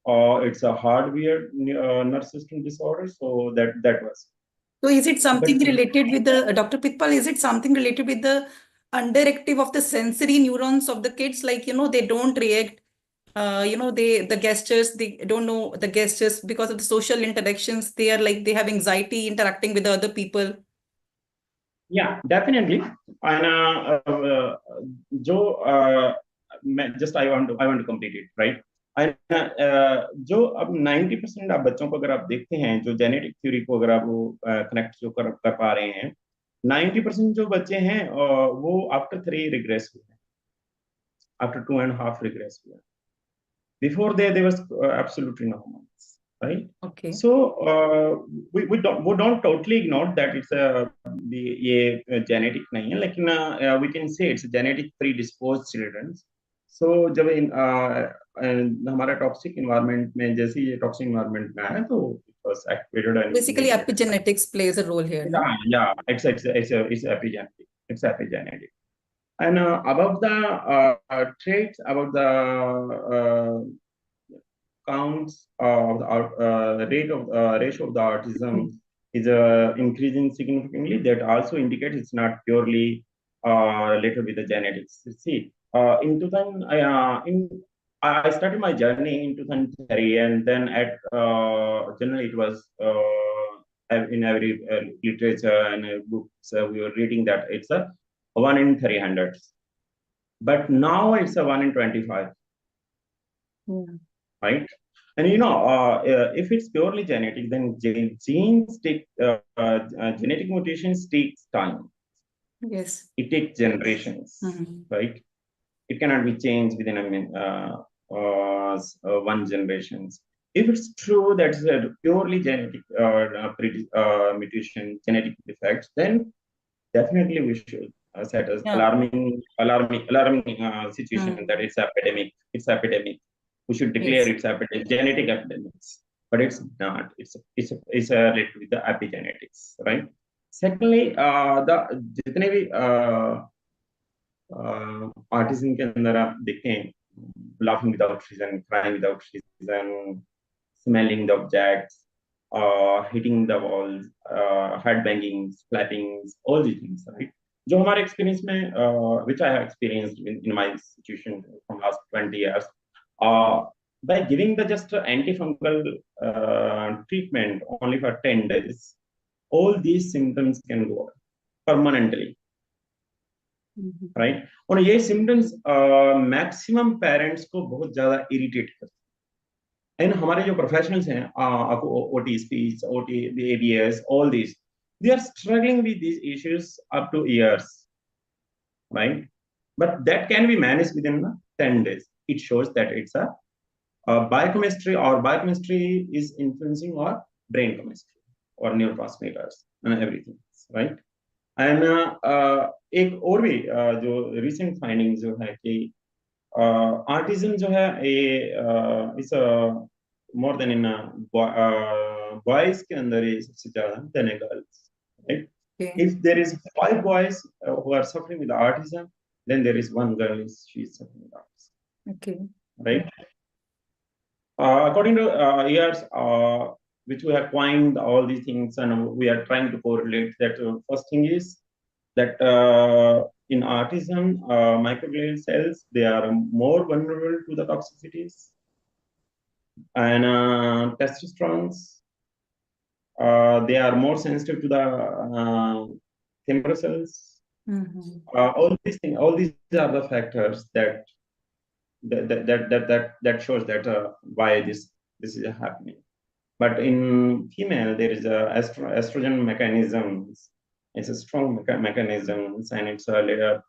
or it's a hardwired nervous system disorder. So that was. So is it something related with the Dr. Pitpal? Is it something related with the underactive of the sensory neurons of the kids? Like they don't react. The gestures, they don't know the gestures because of the social interactions. They are like they have anxiety interacting with the other people. Yeah, definitely. And I want to complete it, right? जो अब 90% आप बच्चों को अगर आप देखते हैं, जो जेनेटिक थ्योरी को अगर आप वो कनेक्ट जो कर पा रहे हैं, 90% जो बच्चे हैं वो आफ्टर 3 रिग्रेस हुए, आफ्टर 2.5 रिग्रेस हुए. Before there was absolutely normal, right? Okay. So we don't totally ignore that it's ये genetic नहीं है, लेकिन we can say it's genetic predisposed children. So जब हमारा toxic environment में, जैसे ये toxic environment में आया, तो it was activated and basically epigenetics plays a role here. Yeah, it's epigenetic. It's epigenetic. And above the traits, about the counts of the rate of ratio of the autism is increasing significantly. That also indicates it's not purely related with the genetics. See, I started my journey in 2003, and then at generally it was in every literature and books, we were reading that it's a 1 in 300. But now it's a 1 in 25. Right? And if it's purely genetic, then genes take genetic mutations takes time. Yes. It takes generations, right? It cannot be changed within one generation. If it's true that it's a purely genetic mutation, genetic defects, then definitely we should set as alarming situation that it's epidemic. It's epidemic. We should declare it's genetic epidemics, but it's not. It's related with the epigenetics, right? Secondly, the जितने भी autism के अंदर आप देखें, laughing without reason, crying without reason, smelling the objects, hitting the walls, head banging, clapping, all these things, right? जो हमारे experience में, which I have experienced in my situation from last 20 years, by giving the just antifungal treatment only for 10 days, all these symptoms can go away permanently, right? और ये symptoms maximum parents को बहुत ज़्यादा irritate करते हैं। And हमारे जो professionals हैं, OT speech, OT ABS, all these, they are struggling with these issues up to years, right? But that can be managed within 10 days. It shows that it's a biochemistry, or biochemistry is influencing our brain chemistry or neurotransmitters and everything, right? And एक और भी जो recent findings जो है कि autism जो है ये is more than in boys के अंदर ये सबसे ज़्यादा than in girls, right? If there is 5 boys who are suffering with autism, then there is 1 girl she is suffering with autism. Okay. Right. According to years, which we have coined all these things, and we are trying to correlate that. First thing is that in autism, microglial cells, they are more vulnerable to the toxicities, and testosterons, they are more sensitive to the temporal cells. All these things, all these are the factors that shows that why this is happening. But in female, there is a estrogen mechanisms. It's a strong mechanisms, and it's a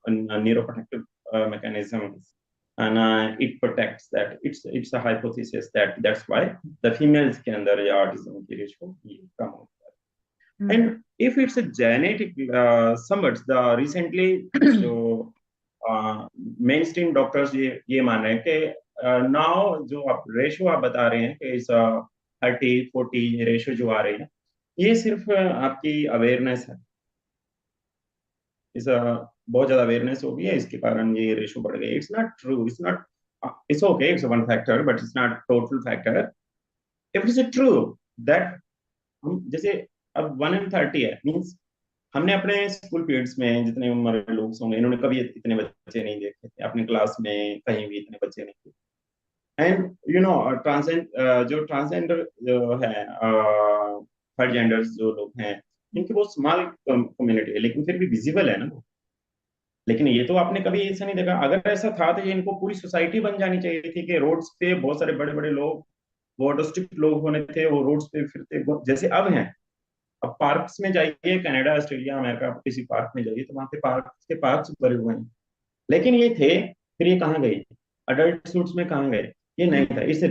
neuroprotective mechanisms, and it protects that. It's a hypothesis that's why the females के अंदर ये autism की ratio come out. And if it's a genetic, somewhat the recently जो mainstream doctors ये मान रहे हैं कि now जो आप ratio आप बता रहे हैं कि इस 30-40 ratio जो आ रही है, ये सिर्फ आपकी awareness है। इस बहुत ज़्यादा awareness हो गई है, इसके कारण ये ratio बढ़ गई। It's not true. It's not. It's okay. It's one factor, but it's not total factor. If it's true that हम जैसे अब 1 in 30 है, means हमने अपने स्कूल पीरियड्स में जितने हमारे लोग होंगे, इन्होंने कभी इतने बच्चे नहीं देखे थे अपनी क्लास में, कहीं भी इतने बच्चे नहीं थे। एंड जो ट्रांसजेंडर जो है, थर्ड जेंडर्स जो लोग हैं, इनकी बहुत स्मॉल कम्युनिटी है, लेकिन फिर भी विजिबल है ना। लेकिन ये तो आपने कभी ऐसा नहीं देखा। अगर ऐसा था तो ये इनको पूरी सोसाइटी बन जानी चाहिए थी कि रोड्स पे बहुत सारे बड़े बड़े लोग, वो ऑटिस्टिक लोग होने थे, वो रोड्स पे फिरते जैसे अब हैं। अब पार्क्स में जाइए, कनाडा, ऑस्ट्रेलिया, अमेरिका, किसी पार्क में जाइए तो वहां पे पार्क्स भरे हुए हैं। लेकिन ये थे, फिर ये कहाँ गए? अडल्ट सूट्स में कहाँ गए? ये नहीं था। It's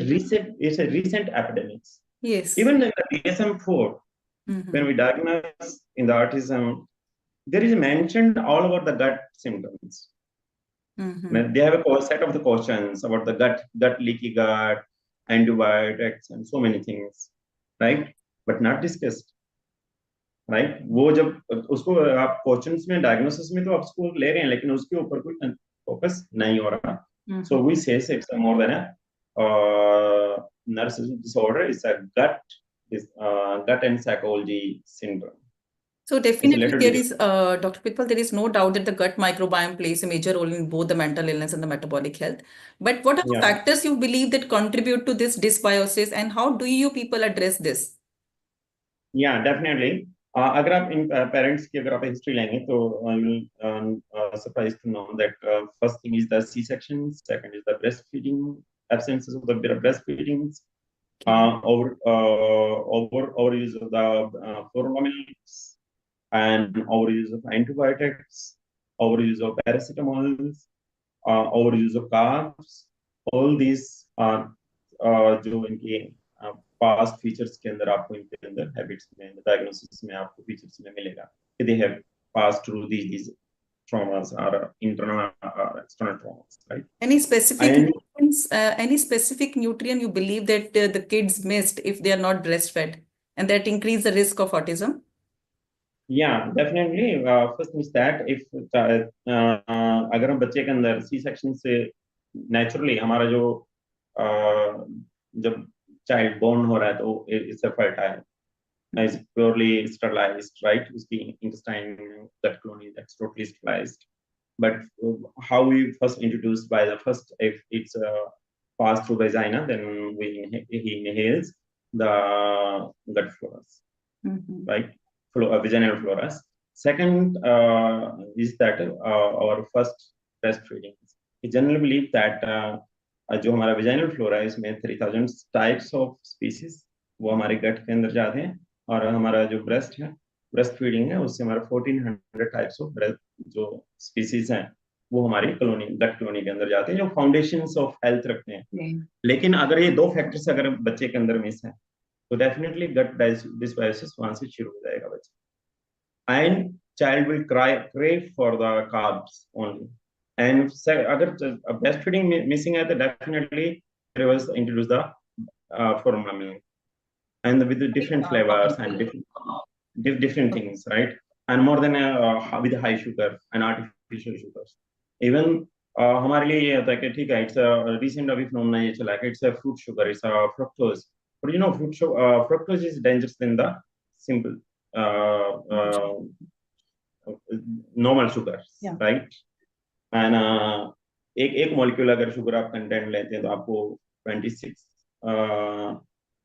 a recent epidemics. Yes. Even in the DSM-4, when we diagnose in the autism, there is mentioned all about the gut symptoms. They have a set of the questions about the gut, leaky gut, antibiotics, and so many things, right? But not discussed. Right वो जब उसको आप questions में diagnosis में तो आप उसको ले रहे हैं, लेकिन उसके ऊपर कोई फोकस नहीं हो रहा। सो वी से it's more than a narcissism disorder. It's a gut and psychology syndrome. So definitely there is, Dr. Pitpal, there is no doubt that the gut microbiome plays a major role in both the mental illness and the metabolic health. But what are the factors you believe that contribute to this dysbiosis, and how do you people address this? Yeah, definitely. अगर आप इन parents की अगर आप history लेंगे तो surprised to know that first thing is the C-section, second is the breastfeeding, absences of the breastfeedings, overuse of the formula milks, and overuse of antibiotics, overuse of paracetamols, overuse of carbs. All these are जो इनके past features के अंदर आपको इनके अंदर habits में diagnosis में आपको फीचर्स में मिलेगा कि they have pass through these traumas or internal or external traumas, right? Any specific And nutrients, any specific nutrient you believe that the kids missed if they are not breastfed, and that increase the risk of autism? yeah, definitely. First is that if अगर हम बच्चे के अंदर C section से naturally हमारा जो जब child born हो रहा है तो it's a fertile is purely sterilized, right? The intestine, that colony, that's totally sterilized. But how we first introduced by the first, if it's passed through vagina, then he inhales the gut flora, right? Vaginal flora. Second is that our first breastfeeding. We generally believe that जो हमारा vaginal flora है इसमें 3000 types of species वो हमारे गट के अंदर जाते हैं और हमारा जो ब्रेस्ट है ब्रेस्ट फीडिंग है उससे हमारा 1400 टाइप्स ऑफ जो स्पीसीज हैं वो हमारी कॉलोनी गट कॉलोनी के अंदर जाते हैं जो फाउंडेशंस ऑफ हेल्थ रखते हैं लेकिन अगर ये दो फैक्टर्स अगर बच्चे के अंदर मिस हैं तो डेफिनेटली गट डिसबायोसिस वहां से शुरू हो जाएगा बच्चा and child will crave for the carbs only and अगर ब्रेस्ट फीडिंग मिसिंग है तो definitely introduce the formula milk and with the different flavors and different things, right? And more than with high sugar and artificial sugars. Even हमारे लिए ये होता है कि ठीक है, it's a recent अभी phenomenon ये चला है कि it's a fruit sugar, it's a fructose. But you know, fructose is dangerous than the simple normal sugars, right? And एक molecule अगर sugar आप content लेते हैं तो आपको 26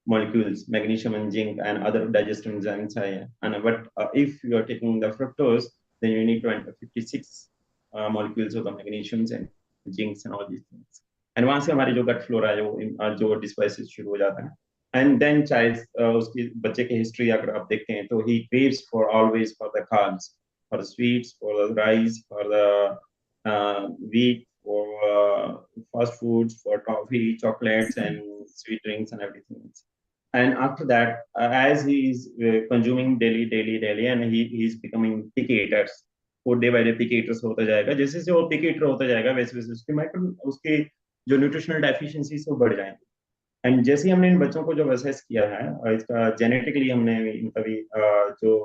molecules, magnesium and zinc and other digestive enzymes and but if you are taking the fructose then you need 56 molecules of the magnesiums and zincs and all these things and वहां से हमारी जो gut flora है जो dysbiosis शुरू हो जाता है and then child उसकी बच्चे की history अगर आप देखते हैं तो he craves for always for the carbs, for the sweets, for the rice, for the wheat, for fast foods, for toffee, chocolates and sweet drinks and everything. And after that, as he is consuming daily, and he is becoming picky eaters, वो day by day picky eaters होता जाएगा जैसे जैसे वो पिकी eater होता जाएगा वैसे वैसे उसके जो न्यूट्रिशनल डेफिशिएंसीज वो बढ़ जाएंगे एंड जैसे ही हमने इन बच्चों को जो असेस किया है और इसका जेनेटिकली हमने इनका भी जो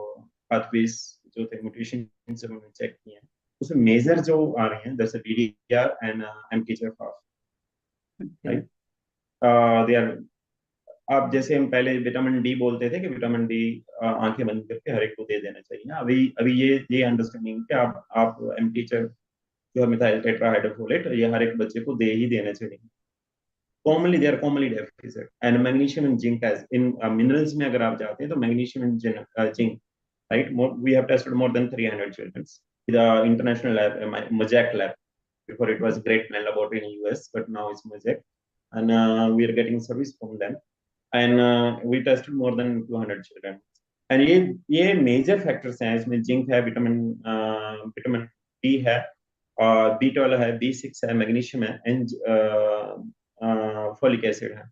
पाथवेज जो थे म्यूटेशन से हमने चेक किए हैं उसमें मेजर जो आ रहे हैं जैसे DDR and MTHFR, right? They are अब जैसे हम पहले विटामिन डी बोलते थे कि विटामिन डी आंखें बंद करके हर एक को दे देना चाहिए अभी ये अंडरस्टैंडिंग कि आप एमटीचर जो है मिथाइल टेट्राहाइड्रोफोलेट ये हर एक बच्चे को दे ही देना चाहिए commonly they are commonly deficit and magnesium and zinc as in minerals में अगर आप जाते हैं तो magnesium and zinc, right? We have tested more than 300 children the international lab Mosaic lab before it was Great Plains Laboratory in US but now it's Mosaic and we are getting service from them and we tested more than 200 children and ये major factors हैं इसमें zinc है vitamin D है B12 है B6 है magnesium है and folic acid है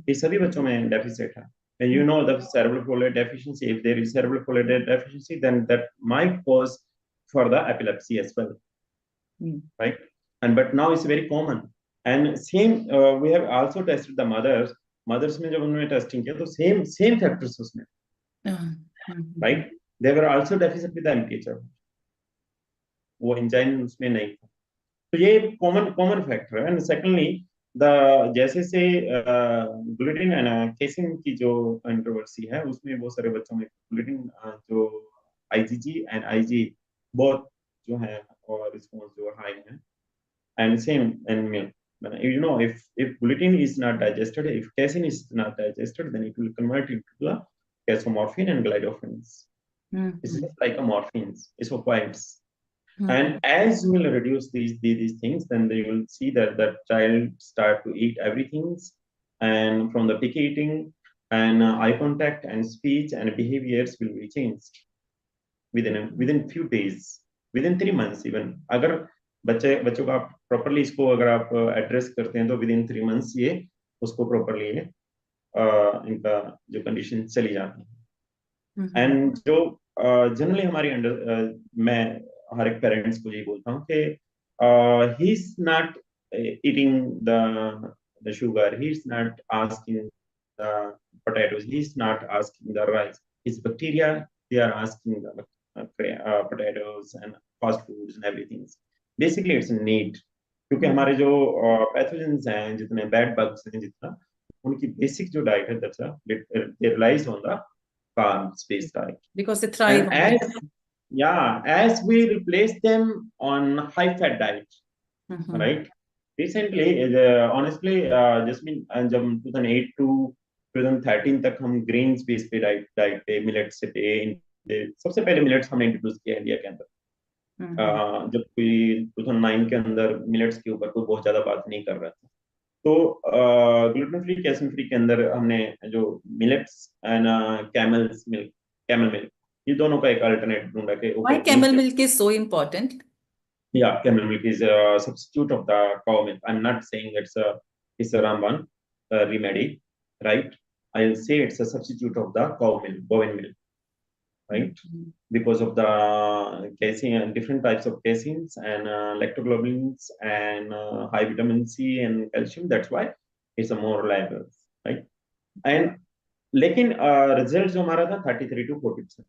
ये सभी बच्चों में डेफिसिट है and you know the cerebral folate deficiency if there is cerebral folate deficiency then that might cause for the epilepsy as well, right? And but now it's very common and same we have also tested the mothers में जब उन्होंने testing किया तो same factors उसमें, right? They were also deficient with the MTHFR, वो enzyme उसमें नहीं था तो ये कॉमन फैक्टर है. एंड सेकेंडली जैसे से ग्लूटेन एंड केसिन की जो कंट्रोवर्सी है उसमें बहुत सारे बच्चों में ग्लूटेन जो IgG एंड IG बहुत जो है और रिस्पॉन्स जो हाई है and same in milk. You know, if gluten is not digested, if casein is not digested, then it will convert into the casomorphine and glidofenes. It's just like a morphines, it's opioids. And as you will reduce these things, then you will see that the child start to eat everything, and from the picky eating and eye contact and speech and behaviors will be changed within few days, within 3 months even. अगर बच्चों का properly इसको अगर आप address करते हैं तो within 3 months ये उसको properly इनका जो condition चली जाती है. And जो generally हमारी मैं हर एक पेरेंट्स को यही बोलता हूँ कि he is not eating the sugar, he is not asking the potatoes, he is not asking the rice. His bacteria, they are asking the potatoes and fast foods and everything. Basically, it's a need. क्योंकि हमारे जो pathogens हैं, जितने bad bugs हैं, जितना उनकी basic जो diet है, that's they relies on the carbs-based diet. Because they thrive. And as we replace them on high-fat diet, right? Recently, honestly, just been जब 2008 to 2013 तक हम grains based पे diet पे millets से पे सबसे पहले millets हमने introduce किया इंडिया के अंदर. जब कोई 2009 के अंदर millets के ऊपर कोई बहुत ज्यादा बात नहीं कर रहा था, तो gluten free, casein free के अंदर हमने जो millets and camel milk ये दोनों का एक alternate ढूंढा के. Why camel milk is so important? Yeah, camel milk is a substitute of the cow milk. I'm not saying it's a Ramban remedy, right? I'll say it's a substitute of the cow milk, bovine milk, right? Because of the casein and different types of caseins and lactoglobulins and high vitamin C and calcium. That's why it's a more reliable, right? And लेकिन result जो हमारा था 33 to 40%.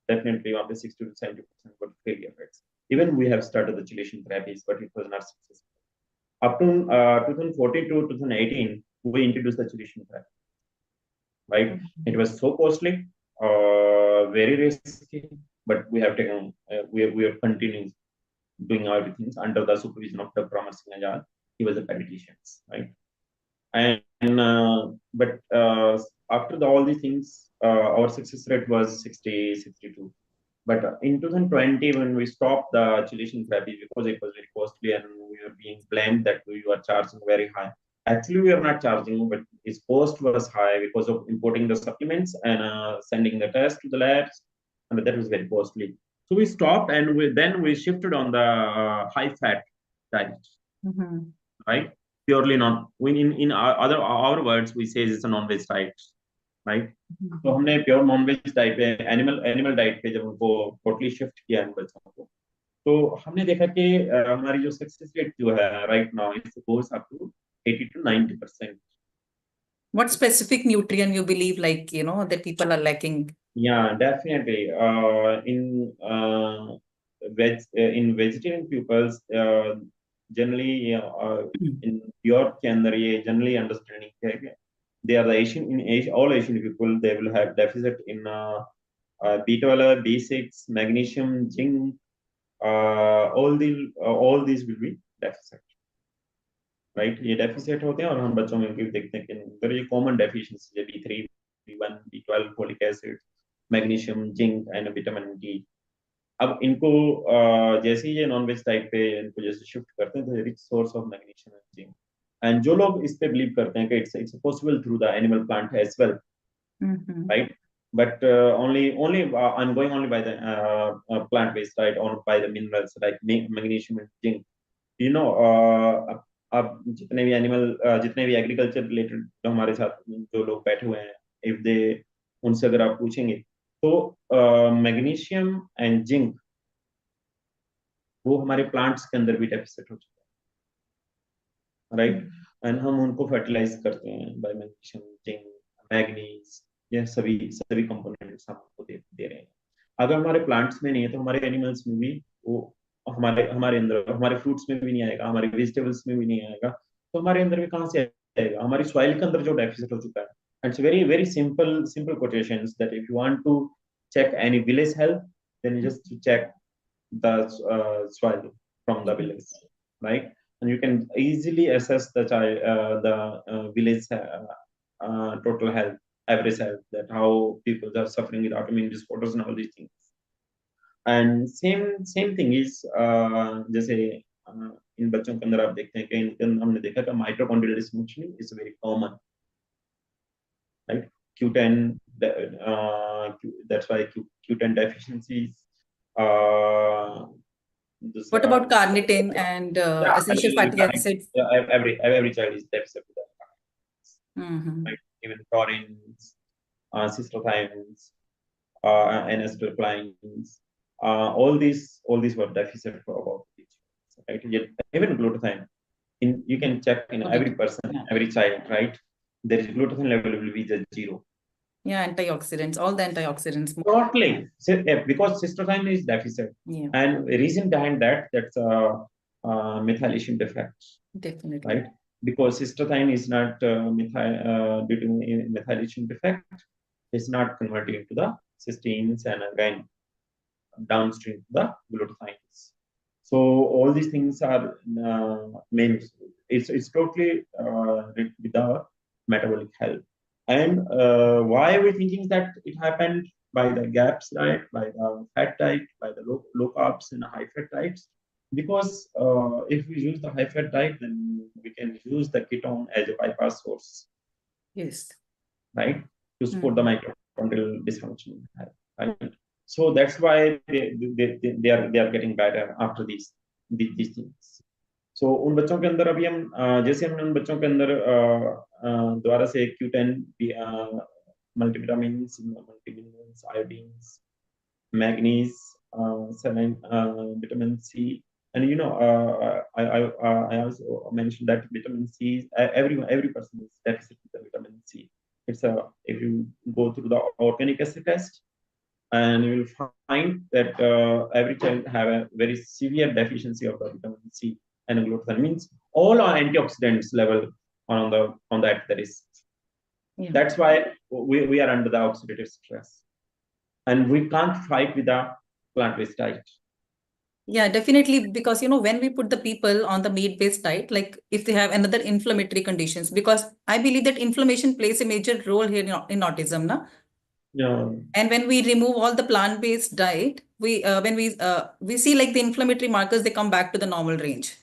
Definitely वहाँ पे 60 to 70% got failure rates. Even we have started the chelation therapies, but it was not successful. Up to 2014 to 2018, we introduced the chelation therapy. Right? It was so costly, very risky, but we have taken, we are continuing doing everything under the supervision of Dr. Amar Singh Ajad. He was a pediatrician, right? But after all these things, our success rate was 60, 62. But in 2020, when we stopped the chelation therapy because it was very costly and we were being blamed that we were charging very high. Actually, we are not charging, but its cost was high because of importing the supplements and sending the tests to the labs, and that was very costly. So we stopped, and then we shifted on the high-fat diet, right? Purely non. In our words, we say it's a non-veg diet, right? तो हमने pure non veg diet पे animal diet पे जब उनको totally shift किया इन बच्चों को, तो हमने देखा कि हमारी जो सक्सेस रेट जो है right now it goes up to 80 to 90%. What specific nutrient you believe, like, that people are lacking? Yeah, definitely. In vegetarian pupils, generally in Europe के अंदर ये generally understanding है कि they are the all Asian people, they will have deficit in B12, B6, magnesium, zinc, all these will be deficit, right? ये deficit होते हैं और हम बच्चों में देखते हैं कि ये common deficiencies है B3, B1, B12, folic acid, magnesium, zinc and vitamin D. अब इनको जैसे ही ये नॉन वेज डाइट पे इनको जैसे शिफ्ट करते हैं तो rich source of magnesium and zinc. And जो लोग इस पे बिलीव करते हैं कि it's possible through the animal plant as well, right? But only I'm going only by the plant-based diet or by the minerals like magnesium and zinc. अब जितने भी एग्रीकल्चर रिलेटेड जो हमारे साथ जो लोग बैठे हुए हैं, if they उनसे अगर आप पूछेंगे तो मैग्नीशियम एंड जिंक वो हमारे प्लांट्स के अंदर भी डेफिसिट हो चुका है, राइट? एंड हम उनको फर्टिलाइज करते हैं बाय मैग्नीशियम, जिंक, मैग्नीज, ये सभी कंपोनेंट्स हम उनको दे रहे हैं. अगर हमारे प्लांट्स में नहीं है तो हमारे एनिमल्स में भी वो हमारे अंदर, हमारे फ्रूट्स में भी नहीं आएगा, हमारे वेजिटेबल्स में भी नहीं आएगा, तो हमारे अंदर भी कहाँ से आएगा? हमारी सॉइल के अंदर जो डेफिसिट हो चुका है. It's very simple quotations that if you want to check any village health, then you just check the soil from the village, right? And you can easily assess the village total health average health, that how people are suffering with autoimmune disorders and all these things. And same thing is जैसे इन बच्चों के अंदर आप देखते हैं कि इनके अंदर हमने देखा कि mitochondrial dysfunction is very common, right? Q10, that's why Q10 deficiencies. What about carnitine and essential fatty acids? Every child is deficient with that. Mm-hmm. Right? Even taurines, cystothiones, N-acetylcholine, all these were deficient for about each, right? Yet even glutathione, you can check in every person, every child, right? There is glutathione level will be just 0. Yeah, antioxidants, all the antioxidants. Totally, because cystothionein is deficient, yeah. And the reason behind that's methylation defect. Definitely. Right? Because cystothionein is not due to methylation defect, it's not converted into the cysteines and again downstream to the glutathiones. So all these things are it's totally with the metabolic health. And why are we thinking that it happened by the GAPS diet, by the fat diet, by the low carbs and high fat diets? Because if we use the high fat diet, then we can use the ketone as a bypass source. Yes. Right? To support the mitochondrial dysfunction. Right? So that's why they are getting better after these things. So उन बच्चों के अंदर अभी हम जैसे हमने उन बच्चों के अंदर दोबारा से Q10 multivitamins, multiminerals, iodines, manganese, vitamin C, and I also mentioned that vitamin C, every person is deficit with the vitamin C. It's if you go through the organic acid test, and you will find that every child have a very severe deficiency of the vitamin C and glutathione. Means all our antioxidants level on that there is. Yeah. That's why we are under the oxidative stress, and we can't fight with the plant-based diet. Yeah, definitely, because when we put the people on the meat-based diet, like if they have another inflammatory conditions, because I believe that inflammation plays a major role here in autism, na? Yeah. And when we remove all the plant-based diet, we see like the inflammatory markers, they come back to the normal range.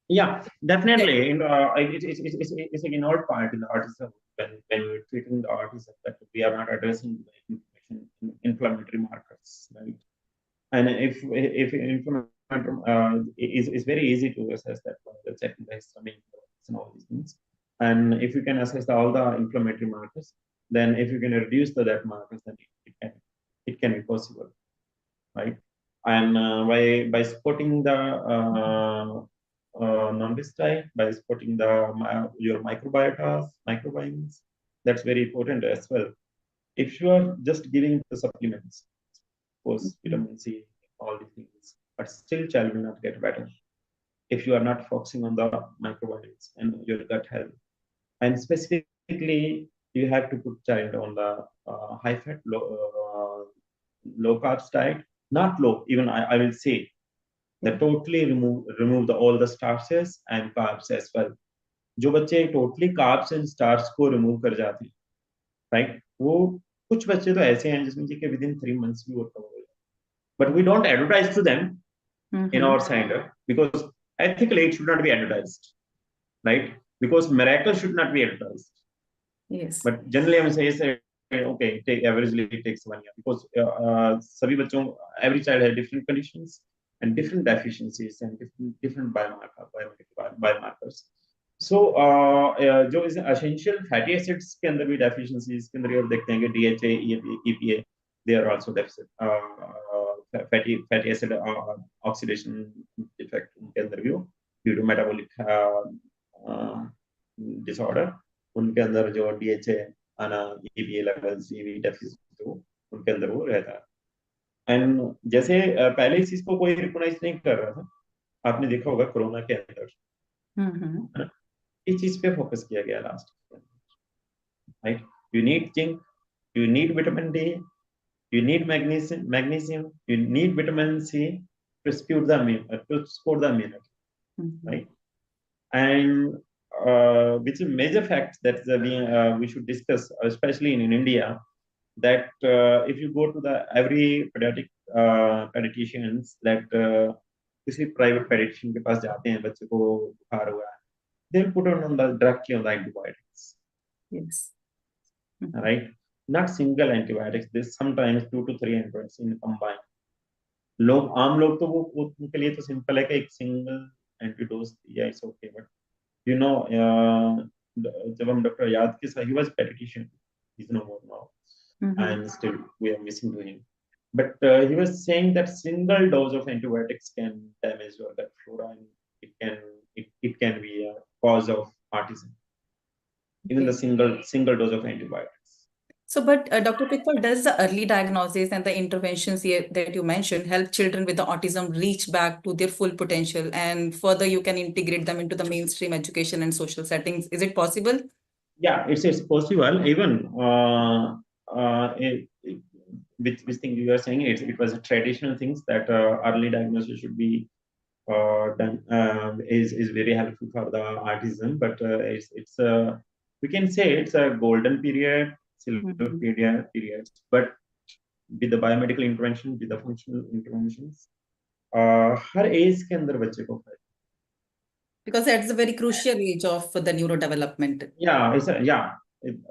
Yeah, definitely. Yeah. It's an ignored part in the autism when we're treating the autism, that we are not addressing the inflammatory markers, right? And if inflammatory is very easy to assess that by checking the histamine and all these things. And if you can assess all the inflammatory markers, then if you can reduce that markers, then it can be possible, right? And by supporting the non-based diet, by supporting your microbiomes, that's very important as well. If you are just giving the supplements, course, vitamin C, all these things, but still child will not get better if you are not focusing on the microbiomes and your gut health. And specifically, you have to put child on the high fat, low carbs diet, not low, even I will say that totally remove all the starches and carbs as well. जो बच्चे totally carbs and starch को remove कर जाते हैं, right? वो कुछ बच्चे तो ऐसे हैं जिसमें कि within 3 months भी work हो गया, but we don't advertise to them in our center because ethically it should not be advertised, right? Because miracle should not be advertised. Yes. But generally, I would say okay, averagely it takes 1 year because सभी बच्चों, every child has different conditions and different deficiencies and different biomarkers. So जो इस essential fatty acids के अंदर भी deficiencies के अंदर आप देखते हैं कि DHA, EPA, they are also deficit. Fatty acid oxidation defect उनके अंदर भी due to metabolic disorder, उनके अंदर जो DHA आना, EPA levels, EV deficit उनके अंदर वो रहता है. एंड जैसे पहले इस चीज को कोई रिकॉग्नाइज नहीं कर रहा था, आपने देखा होगा कोरोना के अंदर इस चीज पे फोकस किया गया last, right? You need zinc, you need vitamin D, you need magnesium, you need vitamin C to support the immunity, right? And which is major fact that we should discuss, especially in India, that if you go to the every pediatricians that किसी private pediatrician के पास जाते हैं बच्चे को बुखार हुआ है, they'll put on the drug on the antibiotics. Yes. Right? Not single antibiotics. There's sometimes 2 to 3 antibiotics in combined. आम लोग तो वो उनके लिए तो सिंपल है कि एक सिंगल एंटीडोज दिया it's okay, but you know जब हम डॉक्टर याद के साथ, he was pediatrician, he's no more now, and still we are missing to him, but he was saying that single dose of antibiotics can damage your gut flora, and it can be a cause of autism, even the single dose of antibiotics. So, but Dr. Pitpal, does the early diagnosis and the interventions here that you mentioned help children with the autism reach back to their full potential, and further you can integrate them into the mainstream education and social settings? Is it possible? Yeah, it's possible. Even which thing you are saying, it was a traditional things that early diagnosis should be done, is very helpful for the autism, but it's we can say it's a golden period, silver period, but with the biomedical intervention, with the functional interventions, हर age के अंदर बच्चे को फायदा, because that's a very crucial age of the neurodevelopment.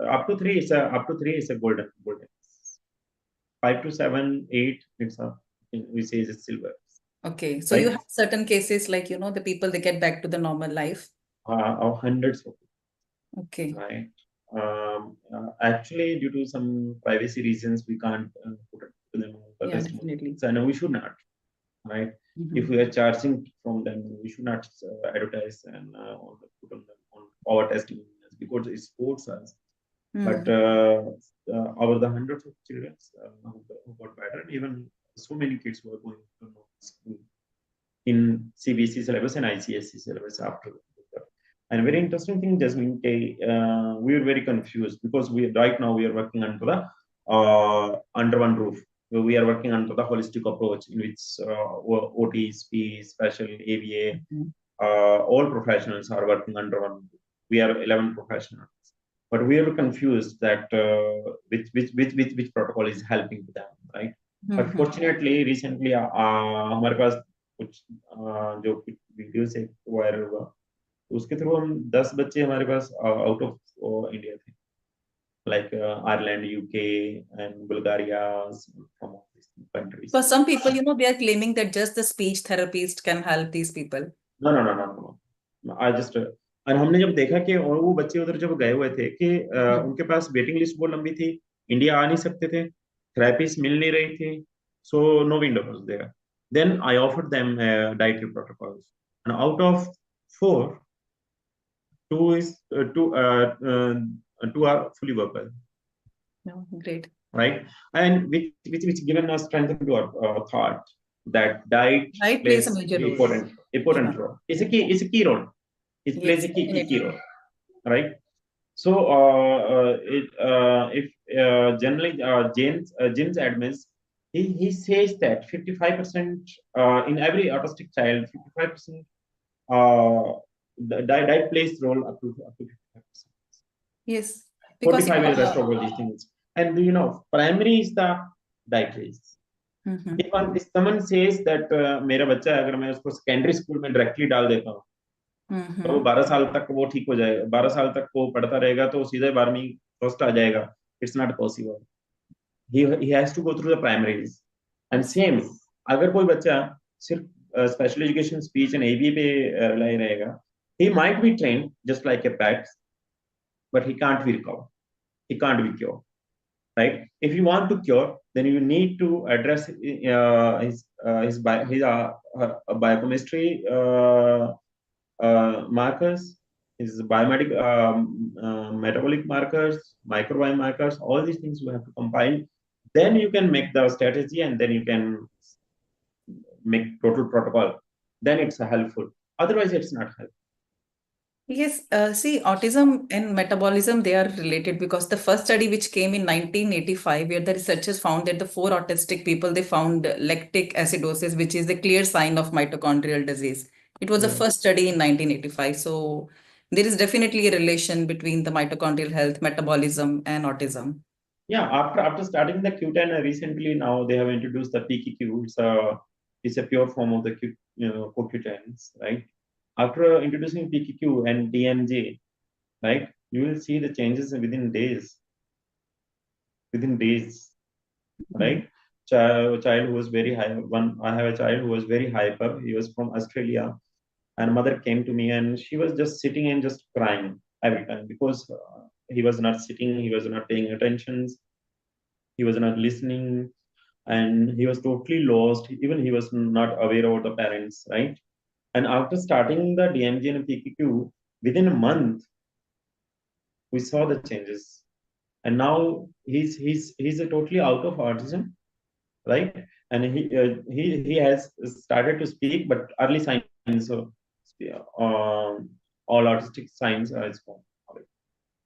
Up to 3 is a golden. 5 to 7, 8, we say it's silver. Okay, so you have certain cases like, you know, the people, they get back to the normal life. Hundreds of people. Okay. Right. Actually, due to some privacy reasons, we can't put it to them. Yeah, definitely. So no, we should not. Right. If we are charging from them, we should not advertise and put on them on our testimonials, because it supports us. But over the hundreds of children who got better, and even so many kids who are going to school in CBSE syllabus and ICSE syllabus after. And very interesting thing, Jasmine, we are very confused because right now we are working under the under one roof. We are working under the holistic approach in which OT, SP, special ABA, all professionals are working under one roof. We are 11 professionals, but we are confused that which protocol is helping them, right? But fortunately, recently, हमारे पास कुछ जो videos है viral हुआ, उसके through हम 10 बच्चे हमारे pass out of India थे, like Ireland, UK, and Bulgaria, from all these countries. For some people, you know, they are claiming that just the speech therapist can help these people. No. I just और हमने जब देखा कि और वो बच्चे उधर जब गए हुए थे कि उनके पास वेटिंग लिस्ट बहुत लंबी थी, इंडिया आ नहीं सकते थे, थेरेपीज मिल नहीं रही थी, so no window was there. Then I offered them dietary protocols, and out of 4, 2 are fully workable. No, great. Right, and which given us strength to our thought that diet plays a major role. Important role. It's a key role. It plays a key role, right? So if generally James admits, he says that 55% in every autistic child, 55% the diet plays role up to 55%. Yes, because 45 is the rest of all these things. And you know, primary is the dietary. If someone says that मेरा बच्चा है, अगर मैं उसको secondary school में directly डाल देता हूँ, तो वो 12 साल तक वो ठीक हो जाएगा, 12 साल तक वो पढ़ता रहेगा तो सीधे 12वीं फर्स्ट आ जाएगा. It's not possible. He has to go through the primaries. And same, अगर कोई बच्चा सिर्फ special education, speech and ABA पे रलाई रहेगा, he might be trained just like a pet, but he can't be recovered. He can't be cured. Right? If you want to cure, then you need to address his biochemistry markers, his metabolic markers, microbiome markers, all these things you have to combine. Then you can make the strategy, and then you can make total protocol. Then it's helpful. Otherwise, it's not helpful. Yes, see, autism and metabolism, they are related because the first study which came in 1985, where the researchers found that the 4 autistic people, they found lactic acidosis, which is the clear sign of mitochondrial disease. It was the first study in 1985. So there is definitely a relation between the mitochondrial health, metabolism, and autism. Yeah, after starting the Q10, recently now they have introduced the PQQ. It's a pure form of the CoQ10s, right? After introducing PQQ and DMJ, right, you will see the changes within days. Within days, right? Child who was very high. I have a child who was very hyper. He was from Australia, and mother came to me, and she was just sitting and just crying every time because he was not sitting, he was not paying attention, he was not listening, and he was totally lost. Even he was not aware of the parents, right? And after starting the DMG and PQQ, within a month, we saw the changes, and now he's a totally out of autism, right? And he has started to speak, but early signs of all autistic signs are gone.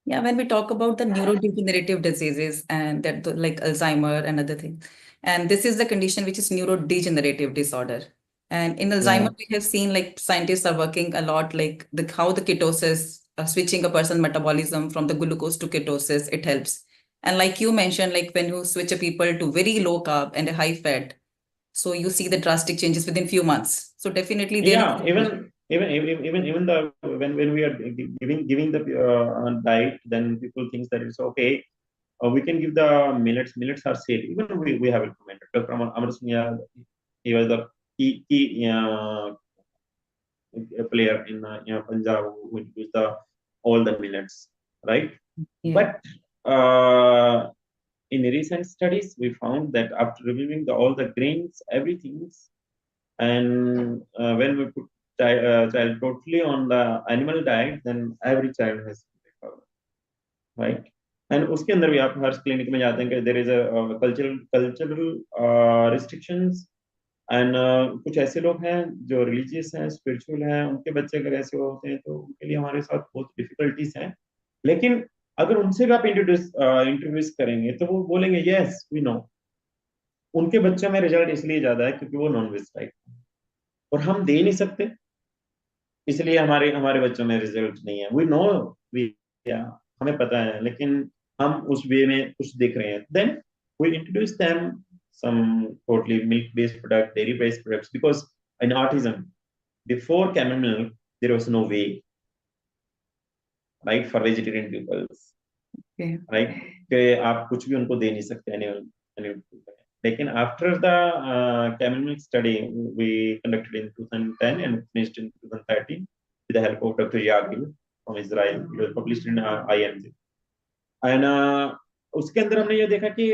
Yeah, when we talk about the neurodegenerative diseases and that like Alzheimer and other things, and this is the condition which is neurodegenerative disorder. And in Alzheimer, we have seen like scientists are working a lot, like how the ketosis, switching a person's metabolism from the glucose to ketosis, it helps. And like you mentioned, like when you switch a people to very low carb and a high fat, so you see the drastic changes within few months. So definitely there Yeah, is even the when we are giving the diet, then people think that it's okay. We can give the millets. Millets are safe. Even we have implemented. Dr. Amar Singh, he was the key player in Punjab who used all the millets, right? Yeah. But in recent studies, we found that after removing all the grains, everything, and when we put child totally on the animal diet, then every child has recovered, right? And उसके अंदर भी आप हर clinic में जाते हैं कि there is a cultural restrictions, and कुछ ऐसे लोग हैं जो religious हैं, spiritual हैं, उनके बच्चे अगर ऐसे होते हैं तो उनके लिए हमारे साथ बहुत difficulties हैं. लेकिन अगर उनसे भी आप इंट्रोड्यूस करेंगे तो वो बोलेंगे yes we know. उनके बच्चों में रिजल्ट इसलिए ज्यादा है क्योंकि वो नॉन वेज टाइप, और हम दे नहीं सकते, इसलिए हमारे बच्चों में रिजल्ट नहीं है. वी नो, हमें पता है, लेकिन हम उस वे में कुछ देख रहे हैं. Then we introduce them some totally milk based product, dairy based products, because in autism before camel milk there was no way, right, for vegetarian people, right, कि आप कुछ भी उनको दे नहीं सकते animal. Lekin after the camel milk study we conducted in 2010 and finished in 2013 with the help of Dr. Yagil from Israel. It was published in IMG. And उसके अंदर हमने ये देखा कि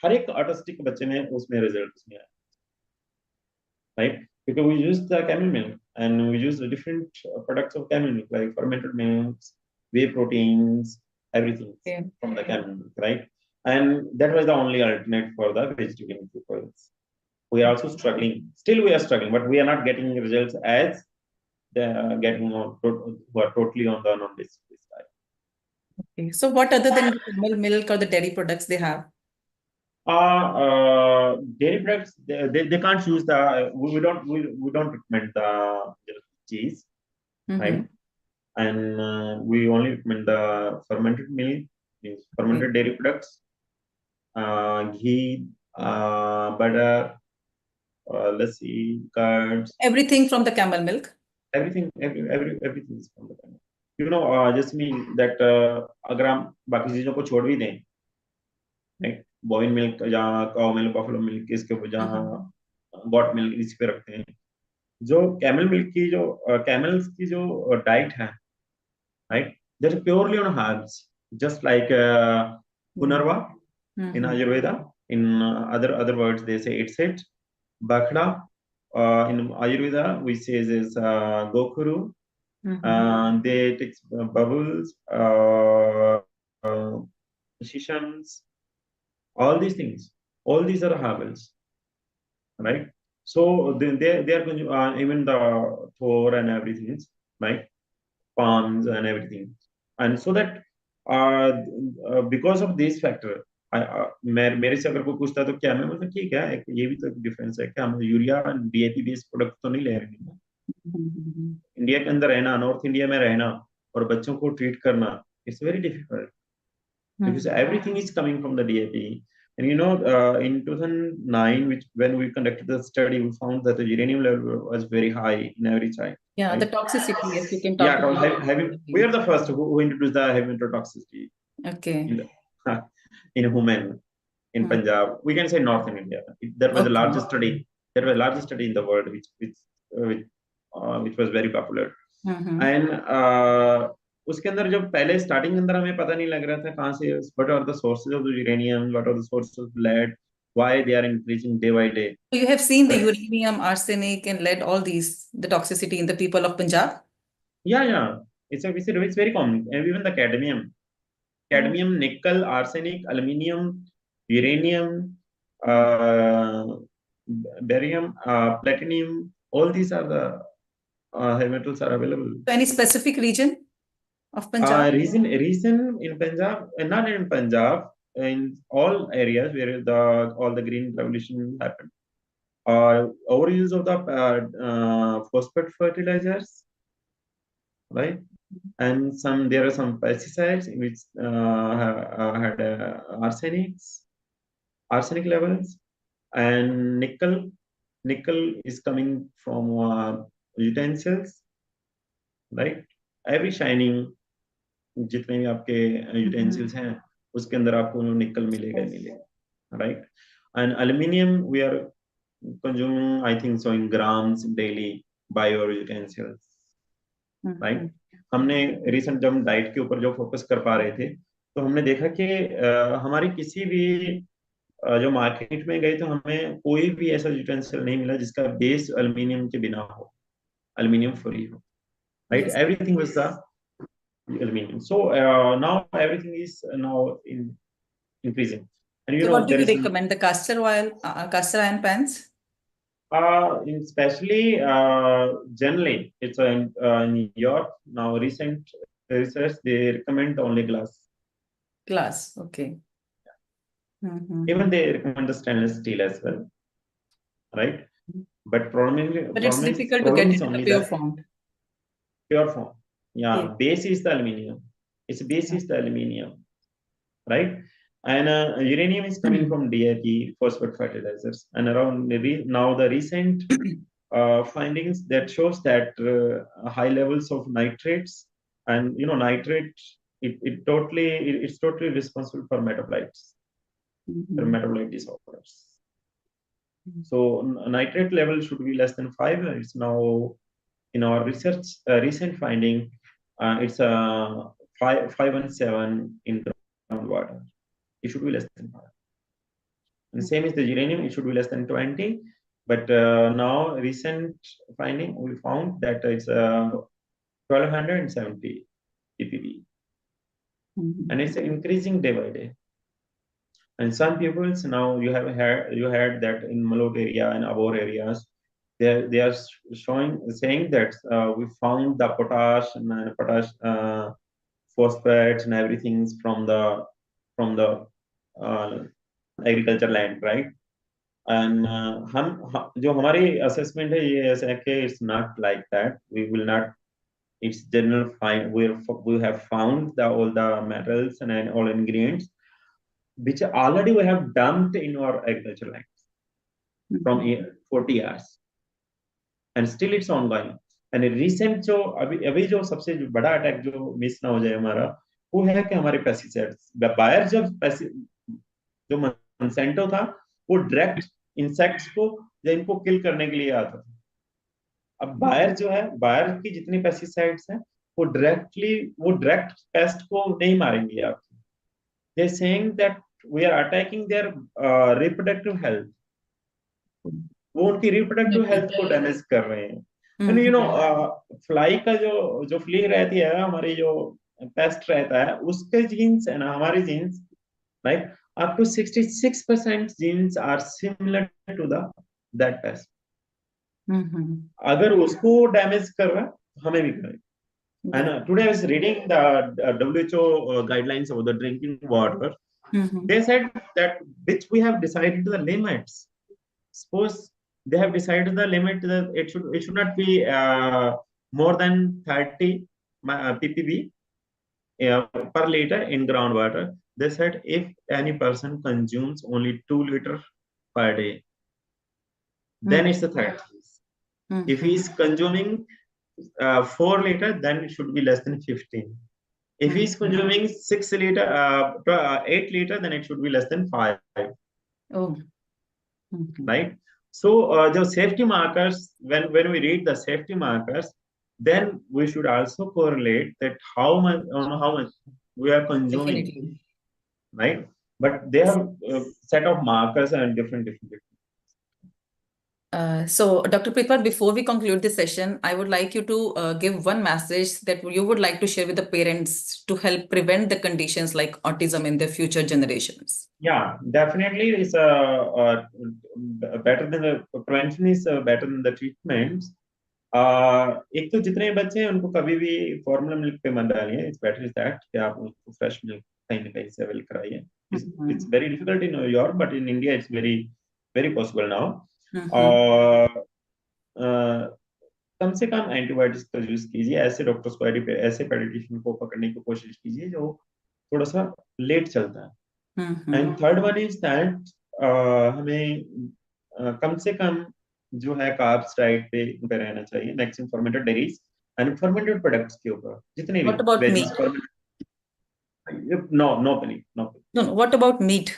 हर एक ऑटिस्टिक बच्चे में उसमें रिजल्ट उसमें आया, right? Because we used the camel milk and we used the different products of camel milk like fermented milks, whey proteins, everything from the camel milk, right? And that was the only alternate for the vegetarian people. We are also struggling. Still, we are struggling, but we are not getting results as the getting who are totally on the non-vegetarian diet. Okay. So, what other than the camel milk or the dairy products they have? Dairy products they can't use the we don't recommend the cheese, right? And we only recommend the fermented milk, means fermented dairy products. Ghee, butter, let's see, curds. Everything from the camel milk? Everything is from the camel. You know, just mean that अगर हम बाकी चीजों को छोड़ भी दें, right? Bovine milk, जहाँ cow milk, buffalo milk, इसके ऊपर जहाँ goat milk इस पे रखते हैं. जो camel milk की जो camels की जो diet है, right? They're purely on herbs, just like Punarva in Ayurveda. In other words, they say it's it. Bakda in Ayurveda we say is Gokuru. They take bubbles, shishams, all these things. All these are herbals, right? So they are going to even the Thor and everything, right? Palms and everything, and so that because of this factor, मेरे से अगर कोई पूछता तो क्या मैं बोलता ठीक है, ये भी तो डिफरेंस है कि हम यूरिया DAP बेस्ड प्रोडक्ट तो नहीं ले रहे हैं, इंडिया के अंदर रहना, नॉर्थ इंडिया में रहना और बच्चों को ट्रीट करना, it's very difficult because everything is coming from the DAP. And in 2009, when we conducted the study, we found that the uranium level was very high in every child. Yeah, right? the toxicity, if you can talk Yeah, about we are the first who introduced the heavy metal toxicity Okay. in human in Punjab. We can say northern India. That was the largest study. That was the largest study in the world, which was very popular. And उसके अंदर जब पहले starting के अंदर हमें पता नहीं लग रहा था कहाँ से what are the sources of the uranium, what are the sources of lead, why they are increasing day by day. So you have seen the uranium, arsenic, and lead, all these, the toxicity in the people of Punjab? Yeah. It's very common. And even the cadmium, nickel, arsenic, aluminium, uranium, barium, platinum, all these are the heavy metals are available. So any specific region of Punjab? Reason in Punjab, not in Punjab, in all areas where all the green revolution happened. Overuse of the phosphate fertilizers, right? And there are some pesticides which had arsenic levels, and nickel is coming from utensils, right? Every shining, जितने भी आपके utensils हैं उसके अंदर आपको निकल मिलेगा, right? And aluminium we are consuming, I think so, in grams daily by our utensils, right? हमने recent जब डाइट के ऊपर जो फोकस कर पा रहे थे तो हमने देखा कि हमारी किसी भी जो मार्केट में गए तो हमें कोई भी ऐसा यूटेंसिल नहीं मिला जिसका बेस एल्युमिनियम के बिना हो, एल्युमिनियम फ्री हो, right? Everything was the aluminum. So now everything is now increasing. And so what do you recommend? The castor iron pans? Especially generally, it's in Europe now. Recent research they recommend only glass. Glass, okay. Even they recommend the stainless steel as well, right? But it's difficult to get it in the pure form. Pure form. Yeah, base is the aluminium. Its base is the aluminium, right? And uranium is coming from DAP, phosphate fertilizers. And around now the recent findings that shows that high levels of nitrates, and nitrate, it's totally responsible for metabolites, for metabolite disorders. So nitrate level should be less than 5. It's now in our research recent finding. It's 517 in groundwater. It should be less than 5. And same is the uranium, it should be less than 20. But now recent finding, we found that it's 1270 ppb. And it's increasing day by day. And some people now you heard that in Malot area and Abor areas, they are saying that we found the potash and phosphates and everything from the agriculture land, right? And जो हमारी assessment है ये ऐसा है कि it's not like that. We will not. It's general fine. We have found all the metals and all ingredients which already we have dumped in our agriculture lands from 40 years. And still it's ongoing. And recent जो अभी जो सबसे बड़ा attack जो miss ना हो जाए हमारा, वो है कि हमारे पेस्टिसाइड्स बायर जो Monsanto था वो डायरेक्ट इंसेक्ट्स को या इनको किल करने के लिए आता था. अब बायर की जितनी पेस्टिसाइड्स हैं वो डायरेक्ट पेस्ट को नहीं मारेंगे आप. They're saying that we are attacking their reproductive health. वो उनकी reproductive health को डैमेज कर रहे हैं. And फ्लाई का जो फ्ली रहती है, हमारी जो पेस्ट रहता है, उसके जीन्स है ना, हमारे jeans, right, up to 66% genes are similar to that pest. अगर उसको डैमेज कर रहा है, हमें भी करें. And today I was reading the WHO guidelines about the drinking water. They said that which we have decided the limits. Suppose they have decided the limit that it should not be more than 30 ppb per liter in groundwater. They said if any person consumes only 2 liters per day, then it's the 30. If he is consuming 4 liters, then it should be less than 15. If he is consuming 6 liters, 8 liters, then it should be less than 5. Oh. Right. So the safety markers, when we read the safety markers, then we should also correlate that how much we are consuming. Definitely. Right. But they have a set of markers and different. So, Dr. Pritpal, before we conclude this session, I would like you to give one message that you would like to share with the parents to help prevent the conditions like autism in the future generations. Yeah, definitely, it's better than the prevention is better than the treatments. एक तो जितने बच्चे हैं उनको कभी भी formula milk पे मत डालिए. It's better is that कि आप उनको फ्रेश मिल्क कहीं ना कहीं से अवेल कराइए. It's very difficult in New York, but in India it's very possible now. कम से कम एंटीबायोटिक्स का यूज कीजिए. ऐसे डॉक्टर्स को ऐसे पेडियाट्रिशियन को पकड़ने की कोशिश कीजिए जो थोड़ा सा लेट चलता है. And third one is that हमें कम से कम जो है कार्ब्स डाइट पे रहना चाहिए. Maximum fermented dairies and fermented products के ऊपर जितने भी. What about meat? No. What about meat?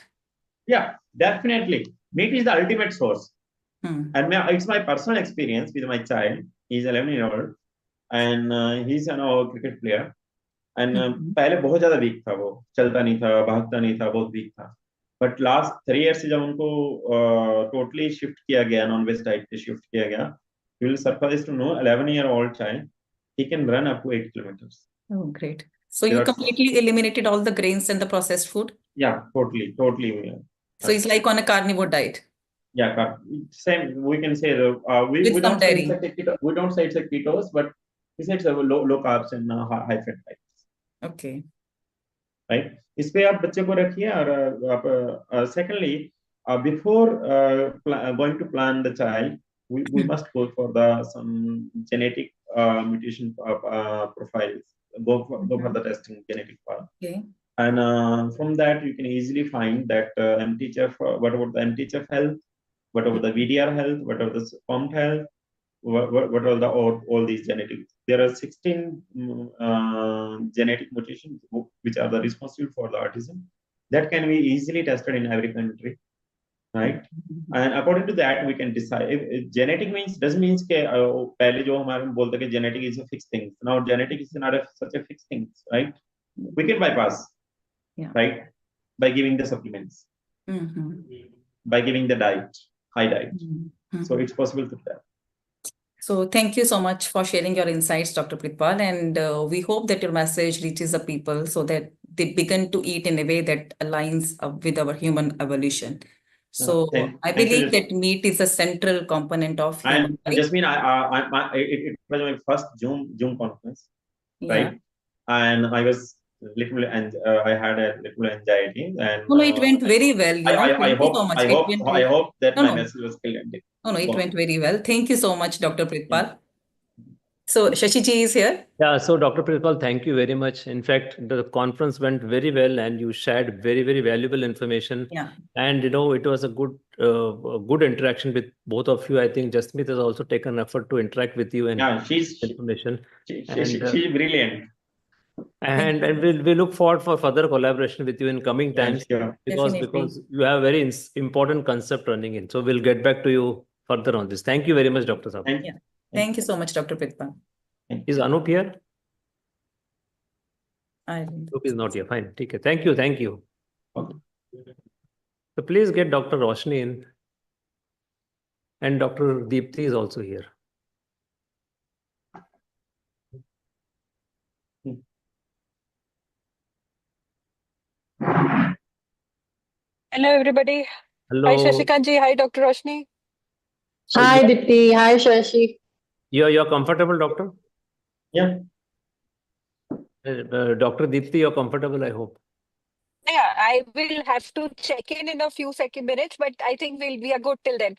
Yeah, definitely. Meat is the ultimate source. And it's my personal experience with my child. He's 11-year-old and he's a cricket player. And पहले बहुत ज्यादा week था, वो चलता नहीं था, भागता नहीं था, बहुत वीक था. बट लास्ट 3 years से जब उनको टोटली शिफ्ट किया गया, नॉन वेज डाइट पे शिफ्ट किया गया, you will surprise to know 11-year-old child, he can run up to 8 kilometers. Oh, great. So you completely eliminated all the grains and the processed food? Yeah, totally. So it's like on a carnivore diet? Yeah, same. We can say we don't say it's a ketos, but we say it's a low carbs and high fat diet. Okay. Right. इस पे आप बच्चे को रखिए और आप secondly before going to plan the child, we must go for some genetic mutation profiles. Go for the testing genetic part. Okay. And from that you can easily find that MTHF, what about the MTHF health, what about the VDR health, what about the SCOMT health, what are all these genetics. There are 16 genetic mutations which are the responsible for the autism that can be easily tested in every country, right? And according to that we can decide. If genetic means doesn't mean कि पहले जो हमारे बोलते कि genetic is a fixed thing. Now genetic is not such a fixed thing, right? We can bypass, right, by giving the supplements, by giving the diet, high diet. So it's possible to do that. So thank you so much for sharing your insights, Dr. Pritpal, and we hope that your message reaches the people so that they begin to eat in a way that aligns with our human evolution. So I believe that meat is a central component of human life. Jasmine, it was my first Zoom conference, right? And I was I had a little anxiety. And no, it went very well. I hope that my message was clear. No, it went very well. Thank you so much, Dr. Pritpal. So Shashi ji is here. Yeah, so Dr. Pritpal, thank you very much. In fact, the conference went very well and you shared very, very valuable information. Yeah. And, it was a good interaction with both of you. I think Jasmeet has also taken effort to interact with you and she's information. She's brilliant. And we look forward for further collaboration with you in coming times because you have a very important concept running in. So we'll get back to you further on this. Thank you very much, Dr. Saab. Thank you so much, Dr. Pritpal. Is Anup here? Anup is not here. Fine. Okay. Thank you. Okay. So please get Dr. Roshni in. And Dr. Deepthi is also here. Hello, everybody. Hello. Hi, Shashikant ji. Hi, Dr. Roshni. Hi, Dipti. Hi, Shashi. You're comfortable, doctor? Yeah. Dr. Deepthi, you're comfortable, I hope. Yeah, I will have to check in a few minutes, but I think we are good till then.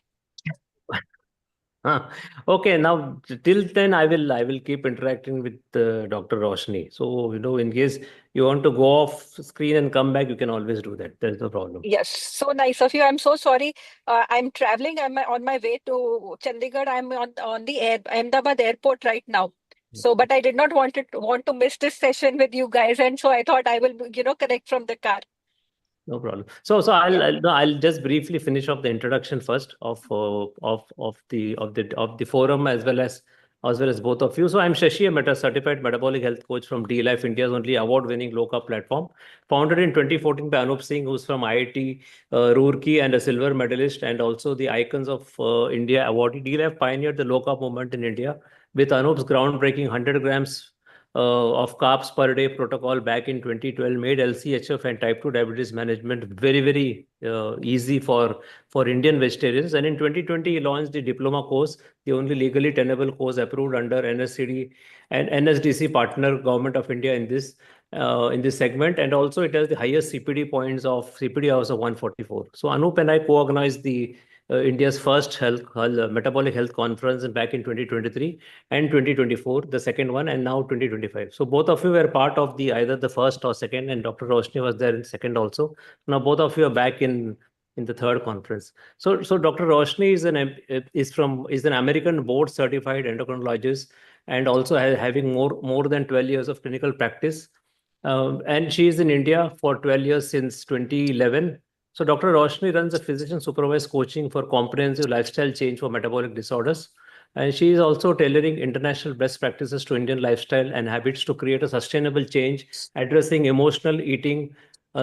Okay, now till then I will keep interacting with Dr. Roshni. So in case you want to go off screen and come back, you can always do that. There's no problem. Yes, so nice of you. I'm so sorry. I'm traveling. I'm on my way to Chandigarh. I'm on the Ahmedabad airport right now. So, but I did not want to miss this session with you guys, and so I thought I will, connect from the car. No problem. So I'll just briefly finish off the introduction first of the forum as well as both of you. So I'm Shashi, a certified metabolic health coach from DLife, India's only award-winning low-carb platform, founded in 2014 by Anup Singh, who's from IIT Roorkee and a silver medalist, and also the Icons of India awardee. DLife pioneered the low-carb movement in India with Anup's groundbreaking 100 grams of carbs per day protocol back in 2012 made LCHF and type 2 diabetes management very, very easy for Indian vegetarians. And in 2020, he launched the diploma course, the only legally tenable course approved under NSCD and NSDC partner government of India in this segment. And also it has the highest CPD hours of 144. So Anup and I co-organized the India's first metabolic health conference back in 2023 and 2024, the second one, and now 2025. So both of you were part of either the first or second, and Dr. Roshni was there in second also. Now both of you are back in the third conference. So Dr. Roshni is an American board certified endocrinologist and also having more than 12 years of clinical practice. And she is in India for 12 years since 2011. So Dr. Roshni runs a physician-supervised coaching for comprehensive lifestyle change for metabolic disorders. And she is also tailoring international best practices to Indian lifestyle and habits to create a sustainable change, addressing emotional eating,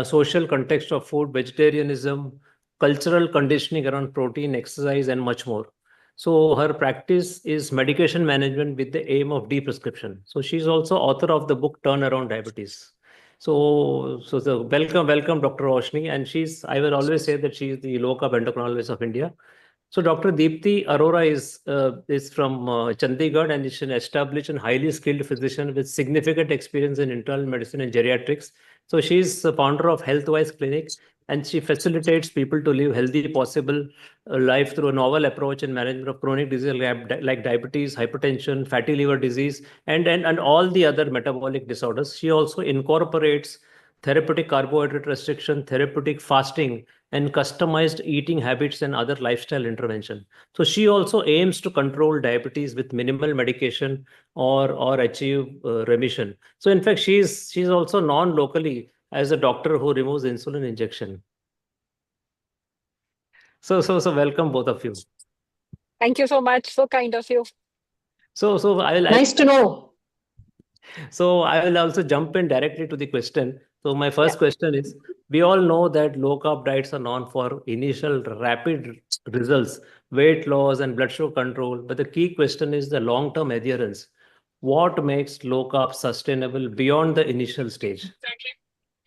social context of food, vegetarianism, cultural conditioning around protein, exercise, and much more. So her practice is medication management with the aim of de-prescription. So she's also author of the book Turn Around Diabetes. So welcome, Dr. Roshni. And I will always say that she is the low-carb endocrinologist of India. So Dr. Deepti Arora is from Chandigarh, and is an established and highly skilled physician with significant experience in internal medicine and geriatrics. So she's the founder of HealthWise Clinic, and she facilitates people to live healthy, possible life through a novel approach in management of chronic disease like diabetes, hypertension, fatty liver disease, and all the other metabolic disorders. She also incorporates therapeutic carbohydrate restriction, therapeutic fasting, and customized eating habits and other lifestyle intervention. So she also aims to control diabetes with minimal medication or achieve remission. So in fact, she's also known locally as a doctor who removes insulin injection. So welcome both of you. Thank you so much. So kind of you. So Nice to know. So I will also jump in directly to the question. So my first question is, we all know that low carb diets are known for initial rapid results, weight loss and blood sugar control. But the key question is the long-term adherence. What makes low carb sustainable beyond the initial stage?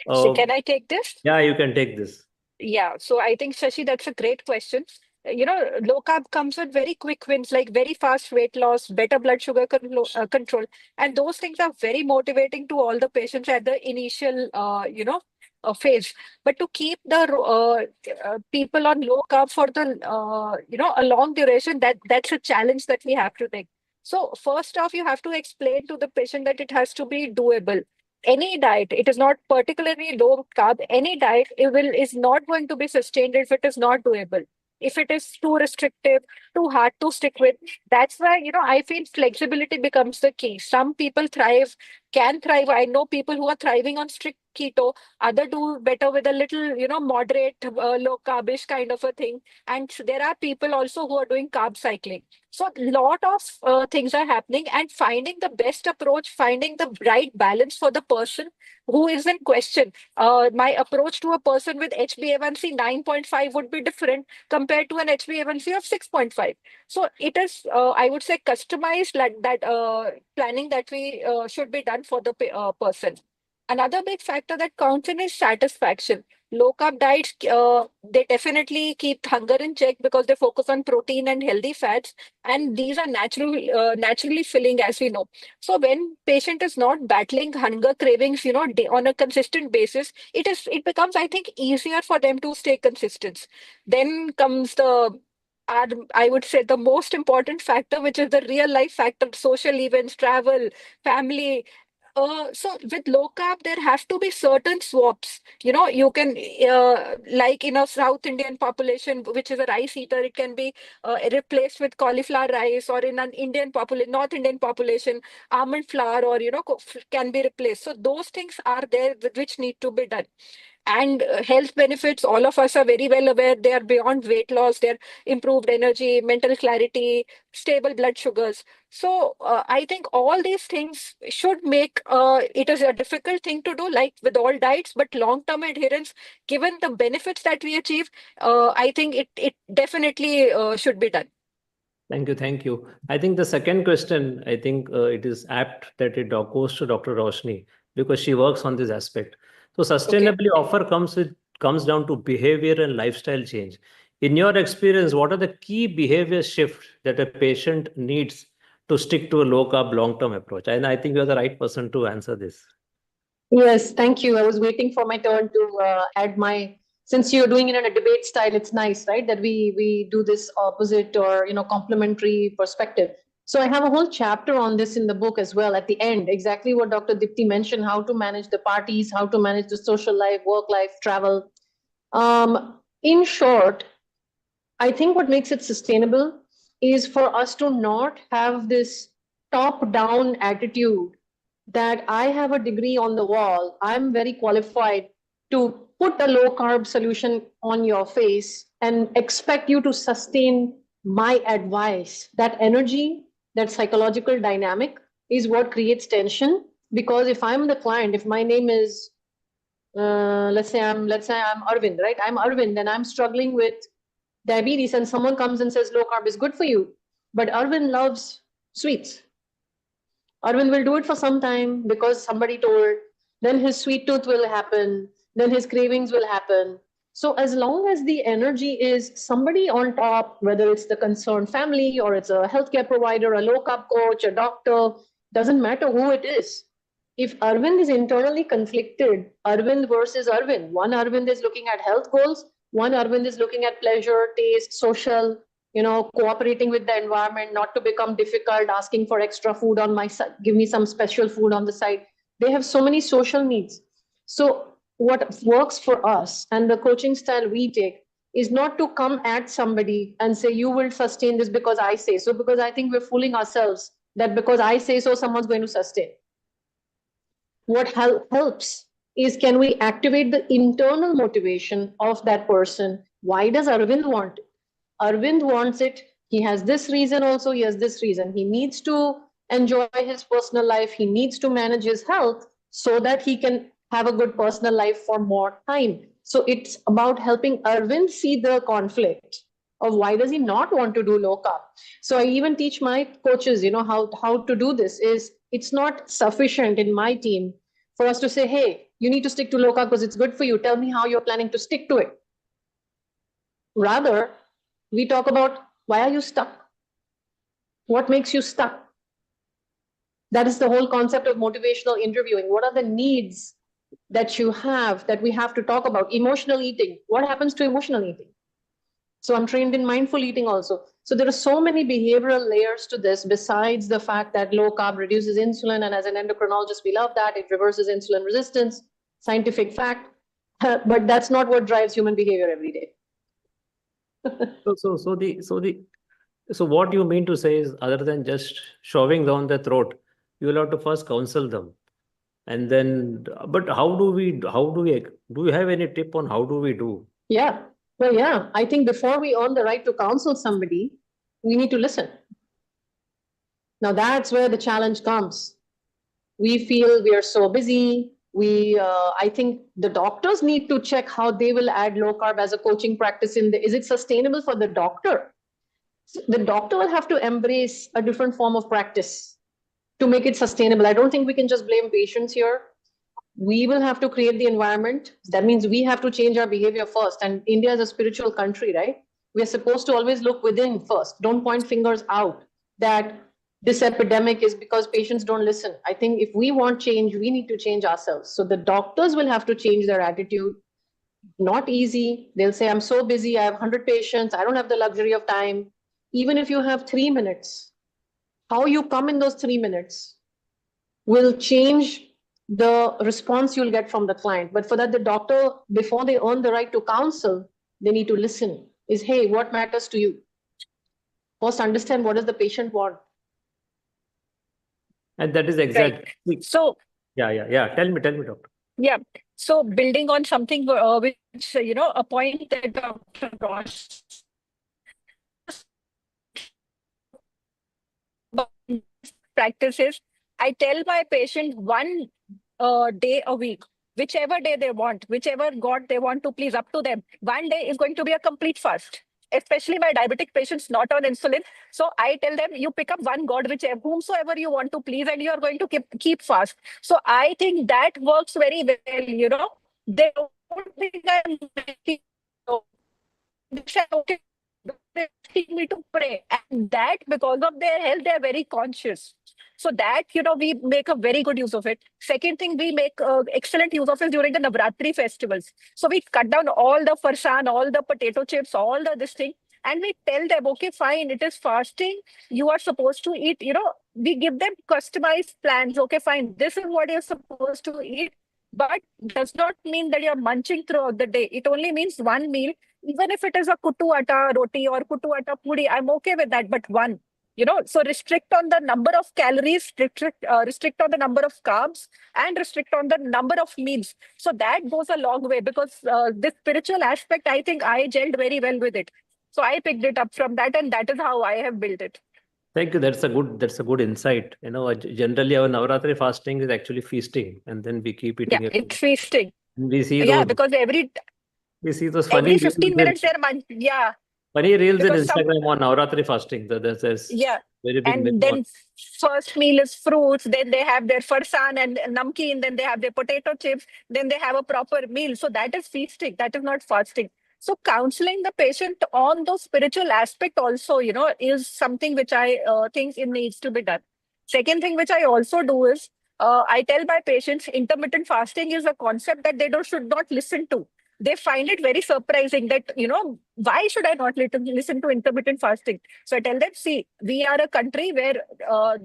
So can I take this? Yeah, you can take this. Yeah, so I think, Shashi, that's a great question. Low carb comes with very quick wins, like very fast weight loss, better blood sugar control. And those things are very motivating to all the patients at the initial, phase. But to keep the people on low carb for the, a long duration, that's a challenge that we have to take. So first off, you have to explain to the patient that it has to be doable. Any diet, it is not particularly low carb, any diet is not going to be sustained if it is not doable. If it is too restrictive, too hard to stick with, that's why, I feel flexibility becomes the key. Some people can thrive. I know people who are thriving on strict keto, other do better with a little, moderate, low carbish kind of a thing. And there are people also who are doing carb cycling. So a lot of things are happening, and finding the best approach, finding the right balance for the person who is in question. My approach to a person with HbA1c 9.5 would be different compared to an HbA1c of 6.5. So it is, I would say, customized like that planning that we should be done for the person. Another big factor that counts in is satisfaction. Low carb diets, they definitely keep hunger in check because they focus on protein and healthy fats, and these are naturally filling, as we know. So when patient is not battling hunger cravings, on a consistent basis, it becomes, I think, easier for them to stay consistent. Then comes the are, I would say, the most important factor, which is the real life factor, social events, travel, family. So with low carb, there have to be certain swaps. You can, like in a South Indian population, which is a rice eater, it can be replaced with cauliflower rice, or in an North Indian population, almond flour, or, can be replaced. So those things are there which need to be done. And health benefits, all of us are very well aware, they are beyond weight loss, they're improved energy, mental clarity, stable blood sugars. So I think all these things should make it is a difficult thing to do, like with all diets, but long-term adherence, given the benefits that we achieve, I think it definitely should be done. Thank you. Thank you. I think the second question, I think it is apt that it goes to Dr. Roshni, because she works on this aspect. So sustainably offer comes down to behavior and lifestyle change. In your experience, what are the key behavior shifts that a patient needs to stick to a low carb long-term approach? And I think you're the right person to answer this. Yes, thank you. I was waiting for my turn to add my, since you're doing it in a debate style, it's nice, right? That we do this opposite or, complementary perspective. So I have a whole chapter on this in the book as well at the end, exactly what Dr. Dipti mentioned, how to manage the parties, how to manage the social life, work life, travel. In short, I think what makes it sustainable is for us to not have this top-down attitude that I have a degree on the wall, I'm very qualified to put a low-carb solution on your face and expect you to sustain my advice. That energy, that psychological dynamic is what creates tension. Because if I'm the client, if my name is, let's say I'm Arvind, right? I'm Arvind and I'm struggling with diabetes, and someone comes and says low carb is good for you, but Arvind loves sweets. Arvind will do it for some time because somebody told, then his sweet tooth will happen, then his cravings will happen. So as long as the energy is somebody on top, whether it's the concerned family or it's a healthcare provider, a low carb coach, a doctor, doesn't matter who it is. If Arvind is internally conflicted, Arvind versus Arvind, one Arvind is looking at health goals, one Arvind is looking at pleasure, taste, social, cooperating with the environment, not to become difficult, asking for extra food on my side, give me some special food on the side. They have so many social needs. So what works for us and the coaching style we take is not to come at somebody and say, you will sustain this because I say so, because I think we're fooling ourselves that because I say so, someone's going to sustain. What helps is, can we activate the internal motivation of that person? Why does Arvind want it? Arvind wants it. He has this reason also. He has this reason. He needs to enjoy his personal life. He needs to manage his health so that he can have a good personal life for more time. So it's about helping Arvind see the conflict of why does he not want to do low carb. So I even teach my coaches, how to do this. Is it's not sufficient in my team for us to say, hey, you need to stick to low carb because it's good for you. Tell me how you're planning to stick to it. Rather, we talk about, why are you stuck? What makes you stuck? That is the whole concept of motivational interviewing. What are the needs that you have that we have to talk about? Emotional eating. What happens to emotional eating? So I'm trained in mindful eating also. So there are so many behavioral layers to this, besides the fact that low carb reduces insulin. And as an endocrinologist, we love that. It reverses insulin resistance, scientific fact. But that's not what drives human behavior every day. So what you mean to say is, other than just shoving down the throat, you will have to first counsel them. And then, but do you have any tip on how do we do? Yeah. Well, yeah, I think before we earn the right to counsel somebody, we need to listen. Now that's where the challenge comes. We feel we are so busy. I think the doctors need to check how they will add low carb as a coaching practice is it sustainable for the doctor? The doctor will have to embrace a different form of practice to make it sustainable. I don't think we can just blame patients here. We will have to create the environment. That means we have to change our behavior first. And India is a spiritual country, right? We are supposed to always look within first. Don't point fingers out that this epidemic is because patients don't listen. I think if we want change, we need to change ourselves. So the doctors will have to change their attitude. Not easy. They'll say, I'm so busy, I have 100 patients, I don't have the luxury of time. Even if you have 3 minutes, how you come in those 3 minutes will change the response you'll get from the client. But for that, the doctor, before they earn the right to counsel, they need to listen. Is, hey, what matters to you? First, understand what does the patient want. And that is exact. Right. So, Yeah. Tell me, doctor. yeah. So building on something which, a point that Dr. Ross practices, I tell my patient one day a week, whichever day they want, whichever God they want to please, up to them. One day is going to be a complete fast. Especially my diabetic patients not on insulin. So I tell them, you pick up one God, whomsoever you want to please, and you are going to keep fast. So I think that works very well. They don't think I'm making, they say, okay, they're asking me to pray. And that, because of their health, they're very conscious. So that, we make a very good use of it. Second thing, we make excellent use of it during the Navratri festivals. So we cut down all the farsan, all the potato chips, all this thing. And we tell them, okay, fine, it is fasting. You are supposed to eat, we give them customized plans. Okay, fine, this is what you're supposed to eat. But does not mean that you're munching throughout the day. It only means one meal. Even if it is a kuttu atta roti or kuttu atta puri, I'm okay with that, but one. So restrict on the number of calories, restrict on the number of carbs, and restrict on the number of meals. So that goes a long way, because this spiritual aspect, I think I gelled very well with it. So I picked it up from that, and that is how I have built it. Thank you. That's a good insight. Generally our Navratri fasting is actually feasting, and then we keep eating. Yeah, it's feasting. We see Yeah, those. because We see those funny every 15 minutes they're funny reels in because Instagram on Navratri fasting. There's very big myth and then first meal is fruits, then they have their farsan and namkeen, then they have their potato chips, then they have a proper meal. So that is feasting, that is not fasting. So counseling the patient on the spiritual aspect also, is something which I think it needs to be done. Second thing which I also do is, I tell my patients intermittent fasting is a concept that they should not listen to. They find it very surprising that, why should I not listen to intermittent fasting? So I tell them, see, we are a country where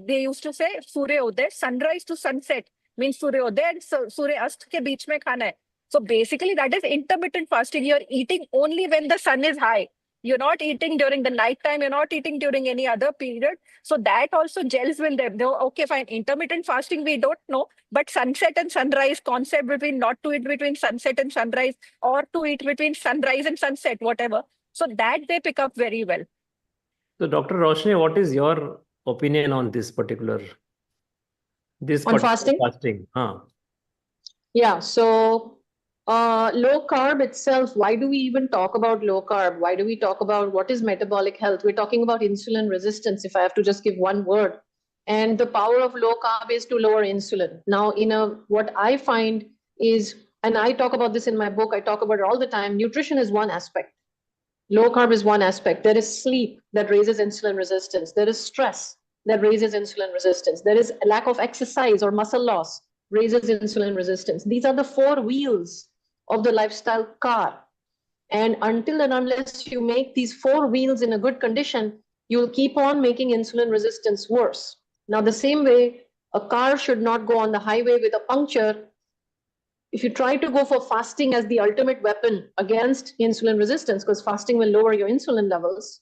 they used to say Surya Uday, sunrise to sunset means Surya Uday and Surya Ast ke beech mein khana hai. So basically that is intermittent fasting. You're eating only when the sun is high. You're not eating during the night time. You're not eating during any other period. So that also gels with them. They're, okay, fine. Intermittent fasting, we don't know. But sunset and sunrise concept between not to eat between sunset and sunrise, or to eat between sunrise and sunset, whatever. So that they pick up very well. So Dr. Roshni, what is your opinion on this particular fasting? Yeah, so low carb itself, why do we even talk about low carb? Why do we talk about what is metabolic health? We're talking about insulin resistance, if I have to just give one word. And the power of low carb is to lower insulin. Now, what I find is, and I talk about this in my book, I talk about it all the time, nutrition is one aspect. Low carb is one aspect. There is sleep that raises insulin resistance. There is stress that raises insulin resistance. There is a lack of exercise or muscle loss raises insulin resistance. These are the four wheels of the lifestyle car. And until and unless you make these four wheels in a good condition, you'll keep on making insulin resistance worse. Now, the same way, a car should not go on the highway with a puncture. If you try to go for fasting as the ultimate weapon against insulin resistance, because fasting will lower your insulin levels,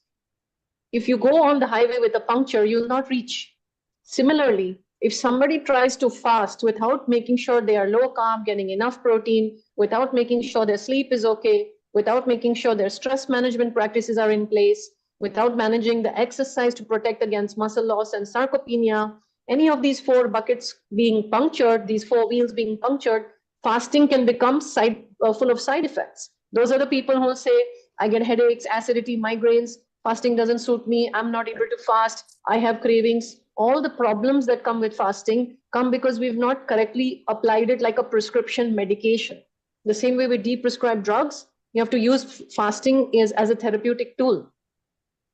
if you go on the highway with a puncture, you'll not reach. Similarly, if somebody tries to fast without making sure they are low carb, getting enough protein, without making sure their sleep is okay, without making sure their stress management practices are in place, without managing the exercise to protect against muscle loss and sarcopenia, any of these four buckets being punctured, these four wheels being punctured, fasting can become full of side effects. Those are the people who will say, I get headaches, acidity, migraines, fasting doesn't suit me, I'm not able to fast, I have cravings. All the problems that come with fasting come because we've not correctly applied it like a prescription medication. The same way we de-prescribe drugs, you have to use fasting as a therapeutic tool.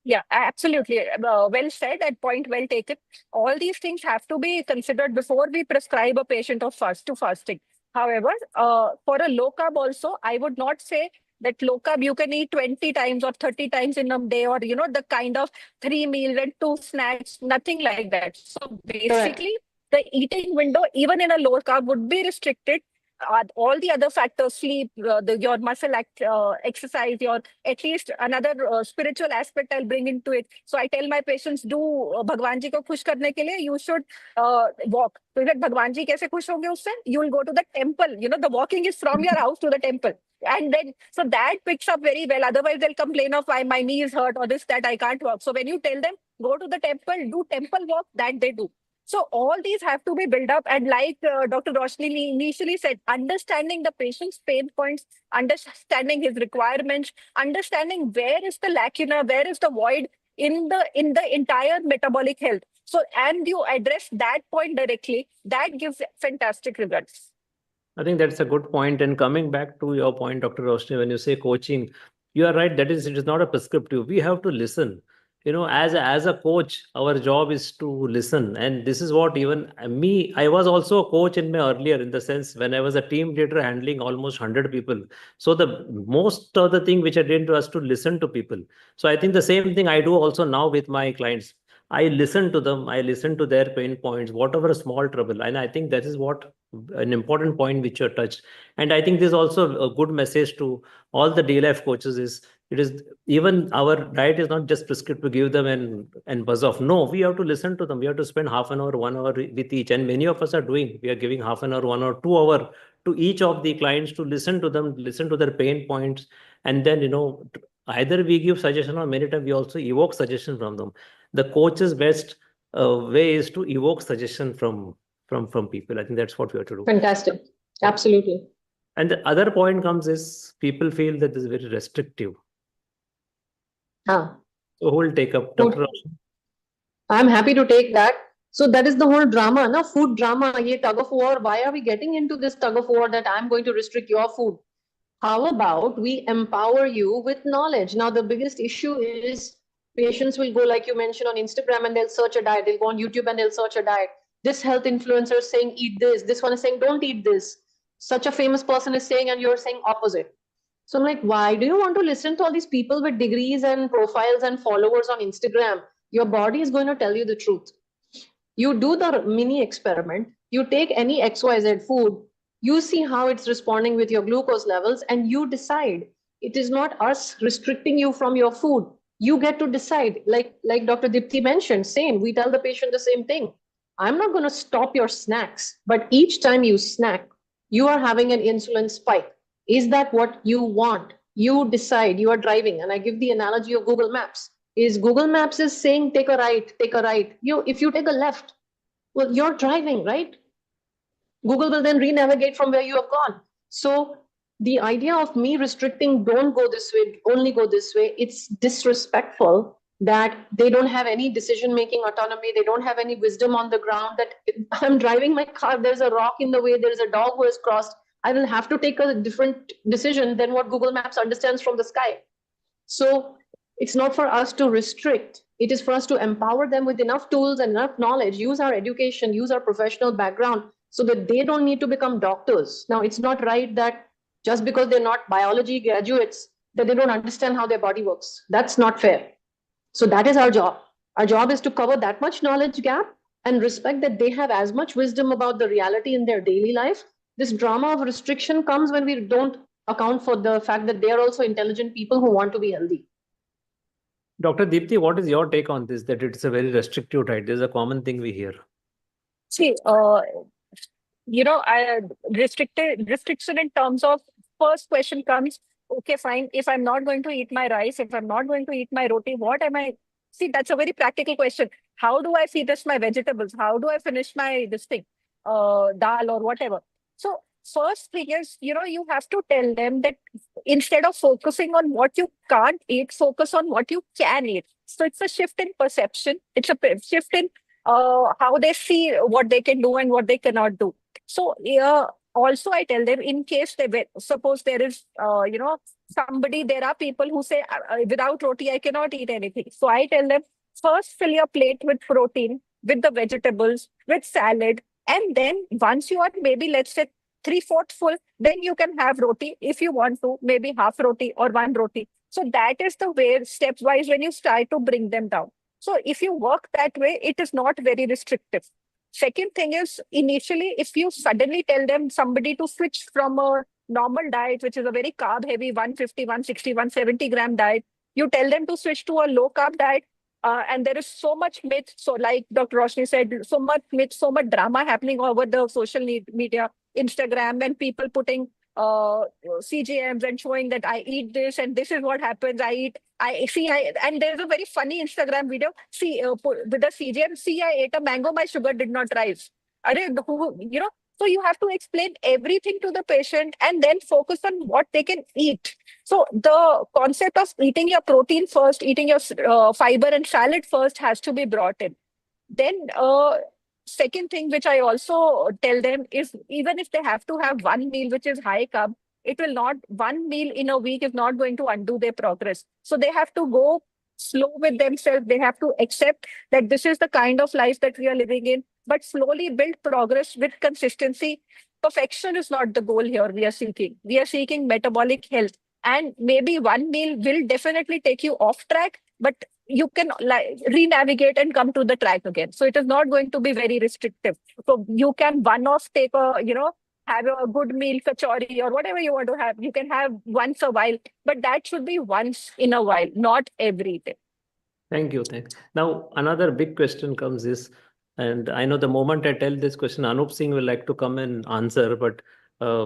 Yeah, absolutely. Well said and point well taken. All these things have to be considered before we prescribe a patient of fasting. However, for a low carb also, I would not say that low carb you can eat 20 times or 30 times in a day, or the kind of 3 meals and 2 snacks, nothing like that. So basically, the eating window, even in a low carb, would be restricted. All the other factors, sleep, your muscle exercise, your at least another spiritual aspect I'll bring into it. So I tell my patients, do Bhagwan ji ko khush karne ke liye, you should walk. So that Bhagwan ji kaise khush honge usse? You will go to the temple. The walking is from your house to the temple. And then, so that picks up very well. Otherwise, they'll complain of why my knee is hurt or this, that, I can't walk. So when you tell them, go to the temple, do temple walk, that they do. So all these have to be built up. And like Dr. Roshni initially said, understanding the patient's pain points, understanding his requirements, understanding where is the lacuna, where is the void in the entire metabolic health. So, and you address that point directly, that gives fantastic results. I think that's a good point. And coming back to your point, Dr. Roshni, when you say coaching, you are right. It is not a prescriptive. We have to listen. As a coach, our job is to listen. And this is what even me, I was also a coach in my earlier, in the sense when I was a team leader handling almost 100 people. So the most of the thing which I did was to listen to people. So I think the same thing I do also now with my clients. I listen to them. I listen to their pain points, whatever small trouble. And I think that is what an important point which you touched. And I think this is also a good message to all the DLF coaches is, it is even our diet is not just prescribed to give them and buzz off. No, we have to listen to them. We have to spend half an hour, 1 hour with each. And many of us are doing, we are giving half an hour, 1 hour, 2 hours to each of the clients to listen to them, listen to their pain points. And then, either we give suggestion or many times we also evoke suggestion from them. The coach's best way is to evoke suggestion from people. I think that's what we have to do. Fantastic. Absolutely. And the other point comes is people feel that this is very restrictive. So who will take up? Dr. Roshan? I'm happy to take that. So that is the whole drama, na? Food drama, ye tug of war. Why are we getting into this tug of war that I'm going to restrict your food? How about we empower you with knowledge? Now, the biggest issue is patients will go, like you mentioned, on Instagram and they'll search a diet. They'll go on YouTube and they'll search a diet. This health influencer is saying, eat this. This one is saying, don't eat this. Such a famous person is saying, and you're saying opposite. So I'm like, why do you want to listen to all these people with degrees and profiles and followers on Instagram? Your body is going to tell you the truth. You do the mini experiment. You take any XYZ food. You see how it's responding with your glucose levels and you decide. It is not us restricting you from your food. You get to decide. Like Dr. Dipti mentioned, same. We tell the patient the same thing. I'm not going to stop your snacks, but each time you snack, you are having an insulin spike. Is that what you want? You decide. You are driving. And I give the analogy of Google Maps. Google Maps is saying, take a right, take a right. If you take a left, well, you're driving, right? Google will then re-navigate from where you have gone. So the idea of me restricting, don't go this way, only go this way, it's disrespectful that they don't have any decision-making autonomy. They don't have any wisdom on the ground that I'm driving my car, there's a rock in the way, there's a dog who has crossed. I will have to take a different decision than what Google Maps understands from the sky. So it's not for us to restrict. It is for us to empower them with enough tools and enough knowledge, use our education, use our professional background so that they don't need to become doctors. Now, it's not right that just because they're not biology graduates, that they don't understand how their body works. That's not fair. So that is our job. Our job is to cover that much knowledge gap and respect that they have as much wisdom about the reality in their daily life. This drama of restriction comes when we don't account for the fact that they are also intelligent people who want to be healthy. Dr. Deepti, what is your take on this, that it's a very restrictive diet? There's a common thing we hear. See, restriction in terms of, first question comes, okay, fine. If I'm not going to eat my rice, if I'm not going to eat my roti, what am I? See, that's a very practical question. How do I finish my vegetables? How do I finish my dal or whatever? So first thing is, you have to tell them that instead of focusing on what you can't eat, focus on what you can eat. So it's a shift in perception. It's a shift in how they see what they can do and what they cannot do. So also I tell them, in case suppose there is, somebody, there are people who say, without roti, I cannot eat anything. So I tell them, first fill your plate with protein, with the vegetables, with salad. And then once you are maybe, let's say, 3/4 full, then you can have roti. If you want to, maybe half roti or one roti. So that is the way, stepwise, when you try to bring them down. So if you work that way, it is not very restrictive. Second thing is, initially, if you suddenly tell them somebody to switch from a normal diet, which is a very carb heavy 150, 160, 170 gram diet, you tell them to switch to a low carb diet. And there is so much myth. So like Dr. Roshni said, so much myth, so much drama happening over the social media, Instagram, and people putting CGMs and showing that I eat this and this is what happens. And there's a very funny Instagram video. With the CGM, I ate a mango, my sugar did not rise. So you have to explain everything to the patient and then focus on what they can eat. So the concept of eating your protein first, eating your fiber and salad first has to be brought in. Then second thing, which I also tell them, is even if they have to have one meal which is high carb, one meal in a week is not going to undo their progress. So they have to go slow with themselves. They have to accept that this is the kind of life that we are living in, but slowly build progress with consistency. Perfection is not the goal here we are seeking. We are seeking metabolic health. And maybe one meal will definitely take you off track, but you can re-navigate and come to the track again. So it is not going to be very restrictive. So you can one-off take have a good meal, kachori or whatever you want to have. You can have once a while, but that should be once in a while, not every day. Thank you. Thanks. Now, another big question comes is, and I know the moment I tell this question, Anup Singh will like to come and answer, but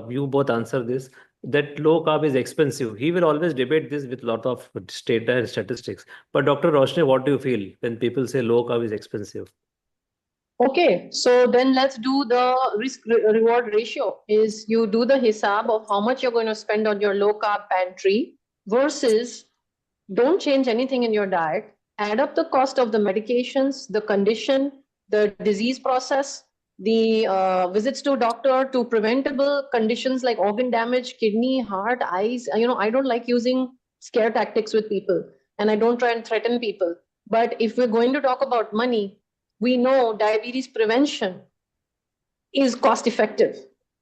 you both answer this, that low carb is expensive. He will always debate this with a lot of data and statistics. But Dr. Roshni, what do you feel when people say low carb is expensive? Okay, so then let's do the risk-reward ratio. Is you do the hisab of how much you're going to spend on your low-carb pantry versus don't change anything in your diet, add up the cost of the medications, the condition, the disease process, the visits to doctor, to preventable conditions like organ damage, kidney, heart, eyes. I don't like using scare tactics with people, and I don't try and threaten people. But if we're going to talk about money, we know diabetes prevention is cost effective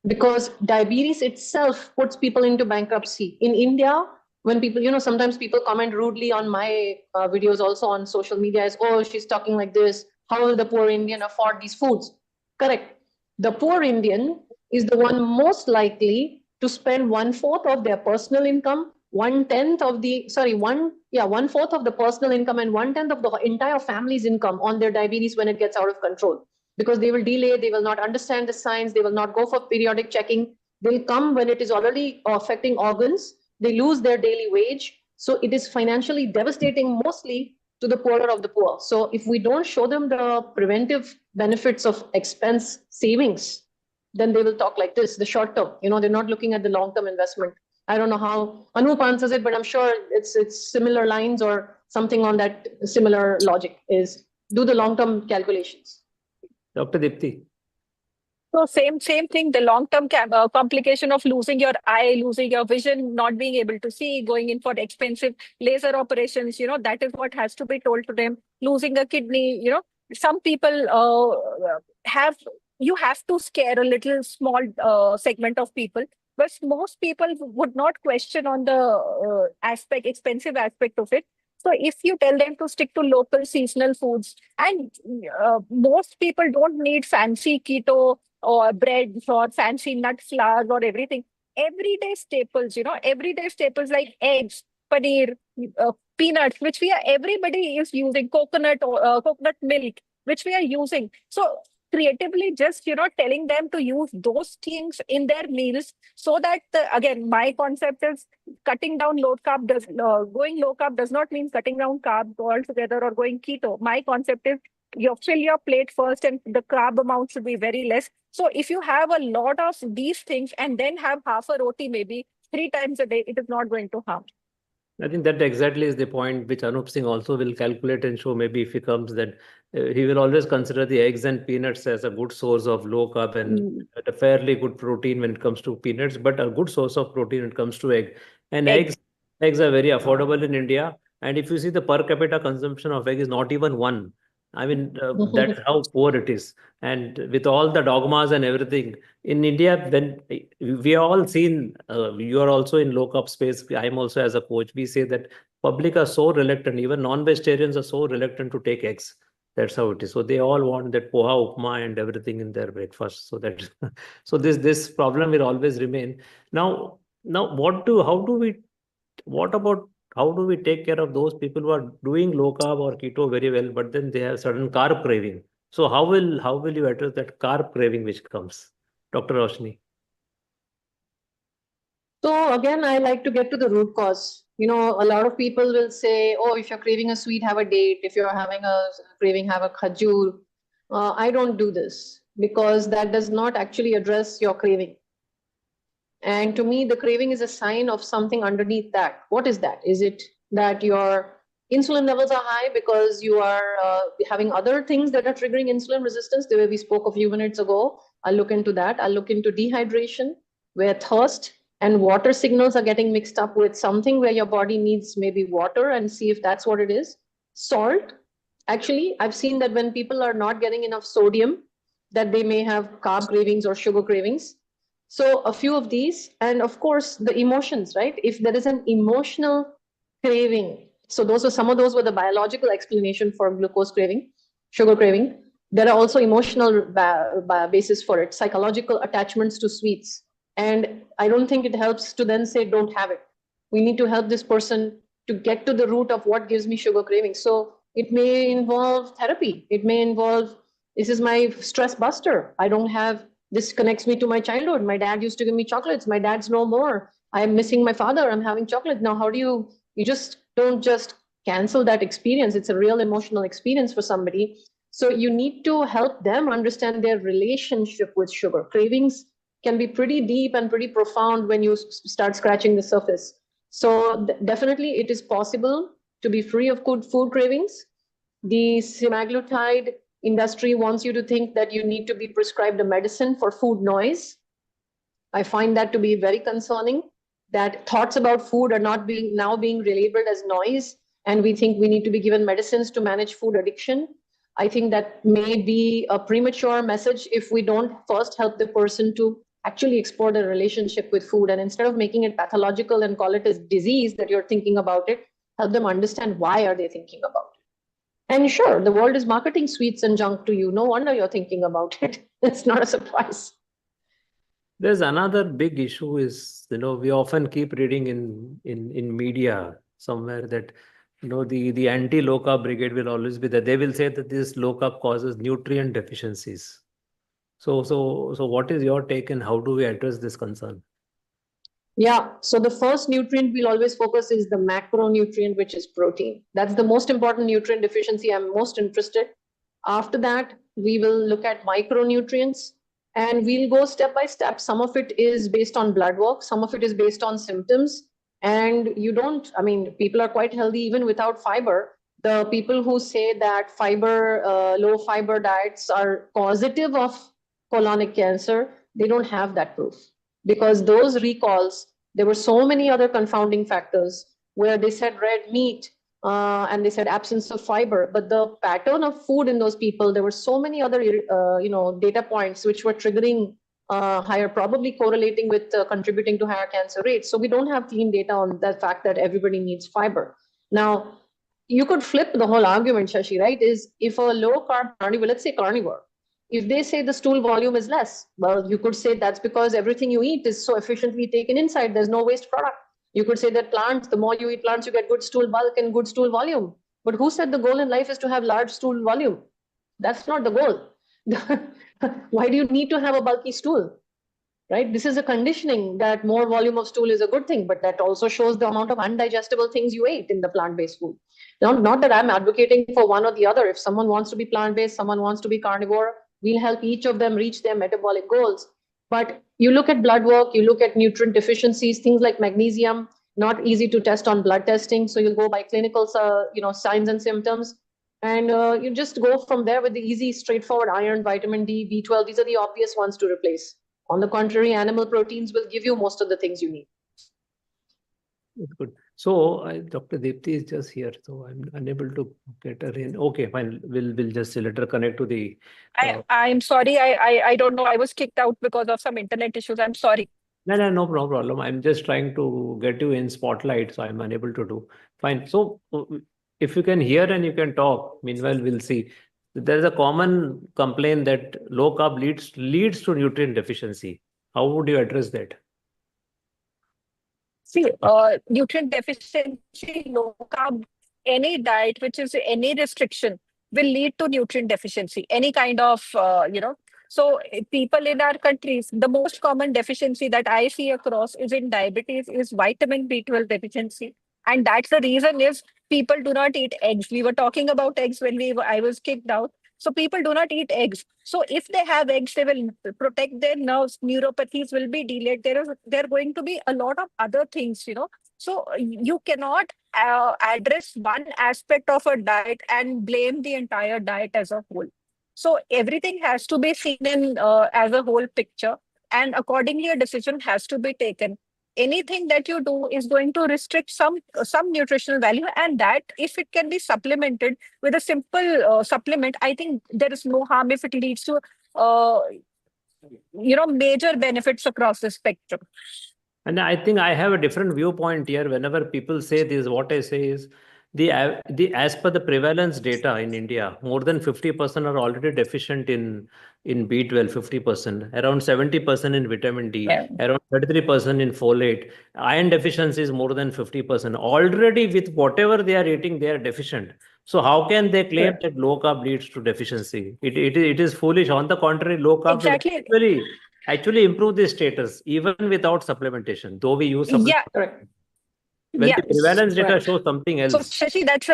because diabetes itself puts people into bankruptcy. In India, when people, sometimes people comment rudely on my videos also on social media as, oh, she's talking like this. How will the poor Indian afford these foods? Correct. The poor Indian is the one most likely to spend 1/4 of their personal income, 1/4 of the personal income and 1/10 of the entire family's income on their diabetes when it gets out of control. Because they will delay, they will not understand the signs, they will not go for periodic checking. They'll come when it is already affecting organs. They lose their daily wage. So it is financially devastating mostly to the poorer of the poor. So if we don't show them the preventive benefits of expense savings, then they will talk like this, the short term. They're not looking at the long-term investment. I don't know how Anup answers it, but I'm sure it's similar lines or something on that similar logic is do the long-term calculations. Dr. Dipti. So same thing, the long-term complication of losing your eye, losing your vision, not being able to see, going in for expensive laser operations, that is what has to be told to them. Losing a kidney, some people you have to scare a little small segment of people, but most people would not question on the expensive aspect of it. So if you tell them to stick to local seasonal foods, and most people don't need fancy keto or breads or fancy nut flours or everything. Everyday staples, everyday staples like eggs, paneer, peanuts, which everybody is using, coconut milk, which we are using. So creatively just, telling them to use those things in their meals so that, again, my concept is cutting down going low carb does not mean cutting down carbs altogether or going keto. My concept is you fill your plate first and the carb amount should be very less. So if you have a lot of these things and then have half a roti maybe 3 times a day, it is not going to harm. I think that exactly is the point which Anup Singh also will calculate and show maybe if he comes that he will always consider the eggs and peanuts as a good source of low carb and a fairly good protein when it comes to peanuts, but a good source of protein when it comes to egg. And eggs are very affordable in India. And if you see the per capita consumption of egg is not even 1. I mean, that's how poor it is. And with all the dogmas and everything in India, when we are all seen, you are also in low carb space. I'm also as a coach. We say that public are so reluctant, even non-vegetarians are so reluctant to take eggs. That's how it is. So they all want that poha, upma, and everything in their breakfast. So that, so this problem will always remain. Now, what about how do we take care of those people who are doing low carb or keto very well, but then they have certain carb craving? So how will you address that carb craving which comes, Dr. Roshni? So again, I like to get to the root cause. A lot of people will say, oh, if you're craving a sweet, have a date. If you're having a craving, have a khajur. I don't do this because that does not actually address your craving. And to me, the craving is a sign of something underneath that. What is that? Is it that your insulin levels are high because you are having other things that are triggering insulin resistance, the way we spoke a few minutes ago? I'll look into that. I'll look into dehydration, where thirst and water signals are getting mixed up with something where your body needs maybe water, and see if that's what it is. Salt. Actually, I've seen that when people are not getting enough sodium, that they may have carb cravings or sugar cravings. So a few of these, and of course the emotions, right? If there is an emotional craving, so some of those were the biological explanation for glucose craving, sugar craving. There are also emotional basis for it, psychological attachments to sweets. And I don't think it helps to then say, don't have it. We need to help this person to get to the root of what gives me sugar craving. So it may involve therapy. It may involve, this is my stress buster. This connects me to my childhood. My dad used to give me chocolates. My dad's no more. I'm missing my father. I'm having chocolate. Now, how do you just don't just cancel that experience. It's a real emotional experience for somebody. So you need to help them understand their relationship with sugar. Cravings can be pretty deep and pretty profound when you start scratching the surface. So definitely it is possible to be free of good food cravings. The semaglutide industry wants you to think that you need to be prescribed a medicine for food noise. I find that to be very concerning, that thoughts about food are now being relabeled as noise, and we think we need to be given medicines to manage food addiction. I think that may be a premature message if we don't first help the person to actually explore their relationship with food, and instead of making it pathological and call it a disease that you're thinking about it, help them understand why are they thinking about it. And sure, the world is marketing sweets and junk to you. No wonder you're thinking about it. It's not a surprise. There's another big issue is, we often keep reading in media somewhere that, the anti-low carb brigade will always be there. They will say that this low carb causes nutrient deficiencies. So what is your take, and how do we address this concern? Yeah, so the first nutrient we'll always focus is the macronutrient, which is protein. That's the most important nutrient deficiency I'm most interested. After that, we will look at micronutrients, and we'll go step by step. Some of it is based on blood work, some of it is based on symptoms. And people are quite healthy even without fiber. The people who say that low fiber diets are causative of colonic cancer, they don't have that proof. Because those recalls, there were so many other confounding factors where they said red meat and they said absence of fiber. But the pattern of food in those people, there were so many other data points which were triggering higher, probably correlating with contributing to higher cancer rates. So we don't have clean data on the fact that everybody needs fiber. Now, you could flip the whole argument, Shashi, right? Is if a low carb carnivore, let's say carnivore, if they say the stool volume is less, well, you could say that's because everything you eat is so efficiently taken inside. There's no waste product. You could say that plants, the more you eat plants, you get good stool bulk and good stool volume. But who said the goal in life is to have large stool volume? That's not the goal. Why do you need to have a bulky stool? Right? This is a conditioning that more volume of stool is a good thing, but that also shows the amount of undigestible things you ate in the plant-based food. Not that I'm advocating for one or the other. If someone wants to be plant-based, someone wants to be carnivore, we'll help each of them reach their metabolic goals. But you look at blood work, you look at nutrient deficiencies, things like magnesium, not easy to test on blood testing. So you'll go by clinical signs and symptoms. And you just go from there with the easy, straightforward iron, vitamin D, B12. These are the obvious ones to replace. On the contrary, animal proteins will give you most of the things you need. Good. So Dr. Deepti is just here, so I'm unable to get her in. Okay, fine. We'll just let her connect to the. I'm sorry. I don't know. I was kicked out because of some internet issues. I'm sorry. No problem. I'm just trying to get you in spotlight, so I'm unable to do. Fine. So if you can hear and you can talk, meanwhile we'll see. There is a common complaint that low carb leads to nutrient deficiency. How would you address that? See, nutrient deficiency, low carb, any diet which is any restriction will lead to nutrient deficiency. Any kind of So people in our countries, the most common deficiency that I see across is in diabetes is vitamin B12 deficiency. And that's the reason is people do not eat eggs. We were talking about eggs when I was kicked out. So people do not eat eggs. So if they have eggs, they will protect their nerves. Neuropathies will be delayed. There are going to be a lot of other things, So you cannot address one aspect of a diet and blame the entire diet as a whole. So everything has to be seen in as a whole picture, and accordingly a decision has to be taken. Anything that you do is going to restrict some nutritional value, and that if it can be supplemented with a simple supplement, I think there is no harm if it leads to major benefits across the spectrum. And I think I have a different viewpoint here. Whenever people say this, what I say is as per the prevalence data in India, more than 50% are already deficient in B12, 50%, around 70% in vitamin D, around 33% in folate. Iron deficiency is more than 50%. Already with whatever they are eating, they are deficient. So how can they claim that low carb leads to deficiency? It is foolish. On the contrary, low carb will actually improve the status even without supplementation, though we use supplementation. Yeah, correct. When the prevalence data shows something else. So Shashi, that's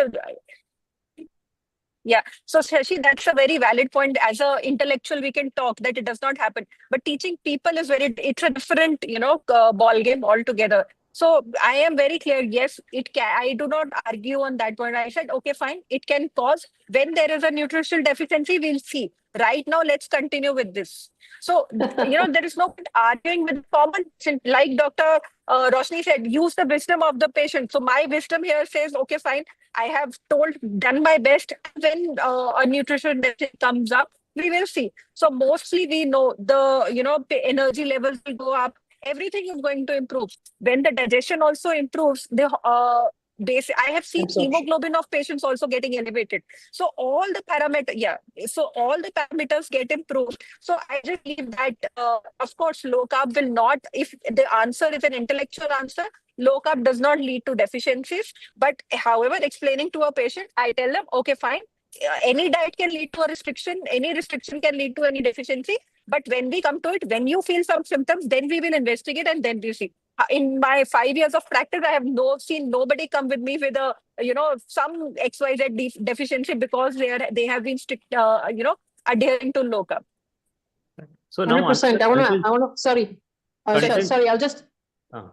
a very valid point. As an intellectual, we can talk that it does not happen. But teaching people it's a different, ball game altogether. So I am very clear. Yes, it can. I do not argue on that point. I said, okay, fine. It can cause when there is a nutritional deficiency. We'll see. Right now, let's continue with this. So there is no arguing with common sense. Like Dr. Roshni said, use the wisdom of the patient. So my wisdom here says, okay, fine. I have done my best. When a nutrition deficit comes up, we will see. So mostly we know the energy levels will go up. Everything is going to improve. When the digestion also improves, I have seen hemoglobin of patients also getting elevated. So all the parameters get improved. So I just believe that, of course, low carb will not, if the answer is an intellectual answer, low carb does not lead to deficiencies. But however, explaining to a patient, I tell them, okay, fine. Any diet can lead to a restriction. Any restriction can lead to any deficiency. But when we come to it, when you feel some symptoms, then we will investigate and then we see. In my 5 years of practice, I have seen nobody come with me with a some XYZ deficiency because they have been strict adhering to low carb. So now 100%. I want to. Sorry, I'll just.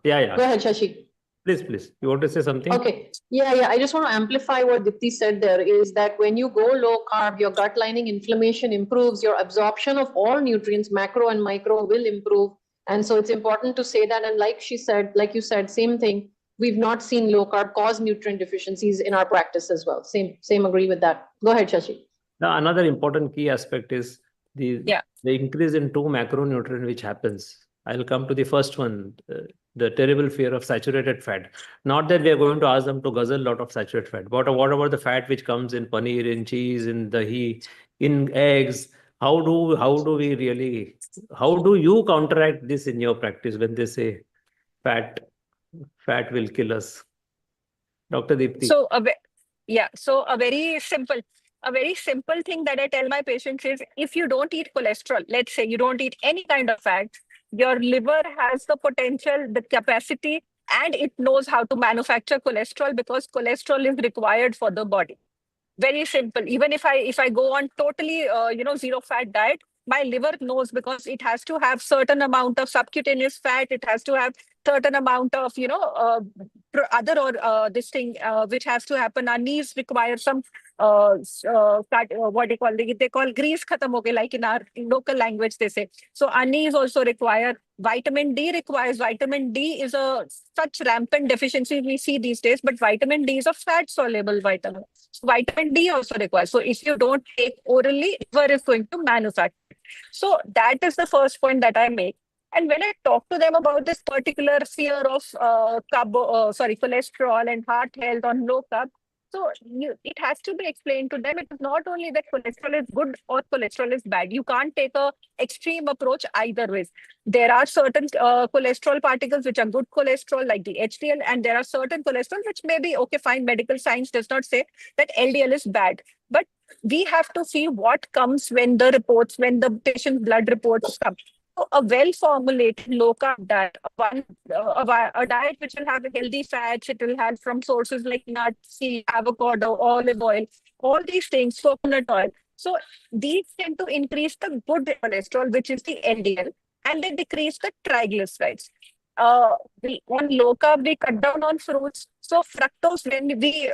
Yeah. Go ahead, Shashi. Please. You want to say something? Okay. Yeah. I just want to amplify what Dipti said there is that when you go low carb, your gut lining inflammation improves, your absorption of all nutrients, macro and micro, will improve. And so it's important to say that. And like you said, same thing. We've not seen low carb cause nutrient deficiencies in our practice as well. Same agree with that. Go ahead, Shashi. Now, another important key aspect is the increase in 2 macronutrient which happens. I'll come to the first one, the terrible fear of saturated fat. Not that we are going to ask them to guzzle a lot of saturated fat, but what about the fat which comes in paneer, in cheese, in dahi, in eggs? How do you counteract this in your practice when they say fat will kill us? Dr. Deepti. So a very simple thing that I tell my patients is, if you don't eat cholesterol, let's say you don't eat any kind of fat, your liver has the potential, the capacity, and it knows how to manufacture cholesterol because cholesterol is required for the body. Very simple. Even if I go on totally zero fat diet, my liver knows because it has to have certain amount of subcutaneous fat. It has to have certain amount of this thing which has to happen. Our knees require some fat, what they call grease khatam ho gaye, like in our local language they say. So our knees also require Vitamin D requires, vitamin D is such rampant deficiency we see these days, but vitamin D is a fat soluble vitamin. So vitamin D also requires. So if you don't take orally, liver is going to manufacture. So that is the first point that I make. And when I talk to them about this particular fear of cholesterol and heart health on low carb, so it has to be explained to them. It is not only that cholesterol is good or cholesterol is bad. You can't take a extreme approach either ways. There are certain cholesterol particles which are good cholesterol, like the HDL, and there are certain cholesterol which may be okay, fine. Medical science does not say that LDL is bad, but we have to see what comes when the patient's blood reports come. So a well-formulated low-carb diet, a diet which will have healthy fats, it will have from sources like nuts, seed, avocado, olive oil, all these things, coconut oil. So these tend to increase the good cholesterol, which is the LDL, and they decrease the triglycerides. On low carb, we cut down on fruits. So fructose, when we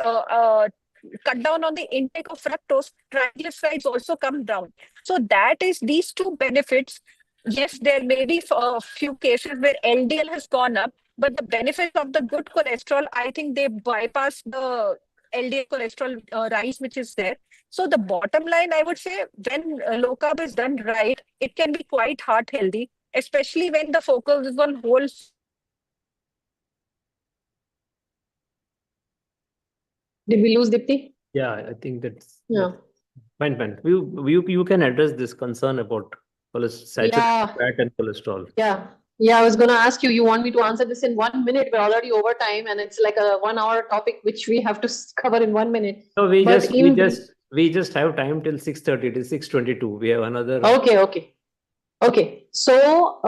cut down on the intake of fructose, triglycerides also come down. So that is these two benefits. Yes, there may be a few cases where LDL has gone up, but the benefits of the good cholesterol, I think they bypass the LDL cholesterol rise which is there. So the bottom line, I would say, when low carb is done right, it can be quite heart healthy, especially when the focus is on whole. Did we lose Dipti? Yeah, I think that's Yeah. fine. You can address this concern about saturated Yeah. fat and cholesterol. Yeah. Yeah, I was going to ask you, you want me to answer this in 1 minute? We're already over time, and it's like a 1 hour topic, which we have to cover in 1 minute. No, we But just have time till 6:30. It is 6:22. We have another. Okay. So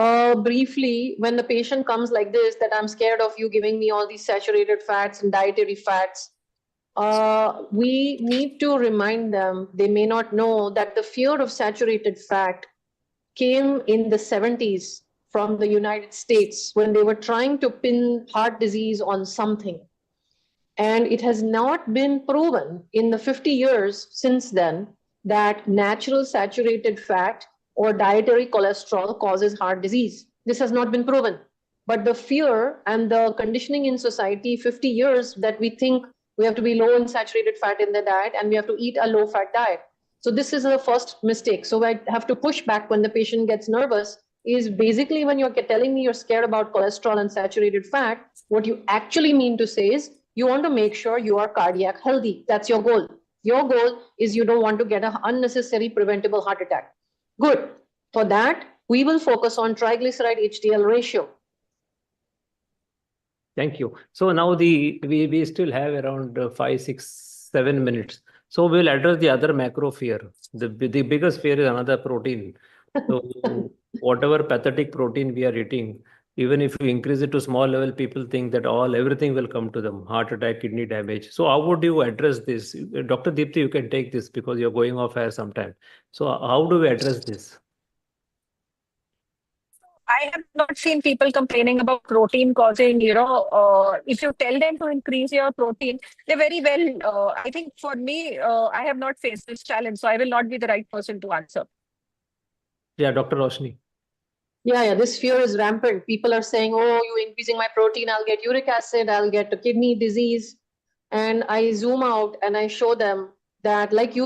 briefly, when the patient comes like this, that I'm scared of you giving me all these saturated fats and dietary fats, we need to remind them, they may not know that the fear of saturated fat came in the 70s from the United States when they were trying to pin heart disease on something. And it has not been proven in the 50 years since then that natural saturated fat or dietary cholesterol causes heart disease. This has not been proven. But the fear and the conditioning in society, 50 years, that we think we have to be low in saturated fat in the diet and we have to eat a low-fat diet. So this is the first mistake. So I have to push back when the patient gets nervous is basically when you're telling me you're scared about cholesterol and saturated fat, what you actually mean to say is you want to make sure you are cardiac healthy. That's your goal. Your goal is you don't want to get an unnecessary preventable heart attack. Good. For that, we will focus on triglyceride HDL ratio. Thank you. So now we still have around 5, 6, 7 minutes. So we'll address the other macro fear. The biggest fear is another protein. So whatever pathetic protein we are eating, even if you increase it to small level, people think that everything will come to them, heart attack, kidney damage. So how would you address this? Dr. Deepti, you can take this because you're going off air sometime. So how do we address this? I have not seen people complaining about protein causing, if you tell them to increase your protein, they very well, I think for me, I have not faced this challenge, so I will not be the right person to answer. Yeah, Dr. Roshni. Yeah, this fear is rampant. People are saying, oh, you're increasing my protein, I'll get uric acid, I'll get a kidney disease. And I zoom out and I show them that like you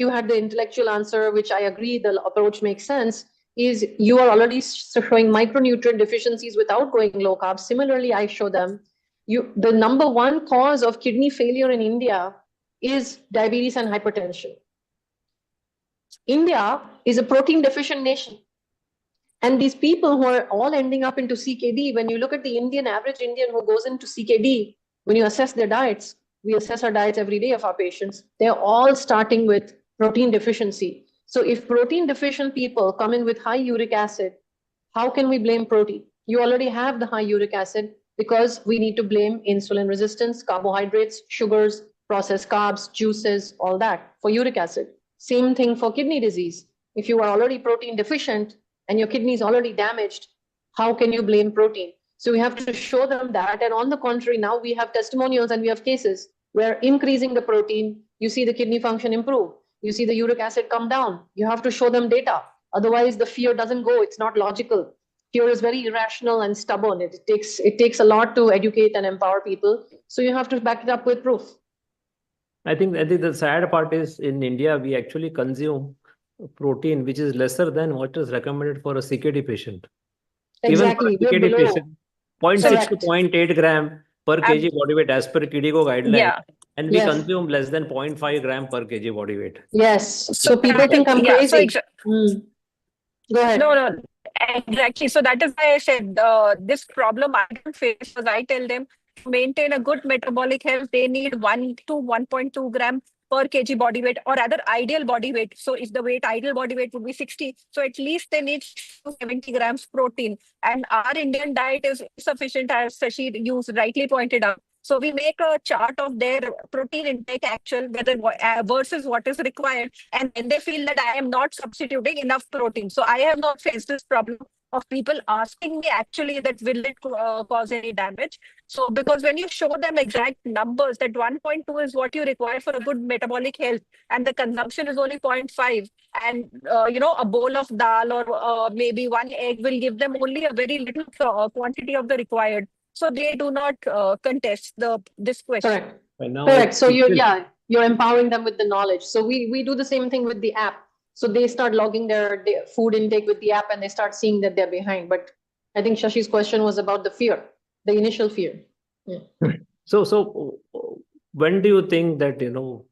had the intellectual answer, which I agree the approach makes sense, is you are already showing micronutrient deficiencies without going low carb. Similarly, I show them the number one cause of kidney failure in India is diabetes and hypertension. India is a protein deficient nation. And these people who are all ending up into CKD, when you look at the average Indian who goes into CKD, when you assess their diets, we assess our diets every day of our patients, they're all starting with protein deficiency. So if protein deficient people come in with high uric acid, how can we blame protein? You already have the high uric acid because we need to blame insulin resistance, carbohydrates, sugars, processed carbs, juices, all that for uric acid. Same thing for kidney disease. If you are already protein deficient and your kidney is already damaged, how can you blame protein? So we have to show them that. And on the contrary, now we have testimonials and we have cases where increasing the protein, you see the kidney function improve. You see the uric acid come down. You have to show them data. Otherwise, the fear doesn't go. It's not logical. Fear is very irrational and stubborn. It takes a lot to educate and empower people. So you have to back it up with proof. I think the sad part is in India, we actually consume protein which is lesser than what is recommended for a CKD patient. Exactly. Even for a CKD patient, 0.6 to 0.8 gram per kg body weight as per KDIGO guideline. Yeah. And we consume less than 0.5 gram per kg body weight. Yes. So people think I'm crazy. Go ahead. No, exactly. So that is why I said this problem I don't face, because I tell them to maintain a good metabolic health, they need 1 to 1.2 gram per kg body weight, or rather ideal body weight. So if the ideal body weight would be 60, so at least they need 70 grams protein. And our Indian diet is sufficient, as Shashi you rightly pointed out. So we make a chart of their protein intake actual, whether versus what is required, and then they feel that I am not substituting enough protein. So I have not faced this problem of people asking me actually that will it cause any damage. So because when you show them exact numbers that 1.2 is what you require for a good metabolic health, and the consumption is only 0.5, and a bowl of dal or maybe one egg will give them only a very little quantity of the required. So they do not contest this question. Correct. So you're empowering them with the knowledge. So we do the same thing with the app. So they start logging their food intake with the app, and they start seeing that they're behind. But I think Shashi's question was about the fear, the initial fear. Yeah. So when do you think that low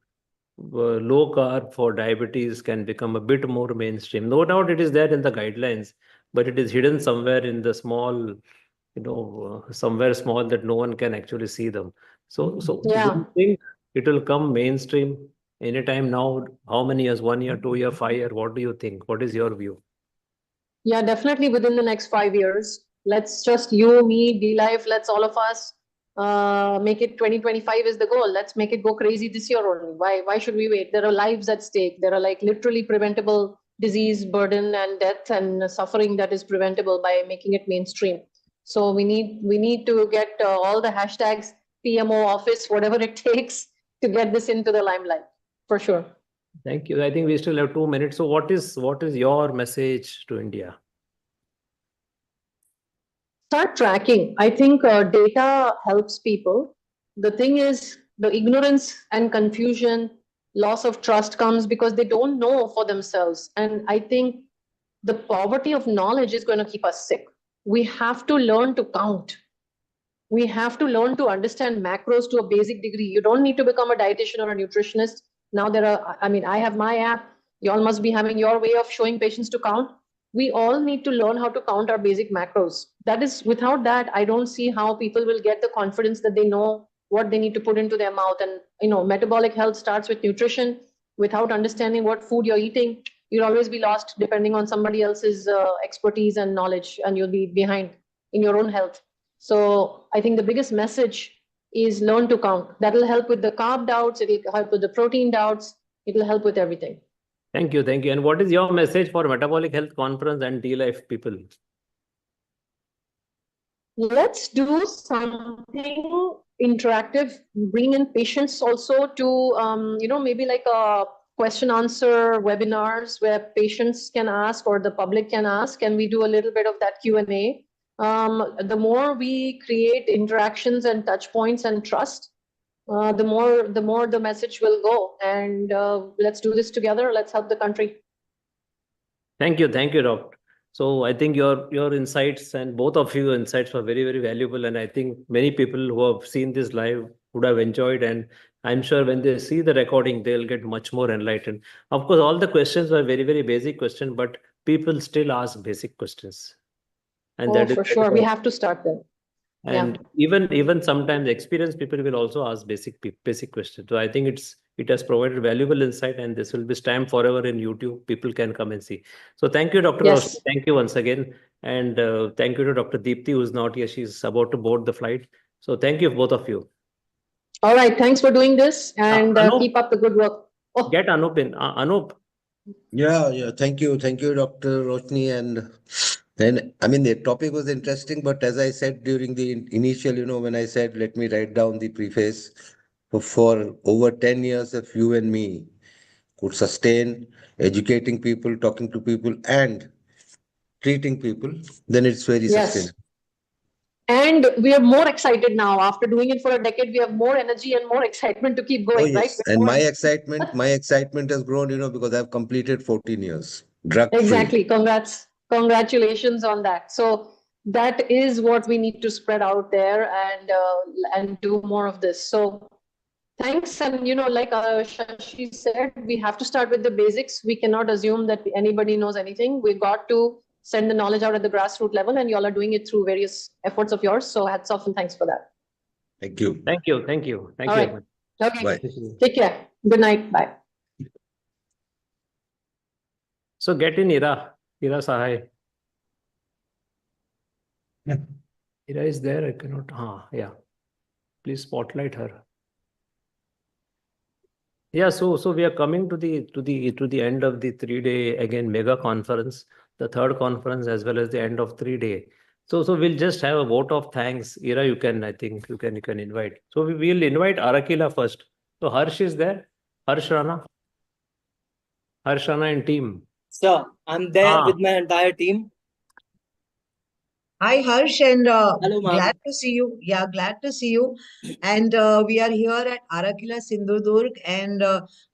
carb for diabetes can become a bit more mainstream? No doubt it is there in the guidelines, but it is hidden somewhere in the small, somewhere small that no one can actually see them. So do you think it will come mainstream anytime now? How many years? 1 year, 2 year, 5 year? What do you think? What is your view? Yeah, definitely within the next 5 years. Let's just you, me, D-Life, let's all of us make it 2025 is the goal. Let's make it go crazy this year only. Why should we wait? There are lives at stake. There are like literally preventable disease burden and death and suffering that is preventable by making it mainstream. So we need to get all the hashtags, PMO office, whatever it takes to get this into the limelight, for sure. Thank you. I think we still have 2 minutes. So what is your message to India? Start tracking. I think data helps people. The thing is, the ignorance and confusion, loss of trust comes because they don't know for themselves. And I think the poverty of knowledge is going to keep us sick. We have to learn to count. We have to learn to understand macros to a basic degree. You don't need to become a dietitian or a nutritionist. Now I have my app. You all must be having your way of showing patients to count. We all need to learn how to count our basic macros. Without that, I don't see how people will get the confidence that they know what they need to put into their mouth. And metabolic health starts with nutrition. Without understanding what food you're eating, you'll always be lost depending on somebody else's expertise and knowledge, and you'll be behind in your own health. So I think the biggest message is learn to count. That'll help with the carb doubts. It'll help with the protein doubts. It'll help with everything. Thank you. Thank you. And what is your message for Metabolic Health Conference and D-Life people? Let's do something interactive. Bring in patients also to, maybe like a question answer webinars where patients can ask or the public can ask, and we do a little bit of that Q&A. The more we create interactions and touch points and trust, the more the message will go. And let's do this together. Let's help the country. Thank you, Doctor. So I think your insights and both of your insights were very, very valuable. And I think many people who have seen this live would have enjoyed. And I'm sure when they see the recording, they'll get much more enlightened. Of course, all the questions were very, very basic questions, but people still ask basic questions. And for sure. We have to start there. And even sometimes experienced people will also ask basic questions. So I think it has provided valuable insight, and this will be stamped forever in YouTube. People can come and see. So thank you, Dr. Yes. Roshni. Thank you once again. And thank you to Dr. Deepti, who's not here. She's about to board the flight. So thank you, both of you. All right. Thanks for doing this, and keep up the good work. Get Anup in. Anup. Yeah. Thank you, Dr. Roshni. And I mean, the topic was interesting, but as I said during the initial, when I said, let me write down the preface, for over 10 years, if you and me could sustain educating people, talking to people, and treating people, then it's very Yes. sustainable. And we are more excited now. After doing it for a decade, we have more energy and more excitement to keep Oh going, right? yes, and my excitement has grown, because I've completed 14 years drug-free. Exactly. Congratulations on that. So that is what we need to spread out there and do more of this. So thanks. And like Shashi said, we have to start with the basics. We cannot assume that anybody knows anything. We've got to send the knowledge out at the grassroots level, and y'all are doing it through various efforts of yours. So hats off and thanks for that. Thank you. Thank you. Thank you. Thank All you. right. Okay. Bye. Take care. Good night. Bye. So get in Ira. Ira Sahai. Ira is there. I cannot. Yeah. Please spotlight her. Yeah. So we are coming to the end of the 3-day again mega conference, the third conference as well as the end of 3-day. So we'll just have a vote of thanks. Ira, I think you can invite. So we'll invite Arakila first. So Harsh is there. Harsh Rana and team. Sir, I'm there with my entire team. Hi, Harsh, and Hello, ma'am. glad to see you. Yeah, glad to see you. And we are here at Arakila, Sindhudurg, and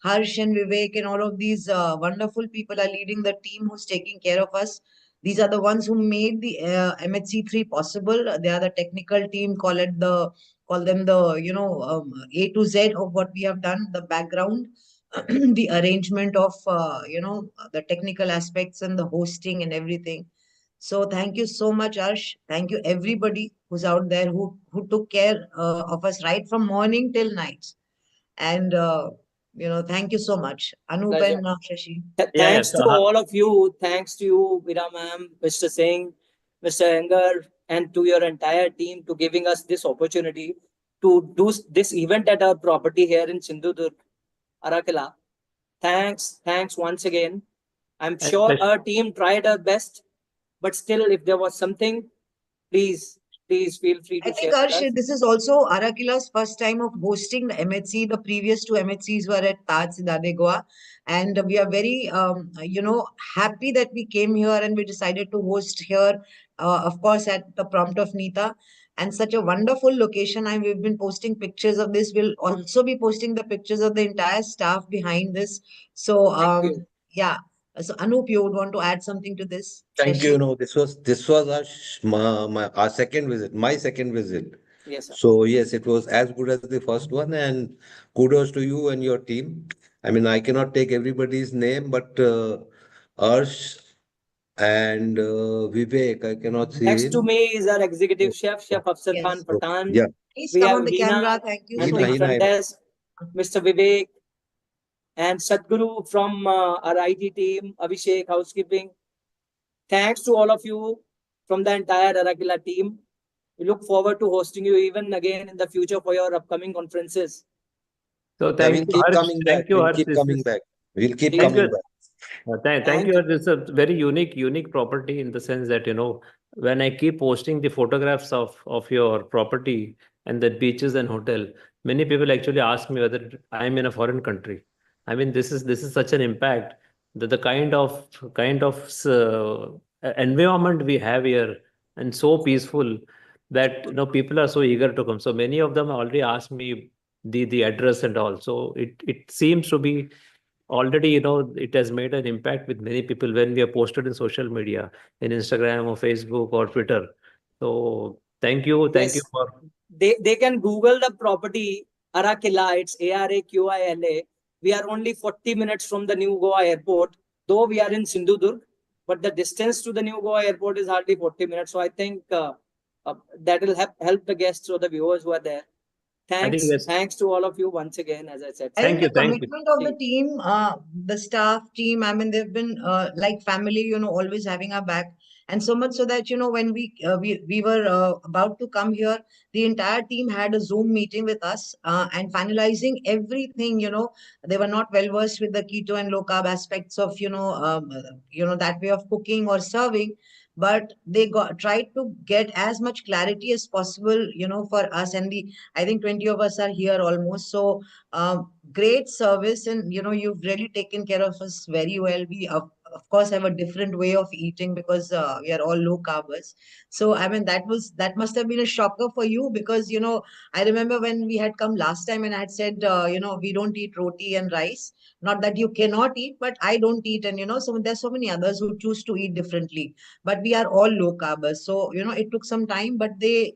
Harsh and Vivek and all of these wonderful people are leading the team who's taking care of us. These are the ones who made the MHC3 possible. They are the technical team. Call them the A to Z of what we have done. The background, the arrangement of the technical aspects and the hosting and everything. So thank you so much, Arsh. Thank you everybody who's out there who took care of us right from morning till night. And thank you so much, Anup Pleasure. and Shashi. Thanks to all of you. Thanks to you, Veera ma'am, Mr. Singh, Mr. Enger, and to your entire team to giving us this opportunity to do this event at our property here in Sindhudurg, Arakila. Thanks once again. I'm sure our team tried our best, but still, if there was something, please feel free to I think, share with Arsh, us. this is also Arakila's first time of hosting the MHC. The previous two MHCs were at Taj Sidade Goa. And we are very, happy that we came here and we decided to host here, of course, at the prompt of Neeta. And such a wonderful location. And we've been posting pictures of this. We'll also be posting the pictures of the entire staff behind this. So, yeah. So, Anup, you would want to add something to this? Thank you. No, this was our second visit, my second visit. Yes, sir. So yes, it was as good as the first one, and kudos to you and your team. I mean, I cannot take everybody's name, but Arsh and Vivek, I cannot see Next to him. me is our executive chef, Chef Afsar Khan Patan. Yeah. Please We come have on the Hina camera. Thank you at so the much. front desk, Mr. Vivek, and Sadhguru from our IT team, Abhishek, housekeeping. Thanks to all of you from the entire Arakila team. We look forward to hosting you even again in the future for your upcoming conferences. So Yeah, thank we'll you, keep Harsh. coming back. Thank you, We'll Harsh. keep coming back. We'll keep Thank coming you. back. Thank you. Harsh. It's a very unique property in the sense that, when I keep posting the photographs of your property and the beaches and hotel, many people actually ask me whether I'm in a foreign country. I mean, this is such an impact that the kind of environment we have here and so peaceful that people are so eager to come. So many of them already asked me the address and all. So it seems to be already, it has made an impact with many people when we are posted in social media, in Instagram or Facebook or Twitter. So thank you Yes. for. They can Google the property Arakila. It's Arakila. We are only 40 minutes from the New Goa airport, though we are in Sindhudurg, but the distance to the New Goa airport is hardly 40 minutes. So I think that will help the guests or the viewers who are there. Thanks to all of you once again, as I said. I think the commitment of the team, the staff team, I mean, they've been like family, always having our back. And so much so that, when we were about to come here, the entire team had a Zoom meeting with us and finalizing everything, they were not well versed with the keto and low carb aspects of, that way of cooking or serving. But they tried to get as much clarity as possible, for us. And I think 20 of us are here almost. So great service, and you've really taken care of us very well. We of course, have a different way of eating because we are all low carbers. So, I mean, that must have been a shocker for you because, I remember when we had come last time and I had said, we don't eat roti and rice. Not that you cannot eat, but I don't eat. And, so there's so many others who choose to eat differently. But we are all low carbers. So, it took some time, but they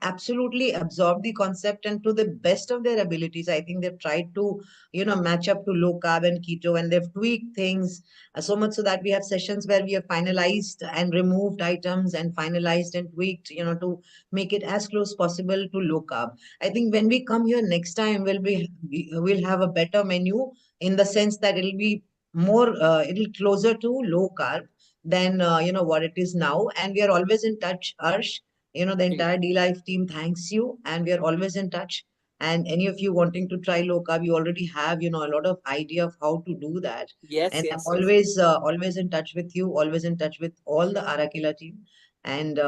absolutely absorb the concept, and to the best of their abilities, I think they've tried to, match up to low carb and keto, and they've tweaked things so much so that we have sessions where we have finalized and removed items and finalized and tweaked, to make it as close possible to low carb. I think when we come here next time, we'll have a better menu in the sense that it'll be more, it'll closer to low carb than, what it is now. And we are always in touch, Arsh. The entire D-Life team thanks you, and we are always in touch. And any of you wanting to try low carb, you already have, a lot of idea of how to do that. Yes, and yes, I'm yes. always in touch with you, always in touch with all the Arakila team. And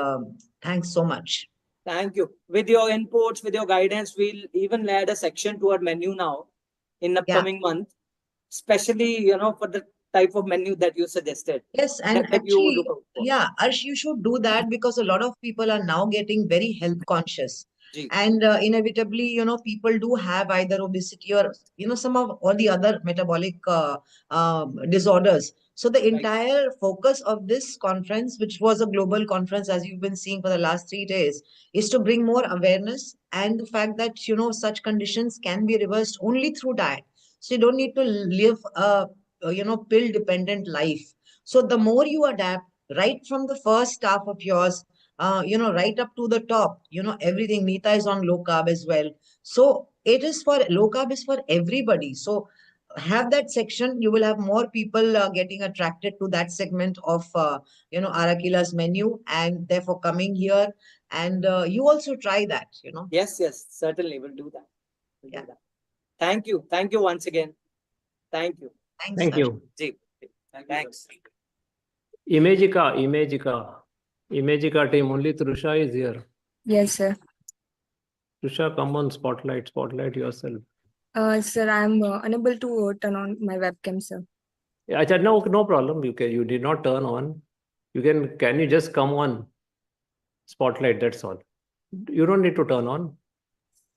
thanks so much. Thank you. With your inputs, with your guidance, we'll even add a section to our menu now in upcoming month, especially, for the type of menu that you suggested. Yes, and that you actually, look out for. yeah, Arsh, you should do that because a lot of people are now getting very health conscious. Ji. And inevitably, people do have either obesity or, some of all the other metabolic disorders. So the entire focus of this conference, which was a global conference, as you've been seeing for the last 3 days, is to bring more awareness and the fact that, such conditions can be reversed only through diet. So you don't need to live a pill dependent life. So the more you adapt right from the first staff of yours, right up to the top, everything. Neeta is on low carb as well. So it is for low carb is for everybody. So have that section. You will have more people getting attracted to that segment of, Arakila's menu, and therefore coming here. And you also try that, Yes, yes, certainly we'll do that. We'll Yeah. do that. Thank you. Thank you once again. Thank you. Thanks. Thank you. Ji. Thanks. Imagika team, only Trusha is here. Yes, sir. Trusha, come on, spotlight yourself. Sir, I'm unable to turn on my webcam, sir. Yeah, no problem. You did not turn on. Can you just come on spotlight? That's all. You don't need to turn on.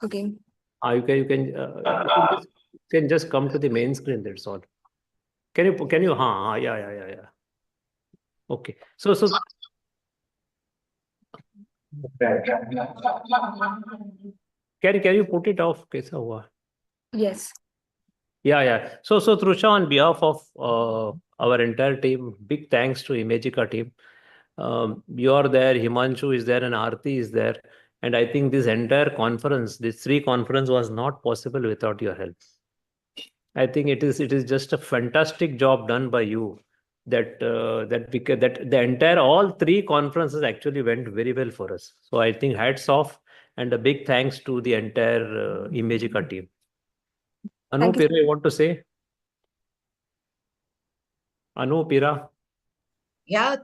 Okay. You can just come to the main screen. That's all. Can you? Yeah. Okay. So. Can you put it off? Kaisa hua? Yes. Yeah. So Trusha, on behalf of our entire team, big thanks to Imagika team. You're there, Himanshu is there, and Aarti is there. And I think this entire conference, this 3 conference, was not possible without your help. I think it is just a fantastic job done by you. That the entire all 3 conferences actually went very well for us. So I think hats off and a big thanks to the entire Imagika team. Anu, Pira, you want to say? Anu, Pira? Yeah,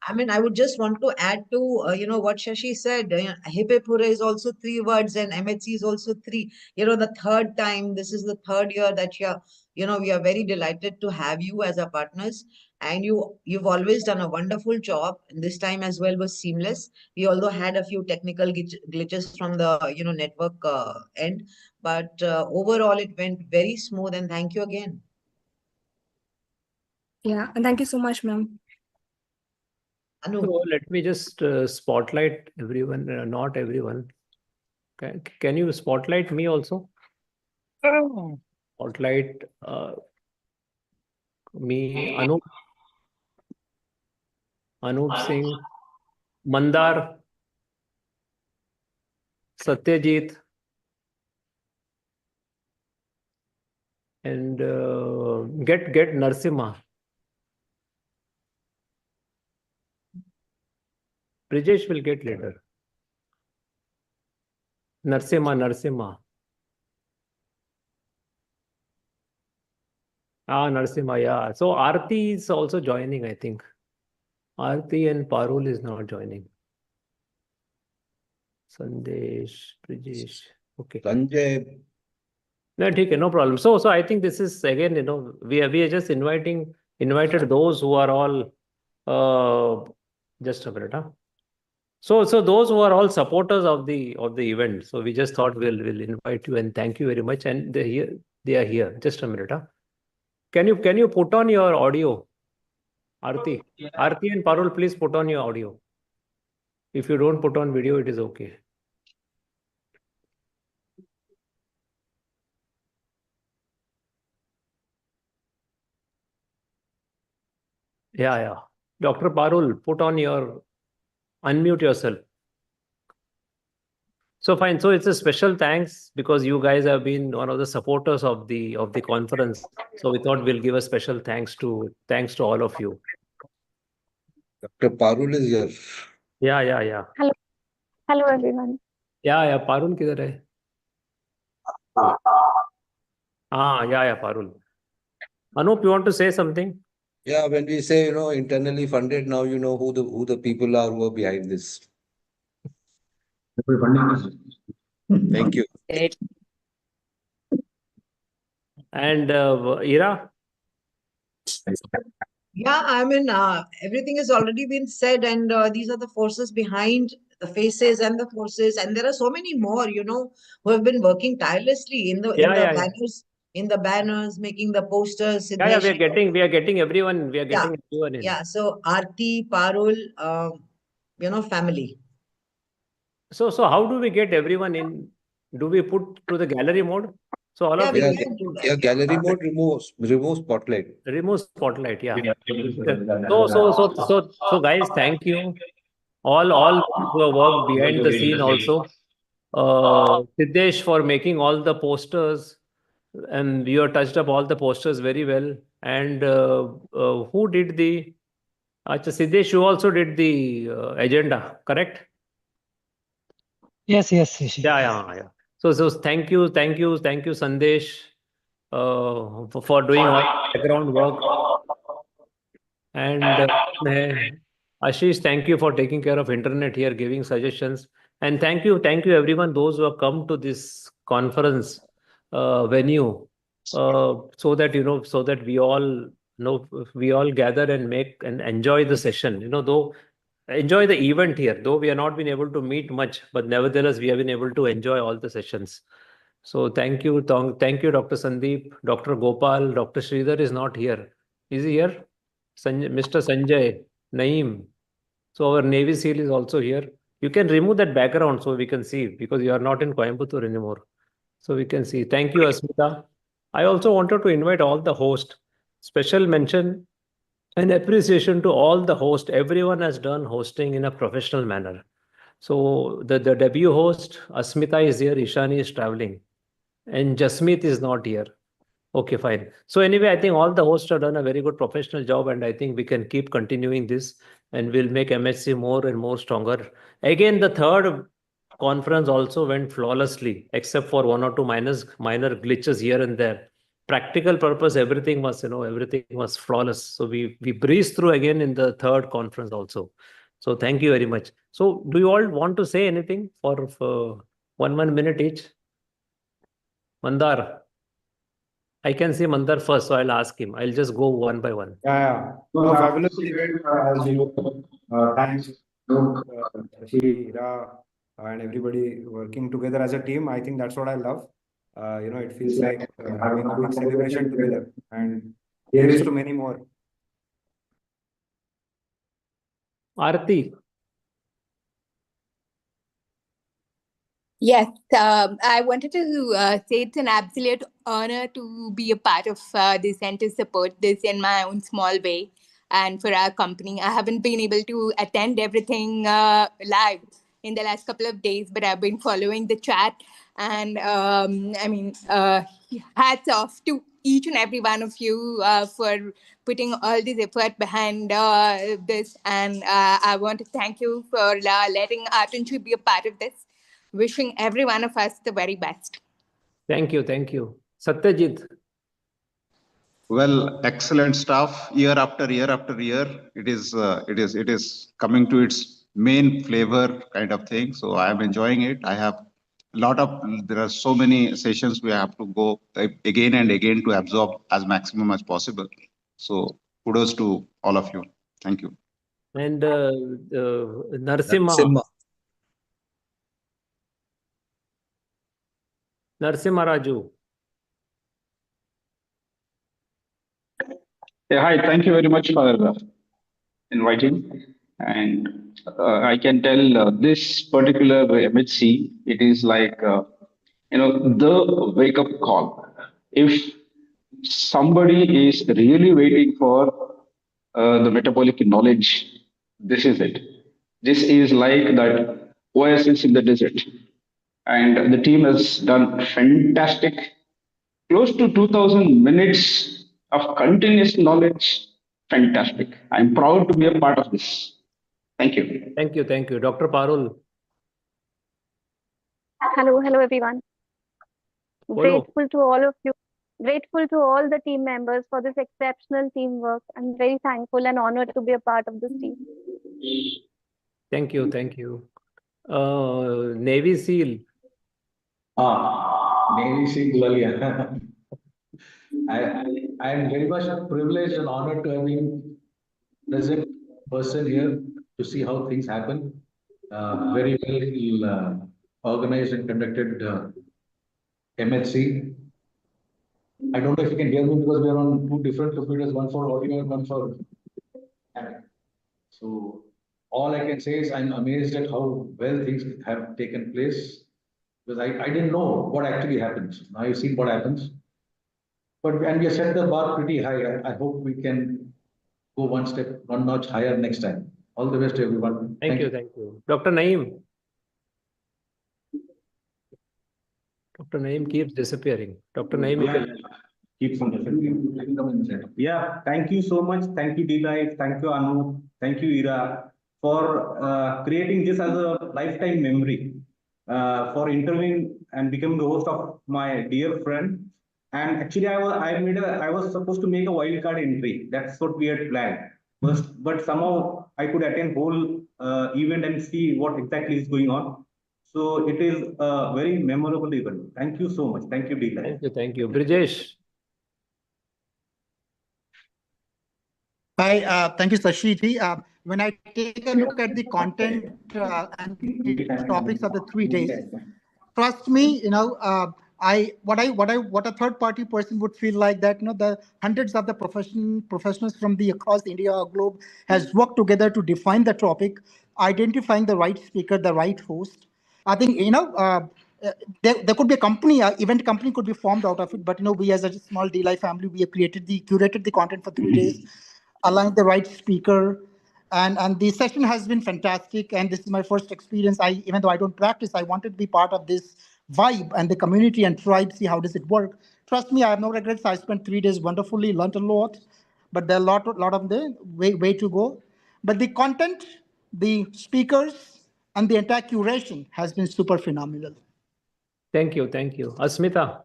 I mean, I would just want to add to, what Shashi said. Hipepura is also 3 words and MHC is also 3. The third time, this is the 3rd year that we are very delighted to have you as our partners. And you've always done a wonderful job. And this time as well was seamless. We although had a few technical glitches from the, network end. But overall, it went very smooth. And thank you again. Yeah, and thank you so much, ma'am. Anu. So let me just spotlight everyone, not everyone. Can you spotlight me also? Spotlight me, Anup Singh, Mandar, Satyajit, and get Narsimha. Brijesh will get later. Narsimha. Narsimha, yeah. So Aarti is also joining, I think. Aarti and Parul is not joining. Sandesh, Brijesh. Okay. Sanjay. No, okay, no problem. So I think this is again, we are just inviting invited those who are all, just a minute, huh? So those who are all supporters of the event. So we just thought we'll invite you and thank you very much. And they're here. They are here. Just a minute, huh? Can you put on your audio, Aarti? Aarti and Parul, please put on your audio. If you don't put on video, it is okay. Yeah. Dr. Parul, unmute yourself. So fine. So it's a special thanks because you guys have been one of the supporters of the conference. So we thought we'll give a special thanks to all of you. Dr. Parul is here. Yeah. Hello everyone. Yeah. Parul किधर है? Yeah, Parul. Anup, you want to say something? Yeah, when we say, internally funded, now you know who the people are who are behind this. Thank you. And Ira? Yeah, I mean, everything has already been said, and these are the forces behind the faces and the forces, and there are so many more, who have been working tirelessly in the banners, making the posters. Yeah, we are getting everyone. We are getting everyone in. Yeah, so Aarti, Parul, family. So how do we get everyone in? Do we put to the gallery mode? So all of you. Yeah, gallery mode remove spotlight. Remove spotlight, yeah. So guys, thank you. All who have worked behind the scene also. Siddesh for making all the posters, and you have touched up all the posters very well. And who did the? Siddesh, you also did the agenda, correct? Yes. Yeah. So thank you, Sandesh, for doing all the background work. And Ashish, thank you for taking care of internet here, giving suggestions. And thank you everyone, those who have come to this conference venue, so that we all gather and make and enjoy the session. Though enjoy the event here, though we have not been able to meet much, but nevertheless we have been able to enjoy all the sessions. So thank you, Dr. Sandeep, Dr. Gopal, Dr. Sridhar is not here. Is he here? Mr. Sanjay, Naeem. So our Navy SEAL is also here. You can remove that background so we can see, because you are not in Coimbatore anymore. So we can see. Thank you, Asmita. I also wanted to invite all the hosts. Special mention and appreciation to all the hosts. Everyone has done hosting in a professional manner. So the debut host, Asmita, is here. Ishani is traveling. And Jasmeet is not here. Okay, fine. So anyway, I think all the hosts have done a very good professional job, and I think we can keep continuing this, and we'll make MHC more and more stronger. Again, the third conference also went flawlessly, except for one or two minor glitches here and there. Practical purpose, everything was flawless. So we breezed through again in the third conference also. So thank you very much. So do you all want to say anything for 1 minute each? Mandar. I can see Mandar first, so I'll ask him. I'll just go one by one. Yeah. No, fabulous event, as you know. Thanks, Shashi, Ira, and everybody working together as a team. I think that's what I love. It feels like having a big celebration together, and here is to many more. Aarti. Yes, I wanted to say it's an absolute honor to be a part of this and to support this in my own small way. And for our company, I haven't been able to attend everything live in the last couple of days, but I've been following the chat. And hats off to each and every one of you for putting all this effort behind this. And I want to thank you for letting Arun be a part of this. Wishing every one of us the very best. Thank you. Satyajit. Well, excellent stuff. Year after year after year, it is coming to its main flavor kind of thing. So I am enjoying it. There are so many sessions we have to go again and again to absorb as maximum as possible. So kudos to all of you. Thank you. And Narasimha. Narasimha Raju. Yeah, hi, thank you very much for inviting. And I can tell this particular MHC, it is like, the wake up call. If somebody is really waiting for the metabolic knowledge, this is it. This is like that oasis in the desert. And the team has done fantastic, close to 2000 minutes of continuous knowledge. Fantastic. I'm proud to be a part of this. Thank you. Thank you. Thank you. Dr. Parul. Hello, everyone. Hello. Grateful to all of you. Grateful to all the team members for this exceptional teamwork. I'm very thankful and honored to be a part of this team. Thank you. Thank you. Navy SEAL. Navy SEAL Lalia. I am very much privileged and honored to have been present person here to see how things happen. Very well organized and conducted MHC. I don't know if you can hear me because we are on two different computers, one for audio and one for. So all I can say is I'm amazed at how well things have taken place, because I didn't know what actually happens. Now you've seen what happens. And we have set the bar pretty high. I hope we can go one notch higher next time. All the best to everyone. Thank you. Thank you. Dr. Naeem. Dr. Naeem keeps disappearing. Dr. Naeem. Keeps on disappearing. Yeah, thank you so much. Thank you, D-Life. Thank you, Anup. Thank you, Ira, for creating this as a lifetime memory, for interviewing and becoming the host of my dear friend. And actually, I was supposed to make a wildcard entry. That's what we had planned. But somehow I could attend whole event and see what exactly is going on. So it is a very memorable event. Thank you so much. Thank you, D-Life. Thank you. Thank you. Brijesh. Hi, thank you, Shashi. When I take a look at the content and the topics of the 3 days, trust me, what a third party person would feel like that, the hundreds of the professionals from the across India or globe has worked together to define the topic, identifying the right speaker, the right host. I think, there could be a company, event company could be formed out of it, but we as a small D-Life family, we have curated the content for 3 days, aligned the right speaker, and the session has been fantastic. And this is my first experience. Even though I don't practice, I wanted to be part of this vibe and the community and try to see how does it work. Trust me, I have no regrets. I spent 3 days wonderfully, learned a lot, but there are a lot of the way to go. But the content, the speakers, and the entire curation has been super phenomenal. Thank you. Thank you. Asmita.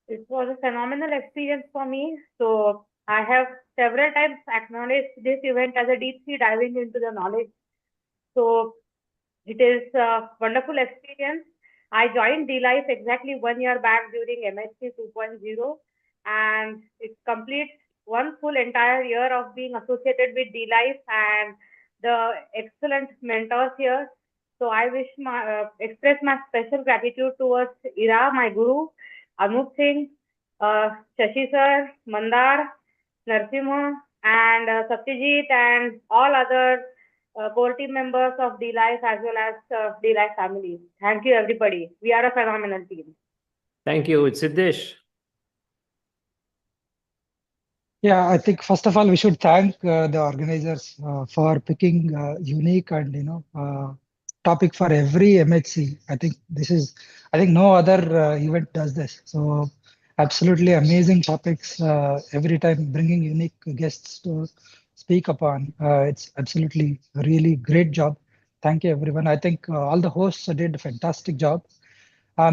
It was a phenomenal experience for me. So I have several times acknowledged this event as a deep sea diving into the knowledge. So it is a wonderful experience. I joined D-Life exactly 1 year back during MHC 2.0, and it completes one full entire year of being associated with D-Life and the excellent mentors here. So I wish express my special gratitude towards Ira, my guru, Anup Singh, Shashi sir, Mandar, Narasimha, and Satyajit, and all other core team members of D-Life as well as D-Life family. Thank you, everybody. We are a phenomenal team. Thank you. It's Siddesh. Yeah, I think first of all, we should thank the organizers for picking unique and topic for every MHC. I think no other event does this. So absolutely amazing topics every time, bringing unique guests to speak upon. It's absolutely a really great job. Thank you, everyone. I think all the hosts did a fantastic job.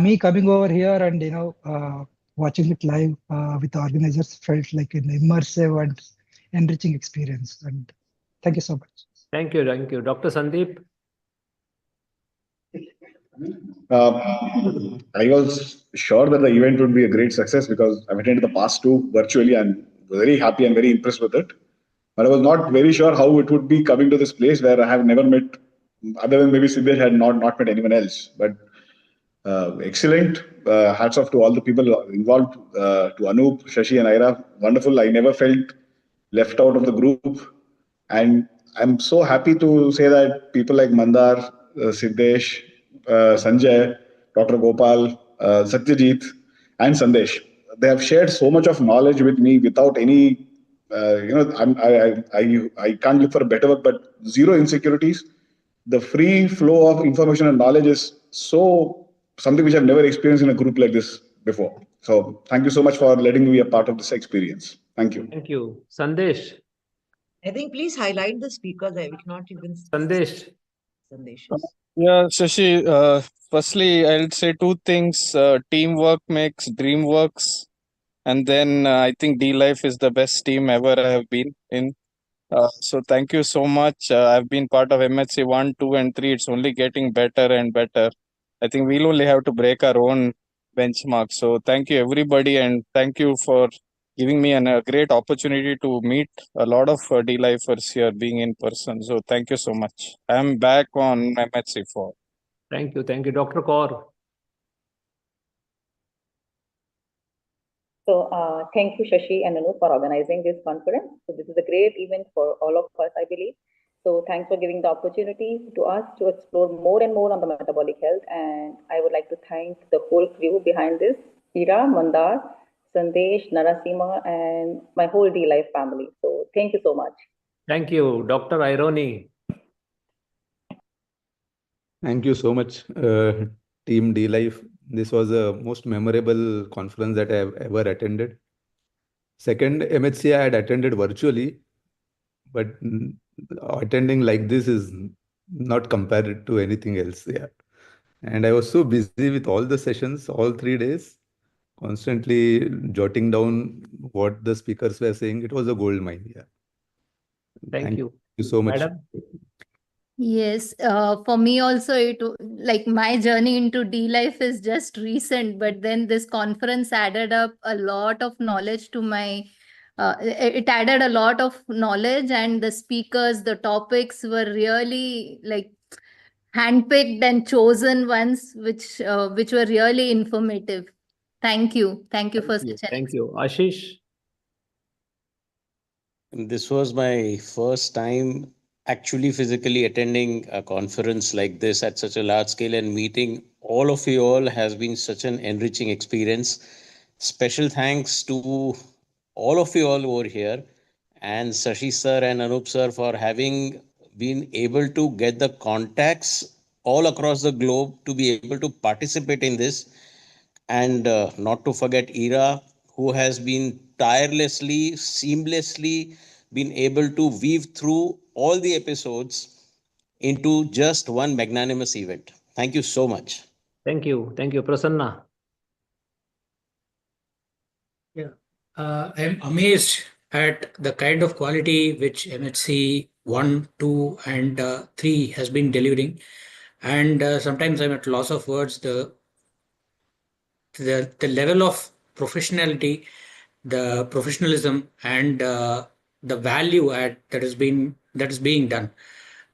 Me coming over here and watching it live with the organizers felt like an immersive and enriching experience. And thank you so much. Thank you. Thank you. Dr. Sandeep. I was sure that the event would be a great success because I've attended the past two virtually and very happy and very impressed with it. But I was not very sure how it would be coming to this place where I have never met, other than maybe Sudhir had not met anyone else. But excellent. Hats off to all the people involved, to Anup, Shashi, and Ira. Wonderful. I never felt left out of the group. And I'm so happy to say that people like Mandar, Siddesh, Sanjay, Dr. Gopal, Satyajit, and Sandesh, they have shared so much of knowledge with me without any, I can't look for a better word, but zero insecurities. The free flow of information and knowledge is so something which I've never experienced in a group like this before. So thank you so much for letting me be a part of this experience. Thank you. Thank you. Sandesh. I think please highlight the speakers. I cannot even see Sandesh. Sandesh's. Yeah, Shashi, firstly, I'll say two things. Teamwork makes dream works. And then I think D Life is the best team ever I have been in. So thank you so much. I've been part of MHC 1, 2, and 3. It's only getting better and better. I think we'll only have to break our own benchmark. So thank you, everybody. And thank you for giving me a great opportunity to meet a lot of D-Lifers here being in person. So thank you so much. I'm back on MHC 4. Thank you. Thank you. Dr. Kaur. So thank you, Shashi and Anup, for organizing this conference. So this is a great event for all of us, I believe. So thanks for giving the opportunity to us to explore more and more on the metabolic health. And I would like to thank the whole crew behind this, Ira, Mandar, Sandesh, Narasima, and my whole D-Life family. So thank you so much. Thank you. Dr. Irony. Thank you so much, Team D-Life. This was the most memorable conference that I have ever attended. Second MHC I had attended virtually, but attending like this is not compared to anything else. Yeah. And I was so busy with all the sessions, all 3 days, constantly jotting down what the speakers were saying. It was a gold mine. Yeah. Thank you. Thank you so much. Madam? Yes, for me also, like my journey into D-Life is just recent, but then this conference added up a lot of knowledge to my, it added a lot of knowledge, and the speakers, the topics were really like handpicked and chosen ones, which were really informative. Thank you. Thank you for such an Thank you. Ashish? This was my first time actually physically attending a conference like this at such a large scale, and meeting all of you all has been such an enriching experience. Special thanks to all of you all over here, and Shashi sir and Anup sir for having been able to get the contacts all across the globe to be able to participate in this. And not to forget Ira, who has been tirelessly, seamlessly been able to weave through all the episodes into just one magnanimous event. Thank you so much. Thank you. Thank you. Prasanna? Yeah, I'm amazed at the kind of quality which MHC 1, 2, and 3 has been delivering. And sometimes I'm at loss of words. The level of professionality, the professionalism, and the value add that is being done.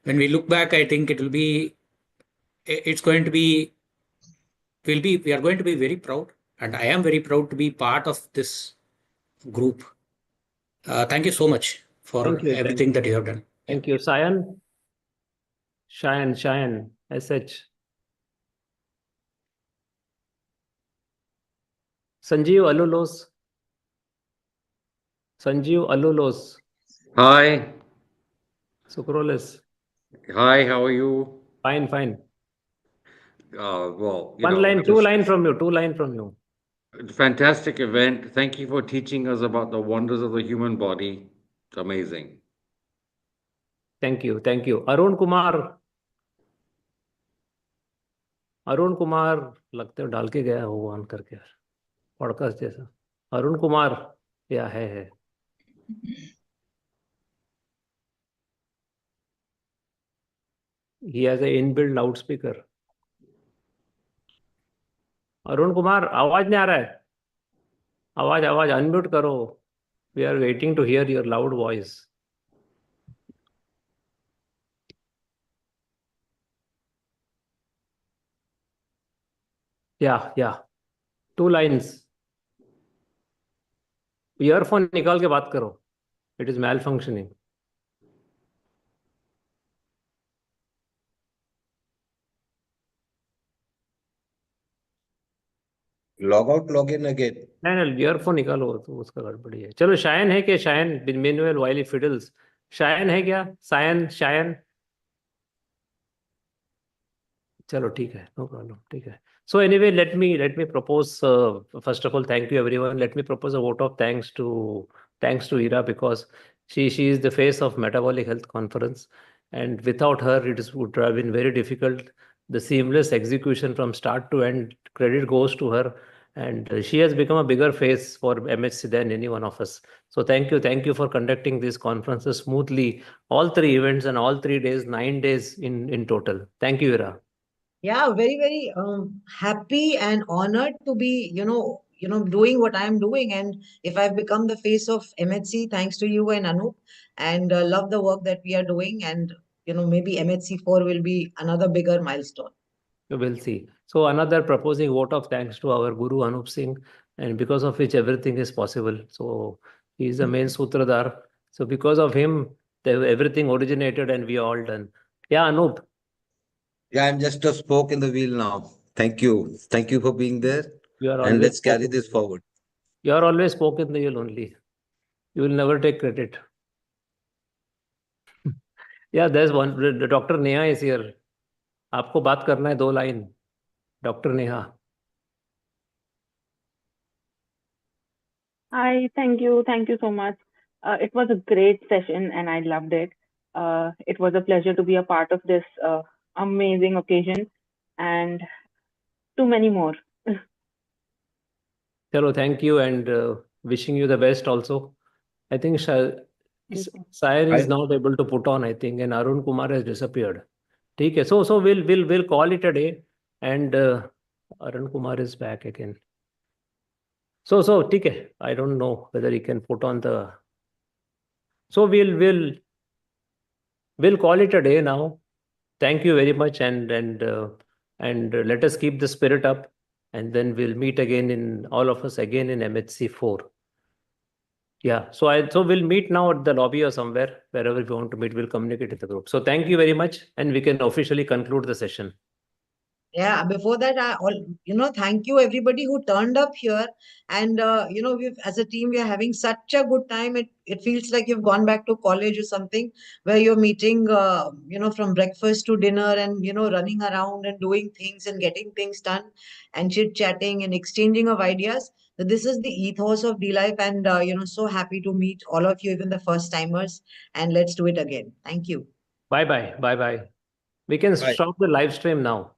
When we look back, I think it will be, it's going to be, we are going to be very proud, and I am very proud to be part of this group. Thank you so much for everything that you have done. Thank you. Sayan? Shayan, SH. Sanjeev Alulos. Hi. Sucrolus. Hi, how are you? Fine. Well, Two line from you. Fantastic event. Thank you for teaching us about the wonders of the human body. It's amazing. Thank you. Arun Kumar लगते हो डाल के गया हो on करके podcast जैसा. अरुण कुमार या है. He has an inbuilt loudspeaker. Arun Kumar, आवाज नहीं आ रहा है. आवाज अनम्यूट करो. We are waiting to hear your loud voice. Yeah. 2 lines. Earphone निकाल के बात करो. It is malfunctioning. Log out, log in again. नहीं, ईयरफोन निकालो तो उसका गड़बड़ी है. चलो, शायन है क्या? Shayan, meanwhile while he fiddles. Shayan है क्या? शायन. चलो, ठीक है, no problem, ठीक है. So anyway, let me propose, first of all, thank you everyone. Let me propose a vote of thanks to Ira, because she is the face of Metabolic Health Conference, and without her would have been very difficult. The seamless execution from start to end, credit goes to her, and she has become a bigger face for MHC than any one of us. So thank you for conducting these conferences smoothly, all 3 events and all 3 days, 9 days in total. Thank you, Ira. Yeah, very, very happy and honored to be, doing what I'm doing. And if I've become the face of MHC, thanks to you and Anup, and love the work that we are doing. And, maybe MHC 4 will be another bigger milestone. We'll see. So another proposing vote of thanks to our Guru Anup Singh, and because of which everything is possible. So he is the main Sutradhar. So because of him, everything originated and we are all done. Yeah, Anup. Yeah, I'm just a spoke in the wheel now. Thank you. Thank you for being there. You are And always let's carry this forward. You are always spoken in the wheel only. You will never take credit. Yeah, there's one. Dr. Neha is here. आपको बात करना है 2 line. Dr. Neha. Hi, thank you so much. It was a great session and I loved it. It was a pleasure to be a part of this amazing occasion, and too many more. Hello, thank you, and wishing you the best also. I think Sayan is not able to put on, I think, and Arun Kumar has disappeared. Okay, so we'll call it a day, and Arun Kumar is back again. So okay, I don't know whether he can put on the. So we'll call it a day now. Thank you very much, and let us keep the spirit up, and then we'll meet again all of us again in MHC 4. Yeah, so we'll meet now at the lobby or somewhere, wherever we want to meet. We'll communicate with the group. So thank you very much, and we can officially conclude the session. Yeah, before that, thank you everybody who turned up here. And, as a team, we are having such a good time. It feels like you've gone back to college or something, where you're meeting, from breakfast to dinner and, running around and doing things and getting things done and chit-chatting and exchanging of ideas. So this is the ethos of D-Life, and, so happy to meet all of you, even the first timers. And let's do it again. Thank you. Bye-bye. We can stop the live stream now.